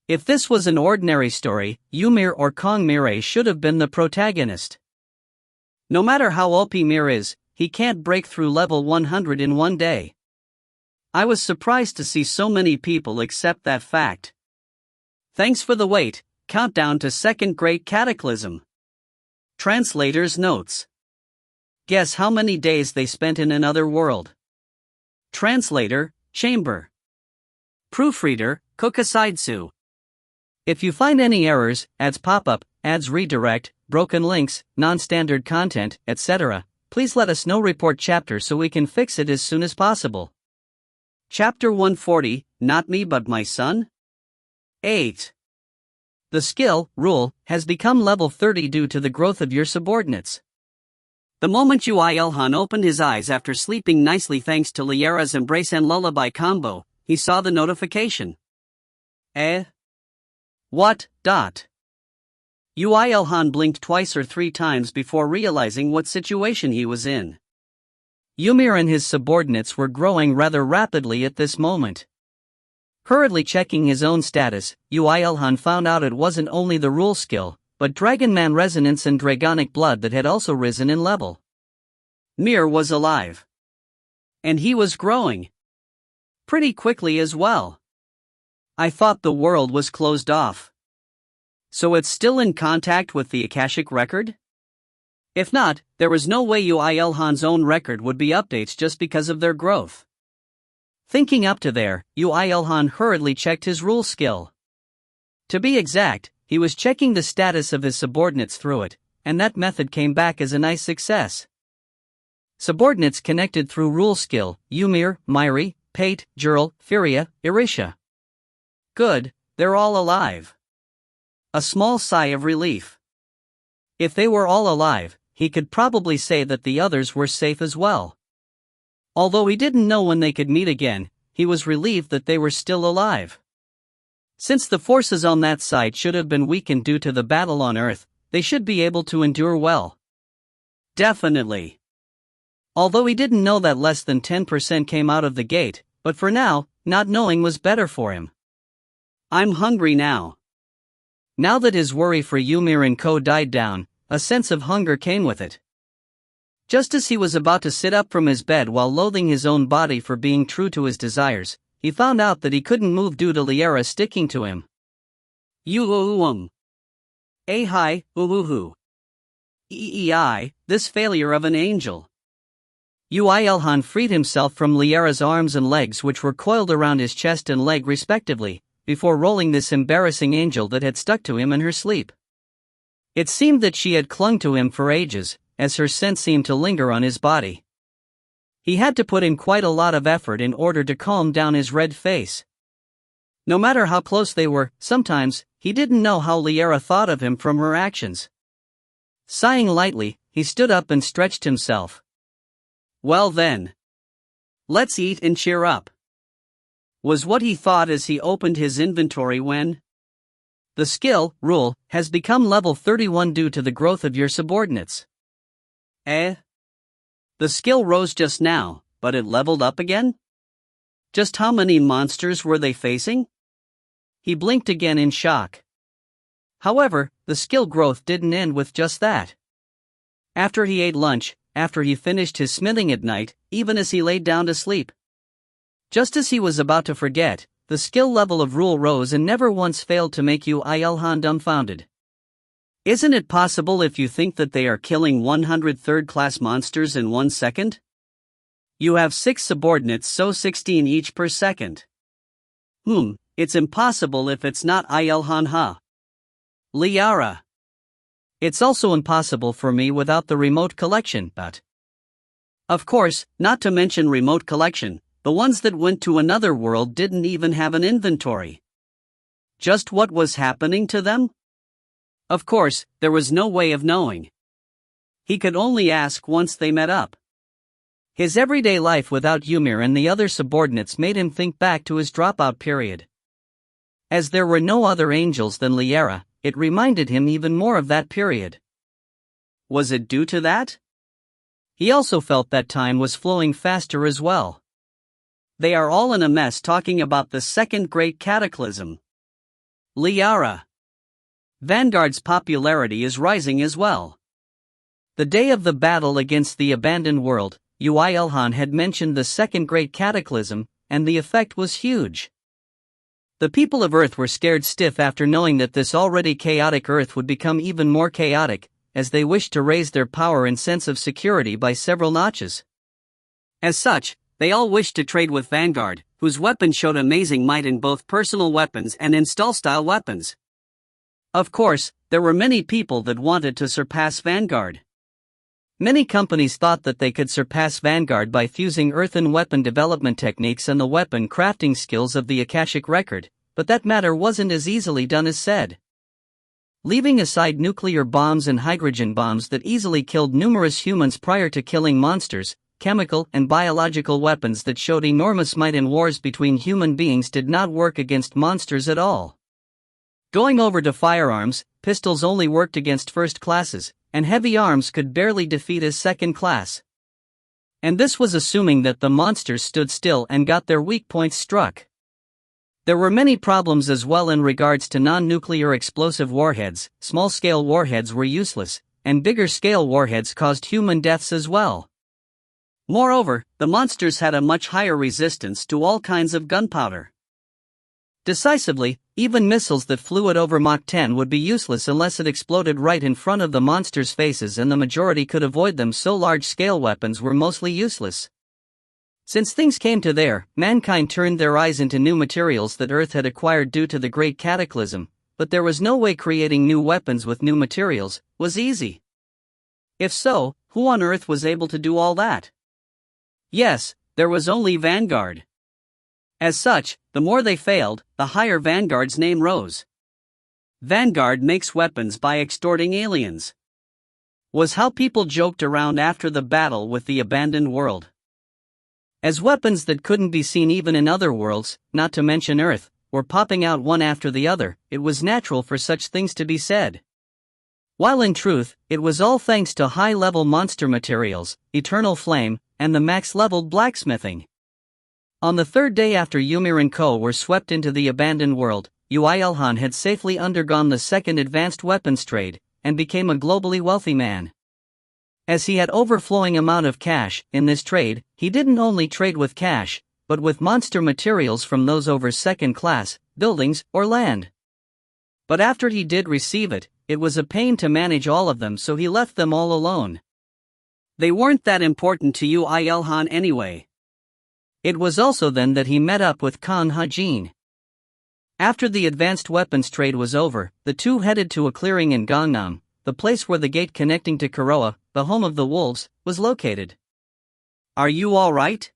If this was an ordinary story, Ymir or Kang Mire should have been the protagonist. No matter how OP Mir is, he can't break through level 100 in one day. I was surprised to see so many people accept that fact. Thanks for the wait. Countdown to second Great Cataclysm. Translator's notes. Guess how many days they spent in another world. Translator, Chamber. Proofreader, Kokasaidsu. If you find any errors, ads pop-up, ads redirect, broken links, non-standard content, etc., please let us know. Report chapter so we can fix it as soon as possible. Chapter 140, Not Me But My Son? 8. The skill, rule, has become level 30 due to the growth of your subordinates. The moment Yoo IlHan opened his eyes after sleeping nicely thanks to Liara's embrace and lullaby combo, he saw the notification. What? Yoo IlHan blinked twice or three times before realizing what situation he was in. Ymir and his subordinates were growing rather rapidly at this moment. Hurriedly checking his own status, Yoo IlHan found out it wasn't only the rule skill, but Dragonman resonance and dragonic blood that had also risen in level. Mir was alive. And he was growing. Pretty quickly as well. I thought the world was closed off. So it's still in contact with the Akashic record? If not, there was no way Yoo IlHan's own record would be updates just because of their growth. Thinking up to there, Yoo IlHan hurriedly checked his rule skill. To be exact, he was checking the status of his subordinates through it, and that method came back as a nice success. Subordinates connected through rule skill: Ymir, Myri, Pate, Jurl, Furia, Irisha. Good, they're all alive. A small sigh of relief. If they were all alive, he could probably say that the others were safe as well. Although he didn't know when they could meet again, he was relieved that they were still alive. Since the forces on that side should have been weakened due to the battle on Earth, they should be able to endure well. Definitely. Although he didn't know that less than 10% came out of the gate, but for now, not knowing was better for him. I'm hungry now. Now that his worry for Ymir and Co died down, a sense of hunger came with it. Just as he was about to sit up from his bed while loathing his own body for being true to his desires, he found out that he couldn't move due to Liara sticking to him. Hi, Uluhu. This failure of an angel. Yoo IlHan freed himself from Liara's arms and legs, which were coiled around his chest and leg respectively, before rolling this embarrassing angel that had stuck to him in her sleep. It seemed that she had clung to him for ages, as her scent seemed to linger on his body. He had to put in quite a lot of effort in order to calm down his red face. No matter how close they were, sometimes, he didn't know how Liara thought of him from her actions. Sighing lightly, he stood up and stretched himself. Well then. Let's eat and cheer up. Was what he thought as he opened his inventory when the skill, rule, has become level 31 due to the growth of your subordinates. The skill rose just now, but it leveled up again? Just how many monsters were they facing? He blinked again in shock. However, the skill growth didn't end with just that. After he ate lunch, after he finished his smithing at night, even as he laid down to sleep. Just as he was about to forget, the skill level of rule rose and never once failed to make Yoo IlHan dumbfounded. Isn't it possible if you think that they are killing 100 third-class monsters in 1 second? You have 6 subordinates, so 16 each per second. It's impossible if it's not IlHan. Liara. It's also impossible for me without the remote collection, but... Of course, not to mention remote collection, the ones that went to another world didn't even have an inventory. Just what was happening to them? Of course, there was no way of knowing. He could only ask once they met up. His everyday life without Ymir and the other subordinates made him think back to his dropout period. As there were no other angels than Liara, it reminded him even more of that period. Was it due to that? He also felt that time was flowing faster as well. They are all in a mess talking about the second Great Cataclysm. Liara. Vanguard's popularity is rising as well. The day of the battle against the abandoned world, Yoo IlHan had mentioned the second Great Cataclysm, and the effect was huge. The people of Earth were scared stiff after knowing that this already chaotic Earth would become even more chaotic, as they wished to raise their power and sense of security by several notches. As such, they all wished to trade with Vanguard, whose weapons showed amazing might in both personal weapons and install-style weapons. Of course, there were many people that wanted to surpass Vanguard. Many companies thought that they could surpass Vanguard by fusing earthen weapon development techniques and the weapon crafting skills of the Akashic Record, but that matter wasn't as easily done as said. Leaving aside nuclear bombs and hydrogen bombs that easily killed numerous humans prior to killing monsters, chemical and biological weapons that showed enormous might in wars between human beings did not work against monsters at all. Going over to firearms, pistols only worked against first classes, and heavy arms could barely defeat as second class. And this was assuming that the monsters stood still and got their weak points struck. There were many problems as well in regards to non-nuclear explosive warheads. Small-scale warheads were useless, and bigger-scale warheads caused human deaths as well. Moreover, the monsters had a much higher resistance to all kinds of gunpowder. Decisively, even missiles that flew at over Mach 10 would be useless unless it exploded right in front of the monsters' faces, and the majority could avoid them, so large-scale weapons were mostly useless. Since things came to there, mankind turned their eyes into new materials that Earth had acquired due to the Great Cataclysm, but there was no way creating new weapons with new materials was easy. If so, who on Earth was able to do all that? Yes, there was only Vanguard. As such, the more they failed, the higher Vanguard's name rose. Vanguard makes weapons by extorting aliens, was how people joked around after the battle with the abandoned world. As weapons that couldn't be seen even in other worlds, not to mention Earth, were popping out one after the other, it was natural for such things to be said. While in truth, it was all thanks to high-level monster materials, eternal flame, and the max-level blacksmithing. On the third day after Ymir and Co. were swept into the abandoned world, Yoo IlHan had safely undergone the second advanced weapons trade, and became a globally wealthy man. As he had overflowing amount of cash, in this trade, he didn't only trade with cash, but with monster materials from those over second class, buildings, or land. But after he did receive it, it was a pain to manage all of them, so he left them all alone. They weren't that important to Yoo IlHan anyway. It was also then that he met up with Khan Ha-jin. After the advanced weapons trade was over, the two headed to a clearing in Gangnam, the place where the gate connecting to Korea, the home of the wolves, was located. Are you alright?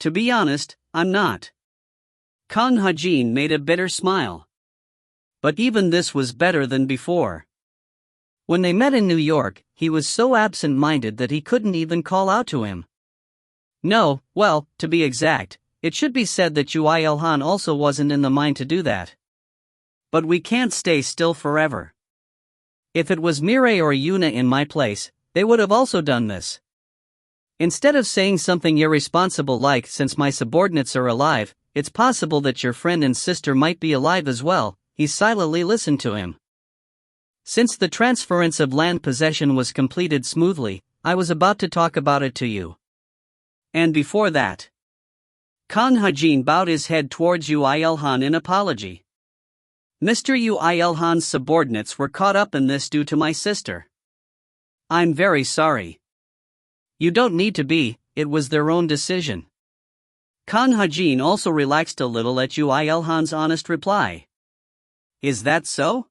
To be honest, I'm not. Khan Ha-jin made a bitter smile. But even this was better than before. When they met in New York, he was so absent-minded that he couldn't even call out to him. No, well, to be exact, it should be said that Yoo IlHan also wasn't in the mind to do that. But we can't stay still forever. If it was Mireille or Yuna in my place, they would have also done this. Instead of saying something irresponsible like, "Since my subordinates are alive, it's possible that your friend and sister might be alive as well," he silently listened to him. Since the transference of land possession was completed smoothly, I was about to talk about it to you. And before that, Khan Ha-jin bowed his head towards Yoo IlHan in apology. Mr. Yoo IlHan's subordinates were caught up in this due to my sister. I'm very sorry. You don't need to be, it was their own decision. Khan Ha-jin also relaxed a little at Yoo IlHan's honest reply. Is that so?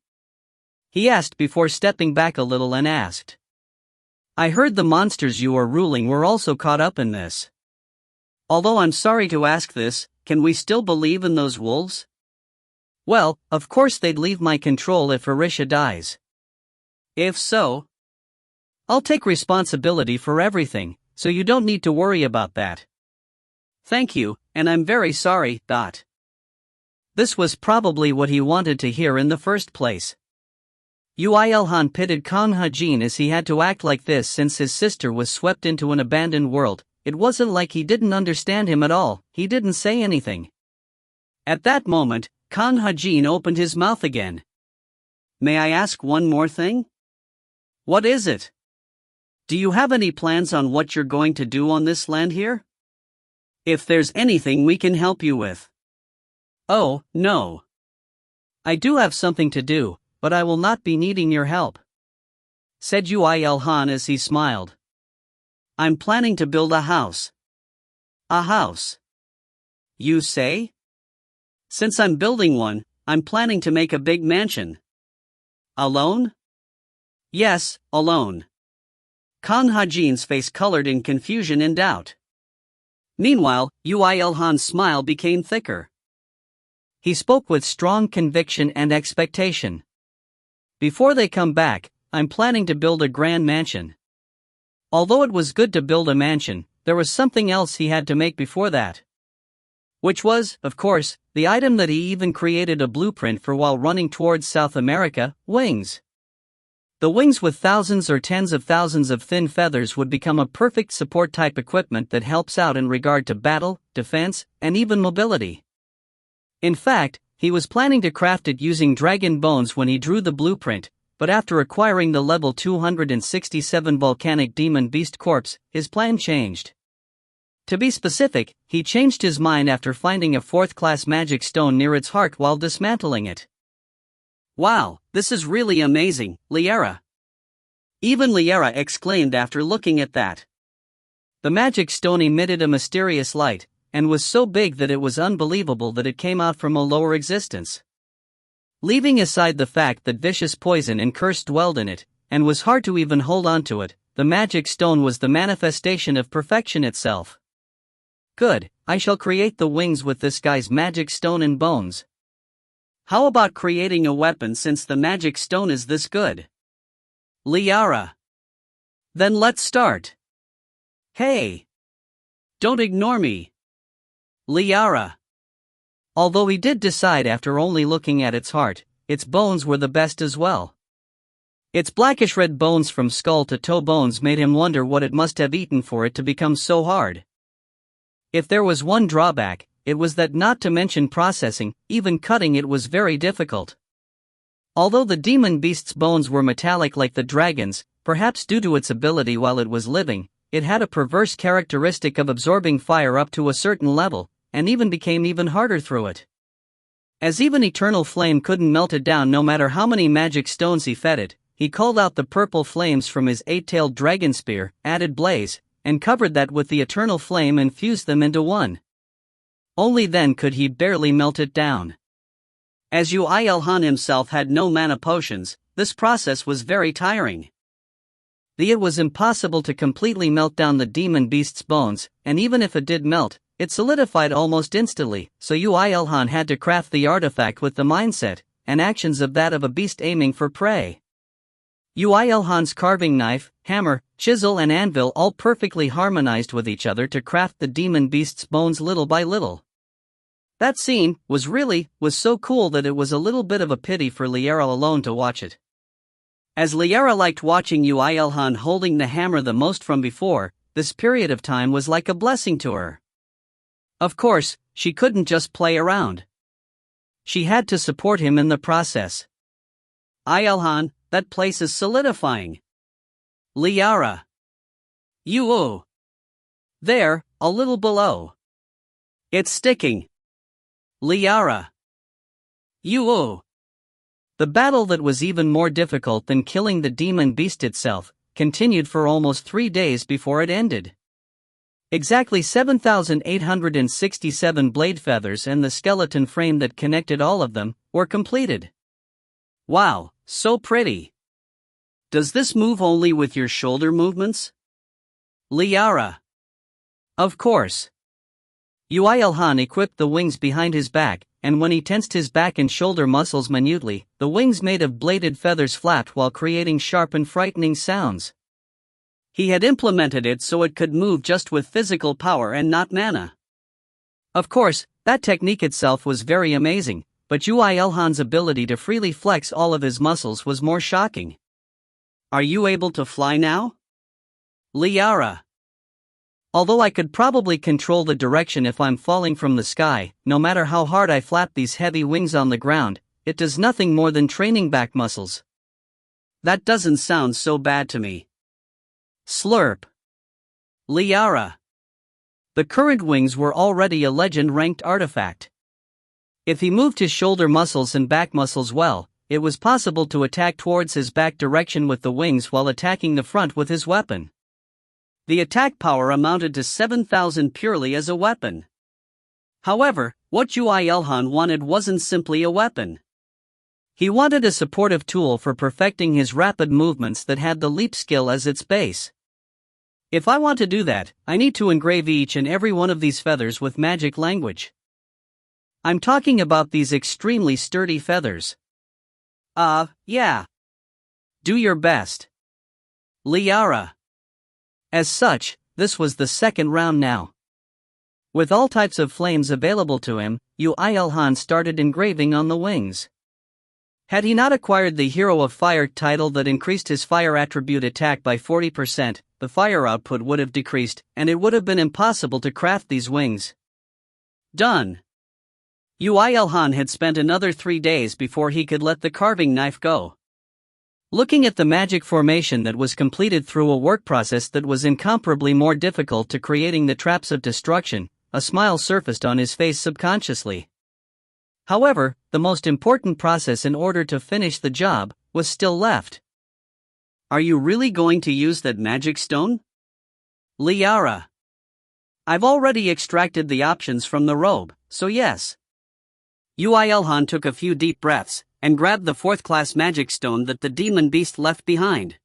He asked before stepping back a little and asked. I heard the monsters you are ruling were also caught up in this. Although I'm sorry to ask this, can we still believe in those wolves? Well, of course they'd leave my control if Arisha dies. If so, I'll take responsibility for everything, so you don't need to worry about that. Thank you, and I'm very sorry. This was probably what he wanted to hear in the first place. Yoo IlHan pitied Khan Ha-jin as he had to act like this since his sister was swept into an abandoned world. It wasn't like he didn't understand him at all, he didn't say anything. At that moment, Khan Ha-jin opened his mouth again. May I ask one more thing? What is it? Do you have any plans on what you're going to do on this land here? If there's anything we can help you with. Oh, no. I do have something to do, but I will not be needing your help, said Yoo IlHan as he smiled. I'm planning to build a house. A house? You say? Since I'm building one, I'm planning to make a big mansion. Alone? Yes, alone. Khan Hajin's face colored in confusion and doubt. Meanwhile, Yoo IlHan's smile became thicker. He spoke with strong conviction and expectation. Before they come back, I'm planning to build a grand mansion. Although it was good to build a mansion, there was something else he had to make before that. Which was, of course, the item that he even created a blueprint for while running towards South America: wings. The wings with thousands or tens of thousands of thin feathers would become a perfect support type equipment that helps out in regard to battle, defense, and even mobility. In fact, he was planning to craft it using dragon bones when he drew the blueprint, but after acquiring the level 267 volcanic demon beast corpse, his plan changed. To be specific, he changed his mind after finding a 4th-class magic stone near its heart while dismantling it. Wow, this is really amazing, Liara. Even Liara exclaimed after looking at that. The magic stone emitted a mysterious light, and was so big that it was unbelievable that it came out from a lower existence. Leaving aside the fact that vicious poison and curse dwelled in it, and was hard to even hold on to it, the magic stone was the manifestation of perfection itself. Good, I shall create the wings with this guy's magic stone and bones. How about creating a weapon since the magic stone is this good? Liara. Then let's start. Hey! Don't ignore me. Liara. Although he did decide after only looking at its heart, its bones were the best as well. Its blackish-red bones from skull to toe bones made him wonder what it must have eaten for it to become so hard. If there was one drawback, it was that not to mention processing, even cutting it was very difficult. Although the demon beast's bones were metallic like the dragon's, perhaps due to its ability while it was living, it had a perverse characteristic of absorbing fire up to a certain level, and even became even harder through it. As even eternal flame couldn't melt it down no matter how many magic stones he fed it, he called out the purple flames from his 8-tailed dragon spear, added blaze, and covered that with the eternal flame and fused them into one. Only then could he barely melt it down. As Yoo IlHan himself had no mana potions, this process was very tiring. It was impossible to completely melt down the demon beast's bones, and even if it did melt, it solidified almost instantly, so Yoo IlHan had to craft the artifact with the mindset and actions of that of a beast aiming for prey. Yoo IlHan's carving knife, hammer, chisel and anvil all perfectly harmonized with each other to craft the demon beast's bones little by little. That scene was so cool that it was a little bit of a pity for Liara alone to watch it. As Liara liked watching Yoo IlHan holding the hammer the most from before, this period of time was like a blessing to her. Of course, she couldn't just play around. She had to support him in the process. IlHan, that place is solidifying. Liara. Yoo. There, a little below. It's sticking. Liara. Yoo. The battle that was even more difficult than killing the demon beast itself continued for almost 3 days before it ended. Exactly 7,867 blade feathers and the skeleton frame that connected all of them were completed. Wow, so pretty. Does this move only with your shoulder movements? Liara. Of course. Yoo IlHan equipped the wings behind his back, and when he tensed his back and shoulder muscles minutely, the wings made of bladed feathers flapped while creating sharp and frightening sounds. He had implemented it so it could move just with physical power and not mana. Of course, that technique itself was very amazing, but Yoo IlHan's ability to freely flex all of his muscles was more shocking. Are you able to fly now? Liara. Although I could probably control the direction if I'm falling from the sky, no matter how hard I flap these heavy wings on the ground, it does nothing more than training back muscles. That doesn't sound so bad to me. Slurp. Liara. The current wings were already a legend-ranked artifact. If he moved his shoulder muscles and back muscles well, it was possible to attack towards his back direction with the wings while attacking the front with his weapon. The attack power amounted to 7,000 purely as a weapon. However, what Yoo IlHan wanted wasn't simply a weapon. He wanted a supportive tool for perfecting his rapid movements that had the leap skill as its base. If I want to do that, I need to engrave each and every one of these feathers with magic language. I'm talking about these extremely sturdy feathers. Yeah. Do your best. Liara. As such, this was the second round now. With all types of flames available to him, Yoo IlHan started engraving on the wings. Had he not acquired the Hero of Fire title that increased his fire attribute attack by 40%, the fire output would have decreased, and it would have been impossible to craft these wings. Done. Yoo IlHan had spent another 3 days before he could let the carving knife go. Looking at the magic formation that was completed through a work process that was incomparably more difficult to creating the traps of destruction, a smile surfaced on his face subconsciously. However, the most important process in order to finish the job was still left. Are you really going to use that magic stone? Liara. I've already extracted the options from the robe, so yes. Yoo IlHan took a few deep breaths and grabbed the 4th-class magic stone that the demon beast left behind.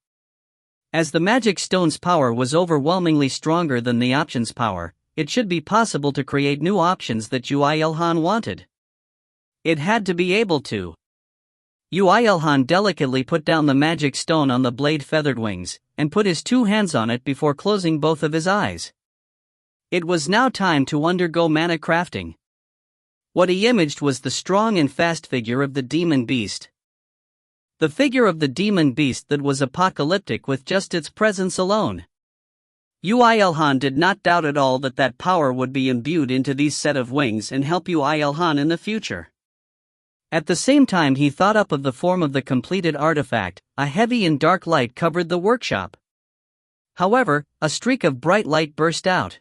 As the magic stone's power was overwhelmingly stronger than the options power, it should be possible to create new options that Yoo IlHan wanted. It had to be able to. Yoo IlHan delicately put down the magic stone on the blade feathered wings, and put his 2 hands on it before closing both of his eyes. It was now time to undergo mana crafting. What he imaged was the strong and fast figure of the demon beast. The figure of the demon beast that was apocalyptic with just its presence alone. Yoo IlHan did not doubt at all that that power would be imbued into these set of wings and help Yoo IlHan in the future. At the same time he thought up of the form of the completed artifact, a heavy and dark light covered the workshop. However, a streak of bright light burst out.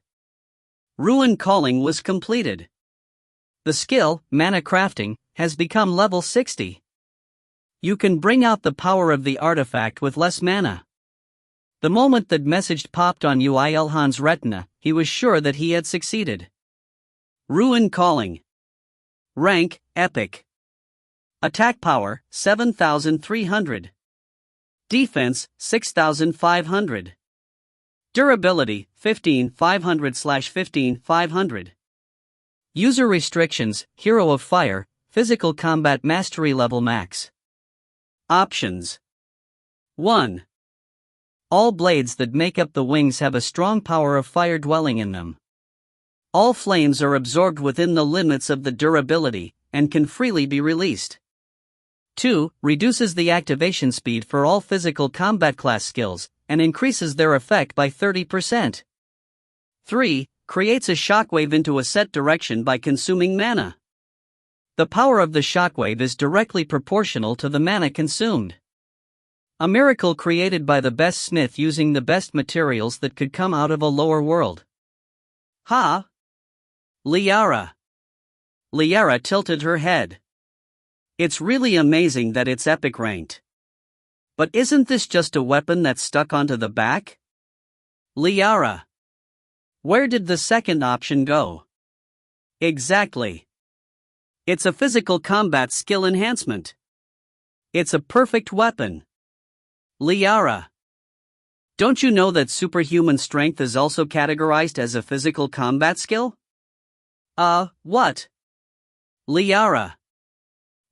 Ruin Calling was completed. The skill, Mana Crafting, has become level 60. You can bring out the power of the artifact with less mana. The moment that message popped on Yoo IlHan's retina, he was sure that he had succeeded. Ruin Calling. Rank, Epic. Attack power, 7,300. Defense, 6,500. Durability, 15,500/15,500. User restrictions, Hero of Fire, Physical Combat Mastery Level Max. Options. 1. All blades that make up the wings have a strong power of fire dwelling in them. All flames are absorbed within the limits of the durability, and can freely be released. 2. Reduces the activation speed for all physical combat class skills, and increases their effect by 30%. 3. Creates a shockwave into a set direction by consuming mana. The power of the shockwave is directly proportional to the mana consumed. A miracle created by the best smith using the best materials that could come out of a lower world. Ha! Liara. Liara tilted her head. It's really amazing that it's epic ranked. But isn't this just a weapon that's stuck onto the back? Liara. Where did the second option go? Exactly. It's a physical combat skill enhancement. It's a perfect weapon. Liara. Don't you know that superhuman strength is also categorized as a physical combat skill? What? Liara.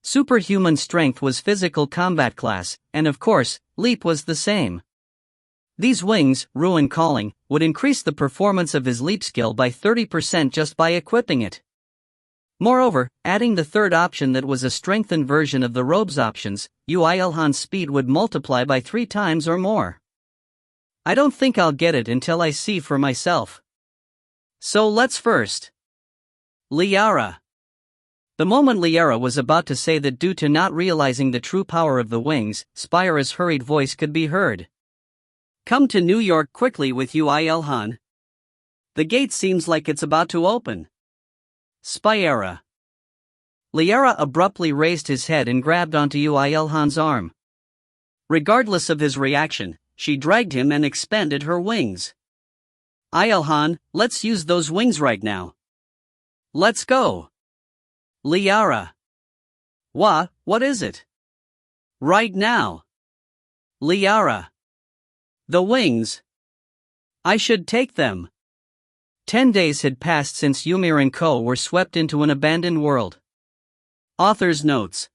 Superhuman strength was physical combat class, and of course, leap was the same. These wings, Ruin Calling, would increase the performance of his leap skill by 30% just by equipping it. Moreover, adding the third option that was a strengthened version of the robe's options, Yoo IlHan's speed would multiply by 3 times or more. I don't think I'll get it until I see for myself. So let's first. Liara. The moment Liara was about to say that due to not realizing the true power of the wings, Spira's hurried voice could be heard. Come to New York quickly with Yoo IlHan. The gate seems like it's about to open. Spyera. Liara abruptly raised his head and grabbed onto Yoo IlHan's arm. Regardless of his reaction, she dragged him and expanded her wings. IlHan, let's use those wings right now. Let's go. Liara. What is it? Right now. Liara. The wings. I should take them. 10 days had passed since Ymir and Co. were swept into an abandoned world. Author's notes.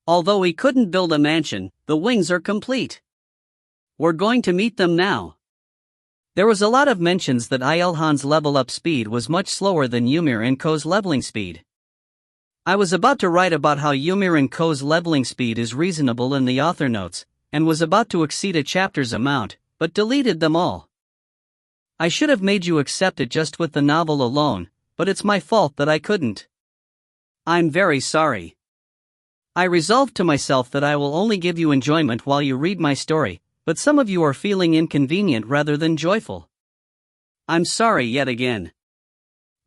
Although we couldn't build a mansion, the wings are complete. We're going to meet them now. There was a lot of mentions that IlHan's level up speed was much slower than Ymir and Co.'s leveling speed. I was about to write about how Ymir and Co.'s leveling speed is reasonable in the author notes, and was about to exceed a chapter's amount, but deleted them all. I should have made you accept it just with the novel alone, but it's my fault that I couldn't. I'm very sorry. I resolved to myself that I will only give you enjoyment while you read my story, but some of you are feeling inconvenient rather than joyful. I'm sorry yet again.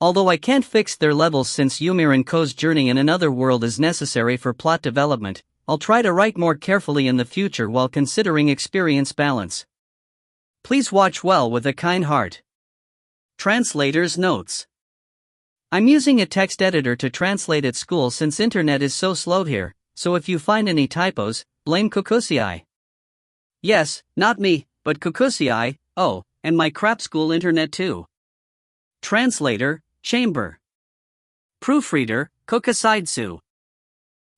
Although I can't fix their levels since Ymir and Co.'s journey in another world is necessary for plot development, I'll try to write more carefully in the future while considering experience balance. Please watch well with a kind heart. Translator's notes. I'm using a text editor to translate at school since internet is so slow here, so if you find any typos, blame Kukusei. Yes, not me, but Kukusei, oh, and my crap school internet too. Translator, Chamber. Proofreader, Kokusaidsu.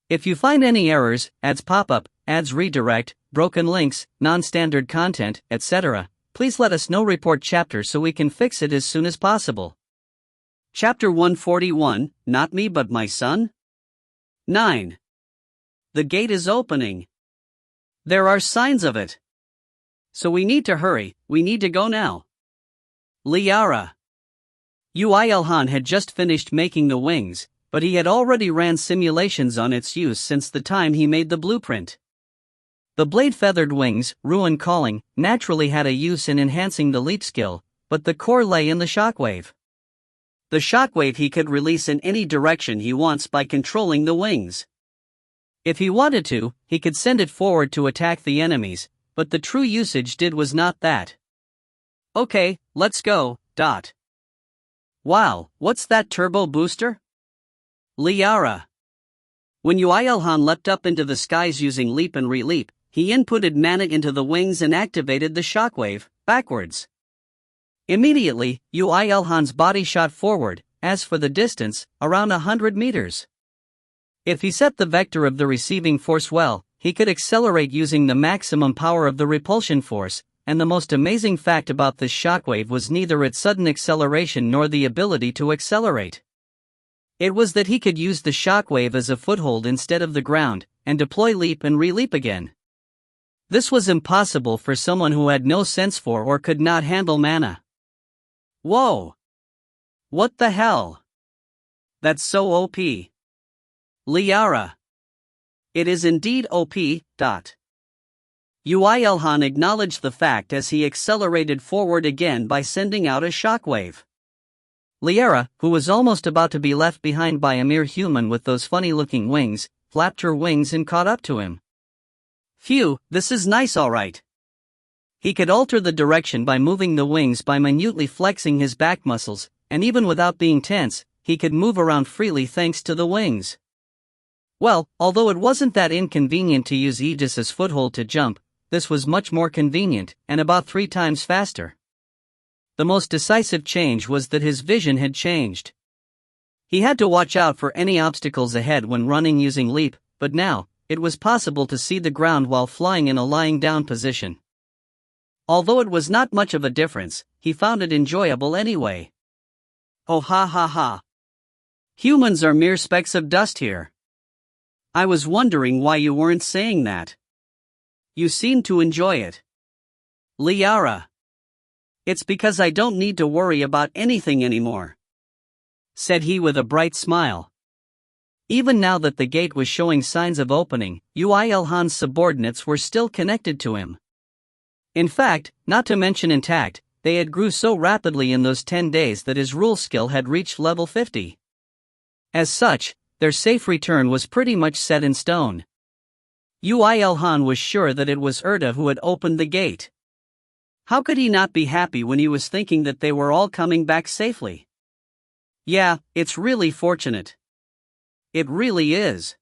If you find any errors, ads pop up, ads redirect, broken links, non-standard content, etc., please let us know. Report chapter so we can fix it as soon as possible. Chapter 141, Not Me But My Son? 9. The gate is opening. There are signs of it. So we need to hurry, we need to go now. Liara. Yoo IlHan had just finished making the wings, but he had already ran simulations on its use since the time he made the blueprint. The blade-feathered wings, Ruin calling, naturally had a use in enhancing the leap skill, but the core lay in the shockwave. The shockwave he could release in any direction he wants by controlling the wings. If he wanted to, he could send it forward to attack the enemies, but the true usage was not that. Okay, let's go. Wow, what's that turbo booster? Liara. When Yoo IlHan leapt up into the skies using leap and re-leap, he inputted mana into the wings and activated the shockwave, backwards. Immediately, Yoo IlHan's body shot forward, as for the distance, around 100 meters. If he set the vector of the receiving force well, he could accelerate using the maximum power of the repulsion force, and the most amazing fact about this shockwave was neither its sudden acceleration nor the ability to accelerate. It was that he could use the shockwave as a foothold instead of the ground, and deploy leap and re-leap again. This was impossible for someone who had no sense for or could not handle mana. Whoa! What the hell? That's so OP. Liara. It is indeed OP. Yoo IlHan acknowledged the fact as he accelerated forward again by sending out a shockwave. Liara, who was almost about to be left behind by a mere human with those funny-looking wings, flapped her wings and caught up to him. Phew, this is nice alright. He could alter the direction by moving the wings by minutely flexing his back muscles, and even without being tense, he could move around freely thanks to the wings. Well, although it wasn't that inconvenient to use Aegis as foothold to jump, this was much more convenient, and about 3 times faster. The most decisive change was that his vision had changed. He had to watch out for any obstacles ahead when running using leap, but now, it was possible to see the ground while flying in a lying down position. Although it was not much of a difference, he found it enjoyable anyway. Oh ha ha ha. Humans are mere specks of dust here. I was wondering why you weren't saying that. You seem to enjoy it. Liara. It's because I don't need to worry about anything anymore, said he with a bright smile. Even now that the gate was showing signs of opening, Yoo IlHan's subordinates were still connected to him. In fact, not to mention intact, they had grew so rapidly in those 10 days that his rule skill had reached level 50. As such, their safe return was pretty much set in stone. Yoo IlHan was sure that it was Erta who had opened the gate. How could he not be happy when he was thinking that they were all coming back safely? Yeah, it's really fortunate. It really is.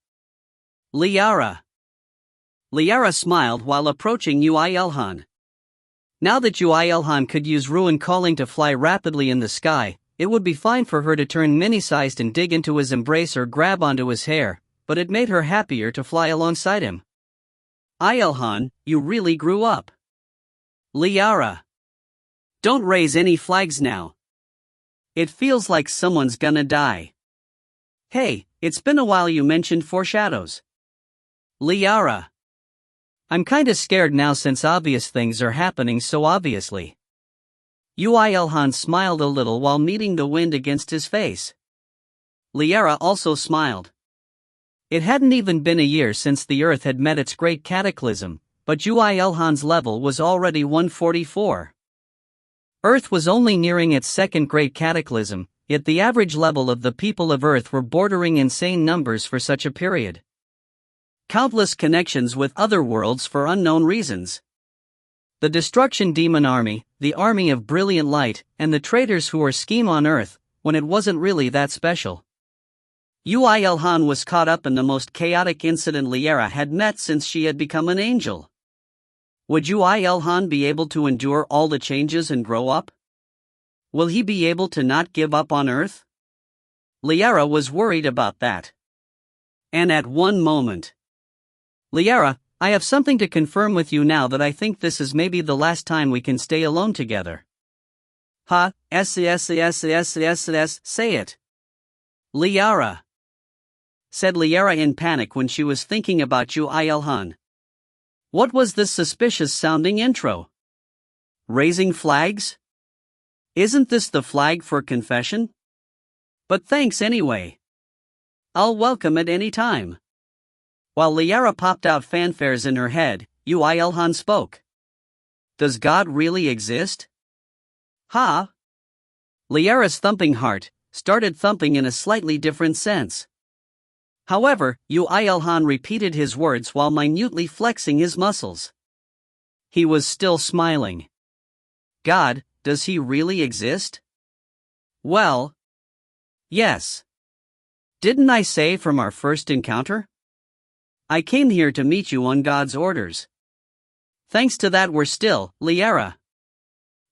Liara. Liara smiled while approaching Yoo IlHan. Now that Yoo IlHan could use ruin calling to fly rapidly in the sky, it would be fine for her to turn mini-sized and dig into his embrace or grab onto his hair, but it made her happier to fly alongside him. IlHan, you really grew up. Liara. Don't raise any flags now. It feels like someone's gonna die. Hey, it's been a while. You mentioned foreshadows. Liara. I'm kinda scared now since obvious things are happening so obviously. Yoo IlHan smiled a little while meeting the wind against his face. Liara also smiled. It hadn't even been a year since the Earth had met its Great Cataclysm, but Yoo IlHan's level was already 144. Earth was only nearing its second Great Cataclysm, yet the average level of the people of Earth were bordering insane numbers for such a period. Countless connections with other worlds for unknown reasons. The Destruction Demon Army, the Army of Brilliant Light, and the traitors who were scheme on Earth, when it wasn't really that special. Yoo IlHan was caught up in the most chaotic incident Liara had met since she had become an angel. Would Yoo IlHan be able to endure all the changes and grow up? Will he be able to not give up on Earth? Liara was worried about that. And at one moment. Liara, I have something to confirm with you now that I think this is maybe the last time we can stay alone together. Ha, say it. Liara. Said Liara in panic when she was thinking about Yoo IlHan. What was this suspicious-sounding intro? Raising flags? Isn't this the flag for confession? But thanks anyway. I'll welcome it any time. While Liara popped out fanfares in her head, Yoo IlHan spoke. Does God really exist? Ha! Liara's thumping heart started thumping in a slightly different sense. However, Yoo IlHan repeated his words while minutely flexing his muscles. He was still smiling. God, does he really exist? Well, yes. Didn't I say from our first encounter? I came here to meet you on God's orders. Thanks to that we're still, Liara.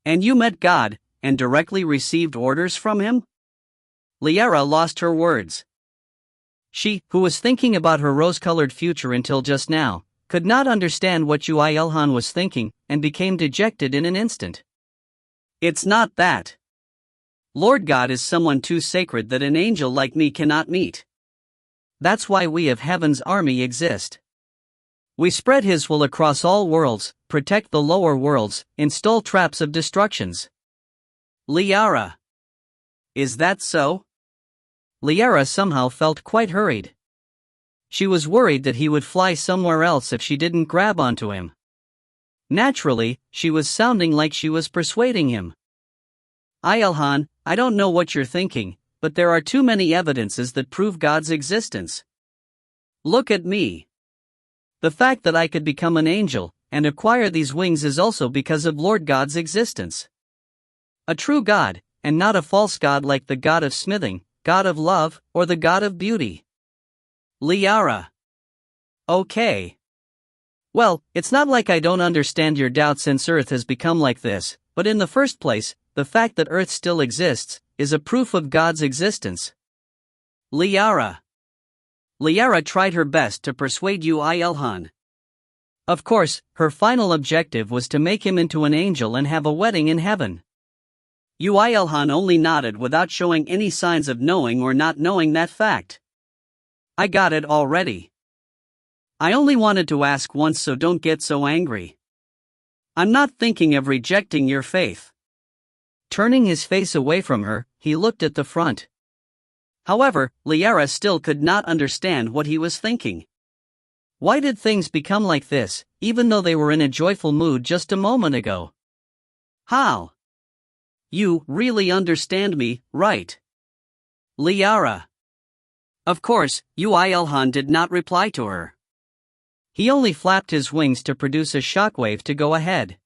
And you met God, and directly received orders from him? Liara lost her words. She, who was thinking about her rose-colored future until just now, could not understand what Yoo IlHan was thinking, and became dejected in an instant. It's not that. Lord God is someone too sacred that an angel like me cannot meet. That's why we of Heaven's army exist. We spread his will across all worlds, protect the lower worlds, install traps of destructions. Liara. Is that so? Liara somehow felt quite hurried. She was worried that he would fly somewhere else if she didn't grab onto him. Naturally, she was sounding like she was persuading him. IlHan, I don't know what you're thinking, but there are too many evidences that prove God's existence. Look at me. The fact that I could become an angel and acquire these wings is also because of Lord God's existence. A true God, and not a false god like the god of smithing, god of love, or the god of beauty. Liara. Okay. Well, it's not like I don't understand your doubt since Earth has become like this, but in the first place, the fact that Earth still exists is a proof of God's existence. Liara. Liara tried her best to persuade Yoo IlHan. Of course, her final objective was to make him into an angel and have a wedding in heaven. Yoo IlHan only nodded without showing any signs of knowing or not knowing that fact. I got it already. I only wanted to ask once, so don't get so angry. I'm not thinking of rejecting your faith. Turning his face away from her, he looked at the front. However, Liara still could not understand what he was thinking. Why did things become like this, even though they were in a joyful mood just a moment ago? How? You really understand me, right? Liara. Of course, Yoo IlHan did not reply to her. He only flapped his wings to produce a shockwave to go ahead.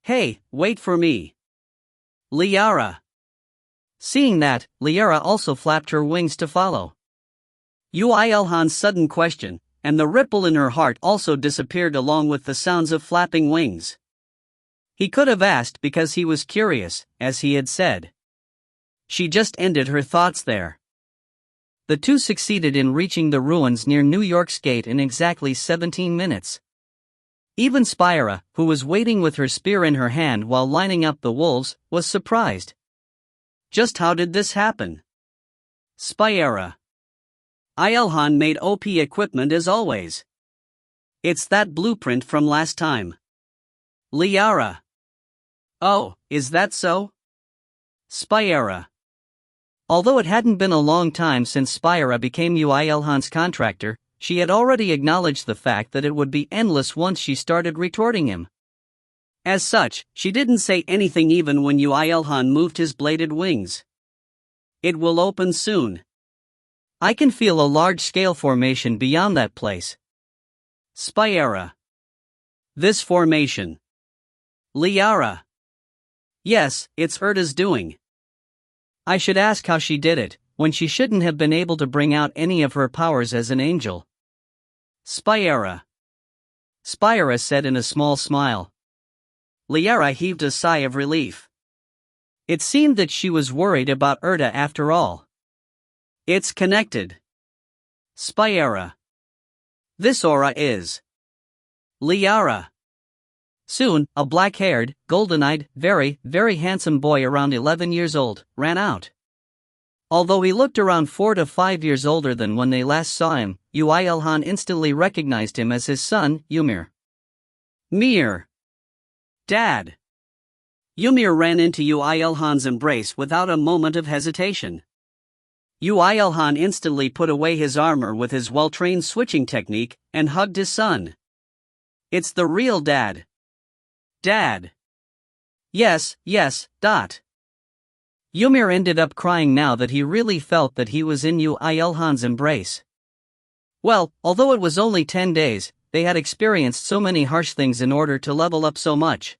Hey, wait for me. Liara. Seeing that, Liara also flapped her wings to follow. Yoo IlHan's sudden question, and the ripple in her heart also disappeared along with the sounds of flapping wings. He could have asked because he was curious, as he had said. She just ended her thoughts there. The two succeeded in reaching the ruins near New York's gate in exactly 17 minutes. Even Spyra, who was waiting with her spear in her hand while lining up the wolves, was surprised. Just how did this happen? Spyra. IlHan made OP equipment as always. It's that blueprint from last time. Liara. Oh, is that so? Spyra. Although it hadn't been a long time since Spyra became Yoo IlHan's contractor, she had already acknowledged the fact that it would be endless once she started retorting him. As such, she didn't say anything even when Yoo IlHan moved his bladed wings. It will open soon. I can feel a large-scale formation beyond that place. Spyra. This formation. Liara. Yes, it's Erta's doing. I should ask how she did it, when she shouldn't have been able to bring out any of her powers as an angel. Spyra. Spyra said in a small smile. Liara heaved a sigh of relief. It seemed that she was worried about Erta after all. It's connected. Spyra. This aura is. Liara. Soon, a black-haired, golden-eyed, very, very handsome boy around 11 years old ran out. Although he looked around 4 to 5 years older than when they last saw him, Yoo IlHan instantly recognized him as his son, Ymir. Mir. Dad. Ymir ran into Yoo IlHan's embrace without a moment of hesitation. Yoo IlHan instantly put away his armor with his well-trained switching technique and hugged his son. It's the real Dad. Dad. Yes. Ymir ended up crying now that he really felt that he was in Yoo IlHan's embrace. Well, although it was only 10 days, they had experienced so many harsh things in order to level up so much.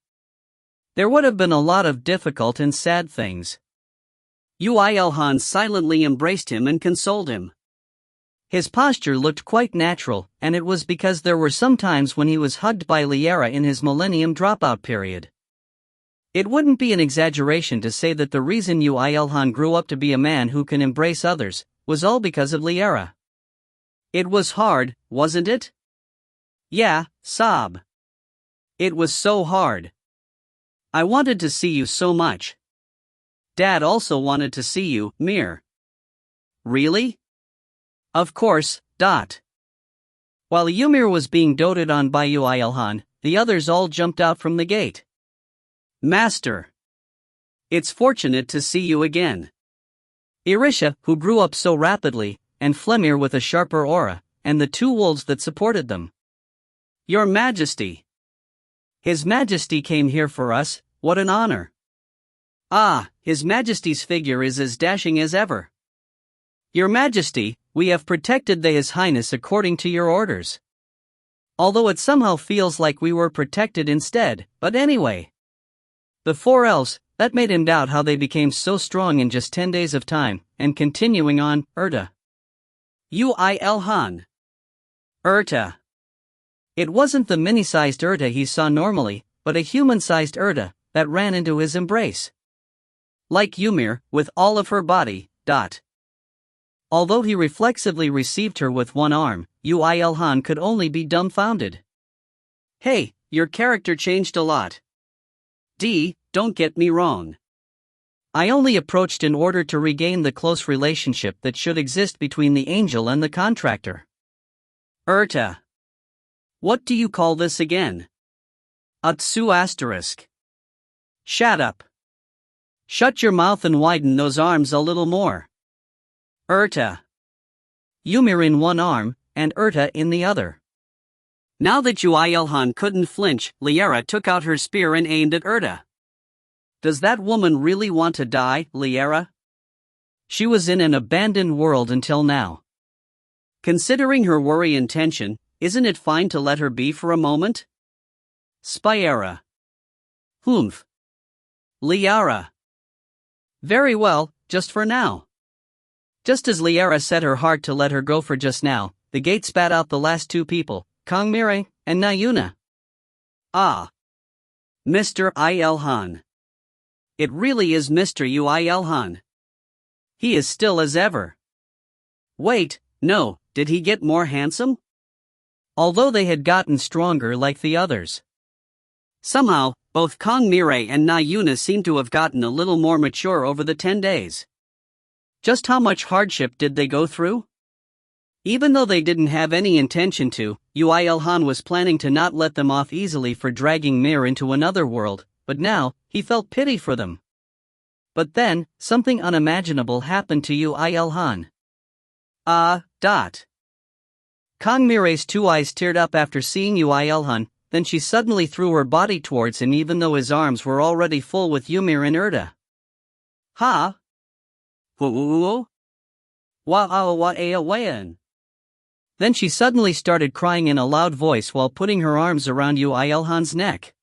There would have been a lot of difficult and sad things. Yoo IlHan silently embraced him and consoled him. His posture looked quite natural, and it was because there were some times when he was hugged by Liara in his millennium dropout period. It wouldn't be an exaggeration to say that the reason Yoo IlHan grew up to be a man who can embrace others was all because of Liara. It was hard, wasn't it? Yeah, sob. It was so hard. I wanted to see you so much. Dad also wanted to see you, Mir. Really? Of course. While Ymir was being doted on by Yoo IlHan, the others all jumped out from the gate. Master. It's fortunate to see you again. Irisha, who grew up so rapidly, and Flemir with a sharper aura, and the 2 wolves that supported them. Your Majesty. His Majesty came here for us, what an honor. Ah, His Majesty's figure is as dashing as ever. Your Majesty, we have protected His Highness according to your orders. Although it somehow feels like we were protected instead, but anyway. The 4 elves, that made him doubt how they became so strong in just 10 days of time, and continuing on, Erta. Yoo IlHan. Erta. It wasn't the mini-sized Erta he saw normally, but a human-sized Erta that ran into his embrace. Like Ymir, with all of her body. Although he reflexively received her with one arm, Yoo IlHan could only be dumbfounded. Hey, your character changed a lot. Don't get me wrong. I only approached in order to regain the close relationship that should exist between the angel and the contractor. Erta. What do you call this again? Atsu asterisk. Shut up. Shut your mouth and widen those arms a little more. Erta. Ymir in one arm, and Erta in the other. Now that Yoo IlHan couldn't flinch, Liara took out her spear and aimed at Erda. Does that woman really want to die, Liara? She was in an abandoned world until now. Considering her worry and tension, isn't it fine to let her be for a moment? Spyera. Humph. Liara. Very well, just for now. Just as Liara set her heart to let her go for just now, the gate spat out the last two people, Kongmire and Nayuna. Ah. Mr. IlHan. It really is Mr. Yoo IlHan. He is still as ever. Wait, no, did he get more handsome? Although they had gotten stronger like the others. Somehow, both Kongmire and Nayuna seem to have gotten a little more mature over the 10 days. Just how much hardship did they go through? Even though they didn't have any intention to, Yoo IlHan was planning to not let them off easily for dragging Mir into another world, but now, he felt pity for them. But then, something unimaginable happened to Yoo IlHan. Kongmire's two eyes teared up after seeing Yoo IlHan, then she suddenly threw her body towards him even though his arms were already full with Ymir and Erda. Ha? Whoa. Wa-a-wa-a-wayan. Then she suddenly started crying in a loud voice while putting her arms around Yoo IlHan's neck.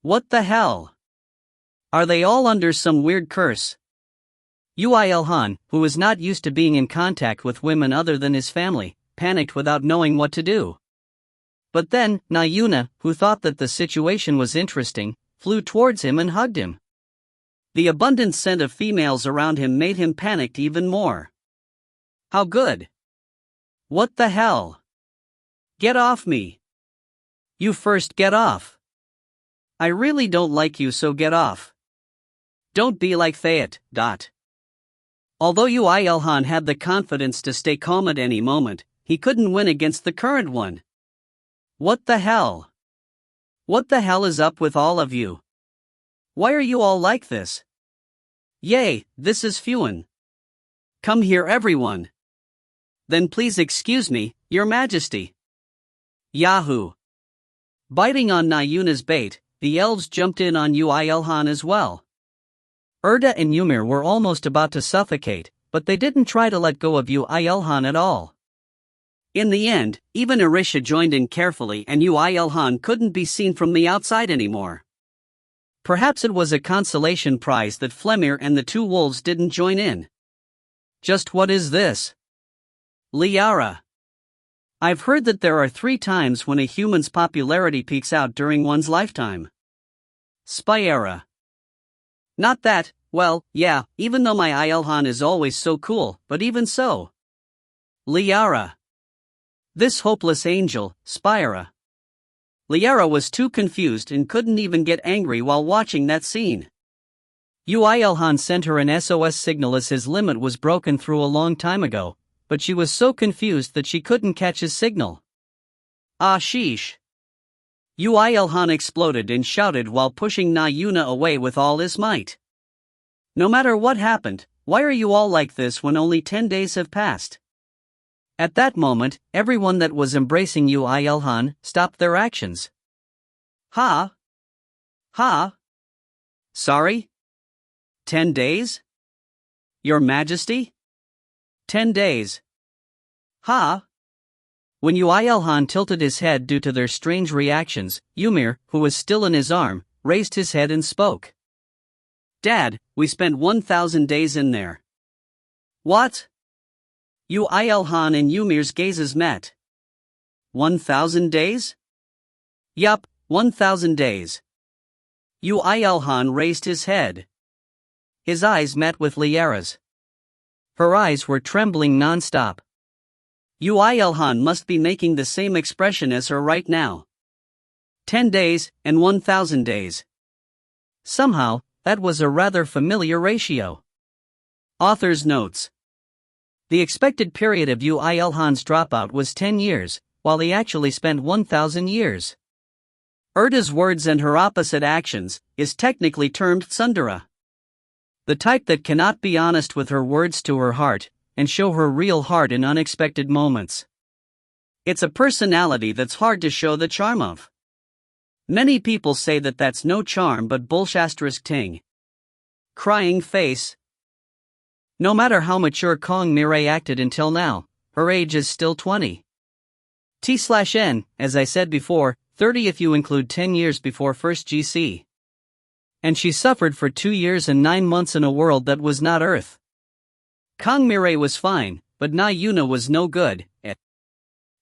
What the hell? Are they all under some weird curse? Yoo IlHan, who was not used to being in contact with women other than his family, panicked without knowing what to do. But then, Nayuna, who thought that the situation was interesting, flew towards him and hugged him. The abundant scent of females around him made him panic even more. How good? What the hell? Get off me. You first get off. I really don't like you, so get off. Don't be like Thayet. Although Yoo IlHan had the confidence to stay calm at any moment, he couldn't win against the current one. What the hell? What the hell is up with all of you? Why are you all like this? Yay, this is Fuan. Come here, everyone. Then please excuse me, Your Majesty. Yahoo! Biting on Nayuna's bait, the elves jumped in on Yoo IlHan as well. Erda and Ymir were almost about to suffocate, but they didn't try to let go of Yoo IlHan at all. In the end, even Arisha joined in carefully and Yoo IlHan couldn't be seen from the outside anymore. Perhaps it was a consolation prize that Flemir and the two wolves didn't join in. Just what is this? Liara. I've heard that there are 3 times when a human's popularity peaks out during one's lifetime. Spyera. Not that, well, yeah, even though my IlHan is always so cool, but even so. Liara. This hopeless angel, Spyera. Liara was too confused and couldn't even get angry while watching that scene. Yoo IlHan sent her an SOS signal as his limit was broken through a long time ago, but she was so confused that she couldn't catch his signal. Ah sheesh. Yoo IlHan exploded and shouted while pushing Nayuna away with all his might. No matter what happened, why are you all like this when only 10 days have passed? At that moment, everyone that was embracing Yoo IlHan stopped their actions. Ha? Sorry? 10 days? Your Majesty? 10 days. Ha? When Yoo IlHan tilted his head due to their strange reactions, Ymir, who was still in his arm, raised his head and spoke. Dad, we spent 1,000 days in there. What? Yoo IlHan and Ymir's gazes met. 1,000 days? Yup, 1,000 days. Yoo IlHan raised his head. His eyes met with Liara's. Her eyes were trembling non-stop. Yoo IlHan must be making the same expression as her right now. 10 days and 1,000 days. Somehow, that was a rather familiar ratio. Author's notes. The expected period of Yoo IlHan's dropout was 10 years, while he actually spent 1,000 years. Erda's words and her opposite actions is technically termed tsundere. The type that cannot be honest with her words to her heart, and show her real heart in unexpected moments. It's a personality that's hard to show the charm of. Many people say that that's no charm but bullshasterisk ting. Crying face. No matter how mature Kong Mirai acted until now, her age is still 20. T/N, as I said before, 30 if you include 10 years before first GC. And she suffered for 2 years and 9 months in a world that was not Earth. Kong Mirai was fine, but Na Yuna was no good.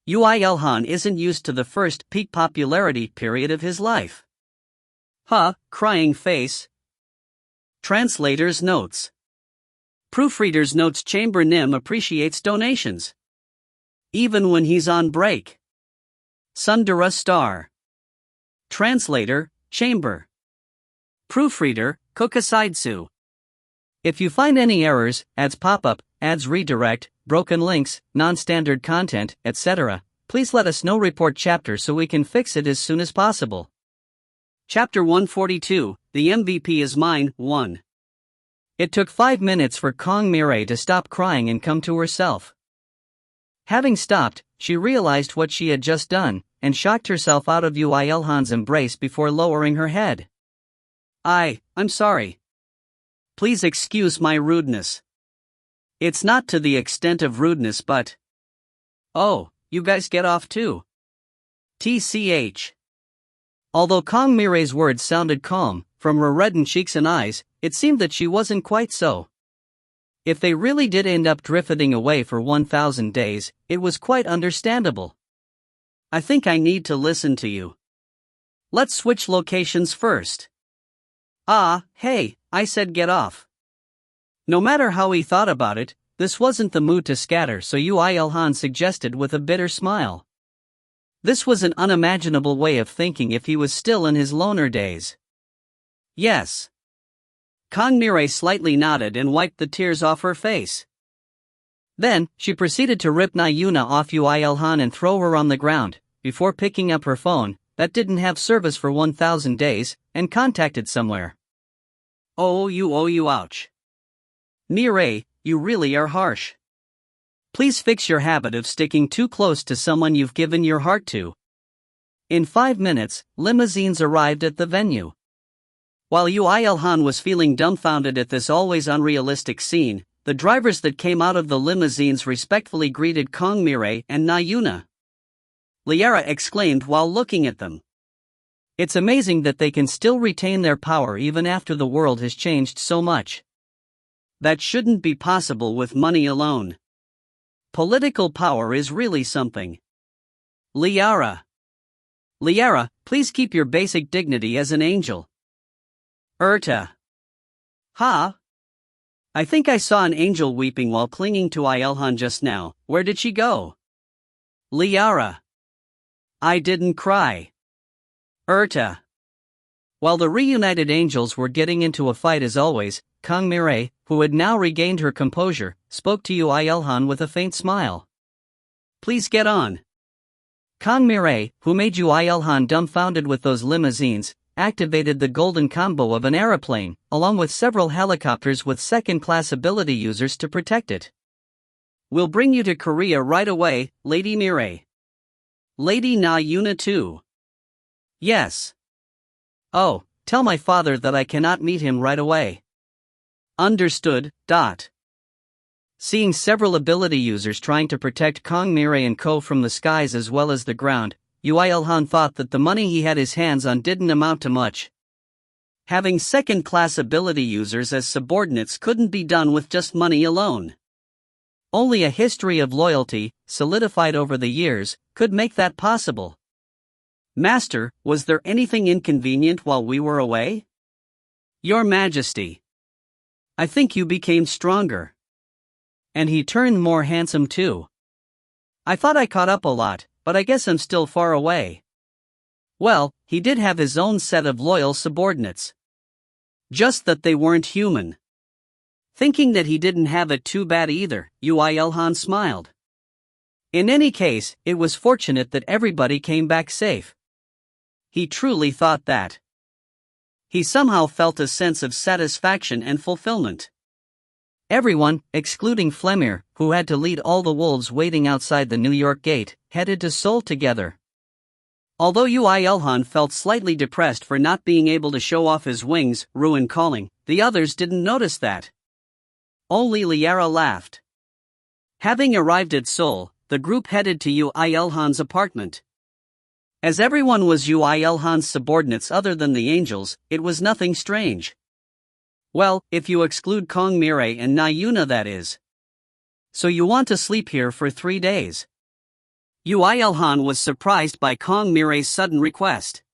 Yoo IlHan isn't used to the first peak popularity period of his life. Crying face. Translator's notes. Proofreader's notes. Chamber Nim appreciates donations. Even when he's on break. Sundara star. Translator, Chamber. Proofreader, Kokasidsu. If you find any errors, ads pop up, ads redirect, broken links, non-standard content, etc., please let us know. Report chapter so we can fix it as soon as possible. Chapter 142, The MVP is Mine, 1. It took 5 minutes for Kong Mirai to stop crying and come to herself. Having stopped, she realized what she had just done, and shocked herself out of Yoo IlHan's embrace before lowering her head. I'm sorry. Please excuse my rudeness. It's not to the extent of rudeness but... Oh, you guys get off too. TCH. Although Kong Mirai's words sounded calm, from her reddened cheeks and eyes, it seemed that she wasn't quite so. If they really did end up drifting away for 1,000 days, it was quite understandable. I think I need to listen to you. Let's switch locations first. Hey, I said get off. No matter how he thought about it, this wasn't the mood to scatter, so Yoo IlHan suggested with a bitter smile. This was an unimaginable way of thinking if he was still in his loner days. Yes. Kong Mirai slightly nodded and wiped the tears off her face. Then, she proceeded to rip Na Yuna off Yoo IlHan and throw her on the ground, before picking up her phone, that didn't have service for 1,000 days, and contacted somewhere. Oh you ouch. Mirai, you really are harsh. Please fix your habit of sticking too close to someone you've given your heart to. In 5 minutes, limousines arrived at the venue. While Yoo IlHan was feeling dumbfounded at this always unrealistic scene, the drivers that came out of the limousines respectfully greeted Kong Mirai and Na Yuna. Liara exclaimed while looking at them. It's amazing that they can still retain their power even after the world has changed so much. That shouldn't be possible with money alone. Political power is really something. Liara, please keep your basic dignity as an angel. Urta. I think I saw an angel weeping while clinging to IlHan just now. Where did she go? Liara. I didn't cry. Urta. While the reunited angels were getting into a fight as always, Kong Mirai, who had now regained her composure, spoke to Yoo IlHan with a faint smile. Please get on. Kong Mirai, who made Yoo IlHan dumbfounded with those limousines, activated the golden combo of an aeroplane, along with several helicopters with second-class ability users to protect it. We'll bring you to Korea right away, Lady Mirai. Lady Na Yuna too. Yes. Oh, tell my father that I cannot meet him right away. Understood. Seeing several ability users trying to protect Kong Mirai and Co. from the skies as well as the ground, Yoo IlHan thought that the money he had his hands on didn't amount to much. Having second-class ability users as subordinates couldn't be done with just money alone. Only a history of loyalty, solidified over the years, could make that possible. Master, was there anything inconvenient while we were away? Your Majesty. I think you became stronger. And he turned more handsome too. I thought I caught up a lot, but I guess I'm still far away. Well, he did have his own set of loyal subordinates. Just that they weren't human. Thinking that he didn't have it too bad either, Yoo IlHan smiled. In any case, it was fortunate that everybody came back safe. He truly thought that. He somehow felt a sense of satisfaction and fulfillment. Everyone, excluding Flemir, who had to lead all the wolves waiting outside the New York gate, headed to Seoul together. Although Yoo IlHan felt slightly depressed for not being able to show off his wings, ruin calling, the others didn't notice that. Only Liara laughed. Having arrived at Seoul, the group headed to Yoo IlHan's apartment. As everyone was Yoo IlHan's subordinates other than the angels, it was nothing strange. Well, if you exclude Kong Mirai and Na Yuna, that is. So you want to sleep here for 3 days? Yoo IlHan was surprised by Kong Mirai's sudden request.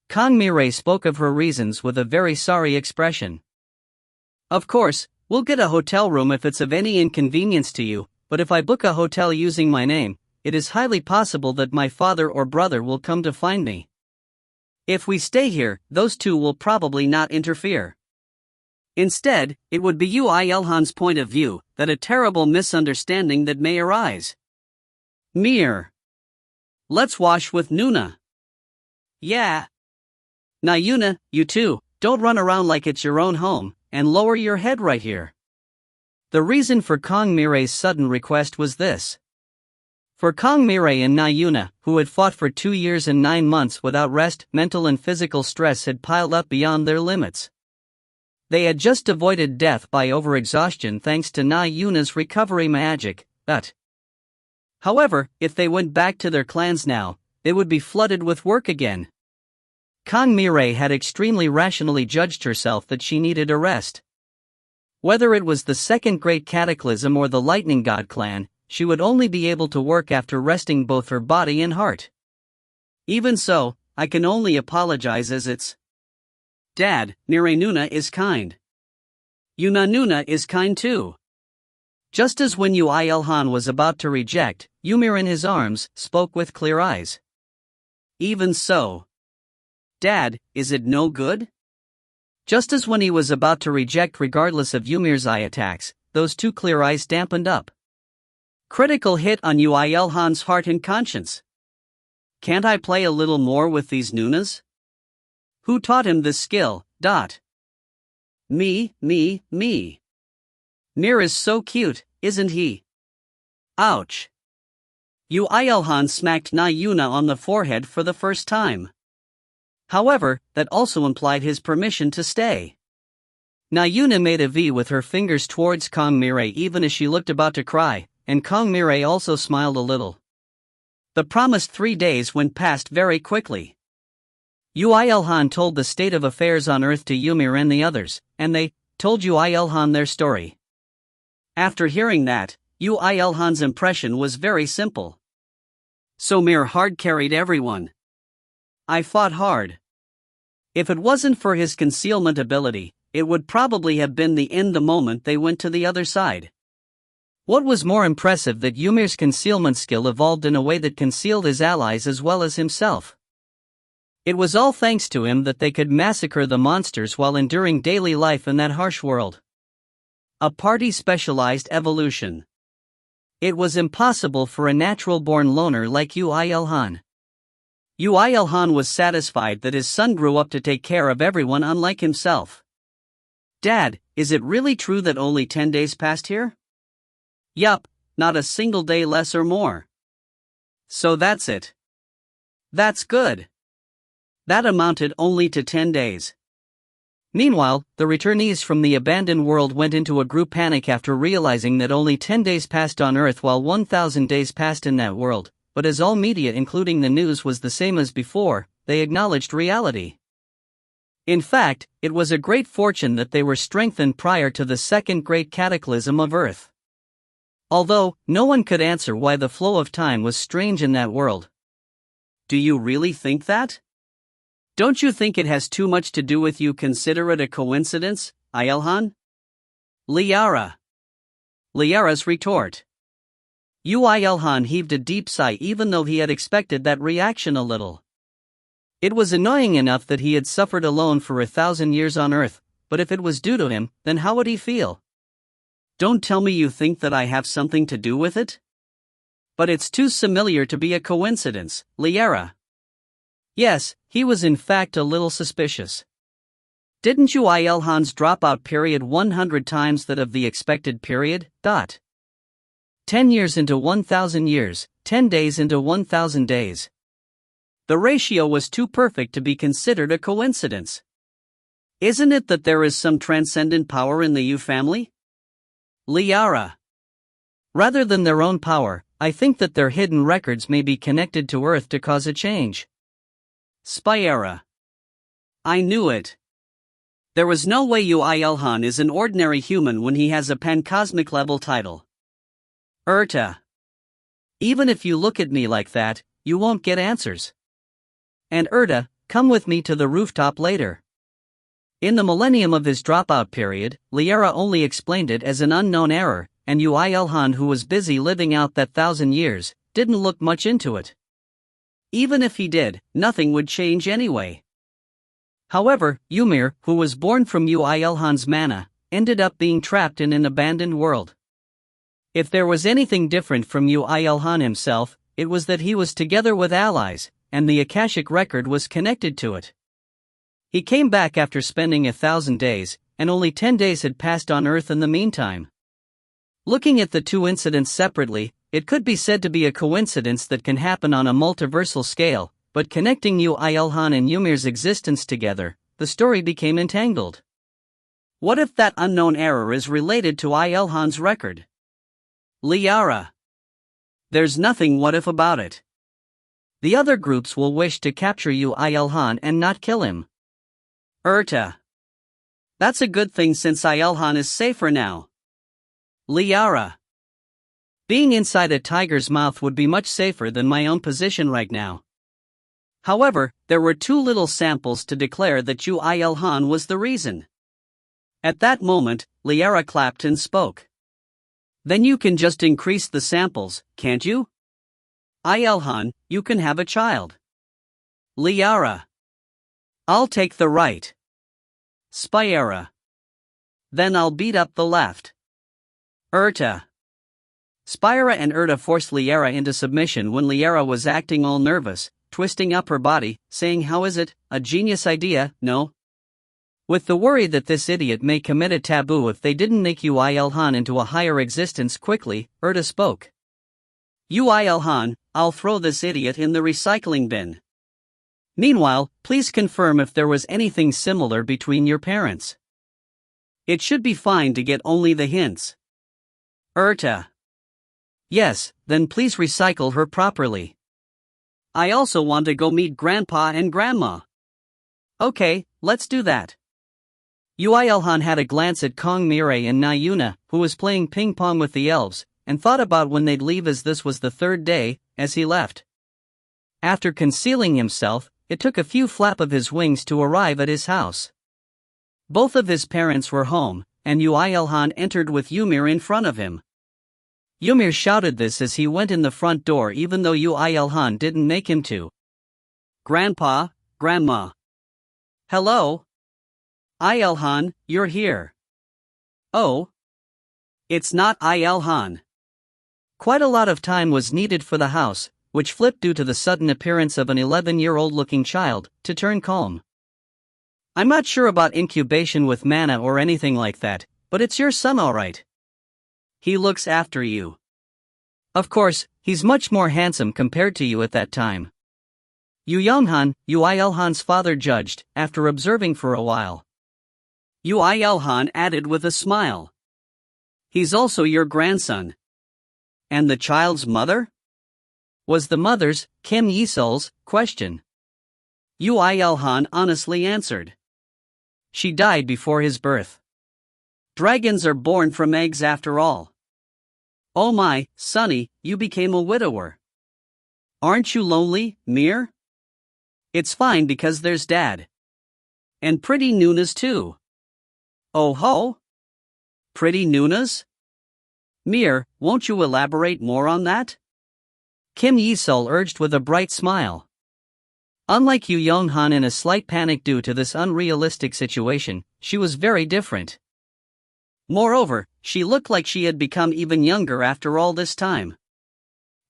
Kong Mirai spoke of her reasons with a very sorry expression. Of course, we'll get a hotel room if it's of any inconvenience to you, but if I book a hotel using my name, it is highly possible that my father or brother will come to find me. If we stay here, those two will probably not interfere. Instead, it would be Yoo IlHan's point of view that a terrible misunderstanding that may arise. Mir. Let's wash with Nuna. Yeah. Na Yuna, you too, don't run around like it's your own home, and lower your head right here. The reason for Kong Mirai's sudden request was this. For Kong Mirai and Na Yuna, who had fought for 2 years and 9 months without rest, mental and physical stress had piled up beyond their limits. They had just avoided death by overexhaustion thanks to Na Yuna's recovery magic, but however, if they went back to their clans now, they would be flooded with work again. Kong Mirai had extremely rationally judged herself that she needed a rest. Whether it was the second Great Cataclysm or the Lightning God clan, she would only be able to work after resting both her body and heart. Even so, I can only apologize as it's Dad, Mirai Nuna is kind. Yuna Nuna is kind too. Just as when Yoo IlHan was about to reject, Ymir in his arms spoke with clear eyes. Even so. Dad, is it no good? Just as when he was about to reject regardless of Ymir's eye attacks, those two clear eyes dampened up. Critical hit on Yoo IlHan's heart and conscience. Can't I play a little more with these Nunas? Who taught him this skill? Me. Mir is so cute, isn't he? Ouch. Yoo IlHan smacked Na Yuna on the forehead for the first time. However, that also implied his permission to stay. Na Yuna made a V with her fingers towards Kong Mirai even as she looked about to cry, and Kong Mirai also smiled a little. The promised 3 days went past very quickly. Yoo IlHan told the state of affairs on Earth to Ymir and the others, and they told Yoo IlHan their story. After hearing that, Yoo IlHan's impression was very simple. So Mir hard carried everyone. I fought hard. If it wasn't for his concealment ability, it would probably have been the end the moment they went to the other side. What was more impressive that Ymir's concealment skill evolved in a way that concealed his allies as well as himself. It was all thanks to him that they could massacre the monsters while enduring daily life in that harsh world. A party-specialized evolution. It was impossible for a natural-born loner like Yoo IlHan. Yoo IlHan was satisfied that his son grew up to take care of everyone unlike himself. Dad, is it really true that only 10 days passed here? Yup, not a single day less or more. So that's it. That's good. That amounted only to 10 days. Meanwhile, the returnees from the abandoned world went into a group panic after realizing that only 10 days passed on Earth while 1,000 days passed in that world, but as all media including the news was the same as before, they acknowledged reality. In fact, it was a great fortune that they were strengthened prior to the second Great Cataclysm of Earth. Although, no one could answer why the flow of time was strange in that world. Do you really think that? Don't you think it has too much to do with you consider it a coincidence, IlHan? Liara's retort. Yoo IlHan heaved a deep sigh even though he had expected that reaction a little. It was annoying enough that he had suffered alone for 1,000 years on Earth, but if it was due to him, then how would he feel? Don't tell me you think that I have something to do with it? But it's too familiar to be a coincidence, Liara. Yes, he was in fact a little suspicious. Didn't Yoo IlHan's dropout period 100 times that of the expected period? 10 years into 1,000 years, 10 days into 1,000 days. The ratio was too perfect to be considered a coincidence. Isn't it that there is some transcendent power in the Yoo family? Liara. Rather than their own power, I think that their hidden records may be connected to Earth to cause a change. Spyera. I knew it. There was no way Yoo IlHan is an ordinary human when he has a pancosmic level title. Erta. Even if you look at me like that, you won't get answers. And Erta, come with me to the rooftop later. In the millennium of his dropout period, Liara only explained it as an unknown error, and Yoo IlHan, who was busy living out that 1,000 years, didn't look much into it. Even if he did, nothing would change anyway. However, Ymir, who was born from Yoo IlHan's mana, ended up being trapped in an abandoned world. If there was anything different from Yoo IlHan himself, it was that he was together with allies, and the Akashic record was connected to it. He came back after spending 1,000 days, and only 10 days had passed on Earth in the meantime. Looking at the two incidents separately, it could be said to be a coincidence that can happen on a multiversal scale, but connecting Yoo IlHan and Ymir's existence together, the story became entangled. What if that unknown error is related to IlHan's record? Liara. There's nothing what if about it. The other groups will wish to capture Yoo IlHan and not kill him. Erta. That's a good thing since IlHan is safer now. Liara. Being inside a tiger's mouth would be much safer than my own position right now. However, there were too little samples to declare that Yoo IlHan was the reason. At that moment, Liara clapped and spoke. Then you can just increase the samples, can't you? IlHan, you can have a child. Liara. I'll take the right. Spyera. Then I'll beat up the left. Erta. Spyera and Erta forced Liara into submission when Liara was acting all nervous, twisting up her body, saying, "How is it, a genius idea, no?" With the worry that this idiot may commit a taboo if they didn't make Yoo IlHan into a higher existence quickly, Erta spoke. Yoo IlHan, I'll throw this idiot in the recycling bin. Meanwhile, please confirm if there was anything similar between your parents. It should be fine to get only the hints. Erta. Yes, then please recycle her properly. I also want to go meet Grandpa and Grandma. Okay, let's do that. Yoo IlHan had a glance at Kong Mirai and Nayuna, who was playing ping pong with the elves, and thought about when they'd leave as this was the third day, as he left. After concealing himself, it took a few flap of his wings to arrive at his house. Both of his parents were home, and Yoo IlHan entered with Ymir in front of him. Ymir shouted this as he went in the front door even though Yoo IlHan didn't make him to. Grandpa, Grandma. Hello? IlHan, you're here. Oh? It's not IlHan. Quite a lot of time was needed for the house, which flipped due to the sudden appearance of an 11-year-old looking child, to turn calm. I'm not sure about incubation with mana or anything like that, but it's your son alright. He looks after you. Of course, he's much more handsome compared to you at that time. Yoo IlHan's father judged, after observing for a while. Yoo IlHan added with a smile. He's also your grandson. And the child's mother? Was the mother's, Kim Yi-sol's, question. Yoo IlHan honestly answered. She died before his birth. Dragons are born from eggs after all. Oh my, Sonny, you became a widower. Aren't you lonely, Mir? It's fine because there's Dad. And pretty Nunas too. Oh ho? Pretty Nunas? Mir, won't you elaborate more on that? Kim Yi-sol urged with a bright smile. Unlike Yoo IlHan in a slight panic due to this unrealistic situation, she was very different. Moreover, she looked like she had become even younger after all this time.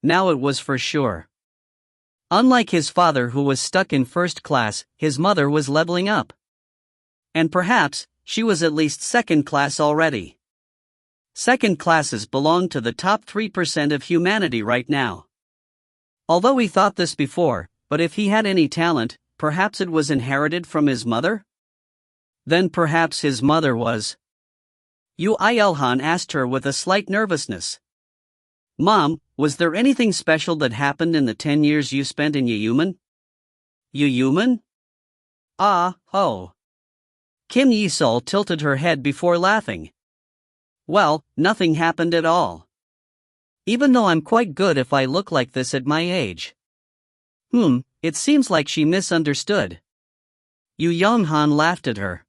Now it was for sure. Unlike his father who was stuck in first class, his mother was leveling up. And perhaps, she was at least second class already. Second classes belong to the top 3% of humanity right now. Although he thought this before, but if he had any talent, perhaps it was inherited from his mother? Then perhaps his mother was. Yoo IlHan asked her with a slight nervousness. Mom, was there anything special that happened in the 10 years you spent in IlHan? IlHan? Oh. Kim Yi-sol tilted her head before laughing. Well, nothing happened at all. Even though I'm quite good if I look like this at my age. It seems like she misunderstood. Yoo IlHan laughed at her.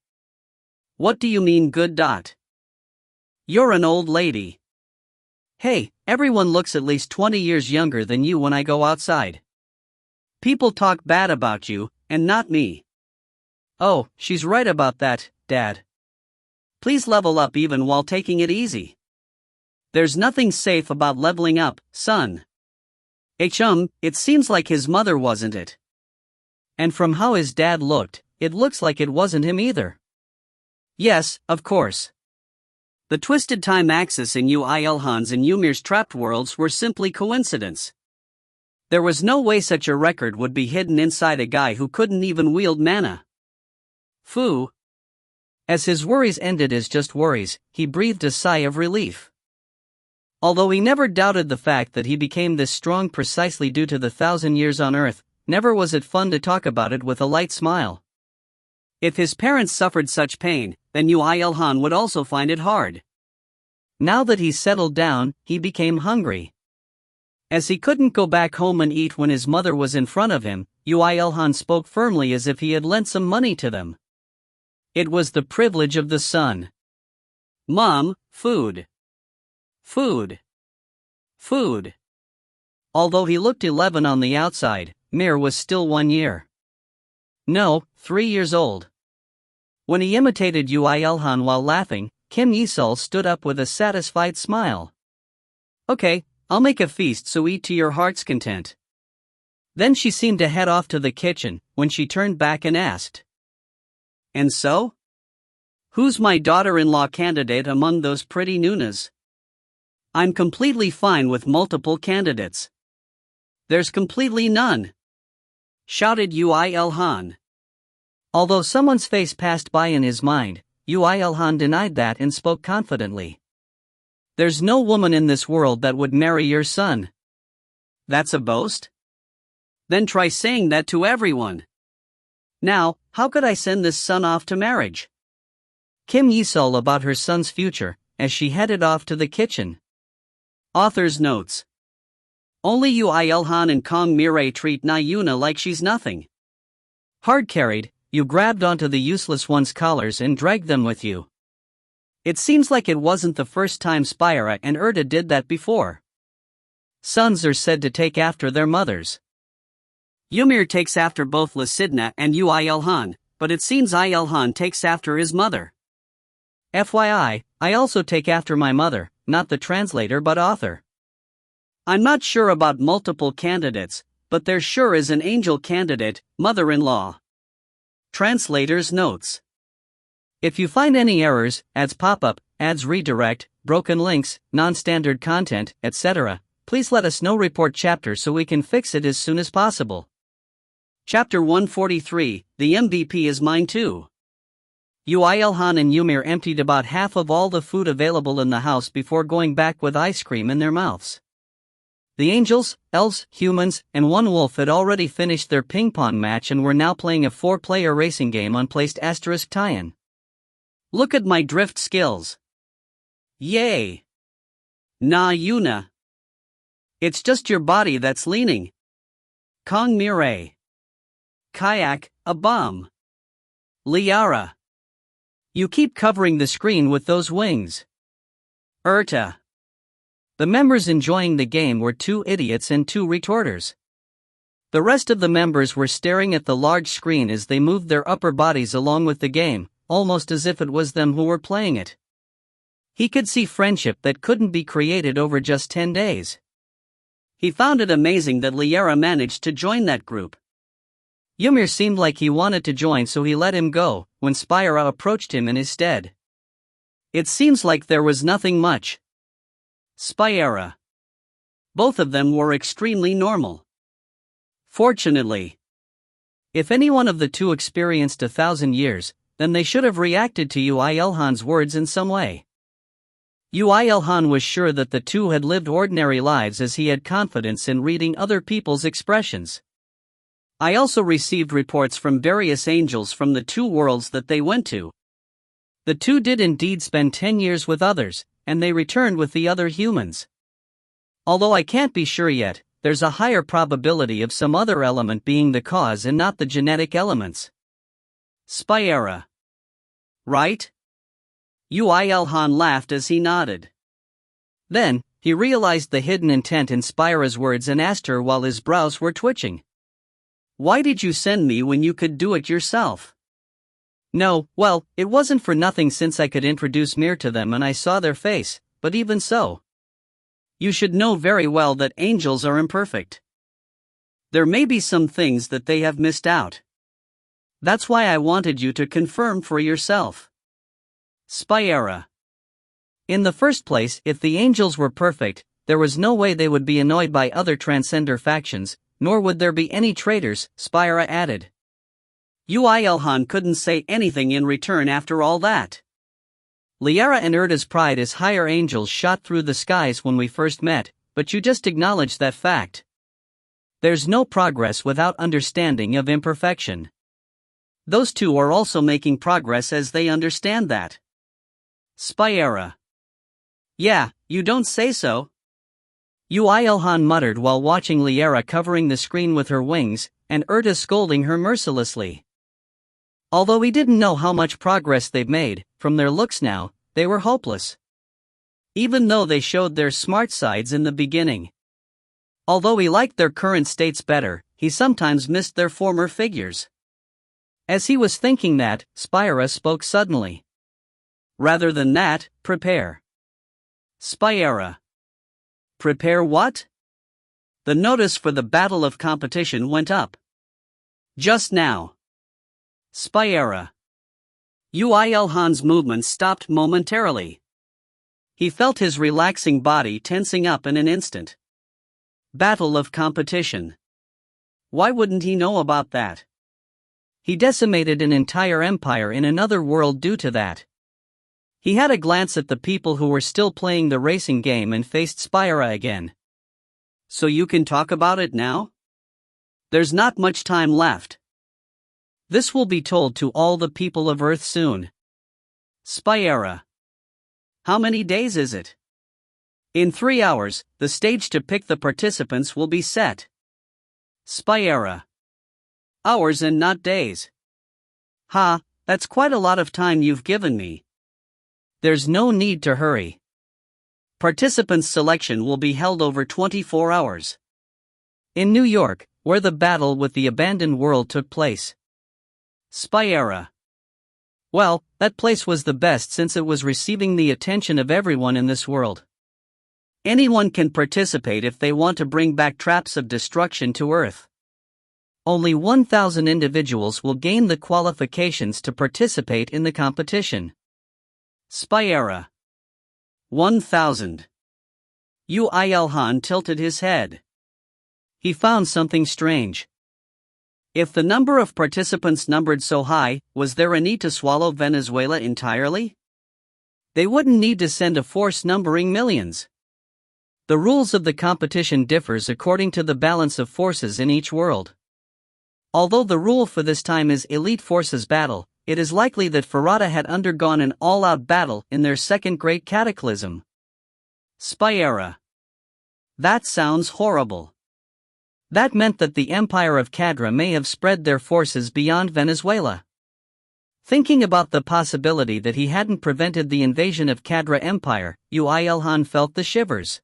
What do you mean good? You're an old lady. Hey, everyone looks at least 20 years younger than you when I go outside. People talk bad about you, and not me. Oh, she's right about that, Dad. Please level up even while taking it easy. There's nothing safe about leveling up, son. It seems like his mother wasn't it. And from how his dad looked, it looks like it wasn't him either. Yes, of course. The twisted time axis in Yoo IlHan's and Ymir's trapped worlds were simply coincidence. There was no way such a record would be hidden inside a guy who couldn't even wield mana. Phew. As his worries ended as just worries, he breathed a sigh of relief. Although he never doubted the fact that he became this strong precisely due to the 1,000 years on Earth, never was it fun to talk about it with a light smile. If his parents suffered such pain, then Yoo IlHan would also find it hard. Now that he's settled down, he became hungry. As he couldn't go back home and eat when his mother was in front of him, Yoo IlHan spoke firmly as if he had lent some money to them. It was the privilege of the son. Mom, food. Food. Food. Although he looked 11 on the outside, Mir was still 1 year. No, 3 years old. When he imitated Yoo IlHan while laughing, Kim Yi-sol stood up with a satisfied smile. Okay, I'll make a feast so eat to your heart's content. Then she seemed to head off to the kitchen, when she turned back and asked. And so? Who's my daughter-in-law candidate among those pretty Nunas? I'm completely fine with multiple candidates. There's completely none. Shouted Yoo IlHan. Although someone's face passed by in his mind, Yoo IlHan denied that and spoke confidently. There's no woman in this world that would marry your son. That's a boast? Then try saying that to everyone. Now, how could I send this son off to marriage? Kim Yi-sol about her son's future, as she headed off to the kitchen. Author's notes. Only Yoo IlHan and Kong Mirai treat Na Yuna like she's nothing. Hard carried, you grabbed onto the useless one's collars and dragged them with you. It seems like it wasn't the first time Spyra and Erta did that before. Sons are said to take after their mothers. Ymir takes after both Lysidna and Yoo IlHan, but it seems IlHan takes after his mother. FYI, I also take after my mother, not the translator but author. I'm not sure about multiple candidates, but there sure is an angel candidate, mother-in-law. Translator's notes. If you find any errors, ads pop up, ads redirect, broken links, non-standard content, etc., please let us know. Report chapter so we can fix it as soon as possible. Chapter 143, The MVP is mine too. Yoo IlHan and Ymir emptied about half of all the food available in the house before going back with ice cream in their mouths. The angels, elves, humans, and one wolf had already finished their ping-pong match and were now playing a 4-player racing game on placed asterisk tie-in. Look at my drift skills. Yay! Na Yuna. It's just your body that's leaning. Kong Mirai. Kayak, a bomb. Liara. You keep covering the screen with those wings. Erta. The members enjoying the game were 2 idiots and 2 retorters. The rest of the members were staring at the large screen as they moved their upper bodies along with the game, almost as if it was them who were playing it. He could see friendship that couldn't be created over just 10 days. He found it amazing that Liara managed to join that group. Ymir seemed like he wanted to join, so he let him go, when Spyra approached him in his stead. It seems like there was nothing much. Spyra. Both of them were extremely normal. Fortunately. If any one of the two experienced 1,000 years, then they should have reacted to Yoo IlHan's words in some way. Yoo IlHan was sure that the two had lived ordinary lives, as he had confidence in reading other people's expressions. I also received reports from various angels from the two worlds that they went to. The two did indeed spend 10 years with others, and they returned with the other humans. Although I can't be sure yet, there's a higher probability of some other element being the cause and not the genetic elements. Spyra. Right? Yoo IlHan laughed as he nodded. Then, he realized the hidden intent in Spyra's words and asked her while his brows were twitching. Why did you send me when you could do it yourself? No, well, it wasn't for nothing since I could introduce Mir to them and I saw their face, but even so. You should know very well that angels are imperfect. There may be some things that they have missed out. That's why I wanted you to confirm for yourself. Spyra. In the first place, if the angels were perfect, there was no way they would be annoyed by other transcender factions, nor would there be any traitors, Spyra added. Yoo IlHan couldn't say anything in return after all that. Liara and Erda's pride as higher angels shot through the skies when we first met, but you just acknowledged that fact. There's no progress without understanding of imperfection. Those two are also making progress as they understand that. Spyra. Yeah, you don't say so. Yoo IlHan muttered while watching Liara covering the screen with her wings, and Erda scolding her mercilessly. Although he didn't know how much progress they've made, from their looks now, they were hopeless. Even though they showed their smart sides in the beginning. Although he liked their current states better, he sometimes missed their former figures. As he was thinking that, Spyra spoke suddenly. Rather than that, prepare. Spyra. Prepare what? The notice for the battle of competition went up. Just now. Spyra. Yoo IlHan's movement stopped momentarily. He felt his relaxing body tensing up in an instant. Battle of competition. Why wouldn't he know about that? He decimated an entire empire in another world due to that. He had a glance at the people who were still playing the racing game and faced Spyra again. So you can talk about it now? There's not much time left. This will be told to all the people of Earth soon. Spyra. How many days is it? In 3 hours, the stage to pick the participants will be set. Spyra. Hours and not days. Ha, that's quite a lot of time you've given me. There's no need to hurry. Participants' selection will be held over 24 hours. In New York, where the battle with the abandoned world took place. Spyra. Well, that place was the best since it was receiving the attention of everyone in this world. Anyone can participate if they want to bring back traps of destruction to Earth. Only 1,000 individuals will gain the qualifications to participate in the competition. Spyra. 1,000. Yoo IlHan tilted his head. He found something strange. If the number of participants numbered so high, was there a need to swallow Venezuela entirely? They wouldn't need to send a force numbering millions. The rules of the competition differs according to the balance of forces in each world. Although the rule for this time is elite forces battle, it is likely that Farada had undergone an all-out battle in their second Great Cataclysm. Spyra. That sounds horrible. That meant that the Empire of Cadra may have spread their forces beyond Venezuela. Thinking about the possibility that he hadn't prevented the invasion of Cadra Empire, Yoo IlHan felt the shivers.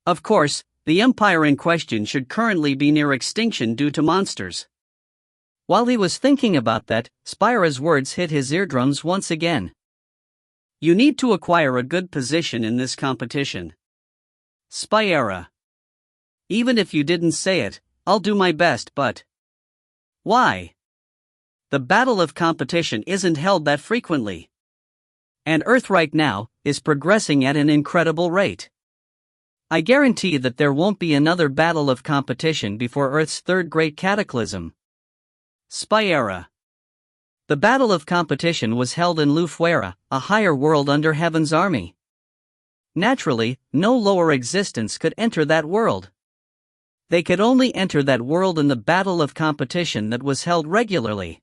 Of course, the empire in question should currently be near extinction due to monsters. While he was thinking about that, Spyra's words hit his eardrums once again. You need to acquire a good position in this competition. Spyra. Even if you didn't say it, I'll do my best, but Why? The battle of competition isn't held that frequently. And Earth right now is progressing at an incredible rate. I guarantee that there won't be another battle of competition before Earth's third Great Cataclysm. Spy Era. The battle of competition was held in Lufwera, a higher world under Heaven's army. Naturally, no lower existence could enter that world. They could only enter that world in the battle of competition that was held regularly.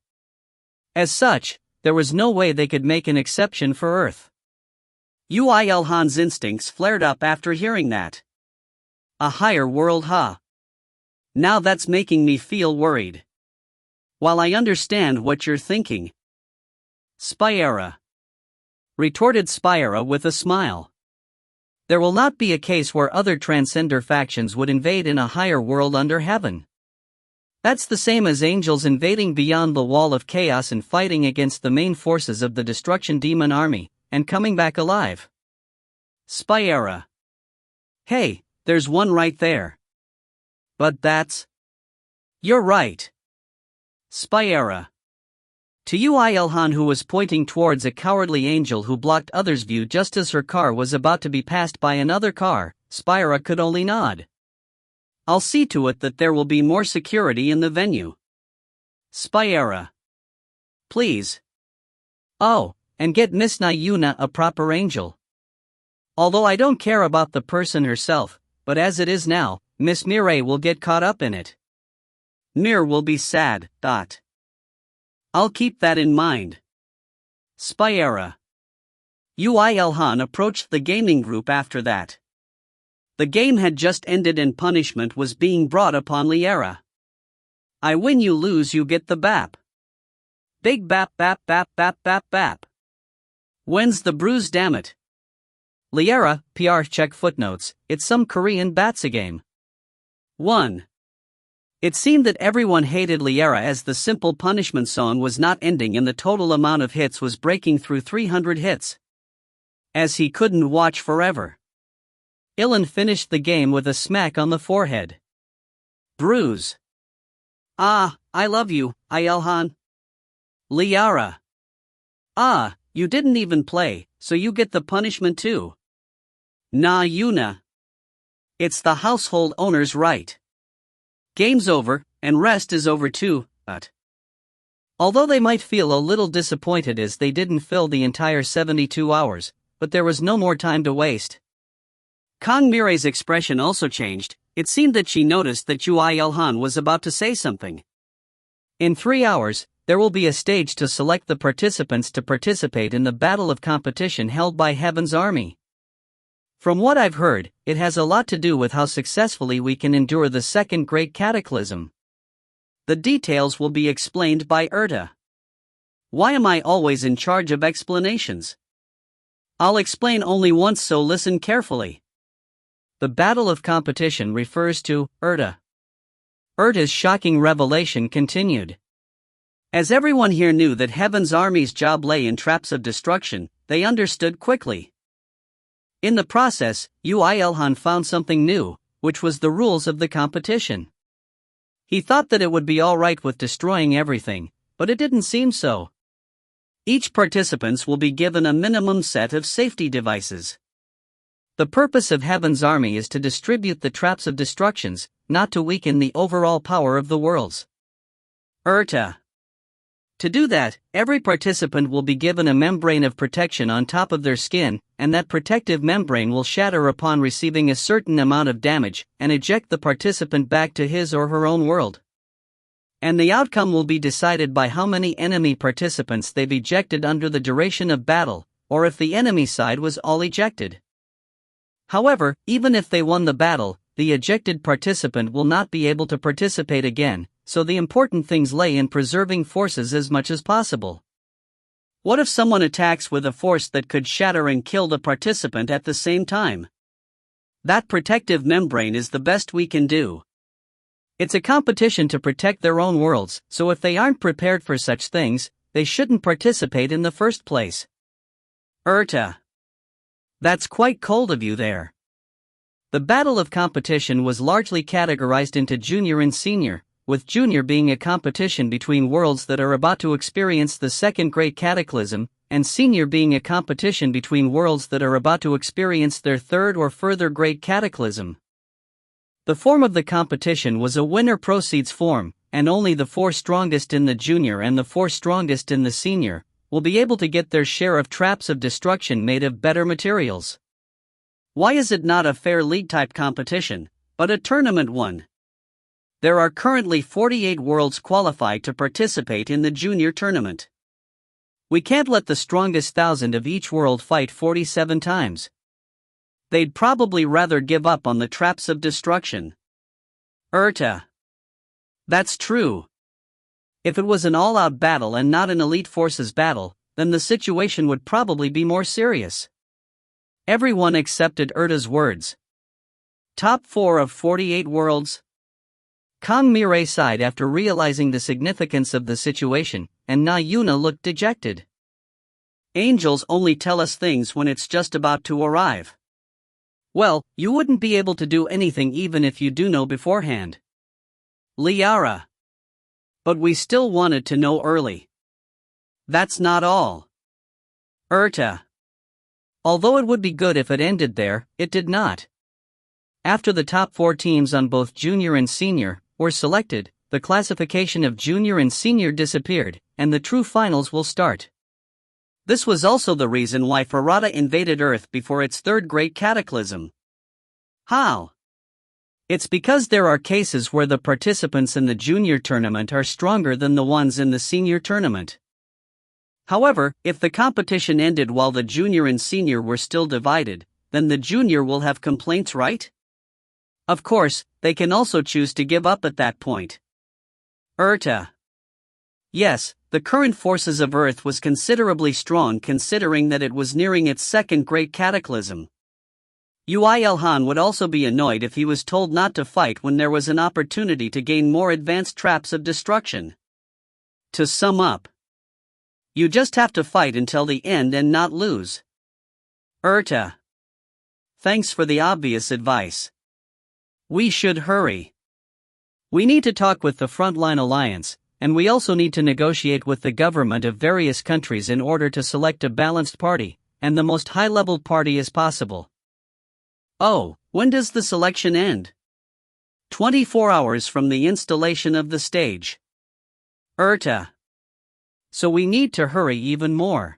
As such, there was no way they could make an exception for Earth. Yoo IlHan's instincts flared up after hearing that. A higher world, huh? Now that's making me feel worried. While I understand what you're thinking. Spy Era. Retorted Spy Era with a smile. There will not be a case where other transcender factions would invade in a higher world under heaven. That's the same as angels invading beyond the wall of chaos and fighting against the main forces of the destruction demon army, and coming back alive. Spy Era. Hey, there's one right there. But that's... You're right. Spy Era. To Yoo IlHan, who was pointing towards a cowardly angel who blocked others' view just as her car was about to be passed by another car, Spy Era could only nod. I'll see to it that there will be more security in the venue. Spy Era. Please. Oh, and get Miss Yuna a proper angel. Although I don't care about the person herself, but as it is now, Miss Mireille will get caught up in it. Mir will be sad. I'll keep that in mind. Spy Era. Yoo IlHan approached the gaming group after that. The game had just ended and punishment was being brought upon Liera. I win, you lose, you get the bap. Big bap bap bap bap bap bap. When's the bruise, damn it? Liera, PR check footnotes, it's some Korean batsa game. 1. It seemed that everyone hated Liera as the simple punishment song was not ending and the total amount of hits was breaking through 300 hits. As he couldn't watch forever. IlHan finished the game with a smack on the forehead. Bruise. Ah, I love you, IlHan. Liera. Ah, you didn't even play, so you get the punishment too. Nah, Yuna. It's the household owner's right. Game's over, and rest is over too, but... Although they might feel a little disappointed as they didn't fill the entire 72 hours, but there was no more time to waste. Kang Mireille's expression also changed. It seemed that she noticed that Yoo IlHan was about to say something. In 3 hours, there will be a stage to select the participants to participate in the battle of competition held by Heaven's army. From what I've heard, it has a lot to do with how successfully we can endure the second Great Cataclysm. The details will be explained by Erta. Why am I always in charge of explanations? I'll explain only once, so listen carefully. The battle of competition refers to Erta. Erta's shocking revelation continued. As everyone here knew that Heaven's army's job lay in traps of destruction, they understood quickly. In the process, Yoo IlHan found something new, which was the rules of the competition. He thought that it would be alright with destroying everything, but it didn't seem so. Each participant will be given a minimum set of safety devices. The purpose of Heaven's army is to distribute the traps of destructions, not to weaken the overall power of the worlds. Erta. To do that, every participant will be given a membrane of protection on top of their skin, and that protective membrane will shatter upon receiving a certain amount of damage and eject the participant back to his or her own world. And the outcome will be decided by how many enemy participants they've ejected under the duration of battle, or if the enemy side was all ejected. However, even if they won the battle, the ejected participant will not be able to participate again, so the important things lay in preserving forces as much as possible. What if someone attacks with a force that could shatter and kill the participant at the same time? That protective membrane is the best we can do. It's a competition to protect their own worlds, so if they aren't prepared for such things, they shouldn't participate in the first place. Erta. That's quite cold of you there. The battle of competition was largely categorized into junior and senior, with Junior being a competition between worlds that are about to experience the second Great Cataclysm, and Senior being a competition between worlds that are about to experience their third or further Great Cataclysm. The form of the competition was a winner proceeds form, and only the 4 strongest in the Junior and the 4 strongest in the Senior will be able to get their share of traps of destruction made of better materials. Why is it not a fair league-type competition, but a tournament one? There are currently 48 worlds qualified to participate in the Junior tournament. We can't let the strongest 1,000 of each world fight 47 times. They'd probably rather give up on the traps of destruction. That's true. If it was an all-out battle and not an elite forces battle, then the situation would probably be more serious. Everyone accepted Urta's words. Top 4 of 48 worlds? Kang Mirai sighed after realizing the significance of the situation, and Na Yuna looked dejected. Angels only tell us things when it's just about to arrive. Well, you wouldn't be able to do anything even if you do know beforehand. Liara. But we still wanted to know early. That's not all. Although it would be good if it ended there, it did not. After the top 4 teams on both Junior and Senior were selected, the classification of Junior and Senior disappeared, and the true finals will start. This was also the reason why Farada invaded Earth before its third Great Cataclysm. How? It's because there are cases where the participants in the Junior tournament are stronger than the ones in the Senior tournament. However, if the competition ended while the Junior and Senior were still divided, then the Junior will have complaints, right? Of course, they can also choose to give up at that point. Yes, the current forces of Earth was considerably strong considering that it was nearing its second Great Cataclysm. Yoo IlHan would also be annoyed if he was told not to fight when there was an opportunity to gain more advanced traps of destruction. To sum up, you just have to fight until the end and not lose. Thanks for the obvious advice. We should hurry. We need to talk with the Frontline Alliance, and we also need to negotiate with the government of various countries in order to select a balanced party, and the most high-level party as possible. Oh, when does the selection end? 24 hours from the installation of the stage. So we need to hurry even more.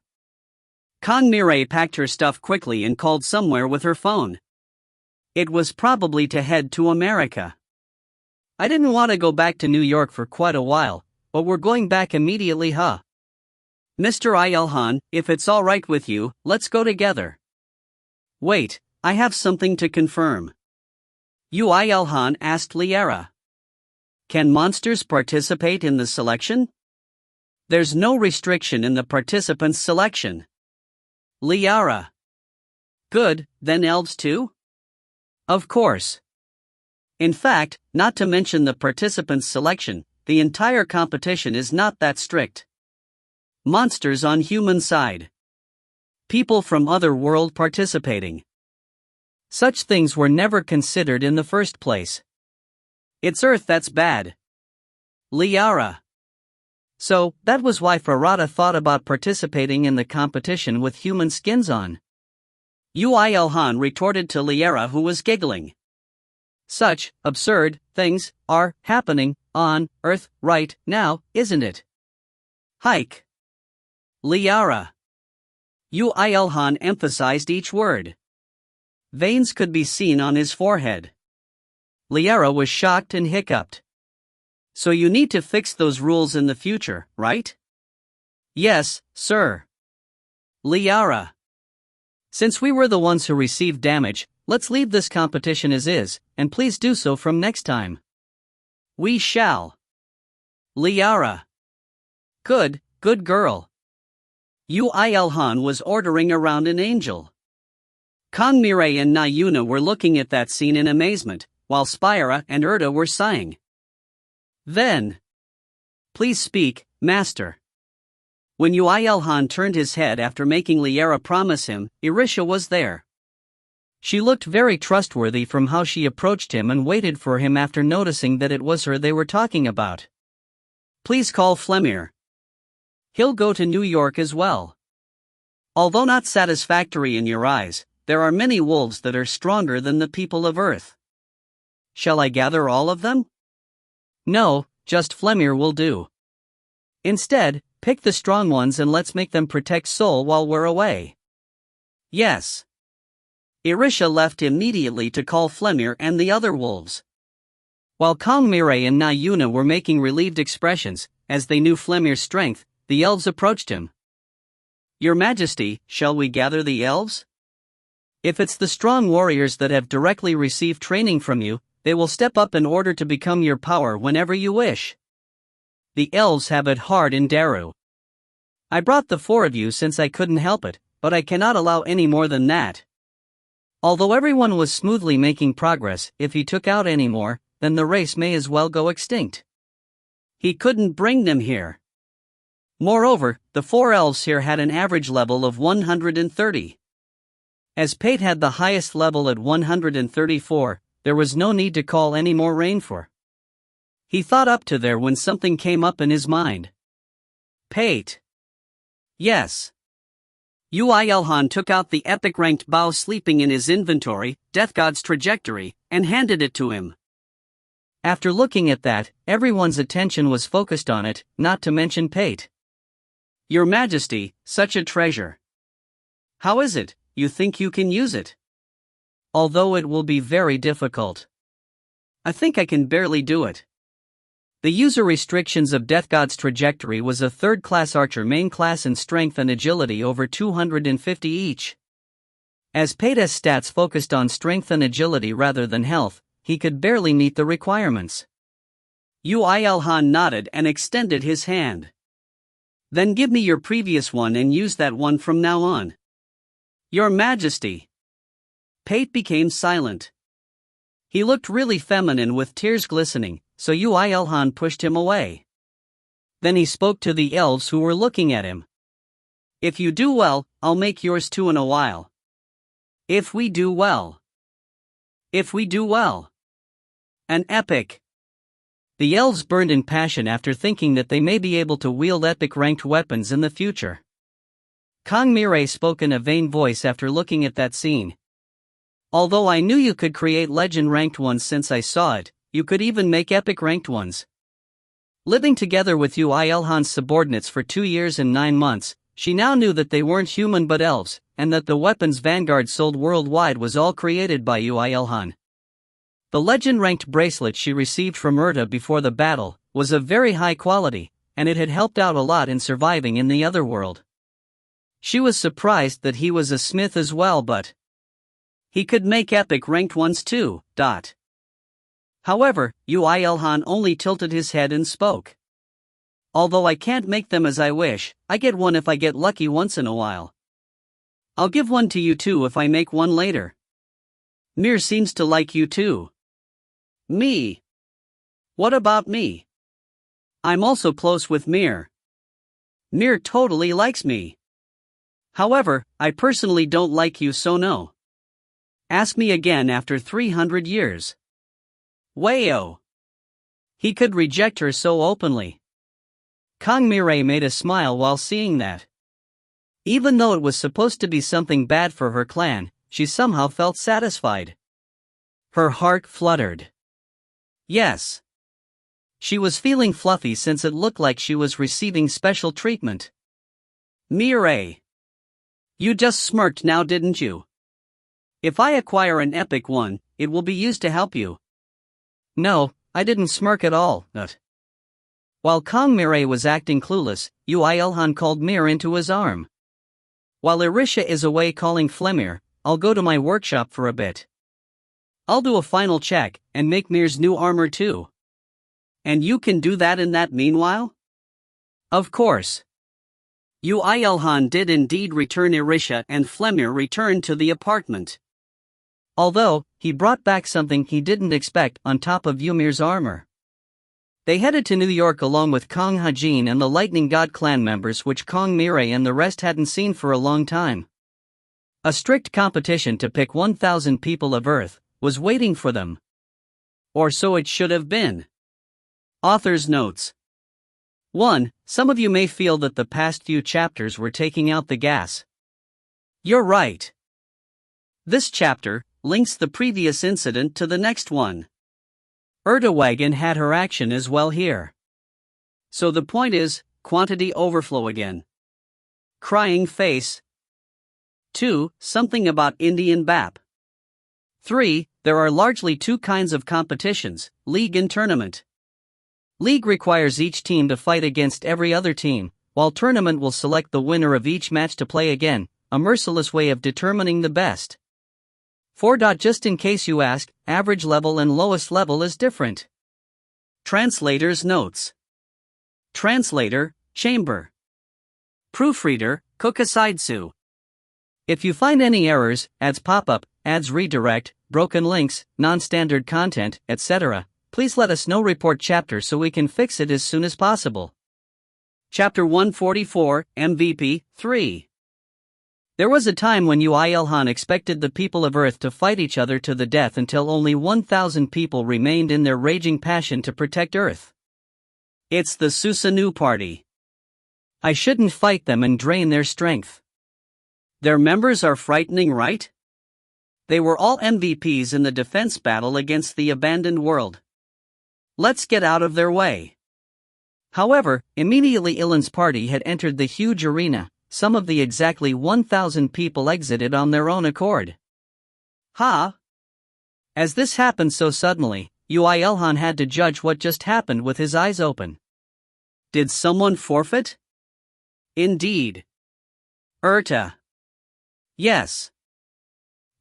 Kang Mirai packed her stuff quickly and called somewhere with her phone. It was probably to head to America. I didn't want to go back to New York for quite a while, but we're going back immediately, huh? Mr. IlHan, if it's all right with you, let's go together. Wait, I have something to confirm. Yoo IlHan asked Liara. Can monsters participate in the selection? There's no restriction in the participants' selection. Liara. Good, then elves too? Of course. In fact, not to mention the participants' selection, the entire competition is not that strict. Monsters on human side. People from other world participating. Such things were never considered in the first place. It's Earth that's bad. Liara. So, that was why Farada thought about participating in the competition with human skins on. Yoo IlHan retorted to Liara, who was giggling. Such absurd things are happening on Earth right now, isn't it? Hike. Liara. Yoo IlHan emphasized each word. Veins could be seen on his forehead. Liara was shocked and hiccuped. So you need to fix those rules in the future, right? Yes, sir. Liara. Since we were the ones who received damage, let's leave this competition as is, and please do so from next time. We shall. Liara. Good girl. Yoo IlHan was ordering around an angel. Kang Mirai and Na Yuna were looking at that scene in amazement, while Spyra and Urta were sighing. Then. Please speak, Master. When Yoo IlHan turned his head after making Liara promise him, Irisha was there. She looked very trustworthy from how she approached him and waited for him after noticing that it was her they were talking about. Please call Flemir. He'll go to New York as well. Although not satisfactory in your eyes, there are many wolves that are stronger than the people of Earth. Shall I gather all of them? No, just Flemir will do. Instead, pick the strong ones and let's make them protect Sol while we're away. Yes. Irisha left immediately to call Flemir and the other wolves. While Kong Mirai and Nayuna were making relieved expressions, as they knew Flemir's strength, the elves approached him. Your Majesty, shall we gather the elves? If it's the strong warriors that have directly received training from you, they will step up in order to become your power whenever you wish. The elves have it hard in Daru. I brought the 4 of you since I couldn't help it, but I cannot allow any more than that. Although everyone was smoothly making progress, if he took out any more, then the race may as well go extinct. He couldn't bring them here. Moreover, the 4 elves here had an average level of 130. As Pate had the highest level at 134, there was no need to call any more rain for. He thought up to there when something came up in his mind. Pate. Yes. Yoo IlHan took out the epic ranked bow sleeping in his inventory, Death God's Trajectory, and handed it to him. After looking at that, everyone's attention was focused on it, not to mention Pate. Your Majesty, such a treasure. How is it, you think you can use it? Although it will be very difficult. I think I can barely do it. The user restrictions of Death God's Trajectory was a 3rd-class archer main class in strength and agility over 250 each. As Pate's stats focused on strength and agility rather than health, he could barely meet the requirements. Yoo IlHan nodded and extended his hand. Then give me your previous one and use that one from now on. Your Majesty. Pate became silent. He looked really feminine with tears glistening, so Yoo IlHan pushed him away. Then he spoke to the elves who were looking at him. If you do well, I'll make yours too in a while. If we do well. If we do well. An epic. The elves burned in passion after thinking that they may be able to wield epic ranked weapons in the future. Kong Mirai spoke in a vain voice after looking at that scene. Although I knew you could create legend ranked ones since I saw it, you could even make epic ranked ones. Living together with Yoo IlHan's subordinates for 2 years and 9 months, she now knew that they weren't human but elves, and that the weapons Vanguard sold worldwide was all created by Yoo IlHan. The legend-ranked bracelet she received from Urta before the battle was of very high quality, and it had helped out a lot in surviving in the other world. She was surprised that he was a smith as well, but he could make epic ranked ones too. However, Yoo IlHan only tilted his head and spoke. Although I can't make them as I wish, I get one if I get lucky once in a while. I'll give one to you too if I make one later. Mir seems to like you too. Me? What about me? I'm also close with Mir. Mir totally likes me. However, I personally don't like you, so no. Ask me again after 300 years. Wayo. He could reject her so openly. Kong Mirai made a smile while seeing that. Even though it was supposed to be something bad for her clan, she somehow felt satisfied. Her heart fluttered. Yes. She was feeling fluffy since it looked like she was receiving special treatment. Mirai. You just smirked now, didn't you? If I acquire an epic one, it will be used to help you. No, I didn't smirk at all. While Kong Mirai was acting clueless, Yoo IlHan called Mir into his arm. While Irisha is away calling Flemir, I'll go to my workshop for a bit. I'll do a final check, and make Mir's new armor too. And you can do that in that meanwhile? Of course. Yoo IlHan did indeed return Irisha, and Flemir returned to the apartment. Although, he brought back something he didn't expect on top of Ymir's armor. They headed to New York along with Kong Hajin and the Lightning God clan members, which Kong Mirai and the rest hadn't seen for a long time. A strict competition to pick 1,000 people of Earth was waiting for them. Or so it should have been. Author's notes. 1. Some of you may feel that the past few chapters were taking out the gas. You're right. This chapter links the previous incident to the next one. Erdogan had her action as well here. So the point is, quantity overflow again. Crying face. 2. Something about Indian BAP. 3. There are largely two kinds of competitions, league and tournament. League requires each team to fight against every other team, while tournament will select the winner of each match to play again, a merciless way of determining the best. 4. Just in case you ask, average level and lowest level is different. Translator's notes. Translator, Chamber. Proofreader, Kokasidsu. If you find any errors, ads pop up, ads redirect, broken links, non-standard content, etc., please let us know. Report chapter so we can fix it as soon as possible. Chapter 144, MVP 3. There was a time when Yoo IlHan expected the people of Earth to fight each other to the death until only 1,000 people remained in their raging passion to protect Earth. It's the Susanoo party. I shouldn't fight them and drain their strength. Their members are frightening, right? They were all MVPs in the defense battle against the abandoned world. Let's get out of their way. However, immediately IlHan's party had entered the huge arena. Some of the exactly 1,000 people exited on their own accord. As this happened so suddenly, Yoo IlHan had to judge what just happened with his eyes open. Did someone forfeit? Indeed. Yes.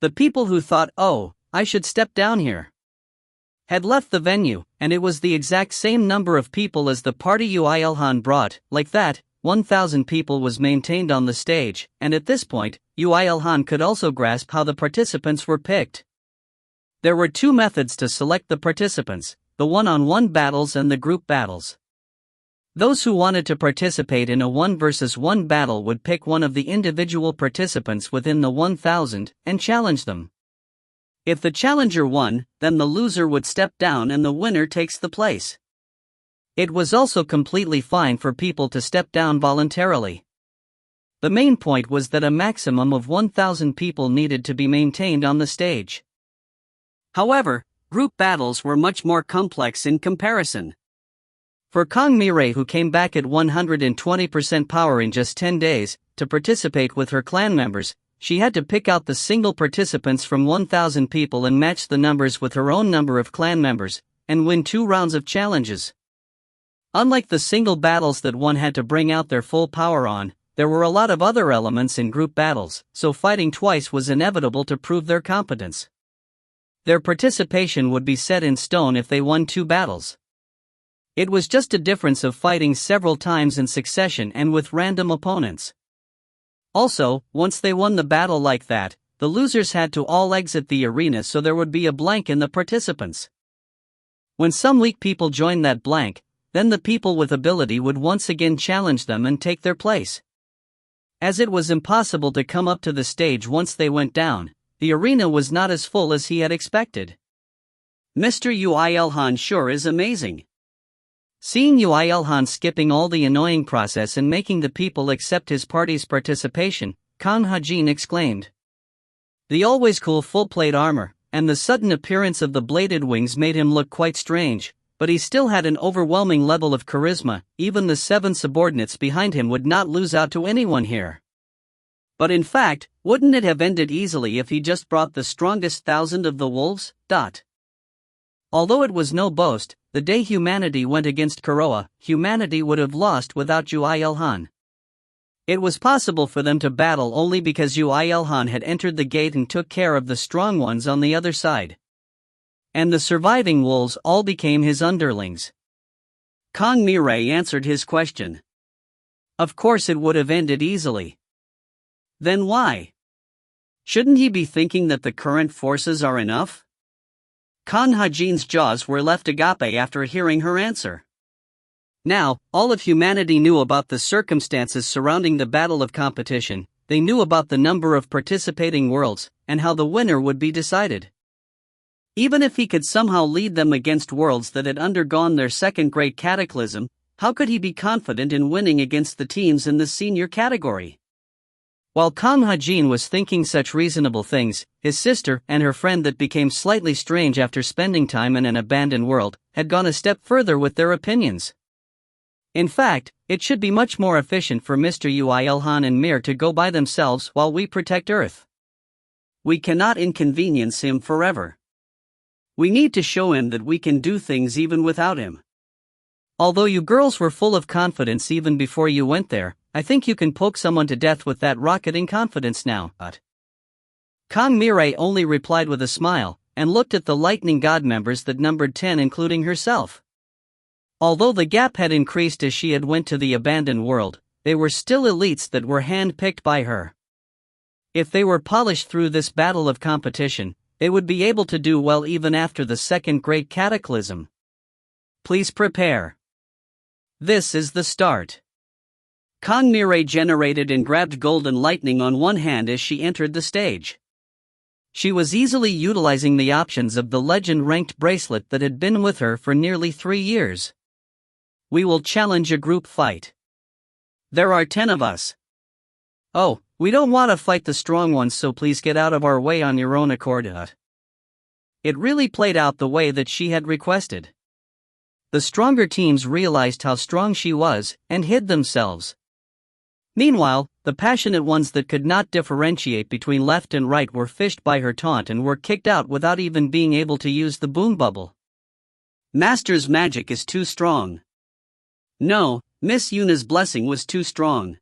The people who thought, oh, I should step down here, had left the venue, and it was the exact same number of people as the party Yoo IlHan brought. Like that, 1,000 people was maintained on the stage, and at this point, Yoo IlHan could also grasp how the participants were picked. There were two methods to select the participants, the one-on-one battles and the group battles. Those who wanted to participate in a 1-versus-1 battle would pick one of the individual participants within the 1,000 and challenge them. If the challenger won, then the loser would step down and the winner takes the place. It was also completely fine for people to step down voluntarily. The main point was that a maximum of 1,000 people needed to be maintained on the stage. However, group battles were much more complex in comparison. For Kang Mirai, who came back at 120% power in just 10 days, to participate with her clan members, she had to pick out the single participants from 1,000 people and match the numbers with her own number of clan members, and win 2 rounds of challenges. Unlike the single battles that one had to bring out their full power on, there were a lot of other elements in group battles, so fighting twice was inevitable to prove their competence. Their participation would be set in stone if they won 2 battles. It was just a difference of fighting several times in succession and with random opponents. Also, once they won the battle like that, the losers had to all exit the arena, so there would be a blank in the participants. When some weak people joined that blank, then the people with ability would once again challenge them and take their place. As it was impossible to come up to the stage once they went down, the arena was not as full as he had expected. Mr. Yoo IlHan sure is amazing. Seeing Yoo IlHan skipping all the annoying process and making the people accept his party's participation, Kang Hajin exclaimed. The always cool full-plate armor, and the sudden appearance of the bladed wings made him look quite strange, but he still had an overwhelming level of charisma. Even the 7 subordinates behind him would not lose out to anyone here. But in fact, wouldn't it have ended easily if he just brought the strongest 1,000 of the wolves? Although it was no boast, the day humanity went against Kuroa, humanity would have lost without Yoo IlHan. It was possible for them to battle only because Yoo IlHan had entered the gate and took care of the strong ones on the other side. And the surviving wolves all became his underlings. Kang Mirai answered his question. Of course it would have ended easily. Then why? Shouldn't he be thinking that the current forces are enough? Kang Hajin's jaws were left agape after hearing her answer. Now, all of humanity knew about the circumstances surrounding the battle of competition. they knew about the number of participating worlds, and how the winner would be decided. Even if he could somehow lead them against worlds that had undergone their second Great Cataclysm, how could he be confident in winning against the teams in the senior category? While Kang Ha-jin was thinking such reasonable things, his sister and her friend that became slightly strange after spending time in an abandoned world, had gone a step further with their opinions. In fact, it should be much more efficient for Mr. Yoo IlHan and Mir to go by themselves while we protect Earth. We cannot inconvenience him forever. We need to show him that we can do things even without him. Although you girls were full of confidence even before you went there, I think you can poke someone to death with that rocketing confidence now. But Kang Mirai only replied with a smile, and looked at the lightning god members that numbered 10 including herself. Although the gap had increased as she had went to the abandoned world, they were still elites that were hand-picked by her. If they were polished through this battle of competition, they would be able to do well even after the second Great Cataclysm. Please prepare. This is the start. Kang Mirai generated and grabbed golden lightning on one hand as she entered the stage. She was easily utilizing the options of the legend-ranked bracelet that had been with her for nearly 3 years. We will challenge a group fight. There are 10 of us. Oh, we don't want to fight the strong ones, so please get out of our way on your own accord. It really played out the way that she had requested. The stronger teams realized how strong she was, and hid themselves. Meanwhile, the passionate ones that could not differentiate between left and right were fished by her taunt and were kicked out without even being able to use the boom bubble. Master's magic is too strong. No, Miss Yuna's blessing was too strong.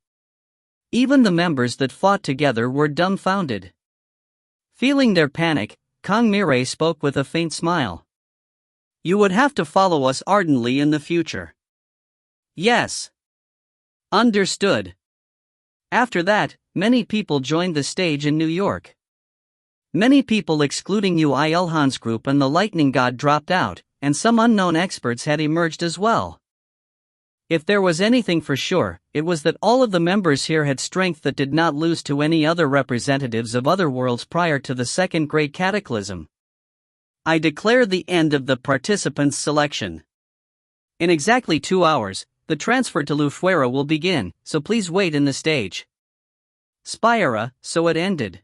Even the members that fought together were dumbfounded. Feeling their panic, Kang Mirai spoke with a faint smile. You would have to follow us ardently in the future. Yes. Understood. After that, many people joined the stage in New York. Many people excluding Yoo IlHan's group and the lightning god dropped out, and some unknown experts had emerged as well. If there was anything for sure, it was that all of the members here had strength that did not lose to any other representatives of other worlds prior to the second Great Cataclysm. I declare the end of the participants' selection. In exactly 2 hours, the transfer to Lufuera will begin, so please wait in the stage. Spira, so it ended.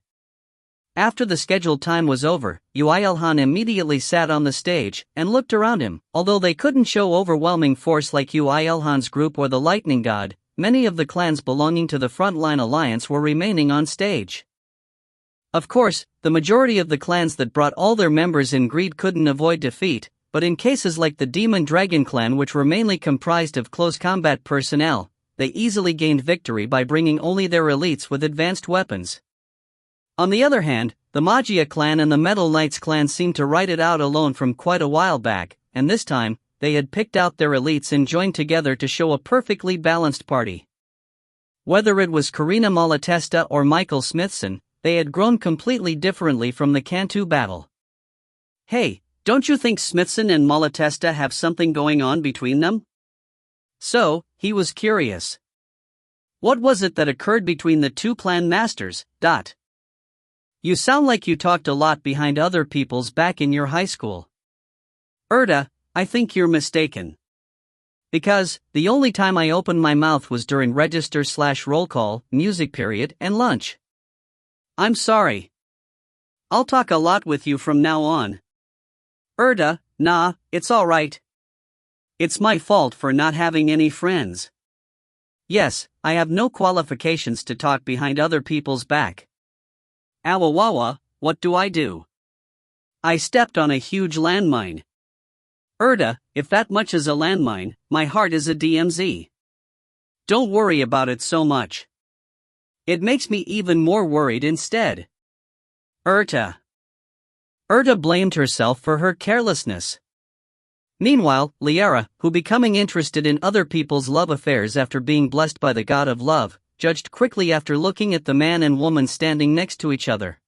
After the scheduled time was over, Yoo IlHan immediately sat on the stage and looked around him. Although they couldn't show overwhelming force like Yoo IlHan's group or the lightning god, many of the clans belonging to the Frontline Alliance were remaining on stage. Of course, the majority of the clans that brought all their members in greed couldn't avoid defeat, but in cases like the Demon Dragon clan, which were mainly comprised of close combat personnel, they easily gained victory by bringing only their elites with advanced weapons. On the other hand, the Magia clan and the Metal Knights clan seemed to ride it out alone from quite a while back, and this time, they had picked out their elites and joined together to show a perfectly balanced party. Whether it was Karina Malatesta or Michael Smithson, they had grown completely differently from the Cantu battle. Hey, don't you think Smithson and Malatesta have something going on between them? So, he was curious. What was it that occurred between the two clan masters? You sound like you talked a lot behind other people's back in your high school. Erda, I think you're mistaken. Because, the only time I opened my mouth was during register/roll call, music period, and lunch. I'm sorry. I'll talk a lot with you from now on. Erda, nah, it's alright. It's my fault for not having any friends. Yes, I have no qualifications to talk behind other people's back. Awawawa, what do? I stepped on a huge landmine. Erda, if that much is a landmine, my heart is a DMZ. Don't worry about it so much. It makes me even more worried instead. Erda blamed herself for her carelessness. Meanwhile, Liara, who becoming interested in other people's love affairs after being blessed by the god of love, judged quickly after looking at the man and woman standing next to each other.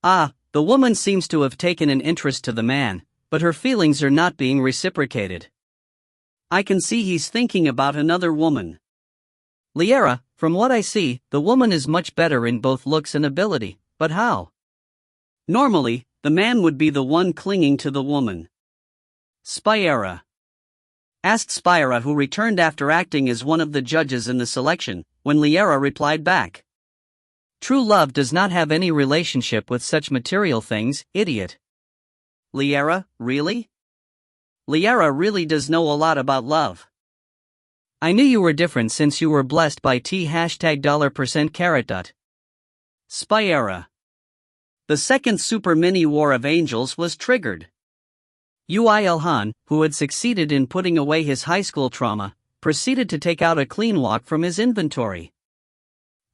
The woman seems to have taken an interest to the man, but her feelings are not being reciprocated. I can see he's thinking about another woman. Liara, from what I see, the woman is much better in both looks and ability, but how? Normally, the man would be the one clinging to the woman. Spyra asked Spyra, who returned after acting as one of the judges in the selection, when Liara replied back. True love does not have any relationship with such material things, idiot. Liara, really? Liara really does know a lot about love. I knew you were different since you were blessed by $%. Spyra. The second super mini war of angels was triggered. Yoo IlHan, who had succeeded in putting away his high school trauma, proceeded to take out a clean walk from his inventory.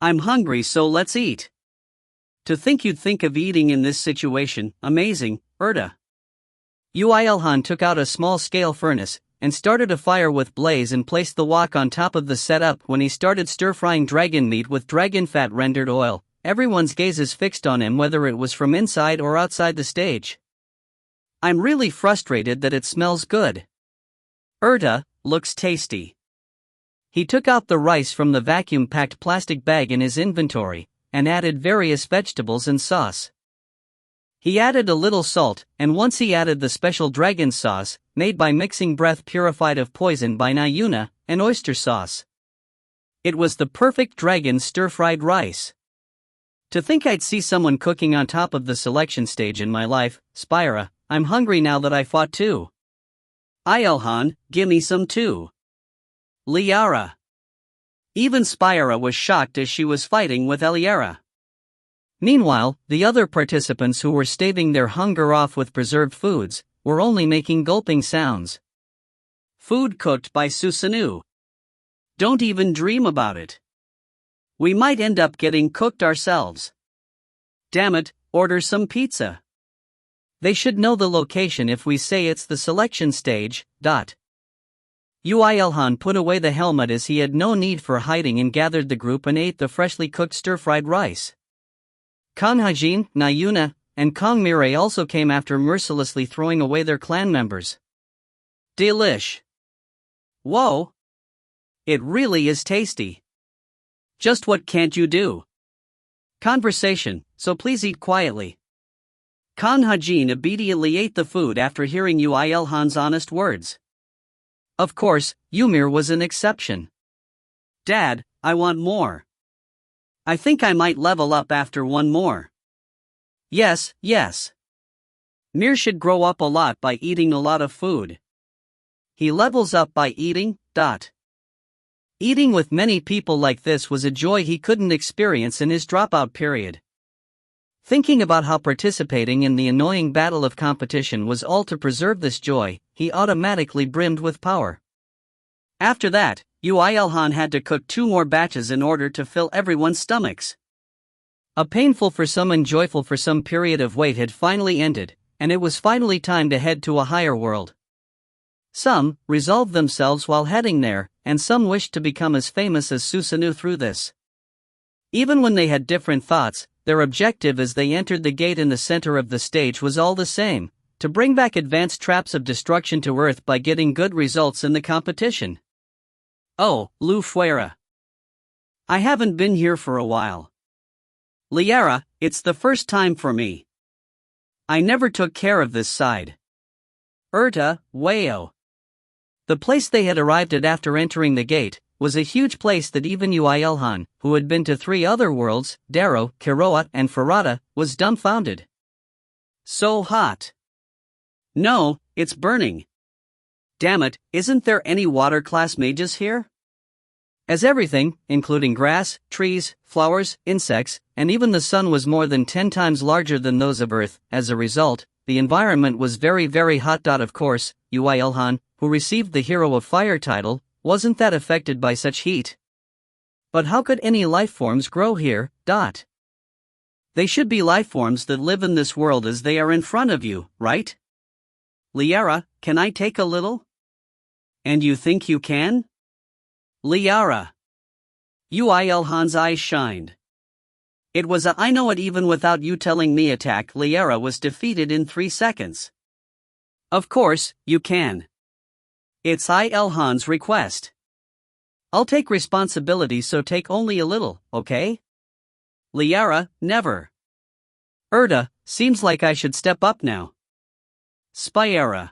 I'm hungry, so let's eat. To think you'd think of eating in this situation, amazing, Erta. Yoo IlHan took out a small-scale furnace, and started a fire with blaze and placed the wok on top of the setup. When he started stir-frying dragon meat with dragon fat rendered oil, everyone's gazes fixed on him, whether it was from inside or outside the stage. I'm really frustrated that it smells good. Erta, looks tasty. He took out the rice from the vacuum-packed plastic bag in his inventory, and added various vegetables and sauce. He added a little salt, and once he added the special dragon sauce, made by mixing breath purified of poison by Nayuna, and oyster sauce. It was the perfect dragon stir-fried rice. To think I'd see someone cooking on top of the selection stage in my life. Spyra, I'm hungry now that I fought too. IlHan, gimme some too. Liara. Even Spyra was shocked as she was fighting with Liara. Meanwhile, the other participants, who were staving their hunger off with preserved foods, were only making gulping sounds. Food cooked by Susanoo. Don't even dream about it. We might end up getting cooked ourselves. Damn it, order some pizza. They should know the location if we say it's the selection stage. Yoo IlHan put away the helmet as he had no need for hiding and gathered the group and ate the freshly cooked stir-fried rice. Kang Hajin, Nayuna, and Kang Mirai also came after, mercilessly throwing away their clan members. Delish. Whoa. It really is tasty. Just what can't you do? Conversation, so please eat quietly. Kang Hajin obediently ate the food after hearing Yoo IlHan's honest words. Of course, Ymir was an exception. Dad, I want more. I think I might level up after one more. Yes. Mir should grow up a lot by eating a lot of food. He levels up by eating. Eating with many people like this was a joy he couldn't experience in his dropout period. Thinking about how participating in the annoying battle of competition was all to preserve this joy, he automatically brimmed with power. After that, Yoo IlHan had to cook 2 more batches in order to fill everyone's stomachs. A painful for some and joyful for some period of wait had finally ended, and it was finally time to head to a higher world. Some resolved themselves while heading there, and some wished to become as famous as Susanoo through this. Even when they had different thoughts, their objective as they entered the gate in the center of the stage was all the same: to bring back advanced traps of destruction to Earth by getting good results in the competition. Oh, Lu Fuera. I haven't been here for a while. Liara, it's the first time for me. I never took care of this side. Erta, Wayo. The place they had arrived at after entering the gate was a huge place that even Yoo IlHan, who had been to 3 other worlds, Darrow, Kiroa, and Ferrata, was dumbfounded. So hot. No, it's burning. Damn it, isn't there any water class mages here? As everything, including grass, trees, flowers, insects, and even the sun was more than 10 times larger than those of Earth, as a result, the environment was very, very hot. Of course, Yoo IlHan, who received the Hero of Fire title, wasn't that affected by such heat. But how could any life forms grow here? They should be life forms that live in this world as they are in front of you, right? Liara, can I take a little? And you think you can? Liara. Yoo IlHan's eyes shined. It was a I know it even without you telling me attack. Liara was defeated in 3 seconds. Of course, you can. It's IlHan's request. I'll take responsibility, so take only a little, okay? Liara, never. Seems like I should step up now. Spyra.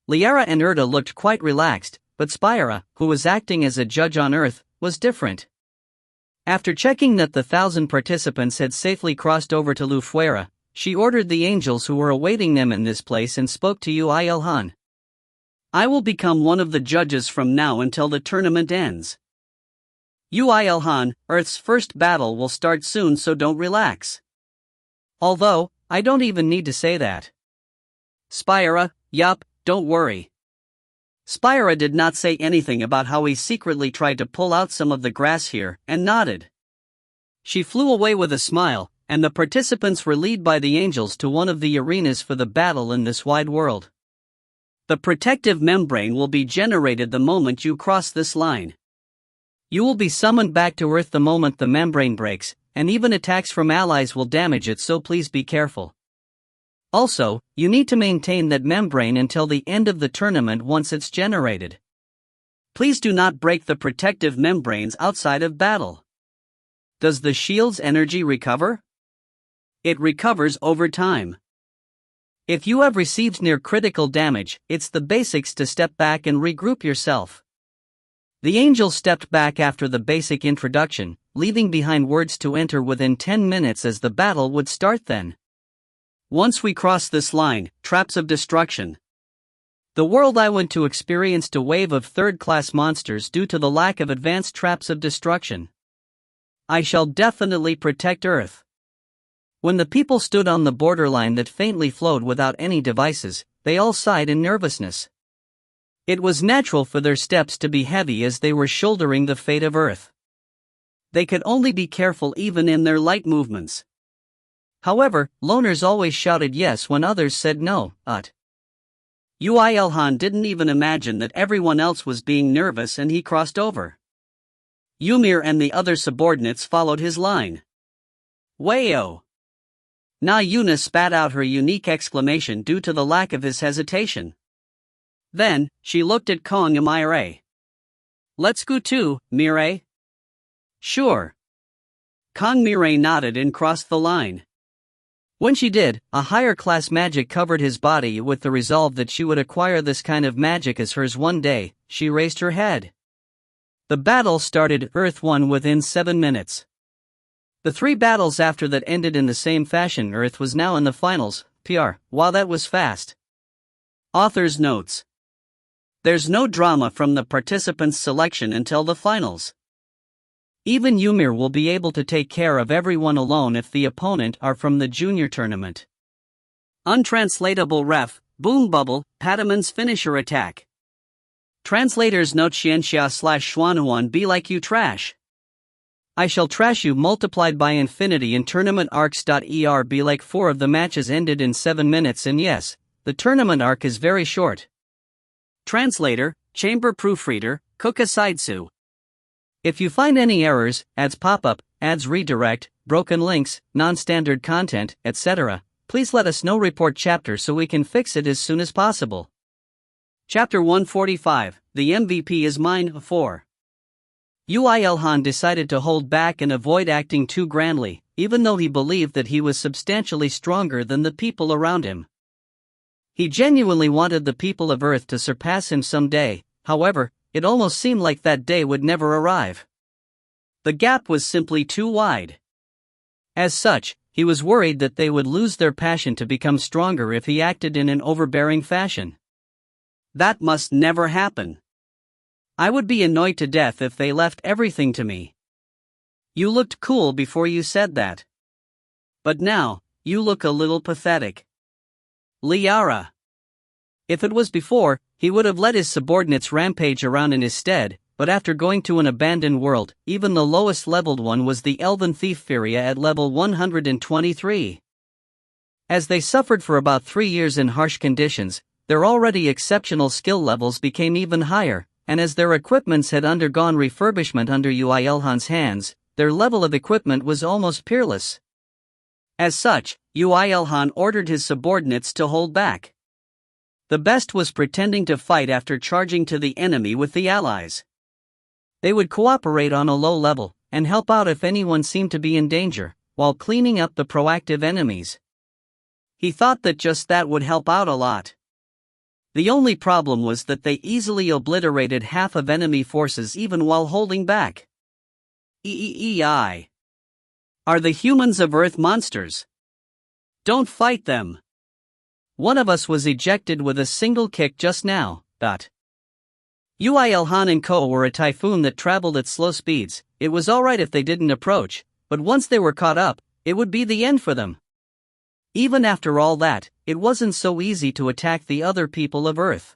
Liara and looked quite relaxed, but Spyra, who was acting as a judge on Earth, was different. After checking that the 1,000 participants had safely crossed over to Lufuera, she ordered the angels who were awaiting them in this place and spoke to Yoo IlHan. I will become one of the judges from now until the tournament ends. Yoo IlHan, Earth's first battle will start soon, so don't relax. Although, I don't even need to say that. Spyra, yup, don't worry. Spyra did not say anything about how he secretly tried to pull out some of the grass here, and nodded. She flew away with a smile, and the participants were led by the angels to one of the arenas for the battle in this wide world. The protective membrane will be generated the moment you cross this line. You will be summoned back to Earth the moment the membrane breaks, and even attacks from allies will damage it, so please be careful. Also, you need to maintain that membrane until the end of the tournament once it's generated. Please do not break the protective membranes outside of battle. Does the shield's energy recover? It recovers over time. If you have received near critical damage, it's the basics to step back and regroup yourself. The angel stepped back after the basic introduction, leaving behind words to enter within 10 minutes as the battle would start then. Once we cross this line, traps of destruction. The world I went to experienced a wave of third-class monsters due to the lack of advanced traps of destruction. I shall definitely protect Earth. When the people stood on the borderline that faintly flowed without any devices, they all sighed in nervousness. It was natural for their steps to be heavy as they were shouldering the fate of Earth. They could only be careful even in their light movements. However, loners always shouted yes when others said no. Yoo IlHan didn't even imagine that everyone else was being nervous, and he crossed over. Ymir and the other subordinates followed his line. Wayo! Na Yuna spat out her unique exclamation due to the lack of his hesitation. Then, she looked at Kong and Mireille. Let's go too, Mireille? Sure. Kong Mireille nodded and crossed the line. When she did, a higher class magic covered his body. With the resolve that she would acquire this kind of magic as hers one day, she raised her head. The battle started. Earth won within 7 minutes. The 3 battles after that ended in the same fashion. Earth was now in the finals. Wow, that was fast. Author's notes. There's no drama from the participants' selection until the finals. Even Ymir will be able to take care of everyone alone if the opponent are from the junior tournament. Untranslatable ref, boom bubble, Pataman's finisher attack. Translator's note: Xianxia/Xuanuan be like you trash. I shall trash you multiplied by infinity in tournament arcs.er. Be like 4 of the matches ended in 7 minutes, and yes, the tournament arc is very short. Translator, chamber proofreader, Kuka Sidsu. If you find any errors, ads pop up, ads redirect, broken links, non-standard content, etc., please let us know. Report chapter so we can fix it as soon as possible. Chapter 145, The MVP is Mine 4. Yoo IlHan decided to hold back and avoid acting too grandly, even though he believed that he was substantially stronger than the people around him. He genuinely wanted the people of Earth to surpass him someday. However, it almost seemed like that day would never arrive. The gap was simply too wide. As such, he was worried that they would lose their passion to become stronger if he acted in an overbearing fashion. That must never happen. I would be annoyed to death if they left everything to me. You looked cool before you said that. But now, you look a little pathetic. Liara. If it was before, he would have let his subordinates rampage around in his stead, but after going to an abandoned world, even the lowest leveled one was the Elven Thief Furia at level 123. As they suffered for about 3 years in harsh conditions, their already exceptional skill levels became even higher, and as their equipments had undergone refurbishment under Yoo IlHan's hands, their level of equipment was almost peerless. As such, Yoo IlHan ordered his subordinates to hold back. The best was pretending to fight after charging to the enemy with the allies. They would cooperate on a low level, and help out if anyone seemed to be in danger, while cleaning up the proactive enemies. He thought that just that would help out a lot. The only problem was that they easily obliterated half of enemy forces even while holding back. Are the humans of Earth monsters? Don't fight them. One of us was ejected with a single kick just now. Yoo IlHan and co were a typhoon that traveled at slow speeds. It was alright if they didn't approach, but once they were caught up, it would be the end for them. Even after all that, it wasn't so easy to attack the other people of Earth.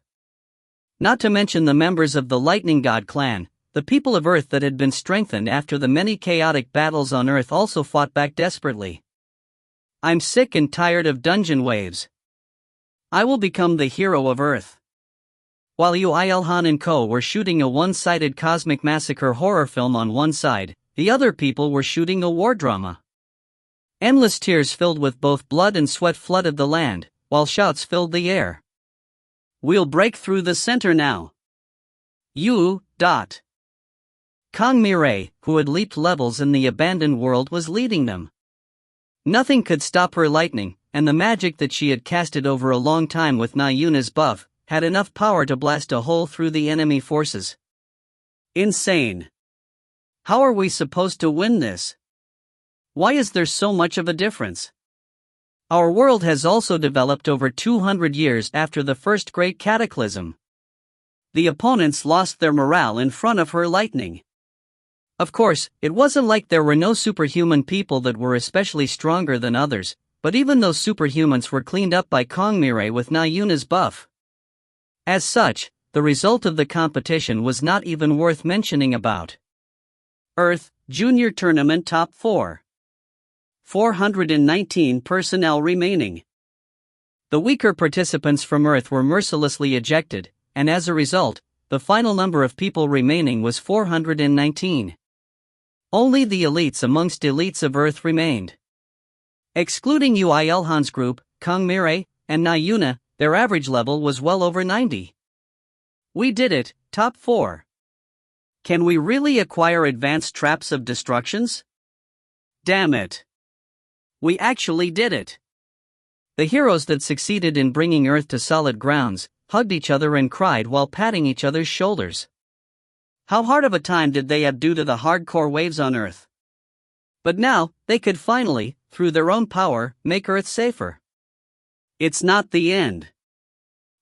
Not to mention the members of the Lightning God clan, the people of Earth that had been strengthened after the many chaotic battles on Earth also fought back desperately. I'm sick and tired of dungeon waves. I will become the hero of Earth. While Yoo IlHan and co were shooting a one-sided cosmic massacre horror film on one side, the other people were shooting a war drama. Endless tears filled with both blood and sweat flooded the land, while shouts filled the air. We'll break through the center now. You. Kong Mirai, who had leaped levels in the abandoned world, was leading them. Nothing could stop her lightning, and the magic that she had casted over a long time with Na Yuna's buff had enough power to blast a hole through the enemy forces. Insane. How are we supposed to win this? Why is there so much of a difference? Our world has also developed over 200 years after the first Great Cataclysm. The opponents lost their morale in front of her lightning. Of course, it wasn't like there were no superhuman people that were especially stronger than others, but even those superhumans were cleaned up by Kong Mirai with Na Yuna's buff. As such, the result of the competition was not even worth mentioning about. Earth, Junior Tournament Top 4. 419 personnel remaining. The weaker participants from Earth were mercilessly ejected, and as a result, the final number of people remaining was 419. Only the elites amongst elites of Earth remained. Excluding Yoo IlHan's group, Kong Mirai, and Na Yuna, their average level was well over 90. We did it, top 4. Can we really acquire advanced traps of destructions? Damn it. We actually did it. The heroes that succeeded in bringing Earth to solid grounds hugged each other and cried while patting each other's shoulders. How hard of a time did they have due to the hardcore waves on Earth? But now, they could finally, through their own power, make Earth safer. It's not the end.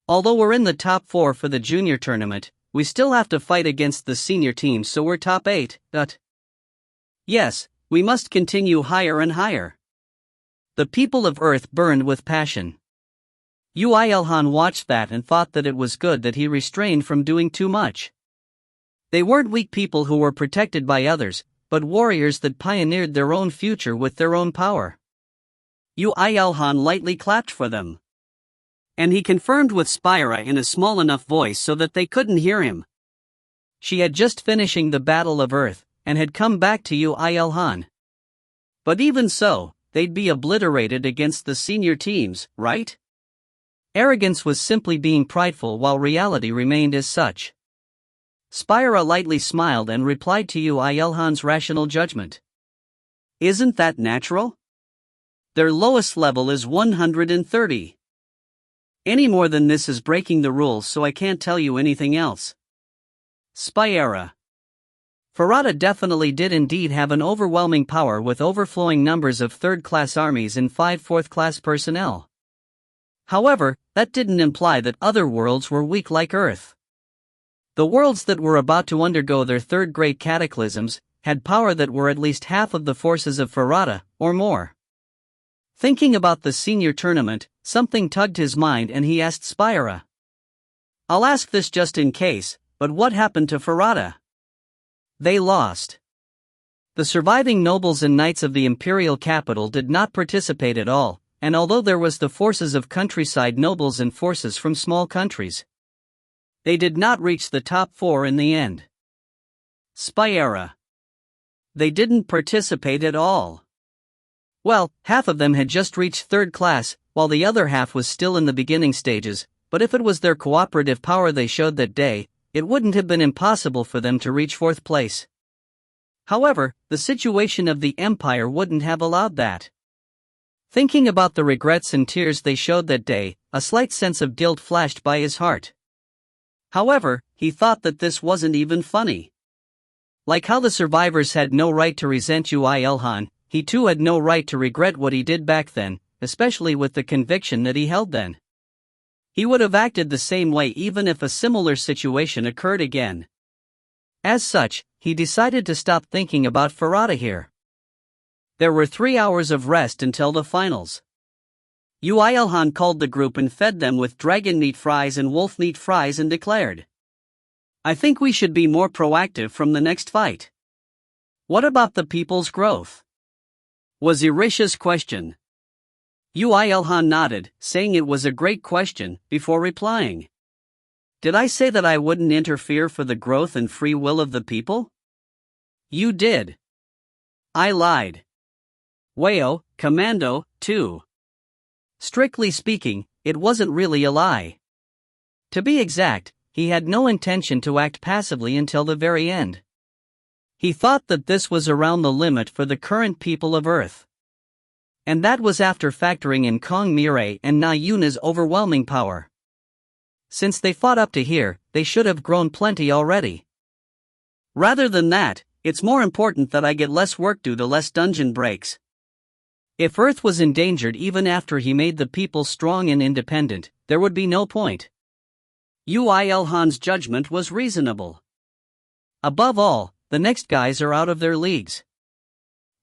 Although we're in the top 4 for the junior tournament, we still have to fight against the senior team, so we're top 8. Yes, we must continue higher and higher. The people of Earth burned with passion. Yoo IlHan watched that and thought that it was good that he restrained from doing too much. They weren't weak people who were protected by others, but warriors that pioneered their own future with their own power. Yoo IlHan lightly clapped for them. And he confirmed with Spira in a small enough voice so that they couldn't hear him. She had just finishing the Battle of Earth, and had come back to Yoo IlHan. But even so, they'd be obliterated against the senior teams, right? Arrogance was simply being prideful while reality remained as such. Spira lightly smiled and replied to Yoo IlHan's rational judgment. Isn't that natural? Their lowest level is 130. Any more than this is breaking the rules, so I can't tell you anything else. Spira. Farada definitely did indeed have an overwhelming power with overflowing numbers of third-class armies and 5 fourth-class personnel. However, that didn't imply that other worlds were weak like Earth. The worlds that were about to undergo their third great cataclysms had power that were at least half of the forces of Farada, or more. Thinking about the senior tournament, something tugged his mind and he asked Spira. I'll ask this just in case, but what happened to Farada? They lost. The surviving nobles and knights of the imperial capital did not participate at all, and although there was the forces of countryside nobles and forces from small countries, they did not reach the top 4 in the end. Spira. They didn't participate at all. Well, half of them had just reached third class, while the other half was still in the beginning stages, but if it was their cooperative power they showed that day, it wouldn't have been impossible for them to reach fourth place. However, the situation of the Empire wouldn't have allowed that. Thinking about the regrets and tears they showed that day, a slight sense of guilt flashed by his heart. However, he thought that this wasn't even funny. Like how the survivors had no right to resent Yoo IlHan, he too had no right to regret what he did back then, especially with the conviction that he held then. He would have acted the same way even if a similar situation occurred again. As such, he decided to stop thinking about Farada here. There were 3 hours of rest until the finals. Yoo IlHan called the group and fed them with dragon meat fries and wolf meat fries and declared, "I think we should be more proactive from the next fight." "What about the people's growth?" was Irisha's question. Yoo IlHan nodded, saying it was a great question, before replying, "Did I say that I wouldn't interfere for the growth and free will of the people?" "You did." "I lied." Wayo, Commando, too. Strictly speaking, it wasn't really a lie. To be exact, he had no intention to act passively until the very end. He thought that this was around the limit for the current people of Earth. And that was after factoring in Kong Mirai and Na Yuna's overwhelming power. Since they fought up to here, they should have grown plenty already. Rather than that, it's more important that I get less work due to less dungeon breaks. If Earth was endangered even after he made the people strong and independent, there would be no point. Yoo IlHan's judgment was reasonable. Above all, the next guys are out of their leagues.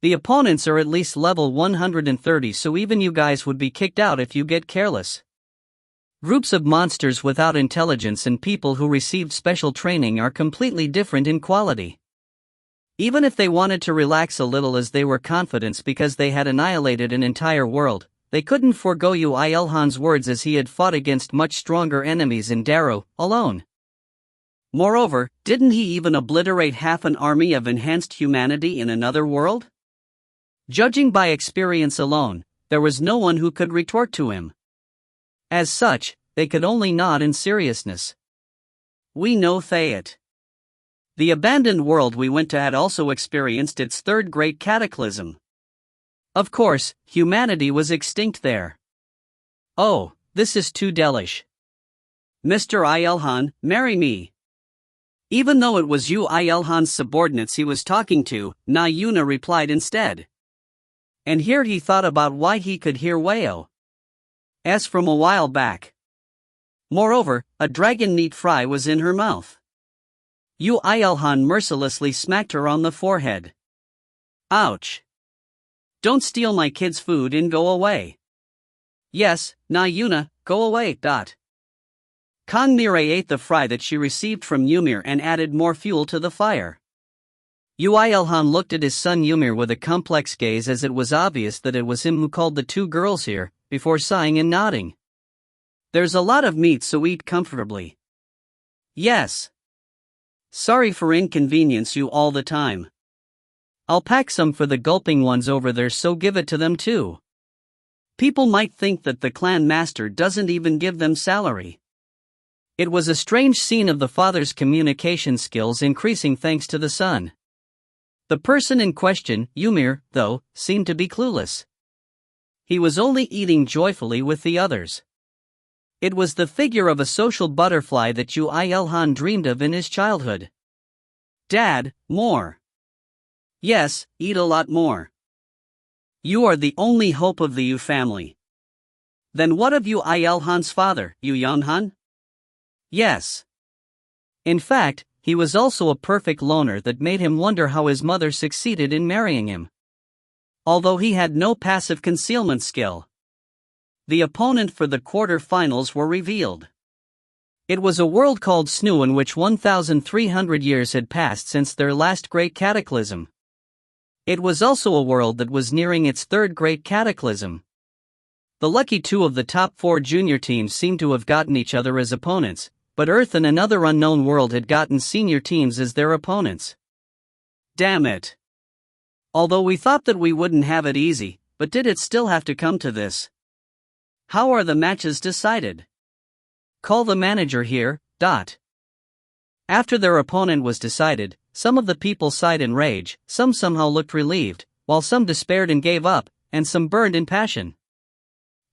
The opponents are at least level 130, so even you guys would be kicked out if you get careless. Groups of monsters without intelligence and people who received special training are completely different in quality. Even if they wanted to relax a little as they were confident because they had annihilated an entire world, they couldn't forego Yoo IlHan's words as he had fought against much stronger enemies in Darrow, alone. Moreover, didn't he even obliterate half an army of enhanced humanity in another world? Judging by experience alone, there was no one who could retort to him. As such, they could only nod in seriousness. "We know Thayet. The abandoned world we went to had also experienced its third Great Cataclysm. Of course, humanity was extinct there." "Oh, this is too delish. Mr. IlHan, marry me." Even though it was Yoo IlHan's subordinates he was talking to, Na Yuna replied instead. And here he thought about why he could hear Wayo as from a while back. Moreover, a dragon meat fry was in her mouth. Yoo IlHan mercilessly smacked her on the forehead. "Ouch. Don't steal my kid's food and go away." "Yes, Na Yuna, go away." Kong Mirai ate the fry that she received from Ymir and added more fuel to the fire. Yoo IlHan looked at his son Ymir with a complex gaze as it was obvious that it was him who called the two girls here, before sighing and nodding. "There's a lot of meat, so eat comfortably." "Yes. Sorry for inconvenience you all the time. I'll pack some for the gulping ones over there, so give it to them too. People might think that the clan master doesn't even give them salary." It was a strange scene of the father's communication skills increasing thanks to the son. The person in question, Ymir, though, seemed to be clueless. He was only eating joyfully with the others. It was the figure of a social butterfly that Yoo IlHan dreamed of in his childhood. "Dad, more." "Yes, eat a lot more. You are the only hope of the Yoo family." "Then what of Yoo IlHan's father, Yoo IlHan?" "Yes. In fact, he was also a perfect loner that made him wonder how his mother succeeded in marrying him. Although he had no passive concealment skill. The opponent for the quarter-finals were revealed. It was a world called Snu in which 1,300 years had passed since their last Great Cataclysm. It was also a world that was nearing its third Great Cataclysm. The lucky two of the top 4 junior teams seemed to have gotten each other as opponents, but Earth and another unknown world had gotten senior teams as their opponents. Damn it. Although we thought that we wouldn't have it easy, but did it still have to come to this? How are the matches decided? Call the manager here. After their opponent was decided, some of the people sighed in rage, some somehow looked relieved, while some despaired and gave up, and some burned in passion.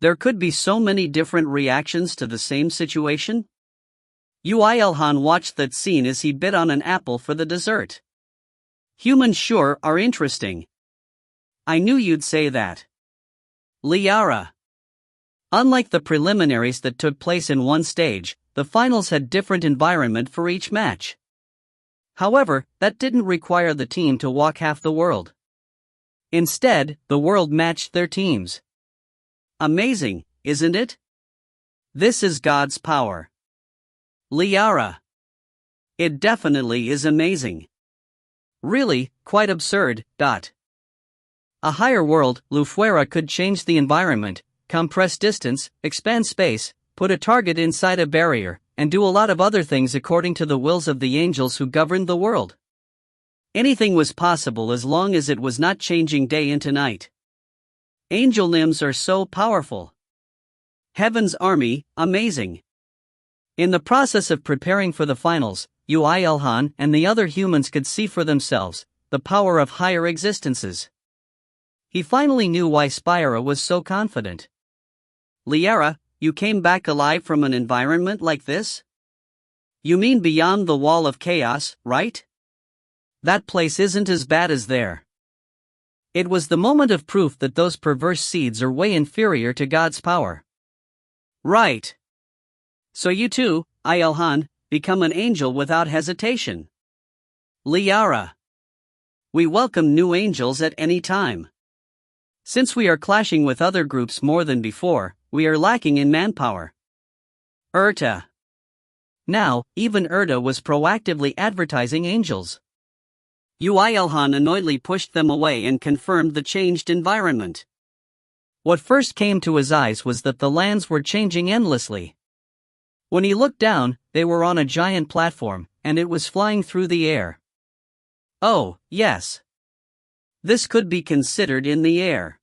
There could be so many different reactions to the same situation. Yoo IlHan watched that scene as he bit on an apple for the dessert. Humans sure are interesting. I knew you'd say that. Liara. Unlike the preliminaries that took place in one stage, the finals had different environment for each match. However, that didn't require the team to walk half the world. Instead, the world matched their teams. Amazing, isn't it? This is God's power. Liara. It definitely is amazing. Really, quite absurd. A higher world, Lufuera, could change the environment, compress distance, expand space, put a target inside a barrier, and do a lot of other things according to the wills of the angels who governed the world. Anything was possible as long as it was not changing day into night. Angel limbs are so powerful. Heaven's army, amazing. In the process of preparing for the finals, Yoo IlHan and the other humans could see for themselves the power of higher existences. He finally knew why Spyra was so confident. Liara, you came back alive from an environment like this? You mean beyond the wall of chaos, right? That place isn't as bad as there. It was the moment of proof that those perverse seeds are way inferior to God's power. Right. So you too, IlHan, become an angel without hesitation. Liara. We welcome new angels at any time. Since we are clashing with other groups more than before, we are lacking in manpower. Erta. Now, even Erta was proactively advertising angels. Yoo IlHan annoyedly pushed them away and confirmed the changed environment. What first came to his eyes was that the lands were changing endlessly. When he looked down, they were on a giant platform, and it was flying through the air. Oh, yes. This could be considered in the air.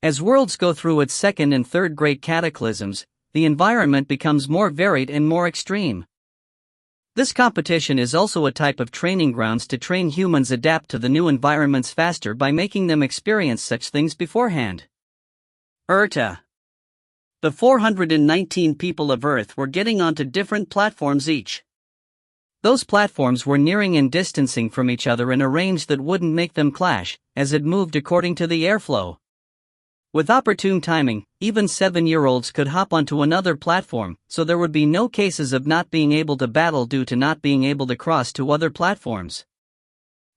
As worlds go through its second and third great cataclysms, the environment becomes more varied and more extreme. This competition is also a type of training grounds to train humans adapt to the new environments faster by making them experience such things beforehand. Erta. The 419 people of Earth were getting onto different platforms each. Those platforms were nearing and distancing from each other in a range that wouldn't make them clash, as it moved according to the airflow. With opportune timing, even 7-year-olds could hop onto another platform, so there would be no cases of not being able to battle due to not being able to cross to other platforms.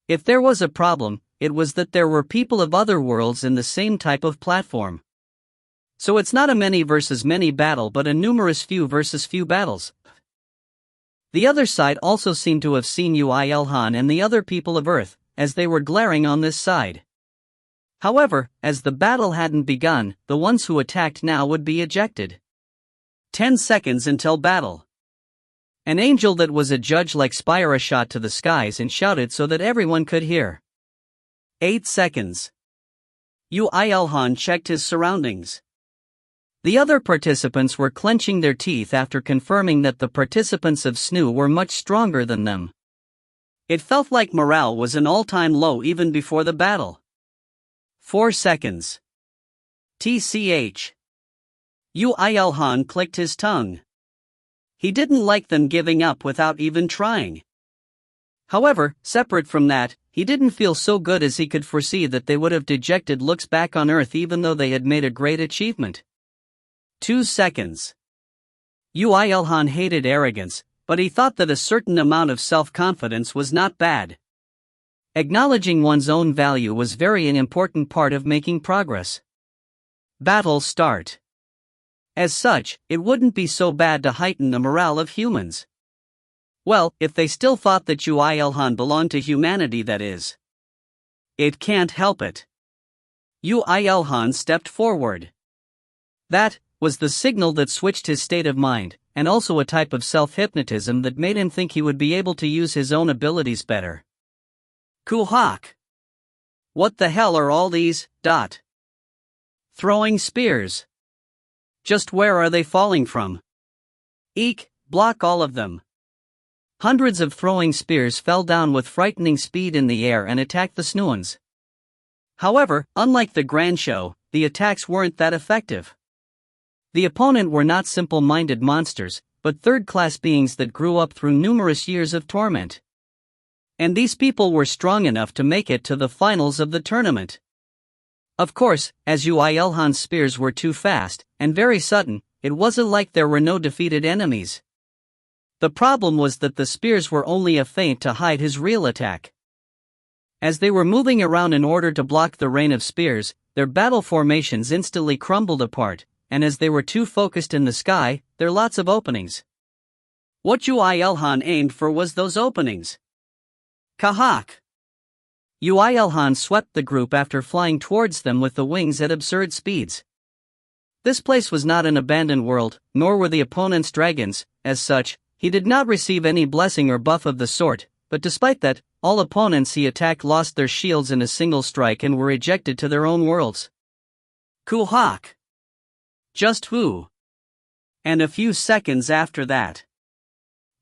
If there was a problem, it was that there were people of other worlds in the same type of platform. So it's not a many versus many battle but a numerous few versus few battles. The other side also seemed to have seen Yoo IlHan and the other people of Earth, as they were glaring on this side. However, as the battle hadn't begun, the ones who attacked now would be ejected. 10 seconds until battle. An angel that was a judge like Spyra shot to the skies and shouted so that everyone could hear. 8 seconds. Yoo IlHan checked his surroundings. The other participants were clenching their teeth after confirming that the participants of SNU were much stronger than them. It felt like morale was an all-time low even before the battle. 4 seconds. TCH. Yoo IlHan clicked his tongue. He didn't like them giving up without even trying. However, separate from that, he didn't feel so good as he could foresee that they would have dejected looks back on Earth even though they had made a great achievement. 2 seconds. Yoo IlHan hated arrogance, but he thought that a certain amount of self-confidence was not bad. Acknowledging one's own value was very an important part of making progress. Battle start. As such, it wouldn't be so bad to heighten the morale of humans. Well, if they still thought that Yoo IlHan belonged to humanity, that is. It can't help it. Yoo IlHan stepped forward. That was the signal that switched his state of mind, and also a type of self-hypnotism that made him think he would be able to use his own abilities better. Kuhak. What the hell are all these, Throwing spears. Just where are they falling from? Eek, block all of them. Hundreds of throwing spears fell down with frightening speed in the air and attacked the Snuans. However, unlike the Grand Show, the attacks weren't that effective. The opponent were not simple-minded monsters, but third-class beings that grew up through numerous years of torment. And these people were strong enough to make it to the finals of the tournament. Of course, as Yoo IlHan's spears were too fast, and very sudden, it wasn't like there were no defeated enemies. The problem was that the spears were only a feint to hide his real attack. As they were moving around in order to block the rain of spears, their battle formations instantly crumbled apart, and as they were too focused in the sky, there lots of openings. What Yoo IlHan aimed for was those openings. Kahak! Yoo IlHan swept the group after flying towards them with the wings at absurd speeds. This place was not an abandoned world, nor were the opponent's dragons. As such, he did not receive any blessing or buff of the sort, but despite that, all opponents he attacked lost their shields in a single strike and were ejected to their own worlds. Kuhak! Just who? And a few seconds after that,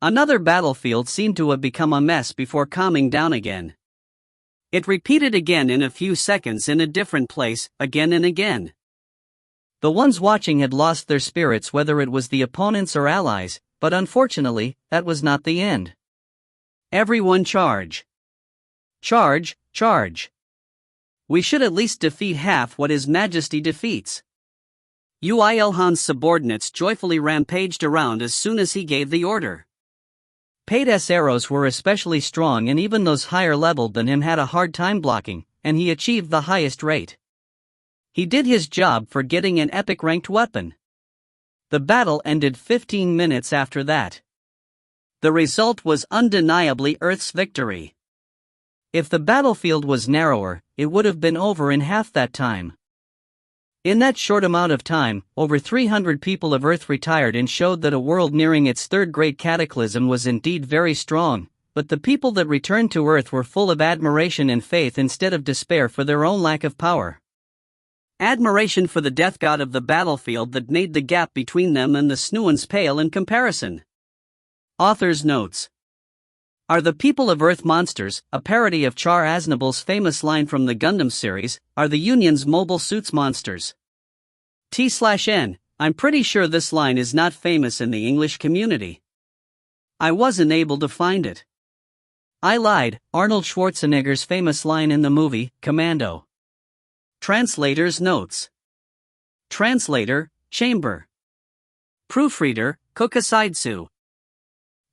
another battlefield seemed to have become a mess before calming down again. It repeated again in a few seconds in a different place, again and again. The ones watching had lost their spirits, whether it was the opponents or allies, but unfortunately, that was not the end. Everyone charge! Charge, charge! We should at least defeat half what His Majesty defeats. Yoo IlHan's subordinates joyfully rampaged around as soon as he gave the order. Paytas arrows were especially strong, and even those higher leveled than him had a hard time blocking, and he achieved the highest rate. He did his job for getting an epic ranked weapon. The battle ended 15 minutes after that. The result was undeniably Earth's victory. If the battlefield was narrower, it would have been over in half that time. In that short amount of time, over 300 people of Earth retired and showed that a world nearing its third Great Cataclysm was indeed very strong, but the people that returned to Earth were full of admiration and faith instead of despair for their own lack of power. Admiration for the death god of the battlefield that made the gap between them and the Snuans pale in comparison. Author's notes. Are the people of Earth monsters? A parody of Char Aznable's famous line from the Gundam series, Are the Union's mobile suits monsters? T/N, I'm pretty sure this line is not famous in the English community. I wasn't able to find it. I lied, Arnold Schwarzenegger's famous line in the movie, Commando. Translator's notes. Translator, Chamber. Proofreader, Kokasidsu.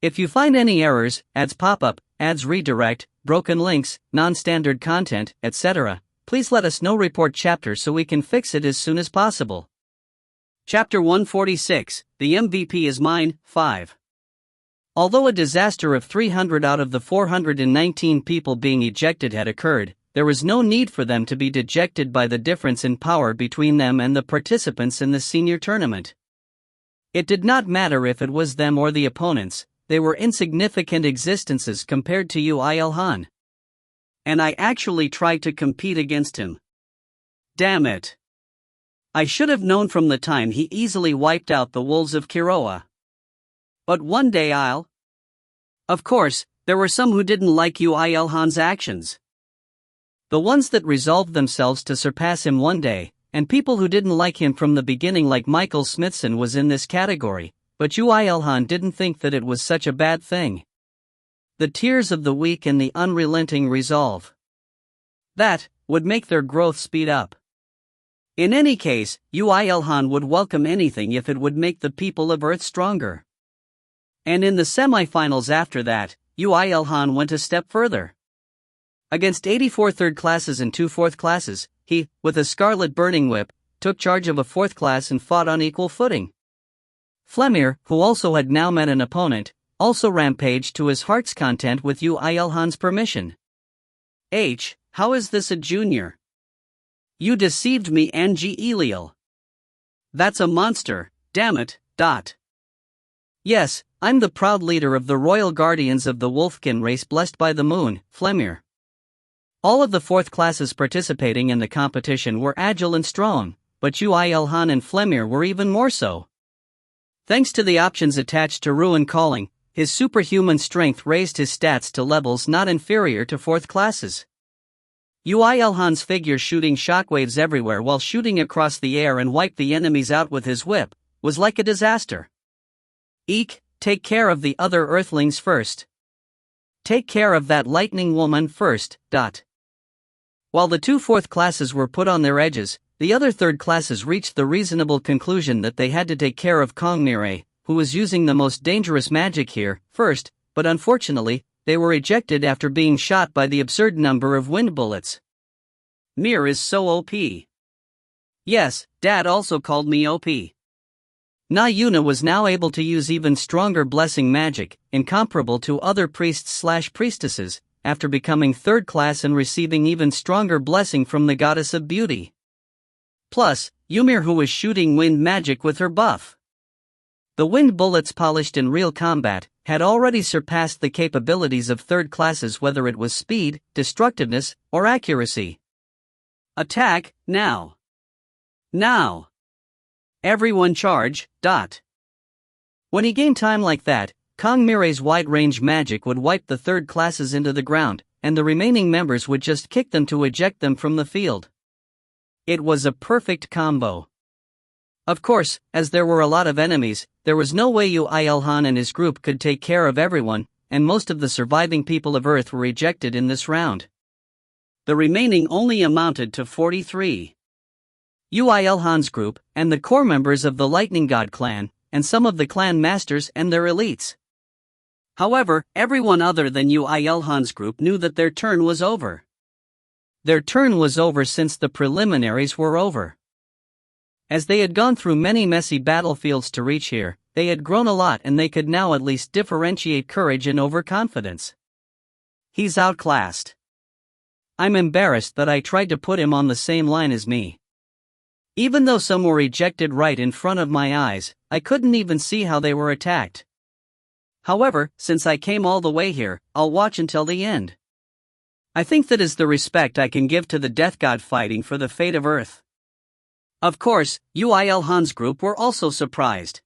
If you find any errors, ads pop-up, ads redirect, broken links, non-standard content, etc., please let us know. Report chapter so we can fix it as soon as possible. Chapter 146, The MVP is Mine, 5. Although a disaster of 300 out of the 419 people being ejected had occurred, there was no need for them to be dejected by the difference in power between them and the participants in the senior tournament. It did not matter if it was them or the opponents, they were insignificant existences compared to Yoo IlHan. And I actually tried to compete against him. Damn it. I should have known from the time he easily wiped out the wolves of Kiroa. But one day Of course, there were some who didn't like Yoo IlHan's actions. The ones that resolved themselves to surpass him one day, and people who didn't like him from the beginning, like Michael Smithson was in this category, but Yoo IlHan didn't think that it was such a bad thing. The tears of the weak and the unrelenting resolve. That would make their growth speed up. In any case, Yoo IlHan would welcome anything if it would make the people of Earth stronger. And in the semifinals after that, Yoo IlHan went a step further. Against 84 third classes and 2 fourth classes, he, with a scarlet burning whip, took charge of a fourth class and fought on equal footing. Flemir, who also had now met an opponent, also rampaged to his heart's content with Yoo IlHan's permission. How is this a junior? You deceived me, Angie Eliel. That's a monster, damn it. Yes, I'm the proud leader of the royal guardians of the Wolfkin race blessed by the moon, Flemir. All of the fourth classes participating in the competition were agile and strong, but Yoo IlHan and Flemir were even more so. Thanks to the options attached to Ruin Calling, his superhuman strength raised his stats to levels not inferior to 4th classes. Yoo IlHan's figure, shooting shockwaves everywhere while shooting across the air and wipe the enemies out with his whip, was like a disaster. Eek, take care of the other Earthlings first. Take care of that lightning woman first. While the 2 4th classes were put on their edges, the other 3rd classes reached the reasonable conclusion that they had to take care of Kong-Mire, who was using the most dangerous magic here, first, but unfortunately, they were ejected after being shot by the absurd number of wind bullets. Mir is so OP. Yes, Dad also called me OP. Na Yuna was now able to use even stronger blessing magic, incomparable to other priests/priestesses, after becoming 3rd class and receiving even stronger blessing from the goddess of beauty. Plus, Ymir, who was shooting wind magic with her buff. The wind bullets polished in real combat had already surpassed the capabilities of 3rd classes, whether it was speed, destructiveness, or accuracy. Attack, now. Now. Everyone charge. When he gained time like that, Kong-Mire's wide-range magic would wipe the 3rd classes into the ground, and the remaining members would just kick them to eject them from the field. It was a perfect combo. Of course, as there were a lot of enemies, there was no way Yoo IlHan and his group could take care of everyone, and most of the surviving people of Earth were ejected in this round. The remaining only amounted to 43. Yoo IlHan's group, and the core members of the Lightning God clan, and some of the clan masters and their elites. However, everyone other than Yoo IlHan's group knew that their turn was over. Their turn was over since the preliminaries were over. As they had gone through many messy battlefields to reach here, they had grown a lot, and they could now at least differentiate courage and overconfidence. He's outclassed. I'm embarrassed that I tried to put him on the same line as me. Even though some were ejected right in front of my eyes, I couldn't even see how they were attacked. However, since I came all the way here, I'll watch until the end. I think that is the respect I can give to the Death God fighting for the fate of Earth. Of course, Yoo IlHan's group were also surprised.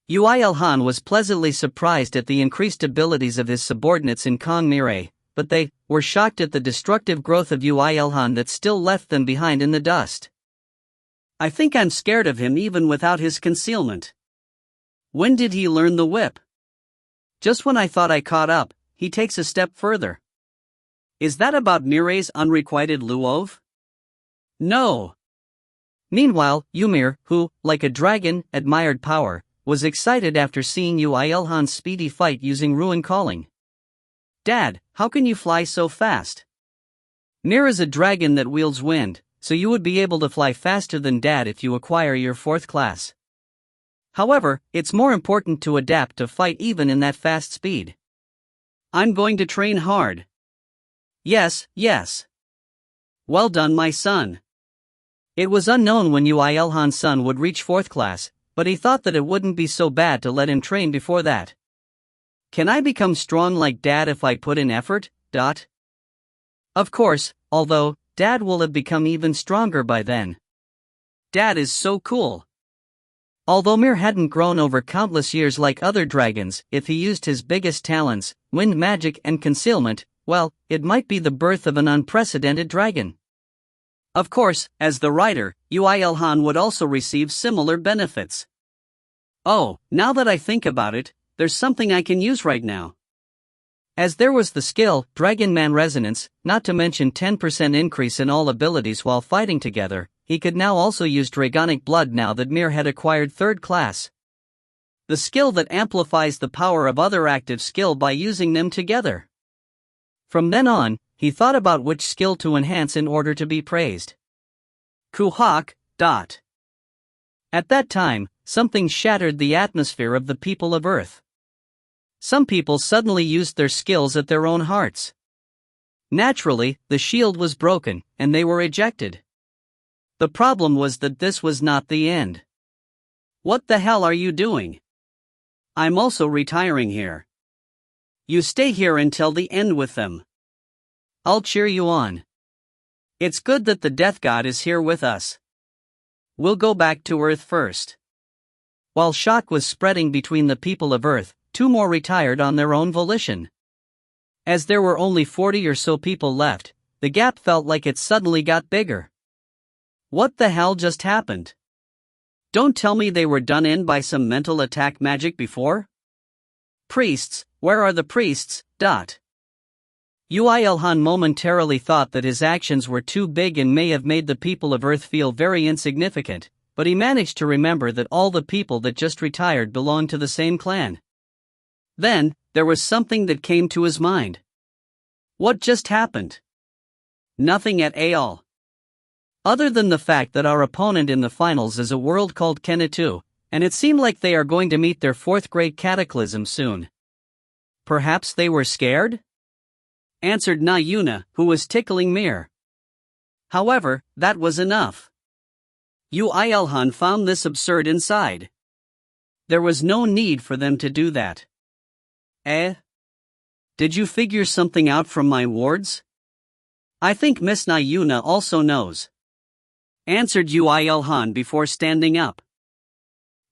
Yoo IlHan was pleasantly surprised at the increased abilities of his subordinates in Kong-Mire, but they were shocked at the destructive growth of Yoo IlHan that still left them behind in the dust. I think I'm scared of him even without his concealment. When did he learn the whip? Just when I thought I caught up, he takes a step further. Is that about Mire's unrequited luov? No. Meanwhile, Ymir, who, like a dragon, admired power, was excited after seeing Yoo IlHan's speedy fight using Ruin Calling. Dad, how can you fly so fast? Mir is a dragon that wields wind, so you would be able to fly faster than Dad if you acquire your 4th class. However, it's more important to adapt to fight even in that fast speed. I'm going to train hard. Yes. Well done, my son. It was unknown when Yoo IlHan's son would reach 4th class, but he thought that it wouldn't be so bad to let him train before that. Can I become strong like Dad if I put in effort? Of course, although, Dad will have become even stronger by then. Dad is so cool. Although Mir hadn't grown over countless years like other dragons, if he used his biggest talents, wind magic and concealment, well, it might be the birth of an unprecedented dragon. Of course, as the rider, Yoo IlHan would also receive similar benefits. Oh, now that I think about it, there's something I can use right now. As there was the skill, Dragon Man Resonance, not to mention 10% increase in all abilities while fighting together, he could now also use Dragonic Blood now that Mir had acquired 3rd class. The skill that amplifies the power of other active skill by using them together. From then on, he thought about which skill to enhance in order to be praised. Kuhak. At that time, something shattered the atmosphere of the people of Earth. Some people suddenly used their skills at their own hearts. Naturally, the shield was broken, and they were ejected. The problem was that this was not the end. What the hell are you doing? I'm also retiring here. You stay here until the end with them. I'll cheer you on. It's good that the Death God is here with us. We'll go back to Earth first. While shock was spreading between the people of Earth, 2 more retired on their own volition. As there were only 40 or so people left, the gap felt like it suddenly got bigger. What the hell just happened? Don't tell me they were done in by some mental attack magic before? Priests, where are the priests? Yoo IlHan momentarily thought that his actions were too big and may have made the people of Earth feel very insignificant, but he managed to remember that all the people that just retired belonged to the same clan. Then, there was something that came to his mind. What just happened? Nothing at all. Other than the fact that our opponent in the finals is a world called Cataclysm, and it seemed like they are going to meet their 4th Great Cataclysm soon. Perhaps they were scared? Answered Yuna, who was tickling Mir. However, that was enough. Yoo IlHan found this absurd inside. There was no need for them to do that. Did you figure something out from my words? I think Miss Yuna also knows. Answered Yoo IlHan before standing up.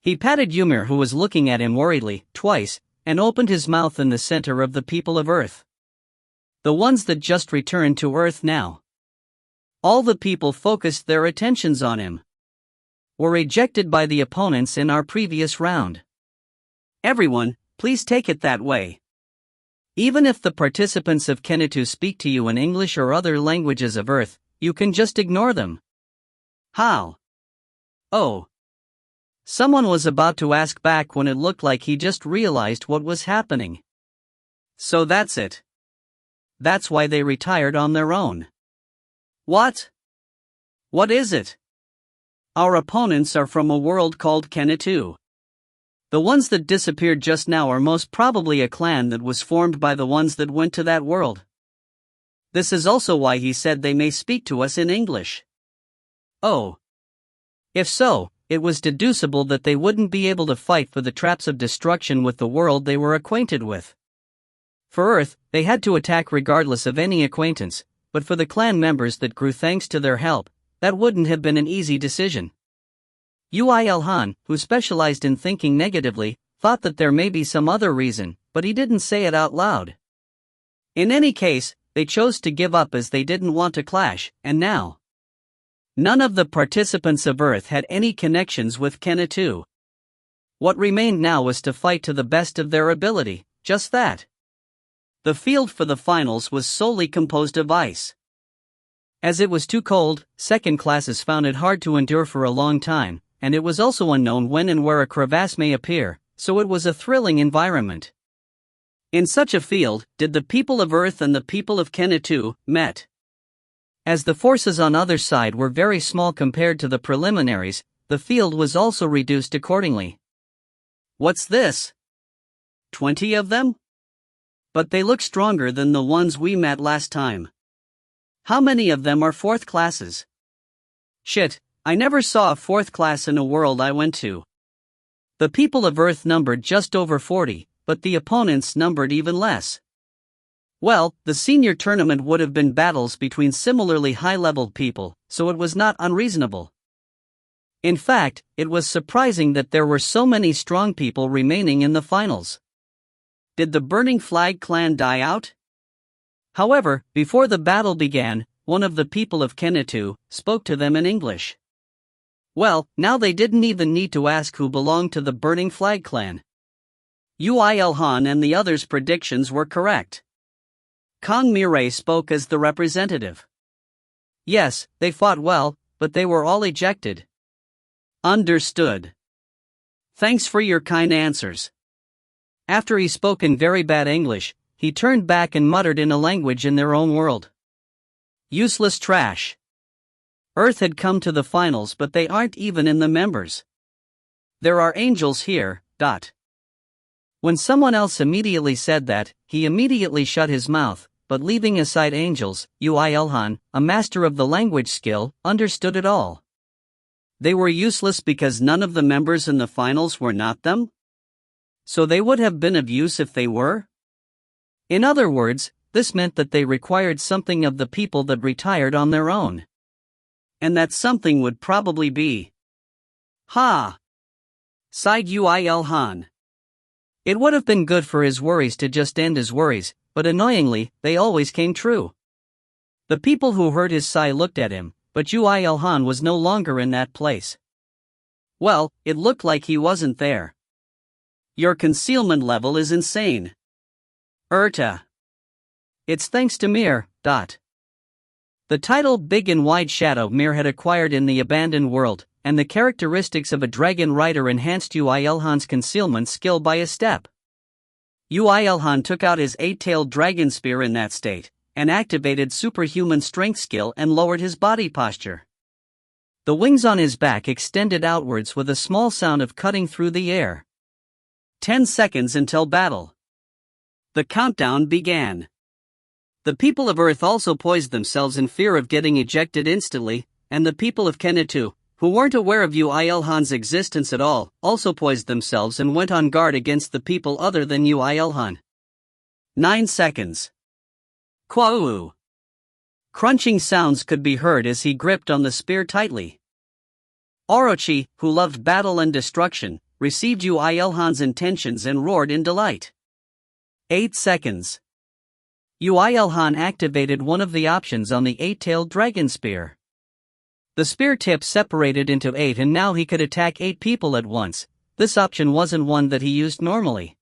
He patted Ymir, who was looking at him worriedly, twice, and opened his mouth in the center of the people of Earth. The ones that just returned to Earth now. All the people focused their attentions on him. Were rejected by the opponents in our previous round. Everyone, please take it that way. Even if the participants of Cataclysm speak to you in English or other languages of Earth, you can just ignore them. How? Oh. Someone was about to ask back when it looked like he just realized what was happening. So that's it. That's why they retired on their own. What? What is it? Our opponents are from a world called Cataclysm. The ones that disappeared just now are most probably a clan that was formed by the ones that went to that world. This is also why he said they may speak to us in English. Oh. If so, it was deducible that they wouldn't be able to fight for the traps of destruction with the world they were acquainted with. For Earth, they had to attack regardless of any acquaintance, but for the clan members that grew thanks to their help, that wouldn't have been an easy decision. Yoo IlHan, who specialized in thinking negatively, thought that there may be some other reason, but he didn't say it out loud. In any case, they chose to give up as they didn't want to clash, and now none of the participants of Earth had any connections with Cataclysm. What remained now was to fight to the best of their ability, just that. The field for the finals was solely composed of ice. As it was too cold, second classes found it hard to endure for a long time, and it was also unknown when and where a crevasse may appear, so it was a thrilling environment. In such a field, did the people of Earth and the people of Cataclysm met. As the forces on either side were very small compared to the preliminaries, the field was also reduced accordingly. What's this? 20 of them? But they look stronger than the ones we met last time. How many of them are 4th classes? Shit, I never saw a 4th class in a world I went to. The people of Earth numbered just over 40, but the opponents numbered even less. Well, the senior tournament would have been battles between similarly high-leveled people, so it was not unreasonable. In fact, it was surprising that there were so many strong people remaining in the finals. Did the Burning Flag clan die out? However, before the battle began, one of the people of Cataclysm spoke to them in English. Well, now they didn't even need to ask who belonged to the Burning Flag clan. Yoo IlHan and the others' predictions were correct. Kong Mirai spoke as the representative. Yes, they fought well, but they were all ejected. Understood. Thanks for your kind answers. After he spoke in very bad English, he turned back and muttered in a language in their own world. Useless trash. Earth had come to the finals, but they aren't even in the members. There are angels here. When someone else immediately said that, he immediately shut his mouth, but leaving aside angels, Yoo IlHan, a master of the language skill, understood it all. They were useless because none of the members in the finals were not them? So they would have been of use if they were? In other words, this meant that they required something of the people that retired on their own. And that something would probably be. Ha! Sighed Yoo IlHan. It would have been good for his worries to just end his worries, but annoyingly, they always came true. The people who heard his sigh looked at him, but Yoo IlHan was no longer in that place. Well, it looked like he wasn't there. Your concealment level is insane. It's thanks to Mir. The title Big and Wide Shadow Mir had acquired in the abandoned world, and the characteristics of a dragon rider enhanced Yoo IlHan's concealment skill by a step. Yoo IlHan took out his 8-tailed dragon spear in that state, and activated superhuman strength skill and lowered his body posture. The wings on his back extended outwards with a small sound of cutting through the air. 10 seconds until battle. The countdown began. The people of Earth also poised themselves in fear of getting ejected instantly, and the people of Kenatu, who weren't aware of Yoo IlHan's existence at all, also poised themselves and went on guard against the people other than Yoo IlHan. 9 seconds. Kwau. Crunching sounds could be heard as he gripped on the spear tightly. Orochi, who loved battle and destruction, received Yoo IlHan's intentions and roared in delight. 8 seconds. Yoo IlHan activated one of the options on the 8-tailed dragon spear. The spear tip separated into 8 and now he could attack 8 people at once. This option wasn't one that he used normally.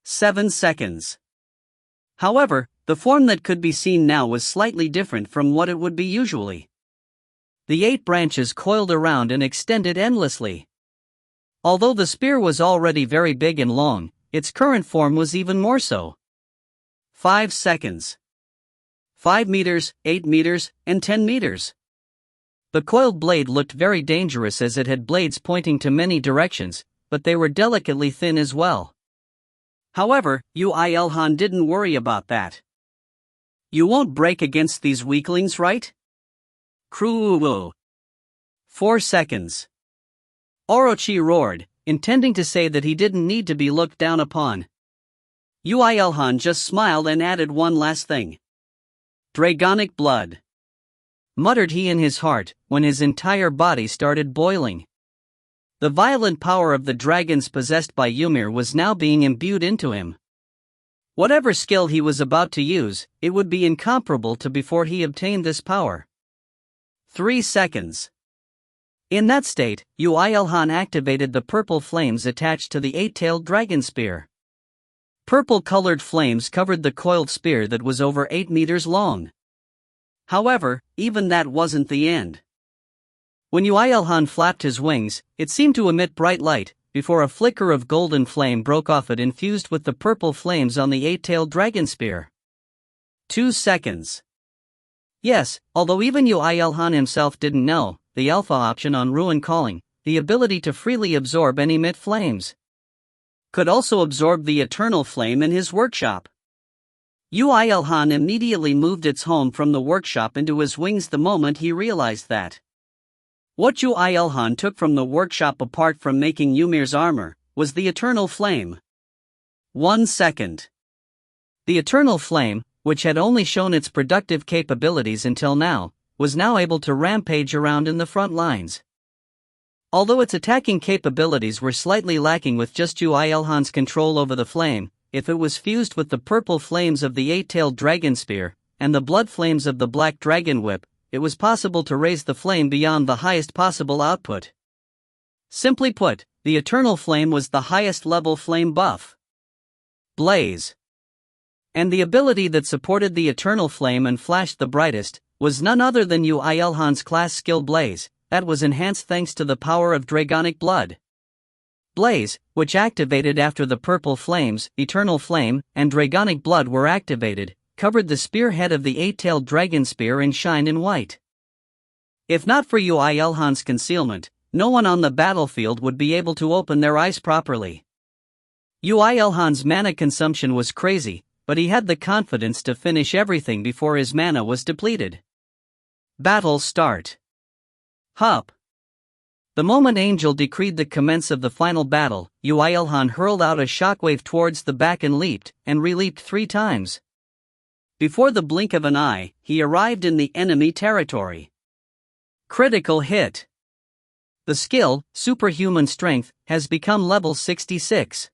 7 seconds. However, the form that could be seen now was slightly different from what it would be usually. The 8 branches coiled around and extended endlessly. Although the spear was already very big and long, its current form was even more so. 5 seconds. 5 meters, 8 meters, and 10 meters. The coiled blade looked very dangerous as it had blades pointing to many directions, but they were delicately thin as well. However, Yoo IlHan didn't worry about that. You won't break against these weaklings, right? Crew. 4 seconds. Orochi roared, intending to say that he didn't need to be looked down upon. Yoo IlHan just smiled and added one last thing. Dragonic blood. Muttered he in his heart, when his entire body started boiling. The violent power of the dragons possessed by Ymir was now being imbued into him. Whatever skill he was about to use, it would be incomparable to before he obtained this power. 3 seconds. In that state, Yoo IlHan activated the purple flames attached to the 8-tailed dragon spear. Purple-colored flames covered the coiled spear that was over 8 meters long. However, even that wasn't the end. When Yoo IlHan flapped his wings, it seemed to emit bright light, before a flicker of golden flame broke off it infused with the purple flames on the 8-tailed dragon spear. 2 seconds. Yes, although even Yoo IlHan himself didn't know, the alpha option on Ruin Calling, the ability to freely absorb and emit flames, could also absorb the eternal flame in his workshop. Yoo IlHan immediately moved its home from the workshop into his wings the moment he realized that. What Yoo IlHan took from the workshop apart from making Ymir's armor, was the eternal flame. 1 second. The eternal flame, which had only shown its productive capabilities until now, was now able to rampage around in the front lines. Although its attacking capabilities were slightly lacking with just Yoo IlHan's control over the flame, if it was fused with the purple flames of the 8-tailed dragon spear, and the blood flames of the black dragon whip, it was possible to raise the flame beyond the highest possible output. Simply put, the eternal flame was the highest level flame buff. Blaze. And the ability that supported the eternal flame and flashed the brightest, was none other than Yoo IlHan's class skill Blaze, that was enhanced thanks to the power of dragonic blood. Blaze, which activated after the purple flames, eternal flame, and dragonic blood were activated, covered the spearhead of the 8-tailed dragon spear and shined in white. If not for Yoo IlHan's concealment, no one on the battlefield would be able to open their eyes properly. Yoo IlHan's mana consumption was crazy, but he had the confidence to finish everything before his mana was depleted. Battle start. Hup. The moment Angel decreed the commence of the final battle, Yoo IlHan hurled out a shockwave towards the back and leaped, and re-leaped 3 times. Before the blink of an eye, he arrived in the enemy territory. Critical hit. The skill, Superhuman Strength, has become level 66.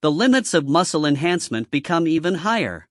the limits of muscle enhancement become even higher.